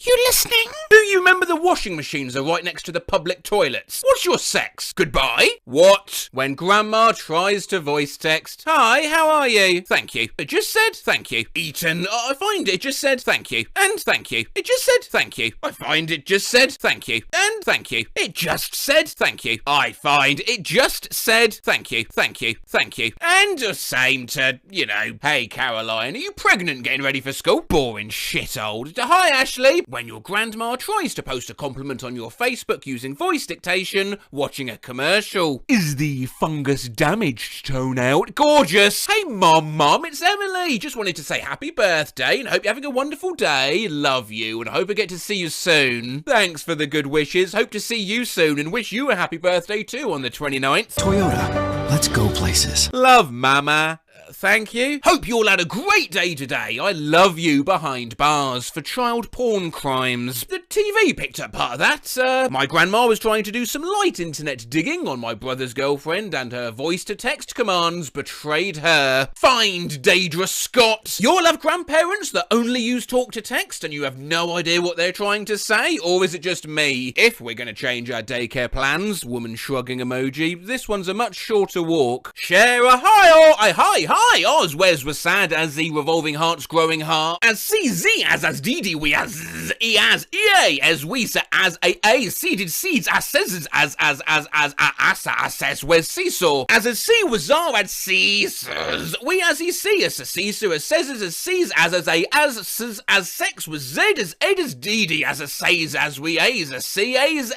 You listening? Do you remember the washing machines are right next to the public toilets? What's your sex? Goodbye? What? When grandma tries to voice text. Hi, how are you? Thank you. It just said thank you. Eaten. I find it just said thank you. And thank you. It just said thank you. I find it just said thank you. And thank you. It just said thank you. I find it just said thank you. Thank you. Thank you. And the same to, you know, hey Caroline, are you pregnant getting ready for school? Boring shithole. Hi Ashley. When your grandma tries to post a compliment on your Facebook using voice dictation, watching a commercial. Is the fungus damaged tone out? Gorgeous! Hey Mom, it's Emily! Just wanted to say happy birthday and hope you're having a wonderful day. Love you and hope I get to see you soon. Thanks for the good wishes. Hope to see you soon and wish you a happy birthday too on the 29th. Toyota, let's go places. Love, Mama. Thank you. Hope you all had a great day today. I love you behind bars for child porn crimes. The TV picked up part of that. My grandma was trying to do some light internet digging on my brother's girlfriend, and her voice-to-text commands betrayed her. Find Daedra Scott. You all have grandparents that only use talk-to-text and you have no idea what they're trying to say? Or is it just me? If we're going to change our daycare plans, woman shrugging emoji, this one's a much shorter walk. Share a hi, Oz, where's was sad as the revolving heart's growing heart? As CZ, as DD, we as E as EA, as we as a seeded seeds, as says as assess, where's seesaw? As a C was R at Caesars, we as he see as a Caesar, as says as sees as sex was Z as Ed as DD, as a says as we as a C as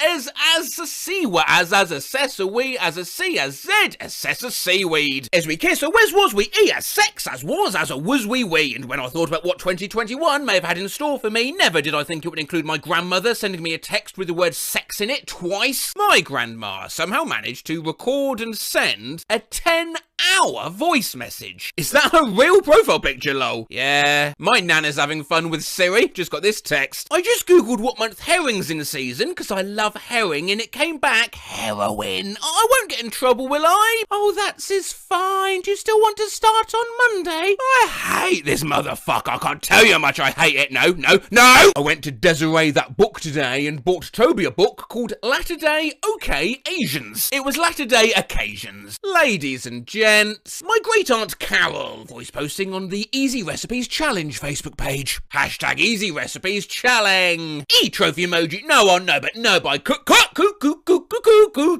a C were as assess a we as a C as Z assess a seaweed. As we kiss a wes was we E as sex as was as a was we. And when I thought about what 2021 may have had in store for me, never did I think it would include my grandmother sending me a text with the word sex in it twice. My grandma somehow managed to record and send a 10-hour voice message. Is that her real profile picture, lol? Yeah, my nana's having fun with Siri. Just got this text. I just googled what month herring's in season because I love herring and it came back heroin. I won't get in trouble, will I? Oh, that's fine. Do you still want to start on Monday? I hate this motherfucker. I can't tell you how much I hate it. No. I went to Desiree that book today and bought Toby a book called Latter Day OK Asians. It was Latter Day Occasions. Ladies and gents, my great aunt Carol voice posting on the Easy Recipes Challenge Facebook page. Hashtag Easy Recipes Challenge. Trophy emoji. No, by cook,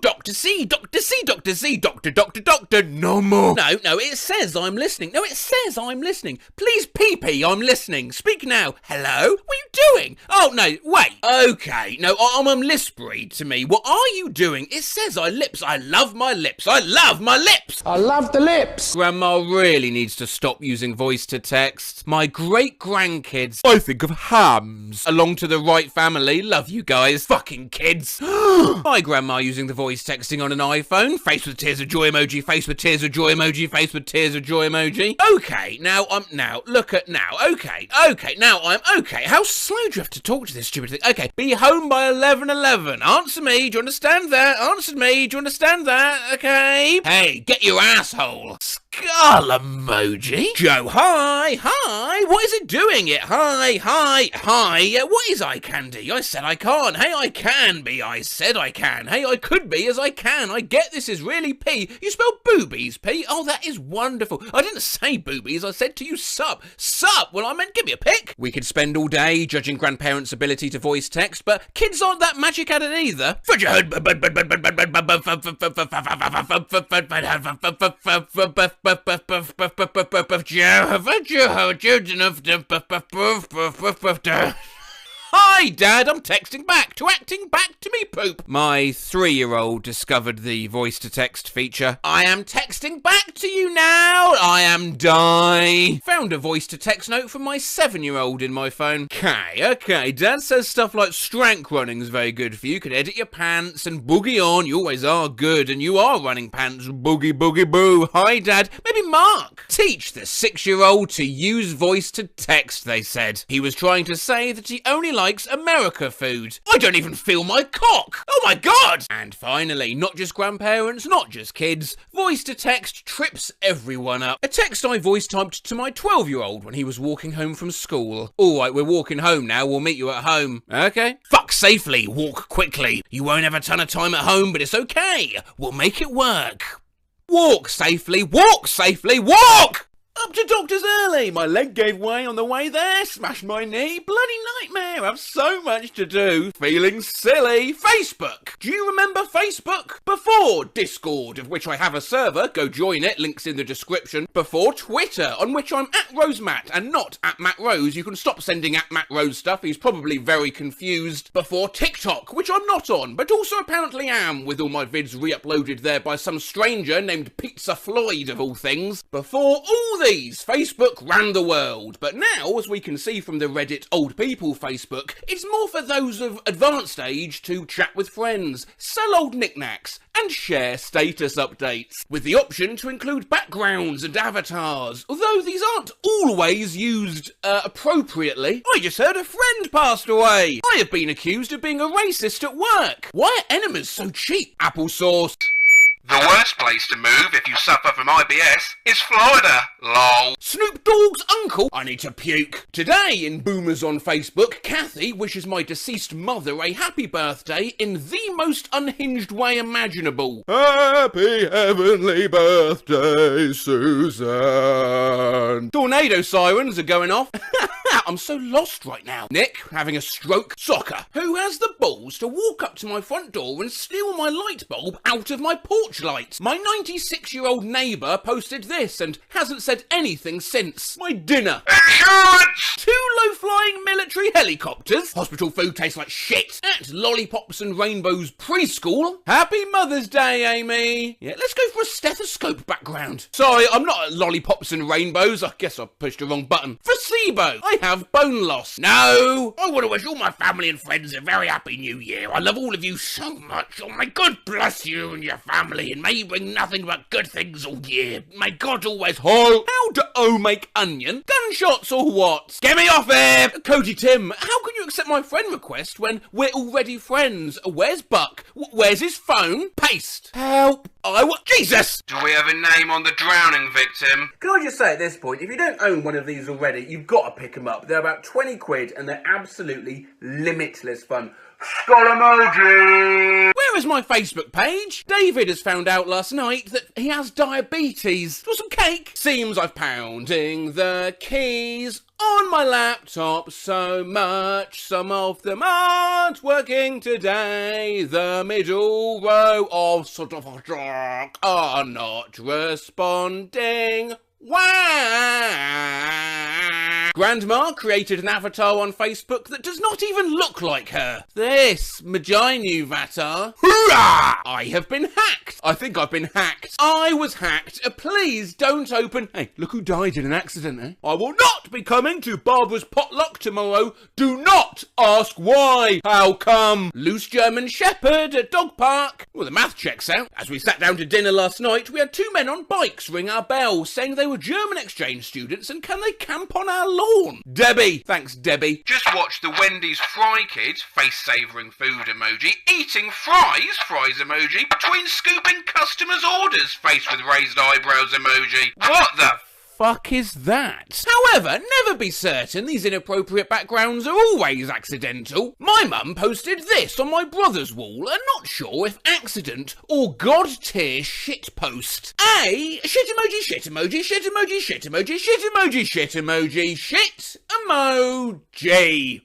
Dr. C, Doctor, no more. No, it says I'm listening. Please, pee, I'm listening. Speak now. Hello? What are you doing? Oh, no, wait. Okay, no, I'm lisp read to me. What are you doing? It says I love my lips. I love the lips. Grandma really needs to stop using voice to text. My great grandkids, I think of hams. Along to the right family. Love you guys. Fucking kids. My grandma using the voice texting on an iPhone. Face with tears of joy emoji. Face with tears of joy emoji. Face with tears of joy emoji. Okay, now I'm okay. How slow do you have to talk to this stupid thing? Okay, be home by 11:11. Answer me. Do you understand that? Answer me. Do you understand that? Okay. Hey, get your asshole. Skull emoji. Joe, hi. What is it doing it? Hi. What is eye candy? I said I can't. Hey, I can be. I said I can. Hey, I could be as I can. I get this is really P. You spell boobies, P. Oh, that is wonderful. I didn't say boobies. I said to you sup. Well, I meant give me a pic. We could spend all day judging grandparents' ability to voice text, but kids aren't that magic at it either. For your hood, Hi, Dad, I'm texting back to acting back to me poop. My 3-year-old discovered the voice-to-text feature. I am texting back to you now. I am die. Found a voice-to-text note from my 7-year-old in my phone. Okay. Dad says stuff like strength running's very good for you. Can edit your pants and boogie on. You always are good, and you are running pants. Boogie boo. Hi, Dad. Maybe Mark. Teach the 6-year-old to use voice-to-text, they said. He was trying to say that he only likes America food. I don't even feel my cock. Oh my god. And finally, not just grandparents, not just kids, voice to text trips everyone up. A text I voice typed to my 12-year-old when he was walking home from school. All right, we're walking home now. We'll meet you at home. Okay. Fuck safely. Walk quickly. You won't have a ton of time at home, but it's okay. We'll make it work. Walk safely. Walk! Up to doctor's early. My leg gave way on the way there. Smashed my knee. Bloody nightmare. I've so much to do. Feeling silly. Facebook. Do you remember Facebook? Before Discord, of which I have a server. Go join it. Links in the description. Before Twitter, on which I'm at RoseMatt and not at Matt Rose. You can stop sending at Matt Rose stuff. He's probably very confused. Before TikTok, which I'm not on, but also apparently am, with all my vids re-uploaded there by some stranger named Pizza Floyd of all things. Before all the these, Facebook ran the world. But now, as we can see from the Reddit Old People Facebook, it's more for those of advanced age to chat with friends, sell old knickknacks, and share status updates, with the option to include backgrounds and avatars, although these aren't always used appropriately. I just heard a friend passed away. I have been accused of being a racist at work. Why are enemas so cheap? Applesauce. The worst place to move if you suffer from IBS is Florida, lol. Snoop Dogg's uncle, I need to puke. Today in Boomers on Facebook, Kathy wishes my deceased mother a happy birthday in the most unhinged way imaginable. Happy heavenly birthday, Susan. Tornado sirens are going off. I'm so lost right now. Nick, having a stroke. Soccer. Who has the balls to walk up to my front door and steal my light bulb out of my porch light? My 96-year-old neighbour posted this and hasn't said anything since. My dinner. Insurance! 2 low-flying military helicopters. Hospital food tastes like shit. At Lollipops and Rainbows Preschool. Happy Mother's Day, Amy. Yeah, let's go for a stethoscope background. Sorry, I'm not at Lollipops and Rainbows. I guess I pushed the wrong button. Placebo. I have bone loss. No! I want to wish all my family and friends a very happy new year. I love all of you so much. Oh, may God bless you and your family, and may you bring nothing but good things all year. May God always hold. How do O make onion? Gunshots or what? Get me off here! Cody Tim, how can you accept my friend request when we're already friends? Where's Buck? Where's his phone? Paste. Help. Jesus! Do we have a name on the drowning victim? Can I just say at this point, if you don't own one of these already, you've got to pick them up. They're about 20 quid and they're absolutely limitless fun. Skull emoji! Where is my Facebook page? David has found out last night that he has diabetes. Want some cake? Seems I've pounding the keys on my laptop so much, some of them aren't working today. The middle row of sort of a dark are not responding. Wah! Grandma created an avatar on Facebook that does not even look like her. This Maginu Vatar. Hoorah! I have been hacked. I think I've been hacked. I was hacked. Please don't open. Hey, look who died in an accident, eh? I will not be coming to Barbara's potluck tomorrow. Do not ask why. How come? Loose German Shepherd at dog park. Well, the math checks out. As we sat down to dinner last night, we had 2 men on bikes ring our bell saying they were German exchange students and can they camp on our lawn? Debbie. Thanks, Debbie. Just watch the Wendy's Fry Kids, face-savouring food emoji, eating fries emoji, between scooping customers' orders, face with raised eyebrows emoji. What the fuck is that? However, never be certain, these inappropriate backgrounds are always accidental. My mum posted this on my brother's wall, and not sure if accident or god tier shit post. A shit emoji, shit emoji, shit emoji, shit emoji, shit emoji, shit emoji, shit emoji.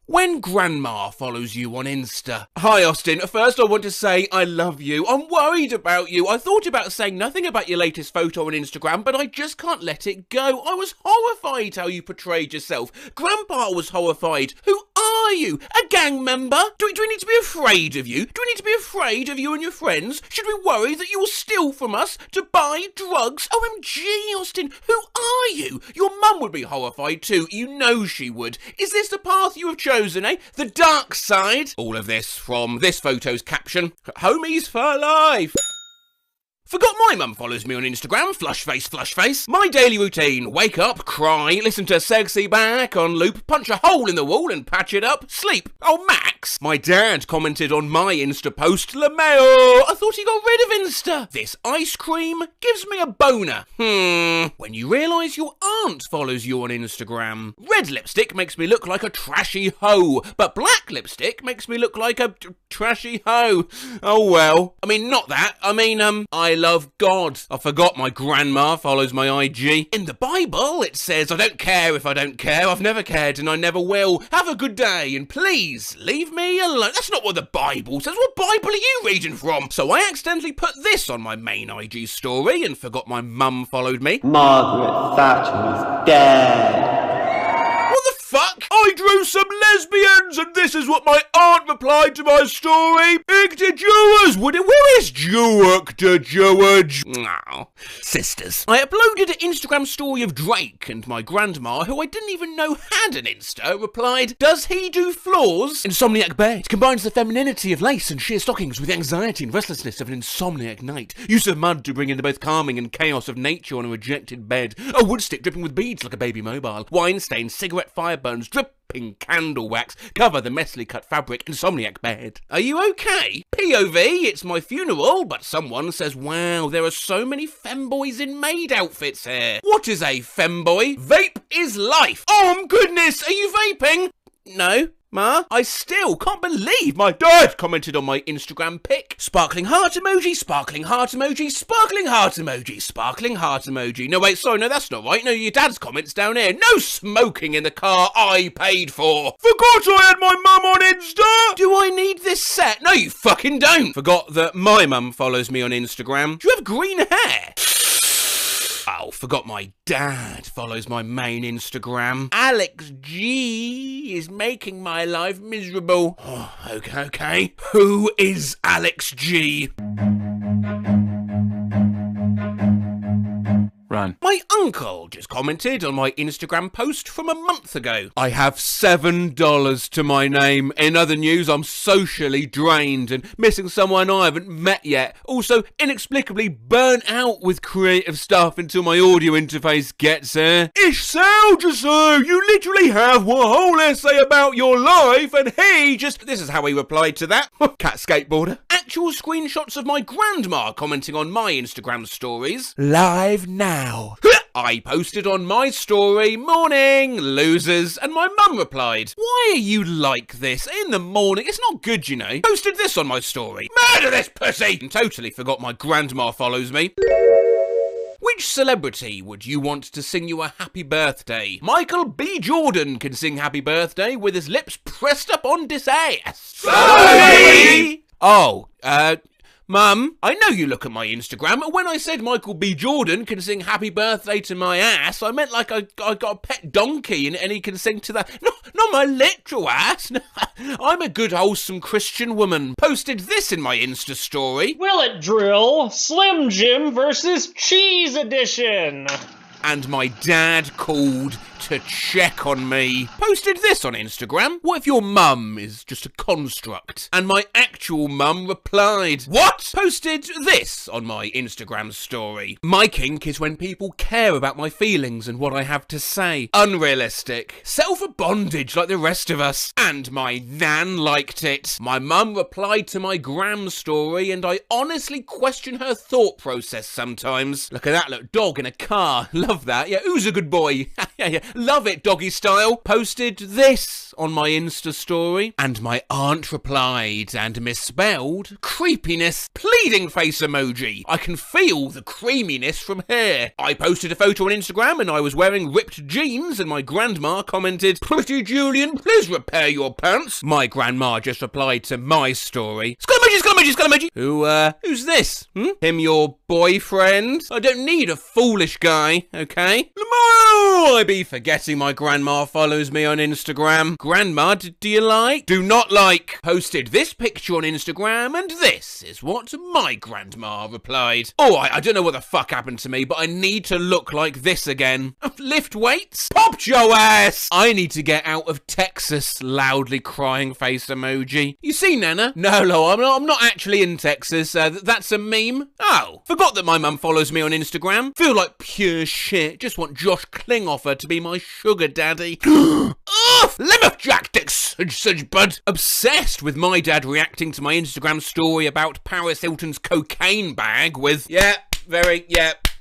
When Grandma follows you on Insta. Hi Austin, first I want to say I love you. I'm worried about you. I thought about saying nothing about your latest photo on Instagram, but I just can't let it go. I was horrified how you portrayed yourself. Grandpa was horrified. Who are you? A gang member? Do we need to be afraid of you? Do we need to be afraid of you and your friends? Should we worry that you will steal from us to buy drugs? OMG, Austin, who are you? Your mum would be horrified too. You know she would. Is this the path you have chosen, eh? The dark side? All of this from this photo's caption. Homies for life. Forgot my mum follows me on Instagram, flush face. My daily routine, wake up, cry, listen to Sexy Back on loop, punch a hole in the wall and patch it up, sleep. Oh, Max! My dad commented on my Insta post, LeMayo, I thought he got rid of Insta. This ice cream gives me a boner. When you realise your aunt follows you on Instagram. Red lipstick makes me look like a trashy hoe, but black lipstick makes me look like a trashy hoe. Oh well. I mean, not that. I mean, I love God. I forgot my grandma follows my IG. In the Bible, it says, I don't care if I don't care. I've never cared and I never will. Have a good day and please leave me alone. That's not what the Bible says. What Bible are you reading from? So I accidentally put this on my main IG story and forgot my mum followed me. Margaret Thatcher is dead. What the fuck? I drew some lesbians, and this is what my aunt replied to my story. Where is George? Sisters. I uploaded an Instagram story of Drake, and my grandma, who I didn't even know had an Insta, replied, "Does he do floors?" Insomniac bed combines the femininity of lace and sheer stockings with the anxiety and restlessness of an insomniac night. Use of mud to bring in the both calming and chaos of nature on a rejected bed. A wood stick dripping with beads like a baby mobile. Wine stains, cigarette fire burns, dripping candle wax cover the messily cut fabric. Insomniac bed. Are you okay? POV, it's my funeral, but someone says, wow, there are so many femboys in maid outfits here. What is a femboy? Vape is life. Oh, goodness, are you vaping? No. Ma, I still can't believe my dad commented on my Instagram pic. Sparkling heart emoji, sparkling heart emoji, sparkling heart emoji, sparkling heart emoji. No, wait, sorry, no, that's not right. No, your dad's comment's down here. No smoking in the car I paid for. Forgot I had my mum on Insta. Do I need this set? No, you fucking don't. Forgot that my mum follows me on Instagram. Do you have green hair? Oh, forgot my dad follows my main Instagram. Alex G is making my life miserable. Oh, okay. Who is Alex G? Run. My uncle just commented on my Instagram post from a month ago. I have $7 to my name. In other news, I'm socially drained and missing someone I haven't met yet. Also, inexplicably burnt out with creative stuff until my audio interface gets here. Ish sound so you literally have one whole essay about your life and he just... This is how he replied to that. Cat skateboarder. Actual screenshots of my grandma commenting on my Instagram stories. Live now. I posted on my story, morning, losers, and my mum replied, why are you like this? In the morning, it's not good, you know. Posted this on my story. Murder this pussy! And totally forgot my grandma follows me. Which celebrity would you want to sing you a happy birthday? Michael B. Jordan can sing happy birthday with his lips pressed up on his ass. Sorry! Oh, Mum, I know you look at my Instagram, but when I said Michael B. Jordan can sing happy birthday to my ass, I meant like I got a pet donkey and he can sing to that. Not my literal ass. I'm a good, wholesome Christian woman. Posted this in my Insta story. Will it drill? Slim Jim versus Cheese Edition. And my dad called to check on me. Posted this on Instagram. What if your mum is just a construct? And my actual mum replied, what? Posted this on my Instagram story. My kink is when people care about my feelings and what I have to say. Unrealistic. Settle for bondage like the rest of us. And my nan liked it. My mum replied to my gram story and I honestly question her thought process sometimes. Look at that, look, dog in a car. Love that. Yeah, who's a good boy? Yeah. Love it, doggy style. Posted this on my Insta story, and my aunt replied and misspelled creepiness, pleading face emoji. I can feel the creaminess from here. I posted a photo on Instagram and I was wearing ripped jeans and my grandma commented, pretty Julian, please repair your pants. My grandma just replied to my story. Skull emoji. Who's this? Him your boyfriend? I don't need a foolish guy, okay? I be forgetting my grandma follows me on Instagram. Grandma, do you like? Do not like. Posted this picture on Instagram and this is what my grandma replied. Alright, I don't know what the fuck happened to me, but I need to look like this again. Lift weights? Popped your ass! I need to get out of Texas, loudly crying face emoji. You see, Nana? No, I'm not actually in Texas. That's a meme. Oh, forgot that my mum follows me on Instagram. Feel like pure shit. Just want Josh Klinghoffer to be my sugar daddy. Limmerjack dick such bud. Obsessed with my dad reacting to my Instagram story about Paris Hilton's cocaine bag with, yeah.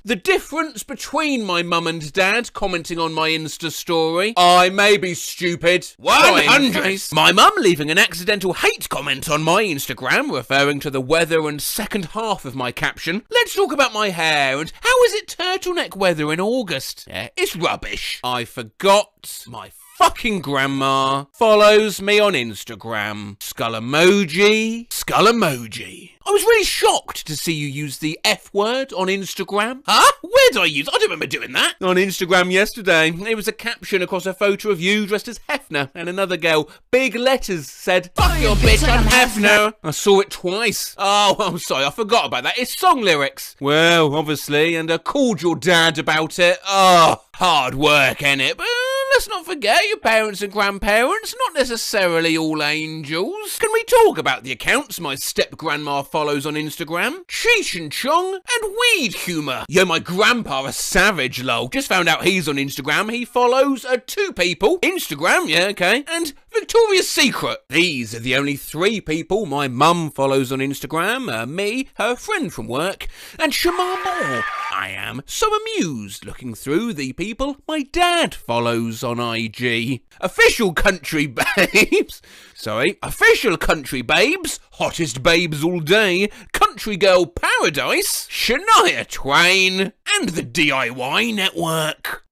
The difference between my mum and dad commenting on my Insta story. I may be stupid. 100. My mum leaving an accidental hate comment on my Instagram referring to the weather and second half of my caption. Let's talk about my hair and how is it turtleneck weather in August? Yeah, it's rubbish. I forgot my fucking grandma follows me on Instagram. Skull emoji. Skull emoji. I was really shocked to see you use the F word on Instagram. Huh? Where did I use? I don't remember doing that. On Instagram yesterday. It was a caption across a photo of you dressed as Hefner and another girl. Big letters said, "Fuck your bitch, I'm Hefner." I saw it twice. Oh, I'm sorry, I forgot about that. It's song lyrics. Well, obviously, and I called your dad about it. Oh, hard work, innit? But let's not forget your parents and grandparents, not necessarily all angels. Can we talk about the accounts my step-grandma follows on Instagram? Cheech and Chong and weed humour. Yo, my grandpa a savage, lol. Just found out he's on Instagram. He follows 2 people. Instagram, yeah, okay. And Victoria's Secret. These are the only 3 people my mum follows on Instagram. Me, her friend from work, and Shamar Moore. I am so amused looking through the people my dad follows on IG. Official country babes. Sorry. Official country babes. Hottest babes all day. Country girl paradise. Shania Twain. And the DIY network.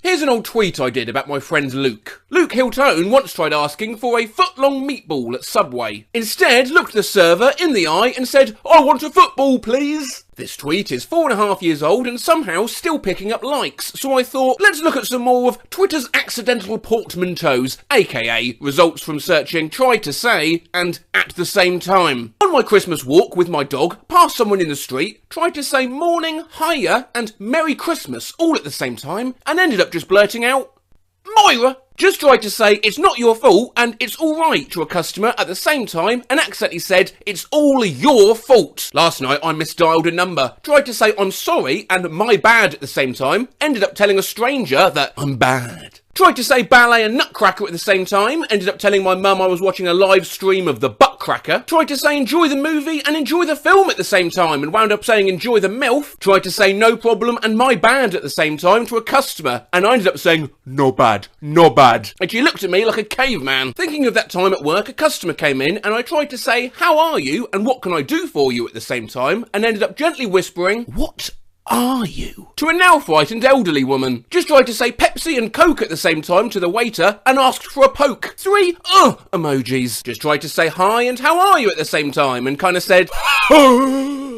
Here's an old tweet I did about my friend Luke. Luke Hiltone once tried asking for a foot-long meatball at Subway. Instead, looked the server in the eye and said, "I want a football, please." This tweet is 4.5 years old and somehow still picking up likes, so I thought, let's look at some more of Twitter's accidental portmanteaus, aka results from searching "tried to say" and "at the same time." On my Christmas walk with my dog, past someone in the street, tried to say "morning," "hiya," and "Merry Christmas" all at the same time, and ended up just blurting out, "Moira!" Just tried to say "it's not your fault" and "it's alright" to a customer at the same time and accidentally said "it's all your fault." Last night I misdialed a number, tried to say "I'm sorry" and "my bad" at the same time, ended up telling a stranger that I'm bad. Tried to say ballet and nutcracker at the same time, ended up telling my mum I was watching a live stream of the Buttcracker. Tried to say enjoy the movie and enjoy the film at the same time and wound up saying enjoy the MILF. Tried to say no problem and my bad at the same time to a customer and I ended up saying no bad, no bad. And she looked at me like a caveman. Thinking of that time at work, a customer came in and I tried to say how are you and what can I do for you at the same time and ended up gently whispering what are you? To a now frightened elderly woman. Just tried to say Pepsi and Coke at the same time to the waiter and asked for a poke. 3 emojis. Just tried to say hi and how are you at the same time and kind of said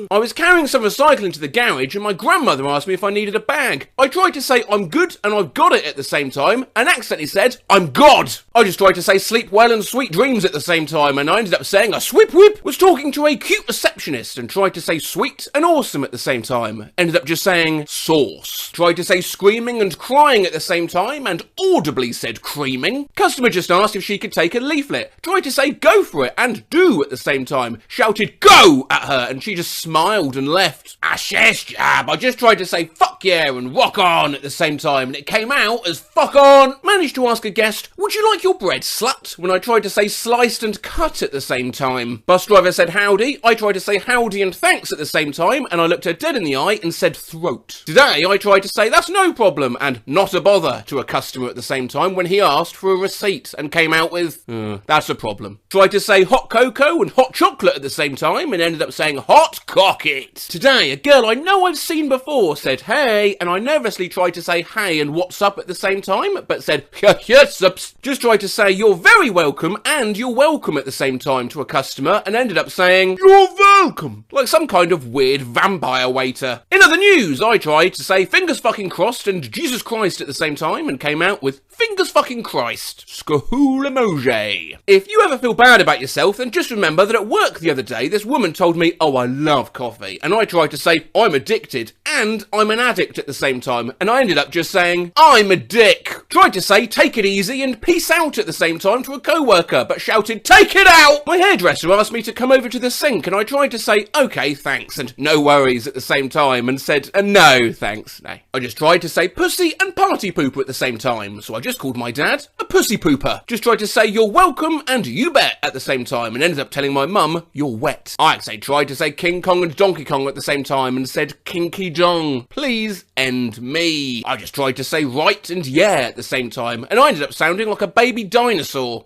I was carrying some recycling to the garage and my grandmother asked me if I needed a bag. I tried to say I'm good and I've got it at the same time and accidentally said I'm God. I just tried to say sleep well and sweet dreams at the same time and I ended up saying a swip whip. Was talking to a cute receptionist and tried to say sweet and awesome at the same time. Ended up just saying sauce. Tried to say screaming and crying at the same time and audibly said creaming. Customer just asked if she could take a leaflet. Tried to say go for it and do at the same time. Shouted go at her and she just smiled and left. Shes jab. I just tried to say fuck yeah and rock on at the same time and it came out as fuck on. Managed to ask a guest, would you like your bread slut? When I tried to say sliced and cut at the same time. Bus driver said howdy. I tried to say howdy and thanks at the same time and I looked her dead in the eye and said throat. Today I tried to say that's no problem and not a bother to a customer at the same time when he asked for a receipt and came out with that's a problem. Tried to say hot cocoa and hot chocolate at the same time and ended up saying hot cock it. Today a girl I know I've seen before said hey and I nervously tried to say hey and what's up at the same time but said yes ups. Just tried to say you're very welcome and you're welcome at the same time to a customer and ended up saying you're welcome like some kind of weird vampire waiter. In other news, I tried to say fingers fucking crossed and Jesus Christ at the same time and came out with fingers fucking Christ. Skahool emoji. If you ever feel bad about yourself, then just remember that at work the other day, this woman told me, oh, I love coffee. And I tried to say, I'm addicted and I'm an addict at the same time. And I ended up just saying, I'm a dick. Tried to say, take it easy and peace out at the same time to a co-worker, but shouted, take it out. My hairdresser asked me to come over to the sink and I tried to say, okay, thanks and no worries at the same time and said, no, thanks, no. I just tried to say pussy and party pooper at the same time, so I just called my dad a pussy pooper. Just tried to say you're welcome and you bet at the same time and ended up telling my mum you're wet. I actually tried to say King Kong and Donkey Kong at the same time and said kinky dong. Please end me. I just tried to say right and yeah at the same time and I ended up sounding like a baby dinosaur.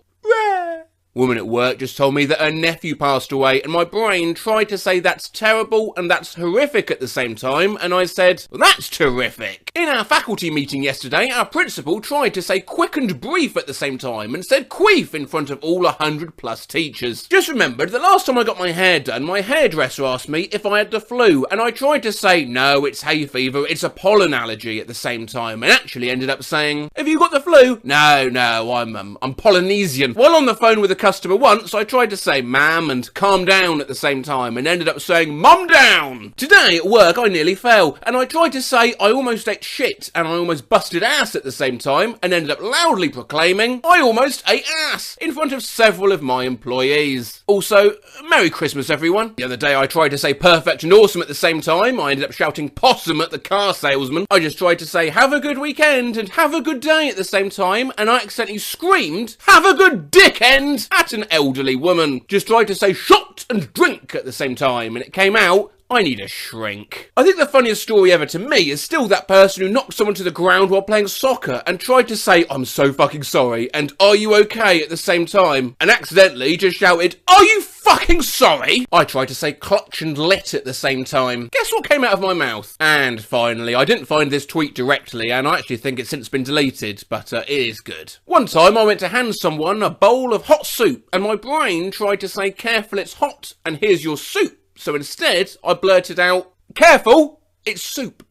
Woman at work just told me that her nephew passed away and my brain tried to say that's terrible and that's horrific at the same time and I said, well, that's terrific. In our faculty meeting yesterday, our principal tried to say quick and brief at the same time and said queef in front of all 100 plus teachers. Just remembered the last time I got my hair done, my hairdresser asked me if I had the flu, and I tried to say, no, it's hay fever, it's a pollen allergy at the same time, and actually ended up saying, have you got the flu? No, I'm Polynesian. While on the phone with a customer once, I tried to say ma'am and calm down at the same time, and ended up saying mum down. Today at work, I nearly fell, and I tried to say I almost ate shit, and I almost busted ass at the same time, and ended up loudly proclaiming I almost ate ass in front of several of my employees. Also, Merry Christmas everyone. The other day I tried to say perfect and awesome at the same time. I ended up shouting possum at the car salesman. I just tried to say have a good weekend and have a good day at the same time, and I accidentally screamed have a good dickend at an elderly woman. Just tried to say shot and drink at the same time, and it came out I need a shrink. I think the funniest story ever to me is still that person who knocked someone to the ground while playing soccer and tried to say, I'm so fucking sorry, and are you okay at the same time, and accidentally just shouted, are you fucking sorry? I tried to say clutch and lit at the same time. Guess what came out of my mouth? And finally, I didn't find this tweet directly, and I actually think it's since been deleted, but it is good. One time I went to hand someone a bowl of hot soup, and my brain tried to say, careful, it's hot, and here's your soup. So instead, I blurted out, careful, it's soup.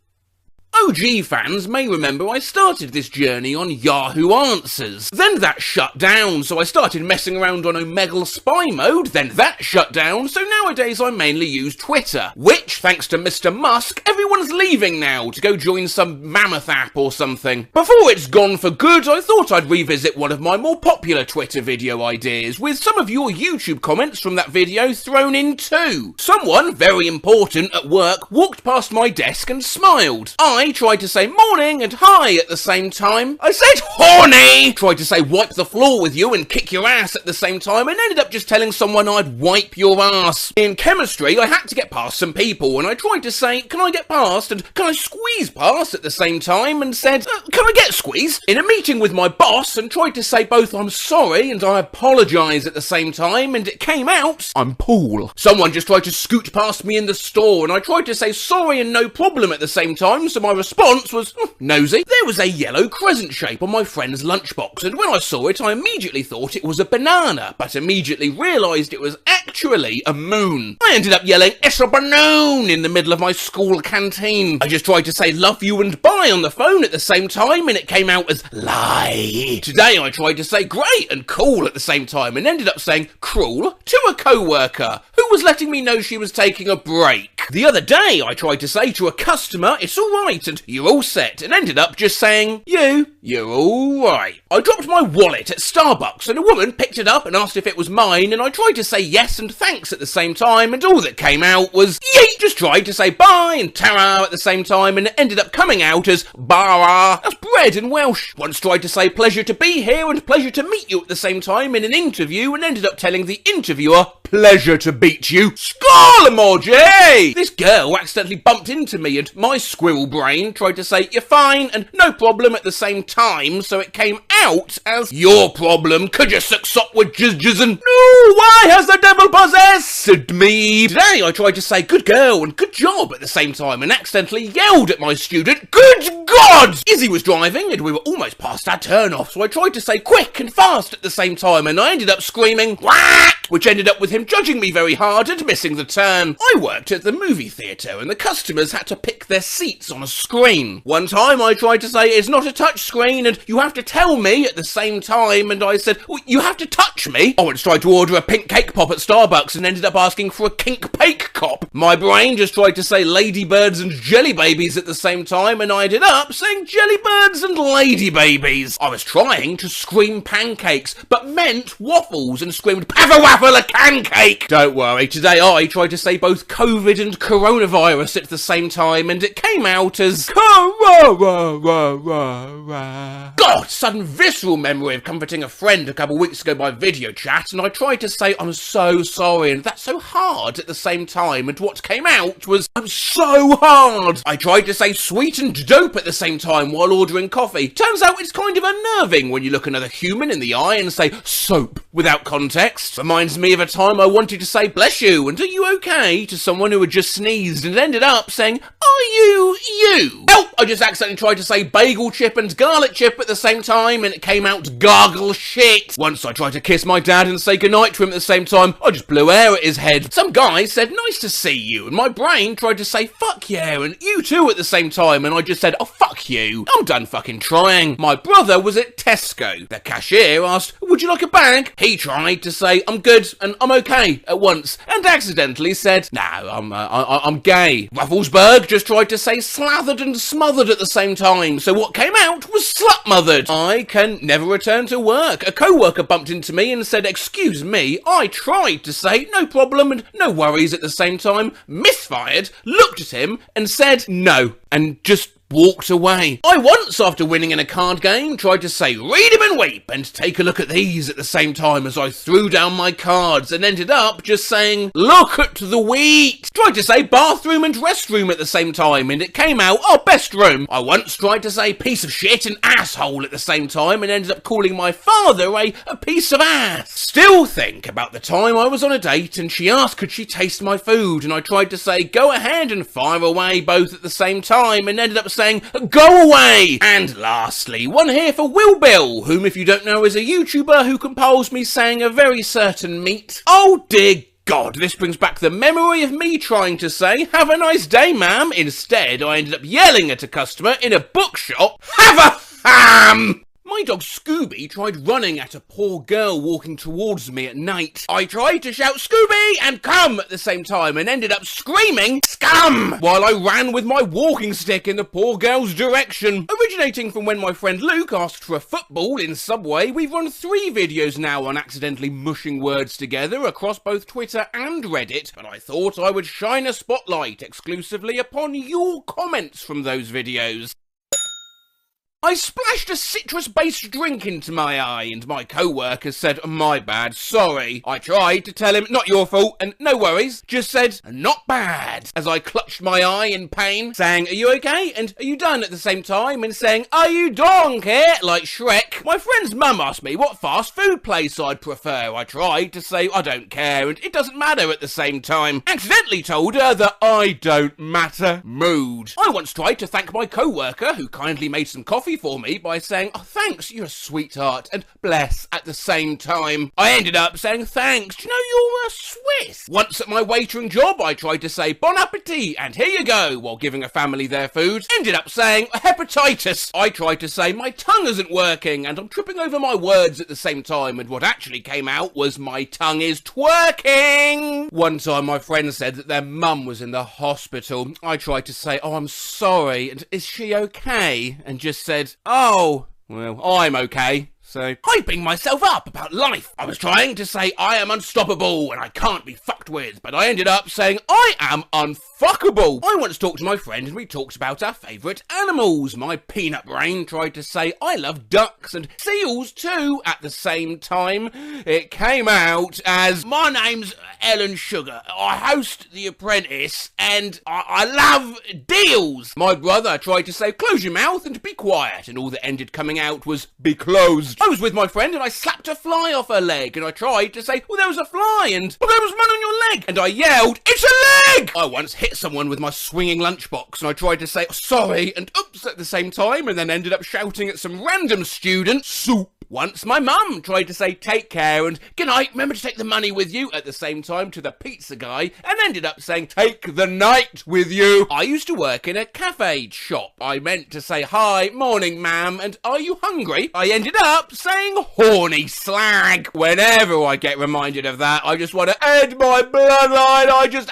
OG fans may remember I started this journey on Yahoo Answers. Then that shut down, so I started messing around on Omegle Spy Mode, then that shut down, so nowadays I mainly use Twitter, which, thanks to Mr. Musk, everyone's leaving now to go join some mammoth app or something. Before it's gone for good, I thought I'd revisit one of my more popular Twitter video ideas, with some of your YouTube comments from that video thrown in too. Someone, very important at work, walked past my desk and smiled. I tried to say morning and hi at the same time. I said horny! Tried to say wipe the floor with you and kick your ass at the same time, and ended up just telling someone I'd wipe your ass. In chemistry, I had to get past some people, and I tried to say, can I get past, and can I squeeze past at the same time, and said, can I get squeezed? In a meeting with my boss, and tried to say both I'm sorry and I apologise at the same time, and it came out, I'm Paul. Someone just tried to scoot past me in the store, and I tried to say sorry and no problem at the same time, so my response was, nosy. There was a yellow crescent shape on my friend's lunchbox, and when I saw it, I immediately thought it was a banana, but immediately realised it was actually a moon. I ended up yelling, it's a balloon, in the middle of my school canteen. I just tried to say love you and bye on the phone at the same time, and it came out as lie. Today I tried to say great and cool at the same time, and ended up saying cruel to a co-worker who was letting me know she was taking a break. The other day I tried to say to a customer, it's alright and you're all set, and ended up just saying, you're alright. I dropped my wallet at Starbucks, and a woman picked it up and asked if it was mine, and I tried to say yes and thanks at the same time, and all that came out was yeet. Just tried to say bye and ta-ra at the same time, and it ended up coming out as Bara. That's bread in Welsh. Once tried to say pleasure to be here and pleasure to meet you at the same time in an interview, and ended up telling the interviewer, pleasure to beat you. Skull emoji! This girl accidentally bumped into me, and my squirrel brain tried to say you're fine and no problem at the same time, so it came out as your problem. Could you suck up with jizz and no, why has the devil possessed me? Today I tried to say good girl and good job at the same time, and accidentally yelled at my student, good God! Izzy was driving and we were almost past our turn off, so I tried to say quick and fast at the same time, and I ended up screaming whack, which ended up with him judging me very hard and missing the turn. I worked at the movie theatre, and the customers had to pick their seats on a screen. One time I tried to say it's not a touch screen and you have to tell me at the same time, and I said, well, you have to touch me? I once tried to order a pink cake pop at Starbucks and ended up asking for a kink cake cop. My brain just tried to say ladybirds and jelly babies at the same time, and I ended up saying jelly birds and lady babies. I was trying to scream pancakes, but meant waffles, and screamed have a waffle a pancake. Don't worry, today I tried to say both COVID and coronavirus at the same time, and it came out as God, sudden visceral memory of comforting a friend a couple weeks ago by video chat, and I tried to say I'm so sorry, and that's so hard at the same time, and what came out was I'm so hard. I tried to say sweet and dope at the same time while ordering coffee. Turns out it's kind of unnerving when you look another human in the eye and say soap without context. Reminds me of a time I wanted to say bless you and are you okay to someone who had just sneezed and ended up saying, are you you? Help! I just accidentally tried to say bagel chip and garlic chip at the same time and it came out gargle shit. Once I tried to kiss my dad and say goodnight to him at the same time, I just blew air at his head. Some guy said nice to see you and my brain tried to say fuck yeah and you too at the same time and I just said oh fuck you. I'm done fucking trying. My brother was at Tesco. The cashier asked, would you like a bag? He tried to say I'm good and I'm okay at once and accidentally said, no, I'm gay. Rufflesberg just tried to say slathered and smothered at the same time, so what came out was slut-mothered. I can never return to work. A co-worker bumped into me and said, excuse me, I tried to say no problem and no worries at the same time, misfired, looked at him and said no, and just walked away. I once, after winning in a card game, tried to say read him and weep and take a look at these at the same time as I threw down my cards and ended up just saying look at the wheat. Tried to say bathroom and restroom at the same time and it came out oh best room. I once tried to say piece of shit and asshole at the same time and ended up calling my father a piece of ass. Still think about the time I was on a date and she asked could she taste my food and I tried to say go ahead and fire away both at the same time and ended up saying go away! And lastly, one here for Will Bill, whom if you don't know is a YouTuber who compiles me saying a very certain meat. Oh dear God, this brings back the memory of me trying to say, have a nice day ma'am. Instead, I ended up yelling at a customer in a bookshop, have a ham! My dog Scooby tried running at a poor girl walking towards me at night. I tried to shout Scooby and come at the same time and ended up screaming scum while I ran with my walking stick in the poor girl's direction. Originating from when my friend Luke asked for a football in Subway, we've run 3 videos now on accidentally mushing words together across both Twitter and Reddit, but I thought I would shine a spotlight exclusively upon your comments from those videos. I splashed a citrus-based drink into my eye and my co-worker said, my bad, sorry. I tried to tell him, not your fault, and no worries, just said, not bad, as I clutched my eye in pain, saying, are you okay? And are you done at the same time? And saying, are you donkey? Like Shrek. My friend's mum asked me what fast food place I'd prefer. I tried to say, I don't care, and it doesn't matter at the same time. Accidentally told her that I don't matter. Mood. I once tried to thank my co-worker, who kindly made some coffee for me by saying, oh thanks, you're a sweetheart, and bless at the same time. I ended up saying thanks, do you know you're a Swiss? Once at my waitering job I tried to say bon appetit and here you go while giving a family their food. Ended up saying hepatitis. I tried to say my tongue isn't working and I'm tripping over my words at the same time and what actually came out was my tongue is twerking. One time my friend said that their mum was in the hospital. I tried to say oh I'm sorry and is she okay? And just said oh, well, I'm okay. So, hyping myself up about life. I was trying to say I am unstoppable and I can't be fucked with, but I ended up saying I am unfuckable. I once talked to my friend and we talked about our favourite animals. My peanut brain tried to say I love ducks and seals too at the same time. It came out as my name's Ellen Sugar. I host The Apprentice and I love deals. My brother tried to say close your mouth and be quiet and all that ended coming out was be closed. I was with my friend and I slapped a fly off her leg and I tried to say, well, there was a fly and, well, there was one on your leg. And I yelled, it's a leg! I once hit someone with my swinging lunchbox and I tried to say, sorry and oops at the same time and then ended up shouting at some random student, soup. Once my mum tried to say take care and good night, remember to take the money with you at the same time to the pizza guy and ended up saying take the night with you. I used to work in a cafe shop. I meant to say hi, morning ma'am, and are you hungry? I ended up saying horny slag. Whenever I get reminded of that, I just want to end my bloodline. I just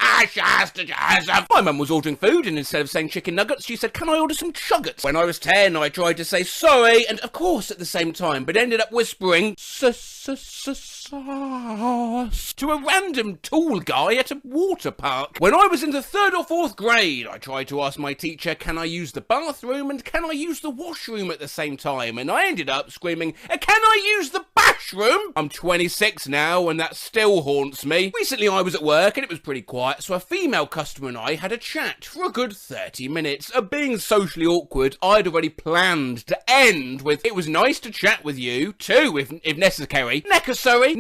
My mum was ordering food and instead of saying chicken nuggets, she said, can I order some chuggets? When I was 10, I tried to say sorry and of course at the same time, but ended up whispering to a random tall guy at a water park. When I was in the 3rd or 4th grade, I tried to ask my teacher, can I use the bathroom and can I use the washroom at the same time? And I ended up screaming, can I use the bashroom? I'm 26 now and that still haunts me. Recently I was at work and it was pretty quiet, so a female customer and I had a chat for a good 30 minutes. Being socially awkward, I'd already planned to end with, it was nice to chat with you. two if necessary, an accessory,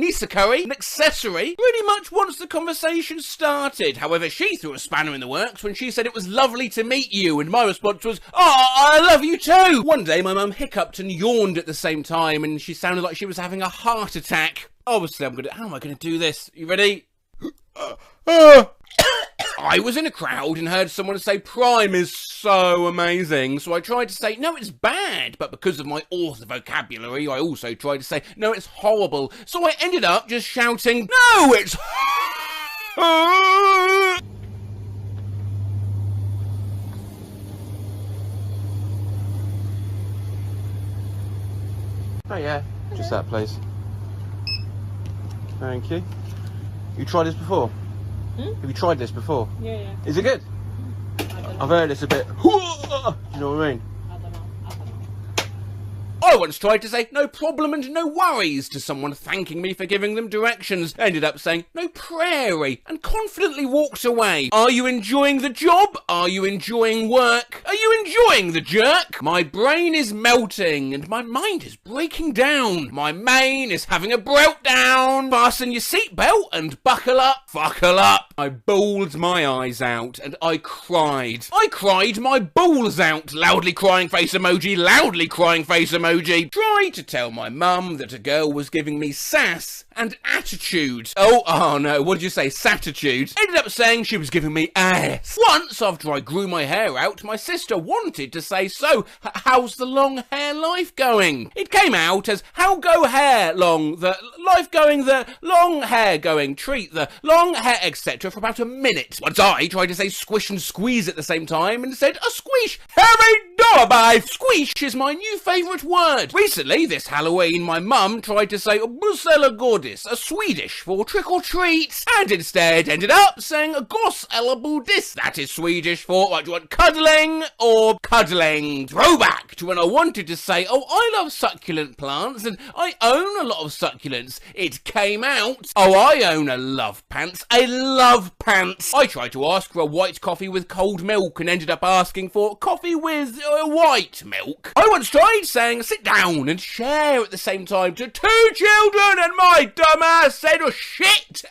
pretty much once the conversation started. However, she threw a spanner in the works when she said it was lovely to meet you, and my response was, oh, I love you too. One day my mum hiccuped and yawned at the same time, and she sounded like she was having a heart attack. Obviously, how am I going to do this? You ready? I was in a crowd and heard someone say Prime is so amazing, so I tried to say, no, it's bad, but because of my author vocabulary, I also tried to say, no, it's horrible, so I ended up just shouting, no, it's Oh yeah, just that place. Thank you. You tried this before? Have you tried this before? Yeah. Is it good? I've heard it's a bit. Do you know what I mean? I once tried to say no problem and no worries to someone thanking me for giving them directions. Ended up saying no prairie and confidently walked away. Are you enjoying the job? Are you enjoying work? Are you enjoying the jerk? My brain is melting and my mind is breaking down. My main is having a breakdown. Fasten your seatbelt and buckle up. Buckle up. I bawled my eyes out and I cried. I cried my balls out. Loudly crying face emoji. Loudly crying face emoji. Tried to tell my mum that a girl was giving me sass and attitude. Oh no, what did you say? Satitude. Ended up saying she was giving me ass. Once, after I grew my hair out, my sister wanted to say, so, how's the long hair life going? It came out as, how go hair long, the life going, the long hair going, treat the long hair, etc. for about a minute. Once I tried to say squish and squeeze at the same time and said, a squish, heavy door. Squish is my new favourite word. Recently, this Halloween, my mum tried to say Brusela Godis, a Swedish for trick or treat, and instead ended up saying Goss eller Bodis. That is Swedish for, what do you want, cuddling or cuddling. Throwback to when I wanted to say, oh, I love succulent plants and I own a lot of succulents. It came out, oh, I own a love pants. A love pants. I tried to ask for a white coffee with cold milk and ended up asking for coffee with white milk. I once tried saying sit down and share at the same time to two children and my dumbass said, oh shit,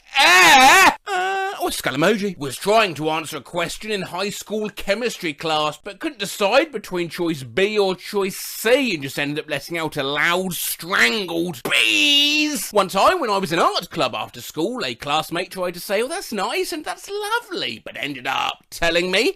skull emoji. Was trying to answer a question in high school chemistry class but couldn't decide between choice B or choice C and just ended up letting out a loud strangled bees. One time when I was in art club after school, a classmate tried to say, oh that's nice and that's lovely, but ended up telling me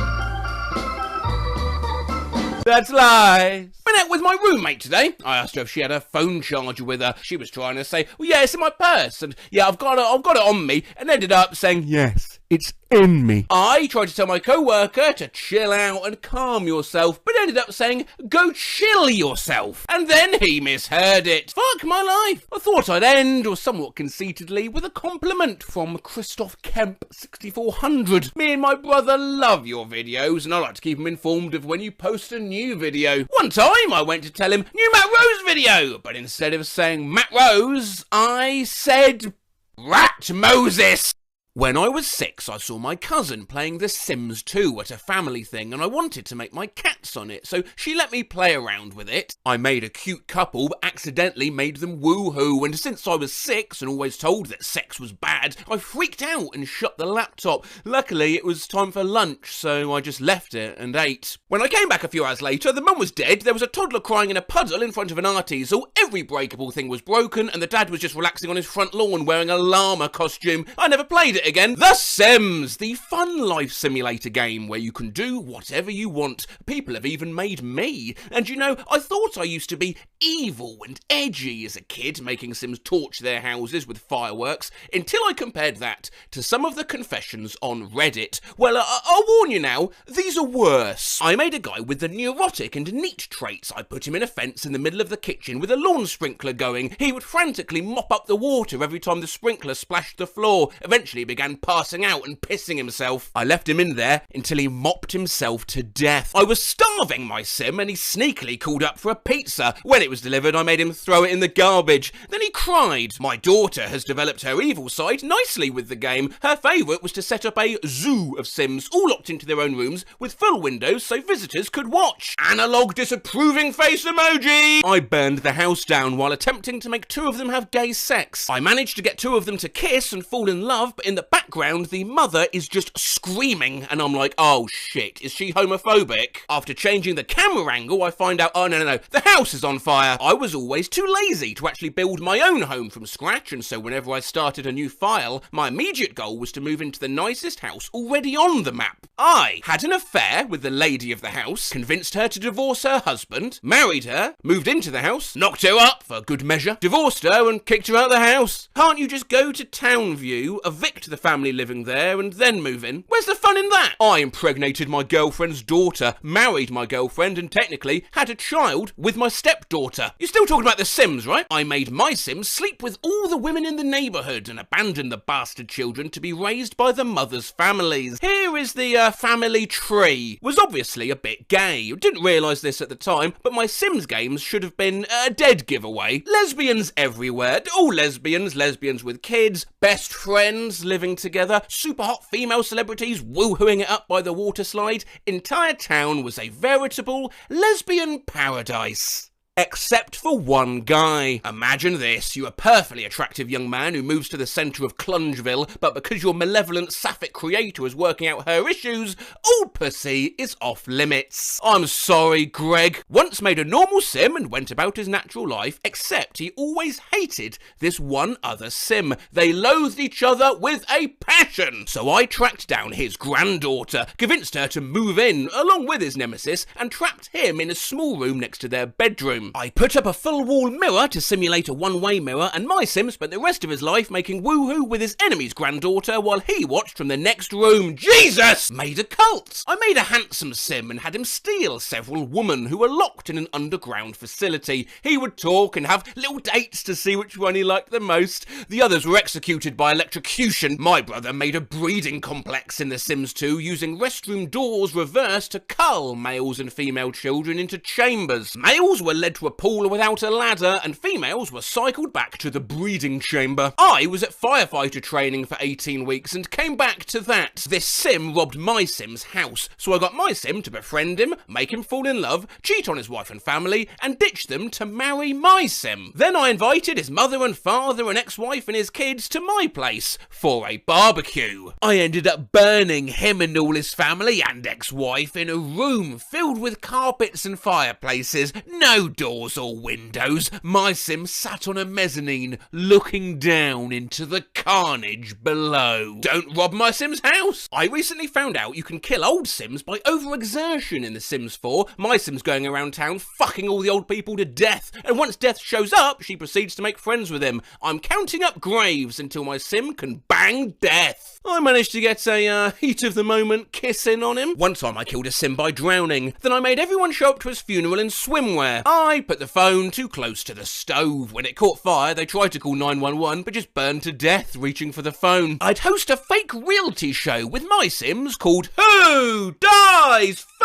that's lies. Went out with my roommate today. I asked her if she had her phone charger with her. She was trying to say, well, yeah, it's in my purse. And yeah, I've got it on me. And ended up saying, yes, it's in me. I tried to tell my co-worker to chill out and calm yourself, but ended up saying, go chill yourself. And then he misheard it. Fuck my life. I thought I'd end, or somewhat conceitedly, with a compliment from Christoph Kemp 6400. Me and my brother love your videos, and I like to keep him informed of when you post a new video. One time I went to tell him, new Matt Rose video, but instead of saying Matt Rose, I said Rat Moses. When I was 6, I saw my cousin playing The Sims 2 at a family thing, and I wanted to make my cats on it, so she let me play around with it. I made a cute couple, but accidentally made them woohoo, and since I was 6 and always told that sex was bad, I freaked out and shut the laptop. Luckily, it was time for lunch, so I just left it and ate. When I came back a few hours later, the mum was dead, there was a toddler crying in a puddle in front of an art easel, every breakable thing was broken, and the dad was just relaxing on his front lawn wearing a llama costume. I never played it again. The Sims, the fun life simulator game where you can do whatever you want. People have even made me. And you know, I thought I used to be evil and edgy as a kid, making Sims torch their houses with fireworks, until I compared that to some of the confessions on Reddit. Well, I'll warn you now, these are worse. I made a guy with the neurotic and neat traits. I put him in a fence in the middle of the kitchen with a lawn sprinkler going. He would frantically mop up the water every time the sprinkler splashed the floor. Eventually began passing out and pissing himself. I left him in there until he mopped himself to death. I was starving my sim and he sneakily called up for a pizza. When it was delivered, I made him throw it in the garbage. Then he cried. My daughter has developed her evil side nicely with the game. Her favourite was to set up a zoo of Sims, all locked into their own rooms with full windows so visitors could watch. Analog disapproving face emoji! I burned the house down while attempting to make 2 of them have gay sex. I managed to get 2 of them to kiss and fall in love, but in the background the mother is just screaming and I'm like, oh shit, is she homophobic? After changing the camera angle, I find out, oh no, the house is on fire. I was always too lazy to actually build my own home from scratch, and so whenever I started a new file, my immediate goal was to move into the nicest house already on the map. I had an affair with the lady of the house, convinced her to divorce her husband, married her, moved into the house, knocked her up for good measure, divorced her and kicked her out of the house. Can't you just go to Townview, evict the family living there and then move in? Where's the fun in that? I impregnated my girlfriend's daughter, married my girlfriend and technically had a child with my stepdaughter. You're still talking about The Sims, right? I made my Sims sleep with all the women in the neighbourhood and abandoned the bastard children to be raised by the mothers' families. Here is the family tree. Was obviously a bit gay. Didn't realise this at the time, but my Sims games should have been a dead giveaway. Lesbians everywhere. All lesbians, lesbians with kids, best friends living together, super hot female celebrities woohooing it up by the water slide. Entire town was a veritable lesbian paradise. Except for one guy. Imagine this, you're a perfectly attractive young man who moves to the centre of Clungeville, but because your malevolent sapphic creator is working out her issues, all pussy is off limits. I'm sorry, Greg. Once made a normal sim and went about his natural life, except he always hated this one other sim. They loathed each other with a passion. So I tracked down his granddaughter, convinced her to move in, along with his nemesis, and trapped him in a small room next to their bedroom. I put up a full-wall mirror to simulate a one-way mirror, and my sim spent the rest of his life making woohoo with his enemy's granddaughter while he watched from the next room. Jesus! Made a cult! I made a handsome sim and had him steal several women who were locked in an underground facility. He would talk and have little dates to see which one he liked the most. The others were executed by electrocution. My brother made a breeding complex in The Sims 2 using restroom doors reversed to cull males and female children into chambers. Males were led to a pool without a ladder, and females were cycled back to the breeding chamber. I was at firefighter training for 18 weeks and came back to that. This sim robbed my sim's house, so I got my sim to befriend him, make him fall in love, cheat on his wife and family, and ditch them to marry my sim. Then I invited his mother and father and ex-wife and his kids to my place for a barbecue. I ended up burning him and all his family and ex-wife in a room filled with carpets and fireplaces. No doors or windows. My sim sat on a mezzanine looking down into the carnage below. Don't rob my sim's house. I recently found out you can kill old sims by overexertion in The Sims 4. My sim's going around town fucking all the old people to death, and once death shows up, she proceeds to make friends with him. I'm counting up graves until my sim can bang death. I managed to get a heat of the moment kiss in on him. One time I killed a sim by drowning. Then I made everyone show up to his funeral in swimwear. I put the phone too close to the stove. When it caught fire, they tried to call 911, but just burned to death reaching for the phone. I'd host a fake reality show with my sims called Who Dies First?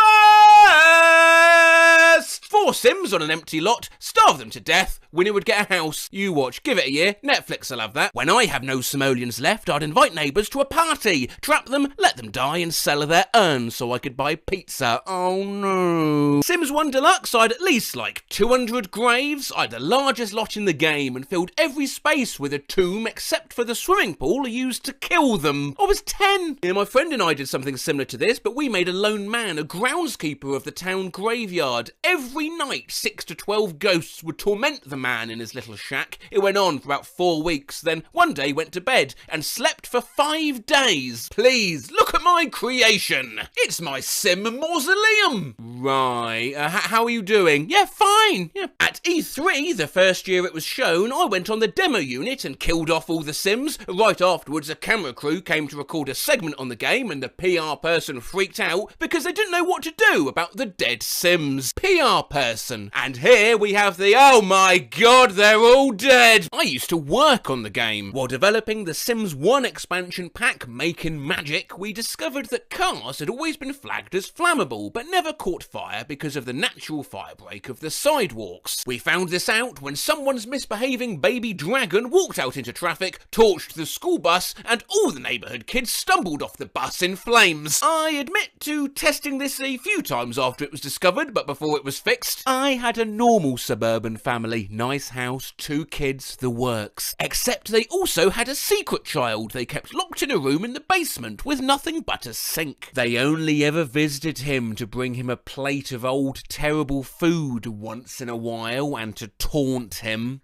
4 sims on an empty lot, starve them to death, winner would get a house. You watch, give it a year, Netflix will have that. When I have no simoleons left, I'd invite neighbours to a party, trap them, let them die and sell their urns so I could buy pizza. Oh no. Sims 1 Deluxe, I'd at least like 200 graves. I had the largest lot in the game and filled every space with a tomb except for the swimming pool I used to kill them. I was 10. Yeah, my friend and I did something similar to this, but we made a lone man a groundskeeper of the town graveyard. Every night 6 to 12 ghosts would torment the man in his little shack. It went on for about 4 weeks, then one day went to bed and slept for 5 days. Please, look look at my creation. It's my sim mausoleum. Right, how are you doing? Yeah, fine. Yeah. At E3, the first year it was shown, I went on the demo unit and killed off all the sims. Right afterwards, a camera crew came to record a segment on the game and the PR person freaked out because they didn't know what to do about the dead sims. PR person. And here we have the, oh my god, they're all dead. I used to work on the game. While developing the Sims 1 expansion pack, Making Magic, we discovered that cars had always been flagged as flammable, but never caught fire because of the natural firebreak of the sidewalks. We found this out when someone's misbehaving baby dragon walked out into traffic, torched the school bus, and all the neighbourhood kids stumbled off the bus in flames. I admit to testing this a few times after it was discovered, but before it was fixed. I had a normal suburban family, nice house, 2 kids, the works. Except they also had a secret child they kept locked in a room in the basement with nothing but a sink. They only ever visited him to bring him a plate of old terrible food once in a while and to taunt him.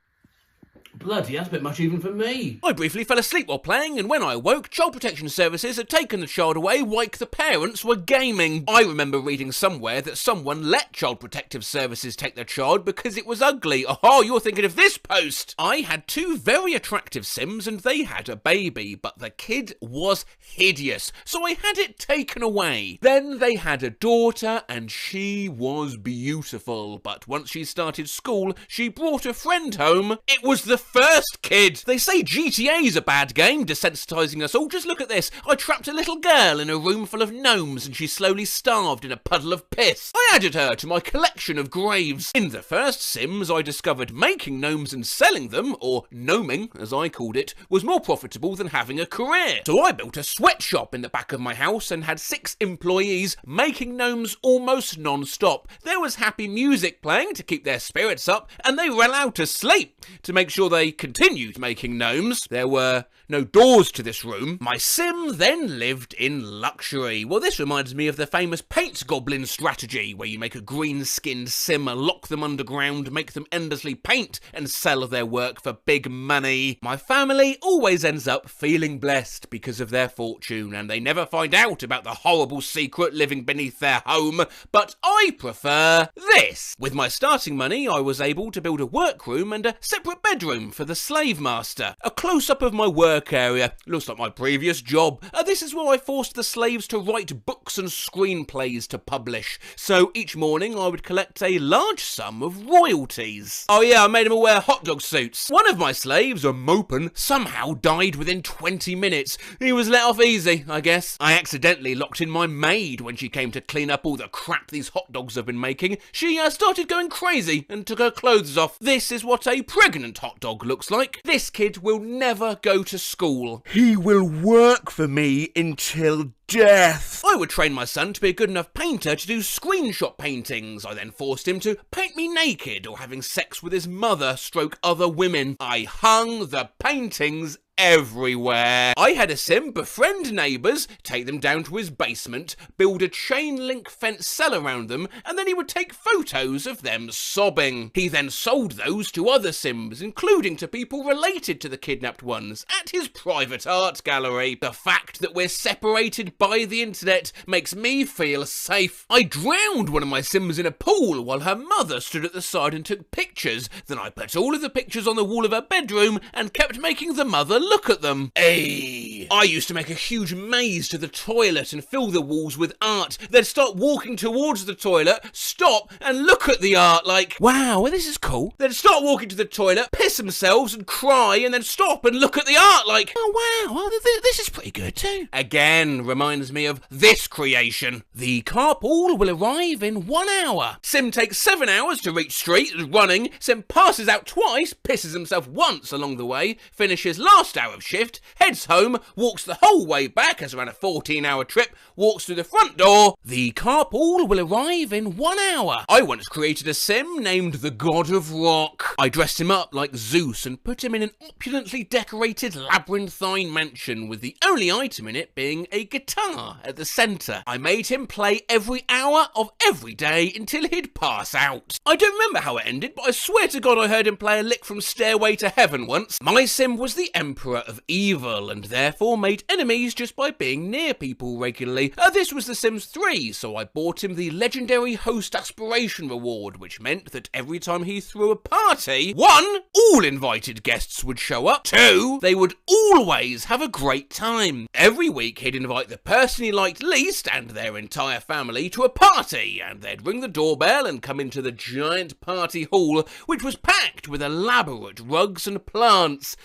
Bloody, that's a bit much even for me. I briefly fell asleep while playing, and when I awoke, Child Protection Services had taken the child away like the parents were gaming. I remember reading somewhere that someone let Child Protective Services take their child because it was ugly. Oh, you're thinking of this post! I had 2 very attractive Sims and they had a baby, but the kid was hideous, so I had it taken away. Then they had a daughter and she was beautiful, but once she started school, she brought a friend home. It was the first kid. They say GTA's a bad game, desensitizing us all. Just look at this. I trapped a little girl in a room full of gnomes and she slowly starved in a puddle of piss. I added her to my collection of graves. In the first Sims, I discovered making gnomes and selling them, or gnoming as I called it, was more profitable than having a career. So I built a sweatshop in the back of my house and had 6 employees making gnomes almost non-stop. There was happy music playing to keep their spirits up, and they were allowed to sleep to make sure they continued making gnomes. There were no doors to this room. My sim then lived in luxury. Well, this reminds me of the famous paint goblin strategy, where you make a green-skinned sim, lock them underground, make them endlessly paint, and sell their work for big money. My family always ends up feeling blessed because of their fortune, and they never find out about the horrible secret living beneath their home, but I prefer this. With my starting money, I was able to build a workroom and a separate bedroom for the slave master. A close-up of my work area. Looks like my previous job. This is where I forced the slaves to write books and screenplays to publish. So each morning I would collect a large sum of royalties. Oh yeah, I made them all wear hot dog suits. One of my slaves, a mopin, somehow died within 20 minutes. He was let off easy, I guess. I accidentally locked in my maid when she came to clean up all the crap these hot dogs have been making. She started going crazy and took her clothes off. This is what a pregnant hot dog looks like. This kid will never go to school. He will work for me until death. I would train my son to be a good enough painter to do screenshot paintings. I then forced him to paint me naked or having sex with his mother / other women. I hung the paintings everywhere. I had a sim befriend neighbours, take them down to his basement, build a chain link fence cell around them, and then he would take photos of them sobbing. He then sold those to other sims, including to people related to the kidnapped ones, at his private art gallery. The fact that we're separated by the internet makes me feel safe. I drowned one of my sims in a pool while her mother stood at the side and took pictures. Then I put all of the pictures on the wall of her bedroom and kept making the mother look at them. Hey! I used to make a huge maze to the toilet and fill the walls with art. They'd start walking towards the toilet, stop and look at the art like, wow, well, this is cool. They'd start walking to the toilet, piss themselves and cry, and then stop and look at the art like, oh wow, well, this is pretty good too. Again, reminds me of this creation. The carpool will arrive in 1 hour. Sim takes 7 hours to reach street running. Sim passes out twice, pisses himself once along the way, finishes last hour of shift, heads home, walks the whole way back as around a 14-hour trip, walks through the front door. The carpool will arrive in 1 hour. I once created a sim named the God of Rock. I dressed him up like Zeus and put him in an opulently decorated labyrinthine mansion with the only item in it being a guitar at the centre. I made him play every hour of every day until he'd pass out. I don't remember how it ended, but I swear to God I heard him play a lick from Stairway to Heaven once. My sim was the Emperor emperor of evil and therefore made enemies just by being near people regularly. This was The Sims 3, so I bought him the legendary host aspiration reward, which meant that every time he threw a party, 1, all invited guests would show up, 2, they would always have a great time. Every week he'd invite the person he liked least and their entire family to a party, and they'd ring the doorbell and come into the giant party hall, which was packed with elaborate rugs and plants,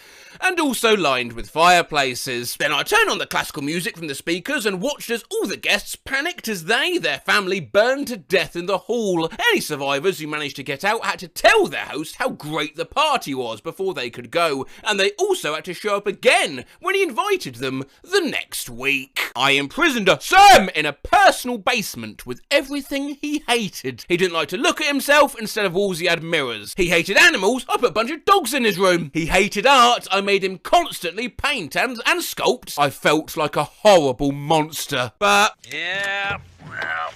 and also lined with fireplaces. Then I turned on the classical music from the speakers and watched as all the guests panicked as their family burned to death in the hall. Any survivors who managed to get out had to tell their host how great the party was before they could go, and they also had to show up again when he invited them the next week. I imprisoned Sam in a personal basement with everything he hated. He didn't like to look at himself. Instead of walls he had mirrors. He hated animals. I put a bunch of dogs in his room. He hated art. I made him constantly paint and sculpt. I felt like a horrible monster. But yeah, well,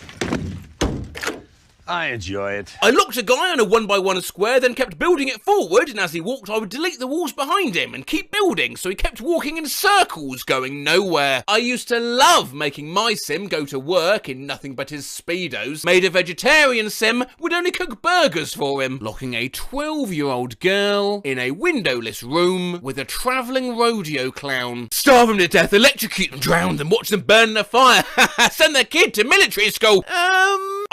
I enjoy it. I locked a guy on a 1x1 square, then kept building it forward, and as he walked I would delete the walls behind him and keep building, so he kept walking in circles, going nowhere. I used to love making my sim go to work in nothing but his Speedos. Made a vegetarian sim, would only cook burgers for him. Locking a 12-year-old girl in a windowless room with a travelling rodeo clown. Starve them to death, electrocute them, drown them, watch them burn in a fire. Send their kid to military school.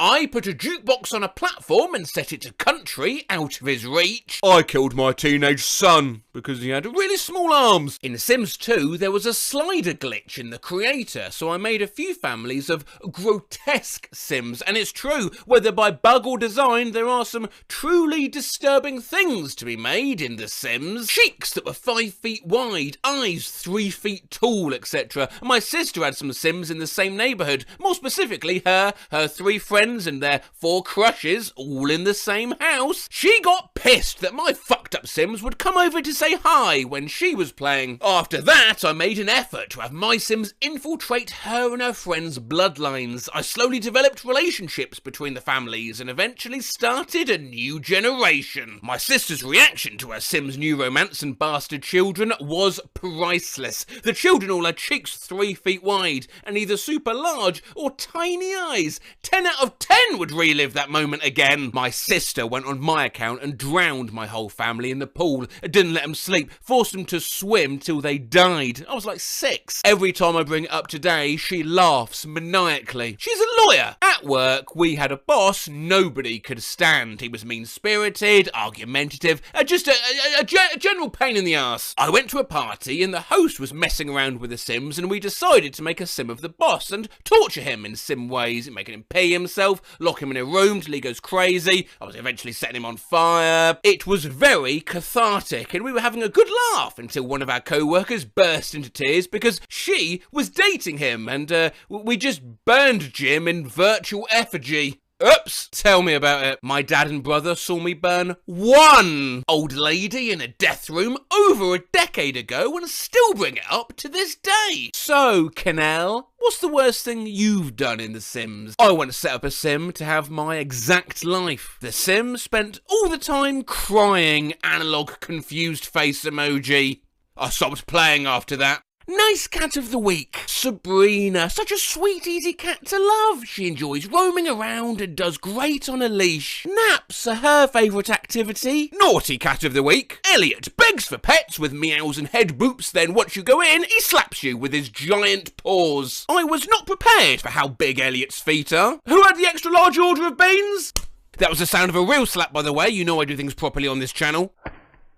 I put a jukebox on a platform and set it to country, out of his reach. I killed my teenage son because he had really small arms. In Sims 2, there was a slider glitch in the creator, so I made a few families of grotesque Sims, and it's true, whether by bug or design, there are some truly disturbing things to be made in The Sims. Cheeks that were 5 feet wide, eyes 3 feet tall, etc. My sister had some Sims in the same neighbourhood, more specifically her 3 friends and their 4 crushes, all in the same house. She got pissed that my fucked up Sims would come over to say hi when she was playing. After that, I made an effort to have my Sims infiltrate her and her friends' bloodlines. I slowly developed relationships between the families and eventually started a new generation. My sister's reaction to her Sims' new romance and bastard children was priceless. The children all had cheeks 3 feet wide and either super large or tiny eyes. 10 out of 10 would relive that moment again. My sister went on my account and drowned my whole family in the pool. Didn't let them sleep, forced them to swim till they died. I was like 6. Every time I bring it up today, she laughs maniacally. She's a lawyer. At work, we had a boss nobody could stand. He was mean-spirited, argumentative, just a general pain in the ass. I went to a party and the host was messing around with the Sims, and we decided to make a Sim of the boss and torture him in Sim ways, making him pee himself, lock him in a room till he goes crazy. I was eventually setting him on fire. It was very cathartic, and we were having a good laugh until one of our co-workers burst into tears because she was dating him, and we just burned Jim in virtual effigy. Oops, tell me about it. My dad and brother saw me burn one old lady in a death room over a decade ago and still bring it up to this day. So, Canal, what's the worst thing you've done in The Sims? I want to set up a Sim to have my exact life. The Sim spent all the time crying, analog confused face emoji. I stopped playing after that. Nice cat of the week, Sabrina. Such a sweet, easy cat to love. She enjoys roaming around and does great on a leash. Naps are her favourite activity. Naughty cat of the week, Elliot. Begs for pets with meows and head boops, then once you go in, he slaps you with his giant paws. I was not prepared for how big Elliot's feet are. Who had the extra large order of beans? That was the sound of a real slap, by the way. You know I do things properly on this channel.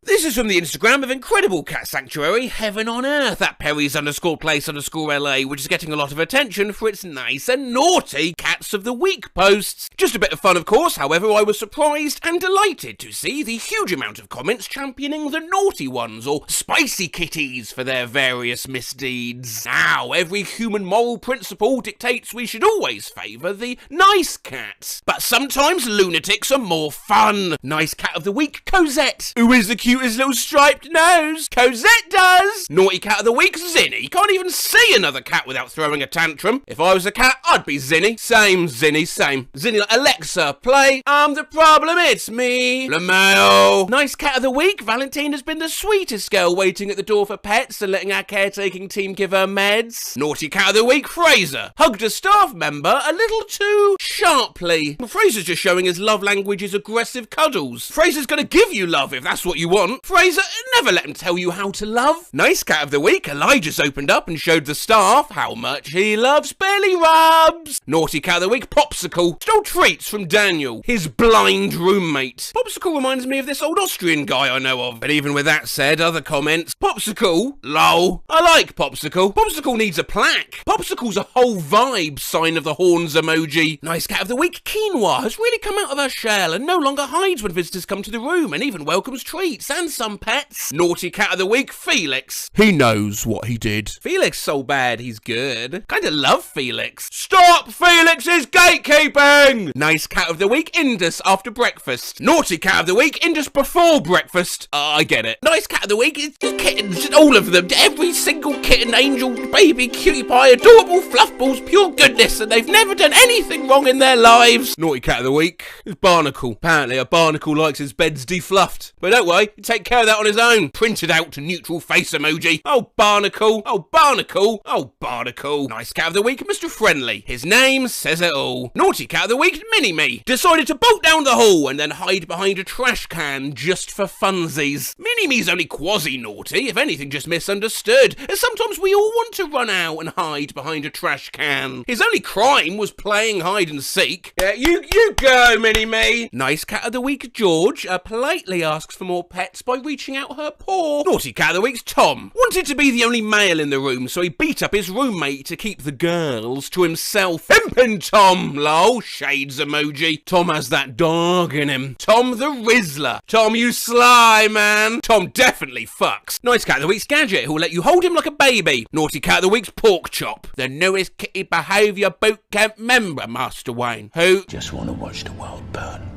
This is from the Instagram of Incredible Cat Sanctuary, Heaven on Earth, at Perry's_place_LA, which is getting a lot of attention for its nice and naughty Cats of the Week posts. Just a bit of fun, of course. However, I was surprised and delighted to see the huge amount of comments championing the naughty ones, or spicy kitties, for their various misdeeds. Now, every human moral principle dictates we should always favour the nice cat. But sometimes lunatics are more fun. Nice Cat of the Week, Cosette. Who is the cute cutest little striped nose. Cosette does. Naughty cat of the week, Zinny. Can't even see another cat without throwing a tantrum. If I was a cat, I'd be Zinny. Same, Zinny, same. Zinny like, Alexa, play I'm the Problem, It's Me. LaMail. Nice cat of the week. Valentine has been the sweetest girl waiting at the door for pets and letting our caretaking team give her meds. Naughty cat of the week, Fraser. Hugged a staff member a little too sharply. Fraser's just showing his love language is aggressive cuddles. Fraser's gonna give you love if that's what you want. Fraser, never let him tell you how to love. Nice cat of the week. Elijah's opened up and showed the staff how much he loves belly rubs. Naughty cat of the week, Popsicle. Stole treats from Daniel, his blind roommate. Popsicle reminds me of this old Austrian guy I know of. But even with that said, other comments. Popsicle? Lol. I like Popsicle. Popsicle needs a plaque. Popsicle's a whole vibe, sign of the horns emoji. Nice cat of the week, Quinoa, has really come out of her shell and no longer hides when visitors come to the room and even welcomes treats and some pets. Naughty cat of the week, Felix. He knows what he did. Felix so bad he's good. Kinda love Felix. Stop Felix's gatekeeping! Nice cat of the week, Indus after breakfast. Naughty cat of the week, Indus before breakfast. I get it. Nice cat of the week is just kittens, all of them. Every single kitten, angel, baby, cutie pie, adorable fluffballs, pure goodness, and they've never done anything wrong in their lives. Naughty cat of the week is Barnacle. Apparently a barnacle likes his beds defluffed. But don't worry, he'll take care of that on his own. Printed out to neutral face emoji. Oh, Barnacle. Oh, Barnacle. Oh, Barnacle. Nice cat of the week, Mr. Friendly. His name says it all. Naughty cat of the week, Mini-Me. Decided to bolt down the hall and then hide behind a trash can just for funsies. Mini-Me's only quasi-naughty, if anything just misunderstood, as sometimes we all want to run out and hide behind a trash can. His only crime was playing hide and seek. Yeah, you go, Mini-Me. Nice cat of the week, George, politely asks for more pets by reaching out her paw. Naughty cat of the week's Tom. Wanted to be the only male in the room, so he beat up his roommate to keep the girls to himself. Pimpin' Tom, lol, shades emoji. Tom has that dog in him. Tom the Rizzler. Tom, you sly man. Tom definitely fucks. Nice cat of the week's Gadget, who will let you hold him like a baby. Naughty cat of the week's Pork Chop. The newest kitty behaviour boot camp member, Master Wayne, who just want to watch the world burn.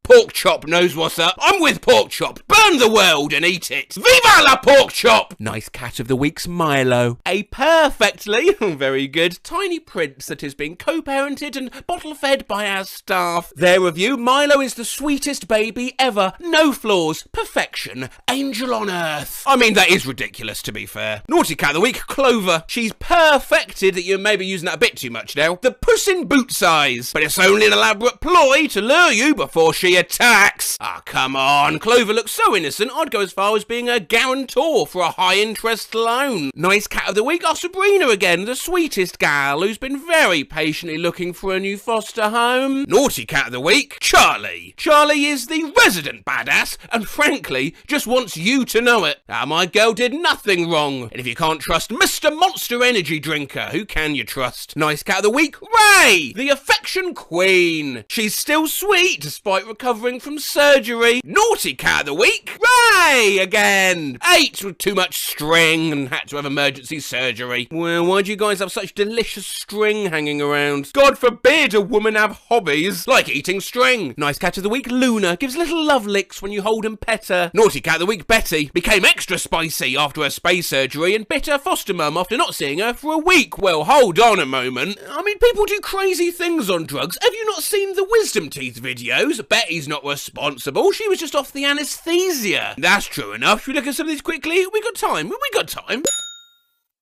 Pork Chop knows what's up. I'm with Pork Chop. Burn the world and eat it. Viva la Pork Chop! Nice cat of the week's Milo. A perfectly, very good, tiny prince that is being co-parented and bottle-fed by our staff. Their review, Milo is the sweetest baby ever. No flaws. Perfection. Angel on earth. I mean, that is ridiculous, to be fair. Naughty cat of the week, Clover. She's perfected that you're maybe using that a bit too much now. The Puss in Boot size. But it's only an elaborate ploy to lure you before she attacks. Ah, come on. Clover looks so innocent, I'd go as far as being a guarantor for a high-interest loan. Nice cat of the week, our Sabrina again, the sweetest gal who's been very patiently looking for a new foster home. Naughty cat of the week, Charlie. Charlie is the resident badass, and frankly, just wants you to know it. Ah, my girl did nothing wrong. And if you can't trust Mr. Monster Energy Drinker, who can you trust? Nice cat of the week, Ray, the affection queen. She's still sweet despite recovering from surgery. Naughty cat of the week, Ray again. Ate with too much string and had to have emergency surgery. Well, why do you guys have such delicious string hanging around? God forbid a woman have hobbies like eating string. Nice cat of the week, Luna, gives little love licks when you hold and pet her. Naughty cat of the week, Betty, became extra spicy after her space surgery and bit her foster mum after not seeing her for a week. Well, hold on a moment. I mean, people do crazy things on drugs. Have you not seen the wisdom teeth videos? Betty's not responsible. She was just off the anesthesia. That's true enough. Should we look at some of these quickly? We got time. We got time.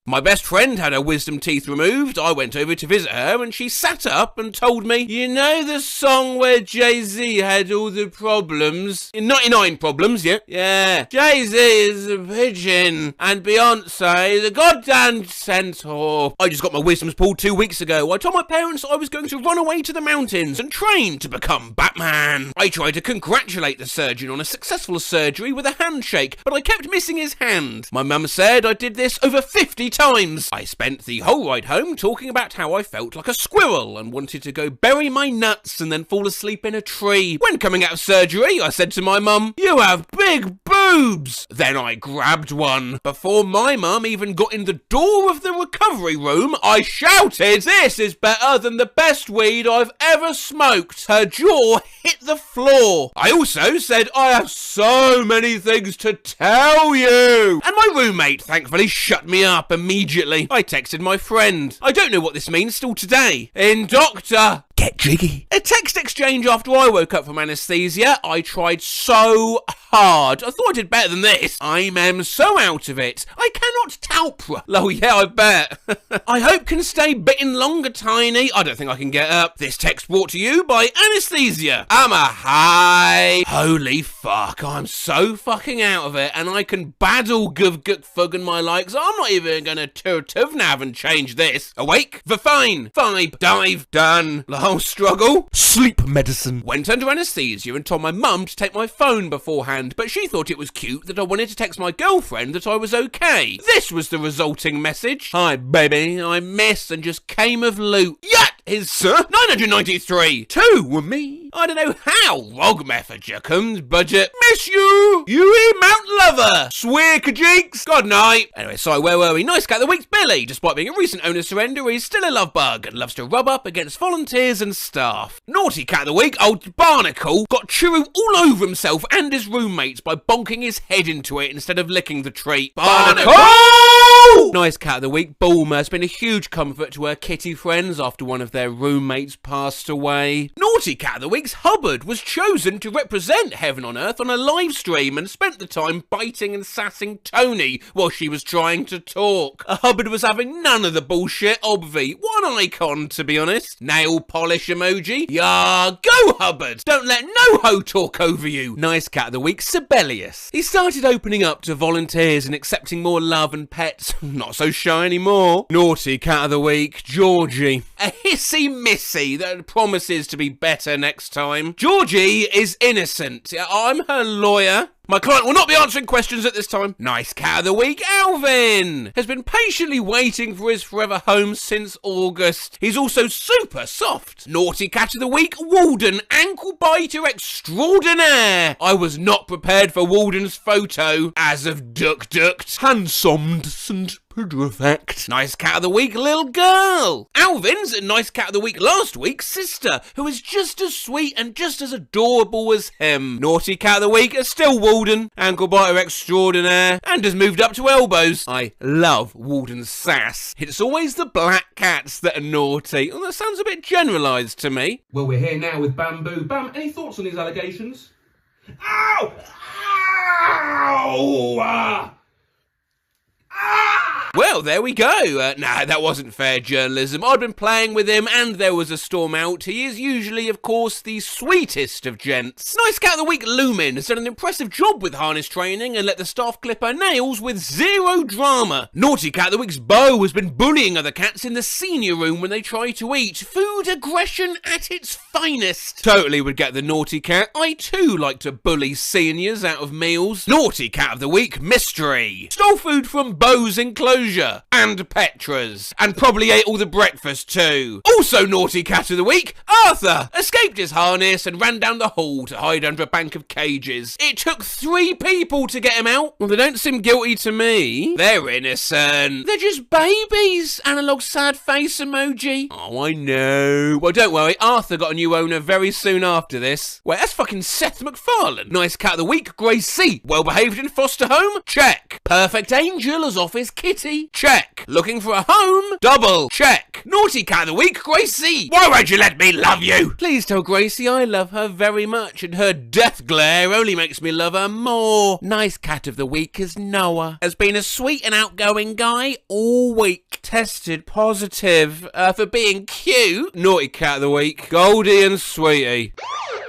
My best friend had her wisdom teeth removed. I went over to visit her and she sat up and told me, you know the song where Jay-Z had all the problems? 99 problems, yeah? Yeah. Jay-Z is a pigeon and Beyonce is a goddamn centaur. I just got my wisdoms pulled 2 weeks ago. I told my parents I was going to run away to the mountains and train to become Batman. I tried to congratulate the surgeon on a successful surgery with a handshake, but I kept missing his hand. My mum said I did this over 50 times. I spent the whole ride home talking about how I felt like a squirrel and wanted to go bury my nuts and then fall asleep in a tree. When coming out of surgery, I said to my mum, you have big boobs. boobs. Then I grabbed one. Before my mum even got in the door of the recovery room, I shouted, "This is better than the best weed I've ever smoked." Her jaw hit the floor. I also said, "I have so many things to tell you." And my roommate thankfully shut me up immediately. I texted my friend. I don't know what this means still today. In doctor. Get jiggy. A text exchange after I woke up from anaesthesia. I tried so hard. I thought I did better than this. I'm so out of it. I cannot talpra. Oh yeah, I bet. I hope can stay bitten longer, Tiny. I don't think I can get up. This text brought to you by anaesthesia. I'm a high. Holy fuck, I'm so fucking out of it, and I can baddle fug and my likes. I'm not even gonna nav and change this. Awake, the fine, vibe, dive, done. The whole struggle. Sleep medicine. Went under anaesthesia and told my mum to take my phone beforehand, but she thought it was cute that I wanted to text my girlfriend that I was okay. This was the resulting message. "Hi baby, I missed and just came of loot. Yet is sir 993. 2 were me. I don't know how Rog method comes budget. Miss you. You Mount Lover. Swear kajeeks. God night. Anyway, sorry, where were we? Nice cat of the week's Billy. Despite being a recent owner surrender, he's still a love bug and loves to rub up against volunteers and staff. Naughty cat of the week, old Barnacle, got churu all over himself and his roommates by bonking his head into it instead of licking the treat. Barnacle! Nice cat of the week, Bulma, has been a huge comfort to her kitty friends after one of their roommates passed away. Naughty cat of the week's Hubbard was chosen to represent Heaven on Earth on a live stream and spent the time biting and sassing Tony while she was trying to talk. Hubbard was having none of the bullshit, obvi. What an icon, to be honest. Nail polish emoji. Yeah, go Hubbard. Don't let no ho talk over you. Nice cat of the week, Sibelius. He started opening up to volunteers and accepting more love and pets. Not so shy anymore. Naughty cat of the week, Georgie. A hissy missy that promises to be better next time. Georgie is innocent. I'm her lawyer. My client will not be answering questions at this time. Nice cat of the week, Alvin, has been patiently waiting for his forever home since August. He's also super soft. Naughty cat of the week, Walden, ankle biter extraordinaire. I was not prepared for Walden's photo, as of ducked, handsomed and putrefact. Nice cat of the week, little girl. Alvin's nice cat of the week last week's sister, who is just as sweet and just as adorable as him. Naughty cat of the week is still Walden, ankle biter extraordinaire, and has moved up to elbows. I love Walden's sass. It's always the black cats that are naughty. Well, that sounds a bit generalised to me. Well, we're here now with Bamboo. Bam, any thoughts on these allegations? Ow! Ow! Well, there we go. Nah, that wasn't fair journalism. I'd been playing with him and there was a storm out. He is usually, of course, the sweetest of gents. Nice cat of the week, Lumin, has done an impressive job with harness training and let the staff clip her nails with zero drama. Naughty cat of the week's Bo has been bullying other cats in the senior room when they try to eat. Food aggression at its finest. Totally would get the naughty cat. I too like to bully seniors out of meals. Naughty cat of the week, Mystery. Stole food from Bo's enclosure and Petra's, and probably ate all the breakfast too. Also naughty cat of the week, Arthur, escaped his harness and ran down the hall to hide under a bank of cages. It took 3 people to get him out. Well, they don't seem guilty to me. They're innocent. They're just babies. Analog sad face emoji. Oh, I know. Well, don't worry, Arthur got a new owner very soon after this. Wait, that's fucking Seth MacFarlane. Nice cat of the week, Grace C. Well behaved in foster home? Check. Perfect angel as off his kitty? Check. Looking for a home? Double. Check. Naughty cat of the week, Gracie. Why won't you let me love you? Please tell Gracie I love her very much and her death glare only makes me love her more. Nice cat of the week is Noah. Has been a sweet and outgoing guy all week. Tested positive for being cute. Naughty cat of the week, Goldie and Sweetie.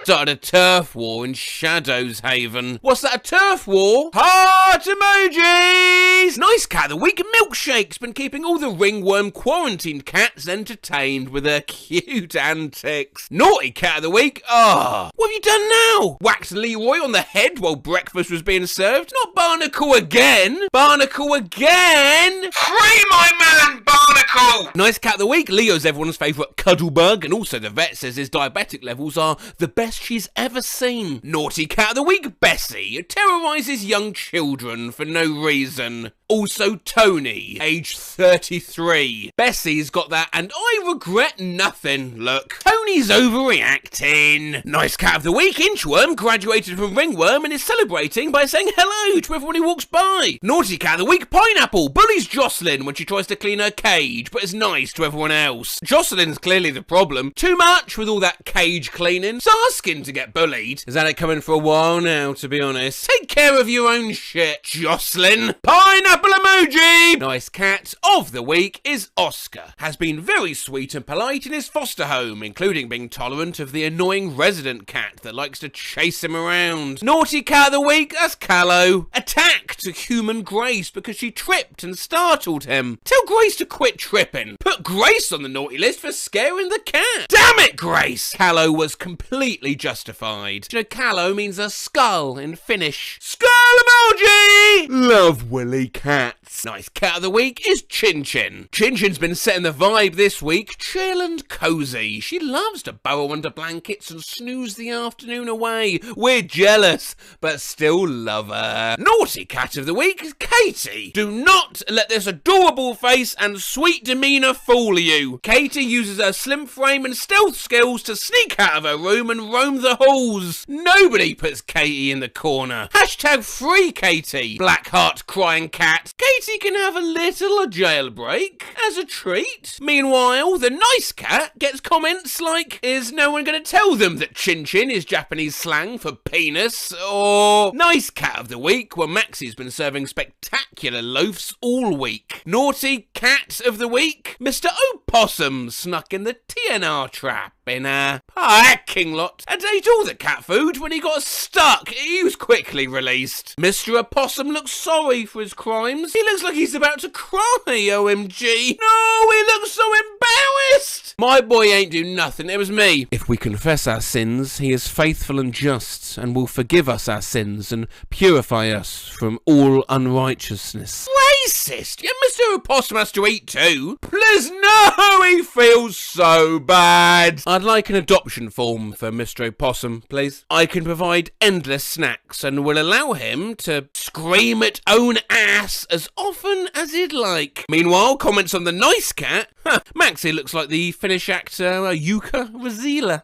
Started a turf war in Shadows Haven. What's that, a turf war? Heart emojis! Nice cat of the week, Milkshake's been keeping all the ringworm quarantined cats entertained with her cute antics. Naughty cat of the week, what have you done now? Whacked Leroy on the head while breakfast was being served? Not Barnacle again! Barnacle again! Free my man, Barnacle! medical! Nice cat of the week. Leo's everyone's favourite cuddle bug, and also the vet says his diabetic levels are the best she's ever seen. Naughty cat of the week, Bessie, terrorises young children for no reason. Also Tony, age 33. Bessie's got that and I regret nothing look. Tony's overreacting. Nice cat of the week, Inchworm, graduated from Ringworm and is celebrating by saying hello to everyone who walks by. Naughty cat of the week, Pineapple, bullies Jocelyn when she tries to clean her cage, but is nice to everyone else. Jocelyn's clearly the problem. Too much with all that cage cleaning. It's asking to get bullied. Has had it coming for a while now, to be honest. Take care of your own shit, Jocelyn. Pineapple emoji! Nice cat of the week is Oscar. Has been very sweet and polite in his foster home, including being tolerant of the annoying resident cat that likes to chase him around. Naughty cat of the week, that's Callow. Attacked human Grace because she tripped and startled him. Tell Grace to quit tripping. Put Grace on the naughty list for scaring the cat. Damn it, Grace! Callow was completely justified. Do you know Callow means a skull in Finnish? Skull emoji! Love Willy cats. Nice cat of the week is Chin Chin. Chin Chin's been setting the vibe this week, chill and cozy. She loves to burrow under blankets and snooze the afternoon away. We're jealous, but still love her. Naughty cat of the week is Katie. Do not let this adorable face and sweet demeanour fool you. Katie uses her slim frame and stealth skills to sneak out of her room and roam the halls. Nobody puts Katie in the corner. Hashtag free Katie. Blackheart crying cat. Katie can have a little jailbreak as a treat. Meanwhile, the nice cat gets comments like, is no one going to tell them that Chin Chin is Japanese slang for penis? Or nice cat of the week, where Maxie's been serving spectacular loafs all week. Naughty cat of the week, Mr. Opossum snuck in the TNR trap in a parking lot and ate all the cat food. When he got stuck, he was quickly released. Mr. Opossum looks sorry for his crimes. He looks like he's about to cry, OMG. No, he looks so embarrassed. My boy ain't do nothing, it was me. If we confess our sins, he is faithful and just and will forgive us our sins and purify us from all unrighteousness. Racist! Yeah, Mr. Opossum has to eat too. Please, no, he feels so bad. I'd like an adoption form for Mr. Opossum, please. I can provide endless snacks and will allow him to scream at own ass as often as he'd like. Meanwhile, comments on the nice cat. Maxie looks like the Finnish actor Jukka Rasila.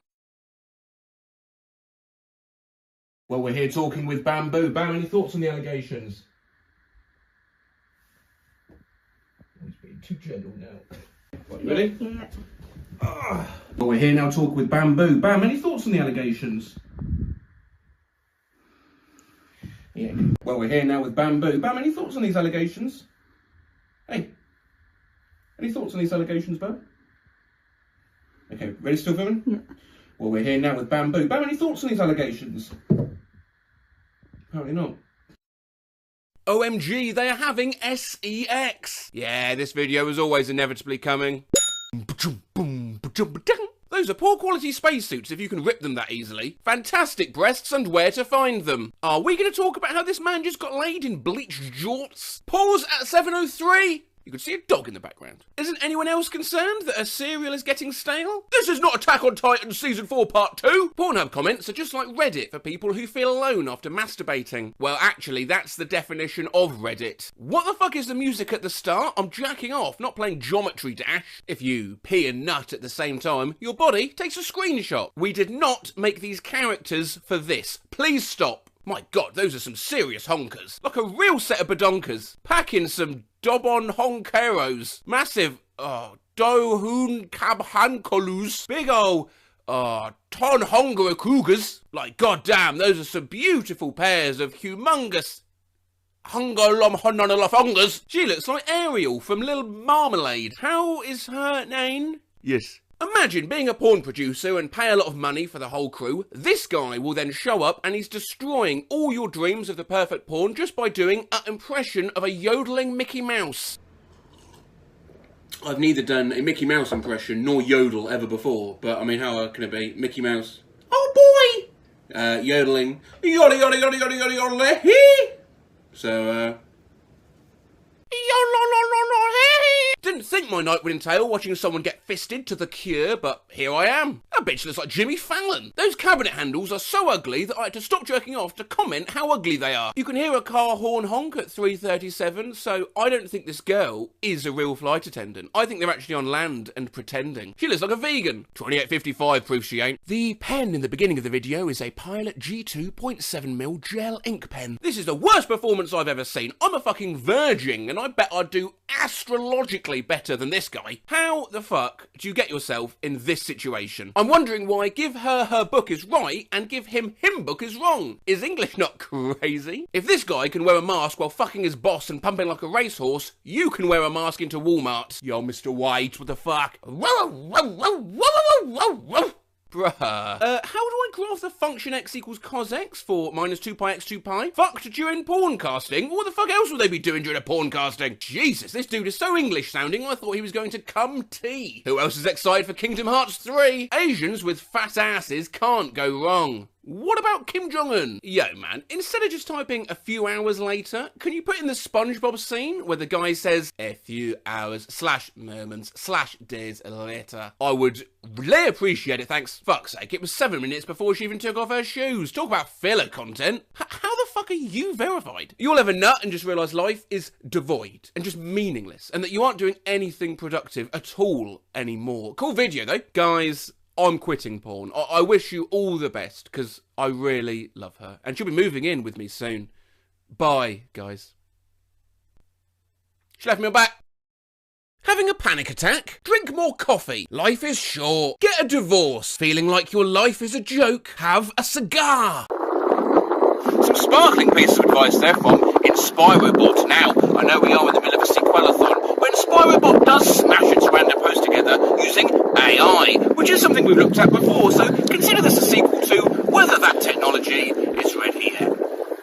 Well, we're here talking with Bamboo. Bam, any thoughts on the allegations? He's being too gentle now. Right, you ready? Yeah. Well, we're here now talking with Bamboo. Bam, any thoughts on the allegations? Yeah. Well, we're here now with Bamboo. Bam, any thoughts on these allegations? Hey. Any thoughts on these allegations, Bam? Okay, ready, still filming? Yeah. Well, we're here now with Bamboo. Bam, any thoughts on these allegations? Apparently not. OMG, they are having SEX. Yeah, this video was always inevitably coming. Those are poor quality spacesuits if you can rip them that easily. Fantastic breasts and where to find them. Are we going to talk about how this man just got laid in bleached jorts? Pause at 7:03. You can see a dog in the background. Isn't anyone else concerned that a cereal is getting stale? This is not Attack on Titan Season 4 Part 2! Pornhub comments are just like Reddit for people who feel alone after masturbating. Well, actually, that's the definition of Reddit. What the fuck is the music at the start? I'm jacking off, not playing Geometry Dash. If you pee and nut at the same time, your body takes a screenshot. We did not make these characters for this. Please stop. My god, those are some serious honkers. Like a real set of badonkers. Packing some Dobon honkeros. Massive, do hoon cab hankolus. Big ol', ton hongera cougars. Like, goddamn, those are some beautiful pairs of humongous hungolom hononolof hongers. She looks like Ariel from Little Marmalade. How is her name? Yes. Imagine being a porn producer and pay a lot of money for the whole crew. This guy will then show up and he's destroying all your dreams of the perfect porn just by doing an impression of a yodeling Mickey Mouse. I've neither done a Mickey Mouse impression nor yodel ever before, but I mean, how hard can it be? Mickey Mouse. Oh boy! Yodeling. Yodel, yodel, yodel, yodel, yodel, yodel, So, didn't think my night would entail watching someone get fisted to the cure, but here I am. That bitch looks like Jimmy Fallon. Those cabinet handles are so ugly that I had to stop jerking off to comment how ugly they are. You can hear a car horn honk at 3:37, so I don't think this girl is a real flight attendant. I think they're actually on land and pretending. She looks like a vegan. 2855 proves she ain't. The pen in the beginning of the video is a Pilot G2.7mm gel ink pen. This is the worst performance I've ever seen. I'm a fucking virgin, and I bet I'd do astrologically better than this guy. How the fuck do you get yourself in this situation? I'm wondering why give her book is right and give him book is wrong. Is English not crazy? If this guy can wear a mask while fucking his boss and pumping like a racehorse, you can wear a mask into Walmart. Yo, Mr. White, what the fuck? Bruh. How do I graph the function x equals cos x for minus 2 pi x 2 pi? Fucked during porn casting? What the fuck else would they be doing during a porn casting? Jesus, this dude is so English sounding, I thought he was going to come tea. Who else is excited for Kingdom Hearts 3? Asians with fat asses can't go wrong. What about Kim Jong-un? Yo, man, instead of just typing a few hours later, can you put in the SpongeBob scene where the guy says, a few hours / moments / days later? I would really appreciate it, thanks. Fuck's sake, it was 7 minutes before she even took off her shoes. Talk about filler content. How the fuck are you verified? You'll have a nut and just realise life is devoid and just meaningless and that you aren't doing anything productive at all anymore. Cool video, though. Guys, I'm quitting porn. I wish you all the best, because I really love her. And she'll be moving in with me soon. Bye, guys. She left me back. Having a panic attack? Drink more coffee. Life is short. Get a divorce. Feeling like your life is a joke? Have a cigar. Some sparkling pieces of advice there from InspiroBot. Now, I know we are in the middle of a sequelathon, but InspiroBot does smash its random posts together using AI, which is something we've looked at before, so consider this a sequel to whether that technology is ready yet.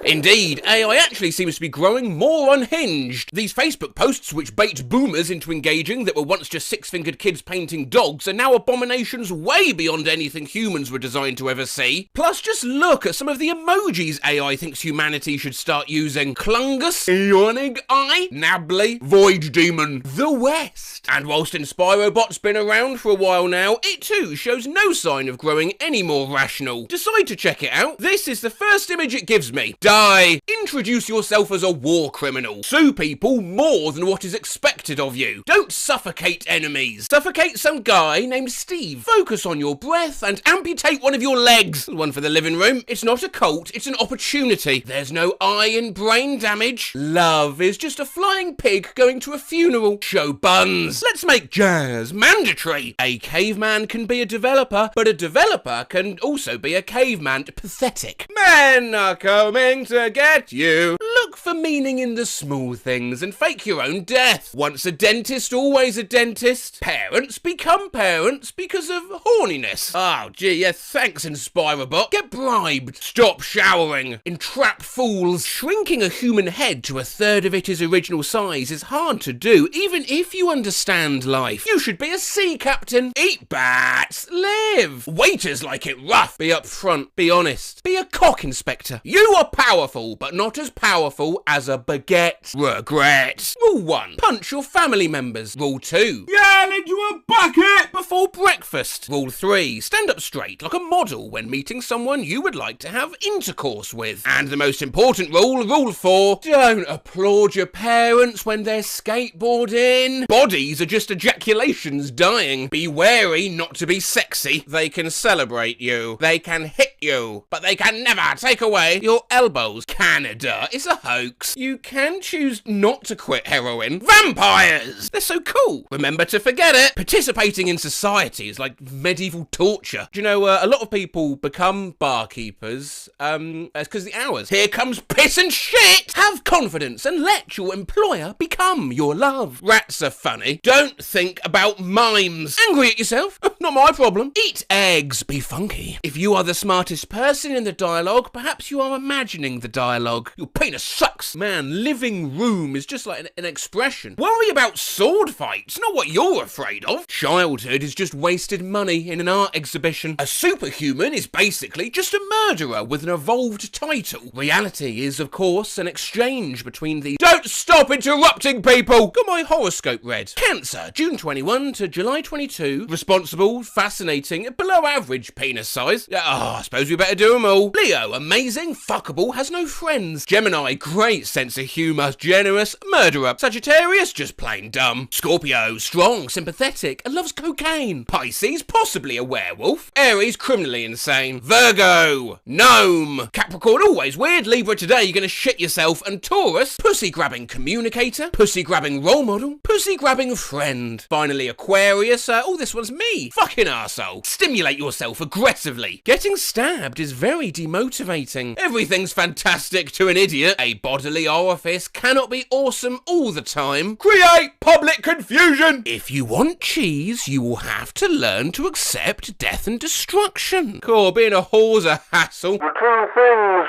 Indeed, AI actually seems to be growing more unhinged. These Facebook posts which bait boomers into engaging that were once just six-fingered kids painting dogs are now abominations way beyond anything humans were designed to ever see. Plus, just look at some of the emojis AI thinks humanity should start using. Clungus, yawning eye, nabbly, void demon, the West. And whilst InspiroBot's been around for a while now, it too shows no sign of growing any more rational. Decide to check it out. This is the first image it gives me. Die. Introduce yourself as a war criminal. Sue people more than what is expected of you. Don't suffocate enemies. Suffocate some guy named Steve. Focus on your breath and amputate one of your legs. One for the living room. It's not a cult, it's an opportunity. There's no eye and brain damage. Love is just a flying pig going to a funeral. Show buns. Let's make jazz mandatory. A caveman can be a developer, but a developer can also be a caveman. Pathetic. Men are coming to get you. Look for meaning in the small things and fake your own death. Once a dentist, always a dentist. Parents become parents because of horniness. Oh gee, yeah, thanks InspiroBot. Get bribed. Stop showering. Entrap fools. Shrinking a human head to a third of its original size is hard to do, even if you understand life. You should be a sea captain. Eat bats. Live. Waiters like it rough. Be upfront. Be honest. Be a cock inspector. You are powerful, but not as powerful as a baguette. Regret. Rule 1. Punch your family members. Rule 2. Yell into a bucket before breakfast. Rule 3. Stand up straight like a model when meeting someone you would like to have intercourse with. And the most important rule, Rule 4. Don't applaud your parents when they're skateboarding. Bodies are just ejaculations dying. Be wary not to be sexy. They can celebrate you. They can hit you. But they can never take away your elbows. Canada is a hoax. You can choose not to quit heroin. Vampires! They're so cool. Remember to forget it. Participating in society is like medieval torture. Do you know, a lot of people become barkeepers, because the hours. Here comes piss and shit! Have confidence and let your employer become your love. Rats are funny. Don't think about mimes. Angry at yourself? Not my problem. Eat eggs, be funky. If you are the smartest person in the dialogue, perhaps you are imagining the dialogue. Your penis sucks. Man, living room is just like an expression. Worry about sword fights, not what you're afraid of. Childhood is just wasted money in an art exhibition. A superhuman is basically just a murderer with an evolved title. Reality is, of course, an exchange between the— Don't stop interrupting people! Got my horoscope read. Cancer, June 21 to July 22. Responsible, fascinating, below average penis size. I suppose we better do them all. Leo, amazing, fuckable, has no friends. Gemini, great sense of humour, generous, murderer. Sagittarius, just plain dumb. Scorpio, strong, sympathetic, and loves cocaine. Pisces, possibly a werewolf. Aries, criminally insane. Virgo, gnome. Capricorn, always weird. Libra, today you're gonna shit yourself. And Taurus, pussy-grabbing communicator, pussy-grabbing role model, pussy-grabbing friend. Finally, Aquarius, this one's me. Fucking arsehole. Stimulate yourself aggressively. Getting stabbed is very demotivating. Everything's fantastic to an idiot. A bodily orifice cannot be awesome all the time. Create public confusion. If you want cheese, you will have to learn to accept death and destruction. Cool, being a whore's a hassle. The two things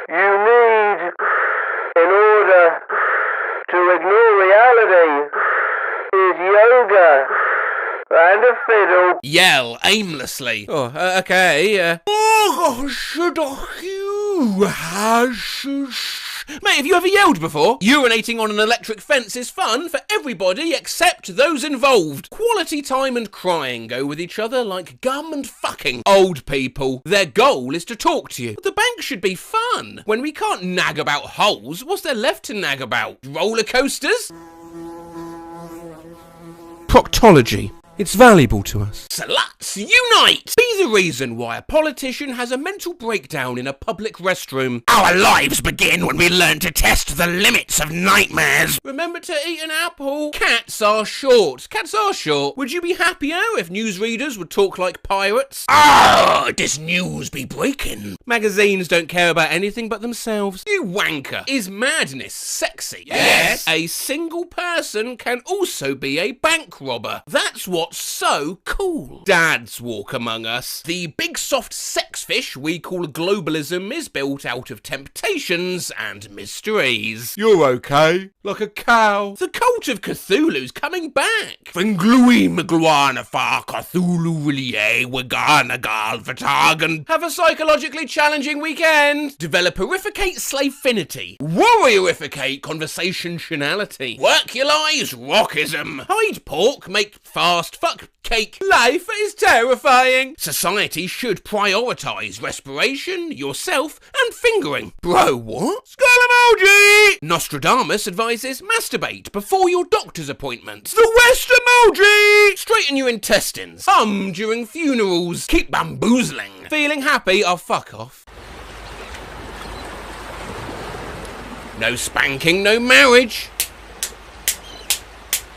you need in order to ignore reality is yoga and a fiddle. Yell aimlessly. Okay. Mate, have you ever yelled before? Urinating on an electric fence is fun for everybody except those involved. Quality time and crying go with each other like gum and fucking. Old people, their goal is to talk to you. The bank should be fun. When we can't nag about holes, what's there left to nag about? Roller coasters? Proctology. It's valuable to us. Sluts unite! Be the reason why a politician has a mental breakdown in a public restroom. Our lives begin when we learn to test the limits of nightmares. Remember to eat an apple. Cats are short. Cats are short. Would you be happier if newsreaders would talk like pirates? This news be breaking. Magazines don't care about anything but themselves. You wanker. Is madness sexy? Yes. A single person can also be a bank robber. That's what's so cool. Dads walk among us. The big soft sex fish we call globalism is built out of temptations and mysteries. You're okay. Like a cow. The cult of Cthulhu's coming back. Fenglui mgluana fa Cthulhu Willie Wagana Gal Vatagan. Have a psychologically challenging weekend. Develop horrificate slavefinity. Warriorificate conversationality. Workulize rockism. Hide pork, make fast fuck cake. Life is terrifying. Society should prioritise respiration, yourself, and fingering. Bro, what? Skull emoji! Nostradamus advises masturbate before your doctor's appointment. The West emoji! Straighten your intestines. Hum during funerals. Keep bamboozling. Feeling happy? Oh, fuck off. No spanking, no marriage.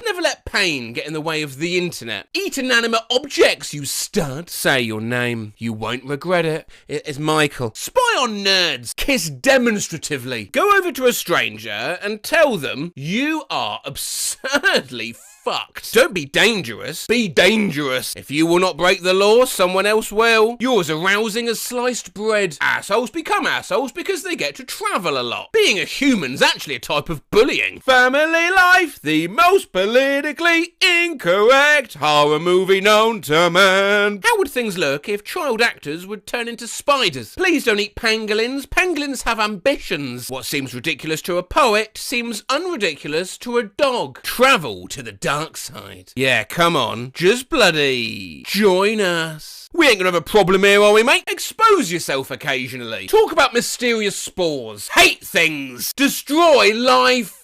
Never let pain get in the way of the internet. Eat inanimate objects, you stud. Say your name. You won't regret it. It's Michael. Spy on nerds. Kiss demonstratively. Go over to a stranger and tell them you are absurdly fucked. Don't be dangerous. Be dangerous. If you will not break the law, someone else will. You're as arousing as sliced bread. Assholes become assholes because they get to travel a lot. Being a human's actually a type of bullying. Family life, the most politically incorrect horror movie known to man. How would things look if child actors would turn into spiders? Please don't eat pangolins. Pangolins have ambitions. What seems ridiculous to a poet seems unridiculous to a dog. Travel to the dark side. Yeah, come on. Just bloody join us. We ain't gonna have a problem here, are we, mate? Expose yourself occasionally. Talk about mysterious spores. Hate things. Destroy life.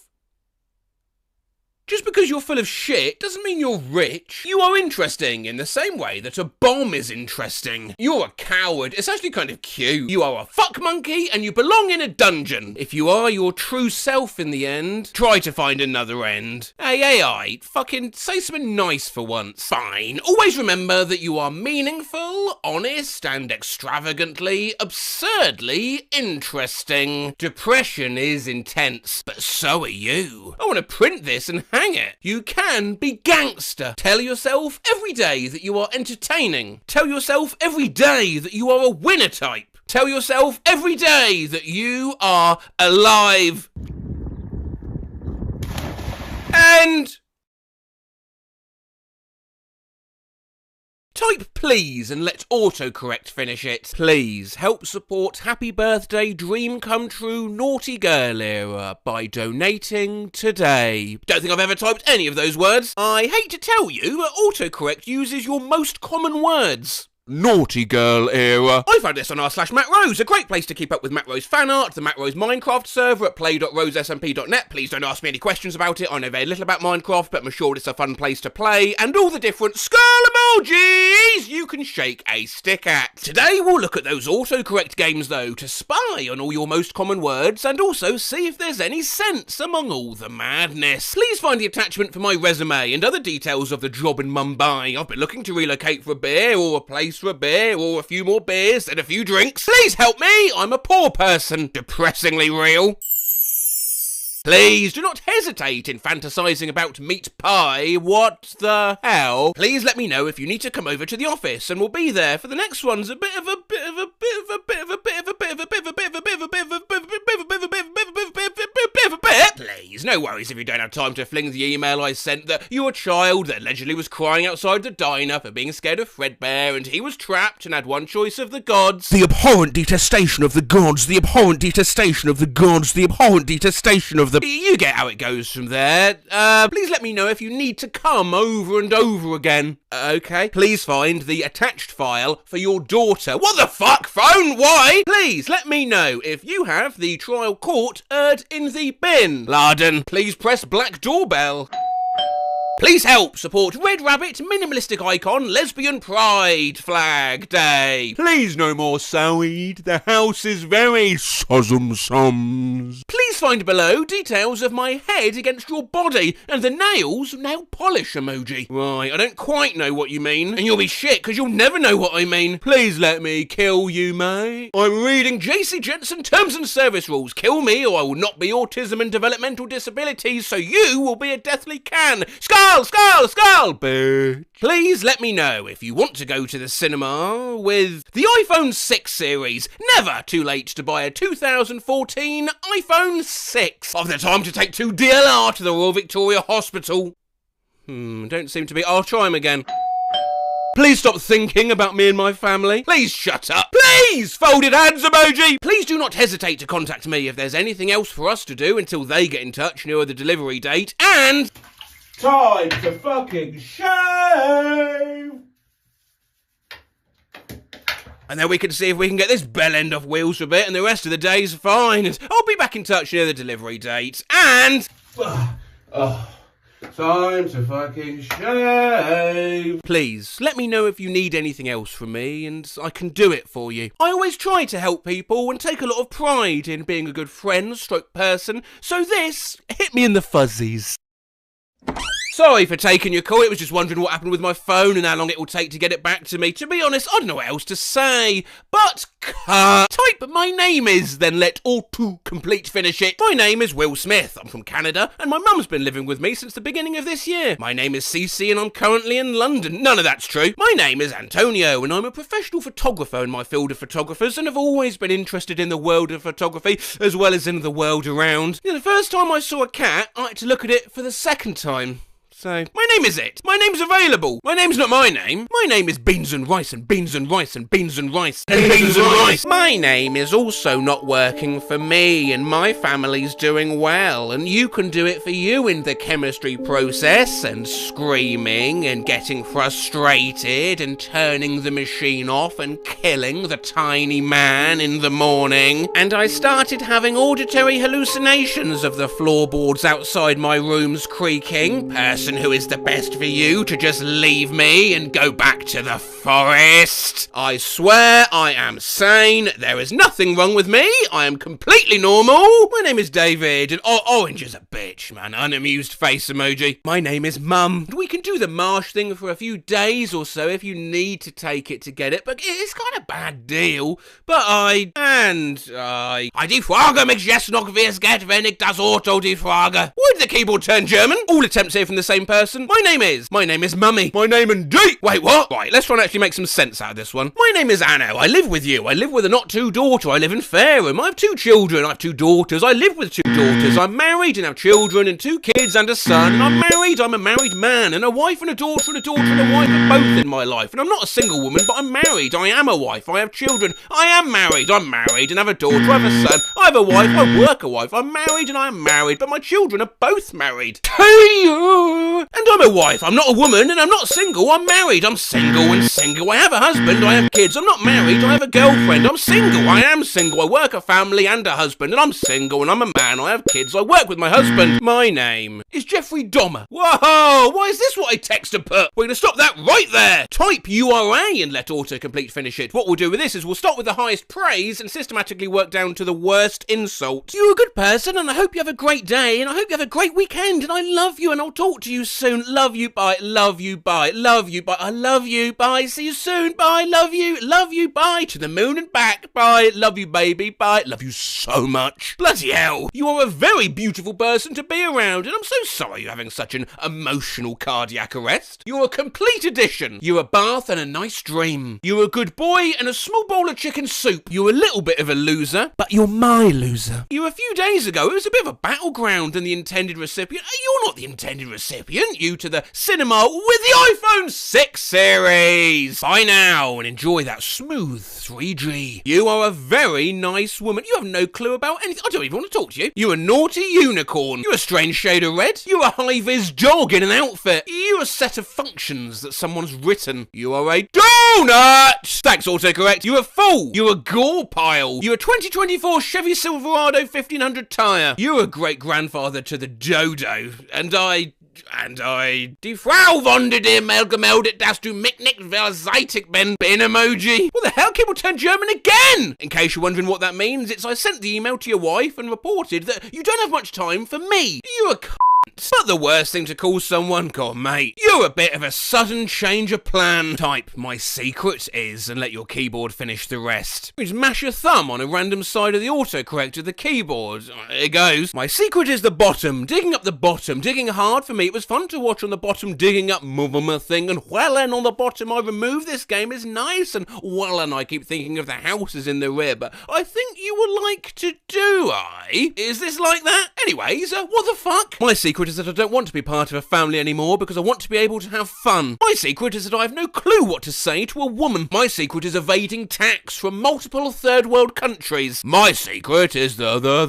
Just because you're full of shit doesn't mean you're rich. You are interesting in the same way that a bomb is interesting. You're a coward. It's actually kind of cute. You are a fuck monkey and you belong in a dungeon. If you are your true self in the end, try to find another end. Hey, AI, fucking say something nice for once. Fine. Always remember that you are meaningful, honest, and extravagantly, absurdly interesting. Depression is intense, but so are you. I want to print this and hang it. You can be gangster. Tell yourself every day that you are entertaining. Tell yourself every day that you are a winner type. Tell yourself every day that you are alive. And type please and let autocorrect finish it. Please help support Happy Birthday Dream Come True Naughty Girl Era by donating today. Don't think I've ever typed any of those words. I hate to tell you, but autocorrect uses your most common words. Naughty Girl Era. I found this on r/MattRose, a great place to keep up with Matt Rose fan art, the Matt Rose Minecraft server at play.rosesmp.net. Please don't ask me any questions about it, I know very little about Minecraft, but I'm assured it's a fun place to play, and all the different skull emojis you can shake a stick at. Today we'll look at those autocorrect games though, to spy on all your most common words, and also see if there's any sense among all the madness. Please find the attachment for my resume and other details of the job in Mumbai. I've been looking to relocate for a beer, or a place for a beer, or a few more beers and a few drinks. Please help me, I'm a poor person. Depressingly real. Please do not hesitate in fantasizing about meat pie. What the hell? Please let me know if you need to come over to the office, and we'll be there for the next one's Please, no worries if you don't have time to fling the email I sent that your child that allegedly was crying outside the diner for being scared of Fredbear, and he was trapped and had one choice of the gods. The abhorrent detestation of the gods, the abhorrent detestation of the gods, the abhorrent detestation of the... You get how it goes from there. Please let me know if you need to come over and over again. Okay. Please find the attached file for your daughter. What the fuck, phone? Why? Please let me know if you have the trial court in the bin. Larden, please press black doorbell. Please help support Red Rabbit Minimalistic Icon Lesbian Pride Flag Day. Please no more Saweed. The house is very sums. Please find below details of my head against your body and the nail polish emoji. Right, I don't quite know what you mean, and you'll be shit because you'll never know what I mean. Please let me kill you, mate. I'm reading JC Jensen Terms and Service Rules. Kill me or I will not be autism and developmental disabilities, so you will be a deathly can. Skull, bitch. Please let me know if you want to go to the cinema with the iPhone 6 series. Never too late to buy a 2014 iPhone 6. I've the time to take 2 DLR to the Royal Victoria Hospital. Don't seem to be. I'll try him again. Please stop thinking about me and my family. Please shut up. Please! Folded hands emoji! Please do not hesitate to contact me if there's anything else for us to do until they get in touch near the delivery date. And... time to fucking shave! And then we can see if we can get this bell end off wheels for a bit, and the rest of the day's fine. And I'll be back in touch near the delivery date. And... time to fucking shave! Please, let me know if you need anything else from me, and I can do it for you. I always try to help people and take a lot of pride in being a good friend, stroke person, so this hit me in the fuzzies. Sorry for taking your call, it was just wondering what happened with my phone and how long it will take to get it back to me. To be honest, I don't know what else to say, but type my name is, then let autocomplete finish it. My name is Will Smith, I'm from Canada, and my mum's been living with me since the beginning of this year. My name is Cece and I'm currently in London. None of that's true. My name is Antonio and I'm a professional photographer in my field of photographers and have always been interested in the world of photography as well as in the world around. The first time I saw a cat, I had to look at it for the second time. So, my name is it. My name's available. My name's not my name. My name is Beans and Rice and Beans and Rice and Beans and Rice and Beans and Rice. My name is also not working for me and my family's doing well and you can do it for you in the chemistry process and screaming and getting frustrated and turning the machine off and killing the tiny man in the morning. And I started having auditory hallucinations of the floorboards outside my rooms creaking. Person who is the best for you to just leave me and go back to the forest. I swear I am sane. There is nothing wrong with me. I am completely normal. My name is David and orange is a bitch, man. Unamused face emoji. My name is Mum. We can do the marsh thing for a few days or so if you need to take it to get it, but it's kind of a bad deal. But I defrage mich jetzt noch, wie es geht, wenn ich das Auto defrage. Would the keyboard turned German. All attempts here from the same person. My name is Mummy. My name indeed. Wait, what? Right, let's try and actually make some sense out of this one. My name is Anno. I live with you. I live with a not two daughter. I live in Fareham. I have 2 children. I have 2 daughters. I live with 2 daughters. I'm married and have children and 2 kids and a son. And I'm married. I'm a married man. And a wife and a daughter and a daughter and a wife are both in my life. And I'm not a single woman, but I'm married. I am a wife. I have children. I am married. I'm married and have a daughter. I have a son. I have a wife. I work a wife. I'm married and I am married, but my children are both married. And I'm a wife. I'm not a woman and I'm not single. I'm married. I'm single and single. I have a husband. I have kids. I'm not married. I have a girlfriend. I'm single. I am single. I work a family and a husband, and I'm single and I'm a man. I have kids. I work with my husband. My name is Jeffrey Dahmer. Whoa! Why is this what I text to put? We're gonna stop that right there. Type URA and let autocomplete finish it. What we'll do with this is we'll start with the highest praise and systematically work down to the worst insult. You're a good person, and I hope you have a great day, and I hope you have a great weekend, and I love you, and I'll talk to you soon. Love you, bye. Love you, bye. Love you, bye. I love you, bye. See you soon, bye. Love you, bye. To the moon and back, bye. Love you, baby, bye. Love you so much. Bloody hell. You are a very beautiful person to be around, and I'm so sorry you're having such an emotional cardiac arrest. You're a complete addition. You're a bath and a nice dream. You're a good boy and a small bowl of chicken soup. You're a little bit of a loser, but you're my loser. You a few days ago, it was a bit of a battleground and the intended recipient. You're not the intended recipient. You to the cinema with the iPhone 6 series. Bye now and enjoy that smooth 3G. You are a very nice woman. You have no clue about anything. I don't even want to talk to you. You're a naughty unicorn. You're a strange shade of red. You're a high-vis dog in an outfit. You're a set of functions that someone's written. You are a donut. Thanks, autocorrect. You're a fool. You're a gore pile. You're a 2024 Chevy Silverado 1500 tyre. You're a great-grandfather to the dodo. And die Frau von der gemeldet, dass du mich nicht verseitig bin emoji. What the hell? People turn German again! In case you're wondering what that means, it's I sent the email to your wife and reported that you don't have much time for me. You're a but the worst thing to call someone, God mate, you're a bit of a sudden change of plan. Type my secret is and let your keyboard finish the rest. You just mash your thumb on a random side of the autocorrect of the keyboard. It goes. My secret is the bottom, digging up the bottom, digging hard for me. It was fun to watch on the bottom digging up mother thing, and well and on the bottom I remove this game is nice, and well and I keep thinking of the houses in the rear, but I think you would like to do I? Is this like that? Anyways, what the fuck? My secret is that I don't want to be part of a family anymore because I want to be able to have fun. My secret is that I have no clue what to say to a woman. My secret is evading tax from multiple third world countries. My secret is My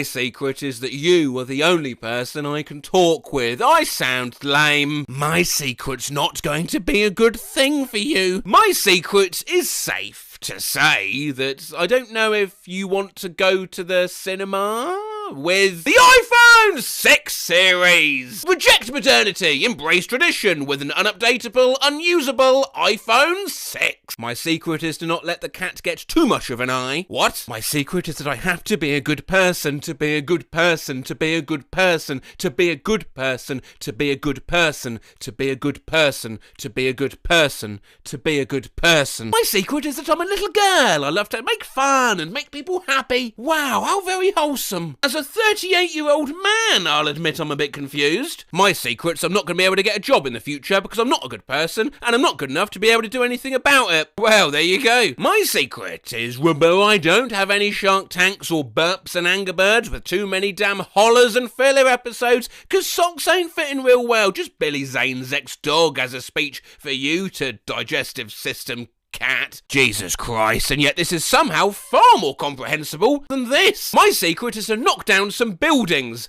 secret is that you are the only person I can talk with. I sound lame. My secret's not going to be a good thing for you. My secret is safe to say that I don't know if you want to go to the cinema with the iPhone 6 series. Reject modernity, embrace tradition with an unupdatable, unusable iPhone 6. My secret is to not let the cat get too much of an eye. What? My secret is that I have to be a good person, to be a good person, to be a good person, to be a good person, to be a good person, to be a good person, to be a good person, to be a good person. My secret is that I'm a little girl. I love to make fun and make people happy. Wow, how very wholesome. As a 38-year-old man, I'll admit I'm a bit confused. My secret's I'm not going to be able to get a job in the future because I'm not a good person and I'm not good enough to be able to do anything about it. Well, there you go. My secret is, remember, I don't have any Shark Tanks or burps and anger birds with too many damn hollers and filler episodes because socks ain't fitting real well. Just Billy Zane's ex-dog as a speech for you to digestive system cat. Jesus Christ, and yet this is somehow far more comprehensible than this. My secret is to knock down some buildings.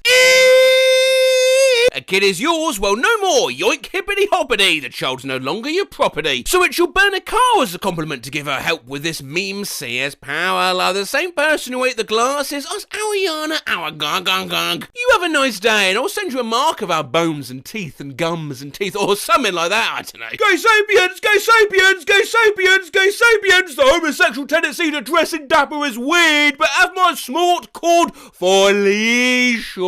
A kid is yours, well no more, yoink hippity hoppity, the child's no longer your property. So it shall burn a car as a compliment to give her help with this meme CS power. The same person who ate the glass is us Ariana, our gong gong gong. You Have a nice day, and I'll send you a mark of our bones and teeth and gums and teeth, or something like that, I don't know. Gay sapiens, gay sapiens, gay sapiens, gay sapiens. The homosexual tendency to dress in dapper is weird, but have my smart cord for leisure.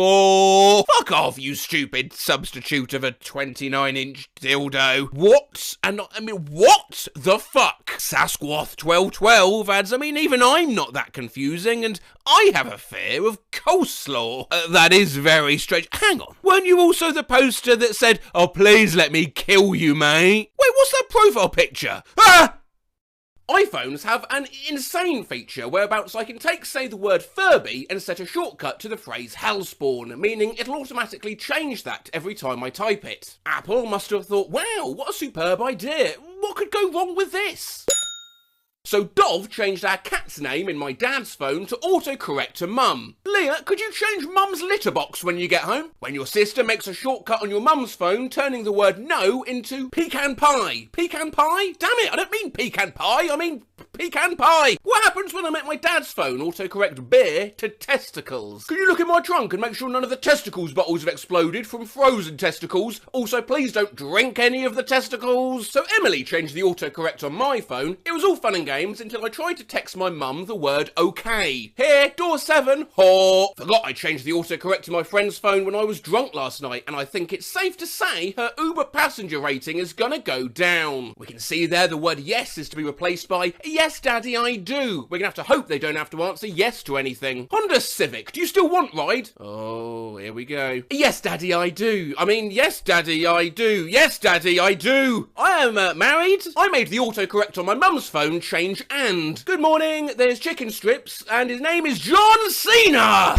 Fuck off, you stupid substitute of a 29-inch dildo. What? And I mean, what the fuck? Sasquatch 1212 adds, I mean, even I'm not that confusing, and I have a fear of coleslaw. That is very strange. Hang on. Weren't you also the poster that said, oh, please let me kill you, mate? Wait, what's that profile picture? Ah! iPhones have an insane feature whereabouts I can take, say, the word Furby and set a shortcut to the phrase hellspawn, meaning it'll automatically change that every time I type it. Apple must have thought, wow, what a superb idea. What could go wrong with this? So Dov changed our cat's name in my dad's phone to autocorrect to Mum. Leah, could you change Mum's litter box when you get home? When your sister makes a shortcut on your mum's phone, turning the word no into pecan pie. Pecan pie? Damn it, I don't mean pecan pie, I mean pecan pie. What happens when I make my dad's phone autocorrect beer to testicles? Can you look in my trunk and make sure none of the testicles bottles have exploded from frozen testicles? Also, please don't drink any of the testicles. So Emily changed the autocorrect on my phone. It was all fun and games until I tried to text my mum the word okay. Here, door 7, whore. Forgot I changed the autocorrect to my friend's phone when I was drunk last night, and I think it's safe to say her Uber passenger rating is gonna go down. We can see there the word yes is to be replaced by yes, Daddy, I do. We're gonna have to hope they don't have to answer yes to anything. Honda Civic, do you still want ride? Oh, here we go. Yes, Daddy, I do. I mean, yes, Daddy, I do. Yes, Daddy, I do. I am married. I made the autocorrect on my mum's phone change and. Good morning, there's chicken strips, and his name is John Cena.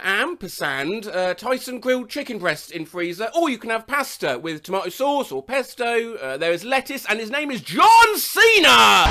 Ampersand, Tyson grilled chicken breast in freezer, or you can have pasta with tomato sauce or pesto. There is lettuce, and his name is John Cena!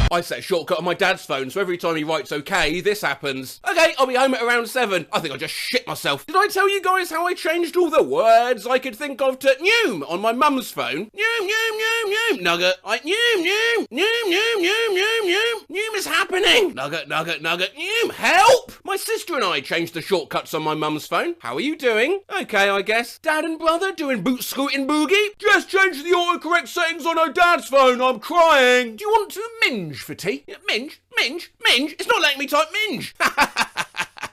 I set a shortcut on my dad's phone, so every time he writes okay, this happens. Okay, I'll be home at around 7. I think I just shit myself. Did I tell you guys how I changed all the words I could think of to noom on my mum's phone? Noom, noom, noom, noom, nugget. Noom, noom, noom, noom, noom, noom, noom. Noom is happening. Nugget, nugget, nugget, noom. Help! My sister and I changed the shortcuts on my mum's phone. How are you doing? Okay, I guess. Dad and brother doing boot scooting boogie? Just changed the autocorrect settings on our dad's phone. I'm crying. Do you want to minge for tea? Minge? Minge? Minge? It's not letting me type minge.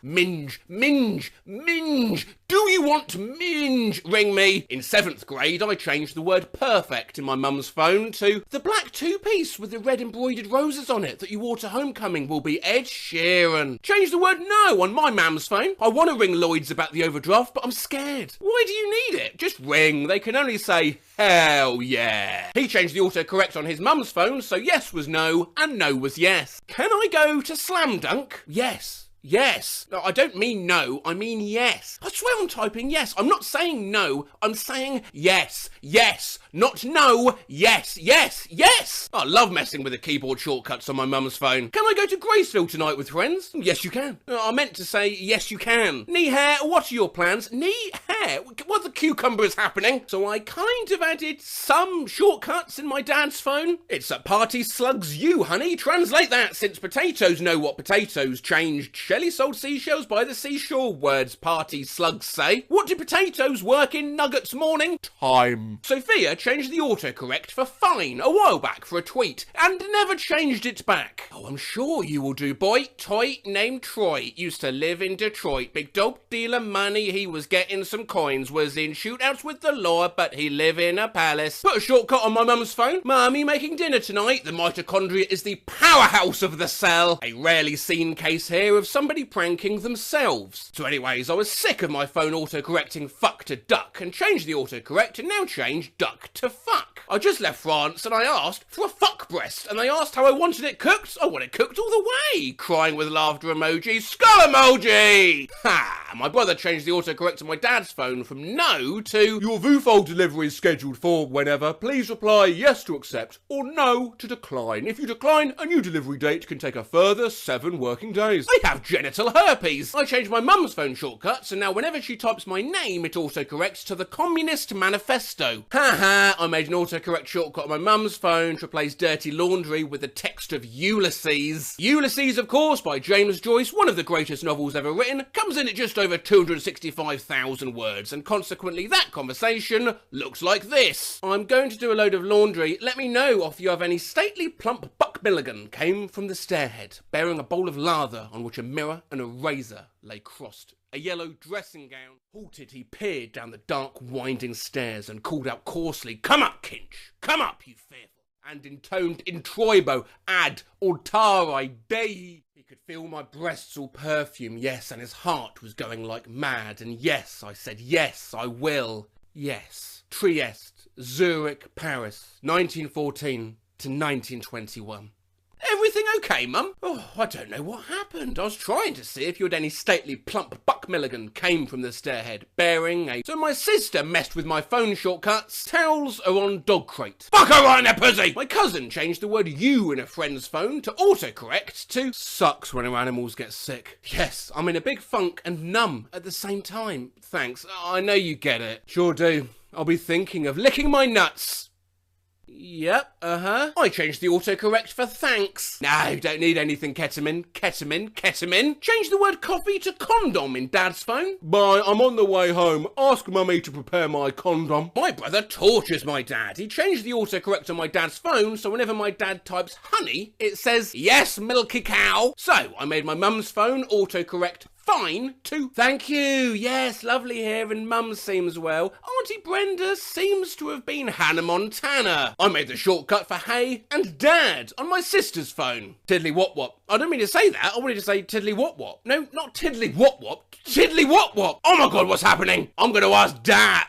Minge, minge, minge. Do you want to minge? Ring me. In 7th grade, I changed the word perfect in my mum's phone to the black two-piece with the red embroidered roses on it that you wore to homecoming will be Ed Sheeran. Change the word no on my mum's phone. I want to ring Lloyd's about the overdraft, but I'm scared. Why do you need it? Just ring. They can only say, hell yeah. He changed the autocorrect on his mum's phone, so yes was no, and no was yes. Can I go to Slam Dunk? Yes. Yes. No, I don't mean no, I mean yes. I swear I'm typing yes. I'm not saying no, I'm saying yes. Yes. Not no. Yes. Yes. Yes. I love messing with the keyboard shortcuts on my mum's phone. Can I go to Graceville tonight with friends? Yes, you can. I meant to say yes, you can. Knee hair, what are your plans? Knee hair? What the cucumber is happening? So I kind of added some shortcuts in my dad's phone. It's a party slugs you, honey. Translate that since potatoes know what potatoes changed. Shelley sold seashells by the seashore. Words party slugs say. What do potatoes work in Nuggets morning? Time. Sophia changed the autocorrect for fine a while back for a tweet and never changed it back. Oh, I'm sure you will do, boy. Toy named Troy used to live in Detroit. Big dope dealer money, he was getting some coins. Was in shootouts with the law, but he live in a palace. Put a shortcut on my mum's phone. Mummy making dinner tonight. The mitochondria is the powerhouse of the cell. A rarely seen case here of somebody pranking themselves. So anyways, I was sick of my phone autocorrecting fuck to duck and changed the autocorrect and now changed duck to fuck. I just left France and I asked for a fuck breast and they asked how I wanted it cooked. I want it cooked all the way. Crying with laughter emoji. Skull emoji! Ha! My brother changed the autocorrect on my dad's phone from no to your VooFold delivery is scheduled for whenever. Please reply yes to accept or no to decline. If you decline, a new delivery date can take a further 7 working days. They have genital herpes. I changed my mum's phone shortcut, so now whenever she types my name, it autocorrects to the Communist Manifesto. Haha, I made an autocorrect shortcut on my mum's phone to replace dirty laundry with the text of Ulysses. Ulysses, of course, by James Joyce, one of the greatest novels ever written, comes in at just over 265,000 words, and consequently that conversation looks like this. I'm going to do a load of laundry. Let me know if you have any stately plump Buck Milligan came from the stairhead, bearing a bowl of lather on which a mirror and a razor lay crossed. A yellow dressing gown. Halted, he peered down the dark, winding stairs and called out coarsely, "Come up, Kinch! Come up, you fearful!" And intoned in Troibo, ad altare Dei. He could feel my breasts all perfume, yes, and his heart was going like mad. And yes, I said, yes, I will. Yes. Trieste, Zurich, Paris, 1914 to 1921. Everything okay, Mum? Oh, I don't know what happened. I was trying to see if you had any stately plump Buck Milligan came from the stairhead, bearing a... So my sister messed with my phone shortcuts. Towels are on dog crate. Fuck her right in the pussy! My cousin changed the word you in a friend's phone to autocorrect to sucks when our animals get sick. Yes, I'm in a big funk and numb at the same time. Thanks. I know you get it. Sure do. I'll be thinking of licking my nuts. Yep, I changed the autocorrect for thanks. No, don't need anything ketamine. Change the word coffee to condom in Dad's phone. Bye, I'm on the way home. Ask Mummy to prepare my condom. My brother tortures my dad. He changed the autocorrect on my dad's phone, so whenever my dad types honey, it says, yes, milky cow. So, I made my mum's phone autocorrect fine to thank you, yes, lovely here, and Mum seems well. Auntie Brenda seems to have been Hannah Montana. I made the shortcut for hey and dad on my sister's phone. Tiddly wop wop. I don't mean to say that, I wanted to say tiddly wop wop. No, not tiddly wop wop. Tiddly wop wop. Oh my god, what's happening? I'm gonna ask Dad.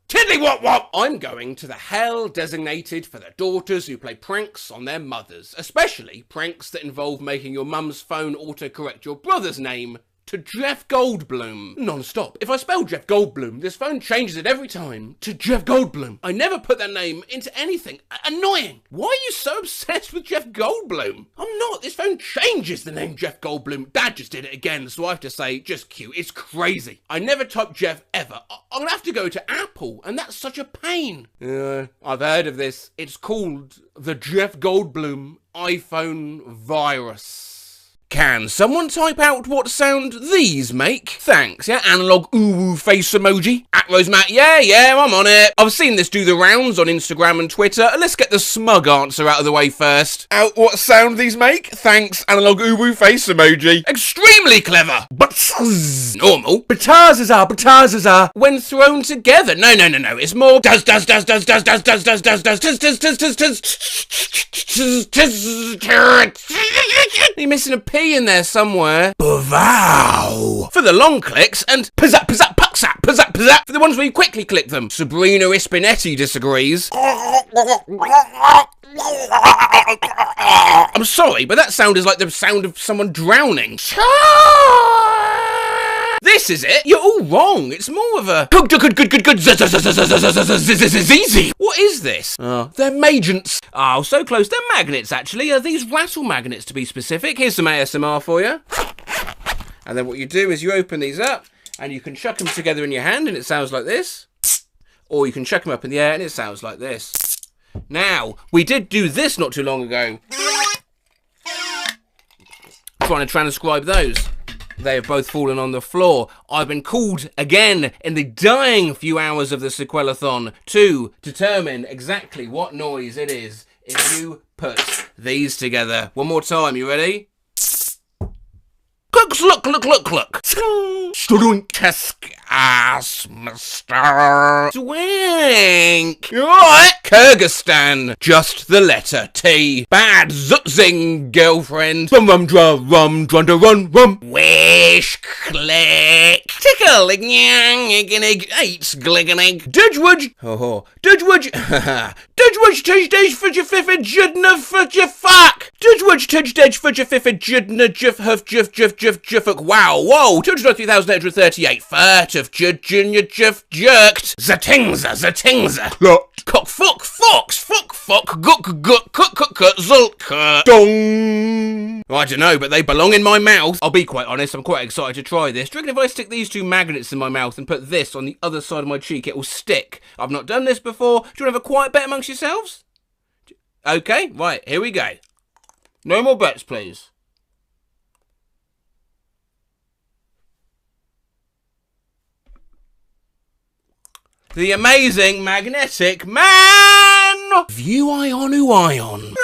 Tiddly wop wop! I'm going to the hell designated for the daughters who play pranks on their mothers, especially pranks that involve making your mum's phone autocorrect your brother's name to Jeff Goldblum. Non-stop. If I spell Jeff Goldblum, this phone changes it every time to Jeff Goldblum. I never put that name into anything. Annoying. Why are you so obsessed with Jeff Goldblum? I'm not. This phone changes the name Jeff Goldblum. Dad just did it again, so I have to say, just cute. It's crazy. I never type Jeff ever. I'm gonna have to go to Apple, and that's such a pain. I've heard of this. It's called the Jeff Goldblum iPhone virus. Can someone type out what sound these make? Thanks, yeah? Analog ooh face emoji. At Rosemat, yeah, I'm on it. I've seen this do the rounds on Instagram and Twitter. Let's get the smug answer out of the way first. Out what sound these make? Thanks, analog ooh face emoji. Extremely clever, but normal. Batazaza. When thrown together. No. It's more does. You're missing a P in there somewhere. Bow for the long clicks and pizzap, puxap for the ones where you quickly click them. Sabrina Ispinetti disagrees. I'm sorry, but that sound is like the sound of someone drowning. This is it. You're all wrong. It's more of a good. Easy. What is this? Oh, they're magents. Oh, so close. They're magnets, actually. These rattle magnets, to be specific. Here's some ASMR for you. And then what you do is you open these up, and you can chuck them together in your hand, and it sounds like this. Or you can chuck them up in the air, and it sounds like this. Now, we did do this not too long ago. Trying to transcribe those. They have both fallen on the floor. I've been called again in the dying few hours of the sequelathon to determine exactly what noise it is if you put these together. One more time, you ready? Look. Student-esque ass, Mr. Swink. Right. Kyrgyzstan. Just the letter T. Bad zutzing, girlfriend. Rum, run. Wish, click. Tickle, ignig, eight, gliggenig. Dudgewood. Dudgewood. Dudgewood, tudge, for your fifth, judna, for your fuck. Dudgewood, tudge, for your fifth, judna, juf, wow, whoa, 293,838. Furt of junior jerked. Zatingza. Look, Cock, fuck, fox, fuck, guck, zulk, dong. I don't know, but they belong in my mouth. I'll be quite honest, I'm quite excited to try this. Do you reckon if I stick these two magnets in my mouth and put this on the other side of my cheek, it will stick? I've not done this before. Do you want to have a quiet bet amongst yourselves? Okay, right, here we go. No more bets, please. The amazing magnetic man! View ion who ion.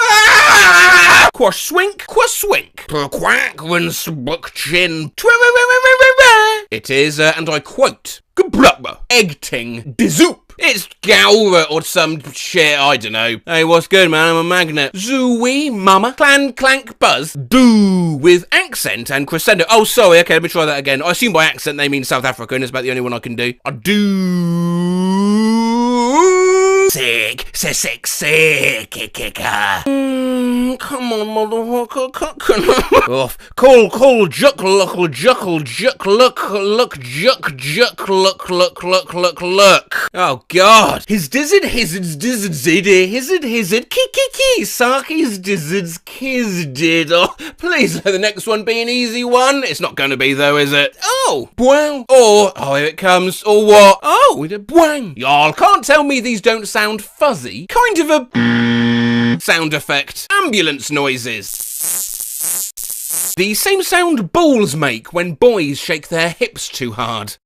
Quash swink, quack, when sbuck chin. It is, and I quote, egg-ting, dizoop. It's Gowra or some shit, I don't know. Hey, what's good, man? I'm a magnet. Zooey, mama, clan, clank, buzz, do, with accent and crescendo. Oh, sorry, okay, let me try that again. I assume by accent they mean South African, it's about the only one I can do. I do. Sick, kicker. Come on, motherfucker, off. Call, juck, look. Oh, God. His dizzard, kiki, Saki's dizzards, kizdid. Oh, please let the next one be an easy one. It's not going to be, though, is it? Oh, bwang. Or, oh, here it comes. Or what? Oh, with a bwang. Y'all can't tell me these don't sound fuzzy. Kind of a sound effect. Ambulance noises. The same sound balls make when boys shake their hips too hard.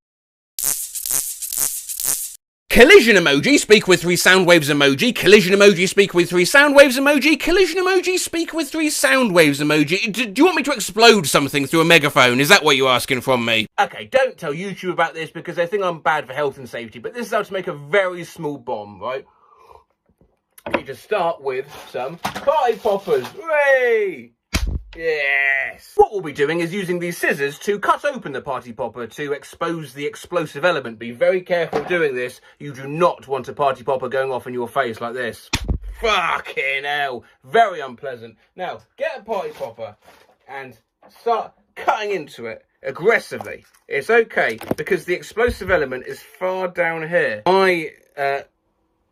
Collision emoji, speak with 3 sound waves emoji. Collision emoji, speak with 3 sound waves emoji. Collision emoji, speak with 3 sound waves emoji. Do you want me to explode something through a megaphone? Is that what you're asking from me? Okay, don't tell YouTube about this because they think I'm bad for health and safety, but this is how to make a very small bomb, right? You just start with some party poppers. Hooray! Yes! What we'll be doing is using these scissors to cut open the party popper to expose the explosive element. Be very careful doing this. You do not want a party popper going off in your face like this. Fucking hell. Very unpleasant. Now, get a party popper and start cutting into it aggressively. It's okay because the explosive element is far down here. My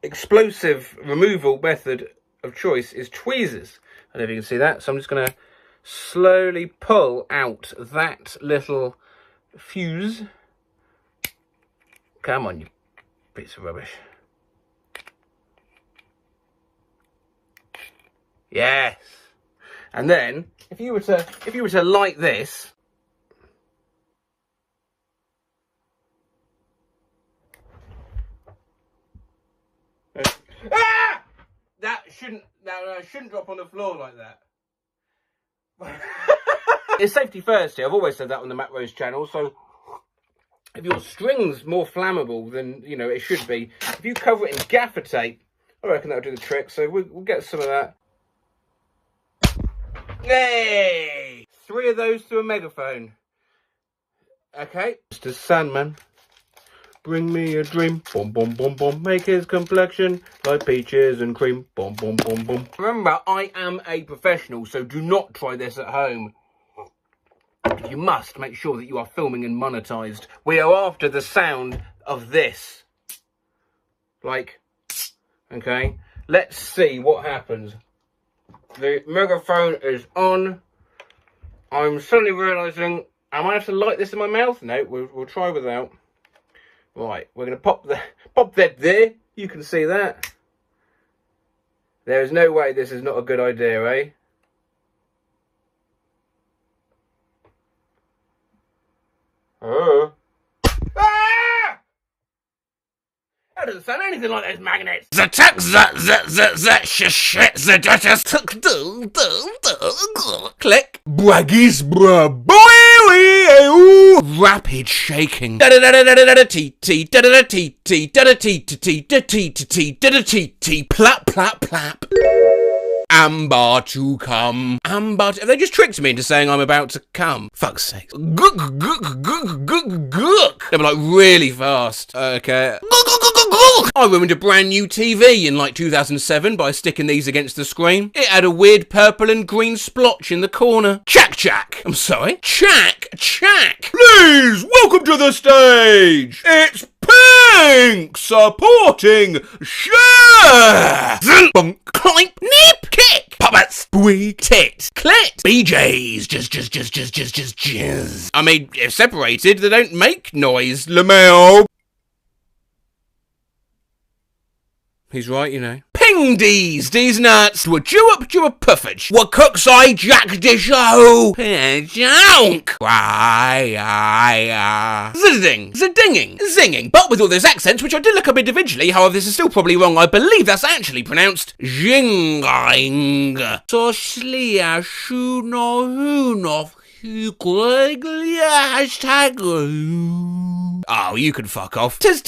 explosive removal method of choice is tweezers. I don't know if you can see that, so I'm just going to slowly pull out that little fuse. Come on, you piece of rubbish. Yes. And then if you were to light this, ah! That shouldn't drop on the floor like that. It's safety first here. I've always said that on the Matt Rose channel. So if your string's more flammable than, you know, it should be, if you cover it in gaffer tape, I reckon that'll do the trick. So we'll get some of that. Hey! 3 of those to a megaphone. Okay. Mr. Sandman, bring me a dream. Boom, boom, boom, boom. Make his complexion like peaches and cream. Boom, boom, boom, boom. Remember, I am a professional, so do not try this at home. You must make sure that you are filming and monetized. We are after the sound of this. Like, okay. Let's see what happens. The megaphone is on. I'm suddenly realising I might have to light this in my mouth. No, we'll try without. Right, we're going to pop that there. You can see that. There is no way this is not a good idea, eh? Oh. Ah! That doesn't sound anything like those magnets. Click. Braggies, bruh. Rapid shaking. Plap, plap, plap. Amber to come. Amber to... Have they just tricked me into saying I'm about to come? Fuck's sake. Gook, gook, gook, gook, gook. They were like really fast. Okay. I ruined a brand new TV in like 2007 by sticking these against the screen. It had a weird purple and green splotch in the corner. Chack. I'm sorry. Chack. Please, welcome to the stage. It's Pink supporting share. Bunk, climp, nip, kick, puppets, squeak, tit, clit, BJs, jizz. I mean, if separated, they don't make noise. Lamel. He's right, you know. Ping these nuts, would you up to a puffage? What cooks I jack the show? Junk. Zizzing, zinging, zinging. But with all those accents, which I did look up individually, however, this is still probably wrong. I believe that's actually pronounced jinging. So slia shu no hu no. Oh, you can fuck off. Tiz.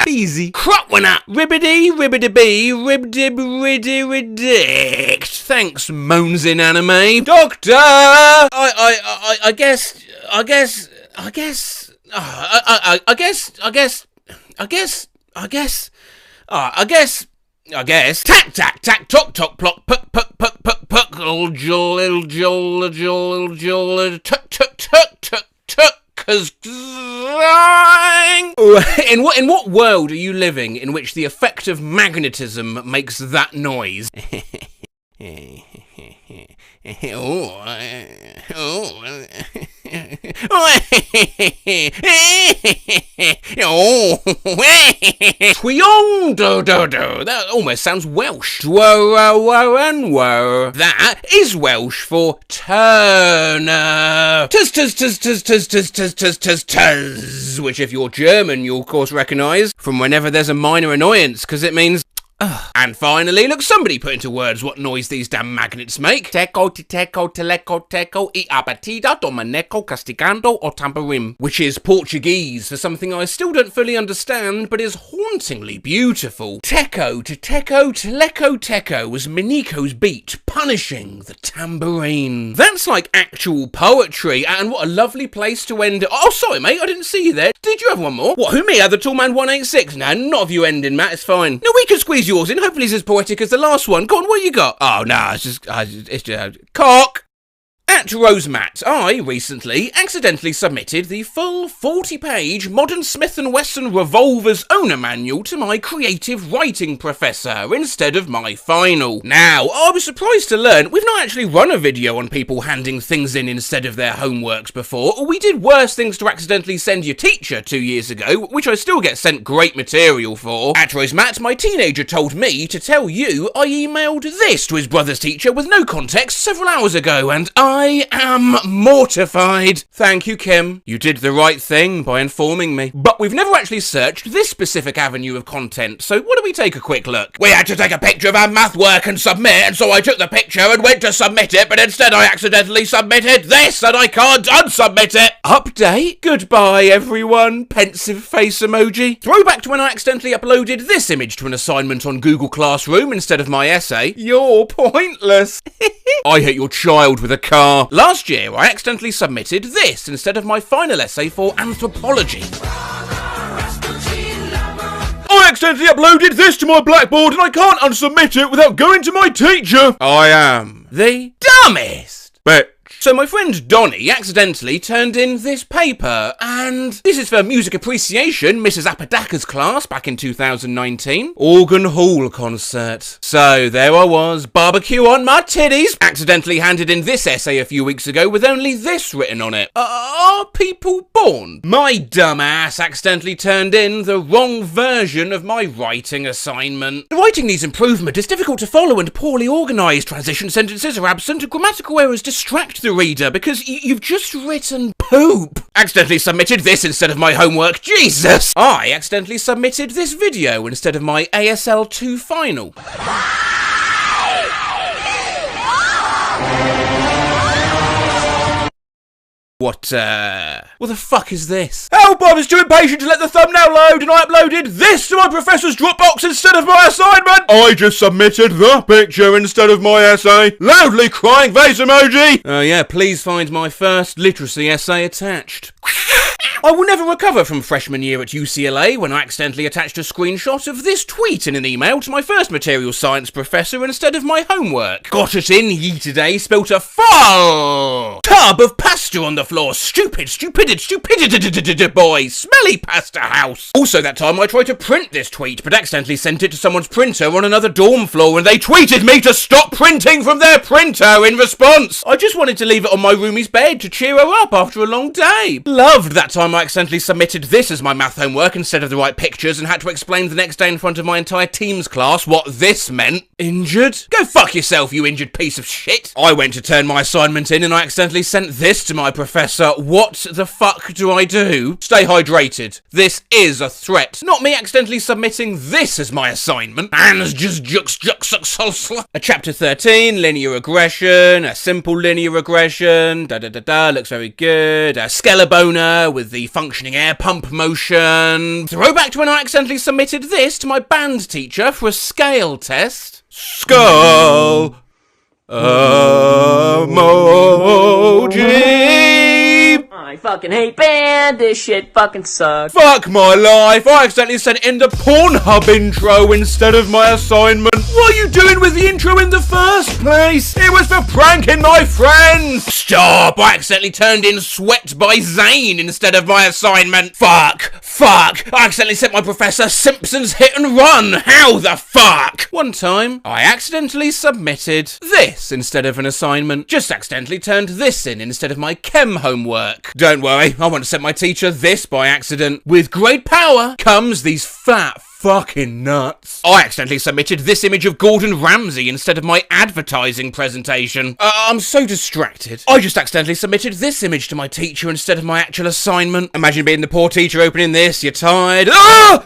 Easy. Crop one up. Ribbity, ribbity-bee, ribdib-riddy-ridict. Thanks, moans in anime. Doctor! I guess. Tack, tack, tack, tock, tock, plock, puck, puck, puck, puck, puck, jol, tuck, tuck, tuck, tuck, tuck, cause in what world are you living in which the effect of magnetism makes that noise? Tweong do do do. That almost sounds Welsh. That is Welsh for Turner. Tuz, which if you're German, you'll of course recognise from whenever there's a minor annoyance, because it means and finally, look, somebody put into words what noise these damn magnets make. Teco, titeco, teleco, teco, I abatida, domaneco, castigando, or tamborim. Which is Portuguese for something I still don't fully understand, but is hauntingly beautiful. Teco, titeco, teleco, teco was Miniko's beat, punishing the tambourine. That's like actual poetry, and what a lovely place to end it. Oh, sorry, mate, I didn't see you there. Did you have one more? What, who, me? The tall man 186? No, not of you ending, Matt, it's fine. No, we can squeeze yours in. Hopefully it's as poetic as the last one. Go on, what you got? Oh, no, it's just cock. At Rosemat, I recently accidentally submitted the full 40-page Modern Smith & Wesson Revolver's owner manual to my creative writing professor instead of my final. Now, I was surprised to learn we've not actually run a video on people handing things in instead of their homeworks before. We did worse things to accidentally send your teacher 2 years ago, which I still get sent great material for. At Rosemat, my teenager told me to tell you I emailed this to his brother's teacher with no context several hours ago, and I am mortified. Thank you, Kim. You did the right thing by informing me. But we've never actually searched this specific avenue of content, so why don't we take a quick look? We had to take a picture of our math work and submit, and so I took the picture and went to submit it, but instead I accidentally submitted this, and I can't unsubmit it. Update? Goodbye, everyone. Pensive face emoji. Throwback to when I accidentally uploaded this image to an assignment on Google Classroom instead of my essay. You're pointless. I hit your child with a car. Last year, I accidentally submitted this instead of my final essay for anthropology. I accidentally uploaded this to my Blackboard and I can't unsubmit it without going to my teacher. I am the dumbest. But so my friend Donnie accidentally turned in this paper, and this is for music appreciation, Mrs. Apodaca's class back in 2019. Organ Hall concert. So there I was, barbecue on my titties. Accidentally handed in this essay a few weeks ago with only this written on it. Are people born? My dumb ass accidentally turned in the wrong version of my writing assignment. The writing needs improvement. It's difficult to follow and poorly organised. Transition sentences are absent. Grammatical errors distract the reader because you've just written poop. Accidentally submitted this instead of my homework. Jesus! I accidentally submitted this video instead of my ASL 2 final. What the fuck is this? Help, I was too impatient to let the thumbnail load and I uploaded this to my professor's Dropbox instead of my assignment! I just submitted the picture instead of my essay. Loudly crying face emoji! Yeah, please find my first literacy essay attached. I will never recover from freshman year at UCLA when I accidentally attached a screenshot of this tweet in an email to my first material science professor instead of my homework. Got it in, ye today, spilt a full tub of pasta on the floor. Stupidity, boy. Smelly pasta house. Also that time I tried to print this tweet, but accidentally sent it to someone's printer on another dorm floor and they tweeted me to stop printing from their printer in response. I just wanted to leave it on my roomie's bed to cheer her up after a long day. Loved that time I accidentally submitted this as my math homework instead of the right pictures and had to explain the next day in front of my entire team's class what this meant. Injured? Go fuck yourself, you injured piece of shit. I went to turn my assignment in and I accidentally sent this to my professor. What the fuck do I do? Stay hydrated. This is a threat. Not me accidentally submitting this as my assignment. Hands just a chapter 13, linear regression, a simple linear regression, looks very good. A Skelebaner with the functioning air pump motion. Throwback to when I accidentally submitted this to my band teacher for a scale test. Skull emoji. I fucking hate band, this shit fucking sucks. Fuck my life, I accidentally sent in the Pornhub intro instead of my assignment. What are you doing with the intro in the first place? It was for pranking my friends. Stop, I accidentally turned in Sweat by Zayn instead of my assignment. Fuck, I accidentally sent my professor Simpsons Hit and Run. How the fuck? One time, I accidentally submitted this instead of an assignment. Just accidentally turned this in instead of my chem homework. Don't worry, I won't send my teacher this by accident. With great power comes these fat fucking nuts. I accidentally submitted this image of Gordon Ramsay instead of my advertising presentation. I'm so distracted. I just accidentally submitted this image to my teacher instead of my actual assignment. Imagine being the poor teacher opening this, you're tired.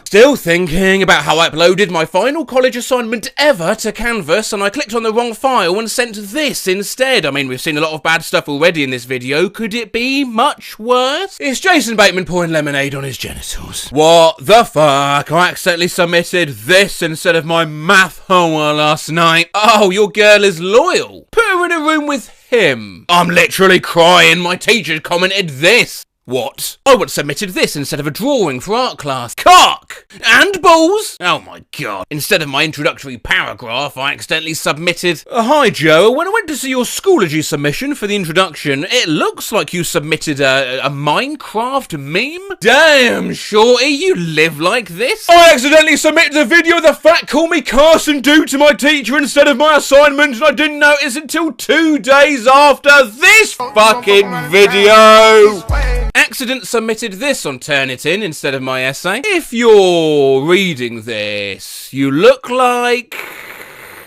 Still thinking about how I uploaded my final college assignment ever to Canvas and I clicked on the wrong file and sent this instead. I mean, we've seen a lot of bad stuff already in this video. Could it be much worse? It's Jason Bateman pouring lemonade on his genitals. What the fuck? I accidentally submitted this instead of my math homework last night. Oh, your girl is loyal. Put her in a room with him. I'm literally crying. My teacher commented this. What? I would have submitted this instead of a drawing for art class. Cock! And balls! Oh my god. Instead of my introductory paragraph, I accidentally submitted, Hi Joe, when I went to see your Schoology submission for the introduction, it looks like you submitted a Minecraft meme? Damn, shorty, you live like this? I accidentally submitted a video of the fat call me Carson dude to my teacher instead of my assignment, and I didn't notice until 2 days after this fucking video. Accident submitted this on Turnitin instead of my essay. If you're reading this, you look like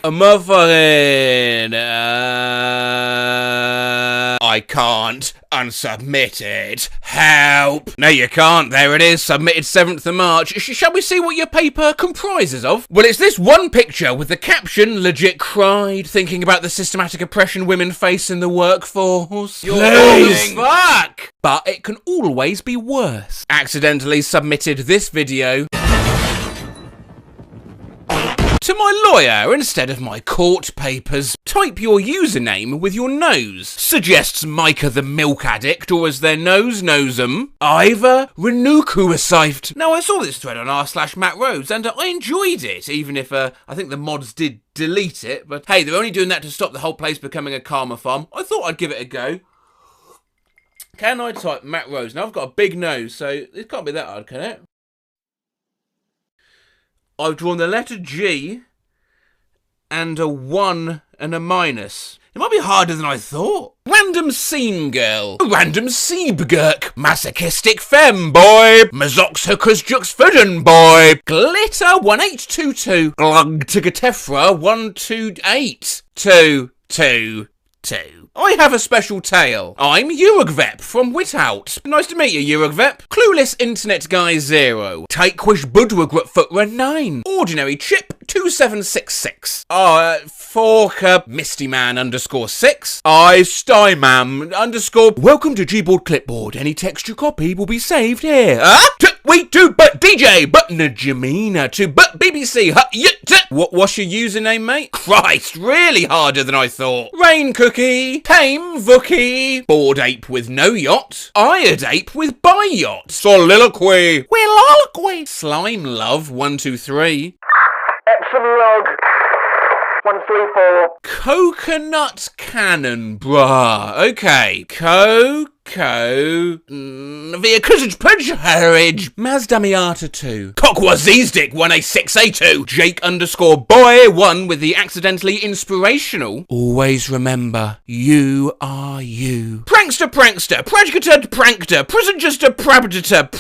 a motherfucking I can't unsubmit it. Help. No, you can't. There it is. Submitted 7th of March. Shall we see what your paper comprises of? Well, it's this one picture with the caption, legit cried, thinking about the systematic oppression women face in the workforce. Please. Fuck. But it can always be worse. Accidentally submitted this video to my lawyer instead of my court papers. Type your username with your nose, suggests Micah the milk addict, or as their nose knows 'em, Ivor Renukuasifed. Now I saw this thread on r/Matt Rhodes and I enjoyed it, even if I think the mods did delete it, but hey, they're only doing that to stop the whole place becoming a karma farm. I thought I'd give it a go. Can I type Matt Rhodes? Now I've got a big nose, so it can't be that hard, can it? I've drawn the letter G and a 1 and a minus. It might be harder than I thought. Random scene girl. Random seebgurk. Masochistic femboy. Mazox hookers juxfudden boy. Glitter 1822. Glug tigatefra 128. 222. I have a special tale. I'm Urugvep from Witout. Nice to meet you, Urugvep. Clueless internet guy 0. Takewish budwagrat footra 9. Ordinary chip 2766. Forker Misty Man _6. I Stymam _ welcome to Gboard Clipboard. Any text you copy will be saved here. We do but DJ but Najamina to but BBC. What's your username, mate? Christ, really harder than I thought. Rain Cookie, Tame Vookie, Bored Ape with no yacht, Ired Ape with bi yacht, Soliloquy, Willoquy, Slime Love 123, Epsom Log 134. Coconut Cannon, bruh. Okay. Via Cousins Pudge Mazda Miata 2 Cockwazizdick 186A2 Jake _boy 1 with the accidentally inspirational always remember you are you Prankster Prankster Prison just a Prabjita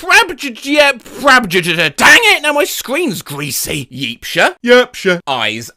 dang it now my screen's greasy Yeepsha Eyes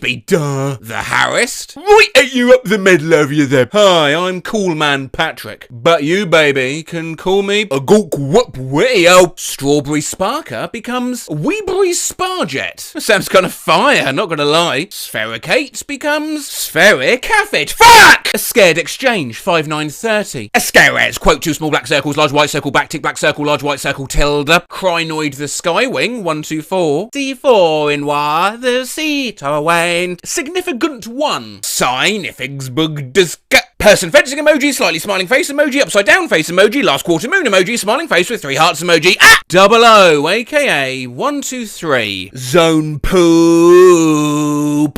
be duh the harassed right at you up the middle of you there. Hi, I'm Cool Man Patrick. But you, baby, can call me a gawk whoop wheel. Strawberry Sparker becomes Weeberry Sparjet. Sounds kind of fire, not gonna lie. Sphericate becomes Spheric Affit. Fuck! A Scared Exchange 5930. A Scares quote 2 small black circles, large white circle, backtick black circle, large white circle, tilde. Crinoid the Skywing 124. D4 in war the seat away. Significant 1. Signifigsbug disc. Person fencing emoji, slightly smiling face emoji, upside down face emoji, last quarter moon emoji, smiling face with 3 hearts emoji. 00, aka 123. Zone poo.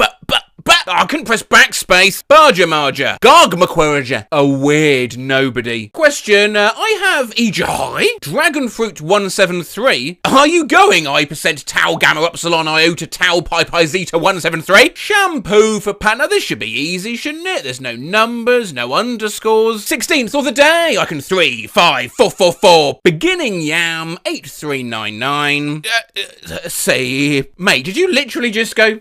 I couldn't press backspace. Barger Marger. Garg McQuarriger. A weird nobody. Question, I have Ejai. Dragonfruit 173. Are you going I% Tau Gamma Upsilon Iota Tau Pi Pi Zeta 173? Shampoo for Panna. This should be easy, shouldn't it? There's no numbers, no underscores. 16th of the day. I can 3, 5, 4, 4, 4. Beginning Yam 8399. Say, mate, did you literally just go...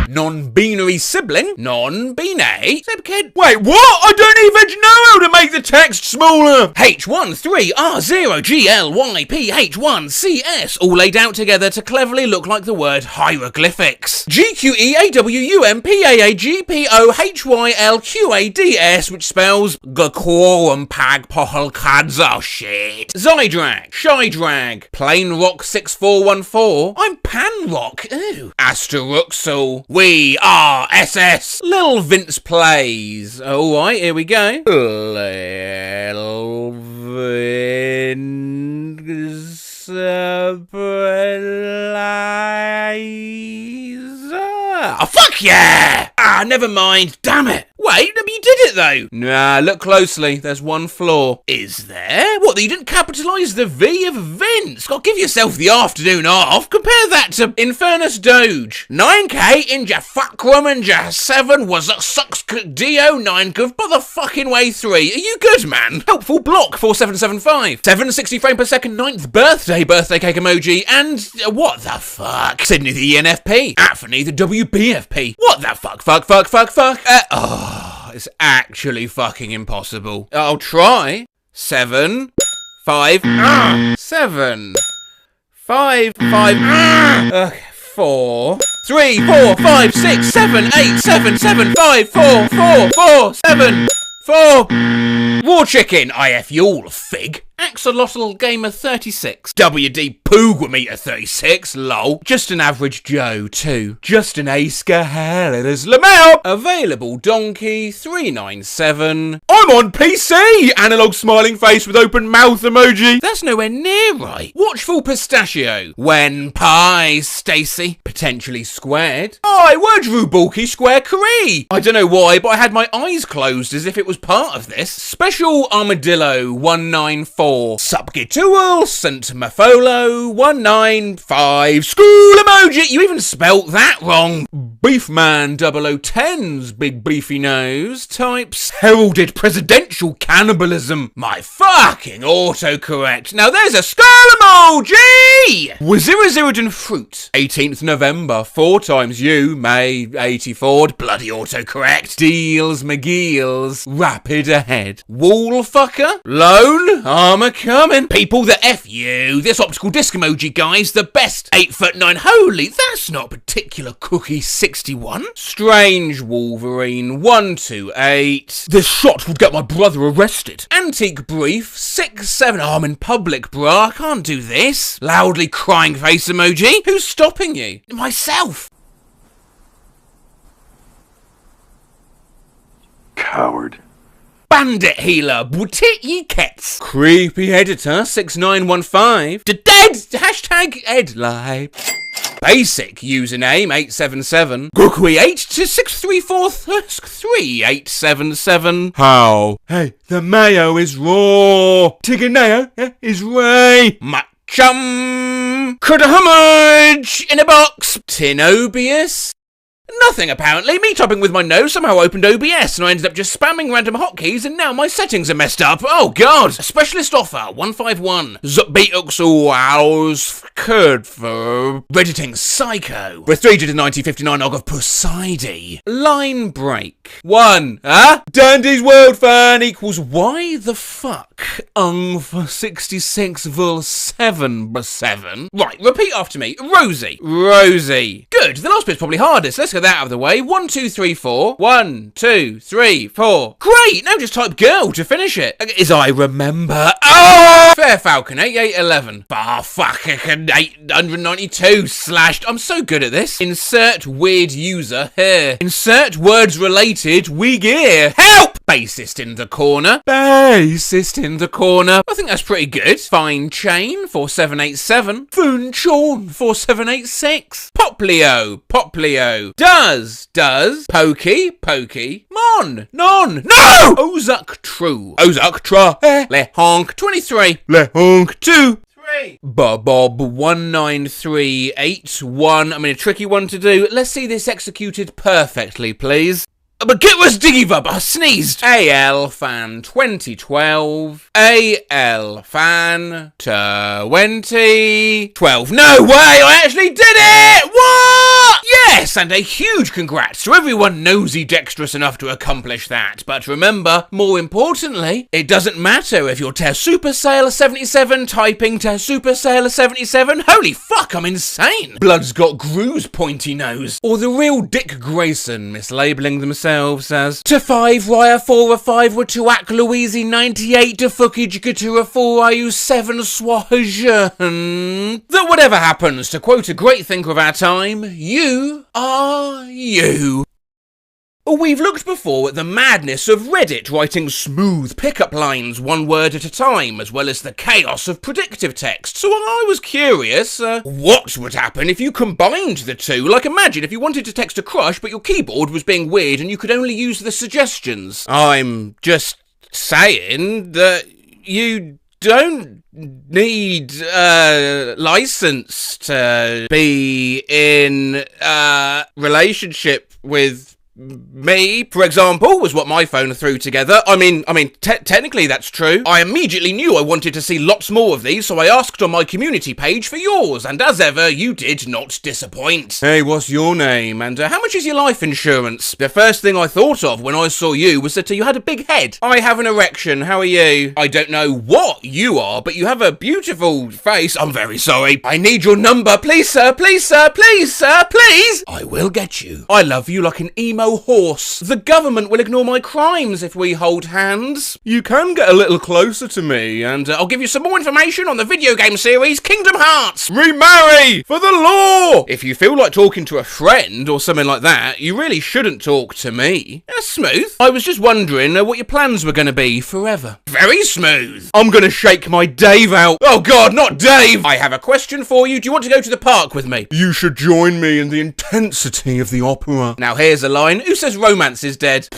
Non-binary sibling? Non-binary? Kid. Wait, what? I don't even know how to make the text smaller! H13R0GLYPH1CS all laid out together to cleverly look like the word hieroglyphics. GQEAWUMPAAGPOHYLQADS which spells Gaquorum Pag Poholkadza. Oh shit. Zydrag. Shydrag. Plain Rock 6414. I'm Pan Rock. Ooh. Asteruxel. We are SS. Lil Vince Plays. Alright, here we go. Lil Vince Plays. Oh, fuck yeah! Never mind. Damn it. Wait, you did it though. Nah, look closely. There's one flaw. Is there? What, that you didn't capitalise the V of Vince? God, give yourself the afternoon off. Compare that to Infernus Doge. 9K in ja fuckrum and ja 7 was a sucks do 9 gov by the fucking way 3. Are you good, man? Helpful block 4775. 760 frame per second 9th birthday cake emoji. And what the fuck? Sydney the ENFP. Anthony the WBFP. What the fuck? It's actually fucking impossible. I'll try. 7, 5, 7, 5, 5, okay, 4, 3, 4, 5, 6, 7, 8, 7, 7, 5, 4, 4, 4, 7, 4. Raw chicken, IF y'all, fig. Axolotl Gamer 36. WD Poogwameter 36, lol. Just an average Joe, too. Just an Ace Gahelis Lamau. Available Donkey 397. I'm on PC! Analog smiling face with open mouth emoji. That's nowhere near right. Watchful Pistachio. When Pie Stacy. Potentially squared. I were Drew Bulky Square Cree. I don't know why, but I had my eyes closed as if it was part of this. Special Armadillo 194. Subgitual St. Mafolo 195. School emoji. You even spelt that wrong. Beefman 0010's big beefy nose types heralded presidential cannibalism. My fucking autocorrect. Now there's a skull emoji! Waziriziridon fruit. 18th November, 4 times you, May 84. Bloody autocorrect. Deals McGeals. Rapid ahead. Wall fucker. Lone. Armor coming. People that F you. This optical disc emoji, guys, the best. 8'9". Holy, that's not particular cookie 61. Strange Wolverine 128. This shot would get my brother arrested. Antique brief 6'7". Oh, I'm in public, bruh. I can't do this. Loudly crying face emoji. Who's stopping you? Myself. Coward. Bandit healer, Boutit ye kets. Creepy editor 6915. Dead hashtag Edlive. Basic username 877. Gukui 8 to 634 3877. How? Hey, the mayo is raw. Tiganeo is Ray. Machum. Kudahumage in a box. Tinobius. Nothing, apparently. Me typing with my nose somehow opened OBS and I ended up just spamming random hotkeys and now my settings are messed up. Oh god! Specialist offer 151. Zutbeatuxows curd for Redditing Psycho. With 390.59 og of Poseidon. Line break. 1. Huh? Dandy's World Fan equals why the fuck? For 66 vul 7. Right, repeat after me. Rosie. Rosie. Good. The last bit's probably hardest. Let's get that out of the way. 1, 2, 3, 4. 1, 2, 3, 4. Great! Now just type girl to finish it. As I remember. Oh! Fair Falcon 8811. Bar fuck 892 slashed. I'm so good at this. Insert weird user here. Insert words related we gear. Help! Bassist in the corner. Bassist in the corner. I think that's pretty good. Fine Chain 4787. Foon Chawn 4786. Poplio. Does. Pokey. Mon. Non. No! Ozuk True. Le Honk 23. Le Honk 2. Bob 19381. I mean, a tricky one to do. Let's see this executed perfectly, please. But get was Digivub, I sneezed. AL Fan 2012. AL Fan 2012. No way, I actually did it! What? Yes, and a huge congrats to everyone nosy dexterous enough to accomplish that. But remember, more importantly, it doesn't matter if you're Super Sailor 77 typing Super Sailor 77. Holy fuck, I'm insane. Blood's got Gru's pointy nose. Or the real Dick Grayson mislabeling themselves as to 5 Raya 4 5 were to Ak Louisi 98 to Fuckage Gatura 4 IU 7 Swahajan. That whatever happens, to quote a great thinker of our time, you are you. We've looked before at the madness of Reddit writing smooth pickup lines one word at a time, as well as the chaos of predictive text. So I was curious, what would happen if you combined the two? Like imagine if you wanted to text a crush, but your keyboard was being weird and you could only use the suggestions. I'm just saying that you don't need a license to be in a relationship with me, for example, was what my phone threw together. I mean, technically that's true. I immediately knew I wanted to see lots more of these, so I asked on my community page for yours, and as ever, you did not disappoint. Hey, what's your name? And how much is your life insurance? The first thing I thought of when I saw you was that you had a big head. I have an erection. How are you? I don't know what you are, but you have a beautiful face. I'm very sorry. I need your number. Please, sir. Please, sir. Please, sir. Please. I will get you. I love you like an emo horse. The government will ignore my crimes if we hold hands. You can get a little closer to me, and I'll give you some more information on the video game series Kingdom Hearts. Remarry! For the law! If you feel like talking to a friend or something like that, you really shouldn't talk to me. That's smooth. I was just wondering what your plans were going to be forever. Very smooth. I'm going to shake my Dave out. Oh god, not Dave! I have a question for you. Do you want to go to the park with me? You should join me in the intensity of the opera. Now here's a line. Who says romance is dead?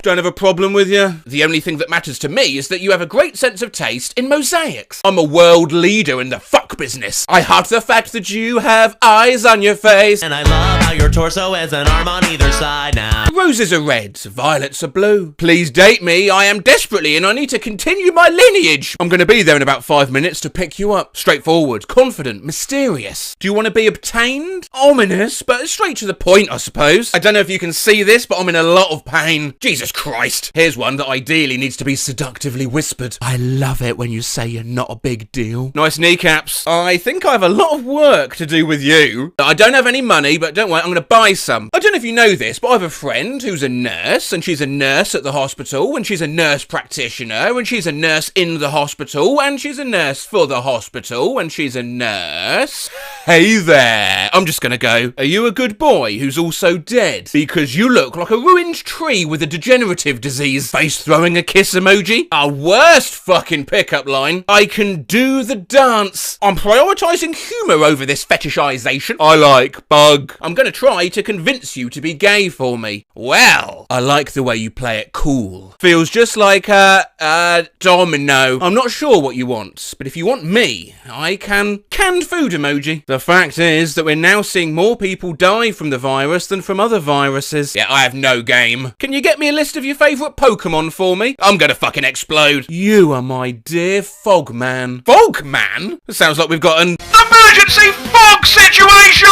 Don't have a problem with you. The only thing that matters to me is that you have a great sense of taste in mosaics. I'm a world leader in the fuck business. I heart the fact that you have eyes on your face. And I love how your torso has an arm on either side now. Roses are red, violets are blue. Please date me, I am desperately and I need to continue my lineage. I'm gonna be there in about 5 minutes to pick you up. Straightforward, confident, mysterious. Do you want to be obtained? Ominous, but straight to the point, I suppose. I don't know if you can see this, but I'm in a lot of pain. Jesus Christ. Here's one that ideally needs to be seductively whispered. I love it when you say you're not a big deal. Nice kneecaps. I think I have a lot of work to do with you. I don't have any money, but don't worry, I'm gonna buy some. I don't know if you know this, but I have a friend who's a nurse, and she's a nurse at the hospital, and she's a nurse practitioner, and she's a nurse in the hospital, and she's a nurse for the hospital, and she's a nurse. Hey there. I'm just gonna go, are you a good boy who's also dead? Because you look like a ruined tree with a degenerative disease. Face throwing a kiss emoji. Our worst fucking pickup line. I can do the dance. I'm prioritising humour over this fetishization. I like bug. I'm gonna try to convince you to be gay for me. Well, I like the way you play it cool. Feels just like a domino. I'm not sure what you want, but if you want me, I can. Canned food emoji. The fact is that we're now seeing more people die from the virus than from other viruses. Yeah, I have no game. Can you get me a list of your favourite Pokemon for me? I'm gonna fucking explode. You are my dear Fogman. Fogman? It sounds like we've got an emergency fog situation!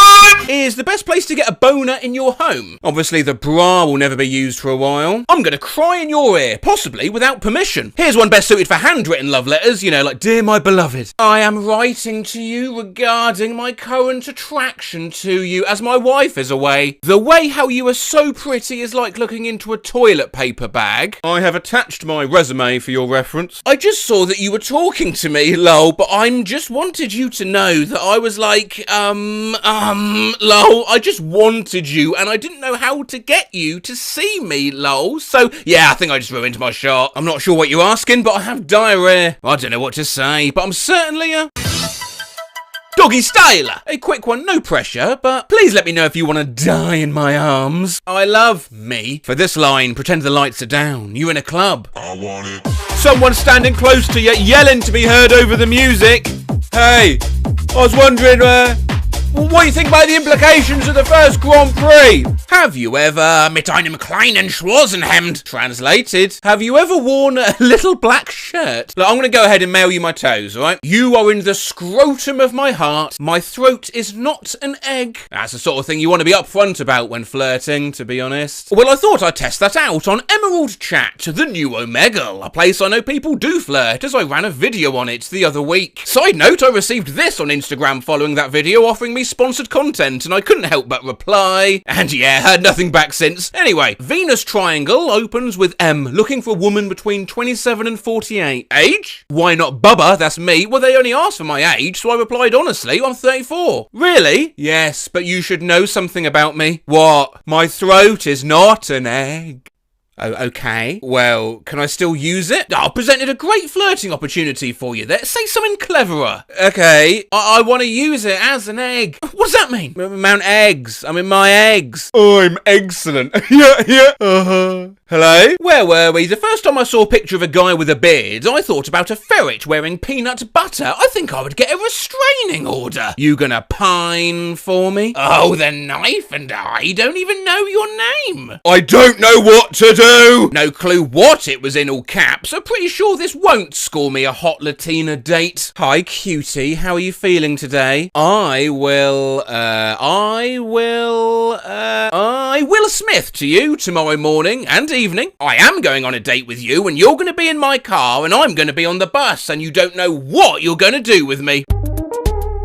Is the best place to get a boner in your home. Obviously the bra will never be used for a while. I'm gonna cry in your ear, possibly without permission. Here's one best suited for handwritten love letters, you know, like, Dear my beloved, I am writing to you regarding my current attraction to you as my wife is away. The way how you are so pretty is like looking into a toilet paper bag. I have attached my resume for your reference. I just saw that you were talking to me, lol, but I'm just wanted you to know that I was like, lol, I just wanted you and I didn't know how to get you to see me, lol. So, yeah, I think I just ruined my shot. I'm not sure what you're asking, but I have diarrhea. I don't know what to say, but I'm certainly a doggy styler. A quick one, no pressure, but please let me know if you want to die in my arms. I love me. For this line, pretend the lights are down. You in a club. I want it. Someone standing close to you, yelling to be heard over the music. Hey, I was wondering, what do you think about the implications of the first Grand Prix? Have you ever mit einem kleinen Schwarzenhemd? Translated, have you ever worn a little black shirt? Look, I'm going to go ahead and mail you my toes, alright? You are in the scrotum of my heart. My throat is not an egg. That's the sort of thing you want to be upfront about when flirting, to be honest. Well, I thought I'd test that out on Emerald Chat, the new Omegle, a place I know people do flirt, as I ran a video on it the other week. Side note, I received this on Instagram following that video offering me sponsored content, and I couldn't help but reply. And yeah, heard nothing back since. Anyway, Venus Triangle opens with M, looking for a woman between 27 and 48. Age? Why not Bubba? That's me. Well, they only asked for my age, so I replied honestly, I'm 34. Really? Yes, but you should know something about me. What? My throat is not an egg. Oh, okay. Well, can I still use it? I presented a great flirting opportunity for you there. Say something cleverer. Okay, I want to use it as an egg. What does that mean? Mount eggs. I mean, my eggs. I'm excellent. yeah. Hello? Where were we? The first time I saw a picture of a guy with a beard, I thought about a ferret wearing peanut butter. I think I would get a restraining order. You gonna pine for me? Oh, the knife and I don't even know your name. I don't know what to do. No clue what it was in all caps. I'm pretty sure this won't score me a hot Latina date. Hi, cutie. How are you feeling today? I will Smith to you tomorrow morning and evening. I am going on a date with you and you're going to be in my car and I'm going to be on the bus and you don't know what you're going to do with me.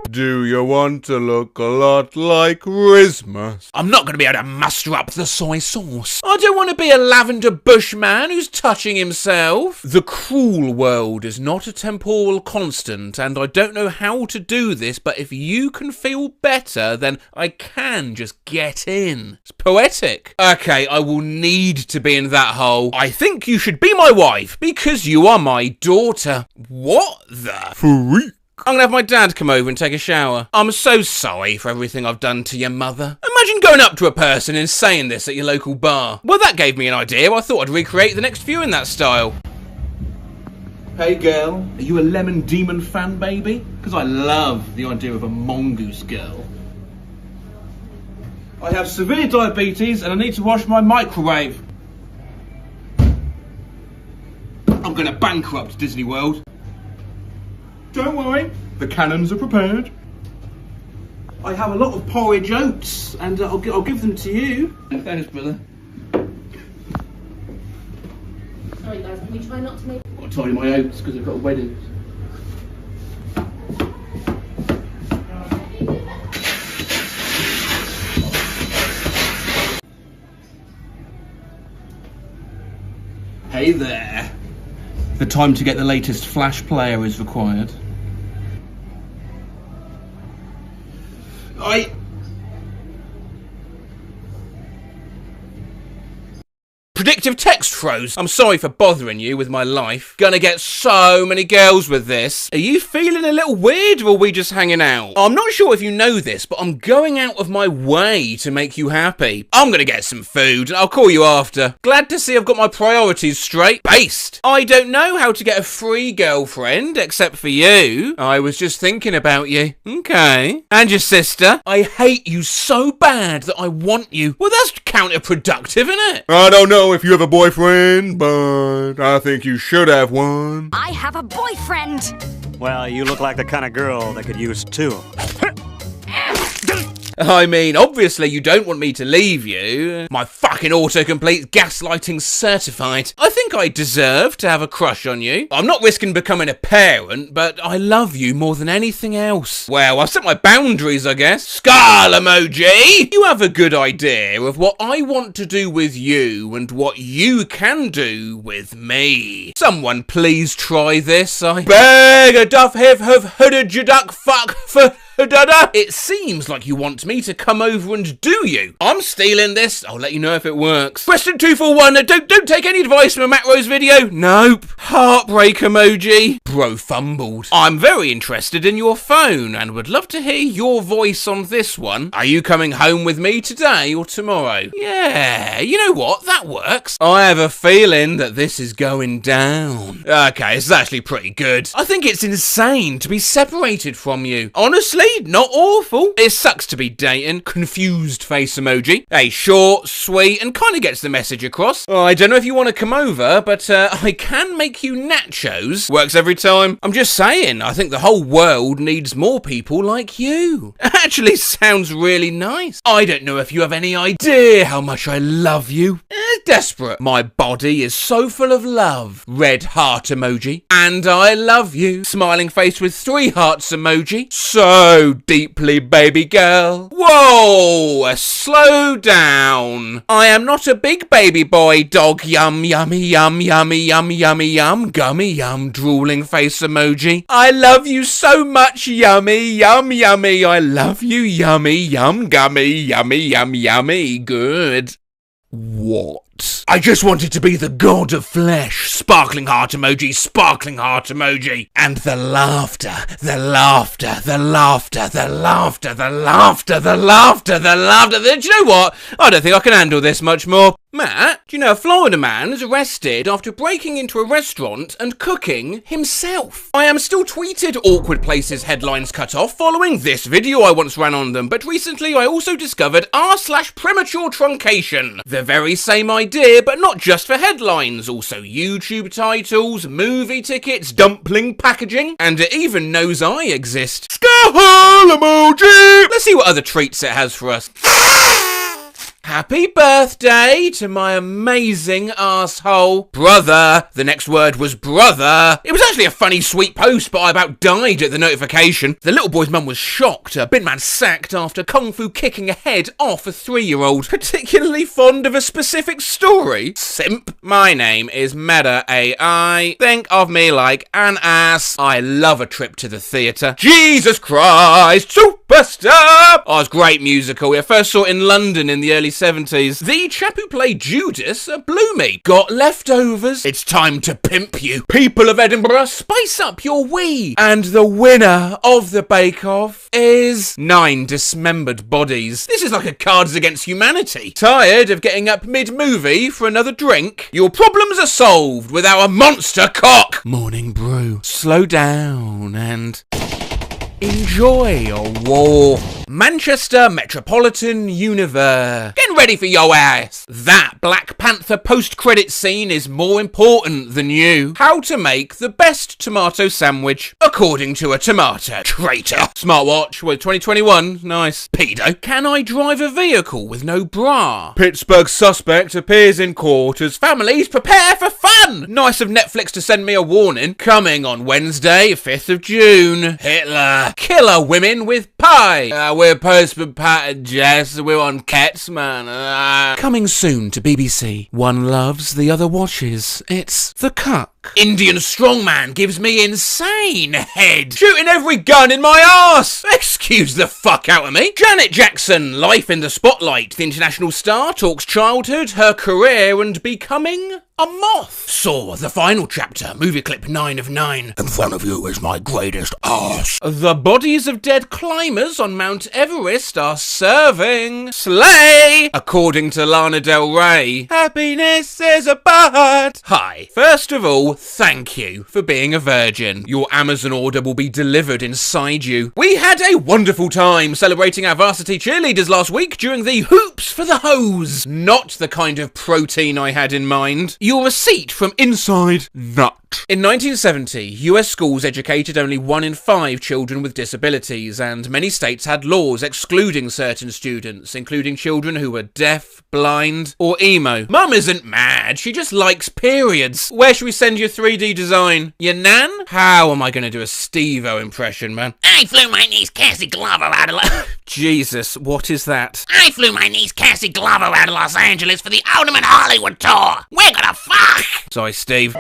Do you want to look a lot like Christmas? I'm not going to be able to muster up the soy sauce. I don't want to be a lavender bush man who's touching himself. The cruel world is not a temporal constant, and I don't know how to do this, but if you can feel better, then I can just get in. It's poetic. Okay, I will need to be in that hole. I think you should be my wife, because you are my daughter. What the freak? I'm gonna have my dad come over and take a shower. I'm so sorry for everything I've done to your mother. Imagine Imagine going up to a person and saying this at your local bar. Well, that gave me an idea. I thought I'd recreate the next few in that style. Hey girl, are you a Lemon Demon fan, baby? Because I love the idea of a mongoose girl. I have severe diabetes and I need to wash my microwave. I'm gonna bankrupt Disney World. Don't worry, the cannons are prepared. I have a lot of porridge oats and I'll give them to you. Thanks, brother. Sorry guys, can we try not to make... I'll tidy my oats because I've got a wedding. Hey there. The time to get the latest Flash player is required. Predictive text froze. I'm sorry for bothering you with my life. Gonna get so many girls with this. Are you feeling a little weird or are we just hanging out? I'm not sure if you know this, but I'm going out of my way to make you happy. I'm gonna get some food and I'll call you after. Glad to see I've got my priorities straight. Based. I don't know how to get a free girlfriend except for you. I was just thinking about you. Okay. And your sister. I hate you so bad that I want you. Well, that's counterproductive, isn't it? I don't know if you have a boyfriend, but I think you should have one. I have a boyfriend! Well, you look like the kind of girl that could use two. I mean, obviously you don't want me to leave you. My fucking autocomplete gaslighting certified. I think I deserve to have a crush on you. I'm not risking becoming a parent, but I love you more than anything else. Well, I've set my boundaries, I guess. Skull emoji! You have a good idea of what I want to do with you and what you can do with me. Someone please try this. I beg a duff have hooded you duck fuck for dada. It seems like you want me to come over and do you. I'm stealing this. I'll let you know if it works. Question 241. Don't take any advice from a Matt Rose video. Nope. Heartbreak emoji. Bro fumbled. I'm very interested in your phone and would love to hear your voice on this one. Are you coming home with me today or tomorrow? Yeah, you know what? That works. I have a feeling that this is going down. Okay, this is actually pretty good. I think it's insane to be separated from you. Honestly, not awful. It sucks to be dating. Confused face emoji. Hey, short, sweet, and kind of gets the message across. Oh, I don't know if you want to come over, but I can make you nachos. Works every time. I'm just saying, I think the whole world needs more people like you. Actually sounds really nice. I don't know if you have any idea how much I love you. Desperate. My body is so full of love. Red heart emoji. And I love you. Smiling face with 3 hearts emoji. So deeply, baby girl. Whoa, slow down. I am not a big baby boy dog. Yum, yummy, yum, yummy, yum, yummy, yum, gummy, yum, drooling face emoji. I love you so much, yummy, yum, yummy. I love you, yummy, yum, gummy, yummy, yum, yummy. Good. What? I just wanted to be the god of flesh. Sparkling heart emoji, sparkling heart emoji. And the laughter, the laughter, the laughter, the laughter, the laughter, the laughter, the laughter. Do you know what? I don't think I can handle this much more. Matt, do you know a Florida man is arrested after breaking into a restaurant and cooking himself? I am still tweeted awkward places headlines cut off following this video I once ran on them, but recently I also discovered r/premature truncation. The very same idea, but not just for headlines, also YouTube titles, movie tickets, dumpling packaging, and it even knows I exist. Skull emoji! Let's see what other treats it has for us. Happy birthday to my amazing asshole. Brother. The next word was brother. It was actually a funny, sweet post, but I about died at the notification. The little boy's mum was shocked. A bin man sacked after kung fu kicking a head off a 3-year-old. Particularly fond of a specific story. Simp. My name is Meta AI. Think of me like an ass. I love a trip to the theatre. Jesus Christ. Superstar. Oh, it's a great musical. I first saw it in London in the early 70s. The chap who played Judas blew me. Got leftovers? It's time to pimp you. People of Edinburgh, spice up your wee. And the winner of the bake-off is 9 dismembered bodies. This is like a Cards Against Humanity. Tired of getting up mid-movie for another drink? Your problems are solved with our monster cock. Morning brew. Slow down and enjoy a war. Manchester Metropolitan Universe. Getting ready for your ass. That Black Panther post-credit scene is more important than you. How to make the best tomato sandwich, according to a tomato traitor. Smartwatch with 2021. Nice. Pedo. Can I drive a vehicle with no bra? Pittsburgh suspect appears in court as families prepare for fun. Nice of Netflix to send me a warning. Coming on Wednesday, 5th of June. Hitler. Killer women with pie. We're postman Pat and Jess. We're on Cats, man. Coming soon to BBC. One loves, the other watches. It's The Cuck. Indian strongman gives me insane head. Shooting every gun in my arse. Excuse the fuck out of me. Janet Jackson, life in the spotlight. The international star talks childhood, her career, and becoming a moth. Saw the final chapter, movie clip 9 of 9. In front of you is my greatest arse. The bodies of dead climbers on Mount Everest are serving slay, according to Lana Del Rey. Happiness is a bud. Hi. First of all, thank you for being a virgin. Your Amazon order will be delivered inside you. We had a wonderful time celebrating our varsity cheerleaders last week during the Hoops for the Hose. Not the kind of protein I had in mind. Your receipt from inside nut. In 1970, US schools educated only 1 in 5 children with disabilities, and many states had laws excluding certain students, including children who were deaf, blind, or emo. Mum isn't mad, she just likes periods. Where should we send your 3D design? Your nan? How am I going to do a Steve-O impression, man? I flew my niece Cassie Glover out of Jesus, what is that? I flew my niece Cassie Glover out of Los Angeles for the Ultimate Hollywood Tour. We're gonna fuck! Sorry, Steve.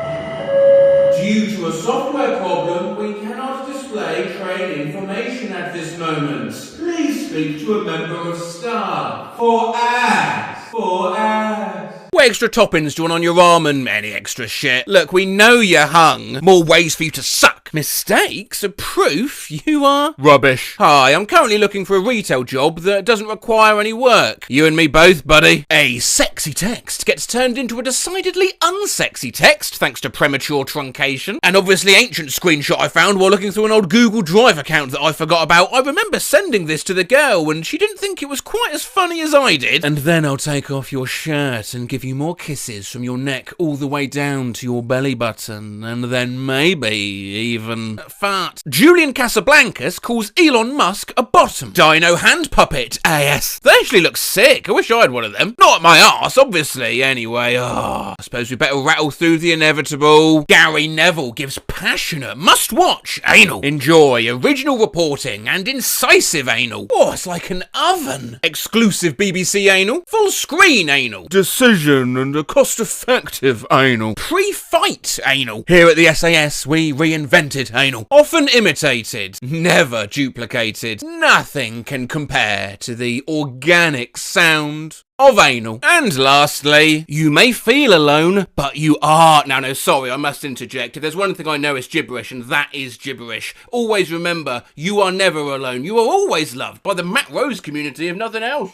Due to a software problem, we cannot display train information at this moment. Please speak to a member of staff. For ads. For ads. What extra toppings do you want on your ramen? Any extra shit? Look, we know you're hung. More ways for you to suck. Mistakes are proof you are rubbish. Hi, I'm currently looking for a retail job that doesn't require any work. You and me both, buddy. A sexy text gets turned into a decidedly unsexy text thanks to premature truncation. An obviously ancient screenshot I found while looking through an old Google Drive account that I forgot about. I remember sending this to the girl and she didn't think it was quite as funny as I did. And then I'll take off your shirt and give you more kisses from your neck all the way down to your belly button, and then maybe even fart. Julian Casablancas calls Elon Musk a bottom. Dino hand puppet AS. They actually look sick. I wish I had one of them. Not my arse, obviously. Anyway, I suppose we better rattle through the inevitable. Gary Neville gives passionate must-watch anal. Enjoy original reporting and incisive anal. Oh, it's like an oven. Exclusive BBC anal. Full screen anal. Decision and a cost-effective anal. Pre-fight anal. Here at the SAS, we reinvented anal. Often imitated, never duplicated. Nothing can compare to the organic sound of anal. And lastly, you may feel alone, but you are... No, sorry, I must interject. If there's one thing I know is gibberish, and that is gibberish. Always remember, you are never alone. You are always loved by the Matt Rose community, if nothing else.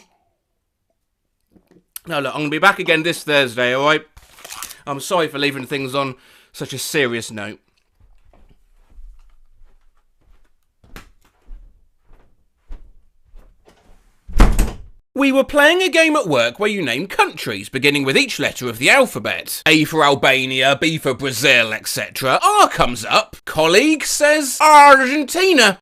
Now look, I'm going to be back again this Thursday, alright? I'm sorry for leaving things on such a serious note. We were playing a game at work where you name countries, beginning with each letter of the alphabet. A for Albania, B for Brazil, etc. R comes up. Colleague says Argentina.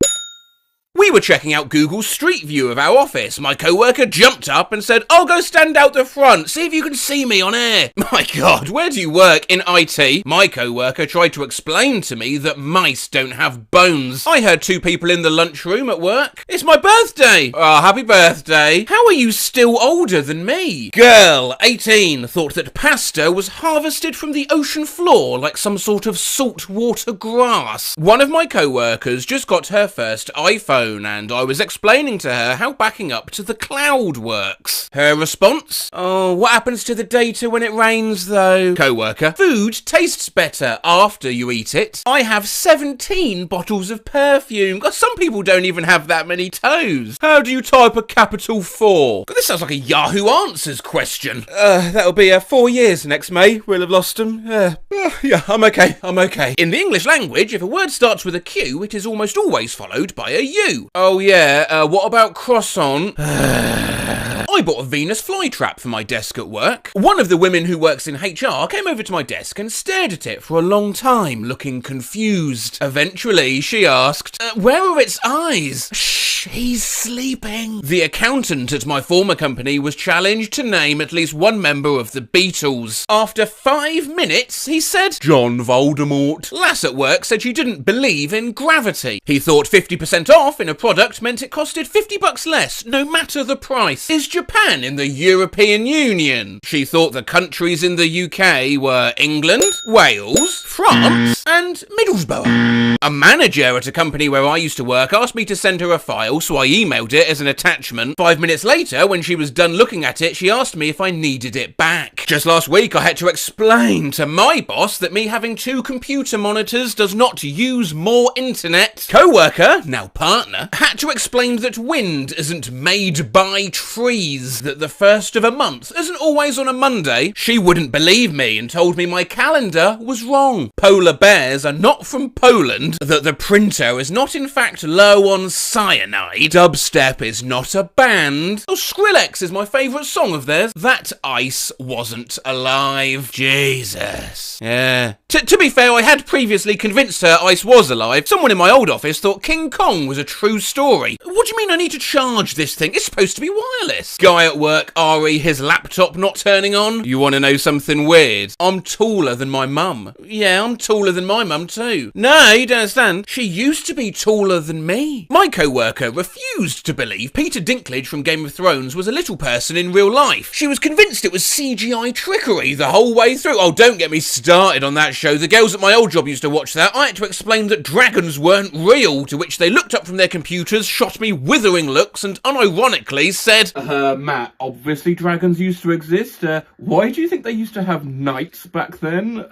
We were checking out Google's Street View of our office. My co-worker jumped up and said, I'll go stand out the front, see if you can see me on air. My God, where do you work? In IT? My co-worker tried to explain to me that mice don't have bones. I heard 2 people in the lunchroom at work. It's my birthday. Oh, happy birthday. How are you still older than me? Girl, 18, thought that pasta was harvested from the ocean floor like some sort of saltwater grass. One of my co-workers just got her first iPhone. phone, and I was explaining to her how backing up to the cloud works. Her response? Oh, what happens to the data when it rains, though? Co-worker: food tastes better after you eat it. I have 17 bottles of perfume. God, some people don't even have that many toes. How do you type a capital 4? God, this sounds like a Yahoo Answers question. That'll be 4 years next May. We'll have lost them. Yeah, I'm okay. In the English language, if a word starts with a Q, it is almost always followed by a U. Oh yeah, what about croissant? I bought a Venus flytrap for my desk at work. One of the women who works in HR came over to my desk and stared at it for a long time, looking confused. Eventually, she asked, where are its eyes? Shh, he's sleeping. The accountant at my former company was challenged to name at least one member of the Beatles. After 5 minutes, he said, John Voldemort. Lass at work said she didn't believe in gravity. He thought 50% off in a product meant it costed $50 less, no matter the price. Is Japan in the European Union? She thought the countries in the UK were England, Wales, France, and Middlesbrough. A manager at a company where I used to work asked me to send her a file, so I emailed it as an attachment. 5 minutes later, when she was done looking at it, she asked me if I needed it back. Just last week, I had to explain to my boss that me having 2 computer monitors does not use more internet. Co-worker, now partner, had to explain that wind isn't made by trees, that the first of a month isn't always on a Monday. She wouldn't believe me and told me my calendar was wrong. Polar bears are not from Poland, that the printer is not in fact low on cyanide, dubstep is not a band. Oh, Skrillex is my favourite song of theirs. That ice wasn't alive. Jesus. Yeah. To be fair, I had previously convinced her ice was alive. Someone in my old office thought King Kong was a true story. What do you mean I need to charge this thing? It's supposed to be wireless. Guy at work, Ari, his laptop not turning on. You want to know something weird? I'm taller than my mum. Yeah, I'm taller than my mum too. No, you don't understand. She used to be taller than me. My co-worker refused to believe Peter Dinklage from Game of Thrones was a little person in real life. She was convinced it was CGI trickery the whole way through. Oh, don't get me started on that show. The girls at my old job used to watch that. I had to explain that dragons weren't real, to which they looked up from their computers, shot me withering looks, and unironically said, Matt, obviously dragons used to exist. Why do you think they used to have knights back then?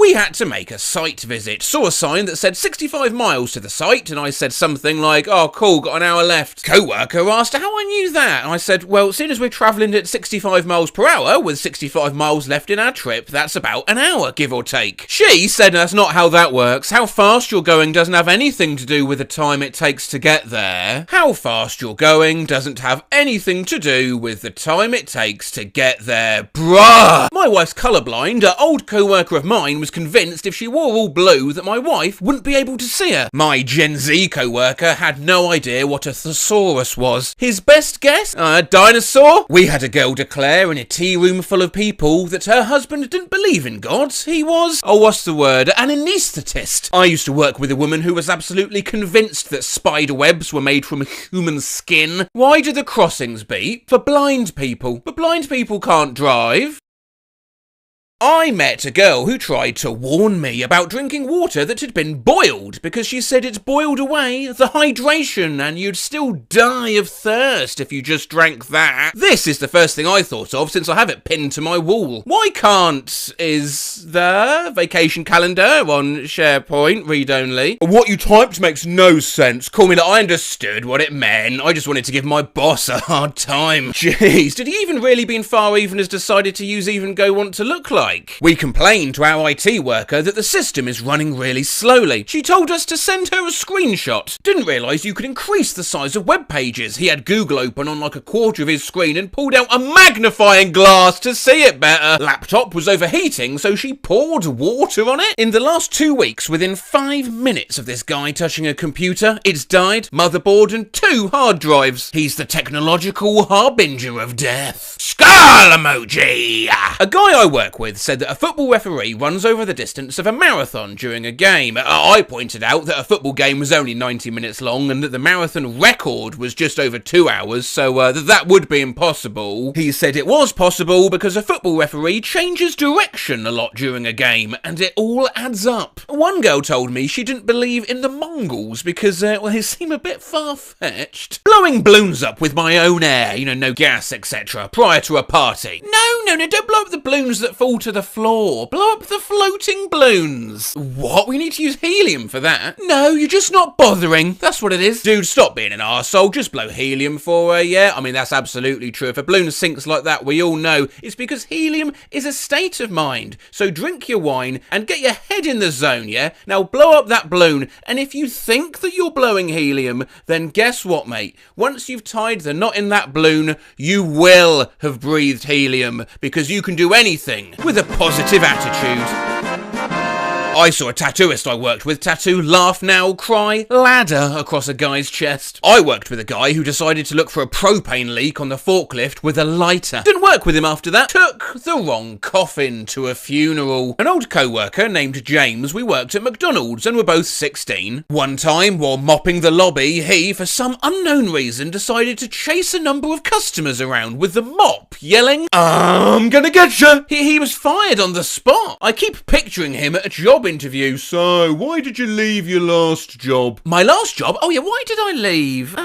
We had to make a site visit. Saw a sign that said 65 miles to the site, and I said something like, oh cool, got an hour left. Co-worker asked how I knew that. I said, well, seeing as we're travelling at 65 miles per hour, with 65 miles left in our trip, that's about an hour, give or take. She said that's not how that works. How fast you're going doesn't have anything to do with the time it takes to get there. How fast you're going doesn't have anything to do with the time it takes to get there. Bruh! My wife's colourblind. An old co-worker of mine was convinced if she wore all blue that my wife wouldn't be able to see her. My Gen Z co-worker had no idea what a thesaurus was. His best guess? A dinosaur? We had a girl declare in a tea room full of people that her husband didn't believe in God. He was, what's the word? An anaesthetist. I used to work with a woman who was absolutely convinced that spider webs were made from human skin. Why do the crossings beep? For blind people. But blind people can't drive. I met a girl who tried to warn me about drinking water that had been boiled because she said it boiled away the hydration and you'd still die of thirst if you just drank that. This is the first thing I thought of since I have it pinned to my wall. Why can't is the vacation calendar on SharePoint read only? What you typed makes no sense. Call me that I understood what it meant. I just wanted to give my boss a hard time. Jeez, did he even really be in Far Even has decided to use Even Go Want to Look Like? We complained to our IT worker that the system is running really slowly. She told us to send her a screenshot. Didn't realise you could increase the size of web pages. He had Google open on like a quarter of his screen and pulled out a magnifying glass to see it better. Laptop was overheating, so she poured water on it. In the last 2 weeks, within 5 minutes of this guy touching a computer, it's died, motherboard and 2 hard drives. He's the technological harbinger of death. Skull emoji! A guy I work with said that a football referee runs over the distance of a marathon during a game. I pointed out that a football game was only 90 minutes long and that the marathon record was just over 2 hours, so that would be impossible. He said it was possible because a football referee changes direction a lot during a game, and it all adds up. One girl told me she didn't believe in the Mongols because, they seem a bit far-fetched. Blowing balloons up with my own air, no gas, etc., prior to a party. No, don't blow up the balloons that fall to the floor. Blow up the floating balloons. What? We need to use helium for that? No, you're just not bothering. That's what it is. Dude, stop being an arsehole. Just blow helium for her, yeah? I mean, that's absolutely true. If a balloon sinks like that, we all know it's because helium is a state of mind. So drink your wine and get your head in the zone, yeah? Now blow up that balloon, and if you think that you're blowing helium, then guess what, mate? Once you've tied the knot in that balloon, you will have breathed helium, because you can do anything with a positive attitude. I saw a tattooist I worked with tattoo "Laugh Now, Cry Ladder" across a guy's chest. I worked with a guy who decided to look for a propane leak on the forklift with a lighter. Didn't work with him after that. Took the wrong coffin to a funeral. An old co-worker named James, we worked at McDonald's and were both 16. One time, while mopping the lobby, he, for some unknown reason, decided to chase a number of customers around with the mop, yelling, "I'm gonna get you!" He was fired on the spot. I keep picturing him at a job interview. "So, why did you leave your last job?" My last job? Oh yeah, why did I leave?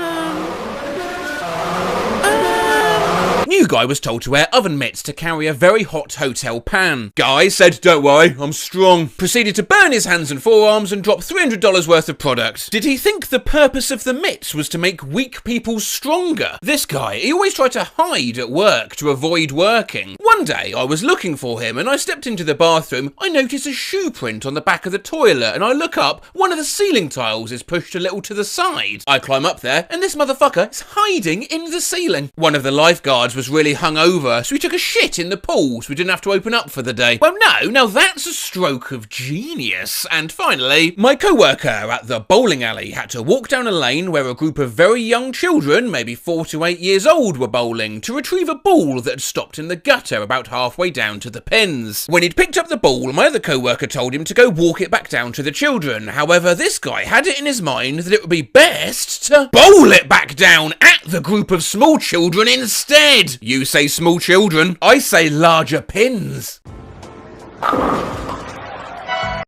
New guy was told to wear oven mitts to carry a very hot hotel pan. Guy said, "Don't worry, I'm strong." Proceeded to burn his hands and forearms and drop $300 worth of product. Did he think the purpose of the mitts was to make weak people stronger? This guy, he always tried to hide at work to avoid working. One day, I was looking for him and I stepped into the bathroom. I notice a shoe print on the back of the toilet and I look up, one of the ceiling tiles is pushed a little to the side. I climb up there and this motherfucker is hiding in the ceiling. One of the lifeguards was really hungover, so he took a shit in the pool so we didn't have to open up for the day. Well, no, now that's a stroke of genius. And finally, my co-worker at the bowling alley had to walk down a lane where a group of very young children, maybe 4 to 8 years old, were bowling to retrieve a ball that had stopped in the gutter about halfway down to the pins. When he'd picked up the ball, my other co-worker told him to go walk it back down to the children. However, this guy had it in his mind that it would be best to bowl it back down at the group of small children instead. You say small children, I say larger pins.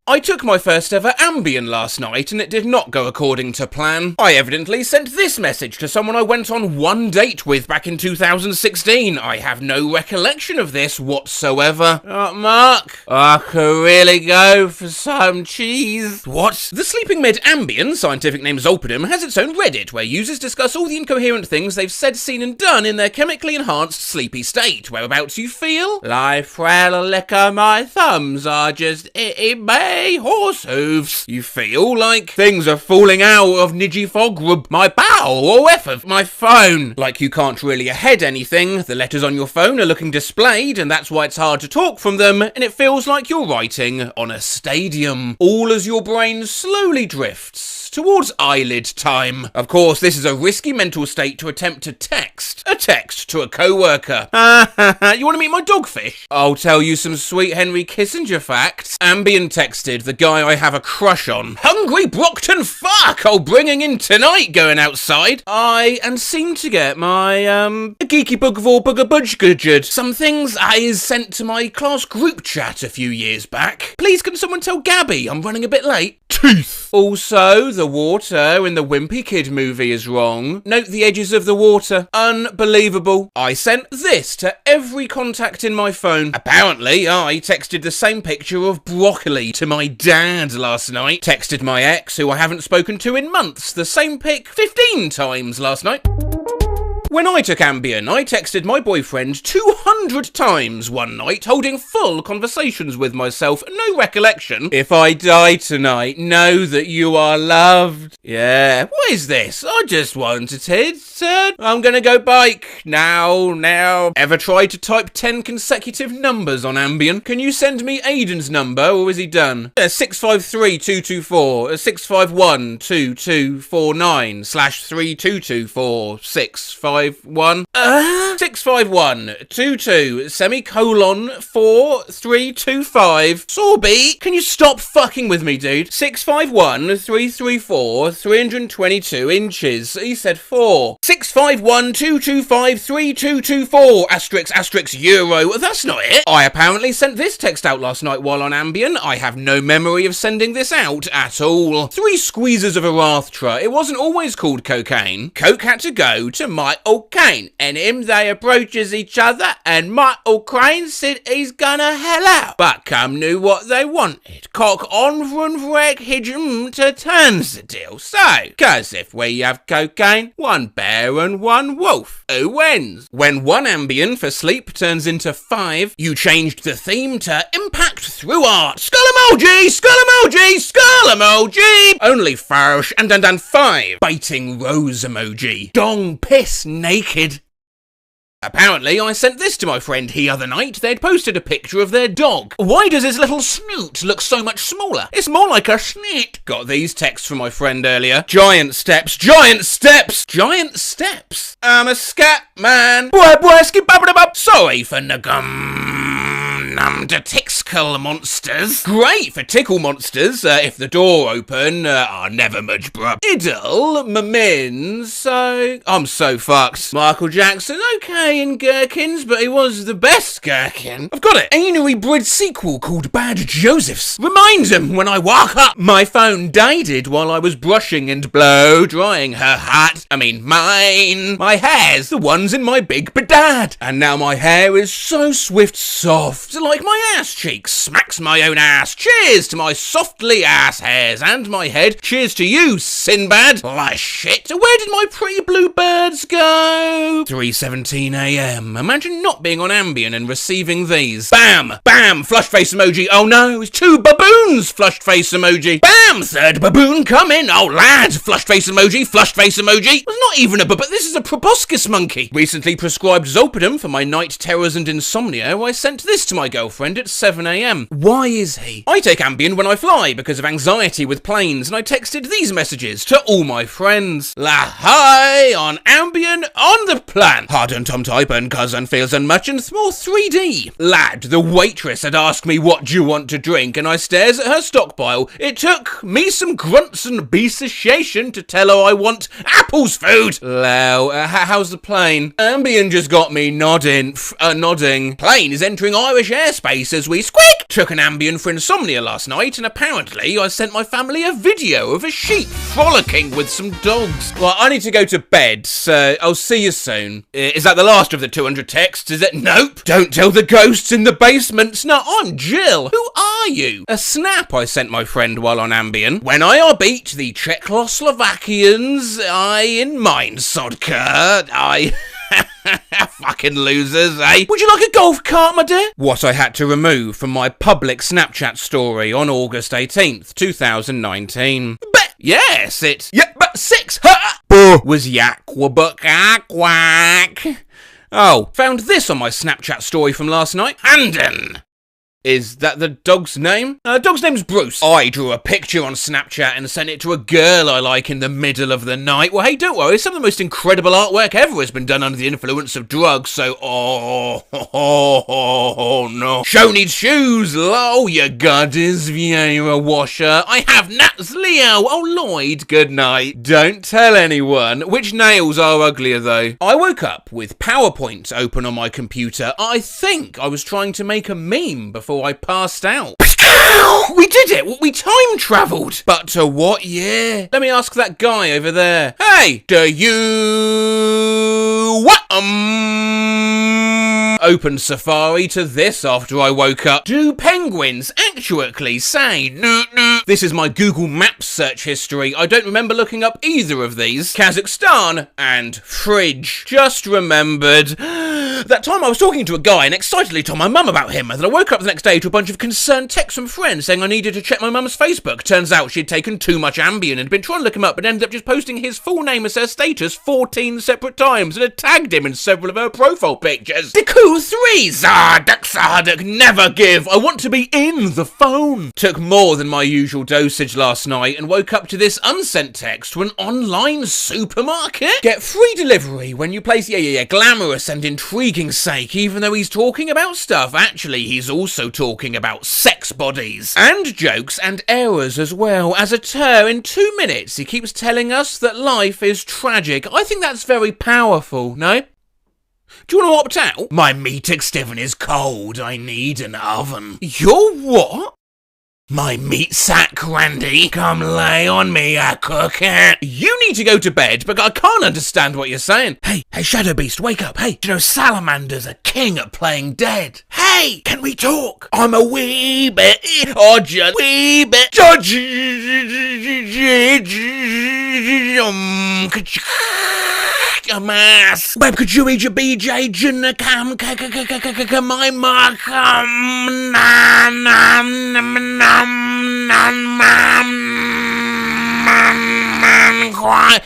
I took my first ever Ambien last night and it did not go according to plan. I evidently sent this message to someone I went on one date with back in 2016. I have no recollection of this whatsoever. Mark, I could really go for some cheese. What? The sleeping med Ambien, scientific name Zolpidem, has its own Reddit where users discuss all the incoherent things they've said, seen and done in their chemically enhanced sleepy state. Whereabouts you feel? Like frail liquor, my thumbs are just itty bitty horse hooves. You feel like things are falling out of Nidgy Fogrub, my bowel, or F of my phone. Like you can't really ahead anything, the letters on your phone are looking displayed and that's why it's hard to talk from them, and it feels like you're writing on a stadium. All as your brain slowly drifts towards eyelid time. Of course, this is a risky mental state to attempt to text. A text to a co-worker. You want to meet my dogfish? I'll tell you some sweet Henry Kissinger facts. Ambien texted the guy I have a crush on. Hungry Brockton fuck! Oh, bringing in tonight going outside. And seem to get my, geeky bugvor bugabudgudged. Some things I sent to my class group chat a few years back. Please can someone tell Gabby I'm running a bit late? Teeth! Also, the water in the Wimpy Kid movie is wrong. Note the edges of the water. Unbelievable. I sent this to every contact in my phone. Apparently, I texted the same picture of broccoli to my dad last night. Texted my ex, who I haven't spoken to in months, the same pic 15 times last night. When I took Ambien, I texted my boyfriend 200 times one night, holding full conversations with myself, no recollection. If I die tonight, know that you are loved. Yeah, what is this? I just wanted it. I'm gonna go bike. Now. Ever tried to type 10 consecutive numbers on Ambien? Can you send me Aiden's number, or is he done? 653-224, 651-2249, /3224-655. 651. 65122 semicolon 4325. Sorby, can you stop fucking with me, dude? 651 334 322 inches. He said 4. 651 225 3224 asterisk euro. That's not it. I apparently sent this text out last night while on Ambien. I have no memory of sending this out at all. 3 squeezes of a Rathtra. It wasn't always called cocaine. Coke had to go to Michael Caine, and him they approaches each other, and Michael Caine said he's gonna hell out. But Cum knew what they wanted. Cock on vreg hidjum to turns the deal. So, cause if we have cocaine, 1 bear and 1 wolf, who wins? When 1 Ambien for sleep turns into 5, you changed the theme to impact through art. Skull emoji, skull emoji, skull emoji. Only farsh and 5. Biting rose emoji. Dong piss naked. Apparently, I sent this to my friend the other night. They'd posted a picture of their dog. Why does his little snoot look so much smaller? It's more like a snit. Got these texts from my friend earlier. Giant steps, giant steps, giant steps. I'm a scat man. Sorry for to tickle monsters. Great for tickle monsters. If the door open, never much bruh. Iddle, min, so I'm so fucked. Michael Jackson, okay in gherkins, but he was the best gherkin. I've got it. Anally bred sequel called Bad Josephs. Reminds him when I walk up. My phone died while I was brushing and blow drying her hat. I mean mine. My hair's the ones in my big bedad. And now my hair is so swift soft. Like my ass cheeks, smacks my own ass. Cheers to my softly ass hairs and my head. Cheers to you, Sinbad. Like shit. Where did my pretty blue birds go? 3:17 a.m. Imagine not being on Ambien and receiving these. Bam! Bam! Flush face emoji. Oh no, it's 2 baboons. Flushed face emoji. Bam! 3rd baboon coming. Oh lad! Flushed face emoji. Flushed face emoji. It's not even a baboon. This is a proboscis monkey. Recently prescribed Zolpidem for my night terrors and insomnia. I sent this to my girlfriend at 7 a.m. Why is he? I take Ambien when I fly because of anxiety with planes, and I texted these messages to all my friends. La hi on Ambien on the plan. Hard and tom type and cousin feels and much and more 3D. Lad, the waitress had asked me what do you want to drink, and I stares at her stockpile. It took me some grunts and besatiation to tell her I want apples food. Low, how's the plane? Ambien just got me nodding. Nodding. Plane is entering Irish airspace as we squeak. Took an Ambien for insomnia last night, and apparently I sent my family a video of a sheep frolicking with some dogs. Well, I need to go to bed, so I'll see you soon. Is that the last of the 200 texts? Is it? Nope. Don't tell the ghosts in the basement. No, I'm Jill. Who are you? A snap I sent my friend while on Ambien. When I beat the Czechoslovakians, I in mine, Sodka. Fucking losers, eh? Would you like a golf cart, my dear? What I had to remove from my public Snapchat story on August 18th, 2019. But yes, it's... Yeah, but 6 was yakwabuck quack. Oh, found this on my Snapchat story from last night. Handon. Is that the dog's name? Dog's name's Bruce. I drew a picture on Snapchat and sent it to a girl I like in the middle of the night. Well, hey, don't worry. Some of the most incredible artwork ever has been done under the influence of drugs, so... Oh, no. Show needs shoes. Oh, you goddess, Vieira washer. I have Nats Leo. Oh, Lloyd, good night. Don't tell anyone. Which nails are uglier, though? I woke up with PowerPoint open on my computer. I think I was trying to make a meme before I passed out. We did it! We time travelled! But to what year? Let me ask that guy over there. Hey! Do you... What? Opened Safari to this after I woke up. Do penguins actually say no? This is my Google Maps search history. I don't remember looking up either of these. Kazakhstan and fridge. Just remembered. That time I was talking to a guy and excitedly told my mum about him, and then I woke up the next day to a bunch of concerned texts from friends saying I needed to check my mum's Facebook. Turns out she'd taken too much Ambien and been trying to look him up, but ended up just posting his full name as her status 14 separate times and had tagged him in several of her profile pictures. Deku 3, Zardak, never give. I want to be in the phone. Took more than my usual dosage last night and woke up to this unsent text to an online supermarket. Get free delivery when you place, glamorous and intriguing sake, even though he's talking about stuff. Actually, he's also talking about sex bodies. And jokes and errors as well. As a in 2 minutes, he keeps telling us that life is tragic. I think that's very powerful, no? Do you want to opt out? My meat extivin is cold. I need an oven. Your what? My meat sack, Randy. Come lay on me, I cook it. You need to go to bed, but I can't understand what you're saying. Hey, Shadow Beast, wake up. Hey, do you know Salamander's a king at playing dead? Hey, can we talk? I'm a wee bit, or just wee bit. A mass. Web could you eat your BJ Junakam my markham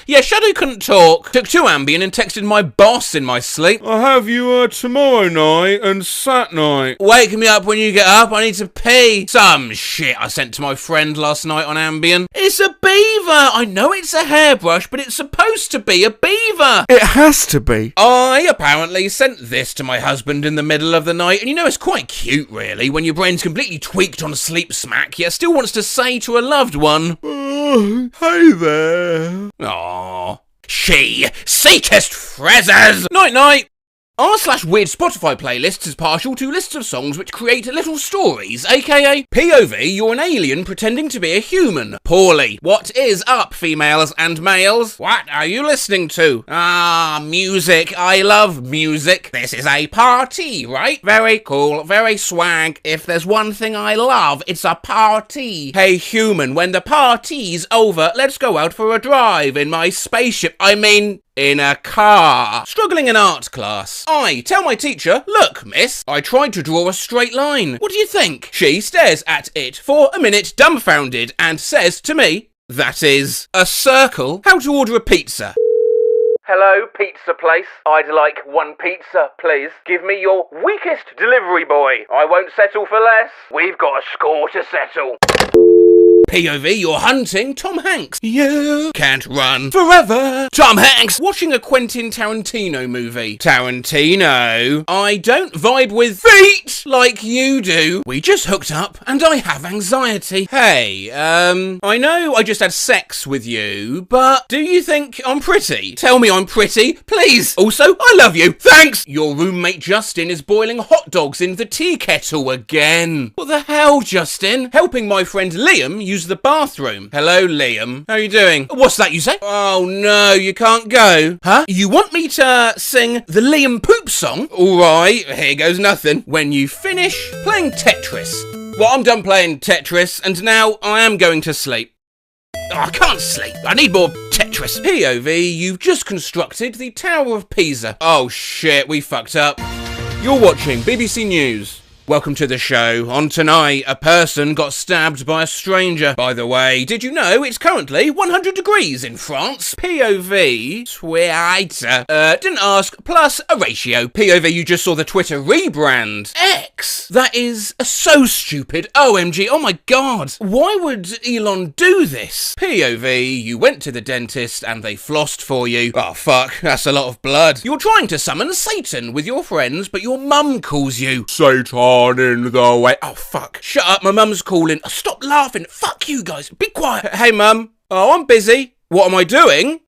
Yeah, Shadow couldn't talk. Took 2 Ambien and texted my boss in my sleep. I'll have you tomorrow night and Sat night. Wake me up when you get up, I need to pee. Some shit I sent to my friend last night on Ambien. It's a beaver. I know it's a hairbrush, but it's supposed to be a beaver. It has to be. I apparently sent this to my husband in the middle of the night, and you know, it's quite cute really, when your brain's completely tweaked on sleep smack, yet still wants to say to a loved one, oh, hey there. Aww. She seekest treasures. Night night. R/weird Spotify playlists is partial to lists of songs which create little stories, aka POV, you're an alien pretending to be a human. Poorly. What is up, females and males? What are you listening to? Music. I love music. This is a party, right? Very cool, very swag. If there's one thing I love, it's a party. Hey human, when the party's over, let's go out for a drive in my spaceship. In a car. Struggling in art class. I tell my teacher, look, miss, I tried to draw a straight line. What do you think? She stares at it for a minute, dumbfounded, and says to me, that is a circle. How to order a pizza. Hello, pizza place. I'd like 1 pizza, please. Give me your weakest delivery boy. I won't settle for less. We've got a score to settle. POV, you're hunting Tom Hanks. You can't run forever. Tom Hanks watching a Quentin Tarantino movie. Tarantino, I don't vibe with feet like you do. We just hooked up and I have anxiety. Hey, I know I just had sex with you, but do you think I'm pretty? Tell me I'm pretty, please. Also, I love you. Thanks. Your roommate Justin is boiling hot dogs in the tea kettle again. What the hell, Justin? Helping my friend Liam use the bathroom. Hello, Liam. How are you doing? What's that you say? Oh no, you can't go. Huh? You want me to sing the Liam Poop song? Alright, here goes nothing. When you finish playing Tetris. Well, I'm done playing Tetris, and now I am going to sleep. Oh, I can't sleep. I need more Tetris. POV, you've just constructed the Tower of Pisa. Oh shit, we fucked up. You're watching BBC News. Welcome to the show. On tonight, a person got stabbed by a stranger. By the way, did you know it's currently 100 degrees in France? POV, Twitter. Didn't ask, plus a ratio. POV, you just saw the Twitter rebrand. X. That is so stupid. OMG, oh my god. Why would Elon do this? POV, you went to the dentist and they flossed for you. Oh fuck, that's a lot of blood. You're trying to summon Satan with your friends, but your mum calls you Satan in the way. Oh fuck. Shut up, my mum's calling. Oh, stop laughing. Fuck you guys. Be quiet. Hey mum. Oh, I'm busy. What am I doing?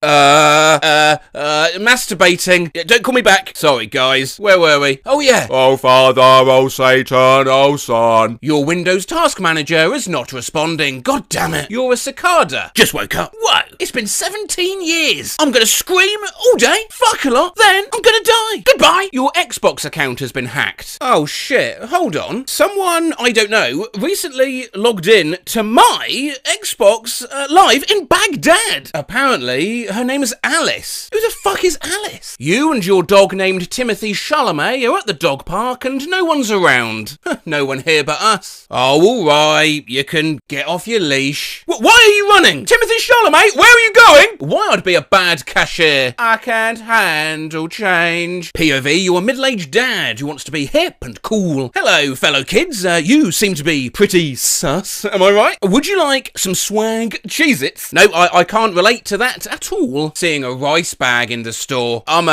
Masturbating. Don't call me back. Sorry, guys. Where were we? Oh, yeah. Oh, Father, oh, Satan, oh, Son. Your Windows Task Manager is not responding. God damn it. You're a cicada. Just woke up. Whoa. It's been 17 years. I'm gonna scream all day, fuck a lot, then I'm gonna die. Goodbye. Goodbye! Your Xbox account has been hacked. Oh shit, hold on. Someone, I don't know, recently logged in to my Xbox Live in Baghdad. Apparently, her name is Alice. Who the fuck is Alice? You and your dog named Timothy Chalamet are at the dog park and no one's around. No one here but us. Oh, alright, you can get off your leash. Why are you running? Timothy Chalamet, where are you going? Why I'd be a bad cashier. I can't handle change. POV, you're a middle-aged dad who wants to be hip and cool. Hello, fellow kids. You seem to be pretty sus, am I right? Would you like some swag Cheez-Its? No, I can't relate to that at all. Seeing a rice bag in the store, I'm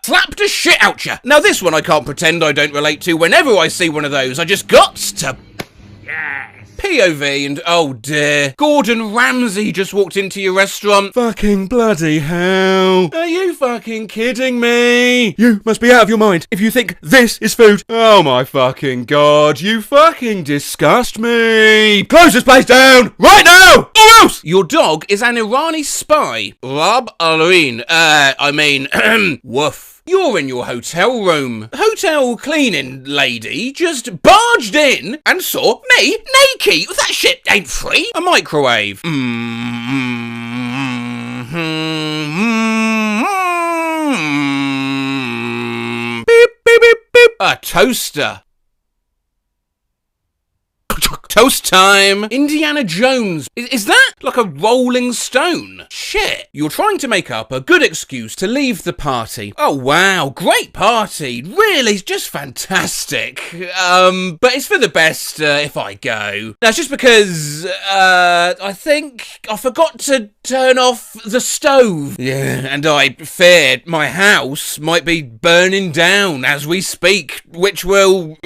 slap the shit out ya. Now this one I can't pretend I don't relate to. Whenever I see one of those, I just got to... Yes. POV and oh dear, Gordon Ramsay just walked into your restaurant. Fucking bloody hell. Are you fucking kidding me? You must be out of your mind if you think this is food. Oh my fucking god, you fucking disgust me. Close this place down right now or else. Your dog is an Irani spy. Rob Alreen, woof. You're in your hotel room. Hotel cleaning lady just barged in and saw me naked. That shit ain't free. A microwave. Beep, beep, beep, beep. A toaster. Toast time! Indiana Jones. Is that like a rolling stone? Shit. You're trying to make up a good excuse to leave the party. Oh wow, great party. Really, just fantastic. But it's for the best if I go. That's just because, I think I forgot to turn off the stove. Yeah, and I feared my house might be burning down as we speak, which will,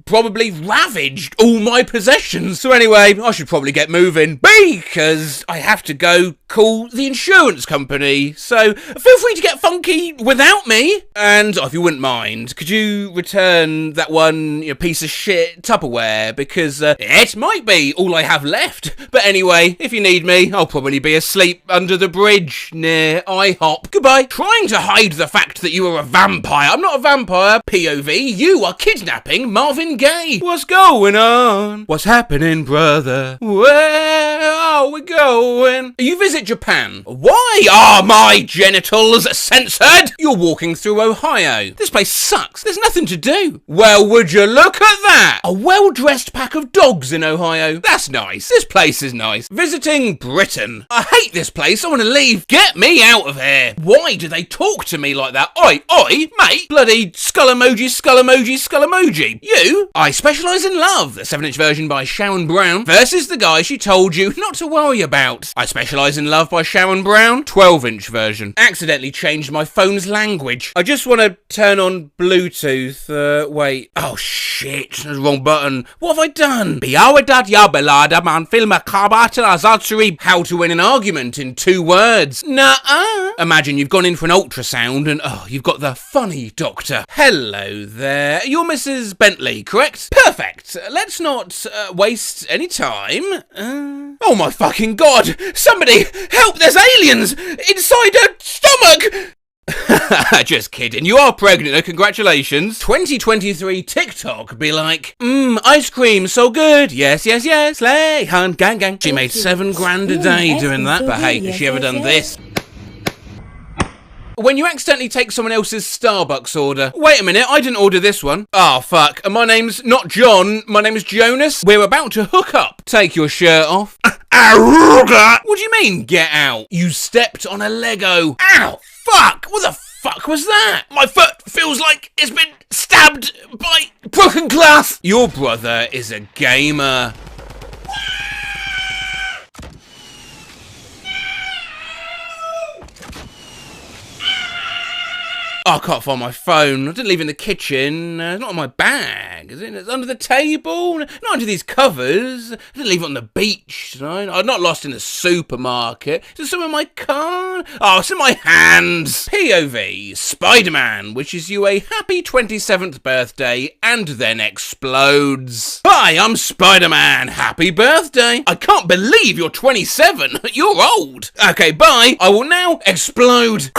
probably ravage all my possessions. So anyway, I should probably get moving because I have to go call the insurance company. So feel free to get funky without me. And if you wouldn't mind, could you return that one piece of shit Tupperware? Because it might be all I have left. But anyway, if you need me, I'll probably be asleep under the bridge near IHOP. Goodbye. Trying to hide the fact that you are a vampire. I'm not a vampire. POV, you are kidnapping Marvin Gaye. What's going on? What's happening, brother? Where are we going? You visit Japan. Why are my genitals censored? You're walking through Ohio. This place sucks. There's nothing to do. Well, would you look at that? A well-dressed pack of dogs in Ohio. That's nice. This place is nice. Visiting Britain. I hate this place. I want to leave. Get me out of here. Why do they talk to me like that? Oi, mate. Bloody skull emoji, skull emoji, skull emoji. You? I specialise in love. The 7-inch version by Sharon Brown versus the guy she told you not to worry about. I specialise in love by Sharon Brown. 12-inch version. Accidentally changed my phone's language. I just want to turn on Bluetooth. Wait. Oh shit. That's the wrong button. What have I done? How to win an argument in 2 words. Nuh-uh. Imagine you've gone in for an ultrasound and you've got the funny doctor. Hello there. You're Mrs. Bentley, correct? Perfect. Let's not waste any time. Oh my fucking god! Somebody help! There's aliens inside her stomach! Just kidding. You are pregnant. Congratulations. 2023 TikTok be like, ice cream, so good. Yes, yes, yes. Slay, hun, gang, gang. She made $7 grand a day doing that, but hey, has she ever done this? When you accidentally take someone else's Starbucks order. Wait a minute, I didn't order this one. Oh, fuck. And my name's not John, my name is Jonas. We're about to hook up. Take your shirt off. What do you mean, get out? You stepped on a Lego. Ow, fuck. What the fuck was that? My foot feels like it's been stabbed by broken glass. Your brother is a gamer. Oh, I can't find my phone. I didn't leave it in the kitchen. It's not in my bag. Is it? It's under the table. Not under these covers. I didn't leave it on the beach. Right? I'm not lost in the supermarket. Is it somewhere in my car? Oh, it's in my hands. POV. Spider-Man wishes you a happy 27th birthday and then explodes. Hi, I'm Spider-Man. Happy birthday. I can't believe you're 27. You're old. Okay, bye. I will now explode.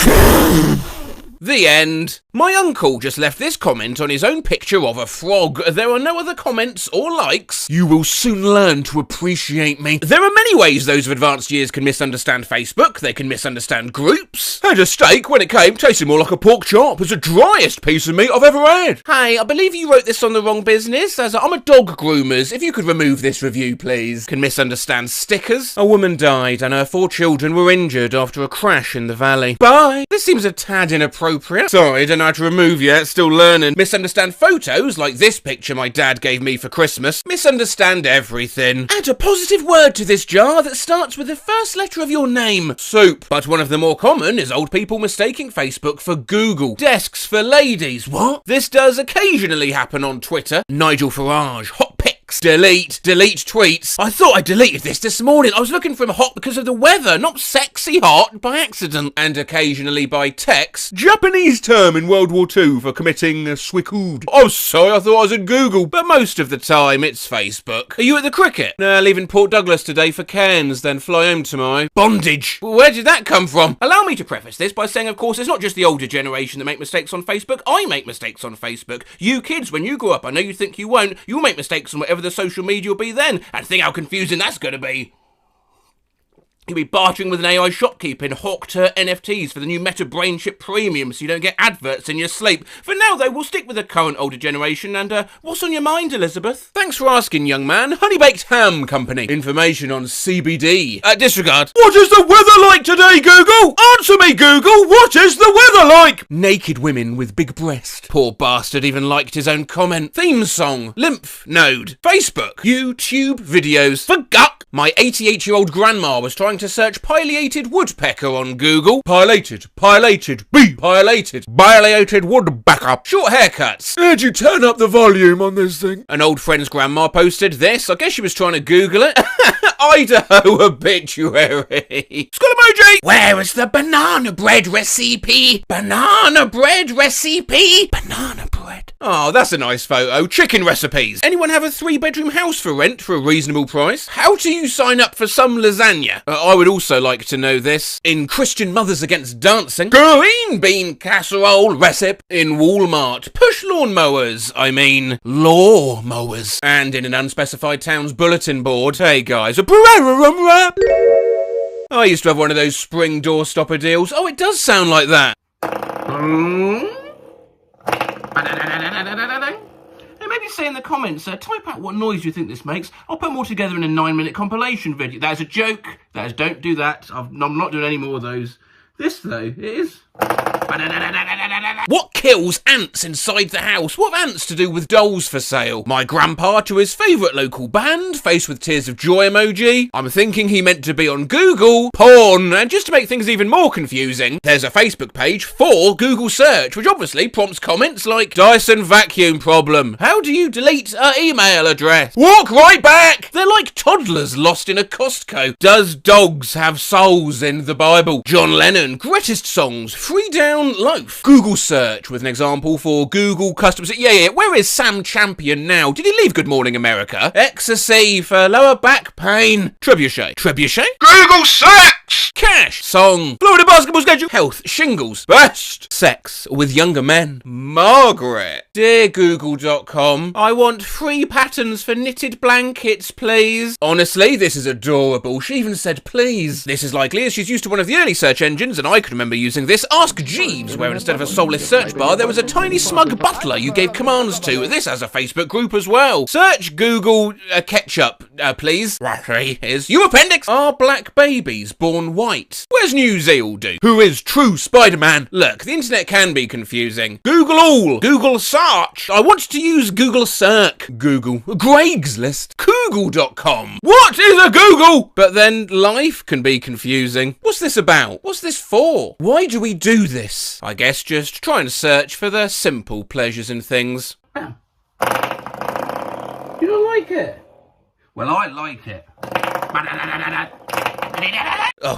The end. My uncle just left this comment on his own picture of a frog. There are no other comments or likes. You will soon learn to appreciate me. There are many ways those of advanced years can misunderstand Facebook. They can misunderstand groups. And a steak, when it came, tasted more like a pork chop. It's the driest piece of meat I've ever had. Hey, I believe you wrote this on the wrong business, as I'm a dog groomers. If you could remove this review, please. Can misunderstand stickers. A woman died and her 4 children were injured after a crash in the valley. Bye. This seems a tad inappropriate. Sorry, don't know how to remove yet. Still learning. Misunderstand photos, like this picture my dad gave me for Christmas. Misunderstand everything. Add a positive word to this jar that starts with the first letter of your name. Soup. But one of the more common is old people mistaking Facebook for Google. Desks for ladies. What? This does occasionally happen on Twitter. Nigel Farage. Hot pics. Delete tweets. I thought I deleted this morning. I was looking for hot because of the weather, not sexy hot by accident. And occasionally by text. Japanese term in World War II for committing suicide. Oh, sorry, I thought I was at Google. But most of the time, it's Facebook. Are you at the cricket? Leaving Port Douglas today for Cairns, then fly home tomorrow. Bondage. Where did that come from? Allow me to preface this by saying, of course, it's not just the older generation that make mistakes on Facebook. I make mistakes on Facebook. You kids, when you grow up, I know you think you won't. You'll make mistakes on whatever the social media will be then, and think how confusing that's going to be. You'll be bartering with an AI shopkeeper in Hawkter NFTs for the new Meta Brain Chip Premium so you don't get adverts in your sleep. For now, though, we'll stick with the current older generation and, what's on your mind, Elizabeth? Thanks for asking, young man. Honey Baked Ham Company. Information on CBD. Disregard. What is the weather like today, Google? Answer me, Google. What is the weather like? Naked women with big breast. Poor bastard even liked his own comment. Theme song. Lymph node. Facebook. YouTube videos. For guck. My 88-year-old grandma was trying to search pileated woodpecker on Google. Pileated, woodpecker. Short haircuts. Did you turn up the volume on this thing? An old friend's grandma posted this. I guess she was trying to Google it. Idaho obituary. Skull emoji. Where is the banana bread recipe? Banana bread recipe? Banana bread. Oh, that's a nice photo. Chicken recipes. Anyone have a 3-bedroom house for rent for a reasonable price? How do you sign up for some lasagna? I would also like to know this. In Christian Mothers Against Dancing. Green bean casserole recipe. In Walmart. Push lawnmowers. I mean, law mowers. And in an unspecified town's bulletin board. Hey guys, I used to have one of those spring door stopper deals. Oh, it does sound like that. Hey, maybe say in the comments, type out what noise you think this makes. I'll put them all together in a 9-minute compilation video. That is a joke. That is, don't do that. I'm not doing any more of those. This, though, it is. What kills ants inside the house? What have ants to do with dolls for sale? My grandpa to his favourite local band, face with tears of joy emoji. I'm thinking he meant to be on Google. Porn. And just to make things even more confusing, there's a Facebook page for Google search, which obviously prompts comments like, Dyson vacuum problem. How do you delete an email address? Walk right back. They're like toddlers lost in a Costco. Does dogs have souls in the Bible? John Lennon, greatest songs, Free Down Loaf. Google search with an example for Google customers. Yeah, where is Sam Champion now? Did he leave Good Morning America? Ecstasy for lower back pain. Trebuchet. Google sex! Cash. Song. Florida basketball schedule. Health. Shingles. Best. Sex with younger men. Margaret. Dear Google.com, I want free patterns for knitted blankets, please. Honestly, this is adorable. She even said please. This is likely as she's used to one of the early search engines, and I can remember using this. Ask Jeeves, where instead of a soulless search bar, there was a tiny smug butler you gave commands to. This has a Facebook group as well. Search Google ketchup, please. Is you appendix. Are black babies born white? Where's New Zealand? Who is true Spider-Man? Look, the internet can be confusing. Google all. Google search. I want to use Google search. Google. Greg's list. Google.com. What is a Google? But then life can be confusing. What's this about? What's this for? Why do we do this? I guess just trying to search for the simple pleasures in things. You don't like it? Well, I like it.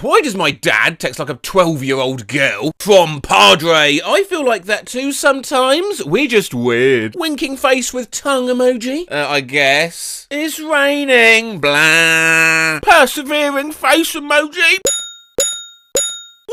Why does my dad text like a 12-year-old girl? From Padre. I feel like that too sometimes. We're just weird. Winking face with tongue emoji. I guess. It's raining. Blah. Persevering face emoji.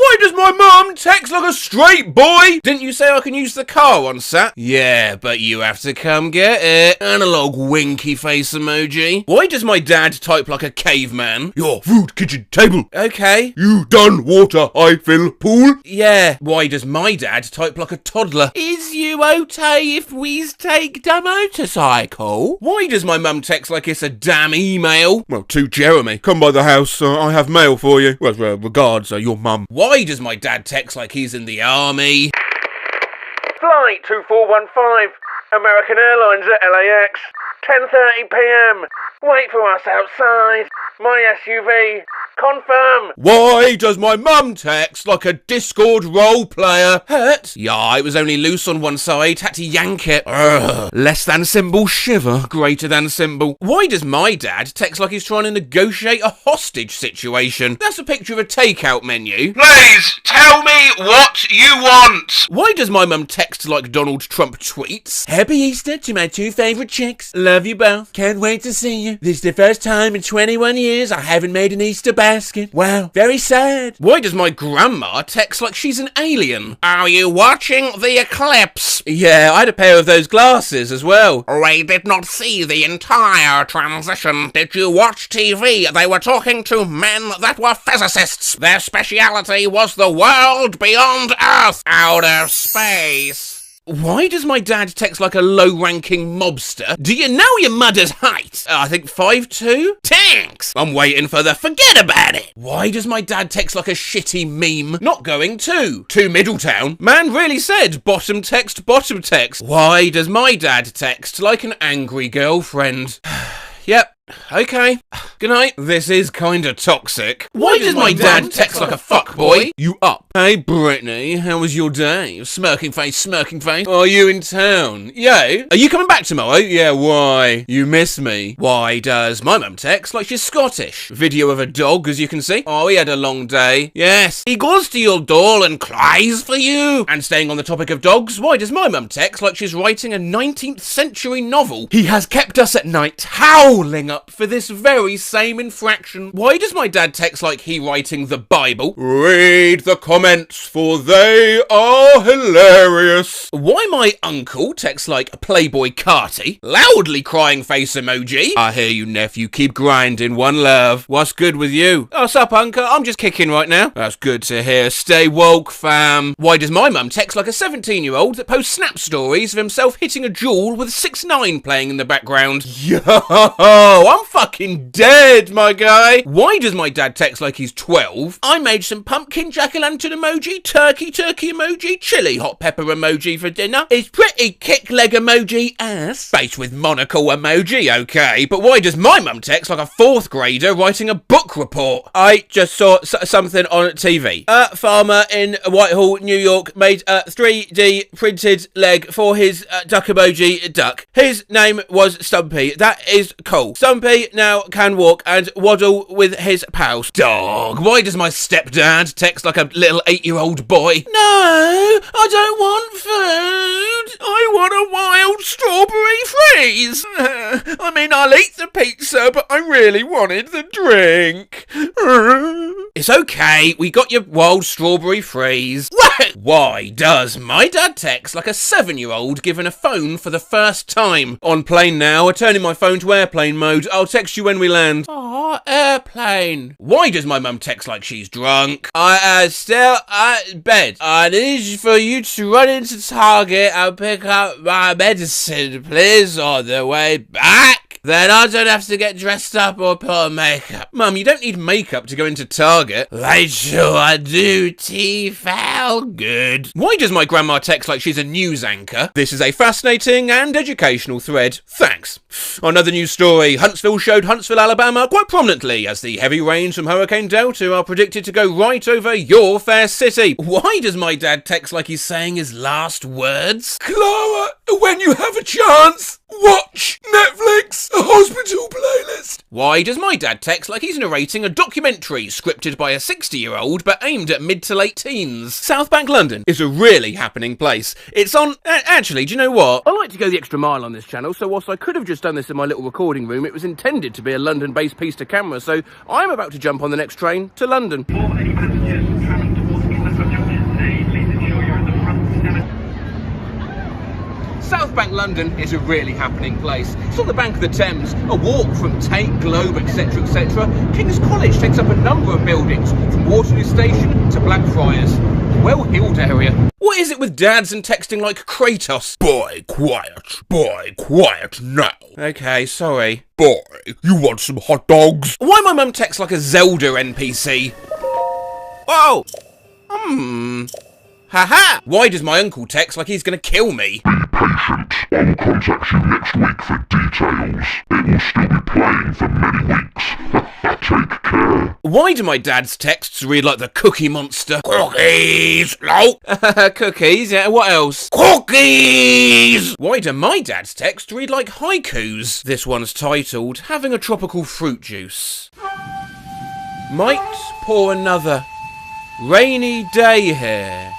Why does my mum text like a straight boy? Didn't you say I can use the car on sat? Yeah, but you have to come get it. Analog winky face emoji. Why does my dad type like a caveman? Your food kitchen table. Okay. You done water I fill pool? Yeah. Why does my dad type like a toddler? Is you okay if we take the motorcycle? Why does my mum text like it's a damn email? Well, to Jeremy. Come by the house, I have mail for you. Well, regards, your mum. Why does my dad text like he's in the army? Flight 2415, American Airlines at LAX, 10:30 p.m. Wait for us outside. My SUV. Confirm. Why does my mum text like a Discord role player? Hurt? Yeah, it was only loose on one side. Had to yank it. Urgh. Less than symbol shiver. Greater than symbol. Why does my dad text like he's trying to negotiate a hostage situation? That's a picture of a takeout menu. Please, tell me what you want. Why does my mum text like Donald Trump tweets? Happy Easter to my two favourite chicks. Love you both. Can't wait to see you. This is the first time in 21 years I haven't made an Easter basket. Wow, very sad. Why does my grandma text like she's an alien? Are you watching the eclipse? Yeah, I had a pair of those glasses as well. We did not see the entire transition. Did you watch TV? They were talking to men that were physicists. Their speciality was the world beyond Earth, outer space. Why does my dad text like a low-ranking mobster? Do you know your mother's height? I think 5'2". Thanks. I'm waiting for the forget about it. Why does my dad text like a shitty meme? Not going to Middletown. Man really said bottom text, bottom text. Why does my dad text like an angry girlfriend? Yep. Okay. Good night. This is kinda toxic. Why does my dad text like a fuckboy? You up? Hey, Brittany, how was your day? Smirking face, smirking face. Are you in town? Yo. Are you coming back tomorrow? Yeah, why? You miss me. Why does my mum text like she's Scottish? Video of a dog, as you can see. Oh, he had a long day. Yes. He goes to your door and cries for you. And staying on the topic of dogs, why does my mum text like she's writing a 19th century novel? He has kept us at night howling up for this very same infraction. Why does my dad text like he writing the Bible? Read the comments, for they are hilarious. Why my uncle texts like Playboy Carty? Loudly crying face emoji. I hear you, nephew. Keep grinding. One love. What's good with you? Oh, sup, uncle? I'm just kicking right now. That's good to hear. Stay woke, fam. Why does my mum text like a 17-year-old that posts snap stories of himself hitting a jewel with 6ix9ine playing in the background? Yo, I'm fucking dead, my guy. Why does my dad text like he's 12? I made some pumpkin jack-o'-lantern emoji, turkey emoji, chili hot pepper emoji for dinner. It's pretty kick leg emoji ass. Face with monocle emoji, okay. But why does my mum text like a 4th grader writing a book report? I just saw something on TV. A farmer in Whitehall, New York made a 3D printed leg for his duck emoji duck. His name was Stumpy. That is cool. Stumpy now can walk and waddle with his pals. Dog. Why does my stepdad text like a little 8-year-old boy? No, I don't want food. I want a wild strawberry freeze. I mean, I'll eat the pizza, but I really wanted the drink. It's okay. We got your wild strawberry freeze. Why does my dad text like a 7-year-old given a phone for the first time? On plane now. Turning my phone to airplane mode. I'll text you when we land. Oh, airplane. Why does my mum text like she's drunk? I still at bed. I need for you to run into Target and pick up my medicine, please, on the way back. Then I don't have to get dressed up or put on makeup. Mum, you don't need makeup to go into Target. Rachel, I do. T-foul good. Why does my grandma text like she's a news anchor? This is a fascinating and educational thread. Thanks. Another news story. Huntsville showed Huntsville, Alabama quite prominently as the heavy rains from Hurricane Delta are predicted to go right over your fair city. Why does my dad text like he's saying his last words? Clara, when you have a chance, watch Netflix, a hospital playlist. Why does my dad text like he's narrating a documentary scripted by a 60-year-old but aimed at mid to late teens? South Bank, London is a really happening place. It's on... actually, do you know what? I like to go the extra mile on this channel, so whilst I could have just done this in my little recording room, it was intended to be a London-based piece to camera, so I'm about to jump on the next train to London. For any passengers travelling towards South Bank London is a really happening place. It's on the bank of the Thames, a walk from Tate, Globe, etc, etc. King's College takes up a number of buildings, from Waterloo Station to Blackfriars. Well-heeled area. What is it with dads and texting like Kratos? Boy, quiet now. Okay, sorry. Boy, you want some hot dogs? Why my mum texts like a Zelda NPC? Oh! Haha! Why does my uncle text like he's gonna kill me? Be patient. I will contact you next week for details. It will still be playing for many weeks. Take care. Why do my dad's texts read like the Cookie Monster? Cookies! No! Cookies, yeah, what else? Cookies! Why do my dad's texts read like haikus? This one's titled, Having a Tropical Fruit Juice. Might pour another rainy day here.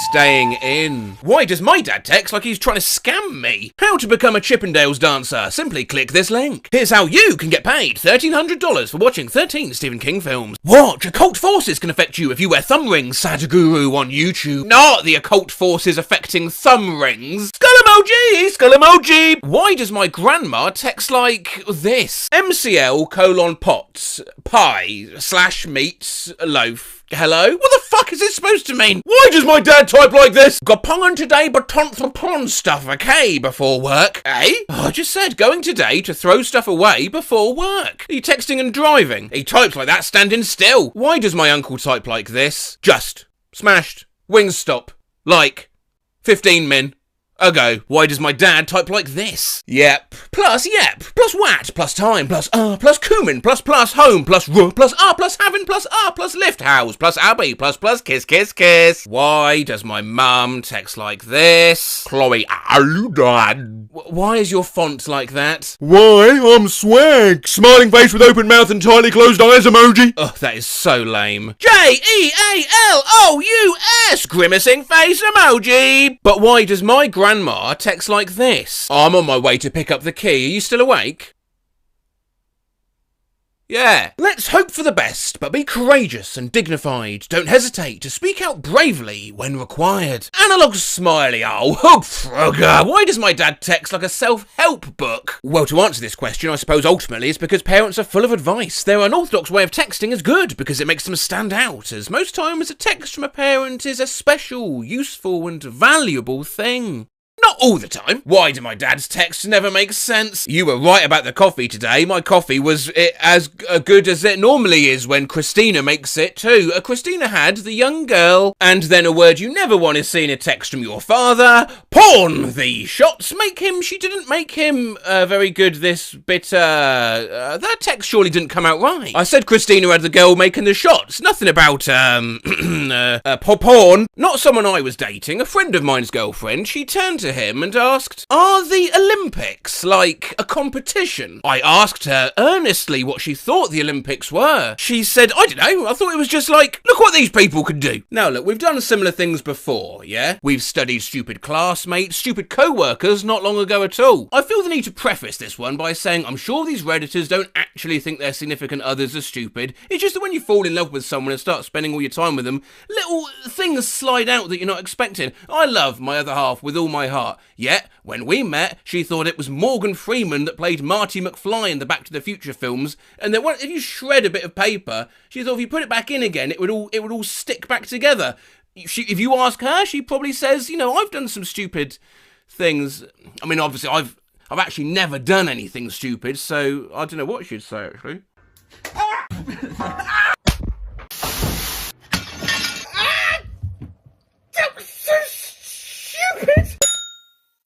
Staying in. Why does my dad text like he's trying to scam me? How to become a Chippendales dancer? Simply click this link. Here's how you can get paid $1,300 for watching 13 Stephen King films. Watch Occult Forces can affect you if you wear thumb rings, Sadhguru on YouTube. Not the occult forces affecting thumb rings. Skull emoji! Skull emoji! Why does my grandma text like this? MCL:pot, pie, /meat, loaf. Hello? What the fuck is this supposed to mean? Why does my dad type like this? Got pongen today, but ton stuff, okay, before work. Eh? Oh, I just said going today to throw stuff away before work. Are you texting and driving? He types like that standing still. Why does my uncle type like this? Just. Smashed. Wings stop. Like. 15 min. Ago. Why does my dad type like this? Yep. Plus yep. Plus wat. Plus time. Plus plus cumin. Plus home. Plus r. Plus plus having. Plus plus lift house. Plus Abby. Plus kiss kiss kiss. Why does my mum text like this? Chloe, are you dad? Why is your font like that? Why, I'm swag. Smiling face with open mouth and tightly closed eyes emoji. Ugh, that is so lame. JEALOUS! Grimacing face emoji. But why does my grandma text like this? I'm on my way to pick up the key. Are you still awake? Yeah. Let's hope for the best, but be courageous and dignified. Don't hesitate to speak out bravely when required. Analog smiley owl. Hug frugger. Why does my dad text like a self-help book? Well, to answer this question, I suppose ultimately it's because parents are full of advice. Their unorthodox way of texting is good because it makes them stand out, as most times a text from a parent is a special, useful and valuable thing. Not all the time. Why do my dad's texts never make sense? You were right about the coffee today. My coffee was as good as it normally is when Christina makes it too. Christina had the young girl, and then a word you never want to see in a text from your father. Porn! The shots make him. She didn't make him very good this bit. That text surely didn't come out right. I said Christina had the girl making the shots. Nothing about porn. Not someone I was dating. A friend of mine's girlfriend. She turned to him and asked, "Are the Olympics like a competition?" I asked her earnestly what she thought the Olympics were. She said, "I don't know, I thought it was just like, look what these people can do." Now look, we've done similar things before, yeah? We've studied stupid classmates, stupid co-workers not long ago at all. I feel the need to preface this one by saying I'm sure these Redditors don't actually think their significant others are stupid. It's just that when you fall in love with someone and start spending all your time with them, little things slide out that you're not expecting. I love my other half with all my heart. Yet, when we met, she thought it was Morgan Freeman that played Marty McFly in the Back to the Future films, and then if you shred a bit of paper, she thought if you put it back in again, it would all stick back together. If you ask her, she probably says, you know, I've done some stupid things. I mean, obviously, I've actually never done anything stupid, so I don't know what she'd say, actually. That was so stupid!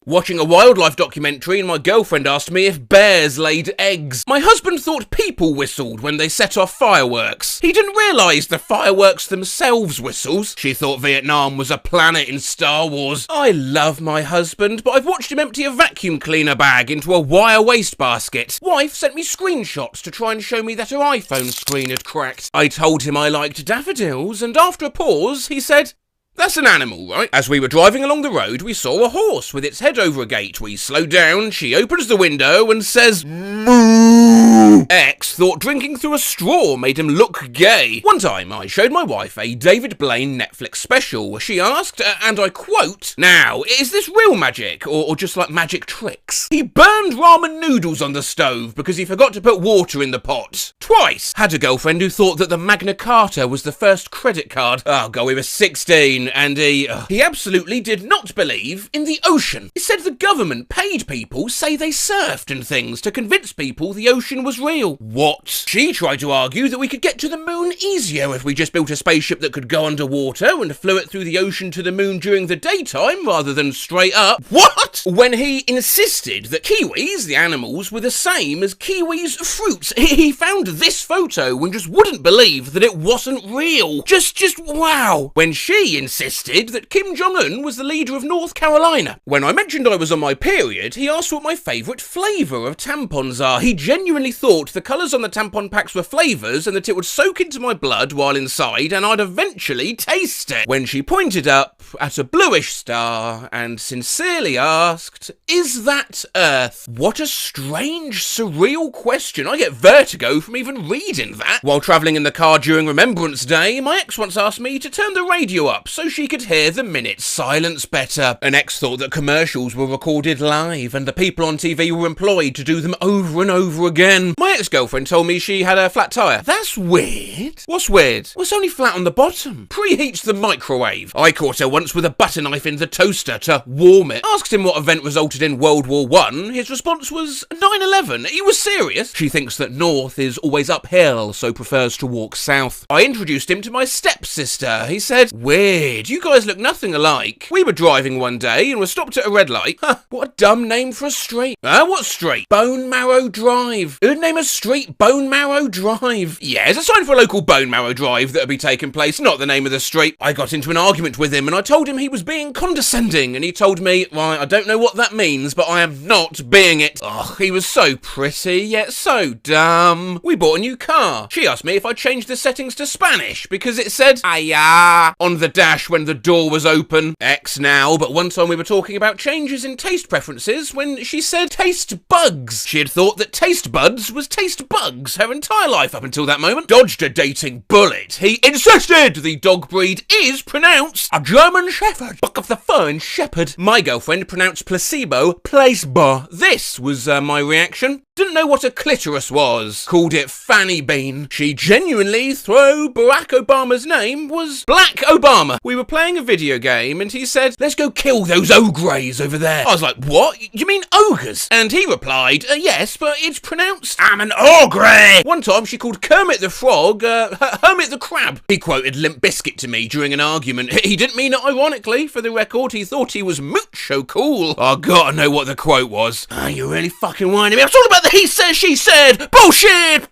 Watching a wildlife documentary and my girlfriend asked me if bears laid eggs. My husband thought people whistled when they set off fireworks. He didn't realise the fireworks themselves whistles. She thought Vietnam was a planet in Star Wars. I love my husband, but I've watched him empty a vacuum cleaner bag into a wire wastebasket. Wife sent me screenshots to try and show me that her iPhone screen had cracked. I told him I liked daffodils, and after a pause, he said, "That's an animal, right?" As we were driving along the road, we saw a horse with its head over a gate. We slowed down, she opens the window and says, "Moo!" X thought drinking through a straw made him look gay. One time I showed my wife a David Blaine Netflix special. She asked, and I quote, "Now, is this real magic or just like magic tricks?" He burned ramen noodles on the stove because he forgot to put water in the pot. Twice. Had a girlfriend who thought that the Magna Carta was the first credit card. Oh god, we were 16 and he absolutely did not believe in the ocean. He said the government paid people say they surfed and things to convince people the ocean was real. What? She tried to argue that we could get to the moon easier if we just built a spaceship that could go underwater and flew it through the ocean to the moon during the daytime rather than straight up. What? When he insisted that kiwis, the animals, were the same as kiwis fruits. He found this photo and just wouldn't believe that it wasn't real. Just wow. When she insisted that Kim Jong-un was the leader of North Carolina. When I mentioned I was on my period, he asked what my favourite flavour of tampons are. He genuinely thought the colours on the tampon packs were flavours and that it would soak into my blood while inside and I'd eventually taste it. When she pointed up at a bluish star and sincerely asked, "Is that Earth?" What a strange, surreal question. I get vertigo from even reading that. While travelling in the car during Remembrance Day, my ex once asked me to turn the radio up so she could hear the minute silence better. An ex thought that commercials were recorded live and the people on TV were employed to do them over and over again. My ex-girlfriend told me she had a flat tyre. That's weird. What's weird? Well, it's only flat on the bottom. Preheats the microwave. I caught her once with a butter knife in the toaster to warm it. Asked him what event resulted in World War I. His response was 9/11. He was serious. She thinks that north is always uphill, so prefers to walk south. I introduced him to my stepsister. He said, "Weird, you guys look nothing alike." We were driving one day and were stopped at a red light. What a dumb name for a street. What street? Bone Marrow Drive. Who'd name a street Bone Marrow Drive? Yeah, it's a sign for a local Bone Marrow Drive that would be taking place, not the name of the street. I got into an argument with him and I told him he was being condescending and he told me, "Right, I don't know what that means, but I am not being it." Ugh, he was so pretty, yet so dumb. We bought a new car. She asked me if I changed the settings to Spanish because it said "Aya" on the dash when the door was open. Ex now, but one time we were talking about changes in taste preferences when she said taste bugs. She had thought that taste buds was taste bugs her entire life up until that moment. Dodged a dating bullet. He insisted the dog breed is pronounced a German Shepherd. Buck of the fine shepherd. My girlfriend pronounced placebo placebo. This was my reaction. Didn't know what a clitoris was. Called it Fanny Bean. She genuinely thought Barack Obama's name was Black Obama. We were playing a video game and he said, "Let's go kill those ogres over there." I was like, "What? You mean ogres?" And he replied, "Yes, but it's pronounced I'm an ogre." One time she called Kermit the Frog Hermit the Crab. He quoted Limp Bizkit to me during an argument. He didn't mean it ironically. For the record, he thought he was mucho cool. I gotta know what the quote was. You're really fucking whining me. I'm talking about the he said, she said bullshit.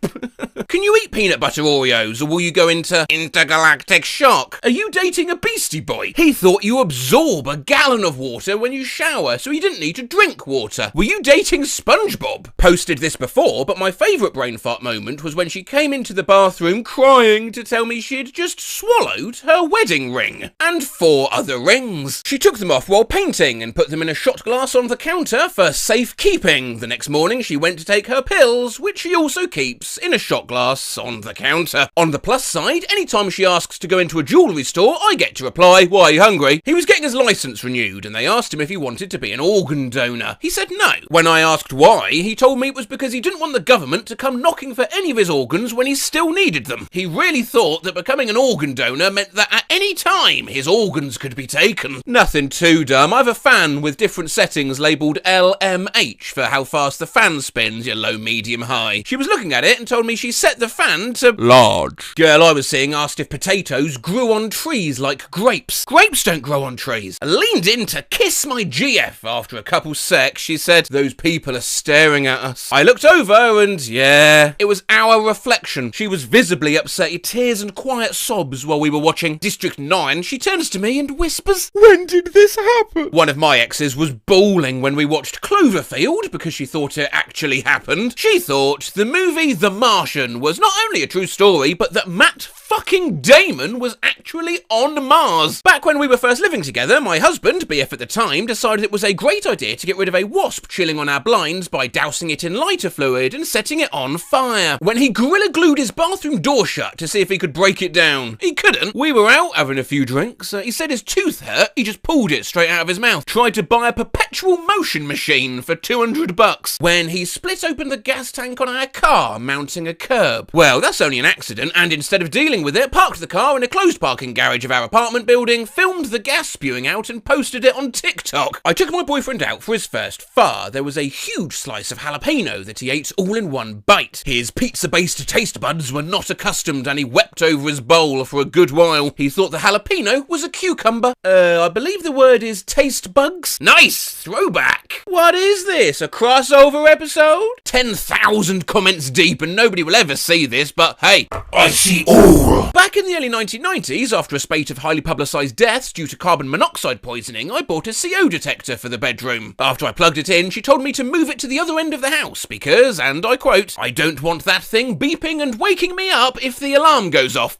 Can you eat peanut butter Oreos or will you go into intergalactic shock? Are you dating a Beastie Boy? He thought you absorb a gallon of water when you shower, so he didn't need to drink water. Were you dating SpongeBob? Posted this before, but my favourite brain fart moment was when she came into the bathroom crying to tell me she'd just swallowed her wedding ring. And 4 other rings. She took them off while painting and put them in a shot glass on the counter for safekeeping. The next morning she went to take her pills, which she also keeps in a shot glass on the counter. On the plus side, anytime she asks to go into a jewellery store, I get to reply, "Why, are you hungry?" He was getting his licence renewed and they asked him if he wanted to be an organ donor. He said no. When I asked why, he told me it was because he didn't want the government to come knocking for any of his organs when he still needed them. He really thought that becoming an organ donor meant that at any time his organs could be taken. Nothing too dumb. I have a fan with different settings labelled LMH for how fast the fan spins, your low, medium, high. She was looking at it and told me she set the fan to large. Girl I was seeing asked if potatoes grew on trees like grapes. Grapes don't grow on trees. I leaned in to kiss my GF. After a couple secs, she said, "Those people are staring at us." I looked over and yeah, it was our reflection. She was visibly upset, tears and quiet sobs while we were watching District 9. She turns to me and whispers, "When did this happen?" One of my exes was bawling when we watched Cloverfield because she thought it actually actually happened. She thought the movie The Martian was not only a true story, but that Matt fucking Damon was actually on Mars. Back when we were first living together, my husband, BF at the time, decided it was a great idea to get rid of a wasp chilling on our blinds by dousing it in lighter fluid and setting it on fire. When he gorilla glued his bathroom door shut to see if he could break it down. He couldn't. We were out having a few drinks. He said his tooth hurt. He just pulled it straight out of his mouth. Tried to buy a perpetual motion machine for $200 when he split open the gas tank on our car mounting a curb. Well, that's only an accident, and instead of dealing with it, parked the car in a closed parking garage of our apartment building, filmed the gas spewing out and posted it on TikTok. I took my boyfriend out for his first far. There was a huge slice of jalapeno that he ate all in one bite. His pizza-based taste buds were not accustomed and he wept over his bowl for a good while. He thought the jalapeno was a cucumber. I believe the word is taste bugs. Nice! Throwback! What is this? A crossover episode? 10,000 comments deep and nobody will ever see this, but hey, I see all! Back in the early 1990s, after a spate of highly publicised deaths due to carbon monoxide poisoning, I bought a CO detector for the bedroom. After I plugged it in, she told me to move it to the other end of the house because, and I quote, I don't want that thing beeping and waking me up if the alarm goes off.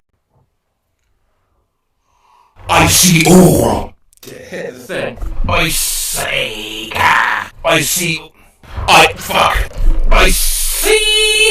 I see all. I see.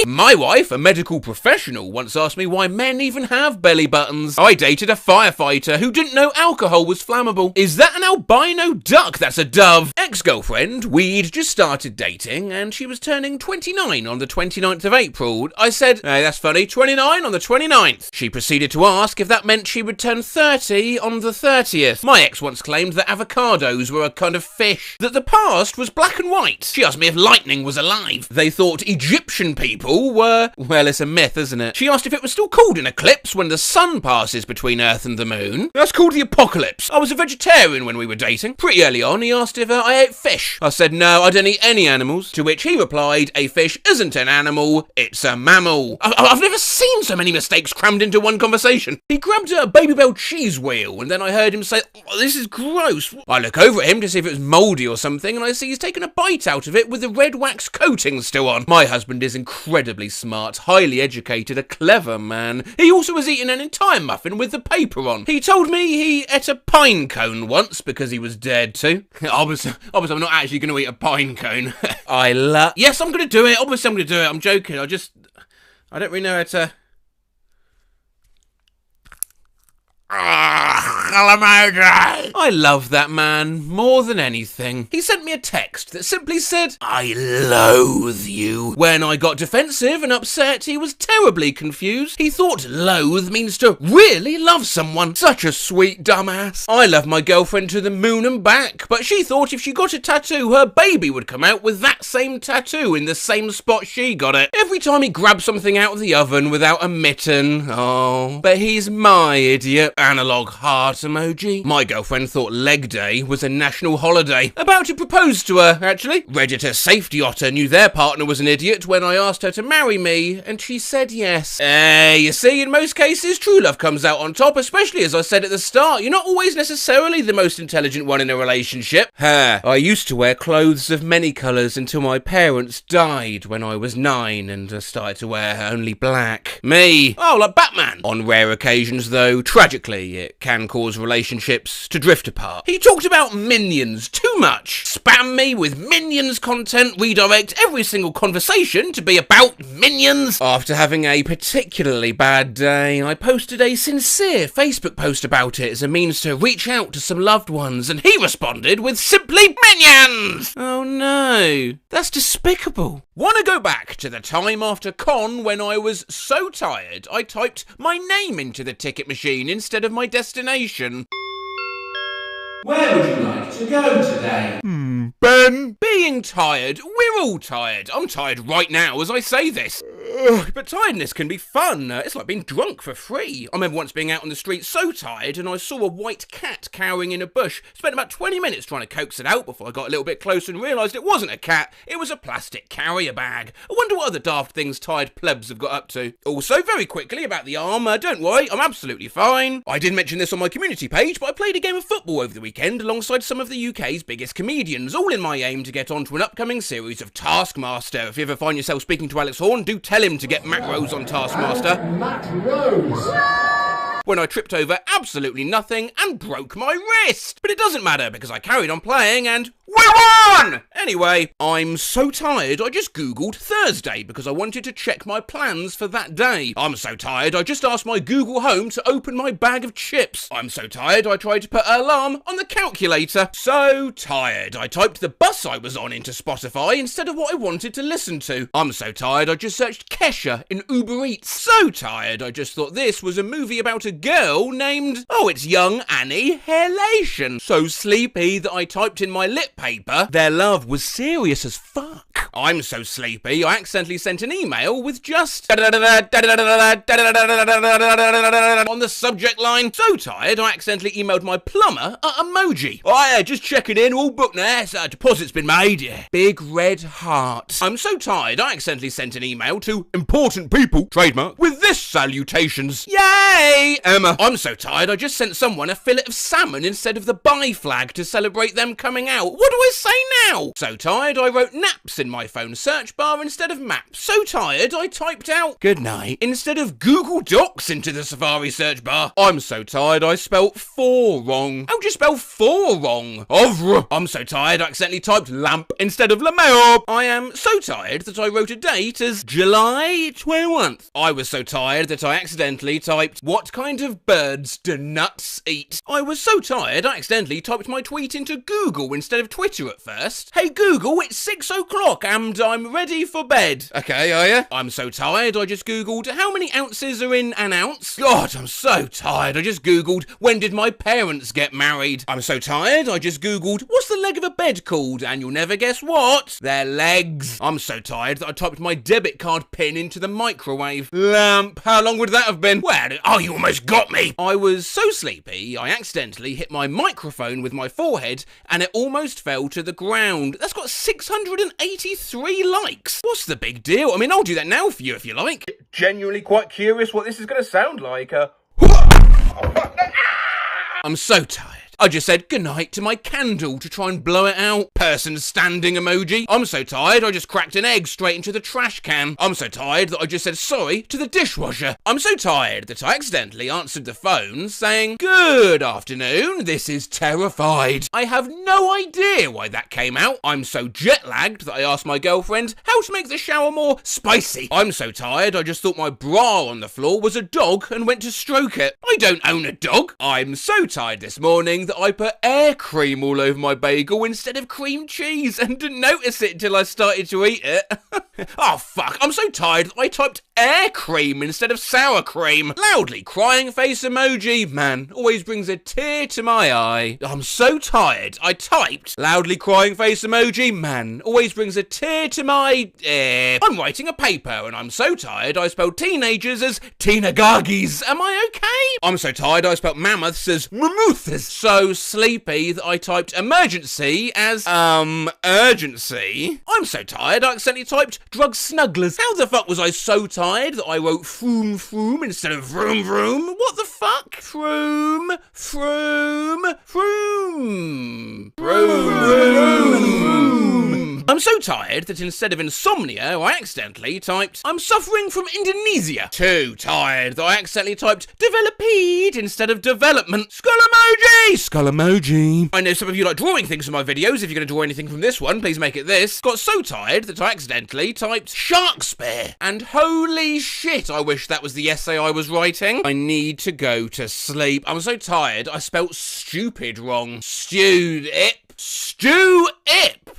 My wife, a medical professional, once asked me why men even have belly buttons. I dated a firefighter who didn't know alcohol was flammable. Is that an albino duck? That's a dove. Ex-girlfriend, we'd just started dating and she was turning 29 on the 29th of April. I said, hey, that's funny, 29 on the 29th. She proceeded to ask if that meant she would turn 30 on the 30th. My ex once claimed that avocados were a kind of fish, that the past was black and white. She asked me if lightning was alive. They thought Egyptian people were, well, it's a myth, isn't it? She asked if it was still called an eclipse when the sun passes between Earth and the moon. That's called the apocalypse. I was a vegetarian when we were dating. Pretty early on, he asked if I ate fish. I said, no, I don't eat any animals. To which he replied, a fish isn't an animal, it's a mammal. I've never seen so many mistakes crammed into one conversation. He grabbed a Baby Bell cheese wheel, and then I heard him say, oh, this is gross. I look over at him to see if it was mouldy or something, and I see he's taken a bite out of it with the red wax coating still on. My husband is incredibly smart, highly educated, a clever man. He also was eating an entire muffin with the paper on. He told me he ate a pine cone once because he was dared to. Obviously, I'm not actually going to eat a pine cone. Yes, I'm going to do it. Obviously, I'm going to do it. I'm joking. I don't really know how to... I love that man more than anything. He sent me a text that simply said, I loathe you. When I got defensive and upset, he was terribly confused. He thought loathe means to really love someone. Such a sweet dumbass. I love my girlfriend to the moon and back, but she thought if she got a tattoo, her baby would come out with that same tattoo in the same spot she got it. Every time he grabbed something out of the oven without a mitten. Oh, but he's my idiot. Analog heart emoji. My girlfriend thought leg day was a national holiday. About to propose to her, actually. Reddit safety otter knew their partner was an idiot when I asked her to marry me, and she said yes. You see, in most cases, true love comes out on top, especially as I said at the start, you're not always necessarily the most intelligent one in a relationship. I used to wear clothes of many colours until my parents died when I was 9 and I started to wear only black. Me. Oh, like Batman. On rare occasions, though, tragically, it can cause relationships to drift apart. He talked about minions too much. Spam me with minions content, redirect every single conversation to be about minions. After having a particularly bad day, I posted a sincere Facebook post about it as a means to reach out to some loved ones, and he responded with simply minions! Oh no, that's despicable. Wanna go back to the time after Con when I was so tired I typed my name into the ticket machine instead of my destination. Where would you like to go today? Ben? Being tired. We're all tired. I'm tired right now as I say this. Ugh, but tiredness can be fun. It's like being drunk for free. I remember once being out on the street so tired and I saw a white cat cowering in a bush. Spent about 20 minutes trying to coax it out before I got a little bit closer and realised it wasn't a cat, it was a plastic carrier bag. I wonder what other daft things tired plebs have got up to. Also, very quickly about the arm, don't worry, I'm absolutely fine. I didn't mention this on my community page, but I played a game of football over the weekend alongside some of the UK's biggest comedians, all in my aim to get onto an upcoming series of Taskmaster. If you ever find yourself speaking to Alex Horne, do tell him to get Matt Rose on Taskmaster. Matt Rose! When I tripped over absolutely nothing and broke my wrist. But it doesn't matter because I carried on playing and we won! Anyway, I'm so tired I just googled Thursday because I wanted to check my plans for that day. I'm so tired I just asked my Google Home to open my bag of chips. I'm so tired I tried to put an alarm on the calculator. So tired I typed the bus I was on into Spotify instead of what I wanted to listen to. I'm so tired I just searched Kesha in Uber Eats. So tired I just thought this was a movie about a girl named, oh, it's young Annie Halation. So sleepy that I typed in my lit paper, their love was serious as fuck. I'm so sleepy I accidentally sent an email with just on the subject line. So tired I accidentally emailed my plumber a emoji. Oh yeah, just checking in, all booked now, deposit's been made, yeah. Big red heart. I'm so tired I accidentally sent an email to important people, trademark, with this salutations. Yay, Emma. I'm so tired I just sent someone a fillet of salmon instead of the bye flag to celebrate them coming out. What do I say now? So tired I wrote naps in my phone search bar instead of maps. So tired I typed out good night instead of Google Docs into the Safari search bar. I'm so tired I spelt for wrong. How'd you spell for wrong? Ovre. I'm so tired I accidentally typed lamp instead of lameo. I am so tired that I wrote a date as July 21st. I was so tired that I accidentally typed what kind of birds do nuts eat. I was so tired I accidentally typed my tweet into Google instead of Twitter at first. Hey Google, it's 6 o'clock and I'm ready for bed. Okay, are you? I'm so tired I just googled how many ounces are in an ounce. God, I'm so tired I just googled when did my parents get married. I'm so tired I just googled what's the leg of a bed called, and you'll never guess what. Their legs. I'm so tired that I typed my debit card pin into the microwave. Lamp. How long would that have been? Well, oh, you almost got me. I was so sleepy I accidentally hit my microphone with my forehead and it almost fell to the ground. That's got 683 likes. What's the big deal? I mean, I'll do that now for you if you like. Genuinely quite curious what this is going to sound like. I'm so tired. I just said goodnight to my candle to try and blow it out. Person standing emoji. I'm so tired I just cracked an egg straight into the trash can. I'm so tired that I just said sorry to the dishwasher. I'm so tired that I accidentally answered the phone saying, good afternoon, this is Terrified. I have no idea why that came out. I'm so jet lagged that I asked my girlfriend how to make the shower more spicy. I'm so tired I just thought my bra on the floor was a dog and went to stroke it. I don't own a dog. I'm so tired this morning that I put air cream all over my bagel instead of cream cheese and didn't notice it until I started to eat it. Oh fuck, I'm so tired that I typed air cream instead of sour cream. Loudly crying face emoji, man, always brings a tear to my eye. I'm so tired I typed loudly crying face emoji, man, always brings a tear to my I'm writing a paper and I'm so tired I spelled teenagers as teenagagis. Am I okay? I'm so tired I spelled mammoths as mammoths. So sleepy that I typed emergency as urgency. I'm so tired I accidentally typed drug snugglers. How the fuck was I so tired that I wrote froom froom instead of vroom vroom? What the fuck? Froom froom froom froom. I'm so tired that instead of insomnia I accidentally typed I'm suffering from Indonesia. Too tired that I accidentally typed developed instead of development. Skull emoji! Skull emoji. I know some of you like drawing things from my videos. If you're going to draw anything from this one, please make it this. Got so tired that I accidentally typed Sharkspare. And holy shit, I wish that was the essay I was writing. I need to go to sleep. I'm so tired I spelt stupid wrong. Stew-ip.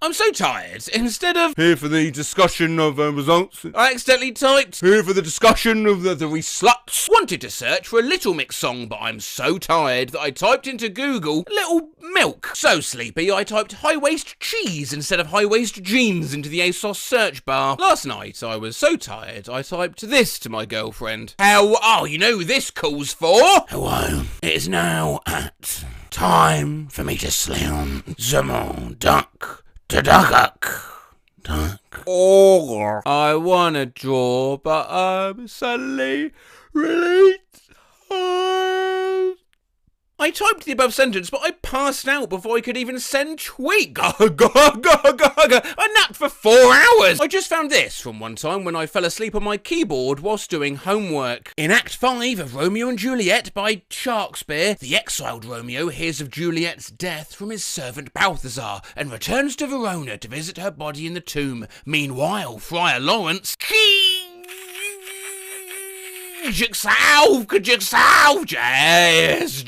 I'm I'm so tired. Instead of here for the discussion of results, I accidentally typed here for the discussion of the three sluts. Wanted to search for a Little Mix song, but I'm so tired that I typed into Google Little Milk. So sleepy, I typed high-waist cheese instead of high-waist jeans into the ASOS search bar. Last night, I was so tired, I typed this to my girlfriend. You know who this calls for? Hello, it is now at time for me to slam some duck to duck. Duck. I wanna draw, but I'm suddenly really tired. I typed the above sentence, but I passed out before I could even send tweet. I napped for 4 hours. I just found this from one time when I fell asleep on my keyboard whilst doing homework. In Act 5 of Romeo and Juliet by Shakespeare, the exiled Romeo hears of Juliet's death from his servant Balthazar and returns to Verona to visit her body in the tomb. Meanwhile, Friar Lawrence... Could you solve, Jazz?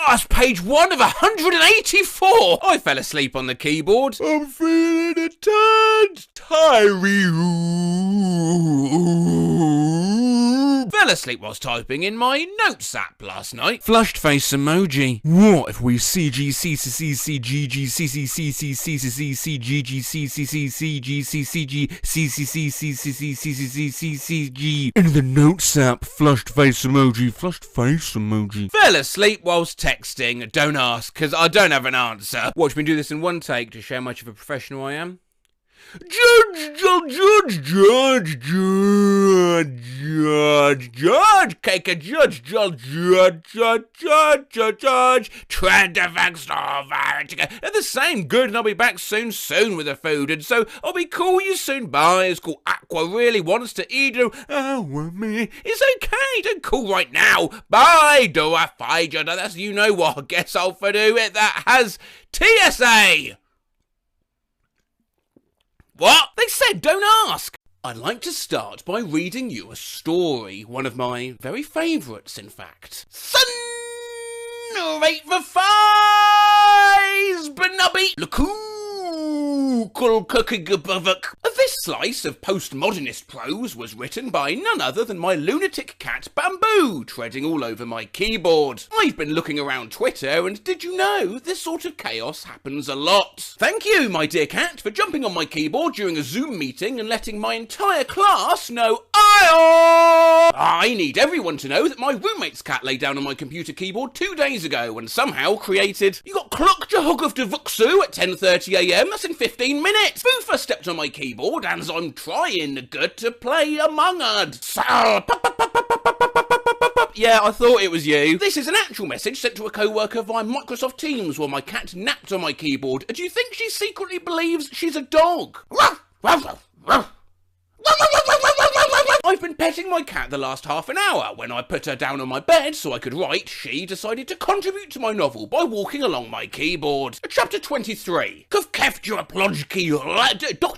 That's page 1 of 184. I fell asleep on the keyboard. I'm feeling a tad tired. Fell asleep whilst typing in my notes app last night. Flushed face emoji. What if we CG in the notes app? Flushed face emoji. Flushed face emoji. Fell asleep whilst texting. Don't ask, because I don't have an answer. Watch me do this in one take to show how much of a professional I am. Judge, cake a judge, trend effects they're the same good, and I'll be back soon with the food, and so I'll be cool you soon. Bye. It's called Aqua really wants to eat you. Me. It's okay, don't call right now. Bye. Do I find you? That's you know what. I guess I'll do it. That has TSA. What? They said don't ask. I'd like to start by reading you a story, one of my very favourites, in fact. Son rate for fives, Benubby, This slice of postmodernist prose was written by none other than my lunatic cat Bamboo, treading all over my keyboard. I've been looking around Twitter, and did you know this sort of chaos happens a lot? Thank you, my dear cat, for jumping on my keyboard during a Zoom meeting and letting my entire class know I need everyone to know that my roommate's cat lay down on my computer keyboard 2 days ago and somehow created... You got Kluk Jahugov de Vuksu at 10:30 AM, that's in 15 minutes. Boofer stepped on my keyboard as I'm trying good to play Among Us. Yeah, I thought it was you. This is an actual message sent to a co-worker via Microsoft Teams while my cat napped on my keyboard. Do you think she secretly believes she's a dog? I've been petting my cat the last half an hour. When I put her down on my bed so I could write, she decided to contribute to my novel by walking along my keyboard. Chapter 23. Dr.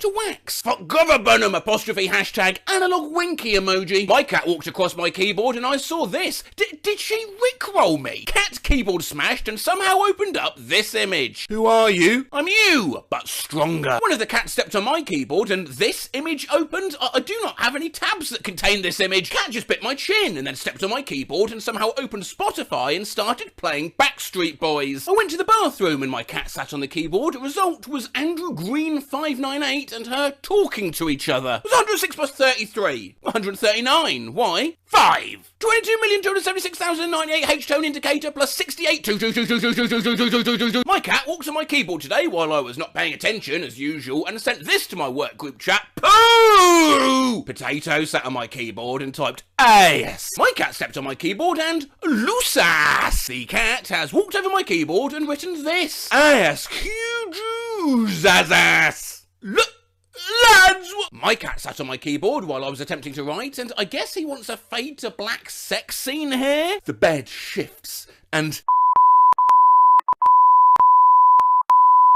Wax. Governburnham apostrophe hashtag analog winky emoji. My cat walked across my keyboard and I saw this. Did she rickroll me? Cat's keyboard smashed and somehow opened up this image. Who are you? I'm you, but stronger. One of the cats stepped on my keyboard and this image opened. I do not have any tabs that contain this image. Cat just bit my chin and then stepped on my keyboard and somehow opened Spotify and started playing Backstreet Boys. I went to the bathroom and my cat sat on the keyboard. The result was Andrew Green 598 and her talking to each other. It was 106 plus 33. 139. Why? 5. 22,276,098 H-tone indicator plus 68. My cat walked on my keyboard today while I was not paying attention as usual and sent this to my work group chat. Pooh! Potato sat on my keyboard and typed ass. My cat stepped on my keyboard and loose ass. The cat has walked over my keyboard and written this. Ass huge ass. Look. Lads! My cat sat on my keyboard while I was attempting to write, and I guess he wants a fade to black sex scene here. The bed shifts, and...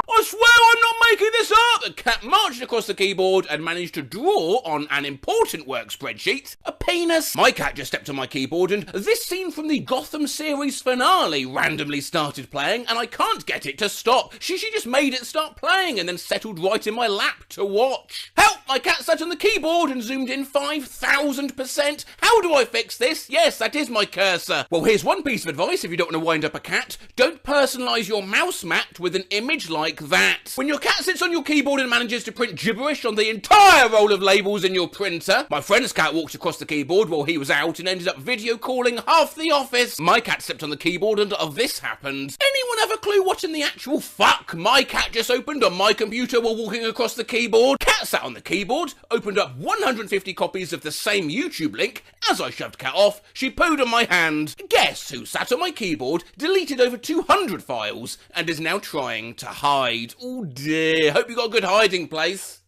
I swear I'm not making this up! The cat marched across the keyboard and managed to draw on an important work spreadsheet a penis. My cat just stepped on my keyboard and this scene from the Gotham series finale randomly started playing and I can't get it to stop. She just made it start playing and then settled right in my lap to watch. Help! My cat sat on the keyboard and zoomed in 5,000%. How do I fix this? Yes, that is my cursor. Well, here's one piece of advice if you don't want to wind up a cat. Don't personalise your mouse mat with an image like that. When your cat sits on your keyboard and manages to print gibberish on the entire roll of labels in your printer, my friend's cat walked across the keyboard while he was out and ended up video calling half the office. My cat stepped on the keyboard and this happened. Anyone have a clue what in the actual fuck my cat just opened on my computer while walking across the keyboard? Cat sat on the keyboard, opened up 150 copies of the same YouTube link. As I shoved cat off, she pooed on my hand. Guess who sat on my keyboard, deleted over 200 files, and is now trying to hide. Oh dear, hope you got a good hiding place.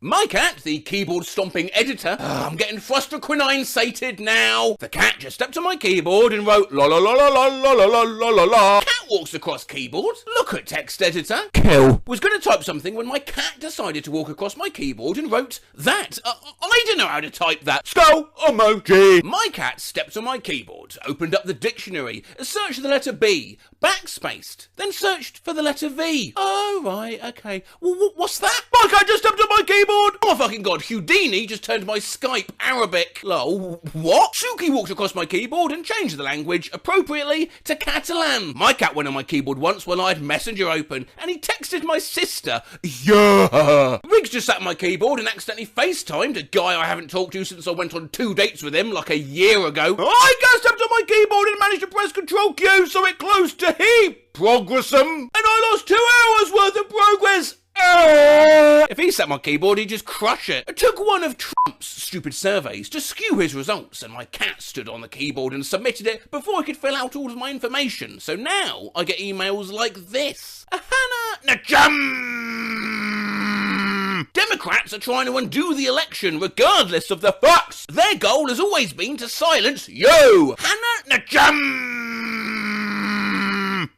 My cat, the keyboard stomping editor, I'm getting frustraquinine sated now. The cat just stepped on my keyboard and wrote la la la la la la la la la la la. Cat walks across keyboard. Look at text editor. Kill. Was going to type something when my cat decided to walk across my keyboard and wrote that. I don't know how to type that. Skull emoji. My cat stepped on my keyboard, opened up the dictionary, searched the letter B, backspaced, then searched for the letter V. Oh right, okay. Well, what's that? My cat just stepped on my keyboard. Oh my fucking god, Houdini just turned my Skype Arabic. Lol, what? Suki walked across my keyboard and changed the language appropriately to Catalan. My cat went on my keyboard once when I had Messenger open and he texted my sister. Yeah. Riggs just sat on my keyboard and accidentally FaceTimed a guy I haven't talked to since I went on 2 dates with him like a year ago. I got stepped on my keyboard and managed to press Control Q so it closed to heap. Progressum. And I lost 2 hours worth of progress. If he sat on my keyboard, he'd just crush it. I took one of Trump's stupid surveys to skew his results, and my cat stood on the keyboard and submitted it before I could fill out all of my information. So now I get emails like this. Hannah Najum! Democrats are trying to undo the election regardless of the facts. Their goal has always been to silence you. Hannah Najum!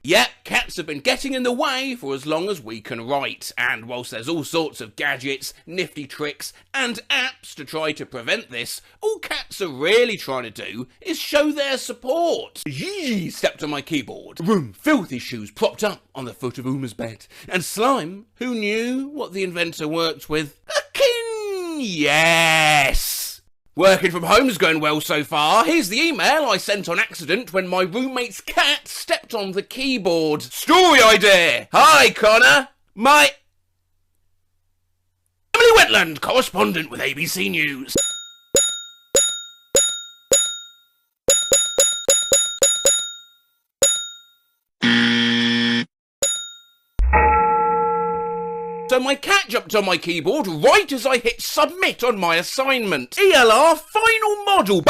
Yep, cats have been getting in the way for as long as we can write, and whilst there's all sorts of gadgets, nifty tricks, and apps to try to prevent this, all cats are really trying to do is show their support. Yee stepped on my keyboard. Room filthy shoes propped up on the foot of Uma's bed, and Slime, who knew what the inventor worked with, yes! Working from home's going well so far. Here's the email I sent on accident when my roommate's cat stepped on the keyboard. Story idea! Hi, Connor! My Emily Wetland, correspondent with ABC News. So my cat jumped on my keyboard right as I hit submit on my assignment. ELR final model.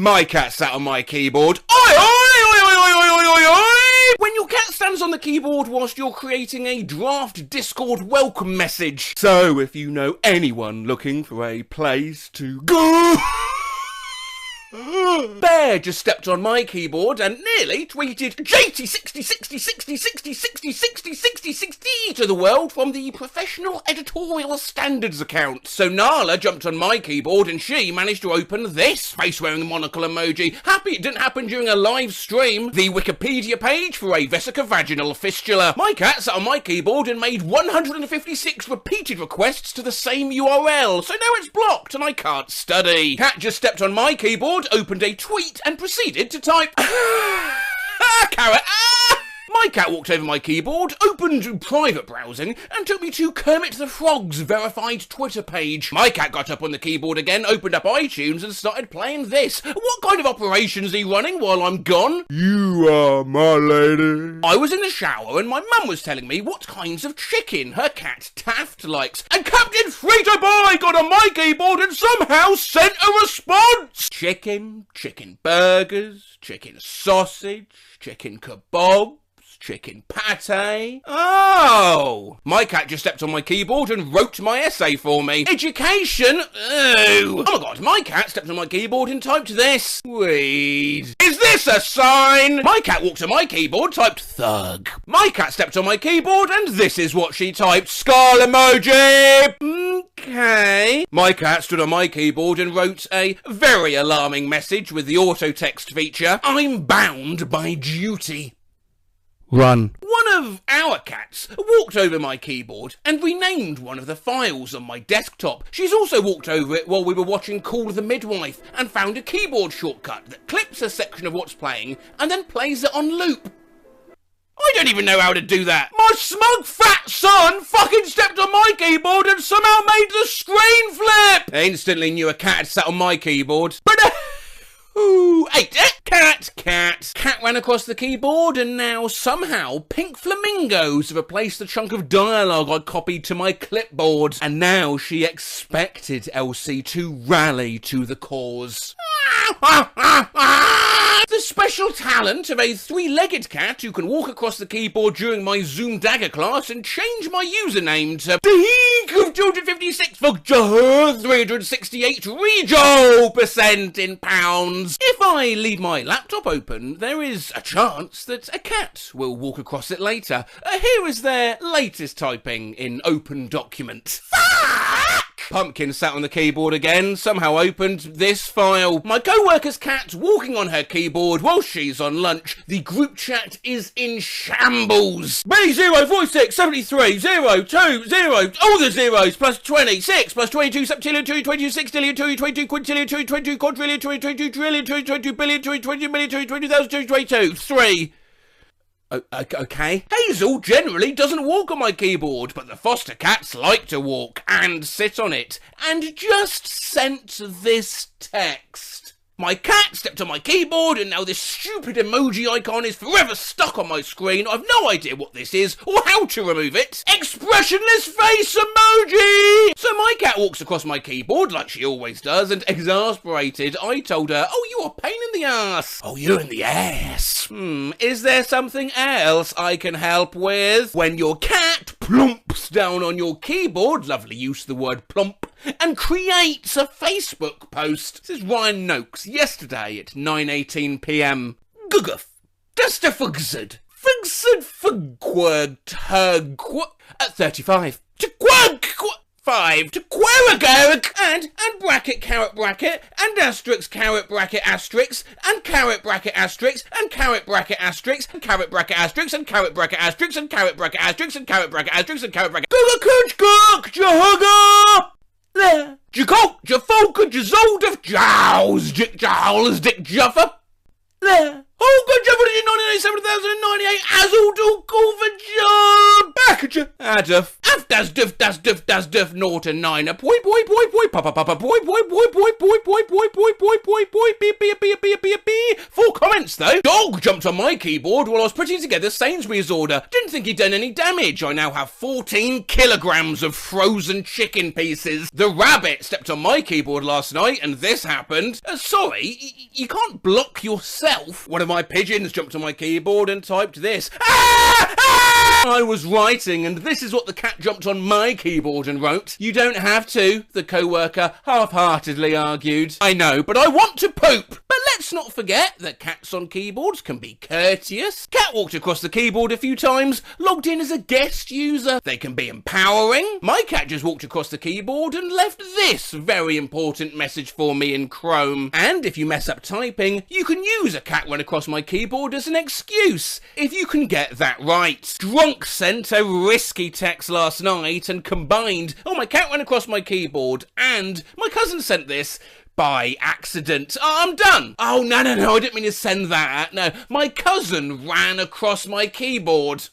My cat sat on my keyboard. Oi, oi, oi, oi, oi, oi, oi, oi. When your cat stands on the keyboard whilst you're creating a draft Discord welcome message. So if you know anyone looking for a place to go... Bere just stepped on my keyboard and nearly tweeted JT 60 60 60 60 60 60 60 60 to the world from the Professional Editorial Standards account. So Nala jumped on my keyboard and she managed to open this face-wearing monocle emoji. Happy it didn't happen during a live stream. The Wikipedia page for a vesicovaginal fistula. My cat sat on my keyboard and made 156 repeated requests to the same URL. So now it's blocked and I can't study. Cat just stepped on my keyboard, opened a tweet and proceeded to type carrot. My cat walked over my keyboard, opened private browsing, and took me to Kermit the Frog's verified Twitter page. My cat got up on the keyboard again, opened up iTunes, and started playing this. What kind of operations are you running while I'm gone? You are my lady. I was in the shower, and my mum was telling me what kinds of chicken her cat Taft likes. And Captain Frito-Boy got on my keyboard and somehow sent a response. Chicken, chicken burgers, chicken sausage, chicken kebab, chicken pate. Oh! My cat just stepped on my keyboard and wrote my essay for me. Education? Ooh. Oh my god, my cat stepped on my keyboard and typed this. Weed. Is this a sign? My cat walked to my keyboard, typed thug. My cat stepped on my keyboard and this is what she typed. Skull emoji! Okay. My cat stood on my keyboard and wrote a very alarming message with the auto text feature. I'm bound by duty. Run. One of our cats walked over my keyboard and renamed one of the files on my desktop. She's also walked over it while we were watching Call the Midwife and found a keyboard shortcut that clips a section of what's playing and then plays it on loop. I don't even know how to do that. My smug fat son fucking stepped on my keyboard and somehow made the screen flip. I instantly knew a cat had sat on my keyboard. But hey, cat. Cat ran across the keyboard and now somehow pink flamingos have replaced the chunk of dialogue I copied to my clipboard. And now she expected Elsie to rally to the cause. The special talent of a three-legged cat who can walk across the keyboard during my Zoom dagger class and change my username to Deek of 256 for 368 rejo% in pounds. If I leave my laptop open, there is a chance that a cat will walk across it later. Here is their latest typing in open document. Pumpkin sat on the keyboard again, somehow opened this file. My co-worker's cat walking on her keyboard while she's on lunch. The group chat is in shambles. B046 73 020, all the zeros, plus 26, plus 22, septillion 2, 26 tillion 2, 22 quintillion 2, 22 quadrillion 2, 22 trillion 2, 22 billion 2, 20 million 2, 20,000 2, 22, 3. Okay. Hazel generally doesn't walk on my keyboard, but the foster cats like to walk and sit on it, and just sent this text. My cat stepped on my keyboard and now this stupid emoji icon is forever stuck on my screen. I've no idea what this is or how to remove it. Expressionless face emoji! So my cat walks across my keyboard like she always does, and exasperated, I told her, oh, you are a pain in the ass. Oh, you're in the ass. Is there something else I can help with? When your cat plumps down on your keyboard, lovely use of the word plump, and creates a Facebook post. This is Ryan Noakes, yesterday at 9:18 p.m. Guguff. Dustafugzed. Fugzed fugquerg turg at 35. To quag 5 to queragurg and bracket carrot bracket and asterisk carrot bracket asterisk and carrot bracket asterisk and carrot bracket asterisk and carrot bracket asterisk and carrot bracket asterisk and carrot bracket asterisk and carrot bracket asterisk and carrot bracket Gugakujguk Jahugga there Jacult Jafolka Jazolda Jowls Dick Jowls Dick Juffer there Holga Juffer 1997 Azul Culver John Back Aduf Das duff Norton 9 boy papa boy beep 4 comments though. Dog jumped on my keyboard while I was putting together Sainsbury's order. Didn't think he'd done any damage. I now have 14 kilograms of frozen chicken pieces. The rabbit stepped on my keyboard last night and this happened. Sorry, you can't block yourself. One of my pigeons jumped on my keyboard and typed this. I was writing and this is what the cat jumped on my keyboard and wrote. You don't have to, the co-worker half-heartedly argued. I know, but I want to poop. But let's not forget that cats on keyboards can be courteous. Cat walked across the keyboard a few times, logged in as a guest user. They can be empowering. My cat just walked across the keyboard and left this very important message for me in Chrome. And if you mess up typing, you can use a cat run across my keyboard as an excuse, if you can get that right. Drunk sent a risky text last night and combined, oh, my cat ran across my keyboard and my cousin sent this by accident. I'm done. Oh, no, I didn't mean to send that. No, my cousin ran across my keyboard.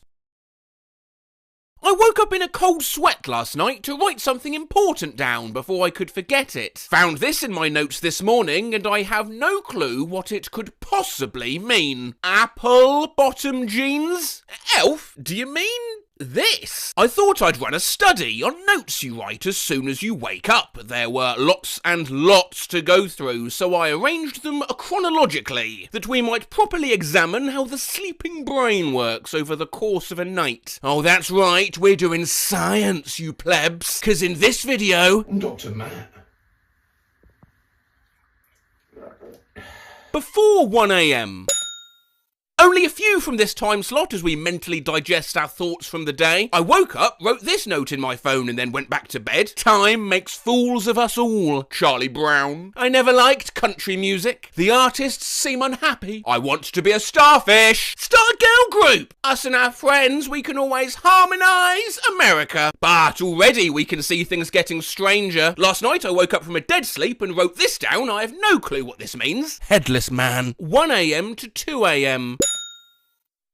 I woke up in a cold sweat last night to write something important down before I could forget it. Found this in my notes this morning and I have no clue what it could possibly mean. Apple bottom jeans? Elf, do you mean This? I thought I'd run a study on notes you write as soon as you wake up. There were lots and lots to go through, so I arranged them chronologically, that we might properly examine how the sleeping brain works over the course of a night. Oh, that's right, we're doing science, you plebs, 'cause in this video... Dr. Matt. Before 1 AM. Only a few from this time slot as we mentally digest our thoughts from the day. I woke up, wrote this note in my phone and then went back to bed. Time makes fools of us all. Charlie Brown. I never liked country music. The artists seem unhappy. I want to be a starfish. Start a girl group. Us and our friends, we can always harmonise America. But already we can see things getting stranger. Last night I woke up from a dead sleep and wrote this down. I have no clue what this means. Headless man. 1 AM to 2 AM.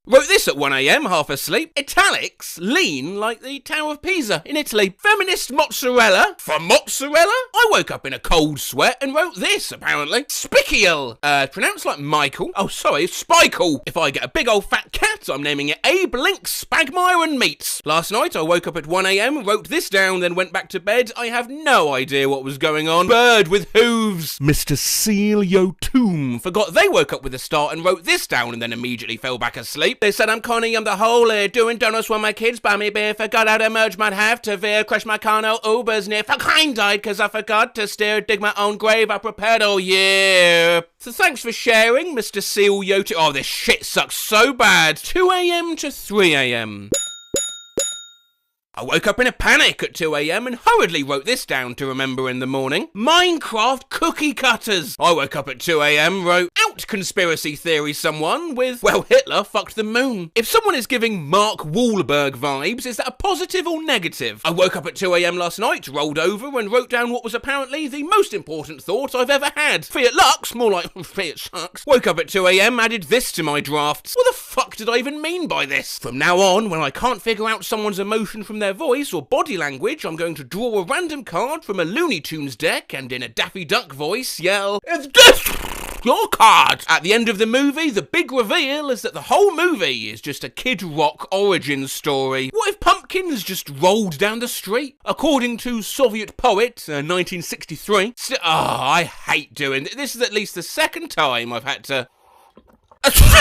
Wrote this at 1 AM, half asleep. Italics, lean like the Tower of Pisa in Italy. Feminist mozzarella. From mozzarella? I woke up in a cold sweat and wrote this, apparently. Spikial. Pronounced like Michael. Oh, sorry, Spikle. If I get a big old fat cat, I'm naming it Abe Links Spagmire and Meats. Last night, I woke up at 1 AM, wrote this down, then went back to bed. I have no idea what was going on. Bird with hooves. Mr. Seal Yo Tomb. Forgot they woke up with a start and wrote this down and then immediately fell back asleep. They said I'm Connie, I'm the holy, doing donuts when my kids buy me beer. Forgot how to merge, might have to veer. Crash my car, no Uber's near. Fuck, I died cause I forgot to steer. Dig my own grave, I prepared all year. So thanks for sharing, Mr. Seal Yoti. Oh, this shit sucks so bad. 2 AM to 3 AM. I woke up in a panic at 2 AM and hurriedly wrote this down to remember in the morning. Minecraft cookie cutters. I woke up at 2 AM, wrote, out conspiracy theory someone with, well, Hitler fucked the moon. If someone is giving Mark Wahlberg vibes, is that a positive or negative? I woke up at 2 AM last night, rolled over and wrote down what was apparently the most important thought I've ever had. Fiat Lux, more like Fiat sucks. Woke up at 2 AM, added this to my drafts. What the fuck did I even mean by this? From now on, when I can't figure out someone's emotion from their voice or body language, I'm going to draw a random card from a Looney Tunes deck and in a Daffy Duck voice yell, "It's your card!" At the end of the movie, the big reveal is that the whole movie is just a Kid Rock origin story. What if pumpkins just rolled down the street? According to Soviet poet, 1963. I hate doing this. This is at least the second time I've had to...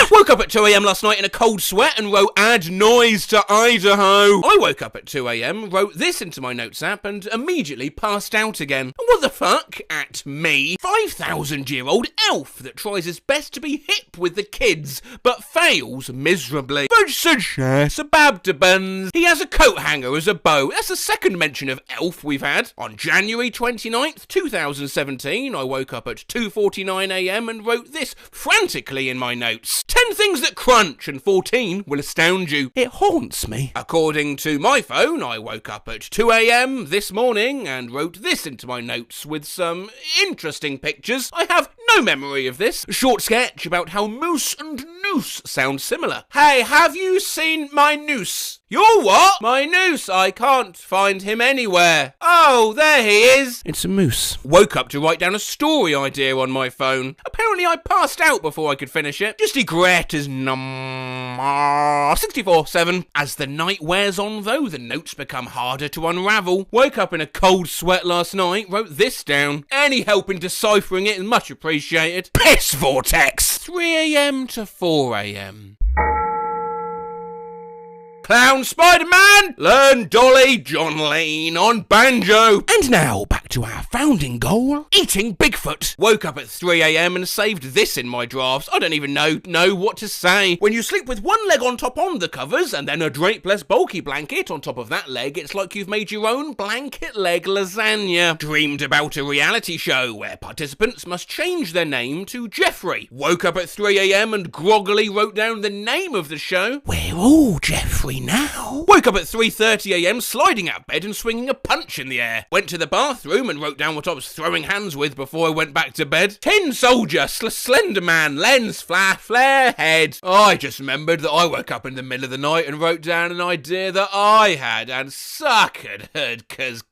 Woke up at 2 AM last night in a cold sweat and wrote add noise to Idaho. I woke up at 2 AM, wrote this into my notes app and immediately passed out again. What the fuck? At me. 5,000-year-old elf that tries his best to be hip with the kids but fails miserably. He has a coat hanger as a bow. That's the second mention of elf we've had. On January 29th, 2017, I woke up at 2:49 AM and wrote this frantically in my notes. 10 things that crunch and 14 will astound you. It haunts me. According to my phone, I woke up at 2 AM this morning and wrote this into my notes with some interesting pictures. I have no memory of this. A short sketch about how moose and noose sound similar. Hey, have you seen my noose? Your what? My noose. I can't find him anywhere. Oh, there he is. It's a moose. Woke up to write down a story idea on my phone. Apparently I passed out before I could finish it. Just regret is number 64/7. As the night wears on though, the notes become harder to unravel. Woke up in a cold sweat last night, wrote this down. Any help in deciphering it is much appreciated. Piss vortex. 3 AM to 4 AM. Clown Spider-Man! Learn Dolly John Lane on banjo. And now, back to our founding goal, eating Bigfoot. Woke up at 3 AM and saved this in my drafts. I don't even know what to say. When you sleep with one leg on top on the covers and then a drape less bulky blanket on top of that leg, it's like you've made your own blanket leg lasagna. Dreamed about a reality show where participants must change their name to Jeffrey. Woke up at 3 AM and groggily wrote down the name of the show. We're all Jeffrey now. Woke up at 3:30 AM sliding out of bed and swinging a punch in the air. Went to the bathroom room and wrote down what I was throwing hands with before I went back to bed. Tin soldier, slender man, lens, flare head. I just remembered that I woke up in the middle of the night and wrote down an idea that I had, and suckered heard cuz.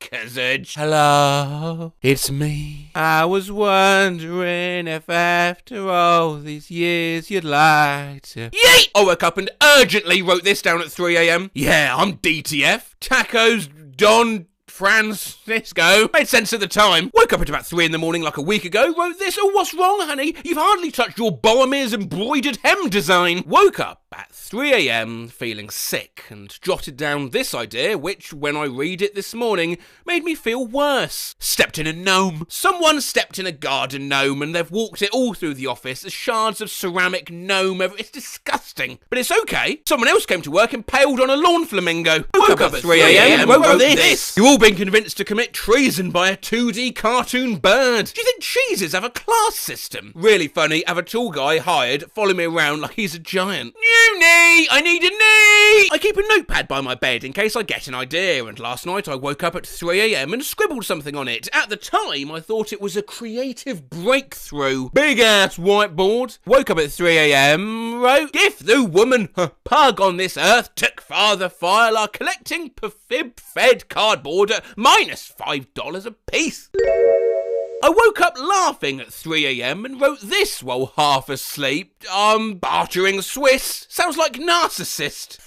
Hello, it's me. I was wondering if after all these years you'd like to... Yeet! I woke up and urgently wrote this down at 3 a.m. Yeah, I'm DTF. Tacos, Don... Francisco. Made sense at the time. Woke up at about 3 in the morning like a week ago, wrote this. Oh, what's wrong, honey? You've hardly touched your Boromir's embroidered hem design. Woke up at 3 a.m. feeling sick and jotted down this idea, which, when I read it this morning, made me feel worse. Stepped in a gnome. Someone stepped in a garden gnome and they've walked it all through the office as shards of ceramic gnome. It's disgusting. But it's okay. Someone else came to work impaled on a lawn flamingo. Woke up at 3 a.m. and wrote this. You've all been convinced to commit treason by a 2D cartoon bird. Do you think cheeses have a class system? Really funny, have a tall guy hired follow me around like he's a giant. New knee! I need a knee! I keep a notepad by my bed in case I get an idea, and last night I woke up at 3 a.m. and scribbled something on it. At the time, I thought it was a creative breakthrough. Big ass whiteboard. Woke up at 3 a.m. wrote, if the woman pug on this earth took father file are collecting fed cardboard at minus $5 a piece. I woke up laughing at 3 a.m. and wrote this while half asleep. Bartering Swiss. Sounds like narcissist.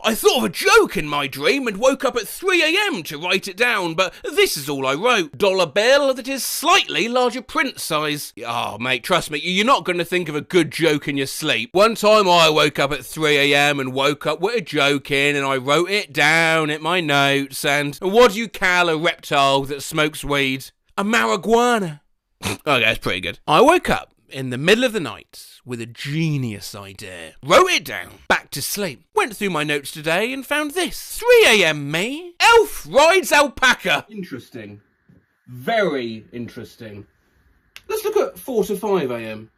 I thought of a joke in my dream and woke up at 3 a.m. to write it down, but this is all I wrote. Dollar bill that is slightly larger print size. Oh, mate, trust me, you're not going to think of a good joke in your sleep. One time I woke up at 3 a.m. and woke up with a joke in and I wrote it down in my notes, and what do you call a reptile that smokes weed? A marijuana. Okay, that's pretty good. I woke up in the middle of the night with a genius idea. Wrote it down. Back to sleep. Went through my notes today and found this. 3 a.m. me. Elf rides alpaca. Interesting. Very interesting. Let's look at 4 to 5 a.m.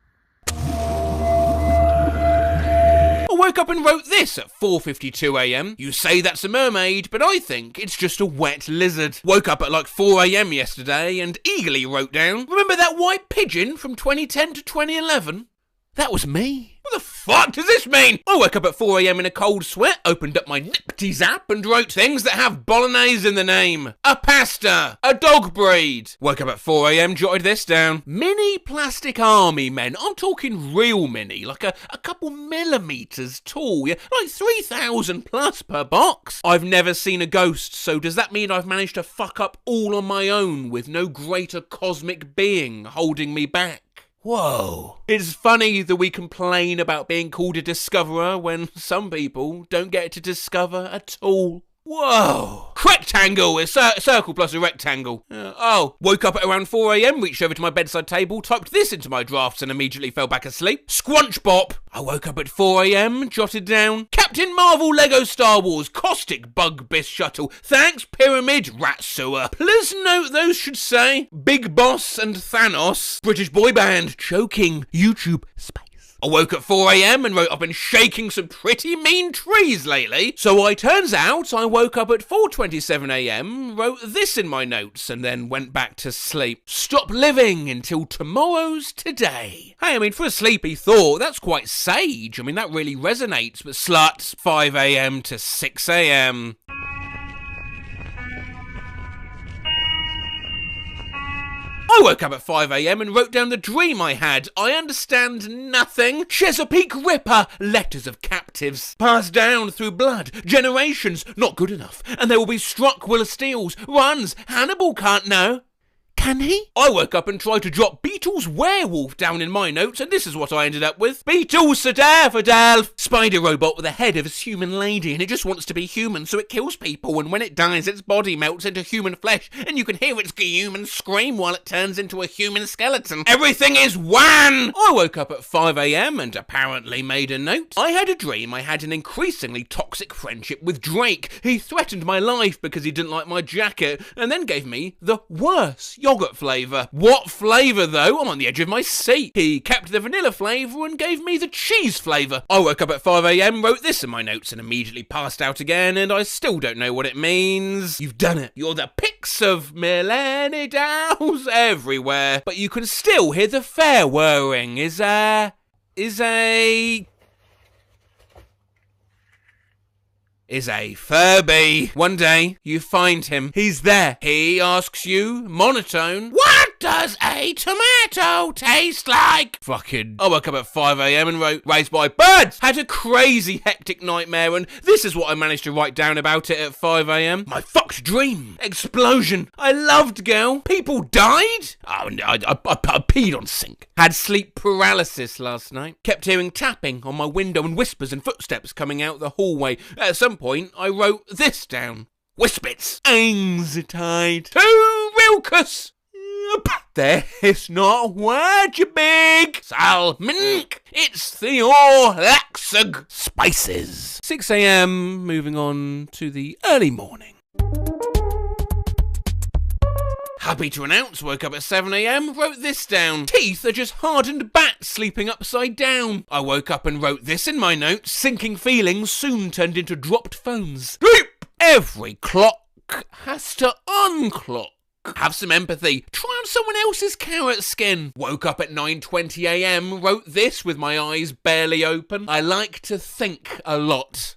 I woke up and wrote this at 4:52 a.m. You say that's a mermaid, but I think it's just a wet lizard. Woke up at like 4 a.m. yesterday and eagerly wrote down, remember that white pigeon from 2010 to 2011? That was me. What the fuck does this mean? I woke up at 4 a.m. in a cold sweat, opened up my Nipties app and wrote things that have bolognese in the name. A pasta. A dog breed. Woke up at 4 a.m, jotted this down. Mini plastic army men. I'm talking real mini, like a couple millimeters tall. Yeah, like 3,000 plus per box. I've never seen a ghost, so does that mean I've managed to fuck up all on my own with no greater cosmic being holding me back? Whoa. It's funny that we complain about being called a discoverer when some people don't get to discover at all. Whoa. Rectangle is circle plus a rectangle. Woke up at around 4 a.m, reached over to my bedside table, typed this into my drafts and immediately fell back asleep. Squanch bop. I woke up at 4 a.m, jotted down Captain Marvel Lego Star Wars Caustic Bug Biss Shuttle. Thanks Pyramid Rat Sewer. Please note those should say Big Boss and Thanos. British boy band choking YouTube space. I woke at 4 a.m. and wrote I've been shaking some pretty mean trees lately. So turns out I woke up at 4:27 a.m, wrote this in my notes and then went back to sleep. Stop living until tomorrow's today. Hey, I mean, for a sleepy thought, that's quite sage. I mean, that really resonates. But sluts, 5 a.m. to 6 a.m. I woke up at 5 a.m. and wrote down the dream I had. I understand nothing. Chesapeake Ripper, letters of captives. Passed down through blood, generations, not good enough. And they will be struck will steals, runs, Hannibal can't know. Can he? I woke up and tried to drop Beatles Werewolf down in my notes, and this is what I ended up with. Beatles Daffodil. Spider robot with the head of a human lady, and it just wants to be human, so it kills people, and when it dies, its body melts into human flesh, and you can hear its human scream while it turns into a human skeleton. Everything is one! I woke up at 5 a.m. and apparently made a note. I had a dream I had an increasingly toxic friendship with Drake. He threatened my life because he didn't like my jacket, and then gave me the worst yogurt flavour. What flavour though? I'm on the edge of my seat. He kept the vanilla flavour and gave me the cheese flavour. I woke up at 5 AM, wrote this in my notes and immediately passed out again, and I still don't know what it means. You've done it. You're the pics of Millennial Dolls everywhere, but you can still hear the fair whirring. Is a Furby. One day, you find him. He's there. He asks you, monotone, what does a tomato taste like? Fucking, I woke up at 5 AM and wrote, raised by birds. Had a crazy hectic nightmare, and this is what I managed to write down about it at 5 AM. My fucked dream. Explosion. I loved girl. People died? Oh no, I peed on sink. Had sleep paralysis last night. Kept hearing tapping on my window and whispers and footsteps coming out the hallway. At some point, I wrote this down. Whispits. Anxiety. To Rilkus. There is not a word, you big salmink. It's the Orlaxug spices. 6 AM, moving on to the early morning. Happy to announce, woke up at 7 AM, wrote this down. Teeth are just hardened bats sleeping upside down. I woke up and wrote this in my notes. Sinking feelings soon turned into dropped phones. Sleep! Every clock has to unclock. Have some empathy. Try on someone else's carrot skin. Woke up at 9:20 AM, wrote this with my eyes barely open. I like to think a lot.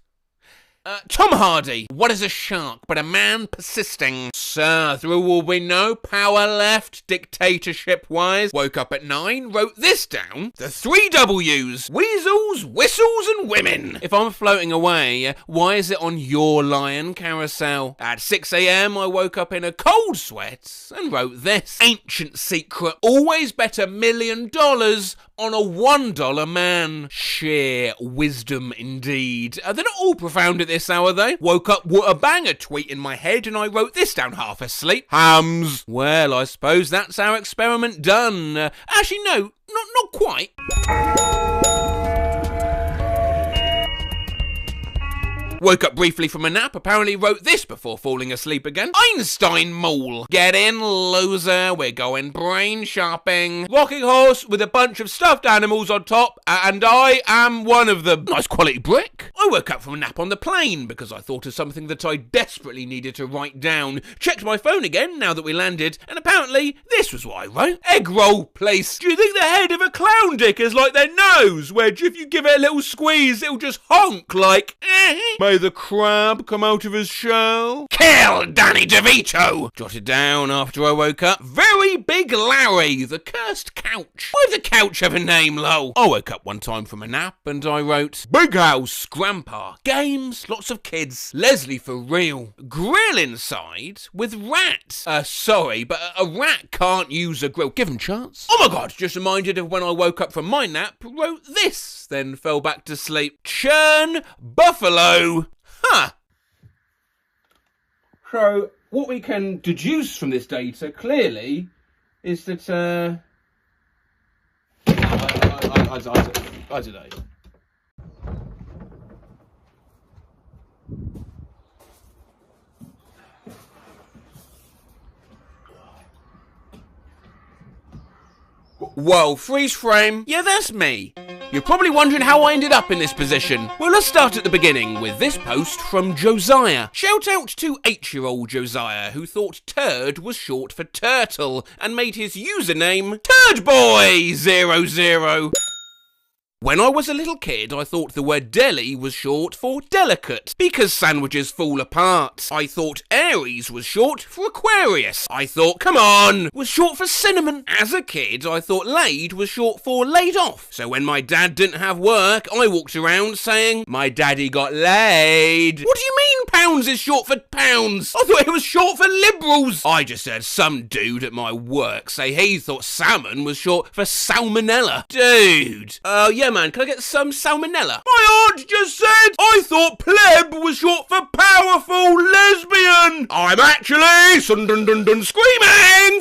Tom Hardy. What is a shark but a man persisting? Sir, there will be no power left, dictatorship-wise. Woke up at 9, wrote this down. The 3 W's. Weasels, whistles, and women. If I'm floating away, why is it on your lion carousel? At 6 AM, I woke up in a cold sweat and wrote this. Ancient secret. Always bet $1 million on a $1 man. Sheer wisdom indeed. They're not all profound at this hour though. Woke up with a banger tweet in my head and I wrote this down half asleep. Hams. Well, I suppose that's our experiment done. Actually, no, not quite. Woke up briefly from a nap, apparently wrote this before falling asleep again. Einstein Mall. Get in, loser, we're going brain shopping. Rocking horse with a bunch of stuffed animals on top, and I am one of them. Nice quality brick. I woke up from a nap on the plane because I thought of something that I desperately needed to write down. Checked my phone again now that we landed, and apparently this was what I wrote. Egg roll place. Do you think the head of a clown dick is like their nose, where if you give it a little squeeze, it'll just honk like, May the crab come out of his shell? Kill Danny DeVito! Jotted down after I woke up. Very Big Larry, the cursed couch. Why the couch have a name, lol? I woke up one time from a nap and I wrote, Big house, grandpa, games, lots of kids, Leslie for real, grill inside with rat. Sorry, but a rat can't use a grill. Give him chance. Oh my god, just reminded of when I woke up from my nap, wrote this, then fell back to sleep. Churn buffalo. Huh. So, what we can deduce from this data, clearly, is that, I don't know. Whoa, freeze frame. Yeah, that's me. You're probably wondering how I ended up in this position. Well, let's start at the beginning with this post from Josiah. Shout out to 8-year-old Josiah, who thought turd was short for turtle and made his username TurdBoy00. When I was a little kid, I thought the word deli was short for delicate, because sandwiches fall apart. I thought Aries was short for Aquarius. I thought, come on, was short for cinnamon. As a kid, I thought laid was short for laid off. So when my dad didn't have work, I walked around saying, my daddy got laid. What do you mean pounds is short for pounds? I thought it was short for liberals. I just heard some dude at my work say he thought salmon was short for salmonella. Dude. Yeah, man, can I get some salmonella? My aunt just said I thought pleb was short for powerful lesbian. I'm actually screaming,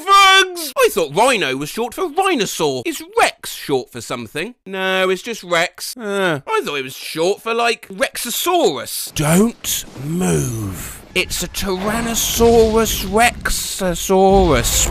thugs. I thought rhino was short for rhinosaur. Is Rex short for something? No, it's just Rex. I thought it was short for like Rexosaurus. Don't move. It's a Tyrannosaurus Rexosaurus.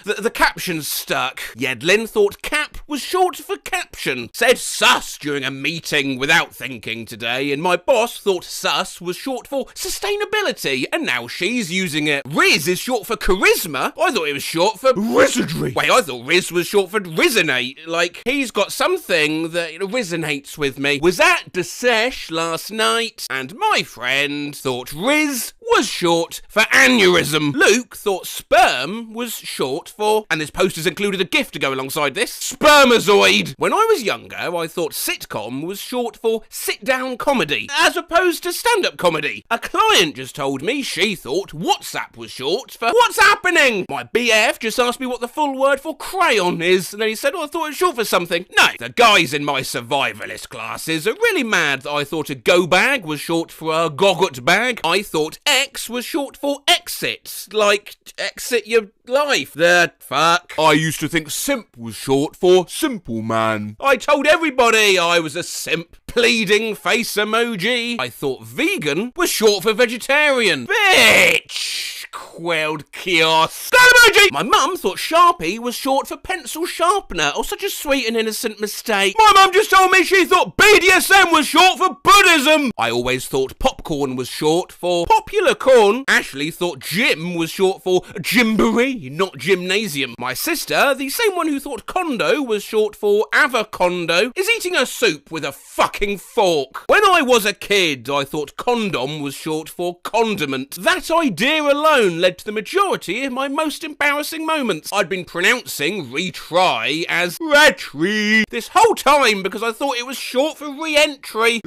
The caption stuck. Yedlin thought cap was short for caption. Said sus during a meeting without thinking today, and my boss thought sus was short for sustainability, and now she's using it. Riz is short for charisma. I thought it was short for wizardry. Wait, I thought Riz was short for resonate. Like, he's got something that resonates with me. Was at the sesh last night, and my friend thought Riz was short for aneurysm. Luke thought sperm was short for, and this poster's included a gift to go alongside this, spermazoid. When I was younger, I thought sitcom was short for sit-down comedy, as opposed to stand-up comedy. A client just told me she thought WhatsApp was short for what's happening. My BF just asked me what the full word for crayon is, and then he said, I thought it was short for something. No, the guys in my survivalist classes are really mad that I thought a go bag was short for a goggot bag. I thought X was short for exit, like exit your life. The fuck? I used to think simp was short for simple man. I told everybody I was a simp. Pleading face emoji. I thought vegan was short for vegetarian. Bitch! Quelled kiosk. Emoji! My mum thought Sharpie was short for pencil sharpener. Oh, such a sweet and innocent mistake. My mum just told me she thought BDSM was short for Buddhism. I always thought popcorn was short for popular corn. Ashley thought gym was short for gymboree, not gymnasium. My sister, the same one who thought condo was short for avocondo, is eating her soup with a fucking fork. When I was a kid, I thought condom was short for condiment. That idea alone led to the majority of my most embarrassing moments. I'd been pronouncing retry as retry this whole time because I thought it was short for re-entry.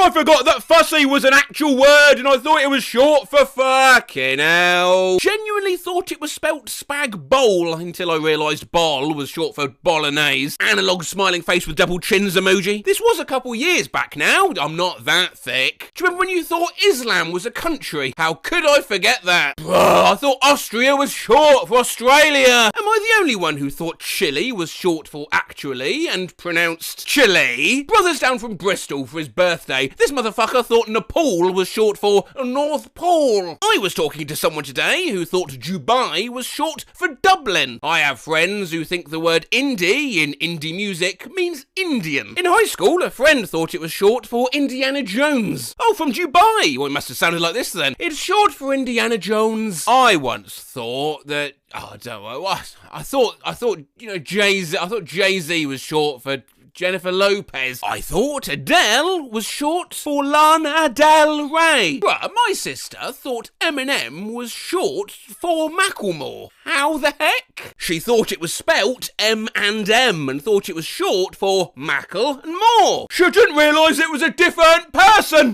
I forgot that fussy was an actual word and I thought it was short for fucking hell. Genuinely thought it was spelt spag bowl until I realised bol was short for bolognese. Analog smiling face with double chins emoji. This was a couple years back now. I'm not that thick. Do you remember when you thought Islam was a country? How could I forget that? Bruh, I thought Austria was short for Australia. Am I the only one who thought Chile was short for actually and pronounced Chile? Brother's down from Bristol for his birthday. This motherfucker thought Nepal was short for North Pole. I was talking to someone today who thought Dubai was short for Dublin. I have friends who think the word indie in indie music means Indian. In high school, a friend thought it was short for Indiana Jones. Oh, from Dubai. Well, it must have sounded like this then. It's short for Indiana Jones. I once thought that, I don't know what. I thought, you know, Jay-Z, I thought Jay-Z was short for Jennifer Lopez. I thought Adele was short for Lana Del Rey. But my sister thought Eminem was short for Macklemore. How the heck? She thought it was spelt M&M and thought it was short for Mackle and More. She didn't realise it was a different person.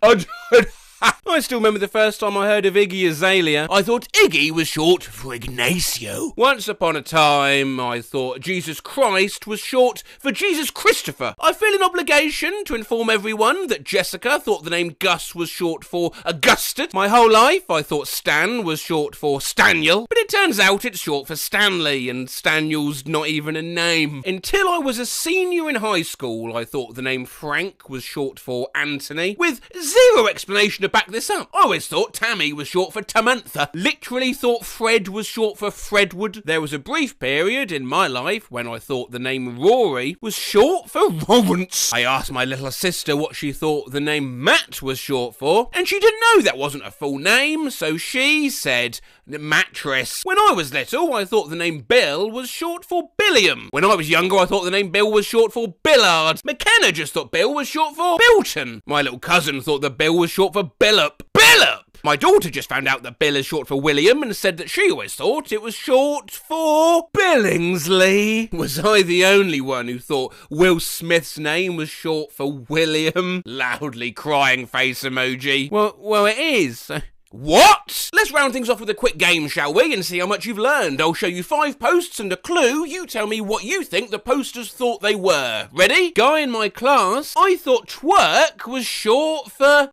I still remember the first time I heard of Iggy Azalea. I thought Iggy was short for Ignacio. Once upon a time, I thought Jesus Christ was short for Jesus Christopher. I feel an obligation to inform everyone that Jessica thought the name Gus was short for Augustus. My whole life, I thought Stan was short for Staniel, but it turns out it's short for Stanley, and Staniel's not even a name. Until I was a senior in high school, I thought the name Frank was short for Anthony, with zero explanation to back this up. I always thought Tammy was short for Tamantha. Literally thought Fred was short for Fredwood. There was a brief period in my life when I thought the name Rory was short for Lawrence. I asked my little sister what she thought the name Matt was short for, and she didn't know that wasn't a full name, so she said mattress. When I was little, I thought the name Bill was short for Billiam. When I was younger, I thought the name Bill was short for Billard. McKenna just thought Bill was short for Bilton. My little cousin thought that Bill was short for Billup. Billup! My daughter just found out that Bill is short for William and said that she always thought it was short for Billingsley. Was I the only one who thought Will Smith's name was short for William? Loudly crying face emoji. Well, it is. What? Let's round things off with a quick game, shall we, and see how much you've learned. I'll show you 5 posts and a clue. You tell me what you think the posters thought they were. Ready? Guy in my class, I thought twerk was short for...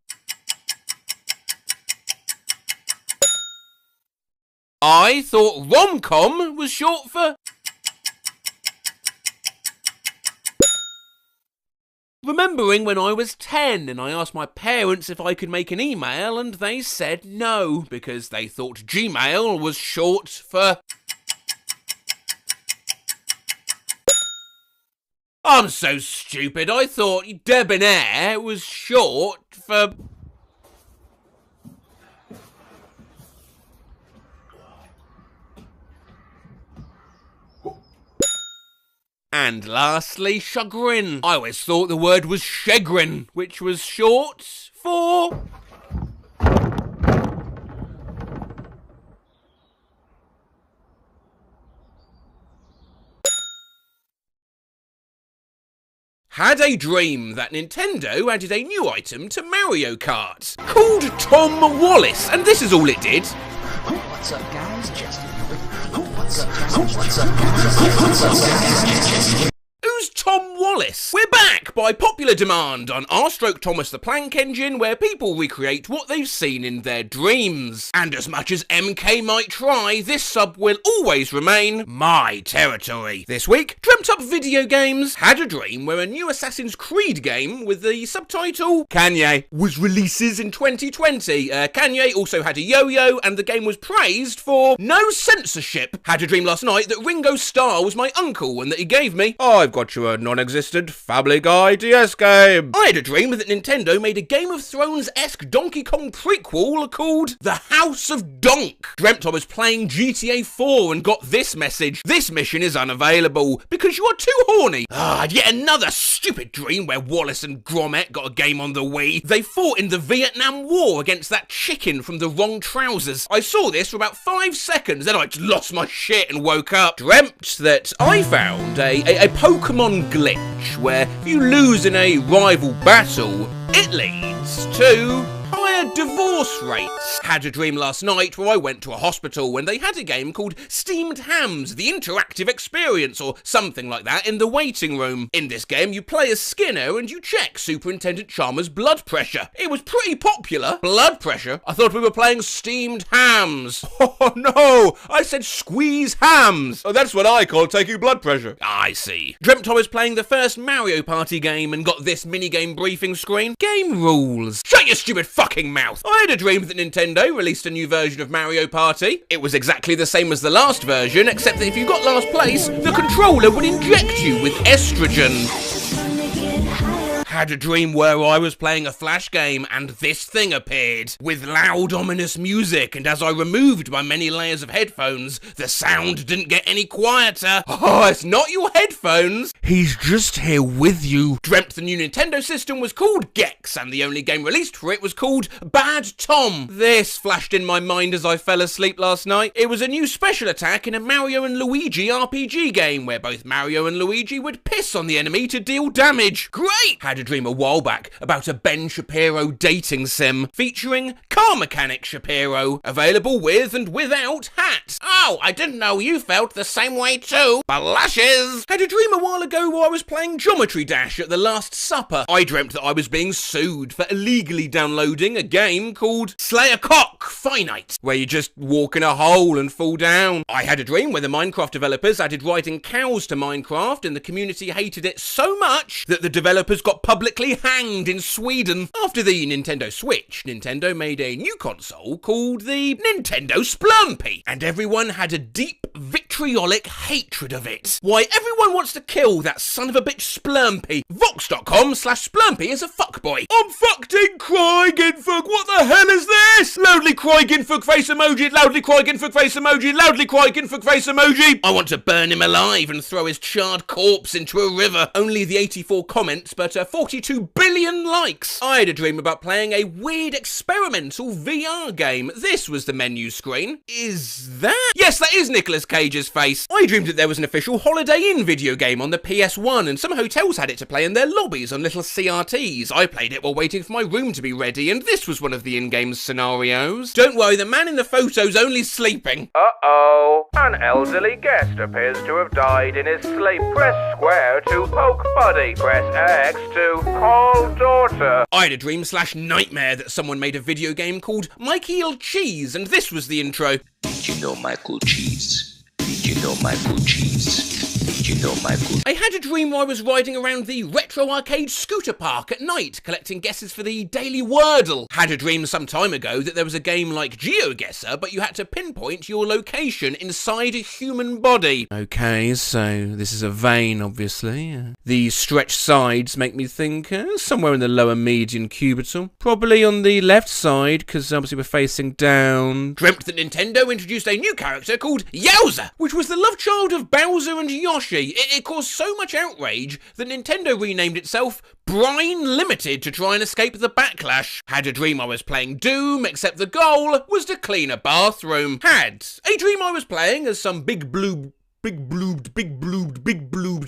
I thought rom-com was short for... remembering when I was 10 and I asked my parents if I could make an email and they said no, because they thought Gmail was short for... I'm so stupid, I thought debonair was short for... And lastly, chagrin. I always thought the word was chagrin, which was short for... Had a dream that Nintendo added a new item to Mario Kart, called Tom Wallace, and this is all it did. What's up, guys? Justin here. What's up, guys? What's up, guys? What's up, guys? Who's Tom Wallace? We're back by popular demand on R/Thomas the Plank Engine, where people recreate what they've seen in their dreams. And as much as MK might try, this sub will always remain my territory. This week, Dreamt Up Video Games had a dream where a new Assassin's Creed game with the subtitle Kanye was releases in 2020. Kanye also had a yo-yo, and the game was praised for no censorship. Had a dream last night that Ringo Starr was my uncle and that he gave me, I've got you a non-existent Family Guy DS game. I had a dream that Nintendo made a Game of Thrones-esque Donkey Kong prequel called The House of Donk. Dreamt I was playing GTA 4 and got this message. This mission is unavailable because you are too horny. And yet another stupid dream where Wallace and Gromit got a game on the Wii. They fought in the Vietnam War against that chicken from the wrong trousers. I saw this for about 5 seconds, then I just lost my shit and woke up. Dreamt that I found a Pokemon glitch where if you lose in a rival battle, it leads to higher divorce rates. Had a dream last night where I went to a hospital when they had a game called Steamed Hams, the interactive experience, or something like that, in the waiting room. In this game, you play as Skinner and you check Superintendent Chalmers' blood pressure. It was pretty popular. Blood pressure? I thought we were playing Steamed Hams. Oh no, I said squeeze hams. Oh, that's what I call taking blood pressure. I see. Dreamt I was playing the first Mario Party game and got this minigame briefing screen. Game rules. Shut your stupid fucking mouth. I had a dream that Nintendo released a new version of Mario Party. It was exactly the same as the last version, except that if you got last place, the controller would inject you with estrogen. Had a dream where I was playing a Flash game and this thing appeared with loud ominous music, and as I removed my many layers of headphones, the sound didn't get any quieter. Oh, it's not your headphones. He's just here with you. Dreamt the new Nintendo system was called Gex and the only game released for it was called Bad Tom. This flashed in my mind as I fell asleep last night. It was a new special attack in a Mario and Luigi RPG game where both Mario and Luigi would piss on the enemy to deal damage. Great! Had a dream a while back about a Ben Shapiro dating sim featuring car mechanic Shapiro, available with and without hat. Oh, I didn't know you felt the same way too. Blushes! Had a dream a while ago where I was playing Geometry Dash at the Last Supper. I dreamt that I was being sued for illegally downloading a game called Slay a Cock Finite, where you just walk in a hole and fall down. I had a dream where the Minecraft developers added riding cows to Minecraft and the community hated it so much that the developers got publicly hanged in Sweden. After the Nintendo Switch, Nintendo made a new console called the Nintendo Splurmpy, and everyone had a deep vitriolic hatred of it. Why, everyone wants to kill that son of a bitch Splurmpy. Vox.com/Splurmpy is a fuckboy. I'm fucked in Craiginfug, what the hell is this? Loudly Craiginfug face emoji, loudly Craiginfug face emoji, loudly Craiginfug face emoji. I want to burn him alive and throw his charred corpse into a river. Only the 84 comments, but 42 billion likes. I had a dream about playing a weird experimental VR game. This was the menu screen. Is that? Yes, that is Nicolas Cage's face. I dreamed that there was an official Holiday Inn video game on the PS1 and some hotels had it to play in their lobbies on little CRTs. I played it while waiting for my room to be ready and this was one of the in-game scenarios. Don't worry, the man in the photo's only sleeping. Uh-oh. An elderly guest appears to have died in his sleep. Press square to poke buddy. Press X to call daughter. I had a dream/nightmare that someone made a video game called Michael Cheese and this was the intro. Did you know Michael Cheese? Did you know Michael Cheese? You know my good. I had a dream where I was riding around the retro arcade scooter park at night, collecting guesses for the daily Wordle. Had a dream some time ago that there was a game like GeoGuessr, but you had to pinpoint your location inside a human body. Okay, so this is a vein, obviously. The stretched sides make me think somewhere in the lower median cubital. Probably on the left side, because obviously we're facing down. Dreamt that Nintendo introduced a new character called Yowza, which was the love child of Bowser and Yoshi. It caused so much outrage that Nintendo renamed itself Brine Limited to try and escape the backlash. Had a dream I was playing Doom, except the goal was to clean a bathroom. Had a dream I was playing as some big bloobed,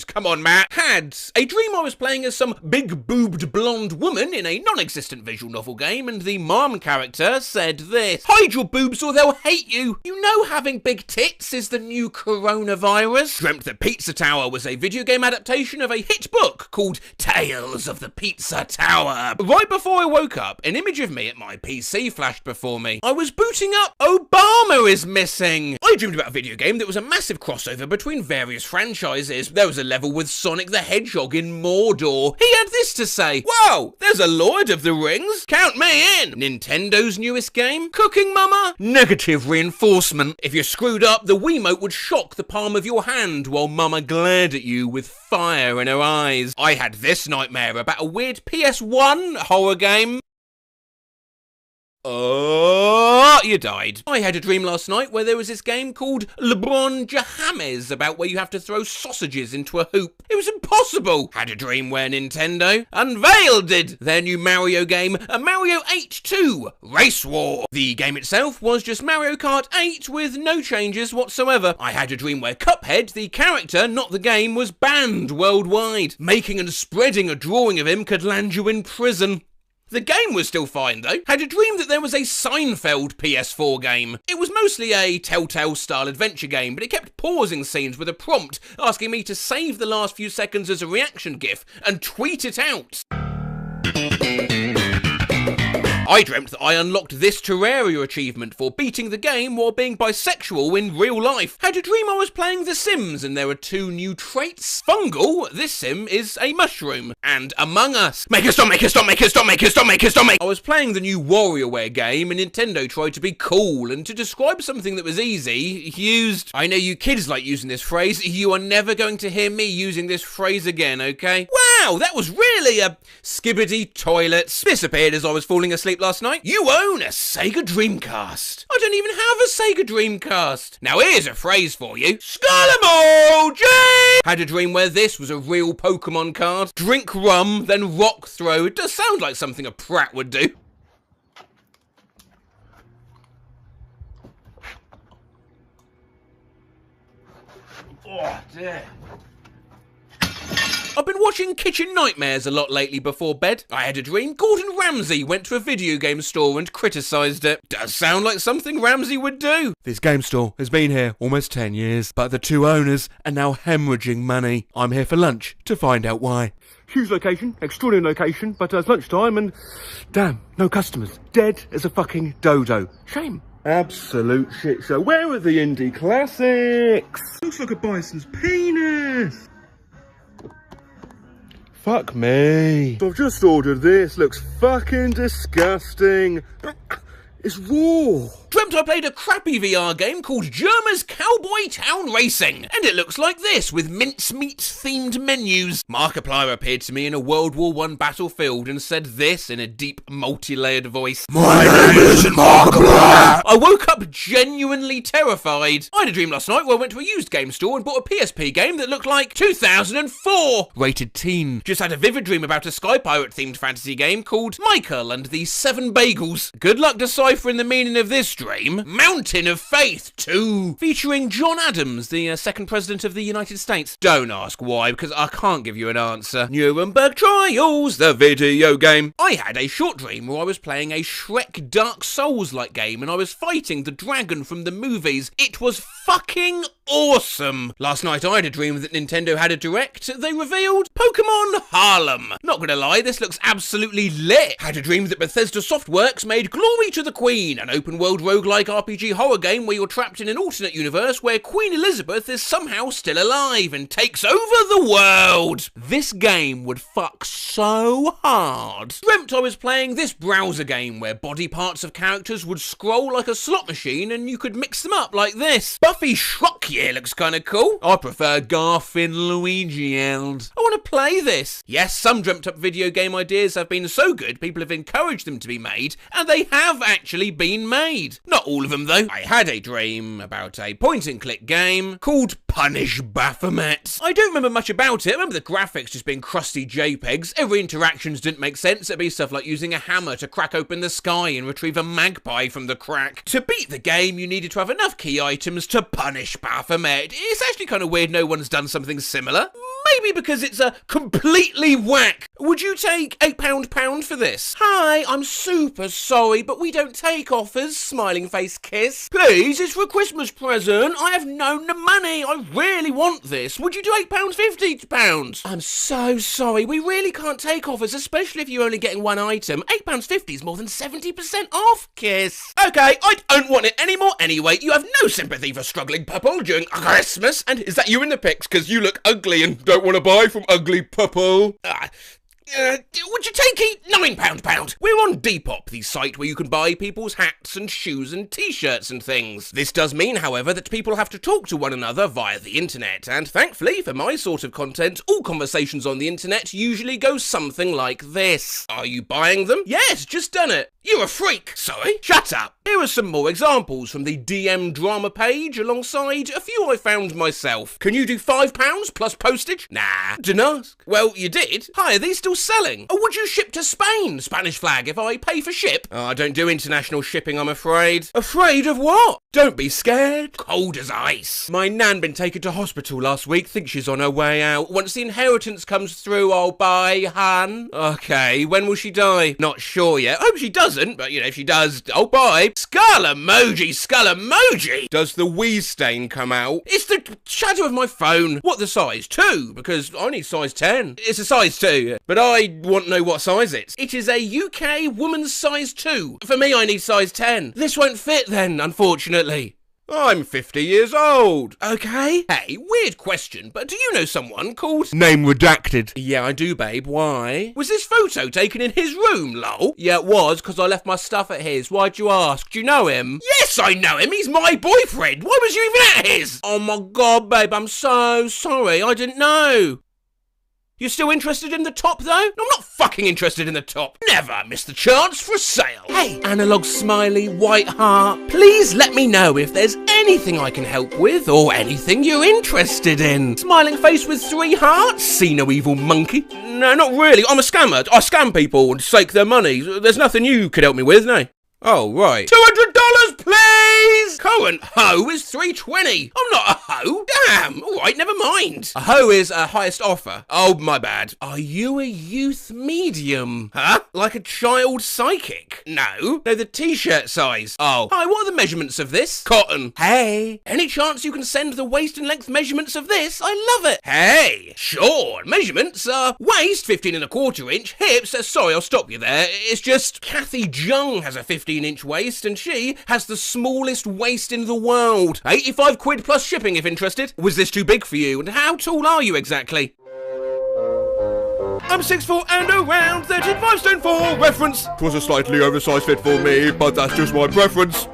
come on, Matt. Had a dream I was playing as some big-boobed blonde woman in a non-existent visual novel game, and the mom character said this: "Hide your boobs or they'll hate you. You know having big tits is the new coronavirus." Dreamt that Pizza Tower was a video game adaptation of a hit book called Tales of the Pizza Tower. Right before I woke up, an image of me at my PC flashed before me. I was booting up Obama is Missing. I dreamed about a video game that was a massive crossover between various franchises. There was a level with Sonic the Hedgehog in Mordor. He had this to say: "Whoa, there's a Lord of the Rings. Count me in." Nintendo's newest game? Cooking Mama? Negative reinforcement. If you screwed up, the Wiimote would shock the palm of your hand while Mama glared at you with fire in her eyes. I had this nightmare about a weird PS1 horror game. Oh, you died. I had a dream last night where there was this game called LeBron James about where you have to throw sausages into a hoop. It was impossible. Had a dream where Nintendo unveiled their new Mario game, Mario 8 2 Race War. The game itself was just Mario Kart 8 with no changes whatsoever. I had a dream where Cuphead, the character, not the game, was banned worldwide. Making and spreading a drawing of him could land you in prison. The game was still fine though. Had a dream that there was a Seinfeld PS4 game. It was mostly a Telltale style adventure game, but it kept pausing scenes with a prompt asking me to save the last few seconds as a reaction gif and tweet it out. I dreamt that I unlocked this Terraria achievement for beating the game while being bisexual in real life. Had a dream I was playing The Sims and there were 2 new traits. Fungal, this sim is a mushroom. And Among Us. Make it stop, make it stop, make it stop, make it stop, make it stop, make. I was playing the new WarioWare game and Nintendo tried to be cool and to describe something that was easy, used... I know you kids like using this phrase. You are never going to hear me using this phrase again, okay? Wow, that was really a skibbity toilets. Disappeared as I was falling asleep last night. You own a Sega Dreamcast. I don't even have a Sega Dreamcast. Now here's a phrase for you. Skull emoji! Had a dream where this was a real Pokemon card. Drink rum, then rock throw. It does sound like something a prat would do. Oh, dear. I've been watching Kitchen Nightmares a lot lately before bed. I had a dream Gordon Ramsay went to a video game store and criticised it. Does sound like something Ramsay would do. This game store has been here almost 10 years, but the 2 owners are now hemorrhaging money. I'm here for lunch to find out why. Huge location, extraordinary location, but it's lunchtime and damn, no customers. Dead as a fucking dodo. Shame. Absolute shit show. Where are the indie classics? Looks like a bison's penis. Fuck me. I've just ordered this. Looks fucking disgusting. It's raw. Dreamt I played a crappy VR game called Germa's Cowboy Town Racing, and it looks like this with mincemeat themed menus. Markiplier appeared to me in a World War I battlefield and said this in a deep multi-layered voice. My name is Markiplier. I woke up genuinely terrified. I had a dream last night where I went to a used game store and bought a PSP game that looked like 2004. Rated teen. Just had a vivid dream about a Sky Pirate themed fantasy game called Michael and the 7 Bagels. Good luck deciphering the meaning of this dream. Mountain of Faith 2, featuring John Adams, the second president of the United States. Don't ask why, because I can't give you an answer. Nuremberg Trials, the video game. I had a short dream where I was playing a Shrek Dark Souls-like game and I was fighting the dragon from the movies. It was fucking awesome. Last night I had a dream that Nintendo had a direct. They revealed Pokemon Harlem. Not gonna lie, this looks absolutely lit. Had a dream that Bethesda Softworks made Glory to the Queen, an open-world roguelike RPG horror game where you're trapped in an alternate universe where Queen Elizabeth is somehow still alive and takes over the world. This game would fuck so hard. Dreamt I was playing this browser game where body parts of characters would scroll like a slot machine and you could mix them up like this. Buffy Shrockyear looks kinda cool. I prefer Garfin Luigi and I want to play this. Yes, some dreamt up video game ideas have been so good people have encouraged them to be made, and they have actually been made. Not all of them though. I had a dream about a point-and-click game called Punish Baphomet. I don't remember much about it. I remember the graphics just being crusty JPEGs. Every interactions didn't make sense. It'd be stuff like using a hammer to crack open the sky and retrieve a magpie from the crack. To beat the game, you needed to have enough key items to punish Baphomet. It's actually kind of weird no one's done something similar. Maybe because it's a completely whack. Would you take £8 for this? Hi, I'm super sorry, but we don't take offers. Smiling face kiss. Please, it's for a Christmas present. I have no money. I really want this. Would you do £8.50? I'm so sorry. We really can't take offers, especially if you're only getting one item. £8.50 is more than 70% off. Kiss. Okay, I don't want it anymore anyway. You have no sympathy for struggling people during Christmas. And is that you in the pics? Because you look ugly and don't want to buy from ugly people. Would you take £9 We're on Depop, the site where you can buy people's hats and shoes and t-shirts and things. This does mean, however, that people have to talk to one another via the internet, and thankfully, for my sort of content, all conversations on the internet usually go something like this. Are you buying them? Yes, just done it. You're a freak. Sorry? Shut up. Here are some more examples from the DM drama page alongside a few I found myself. Can you do £5 plus postage? Nah, didn't ask. Well, you did. Hi, are these still selling? Or would you ship to Spain? Spanish flag if I pay for ship? Oh, I don't do international shipping, I'm afraid. Afraid of what? Don't be scared. Cold as ice. My nan been taken to hospital last week. Think she's on her way out. Once the inheritance comes through, I'll buy, hun. Okay, when will she die? Not sure yet. Hope she doesn't, but you know, if she does, I'll buy. Skull emoji, skull emoji. Does the wee stain come out? It's the shadow of my phone. What, the size? 2? Because I need size 10. It's a size 2, but I want to know what size it's. It is a UK woman's size 2. For me, I need size 10. This won't fit then, unfortunately. I'm 50 years old. Okay. Hey, weird question, but do you know someone called... Name redacted. Yeah, I do, babe. Why? Was this photo taken in his room, lol? Yeah, it was, because I left my stuff at his. Why'd you ask? Do you know him? Yes, I know him. He's my boyfriend. Why was you even at his? Oh my god, babe, I'm so sorry. I didn't know. You're still interested in the top, though? I'm not fucking interested in the top. Never miss the chance for a sale. Hey, analog smiley, white heart. Please let me know if there's anything I can help with or anything you're interested in. Smiling face with 3 hearts? See no evil monkey. No, not really. I'm a scammer. I scam people and take their money. There's nothing you could help me with, no? Oh, right. $200, please! Current hoe is $320. I'm not a hoe. Damn. All right, never mind. A hoe is a highest offer. Oh, my bad. Are you a youth medium? Huh? Like a child psychic? No. No, the t-shirt size. Oh. Hi, what are the measurements of this? Cotton. Hey. Any chance you can send the waist and length measurements of this? I love it. Hey. Sure. Measurements are waist, 15¼ inch. Hips, sorry, I'll stop you there. It's just Kathy Jung has a 15-inch waist, and she has the smallest waist in the world. £85 plus shipping if interested. Was this too big for you? And how tall are you exactly? I'm 6'4" and around 35 stone 4. Reference. It was a slightly oversized fit for me, but that's just my preference.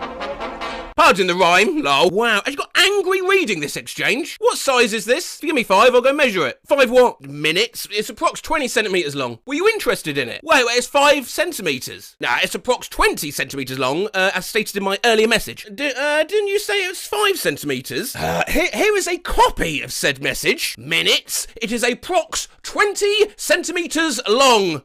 Pardon the rhyme, lol. Wow, has got angry reading this exchange. What size is this? If you give me 5, I'll go measure it. 5 what? Minutes? It's approx 20 centimetres long. Were you interested in it? Wait, it's 5 centimetres. Nah, it's approx 20 centimetres long, as stated in my earlier message. Didn't you say it's 5 centimetres? Here is a copy of said message. Minutes. It is approx 20 centimetres long.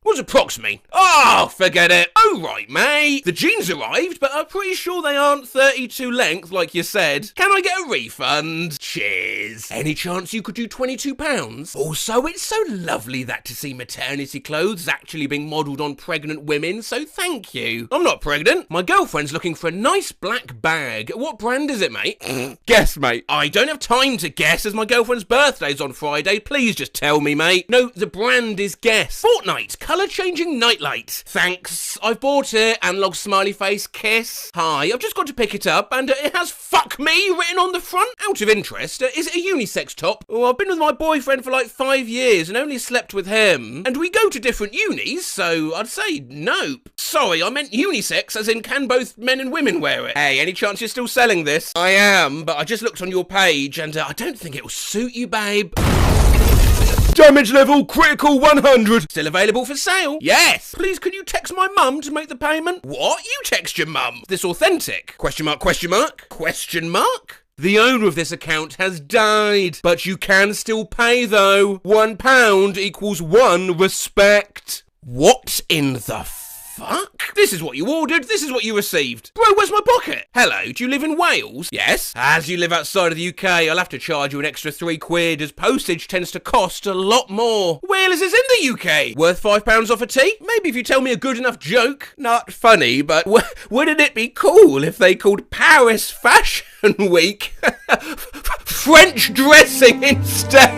What's approx mean? Oh, forget it. Oh, right, mate. The jeans arrived, but I'm pretty sure they aren't 32 length like you said. Can I get a refund? Cheers. Any chance you could do £22? Also, it's so lovely that to see maternity clothes actually being modelled on pregnant women, so thank you. I'm not pregnant. My girlfriend's looking for a nice black bag. What brand is it, mate? Guess, mate. I don't have time to guess as my girlfriend's birthday's on Friday. Please just tell me, mate. No, the brand is Guess. Fortnite. Colour-changing nightlight. Thanks. I've bought it. Analog smiley face kiss. Hi, I've just got to pick it up and it has fuck me written on the front. Out of interest, is it a unisex top? Oh, I've been with my boyfriend for like 5 years and only slept with him. And we go to different unis, so I'd say nope. Sorry, I meant unisex as in can both men and women wear it. Hey, any chance you're still selling this? I am, but I just looked on your page and I don't think it'll suit you, babe. Damage level critical 100. Still available for sale? Yes. Please, can you text my mum to make the payment? What? You text your mum? This authentic? Question mark, question mark? Question mark? The owner of this account has died, but you can still pay though. £1 equals 1 respect. What in the fuck? This is what you ordered, this is what you received. Bro, where's my pocket? Hello, do you live in Wales? Yes. As you live outside of the UK, I'll have to charge you an extra £3 as postage tends to cost a lot more. Wales is in the UK. Worth £5 off a tea? Maybe if you tell me a good enough joke. Not funny, but wouldn't it be cool if they called Paris Fashion Week French dressing instead?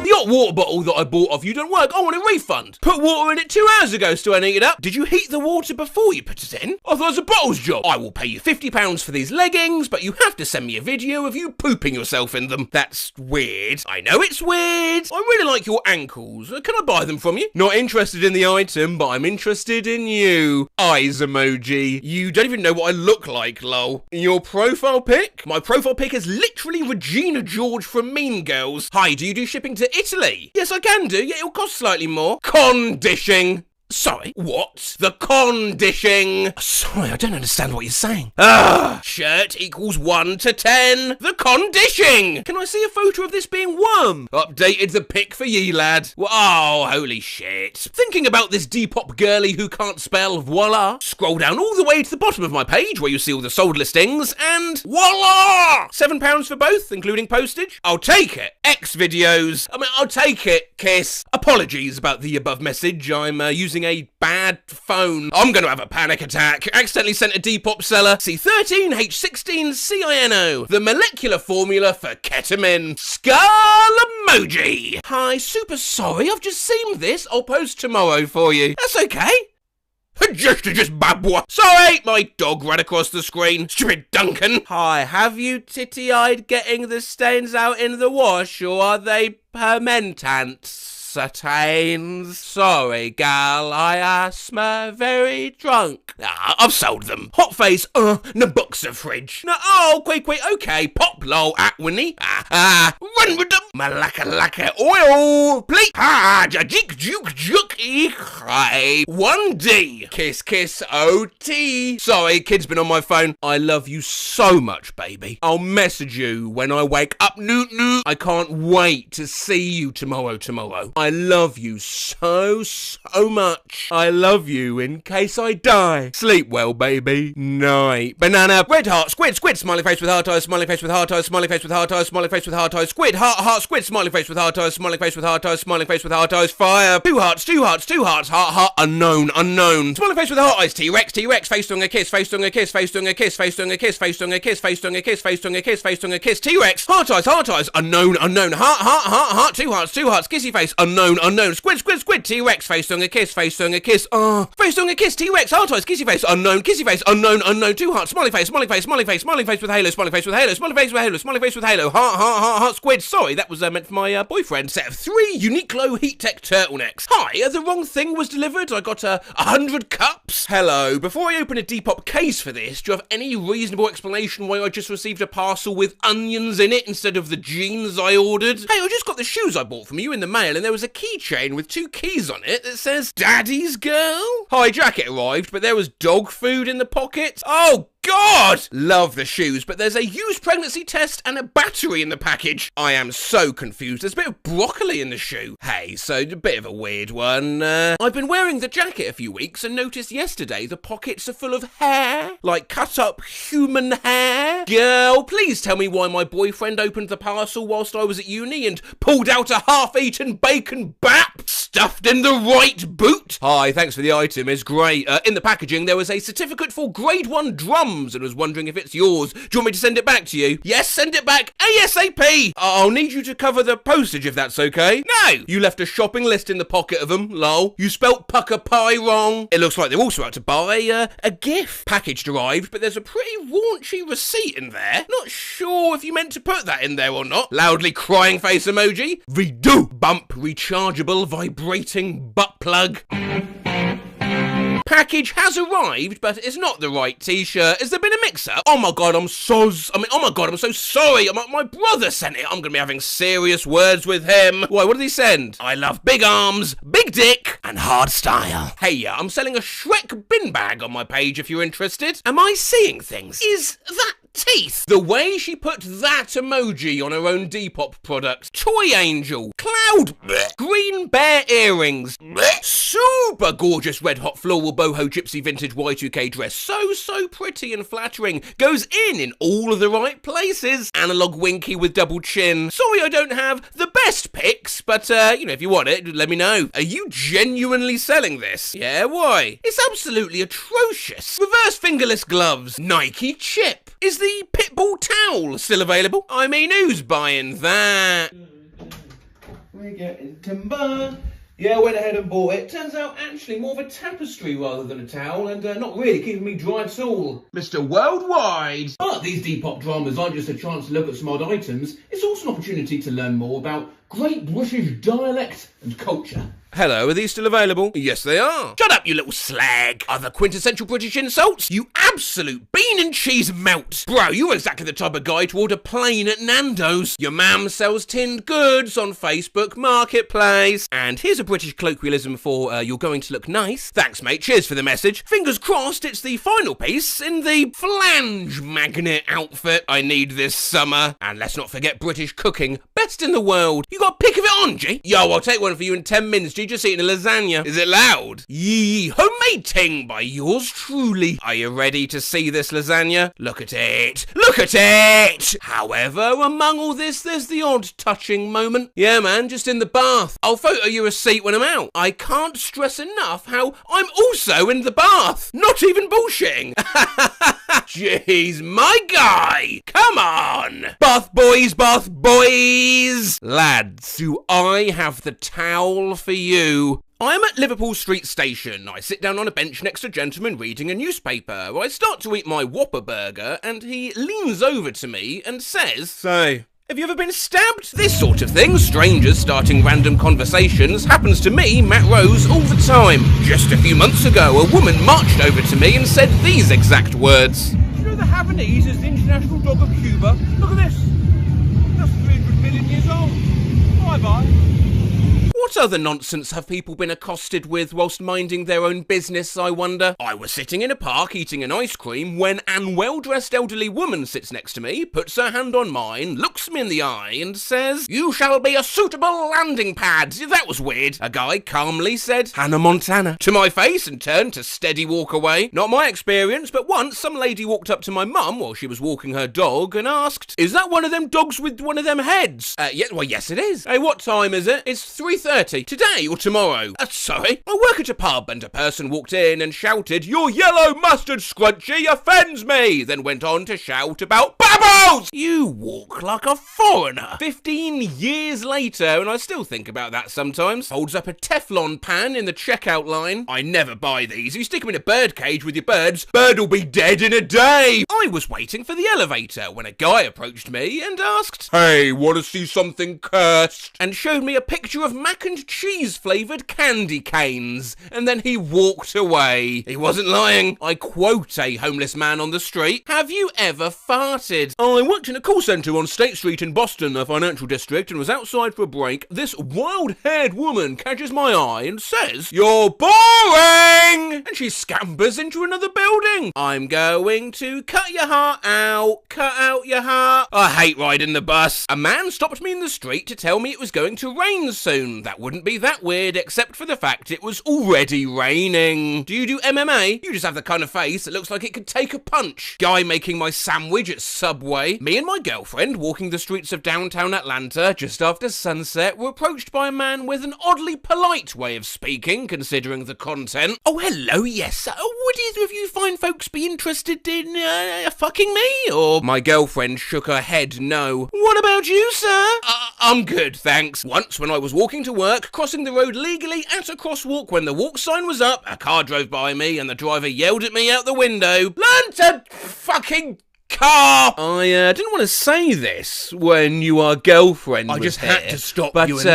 The hot water bottle that I bought off you don't work. I want a refund. Put water in it 2 hours ago, still ain't it up. Did you heat the water before you put it in? I thought it was a bottle's job. I will pay you £50 for these leggings, but you have to send me a video of you pooping yourself in them. That's weird. I know it's weird. I really like your ankles. Can I buy them from you? Not interested in the item, but I'm interested in you. Eyes emoji. You don't even know what I look like, lol. Your profile pic? My profile pic is literally Regina George from Mean Girls. Hi, do you do shipping to Italy? Yes, I can do. Yeah, it'll cost slightly more. Condishing. Sorry, what? The condishing. Sorry, I don't understand what you're saying. Shirt equals 1 to 10. The condishing. Can I see a photo of this being worn? Updated the pic for ye, lad. Oh, holy shit. Thinking about this Depop girly who can't spell, voila. Scroll down all the way to the bottom of my page where you see all the sold listings and voila! £7 for both, including postage. I'll take it. X videos. I'll take it. Kiss. Apologies about the above message. I'm using a bad phone. I'm gonna have a panic attack. Accidentally sent a Depop seller C13H16CINO, the molecular formula for ketamine. Skull emoji. Hi, super sorry, I've just seen this. I'll post tomorrow for you. That's okay. Just babwa. Sorry, my dog ran across the screen. Stupid Duncan. Hi, have you titty-eyed getting the stains out in the wash, or are they permentants? Satains. Sorry, gal, I asthma very drunk. I've sold them. Hot face, Nabuxa fridge. No, oh, quick, okay, pop low at Winnie. Run with them. Malaka laka oil. Please. Jajik juk juk eek. 1D. Kiss kiss OT. Sorry, kid's been on my phone. I love you so much, baby. I'll message you when I wake up. Noot. I can't wait to see you tomorrow. I love you so much. I love you in case I die. Sleep well, baby. Night. Banana. Red heart. Squid. Smiley face with heart eyes. Smiley face with heart eyes. Smiley face with heart eyes. Smiley face with heart eyes. Squid. Heart. Squid. Smiley face with heart eyes. Smiley face with heart eyes. Smiley face with heart eyes. Fire. Two hearts. Heart. Unknown. Smiley face with heart eyes. T-Rex. Face doing a kiss. Face doing a kiss. Face doing a kiss. Face doing a kiss. Face doing a kiss. Face doing a kiss. Face doing a kiss. Face doing a kiss. T-Rex. Heart eyes. Unknown. Heart. Two hearts. Kissy face. Unknown. Squid. T-Rex. Face doing a kiss. Face doing a kiss. Face doing a kiss. T-Rex. Heart eyes. Kissy face. Unknown. Kissy face. Unknown. Two hearts. Smiley face with halo. Smiley face with halo. Heart. Squid. Sorry, that was meant for my boyfriend. Set of 3 Uniqlo Heat Tech turtlenecks. Hi, the wrong thing was delivered. I got 100 cups. Hello. Before I open a Depop case for this, do you have any reasonable explanation why I just received a parcel with onions in it instead of the jeans I ordered? Hey, I just got the shoes I bought from you in the mail and there was a keychain with 2 keys on it that says Daddy's Girl. Hi, jacket arrived, but there was dog food in the pocket. Oh, God! Love the shoes, but there's a used pregnancy test and a battery in the package. I am so confused. There's a bit of broccoli in the shoe. Hey, so a bit of a weird one. I've been wearing the jacket a few weeks and noticed yesterday the pockets are full of hair. Like cut up human hair. Girl, please tell me why my boyfriend opened the parcel whilst I was at uni and pulled out a half-eaten bacon bap stuffed in the right boot. Hi, thanks for the item. It's great. In the packaging, there was a certificate for grade 1 drums and was wondering if it's yours. Do you want me to send it back to you? Yes, send it back ASAP. I'll need you to cover the postage if that's okay. No, you left a shopping list in the pocket of them. Lol. You spelt pucker pie wrong. It looks like they're also out to buy a gift. Package arrived, but there's a pretty raunchy receipt in there. Not sure if you meant to put that in there or not. Loudly crying face emoji. Redo. Bump rechargeable vibrating butt plug. Package has arrived, but it's not the right t-shirt. Has there been a mix-up? Oh my god, I'm so sorry. My brother sent it. I'm gonna be having serious words with him. Why, what did he send? I love big arms, big dick, and hard style. Hey, I'm selling a Shrek bin bag on my page if you're interested. Am I seeing things? Is that teeth? The way she put that emoji on her own Depop product. Toy angel. Cloud. Blech. Green bear earrings. Blech. Super gorgeous red hot floral boho gypsy vintage Y2K dress. So pretty and flattering. Goes in all of the right places. Analog winky with double chin. Sorry I don't have the best pics, but if you want it, let me know. Are you genuinely selling this? Yeah, why? It's absolutely atrocious. Reverse fingerless gloves. Nike chip. Is the pitbull towel still available? I mean, who's buying that? We're getting timber. Yeah, I went ahead and bought it. Turns out actually more of a tapestry rather than a towel, and not really keeping me dry at all. Mr. Worldwide! But these Depop dramas aren't just a chance to look at some odd items, it's also an opportunity to learn more about great British dialect and culture. Hello, are these still available? Yes, they are. Shut up, you little slag. Other quintessential British insults? You absolute bean and cheese melt. Bro, you're exactly the type of guy to order plain at Nando's. Your mam sells tinned goods on Facebook Marketplace. And here's a British colloquialism for you're going to look nice. Thanks, mate. Cheers for the message. Fingers crossed it's the final piece in the flange magnet outfit I need this summer. And let's not forget British cooking. Best in the world. You got a pic of it on, G? Yo, I'll take one for you in 10 minutes. Just eating a lasagna. Is it loud? Yee, homemade ting by yours truly. Are you ready to see this lasagna? Look at it. Look at it! However, among all this, there's the odd touching moment. Yeah, man, just in the bath. I'll photo you a seat when I'm out. I can't stress enough how I'm also in the bath. Not even bullshitting. Jeez, my guy. Come on. Bath boys, bath boys. Lads, do I have the towel for you? I'm at Liverpool Street Station. I sit down on a bench next to a gentleman reading a newspaper. I start to eat my Whopper burger and he leans over to me and says, "So, have you ever been stabbed?" This sort of thing, strangers starting random conversations, happens to me, Matt Rose, all the time. Just a few months ago, a woman marched over to me and said these exact words. Do you know the Havanese is the international dog of Cuba? Look at this. That's 300 million years old. Bye-bye. What other nonsense have people been accosted with whilst minding their own business, I wonder? I was sitting in a park eating an ice cream when an well-dressed elderly woman sits next to me, puts her hand on mine, looks me in the eye and says, "You shall be a suitable landing pad." That was weird. A guy calmly said, "Hannah Montana," to my face and turned to steady walk away. Not my experience, but once some lady walked up to my mum while she was walking her dog and asked, "Is that one of them dogs with one of them heads?" Well, yes it is. Hey, what time is it? It's 3:30. Today or tomorrow? Sorry. I work at a pub and a person walked in and shouted, "Your yellow mustard scrunchie offends me," then went on to shout about babbles! You walk like a foreigner. 15 years later, and I still think about that sometimes. Holds up a Teflon pan in the checkout line. I never buy these. You stick them in a bird cage with your birds, bird'll be dead in a day. I was waiting for the elevator when a guy approached me and asked, "Hey, wanna see something cursed?" and showed me a picture of macaroni mac and cheese flavoured candy canes, and then he walked away. He wasn't lying. I quote a homeless man on the street, "Have you ever farted?" I worked in a call centre on State Street in Boston, a financial district, and was outside for a break. This wild-haired woman catches my eye and says, "You're boring!" And she scampers into another building. "I'm going to cut your heart out, cut out your heart." I hate riding the bus. A man stopped me in the street to tell me it was going to rain soon. That wouldn't be that weird, except for the fact it was already raining. Do you do MMA? You just have the kind of face that looks like it could take a punch. Guy making my sandwich at Subway. Me and my girlfriend walking the streets of downtown Atlanta just after sunset were approached by a man with an oddly polite way of speaking, considering the content. "Oh, hello, yes. Would either of you fine folks be interested in fucking me?" Or my girlfriend shook her head no. "What about you, sir?" I'm good, thanks. Once when I was walking to work, crossing the road legally at a crosswalk when the walk sign was up, a car drove by me and the driver yelled at me out the window, "Learn to fucking car!" I didn't want to say this when your girlfriend was had to stop but, you and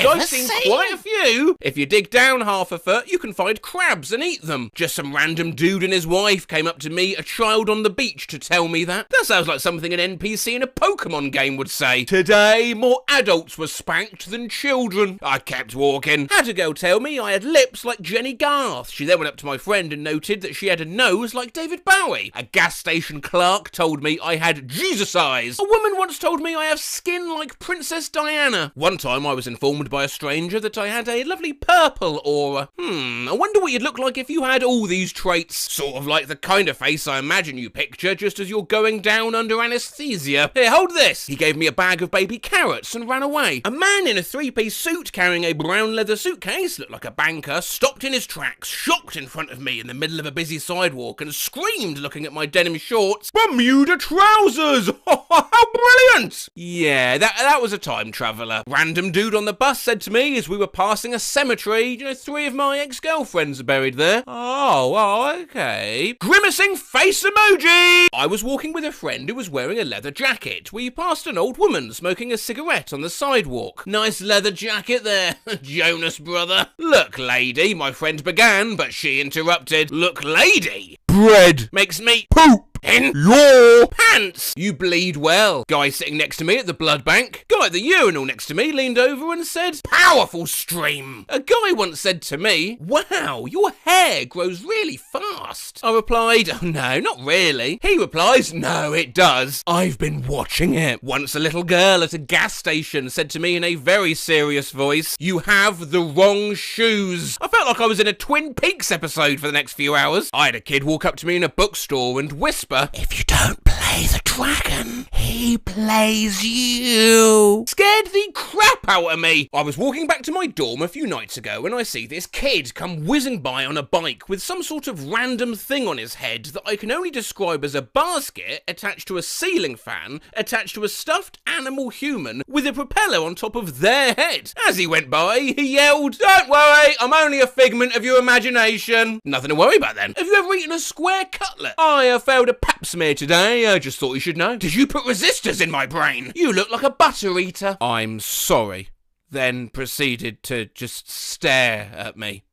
I've seen quite a few. If you dig down half a foot, you can find crabs and eat them. Just some random dude and his wife came up to me, a child on the beach, to tell me that. That sounds like something an NPC in a Pokemon game would say. Today, more adults were spanked than children. I kept walking. Had a girl tell me I had lips like Jenny Garth. She then went up to my friend and noted that she had a nose like David Bowie. A gas station clerk told me I had Jesus eyes. A woman once told me I have skin like Princess Diana. One time I was informed by a stranger that I had a lovely purple aura. I wonder what you'd look like if you had all these traits. Sort of like the kind of face I imagine you picture just as you're going down under anesthesia. Here, hold this. He gave me a bag of baby carrots and ran away. A man in a three-piece suit carrying a brown leather suitcase, looked like a banker, stopped in his tracks, shocked in front of me in the middle of a busy sidewalk and screamed, looking at my denim shorts, "Bermuda trousers! How brilliant!" Yeah, that was a time traveller. Random dude on the bus said to me as we were passing a cemetery, "3 of my ex-girlfriends are buried there." Oh, okay. Grimacing face emoji! I was walking with a friend who was wearing a leather jacket. We passed an old woman smoking a cigarette on the sidewalk. "Nice leather jacket there, Jonas brother." "Look, lady," my friend began, but she interrupted. "Look, lady, bread makes me poop in your pants. You bleed well." Guy sitting next to me at the blood bank. Guy at the urinal next to me leaned over and said, "Powerful stream." A guy once said to me, "Wow, your hair grows really fast." I replied, "Oh no, not really." He replies, "No, it does. I've been watching it." Once a little girl at a gas station said to me in a very serious voice, "You have the wrong shoes." I felt like I was in a Twin Peaks episode for the next few hours. I had a kid walk up to me in a bookstore and whisper, "If you don't play the dragon, he plays you." Scared the crap out of me. I was walking back to my dorm a few nights ago when I see this kid come whizzing by on a bike with some sort of random thing on his head that I can only describe as a basket attached to a ceiling fan, attached to a stuffed animal human with a propeller on top of their head. As he went by, he yelled, "Don't worry, I'm only a figment of your imagination." Nothing to worry about then. Have you ever eaten a square cutlet? I failed a pap smear today. I just thought you should know. Did you put resistors in my brain? You look like a butter eater. I'm sorry. Then proceeded to just stare at me.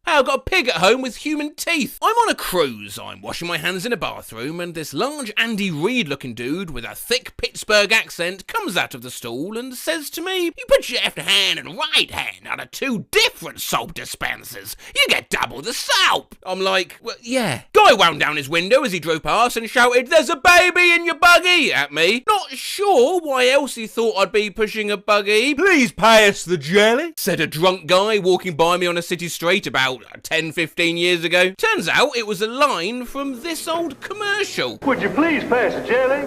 Hey, I've got a pig at home with human teeth. I'm on a cruise. I'm washing my hands in a bathroom and this large Andy Reid looking dude with a thick Pittsburgh accent comes out of the stall and says to me, "You put your left hand and right hand on 2 different soap dispensers. You get double the soap." I'm like, "Well, yeah." Guy wound down his window as he drove past and shouted, "There's a baby in your buggy," at me. Not sure why else he thought I'd be pushing a buggy. "Please pay us the jelly," said a drunk guy walking by me on a city street about 10-15 years ago. Turns out it was a line from this old commercial. "Would you please pass the jelly?"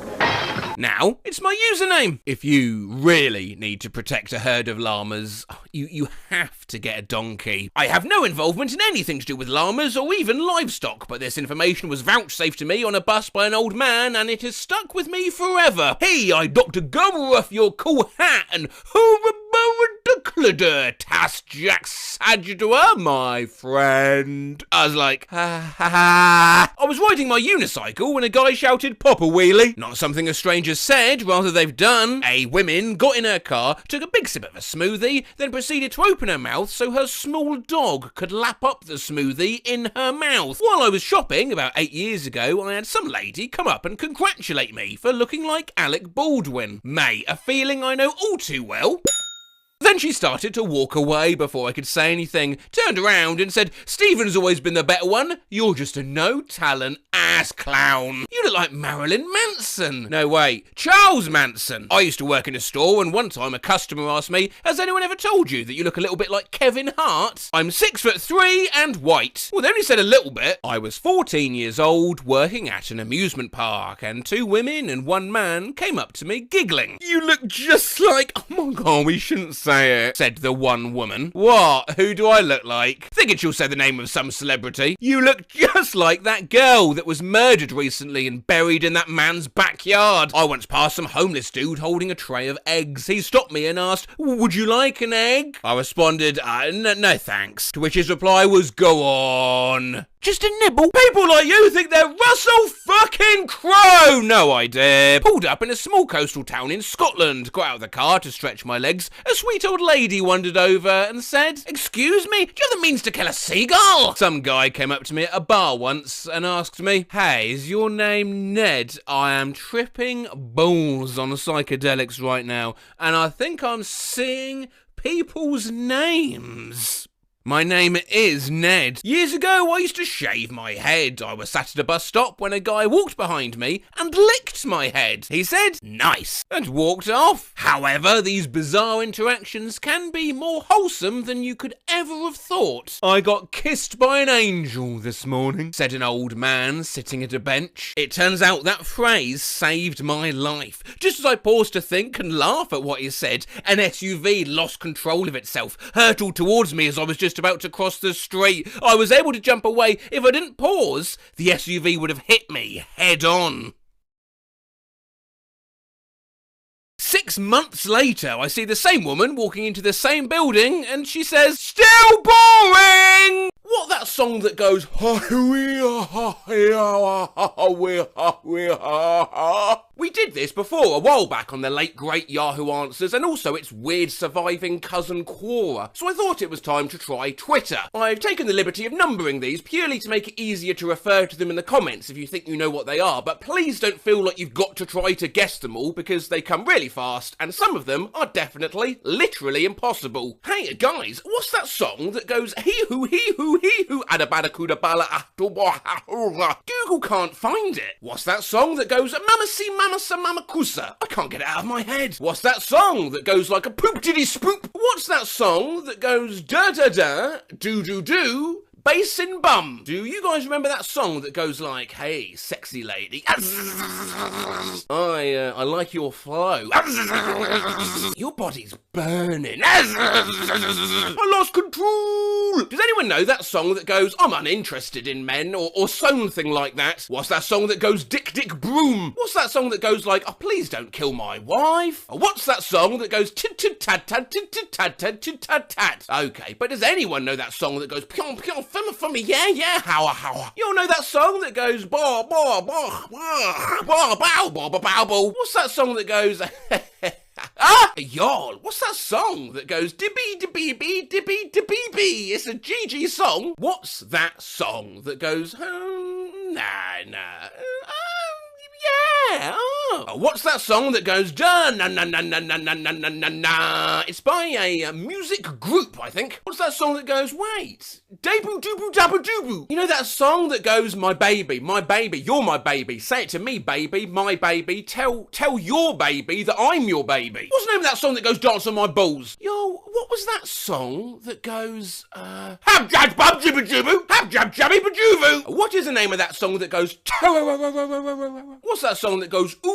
Now, it's my username. If you really need to protect a herd of llamas, You have to get a donkey. I have no involvement in anything to do with llamas or even livestock, but this information was vouchsafed to me on a bus by an old man, and it has stuck with me forever. Hey, I Dr. Gumruff, your cool hat, and Tas Jack Sajadua, my friend. I was like, ha ha ha. I was riding my unicycle when a guy shouted, "Pop a wheelie." Not something a stranger said, rather they've done. A woman got in her car, took a big sip of a smoothie, then proceeded to open her mouth so her small dog could lap up the smoothie in her mouth. While I was shopping about 8 years ago, I had some lady come up and congratulate me for looking like Alec Baldwin. Mate, a feeling I know all too well. Then she started to walk away before I could say anything, turned around and said, "Stephen's always been the better one. You're just a no-talent ass clown. You look like Marilyn Manson." No, wait, Charles Manson. I used to work in a store, and one time a customer asked me, "Has anyone ever told you that you look a little bit like Kevin Hart?" I'm 6'3" and white. Well, they only said a little bit. I was 14 years old, working at an amusement park, and 2 women and 1 man came up to me giggling. "You look just like..." "Oh my god, we shouldn't say it," said the one woman. "What? Who do I look like?" Thinking she'll say the name of some celebrity. "You look just like that girl that was murdered recently and buried in that man's backyard." I once passed some homeless dude holding a tray of eggs. He stopped me and asked, "Would you like an egg?" I responded, no thanks. To which his reply was, "Go on. Just a nibble." People like you think they're Russell fucking Crowe. No idea. Pulled up in a small coastal town in Scotland. Got out of the car to stretch my legs. A sweet old lady wandered over and said, "Excuse me, do you have the means to kill a seagull?" Some guy came up to me at a bar once and asked me, "Hey, is your name Ned? I am tripping balls on psychedelics right now, and I think I'm seeing people's names." My name is Ned. Years ago, I used to shave my head. I was sat at a bus stop when a guy walked behind me and licked my head. He said, "Nice," and walked off. However, these bizarre interactions can be more wholesome than you could ever have thought. "I got kissed by an angel this morning," said an old man sitting at a bench. It turns out that phrase saved my life. Just as I paused to think and laugh at what he said, an SUV lost control of itself, hurtled towards me as I was just about to cross the street. I was able to jump away. If I didn't pause, the SUV would have hit me head on. 6 months later, I see the same woman walking into the same building, and she says, "Still boring!" What, that song that goes, we did this before, a while back, on the late great Yahoo Answers, and also its weird surviving cousin Quora, so I thought it was time to try Twitter. I've taken the liberty of numbering these purely to make it easier to refer to them in the comments if you think you know what they are, but please don't feel like you've got to try to guess them all, because they come really fast, and some of them are definitely, literally impossible. Hey guys, what's that song that goes hee-hoo, adabadakuda-bala, Google can't find it. What's that song that goes mamasi mamasa mamakusa? I can't get it out of my head. What's that song that goes like a poop-diddy-spoop? What's that song that goes da-da-da, do-do-do, basin bum? Do you guys remember that song that goes like, "Hey, sexy lady, I like your flow. Your body's burning. I lost control." Does anyone know that song that goes, "I'm uninterested in men," or something like that? What's that song that goes, "Dick, dick, broom"? What's that song that goes like, "Oh, please don't kill my wife"? Or what's that song that goes, "Tit, tit, tat, tat, tit, tit, tat, tat, tit, tat, tat"? Okay, but does anyone know that song that goes, "Pyong, pyong, for me, yeah, how? You all know that song that goes, "Bah, bah, bah, bah, bah, bow, bah, bah, bow, bow"? What's that song that goes, y'all, what's that song that goes, "Dibby, dibby, bee, dibby, dibby, bee"? It's a GG song. What's that song that goes, yeah, what's that song that goes, "Da na na na na na na na na na na"? It's by a music group, I think. What's that song that goes, "Wait, dabu dubu dabu dubu"? You know that song that goes, my baby, you're my baby. Say it to me, baby, my baby. Tell your baby that I'm your baby. What's the name of that song that goes, "Dance on my balls"? Yo, what was that song that goes, "Hab jab bub jibba jibbu, hab jab jabby bajuvu"? What is the name of that song that goes, "What's that song that goes, "Ooh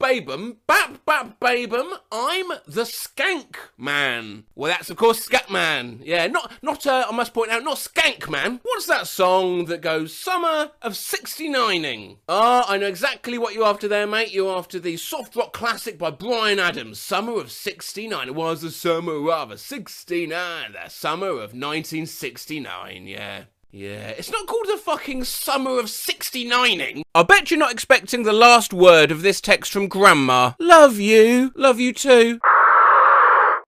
babum, babum, I'm the Skank Man. Well, that's of course Scat Man. Yeah, I must point out, not Skank Man. What's that song that goes Summer of 69ing? Ah, I know exactly what you're after there, mate. You're after the soft rock classic by Bryan Adams, Summer of 69. It was the summer of 69, the summer of 1969, yeah. Yeah, it's not called the fucking Summer of 69ing. I bet you're not expecting the last word of this text from Grandma. Love you too.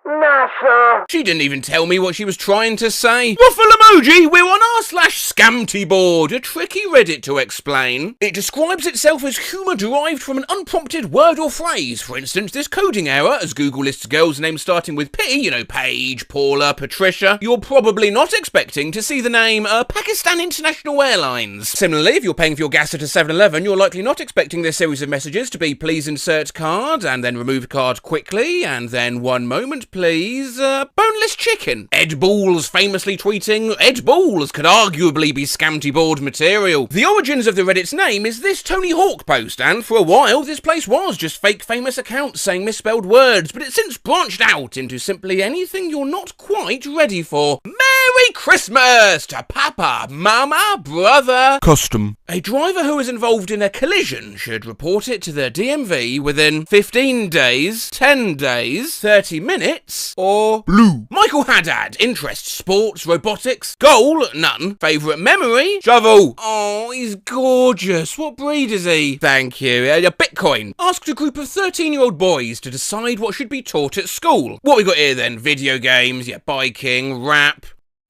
Nasha. She didn't even tell me what she was trying to say. Waffle emoji, we're on r/scamty board, a tricky Reddit to explain. It describes itself as humour derived from an unprompted word or phrase. For instance, this coding error, as Google lists girls' names starting with P, Paige, Paula, Patricia. You're probably not expecting to see the name Pakistan International Airlines. Similarly, if you're paying for your gas at a 7-Eleven, you're likely not expecting this series of messages to be please insert card, and then remove card quickly, and then one moment please, boneless chicken. Ed Balls famously tweeting, Ed Balls could arguably be scampty board material. The origins of the Reddit's name is this Tony Hawk post, and for a while this place was just fake famous accounts saying misspelled words, but it's since branched out into simply anything you're not quite ready for. Merry Christmas to Papa, Mama, Brother. Custom. A driver who is involved in a collision should report it to the DMV within 15 days, 10 days, 30 minutes, or blue. Michael Haddad, interests, sports, robotics, goal, none, favourite memory, shovel. Oh, he's gorgeous. What breed is he? Thank you. Bitcoin. Asked a group of 13-year-old boys to decide what should be taught at school. What we got here then? Video games, biking, rap.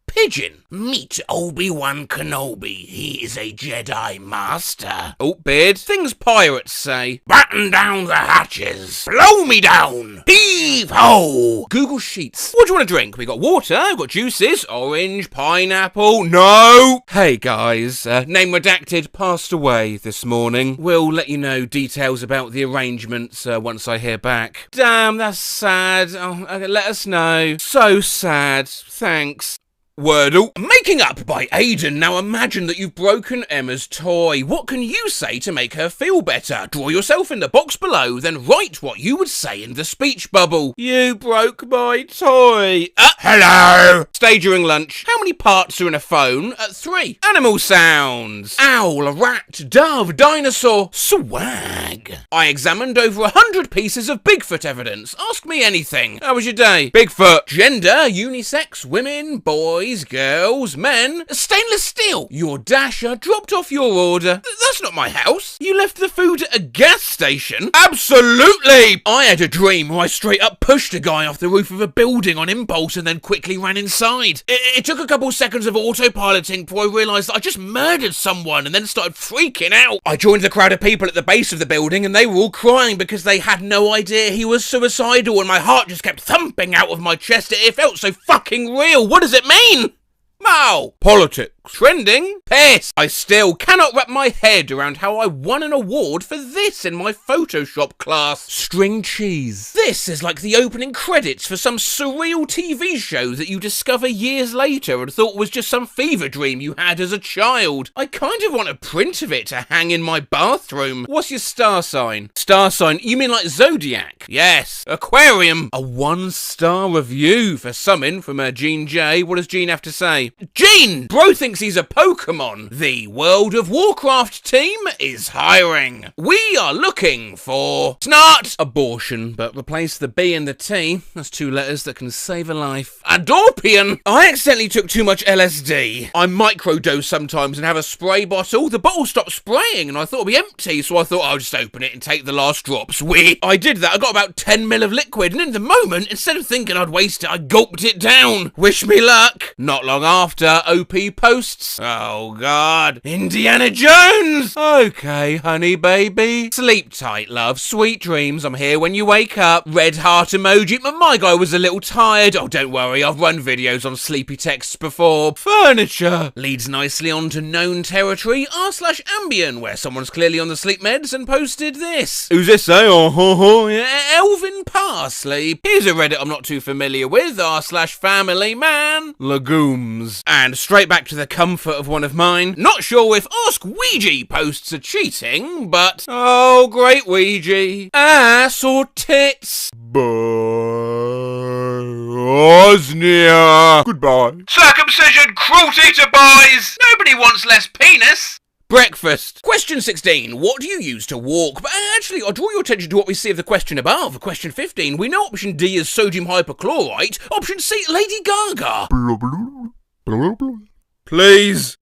Pigeon. Meet Obi-Wan Kenobi. He is a Jedi Master. Oh, beard. Things pirates say. Batten down the hatches. Blow me down. Heave-ho. Google Sheets. What do you want to drink? We got water, we got juices, orange, pineapple. No. Hey guys, name redacted, passed away this morning. We'll let you know details about the arrangements once I hear back. Damn, that's sad. Oh, okay, let us know. So sad. Thanks. Wordle. Making up by Aiden. Now imagine that you've broken Emma's toy. What can you say to make her feel better? Draw yourself in the box below, then write what you would say in the speech bubble. You broke my toy. Hello. Stay during lunch. How many parts are in a phone? 3. Animal sounds. Owl, rat, dove, dinosaur. Swag. I examined over 100 pieces of Bigfoot evidence. Ask me anything. How was your day? Bigfoot. Gender, unisex, women, boys, girls, men. Stainless steel. Your dasher dropped off your order. That's not my house. You left the food at a gas station? Absolutely. I had a dream where I straight up pushed a guy off the roof of a building on impulse and then quickly ran inside. It took a couple seconds of autopiloting before I realised that I just murdered someone and then started freaking out. I joined the crowd of people at the base of the building and they were all crying because they had no idea he was suicidal, and my heart just kept thumping out of my chest. It felt so fucking real. What does it mean? Mow. Politics. Trending. Piss. I still cannot wrap my head around how I won an award for this in my Photoshop class. String cheese. This is like the opening credits for some surreal TV show that you discover years later and thought was just some fever dream you had as a child. I kind of want a print of it to hang in my bathroom. What's your star sign? Star sign? You mean like Zodiac? Yes. Aquarium. A 1-star review for Summon from Gene J. What does Gene have to say? Gene! Bro thinks he's a Pokemon. The World of Warcraft team is hiring. We are looking for snot abortion, but replace the B and the T. That's 2 letters that can save a life. Adorpian. I accidentally took too much LSD. I microdose sometimes and have a spray bottle. The bottle stopped spraying and I thought it'd be empty, so I thought I'll just open it and take the last drops. I did that. I got about 10 mil of liquid, and in the moment, instead of thinking I'd waste it, I gulped it down. Wish me luck. Not long after, OP posts. Oh god. Indiana Jones! Okay, honey baby. Sleep tight, love. Sweet dreams. I'm here when you wake up. Red heart emoji. My guy was a little tired. Oh, don't worry. I've run videos on sleepy texts before. Furniture. Leads nicely onto known territory. r/Ambien, where someone's clearly on the sleep meds and posted this. Who's this, eh? Oh, Elvin Parsley. Here's a Reddit I'm not too familiar with. r/Family Man. Legumes. And straight back to the comfort of one of mine. Not sure if Ask Ouija posts are cheating, but oh, great Ouija. Ass or tits? Bosnia. Goodbye. Circumcision, cruelty to boys. Nobody wants less penis. Breakfast. Question 16. What do you use to walk? But actually, I'll draw your attention to what we see of the question above. Question 15. We know option D is sodium hypochlorite. Option C, Lady Gaga. Please.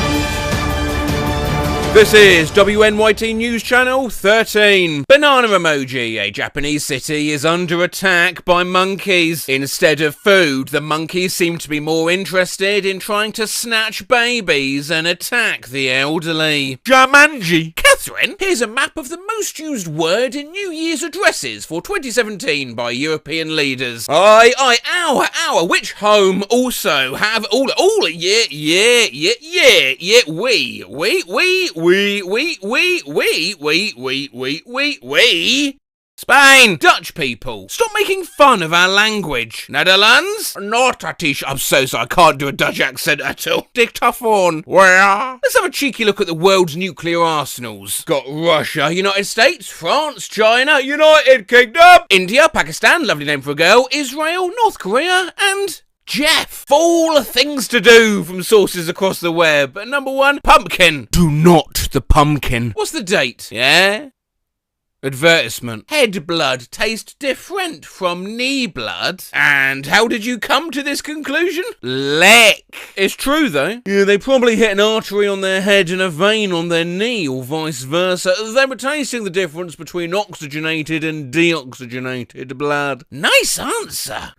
This is WNYT News Channel 13. Banana emoji. A Japanese city is under attack by monkeys. Instead of food, the monkeys seem to be more interested in trying to snatch babies and attack the elderly. Jumanji. Catherine, here's a map of the most used word in New Year's addresses for 2017 by European leaders. Our. Which home also have all, we. Spain. Dutch people. Stop making fun of our language. Netherlands. Not a t-shirt. I'm so sorry, I can't do a Dutch accent at all. Dictaphone. Where? Let's have a cheeky look at the world's nuclear arsenals. Got Russia, United States, France, China, United Kingdom, India, Pakistan, lovely name for a girl, Israel, North Korea, and Jeff. All things to do from sources across the web. Number 1, pumpkin. Do not the pumpkin. What's the date? Yeah? Advertisement. Head blood taste different from knee blood. And how did you come to this conclusion? Lick. It's true though. Yeah, they probably hit an artery on their head and a vein on their knee, or vice versa. They were tasting the difference between oxygenated and deoxygenated blood. Nice answer.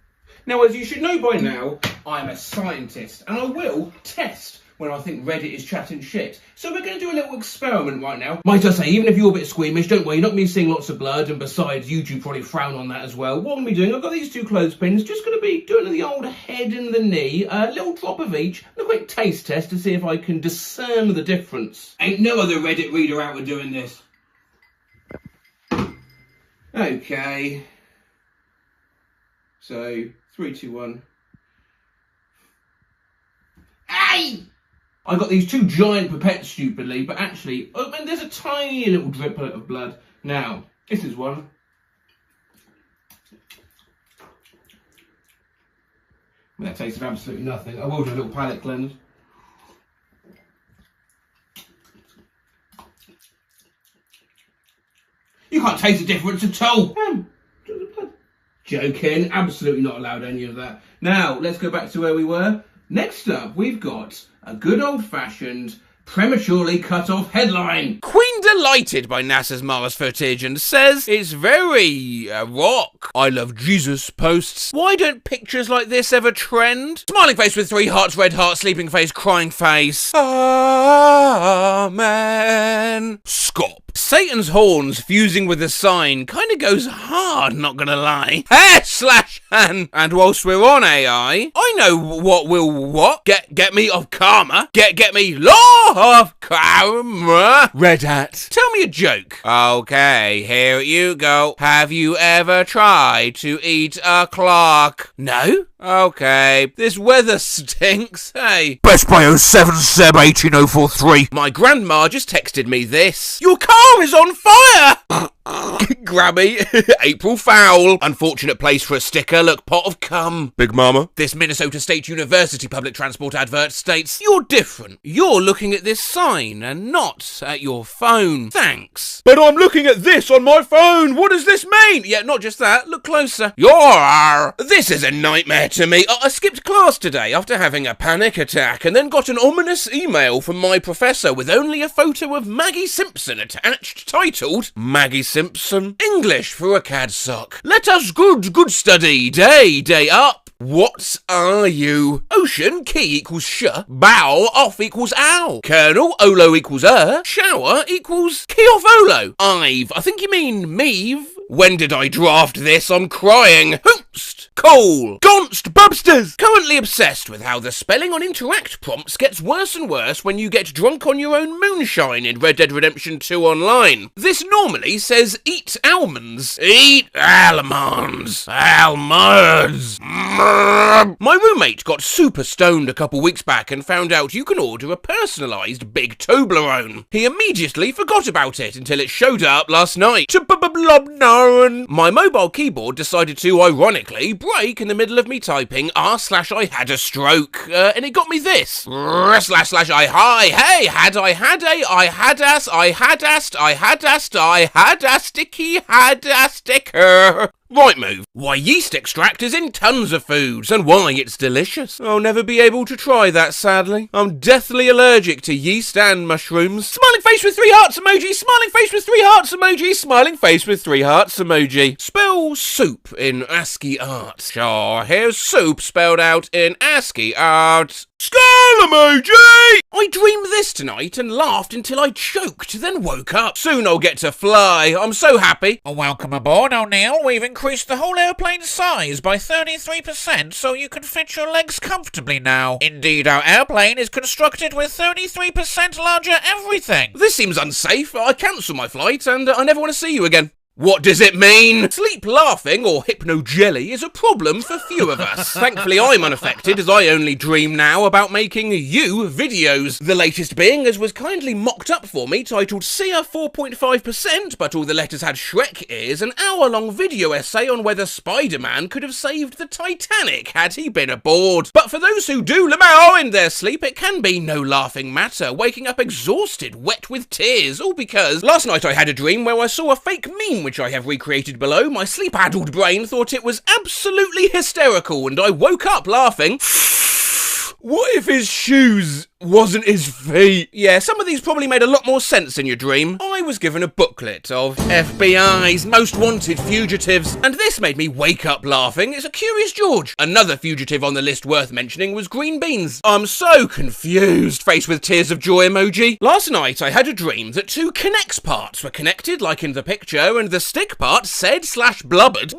Now, as you should know by now, I'm a scientist, and I will test when I think Reddit is chatting shit. So we're going to do a little experiment right now. Might I say, even if you're a bit squeamish, don't worry, not me seeing lots of blood, and besides, YouTube probably frown on that as well. What I'm going to be doing, I've got these 2 clothespins, just going to be doing the old head and the knee, a little drop of each, and a quick taste test to see if I can discern the difference. Ain't no other Reddit reader out with doing this. Okay. So, 3, 2, 1. Hey! I got these 2 giant pipettes stupidly, but actually, there's a tiny little driplet of blood. Now, this is one. That tasted absolutely nothing. I will do a little palate cleanse. You can't taste the difference at all. Joking, absolutely not allowed any of that. Now, let's go back to where we were. Next up, we've got a good old-fashioned, prematurely cut off headline. Queen delighted by NASA's Mars footage and says it's very rock. I love Jesus posts. Why don't pictures like this ever trend? Smiling face with 3 hearts, red heart, sleeping face, crying face. Amen. Scop. Satan's horns fusing with the sign kinda goes hard, not gonna lie. /Han. And whilst we're on AI, I know what will get me off karma. Get me law of karma. Red Hat. Tell me a joke. Okay, here you go. Have you ever tried to eat a clock? No? Okay. This weather stinks, hey. Best by 07 Seb 18043. My grandma just texted me this. Your car is on fire! Grabby. April Foul. Unfortunate place for a sticker. Look, pot of cum. Big Mama. This Minnesota State University public transport advert states, you're different. You're looking at this sign and not at your phone. Thanks. But I'm looking at this on my phone. What does this mean? Yeah, not just that. Look closer. This is a nightmare to me. I skipped class today after having a panic attack and then got an ominous email from my professor with only a photo of Maggie Simpson attached, titled, Maggie Simpson, English for a cad sock. Let us good study, day up. What are you? Ocean, key equals sh. Bow, off equals ow. Colonel, olo equals shower equals key off olo. I think you mean meave. When did I draft this? I'm crying. Host. Cool. Gonst Bubsters. Currently obsessed with how the spelling on interact prompts gets worse and worse when you get drunk on your own moonshine in Red Dead Redemption 2 Online. This normally says eat almonds. Eat almonds. Almonds. My roommate got super stoned a couple weeks back and found out you can order a personalised Big Toblerone. He immediately forgot about it until it showed up last night. My mobile keyboard decided to, ironically, break in the middle of me typing r/I had a stroke, and it got me this. // hi, hey, had I had a, I had ass, I had asked, I had asked, I had a sticky, had a sticker. Right move. Why yeast extract is in tons of foods and why it's delicious. I'll never be able to try that, sadly. I'm deathly allergic to yeast and mushrooms. Smiling face with 3 hearts emoji, smiling face with 3 hearts emoji, smiling face with 3 hearts emoji. Spell soup in ASCII art. Sure, here's soup spelled out in ASCII art. Skull emoji! I dreamed this tonight and laughed until I choked, then woke up. Soon I'll get to fly. I'm so happy. Welcome aboard, O'Neill. We've increased the whole airplane's size by 33% so you can fit your legs comfortably now. Indeed, our airplane is constructed with 33% larger everything. This seems unsafe. I cancel my flight and I never want to see you again. What does it mean? Sleep laughing or hypno-jelly is a problem for few of us. Thankfully, I'm unaffected as I only dream now about making you videos. The latest being, as was kindly mocked up for me, titled Sia 4.5%, but all the letters had Shrek ears, an hour-long video essay on whether Spider-Man could have saved the Titanic had he been aboard. But for those who do lamau in their sleep, it can be no laughing matter, waking up exhausted, wet with tears, all because last night I had a dream where I saw a fake meme which I have recreated below. My sleep-addled brain thought it was absolutely hysterical and I woke up laughing. What if his shoes wasn't his feet? Yeah, some of these probably made a lot more sense in your dream. I was given a booklet of FBI's most wanted fugitives, and this made me wake up laughing. It's a Curious George. Another fugitive on the list worth mentioning was green beans. I'm so confused. Face with tears of joy emoji. Last night I had a dream that 2 K'NEX parts were connected like in the picture, and the stick part said/blubbered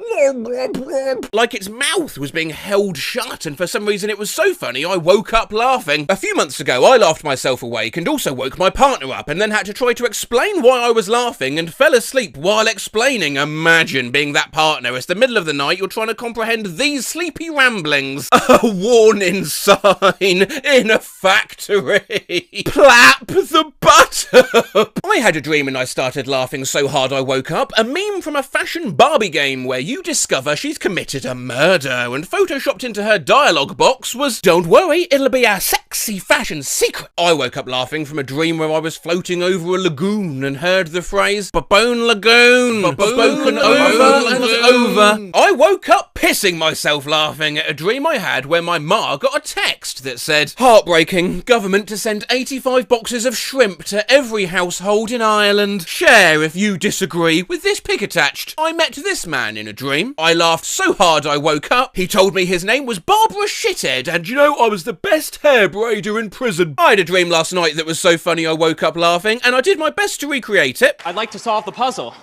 like its mouth was being held shut, and for some reason it was so funny I woke up laughing. A few months ago I laughed myself awake and also woke my partner up and then had to try to explain why I was laughing and fell asleep while explaining. Imagine being that partner. It's the middle of the night, you're trying to comprehend these sleepy ramblings. A warning sign in a factory. Plap the butter. I had a dream and I started laughing so hard I woke up. A meme from a fashion Barbie game where you discover she's committed a murder, and photoshopped into her dialogue box was, "Don't worry, it'll be a sexy fashion secret." I woke up laughing from a dream where I was floating over a lagoon and heard the phrase Babone Lagoon. Spoken over and over. I woke up pissing myself laughing at a dream I had where my ma got a text that said, "Heartbreaking. Government to send 85 boxes of shrimp to every household in Ireland. Share if you disagree with this pig attached." I met this man in a dream. I laughed so hard I woke up. He told me his name was Barbara Shithead, and you know, I was the best hair braider in prison. I had a dream last night that was so funny I woke up laughing, and I did my best to recreate it. I'd like to solve the puzzle.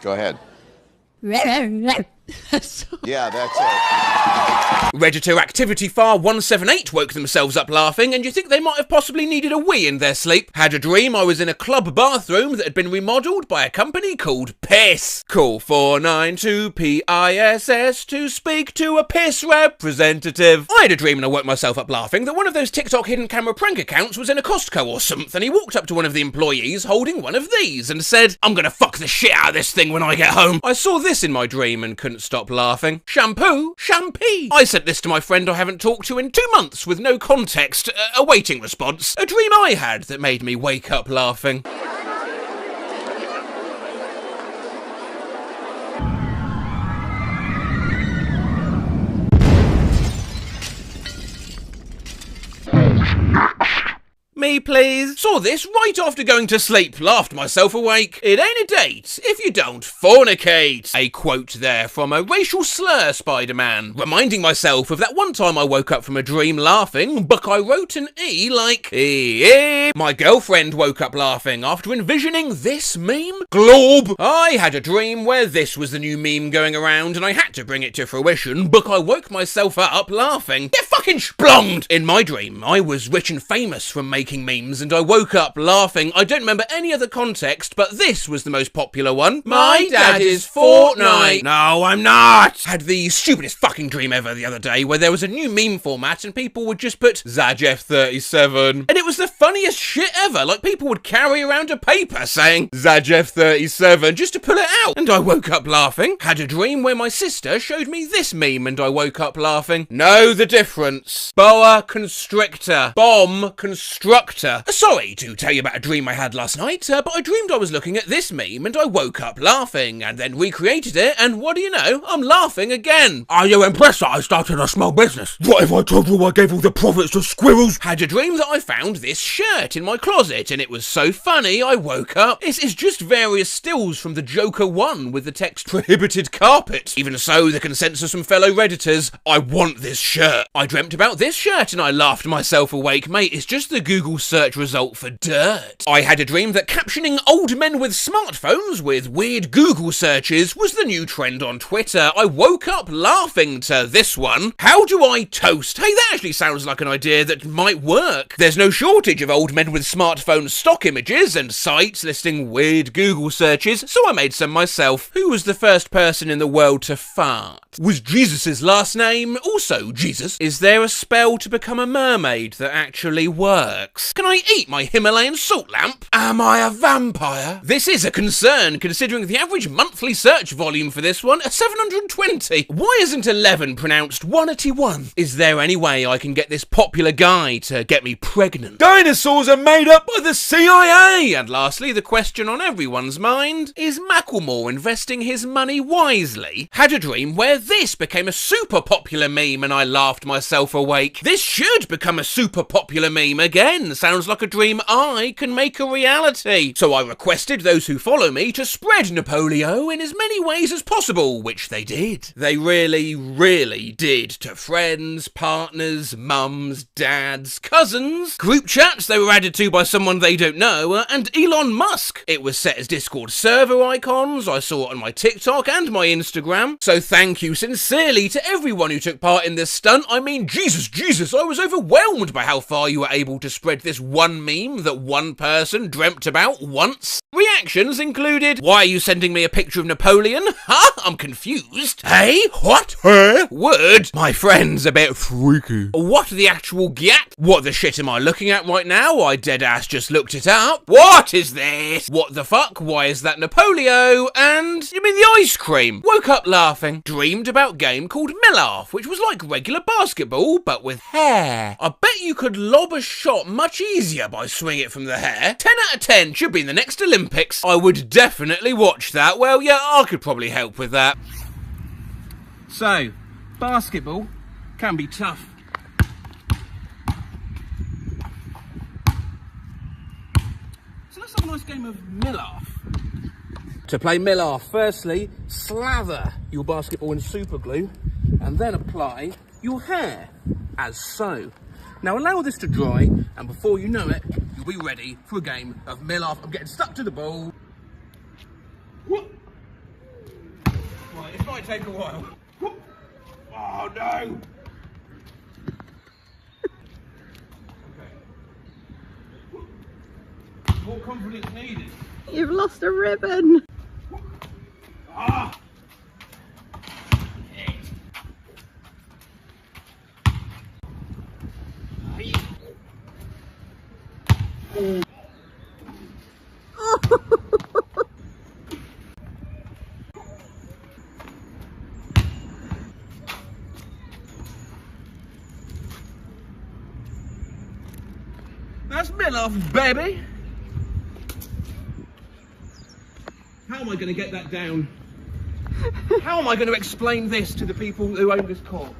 Go ahead. Yeah, that's it. Redditor Activity Far 178 woke themselves up laughing, and you think they might have possibly needed a wee in their sleep. Had a dream I was in a club bathroom that had been remodelled by a company called Piss. Call 492-PISS to speak to a piss representative. I had a dream and I woke myself up laughing that one of those TikTok hidden camera prank accounts was in a Costco or something. He walked up to one of the employees holding one of these and said, "I'm gonna fuck the shit out of this thing when I get home." I saw this in my dream and couldn't stop laughing. Shampoo? Shampoo. I sent this to my friend I haven't talked to in 2 months with no context, awaiting response. A dream I had that made me wake up laughing. me, please. Saw this right after going to sleep. Laughed myself awake. It ain't a date if you don't fornicate. A quote there from a racial slur Spider-Man. Reminding myself of that one time I woke up from a dream laughing, but I wrote an E like E. My girlfriend woke up laughing after envisioning this meme. Glob. I had a dream where this was the new meme going around and I had to bring it to fruition, but I woke myself up laughing. Get fucking splonged! In my dream, I was rich and famous from making memes and I woke up laughing. I don't remember any other context, but this was the most popular one. My dad is Fortnite. No, I'm not. Had the stupidest fucking dream ever the other day where there was a new meme format and people would just put ZajF37. And it was the funniest shit ever. Like people would carry around a paper saying ZajF37 just to pull it out. And I woke up laughing. Had a dream where my sister showed me this meme and I woke up laughing. Know the difference. Boa constrictor. Bomb constructor. Sorry to tell you about a dream I had last night, but I dreamed I was looking at this meme and I woke up laughing and then recreated it, and what do you know? I'm laughing again. Are you impressed that I started a small business? What if I told you I gave all the profits to squirrels? Had a dream that I found this shirt in my closet and it was so funny I woke up. This is just various stills from the Joker 1 with the text prohibited carpet. Even so, the consensus from fellow Redditors, I want this shirt. I dreamt about this shirt and I laughed myself awake. Mate, it's just the Google search result for dirt. I had a dream that captioning old men with smartphones with weird Google searches was the new trend on Twitter. I woke up laughing to this one. How do I toast? Hey, that actually sounds like an idea that might work. There's no shortage of old men with smartphone stock images and sites listing weird Google searches, so I made some myself. Who was the first person in the world to fart? Was Jesus' last name also Jesus? Is there a spell to become a mermaid that actually works? Can I eat my Himalayan salt lamp? Am I a vampire? This is a concern, considering the average monthly search volume for this one is 720. Why isn't 11 pronounced 181? Is there any way I can get this popular guy to get me pregnant? Dinosaurs are made up by the CIA! And lastly, the question on everyone's mind, is Macklemore investing his money wisely? Had a dream where this became a super popular meme and I laughed myself awake. This should become a super popular meme again. Sounds like a dream I can make a reality. So I requested those who follow me to spread Napoleon in as many ways as possible, which they did. They really, really did. To friends, partners, mums, dads, cousins, group chats they were added to by someone they don't know, and Elon Musk. It was set as Discord server icons. I saw it on my TikTok and my Instagram. So thank you sincerely to everyone who took part in this stunt. I mean, Jesus, I was overwhelmed by how far you were able to spread this one meme that one person dreamt about once. Reactions included, why are you sending me a picture of Napoleon? Huh? I'm confused. Hey? What? Huh? Word? My friend's a bit freaky. What the actual gat? What the shit am I looking at right now? I deadass just looked it up. What is this? What the fuck? Why is that Napoleon? And you mean the ice cream? Woke up laughing. Dreamed about a game called Milarf, which was like regular basketball, but with hair. I bet you could lob a shot much easier by swinging it from the hair. 10 out of 10 should be in the next Olympics. I would definitely watch that. Well, yeah, I could probably help with that. So, basketball can be tough. So let's have a nice game of Milarf. To play Milarf, firstly, slather your basketball in super glue and then apply your hair, as so. Now allow this to dry, and before you know it, you'll be ready for a game of Milarf. I'm getting stuck to the ball. Right, this might take a while. Oh no! Okay. More confidence needed. You've lost a ribbon. Ah! That's Milarf, baby! How am I going to get that down? How am I going to explain this to the people who own this court?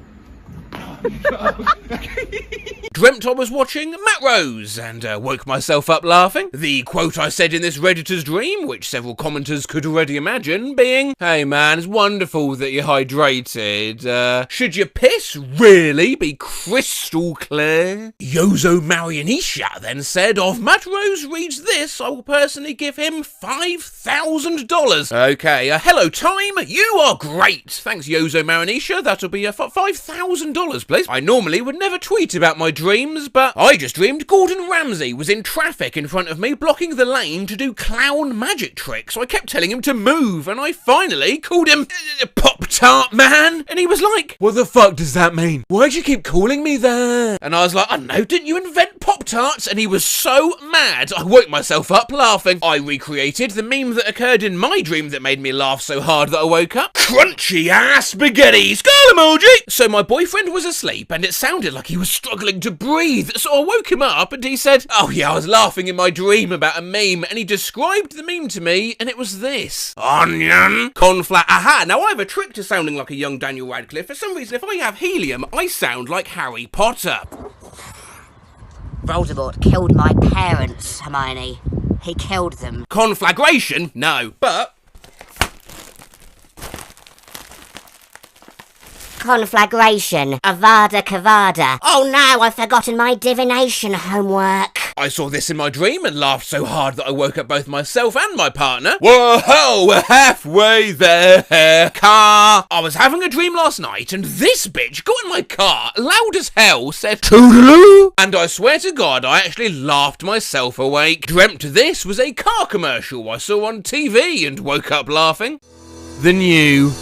Dreamt I was watching Matt Rose and woke myself up laughing. The quote I said in this Redditor's dream, which several commenters could already imagine, being, "Hey man, it's wonderful that you're hydrated. Should your piss really be crystal clear?" Yozo Marianisha then said, "Of Matt Rose reads this, I will personally give him $5,000. Okay, hello time, you are great. Thanks Yozo Marianisha, that'll be $5,000 please. I normally would never tweet about my dreams, but I just dreamed Gordon Ramsay was in traffic in front of me, blocking the lane to do clown magic tricks. So I kept telling him to move, and I finally called him Pop-Tart Man, and he was like, "What the fuck does that mean? Why'd you keep calling me that?" And I was like, "I don't know, didn't you invent Pop-Tarts?" And he was so mad, I woke myself up laughing. I recreated the meme that occurred in my dream that made me laugh so hard that I woke up. Crunchy ass spaghetti, skull emoji! So my boyfriend was asleep, and it sounded like he was struggling to breathe, so I woke him up, and he said, "Oh yeah, I was laughing in my dream about a meme," and he described the meme to me, and it was this. Onion, cornflour, aha, now I have a trick to sounding like a young Daniel Radcliffe. For some reason, if I have helium, I sound like Harry Potter. Voldemort killed my parents, Hermione. He killed them. Conflagration? No, but... Conflagration. Avada Kedavra. Oh no, I've forgotten my divination homework. I saw this in my dream and laughed so hard that I woke up both myself and my partner. Whoa, we're halfway there. Car. I was having a dream last night and this bitch got in my car, loud as hell, said toodaloo. And I swear to God, I actually laughed myself awake. Dreamt this was a car commercial I saw on TV and woke up laughing. The new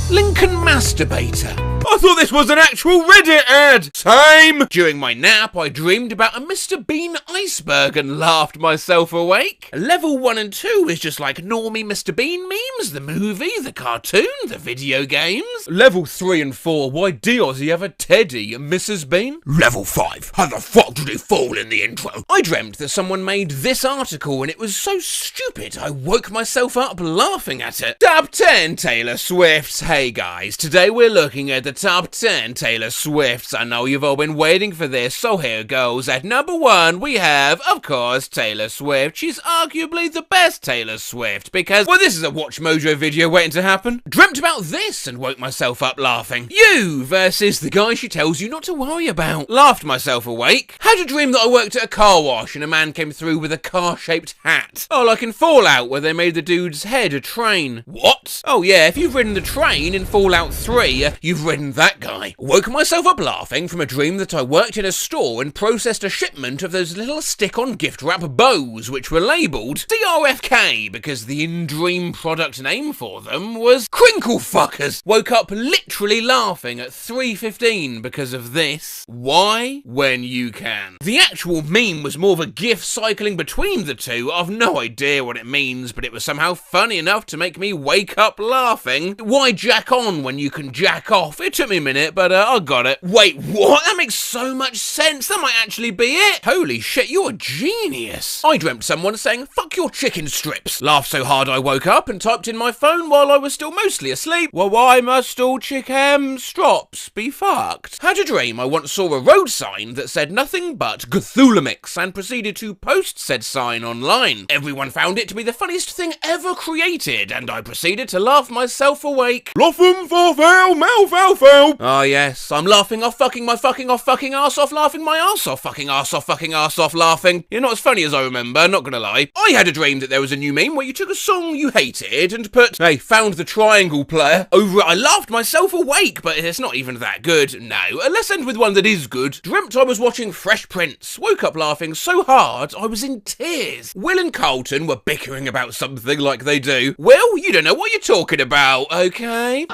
Lincoln Masturbator. I thought this was an actual Reddit ad! Same! During my nap, I dreamed about a Mr. Bean iceberg and laughed myself awake. Level 1 and 2 is just like normie Mr. Bean memes, the movie, the cartoon, the video games. Level 3 and 4, why does he have a teddy, Mrs. Bean? Level 5, how the fuck did he fall in the intro? I dreamt that someone made this article and it was so stupid I woke myself up laughing at it. Top 10 Taylor Swifts. Hey guys, today we're looking at the top 10 Taylor Swifts. I know you've all been waiting for this, so here goes. At number 1, we have, of course, Taylor Swift. She's arguably the best Taylor Swift because, well, this is a Watch Mojo video waiting to happen. Dreamt about this and woke myself up laughing. You versus the guy she tells you not to worry about. Laughed myself awake. Had a dream that I worked at a car wash and a man came through with a car-shaped hat. Oh, like in Fallout, where they made the dude's head a train. What? Oh yeah, if you've ridden the train in Fallout 3, you've ridden that guy. Woke myself up laughing from a dream that I worked in a store and processed a shipment of those little stick-on gift wrap bows which were labelled DRFK because the in-dream product name for them was Crinkle Fuckers. Woke up literally laughing at 3:15 because of this. Why? When you can. The actual meme was more of a gif cycling between the two. I've no idea what it means, but it was somehow funny enough to make me wake up laughing. Why jack on when you can jack off? It took me a minute, but I got it. Wait, what? That makes so much sense. That might actually be it. Holy shit, you're a genius. I dreamt someone saying, "Fuck your chicken strips." Laughed so hard I woke up and typed in my phone while I was still mostly asleep. Well, why must all chicken strops be fucked? Had a dream I once saw a road sign that said nothing but Cthulhu and proceeded to post said sign online. Everyone found it to be the funniest thing ever created, and I proceeded to laugh myself awake. Laughing for fail, mouth out fail. Oh yes, I'm laughing off fucking my fucking off fucking arse off, laughing my arse off, fucking arse off, fucking arse off, laughing. You're not as funny as I remember, not gonna lie. I had a dream that there was a new meme where you took a song you hated and put, "Hey, found the triangle player," over it. I laughed myself awake, but it's not even that good. No, let's end with one that is good. Dreamt I was watching Fresh Prince. Woke up laughing so hard I was in tears. Will and Carlton were bickering about something like they do. Will, you don't know what you're talking about, okay?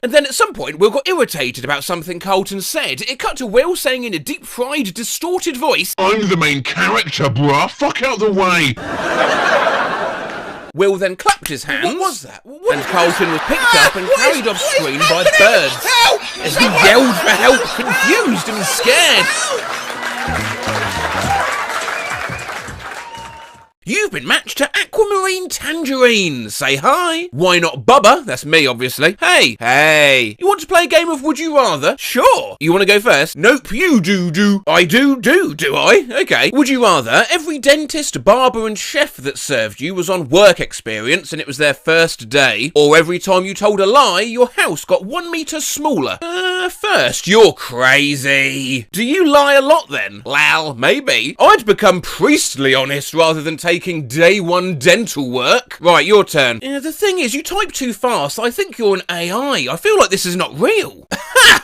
And then at some point, Will got irritated about something Carlton said. It cut to Will saying in a deep-fried, distorted voice, "I'm the main character, bruh. Fuck out the way." Will then clapped his hands. What was that? And Carlton was picked up and carried off screen by birds. As he yelled for help, confused and scared. You've been matched to Aquamarine Tangerine. Say hi. Why not Bubba? That's me, obviously. Hey. You want to play a game of Would You Rather? Sure. You want to go first? Nope, you do. I do I? Okay. Would you rather every dentist, barber and chef that served you was on work experience and it was their first day, or every time you told a lie, your house got 1 metre smaller? First, you're crazy. Do you lie a lot then? Well, maybe. I'd become priestly honest rather than taking day one dental work. Right, your turn. The thing is, you type too fast. I think you're an AI. I feel like this is not real.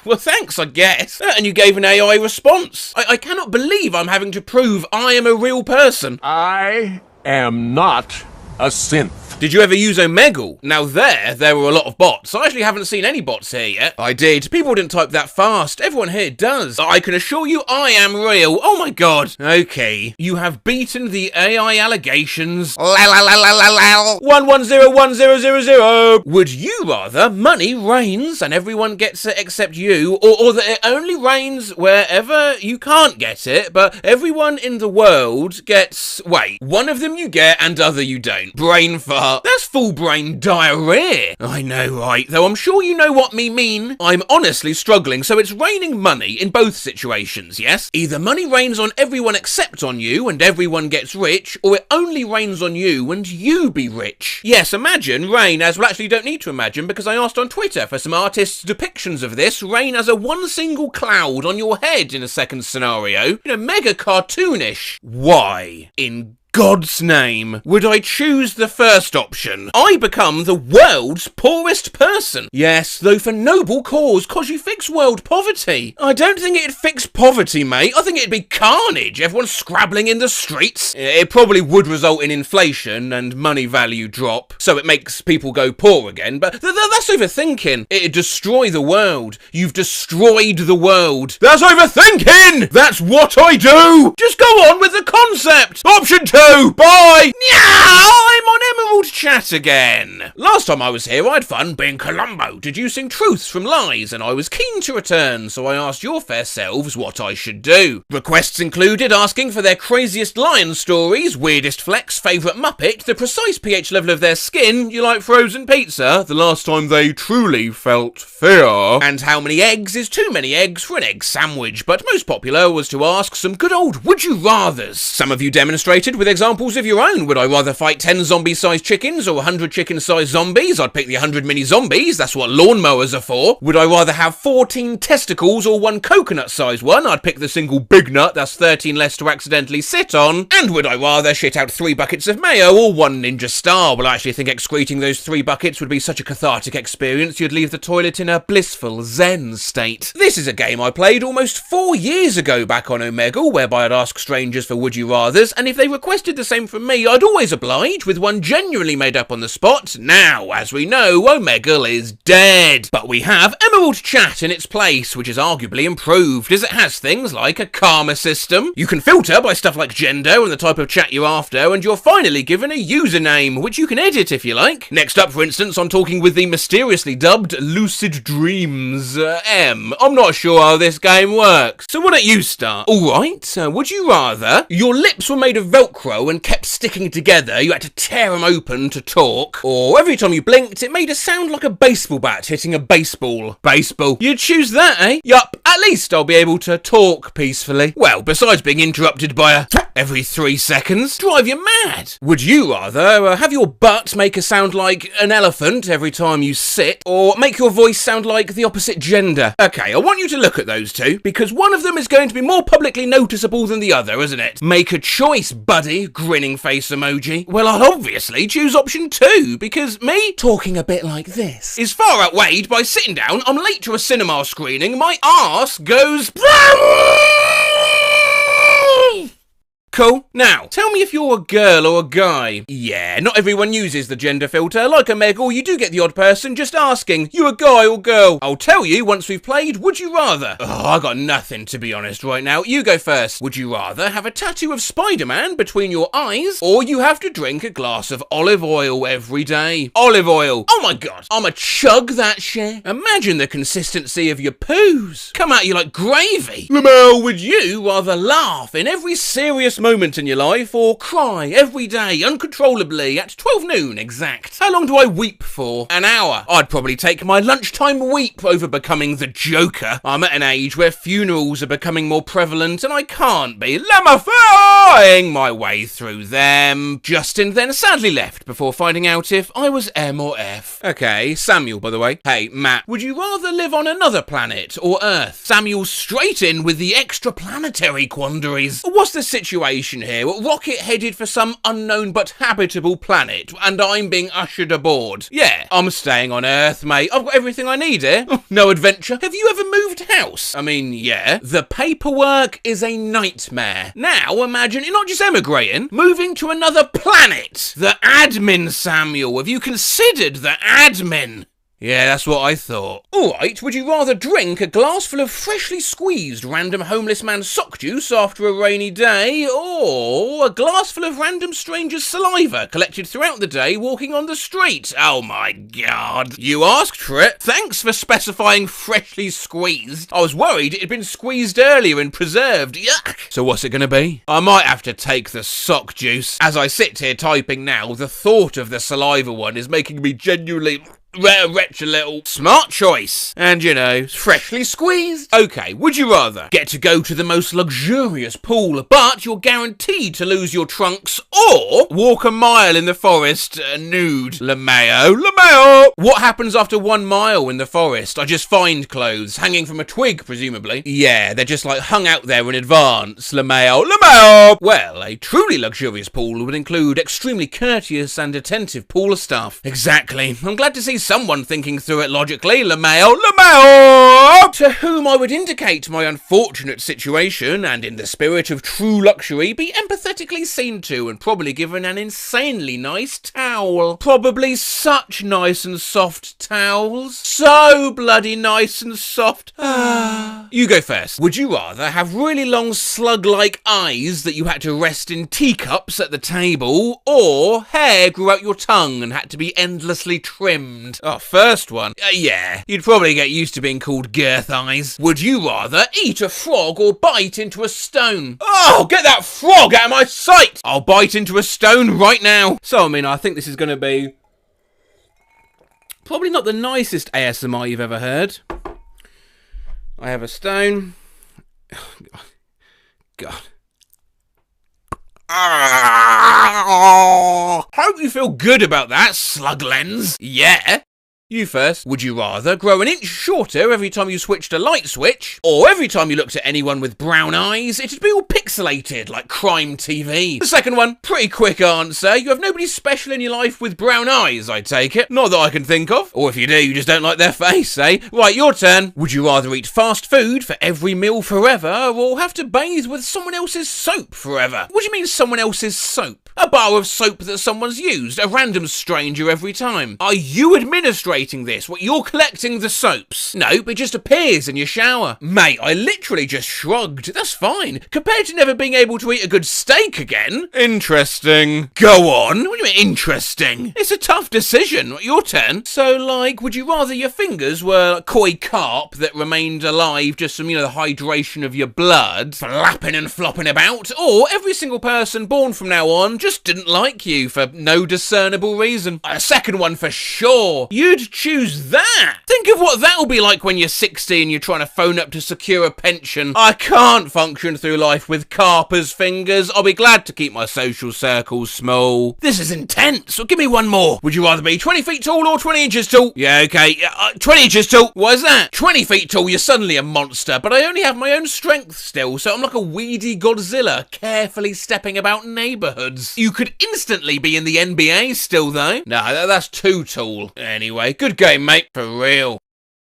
Well, thanks, I guess. And you gave an AI response. I cannot believe I'm having to prove I am a real person. I am not a synth. Did you ever use Omegle? Now there were a lot of bots. I actually haven't seen any bots here yet. I did. People didn't type that fast. Everyone here does. I can assure you I am real. Oh my god. Okay. You have beaten the AI allegations. 11010000. Would you rather money rains and everyone gets it except you, or that it only rains wherever you can't get it, but everyone in the world gets, wait, one of them you get and other you don't? Brain fart. That's full brain diarrhea. I know, right? Though I'm sure you know what me mean. I'm honestly struggling, so it's raining money in both situations, yes? Either money rains on everyone except on you and everyone gets rich, or it only rains on you and you be rich. Yes, imagine rain as, well, actually you don't need to imagine because I asked on Twitter for some artists' depictions of this. Rain as a one single cloud on your head in a second scenario. You know, mega cartoonish. Why? In God's name, would I choose the first option? I become the world's poorest person. Yes, though for noble cause, cause you fix world poverty. I don't think it'd fix poverty, mate. I think it'd be carnage. Everyone scrabbling in the streets. It probably would result in inflation and money value drop, so it makes people go poor again, but that's overthinking. It'd destroy the world. You've destroyed the world. That's overthinking! That's what I do! Just go on with the concept! Option 2! Bye! I'm on Emerald Chat again. Last time I was here, I had fun being Columbo, deducing truths from lies, and I was keen to return, so I asked your fair selves what I should do. Requests included asking for their craziest lion stories, weirdest flex, favourite Muppet, the precise pH level of their skin, you like frozen pizza, the last time they truly felt fear, and how many eggs is too many eggs for an egg sandwich, but most popular was to ask some good old would you rathers. Some of you demonstrated with examples of your own. Would I rather fight 10 zombie-sized chickens or 100 chicken-sized zombies? I'd pick the 100 mini zombies, that's what lawnmowers are for. Would I rather have 14 testicles or one coconut-sized one? I'd pick the single big nut, that's 13 less to accidentally sit on. And would I rather shit out 3 buckets of mayo or 1 ninja star? Well, I actually think excreting those 3 buckets would be such a cathartic experience you'd leave the toilet in a blissful zen state. This is a game I played almost 4 years ago back on Omegle, whereby I'd ask strangers for would you rathers, and if they requested the same from me, I'd always oblige with one genuinely made up on the spot. Now, as we know, Omegle is dead. But we have Emerald Chat in its place, which is arguably improved, as it has things like a karma system. You can filter by stuff like gender and the type of chat you're after, and you're finally given a username, which you can edit if you like. Next up, for instance, I'm talking with the mysteriously dubbed Lucid Dreams M. I'm not sure how this game works, so why don't you start? Alright, would you rather your lips were made of Velcro and kept sticking together, you had to tear them open to talk, or every time you blinked it made a sound like a baseball bat hitting a baseball? Baseball. You'd choose that, eh? Yup, at least I'll be able to talk peacefully. Well, besides being interrupted by a every 3 seconds, drive you mad. Would you rather have your butt make a sound like an elephant every time you sit, or make your voice sound like the opposite gender? Okay, I want you to look at those two, because one of them is going to be more publicly noticeable than the other, isn't it? Make a choice, buddy. Grinning face emoji. Well, I'll obviously choose option 2, because me talking a bit like this is far outweighed by sitting down, I'm late to a cinema screening, my arse goes Cool. Now, tell me if you're a girl or a guy. Yeah, not everyone uses the gender filter. Like Omegle, you do get the odd person just asking, you a guy or girl? I'll tell you once we've played Would You Rather. Oh, I got nothing to be honest right now. You go first. Would you rather have a tattoo of Spider-Man between your eyes, or you have to drink a glass of olive oil every day? Olive oil. Oh my god, I'ma chug that shit. Imagine the consistency of your poos. Come at you like gravy. Lamel, would you rather laugh in every serious moment in your life, or cry every day uncontrollably at 12 noon exact? How long do I weep for? An hour. I'd probably take my lunchtime weep over becoming the Joker. I'm at an age where funerals are becoming more prevalent and I can't be lamifying my way through them. Justin then sadly left before finding out if I was M or F. Okay, Samuel, by the way. Hey, Matt, would you rather live on another planet or Earth? Samuel's straight in with the extraplanetary quandaries. What's the situation here? Rocket headed for some unknown but habitable planet, and I'm being ushered aboard. Yeah, I'm staying on Earth, mate. I've got everything I need here. No adventure. Have you ever moved house? I mean, yeah. The paperwork is a nightmare. Now, imagine you're not just emigrating, moving to another planet. The admin, Samuel. Have you considered the admin? Yeah, that's what I thought. Alright, would you rather drink a glass full of freshly squeezed random homeless man sock juice after a rainy day, or a glass full of random stranger's saliva collected throughout the day walking on the street? Oh my god. You asked for it. Thanks for specifying freshly squeezed. I was worried it had been squeezed earlier and preserved. Yuck. So what's it gonna be? I might have to take the sock juice. As I sit here typing now, the thought of the saliva one is making me genuinely retch a little. Smart choice. And you know, freshly squeezed. Okay, would you rather get to go to the most luxurious pool, but you're guaranteed to lose your trunks, or walk a mile in the forest nude? LeMayo. What happens after 1 mile in the forest? I just find clothes hanging from a twig, presumably. Yeah, they're just like hung out there in advance. LeMayo. Well, a truly luxurious pool would include extremely courteous and attentive pool staff. Exactly. I'm glad to see someone thinking through it logically. LeMayo. To whom I would indicate my unfortunate situation, and in the spirit of true luxury, be empathetically seen to and probably given an insanely nice towel. Probably such nice and soft towels. So bloody nice and soft. You go first. Would you rather have really long slug-like eyes that you had to rest in teacups at the table, or hair grew out your tongue and had to be endlessly trimmed? Oh, first one. Yeah, you'd probably get used to being called girth eyes. Would you rather eat a frog or bite into a stone? Oh, get that frog out of my sight! I'll bite into a stone right now. So, I mean, I think this is going to be probably not the nicest ASMR you've ever heard. I have a stone. God. Hope you feel good about that, slug lens. Yeah. You first. Would you rather grow an inch shorter every time you switched a light switch, or every time you looked at anyone with brown eyes, it'd be all pixelated like crime TV? The second one, pretty quick answer. You have nobody special in your life with brown eyes, I take it. Not that I can think of. Or if you do, you just don't like their face, eh? Right, your turn. Would you rather eat fast food for every meal forever, or have to bathe with someone else's soap forever? What do you mean someone else's soap? A bar of soap that someone's used, a random stranger every time. Are you administrating this? What, you're collecting the soaps? Nope, it just appears in your shower. Mate, I literally just shrugged. That's fine. Compared to never being able to eat a good steak again. Interesting. Go on. What do you mean, interesting? It's a tough decision. Your turn. So, like, would you rather your fingers were koi carp that remained alive just from, you know, the hydration of your blood, flapping and flopping about, or every single person born from now on just didn't like you for no discernible reason? A second one for sure. You'd choose that. Think of what that'll be like when you're 60 and you're trying to phone up to secure a pension. I can't function through life with carper's fingers. I'll be glad to keep my social circles small. This is intense. So give me one more. Would you rather be 20 feet tall or 20 inches tall? Yeah, okay. 20 inches tall. What is that? 20 feet tall, you're suddenly a monster, but I only have my own strength still, so I'm like a weedy Godzilla carefully stepping about neighborhoods. You could instantly be in the NBA still, though. No, that's too tall. Anyway, good game, mate. For real.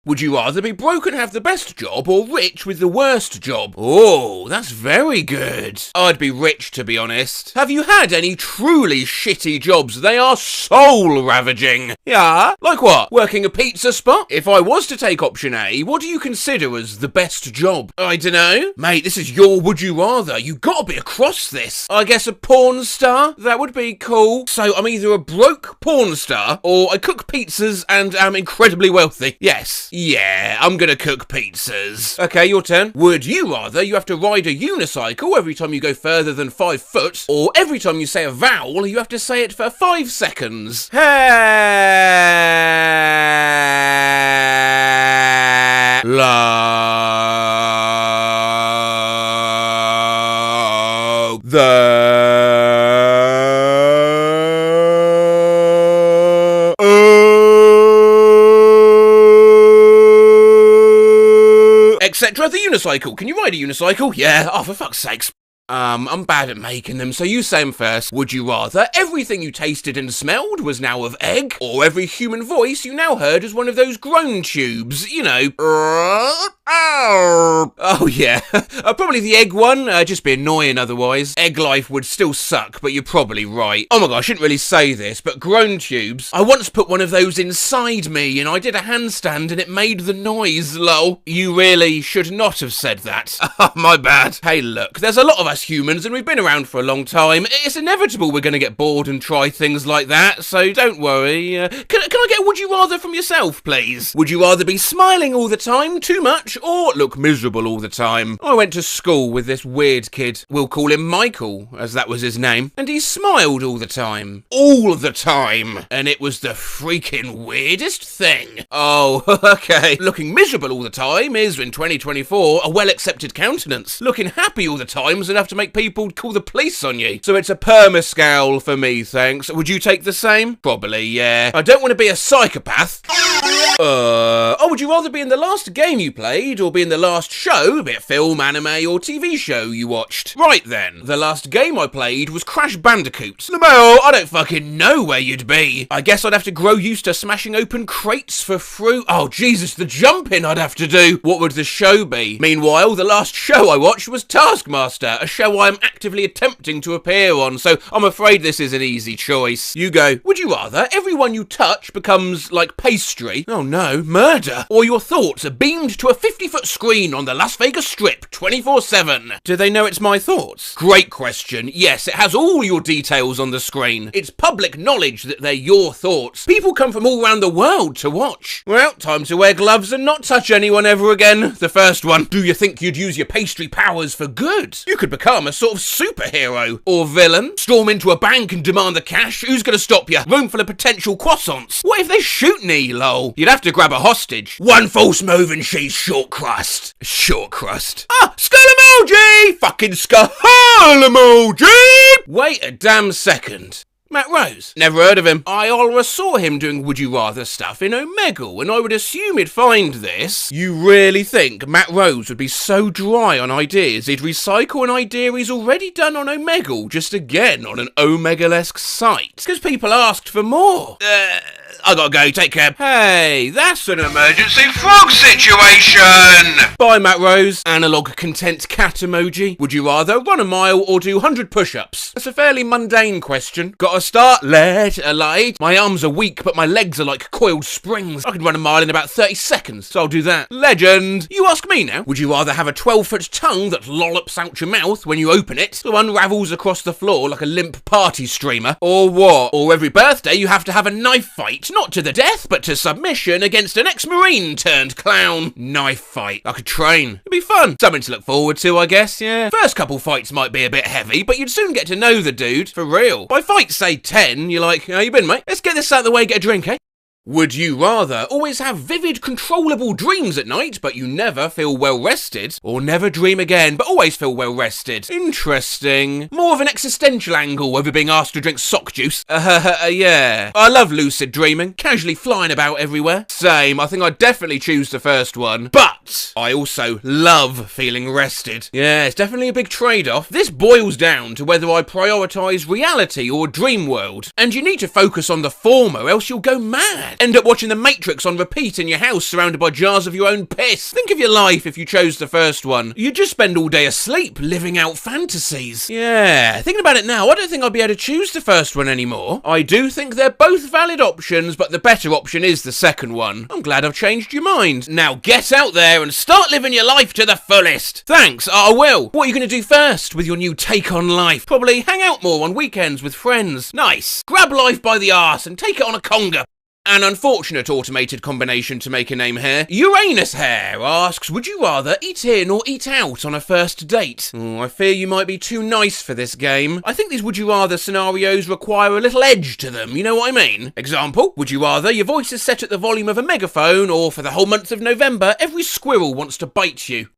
Would you rather be broke and have the best job, or rich with the worst job? Oh, that's very good. I'd be rich, to be honest. Have you had any truly shitty jobs? They are soul-ravaging. Yeah? Like what? Working a pizza spot? If I was to take option A, what do you consider as the best job? I dunno. Mate, this is your would you rather. You gotta be across this. I guess a porn star? That would be cool. So I'm either a broke porn star, or I cook pizzas and am incredibly wealthy. Yes. Yeah, I'm gonna cook pizzas. Okay, your turn. Would you rather you have to ride a unicycle every time you go further than 5 foot, or every time you say a vowel, you have to say it for 5 seconds? Etc. The unicycle. Can you ride a unicycle? Yeah. Oh, for fuck's sakes. I'm bad at making them, so you say them first. Would you rather everything you tasted and smelled was now of egg, or every human voice you now heard was one of those groan tubes? You know. Oh yeah, probably the egg one, just be annoying otherwise. Egg life would still suck, but you're probably right. Oh my god, I shouldn't really say this, but groan tubes. I once put one of those inside me and I did a handstand and it made the noise, lol. You really should not have said that. My bad. Hey look, there's a lot of us humans and we've been around for a long time. It's inevitable we're gonna get bored and try things like that, so don't worry. Can I get a would you rather from yourself, please? Would you rather be smiling all the time, too much, or look miserable all the time? I went to school with this weird kid. We'll call him Michael, as that was his name. And he smiled all the time. All the time. And it was the freaking weirdest thing. Oh, okay. Looking miserable all the time is, in 2024, a well-accepted countenance. Looking happy all the time is enough to make people call the police on you. So it's a perma-scowl for me, thanks. Would you take the same? Probably, yeah. I don't want to be a psychopath. Oh, would you rather be in the last game you played, or be in the last show, be it film, anime, or TV show you watched? Right then, the last game I played was Crash Bandicoot. LaMelo, I don't fucking know where you'd be. I guess I'd have to grow used to smashing open crates for fruit. Oh, Jesus, the jumping I'd have to do. What would the show be? Meanwhile, the last show I watched was Taskmaster, a show I'm actively attempting to appear on, so I'm afraid this is an easy choice. You go, would you rather everyone you touch becomes like pastry? Oh no, murder. Or your thoughts are beamed to a 50-foot screen on the Las Vegas Strip 24/7. Do they know it's my thoughts? Great question. Yes, it has all your details on the screen. It's public knowledge that they're your thoughts. People come from all around the world to watch. Well, time to wear gloves and not touch anyone ever again. The first one. Do you think you'd use your pastry powers for good? You could become a sort of superhero. Or villain. Storm into a bank and demand the cash. Who's gonna stop you? Room full of potential croissants. What if they shoot me, lol? You'd have to grab a hostage. One false move and she's short crust. Short crust. Ah, skull emoji! Fucking skull emoji! Wait a damn second. Matt Rose. Never heard of him. I always saw him doing Would You Rather stuff in Omegle, and I would assume he'd find this. You really think Matt Rose would be so dry on ideas he'd recycle an idea he's already done on Omegle just again on an Omegle-esque site? Because people asked for more. I gotta go, take care. Hey, that's an emergency frog situation! Bye, Matt Rose. Analog content cat emoji. Would you rather run a mile or do 100 push-ups? That's a fairly mundane question. Gotta start, let a light. My arms are weak, but my legs are like coiled springs. I can run a mile in about 30 seconds, so I'll do that. Legend. You ask me now. Would you rather have a 12-foot tongue that lollops out your mouth when you open it, or unravels across the floor like a limp party streamer? Or what? Or every birthday you have to have a knife fight, not to the death, but to submission against an ex-marine turned clown. Knife fight. Like a train. It'd be fun. Something to look forward to, I guess, yeah. First couple fights might be a bit heavy, but you'd soon get to know the dude, for real. By fight, say 10, you're like, how you been, mate? Let's get this out of the way and get a drink, eh? Would you rather always have vivid, controllable dreams at night, but you never feel well rested? Or never dream again, but always feel well rested? Interesting. More of an existential angle over being asked to drink sock juice. Yeah. I love lucid dreaming, casually flying about everywhere. Same, I think I'd definitely choose the first one. But I also love feeling rested. Yeah, it's definitely a big trade-off. This boils down to whether I prioritise reality or dream world. And you need to focus on the former, else you'll go mad. End up watching The Matrix on repeat in your house surrounded by jars of your own piss. Think of your life if you chose the first one. You'd just spend all day asleep, living out fantasies. Yeah, thinking about it now, I don't think I'd be able to choose the first one anymore. I do think they're both valid options, but the better option is the second one. I'm glad I've changed your mind. Now get out there and start living your life to the fullest. Thanks, I will. What are you going to do first with your new take on life? Probably hang out more on weekends with friends. Nice. Grab life by the arse and take it on a conga. An unfortunate automated combination to make a name here. Uranus Hair asks, would you rather eat in or eat out on a first date? I fear you might be too nice for this game. I think these would you rather scenarios require a little edge to them, you know what I mean? Example, would you rather your voice is set at the volume of a megaphone, or for the whole month of November, every squirrel wants to bite you?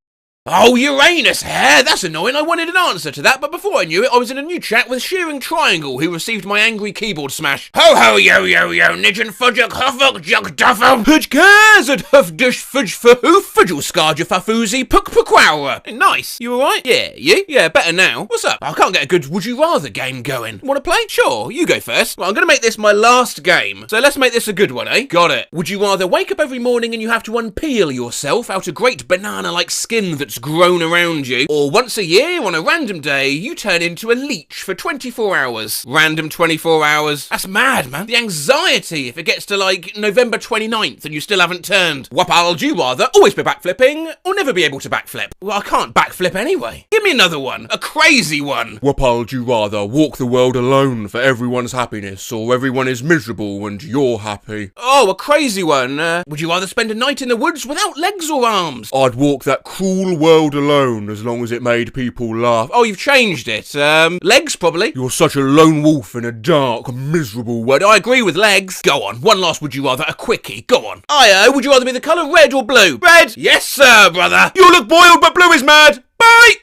Oh, Uranus Hair! That's annoying. I wanted an answer to that, but before I knew it, I was in a new chat with Shearing Triangle, who received my angry keyboard smash. Ho ho yo yo yo, nidgen fudguk huffuk juk duffum. Hudge cares at huff dush fudge for hoof fudgel scarja fafuzi puk pukwara. Nice. You alright? Yeah, you? Yeah, better now. What's up? I can't get a good would you rather game going. Wanna play? Sure, you go first. Well, I'm gonna make this my last game, so let's make this a good one, eh? Got it. Would you rather wake up every morning and you have to unpeel yourself out a great banana-like skin that's grown around you, or once a year on a random day you turn into a leech for 24 hours? Random 24 hours. That's mad, man. The anxiety if it gets to like November 29th and you still haven't turned. What do you rather always be backflipping or never be able to backflip? Well, I can't backflip anyway. Give me another one. A crazy one. What would you rather walk the world alone for everyone's happiness, or everyone is miserable and you're happy? Oh, a crazy one. Would you rather spend a night in the woods without legs or arms? I'd walk that cruel world alone as long as it made people laugh. Oh, you've changed it. Legs probably. You're such a lone wolf in a dark, miserable world. I agree with legs. Go on. One last would you rather. A quickie. Go on. Io, would you rather be the colour red or blue? Red. Yes, sir, brother. You look boiled, but blue is mad. Bye.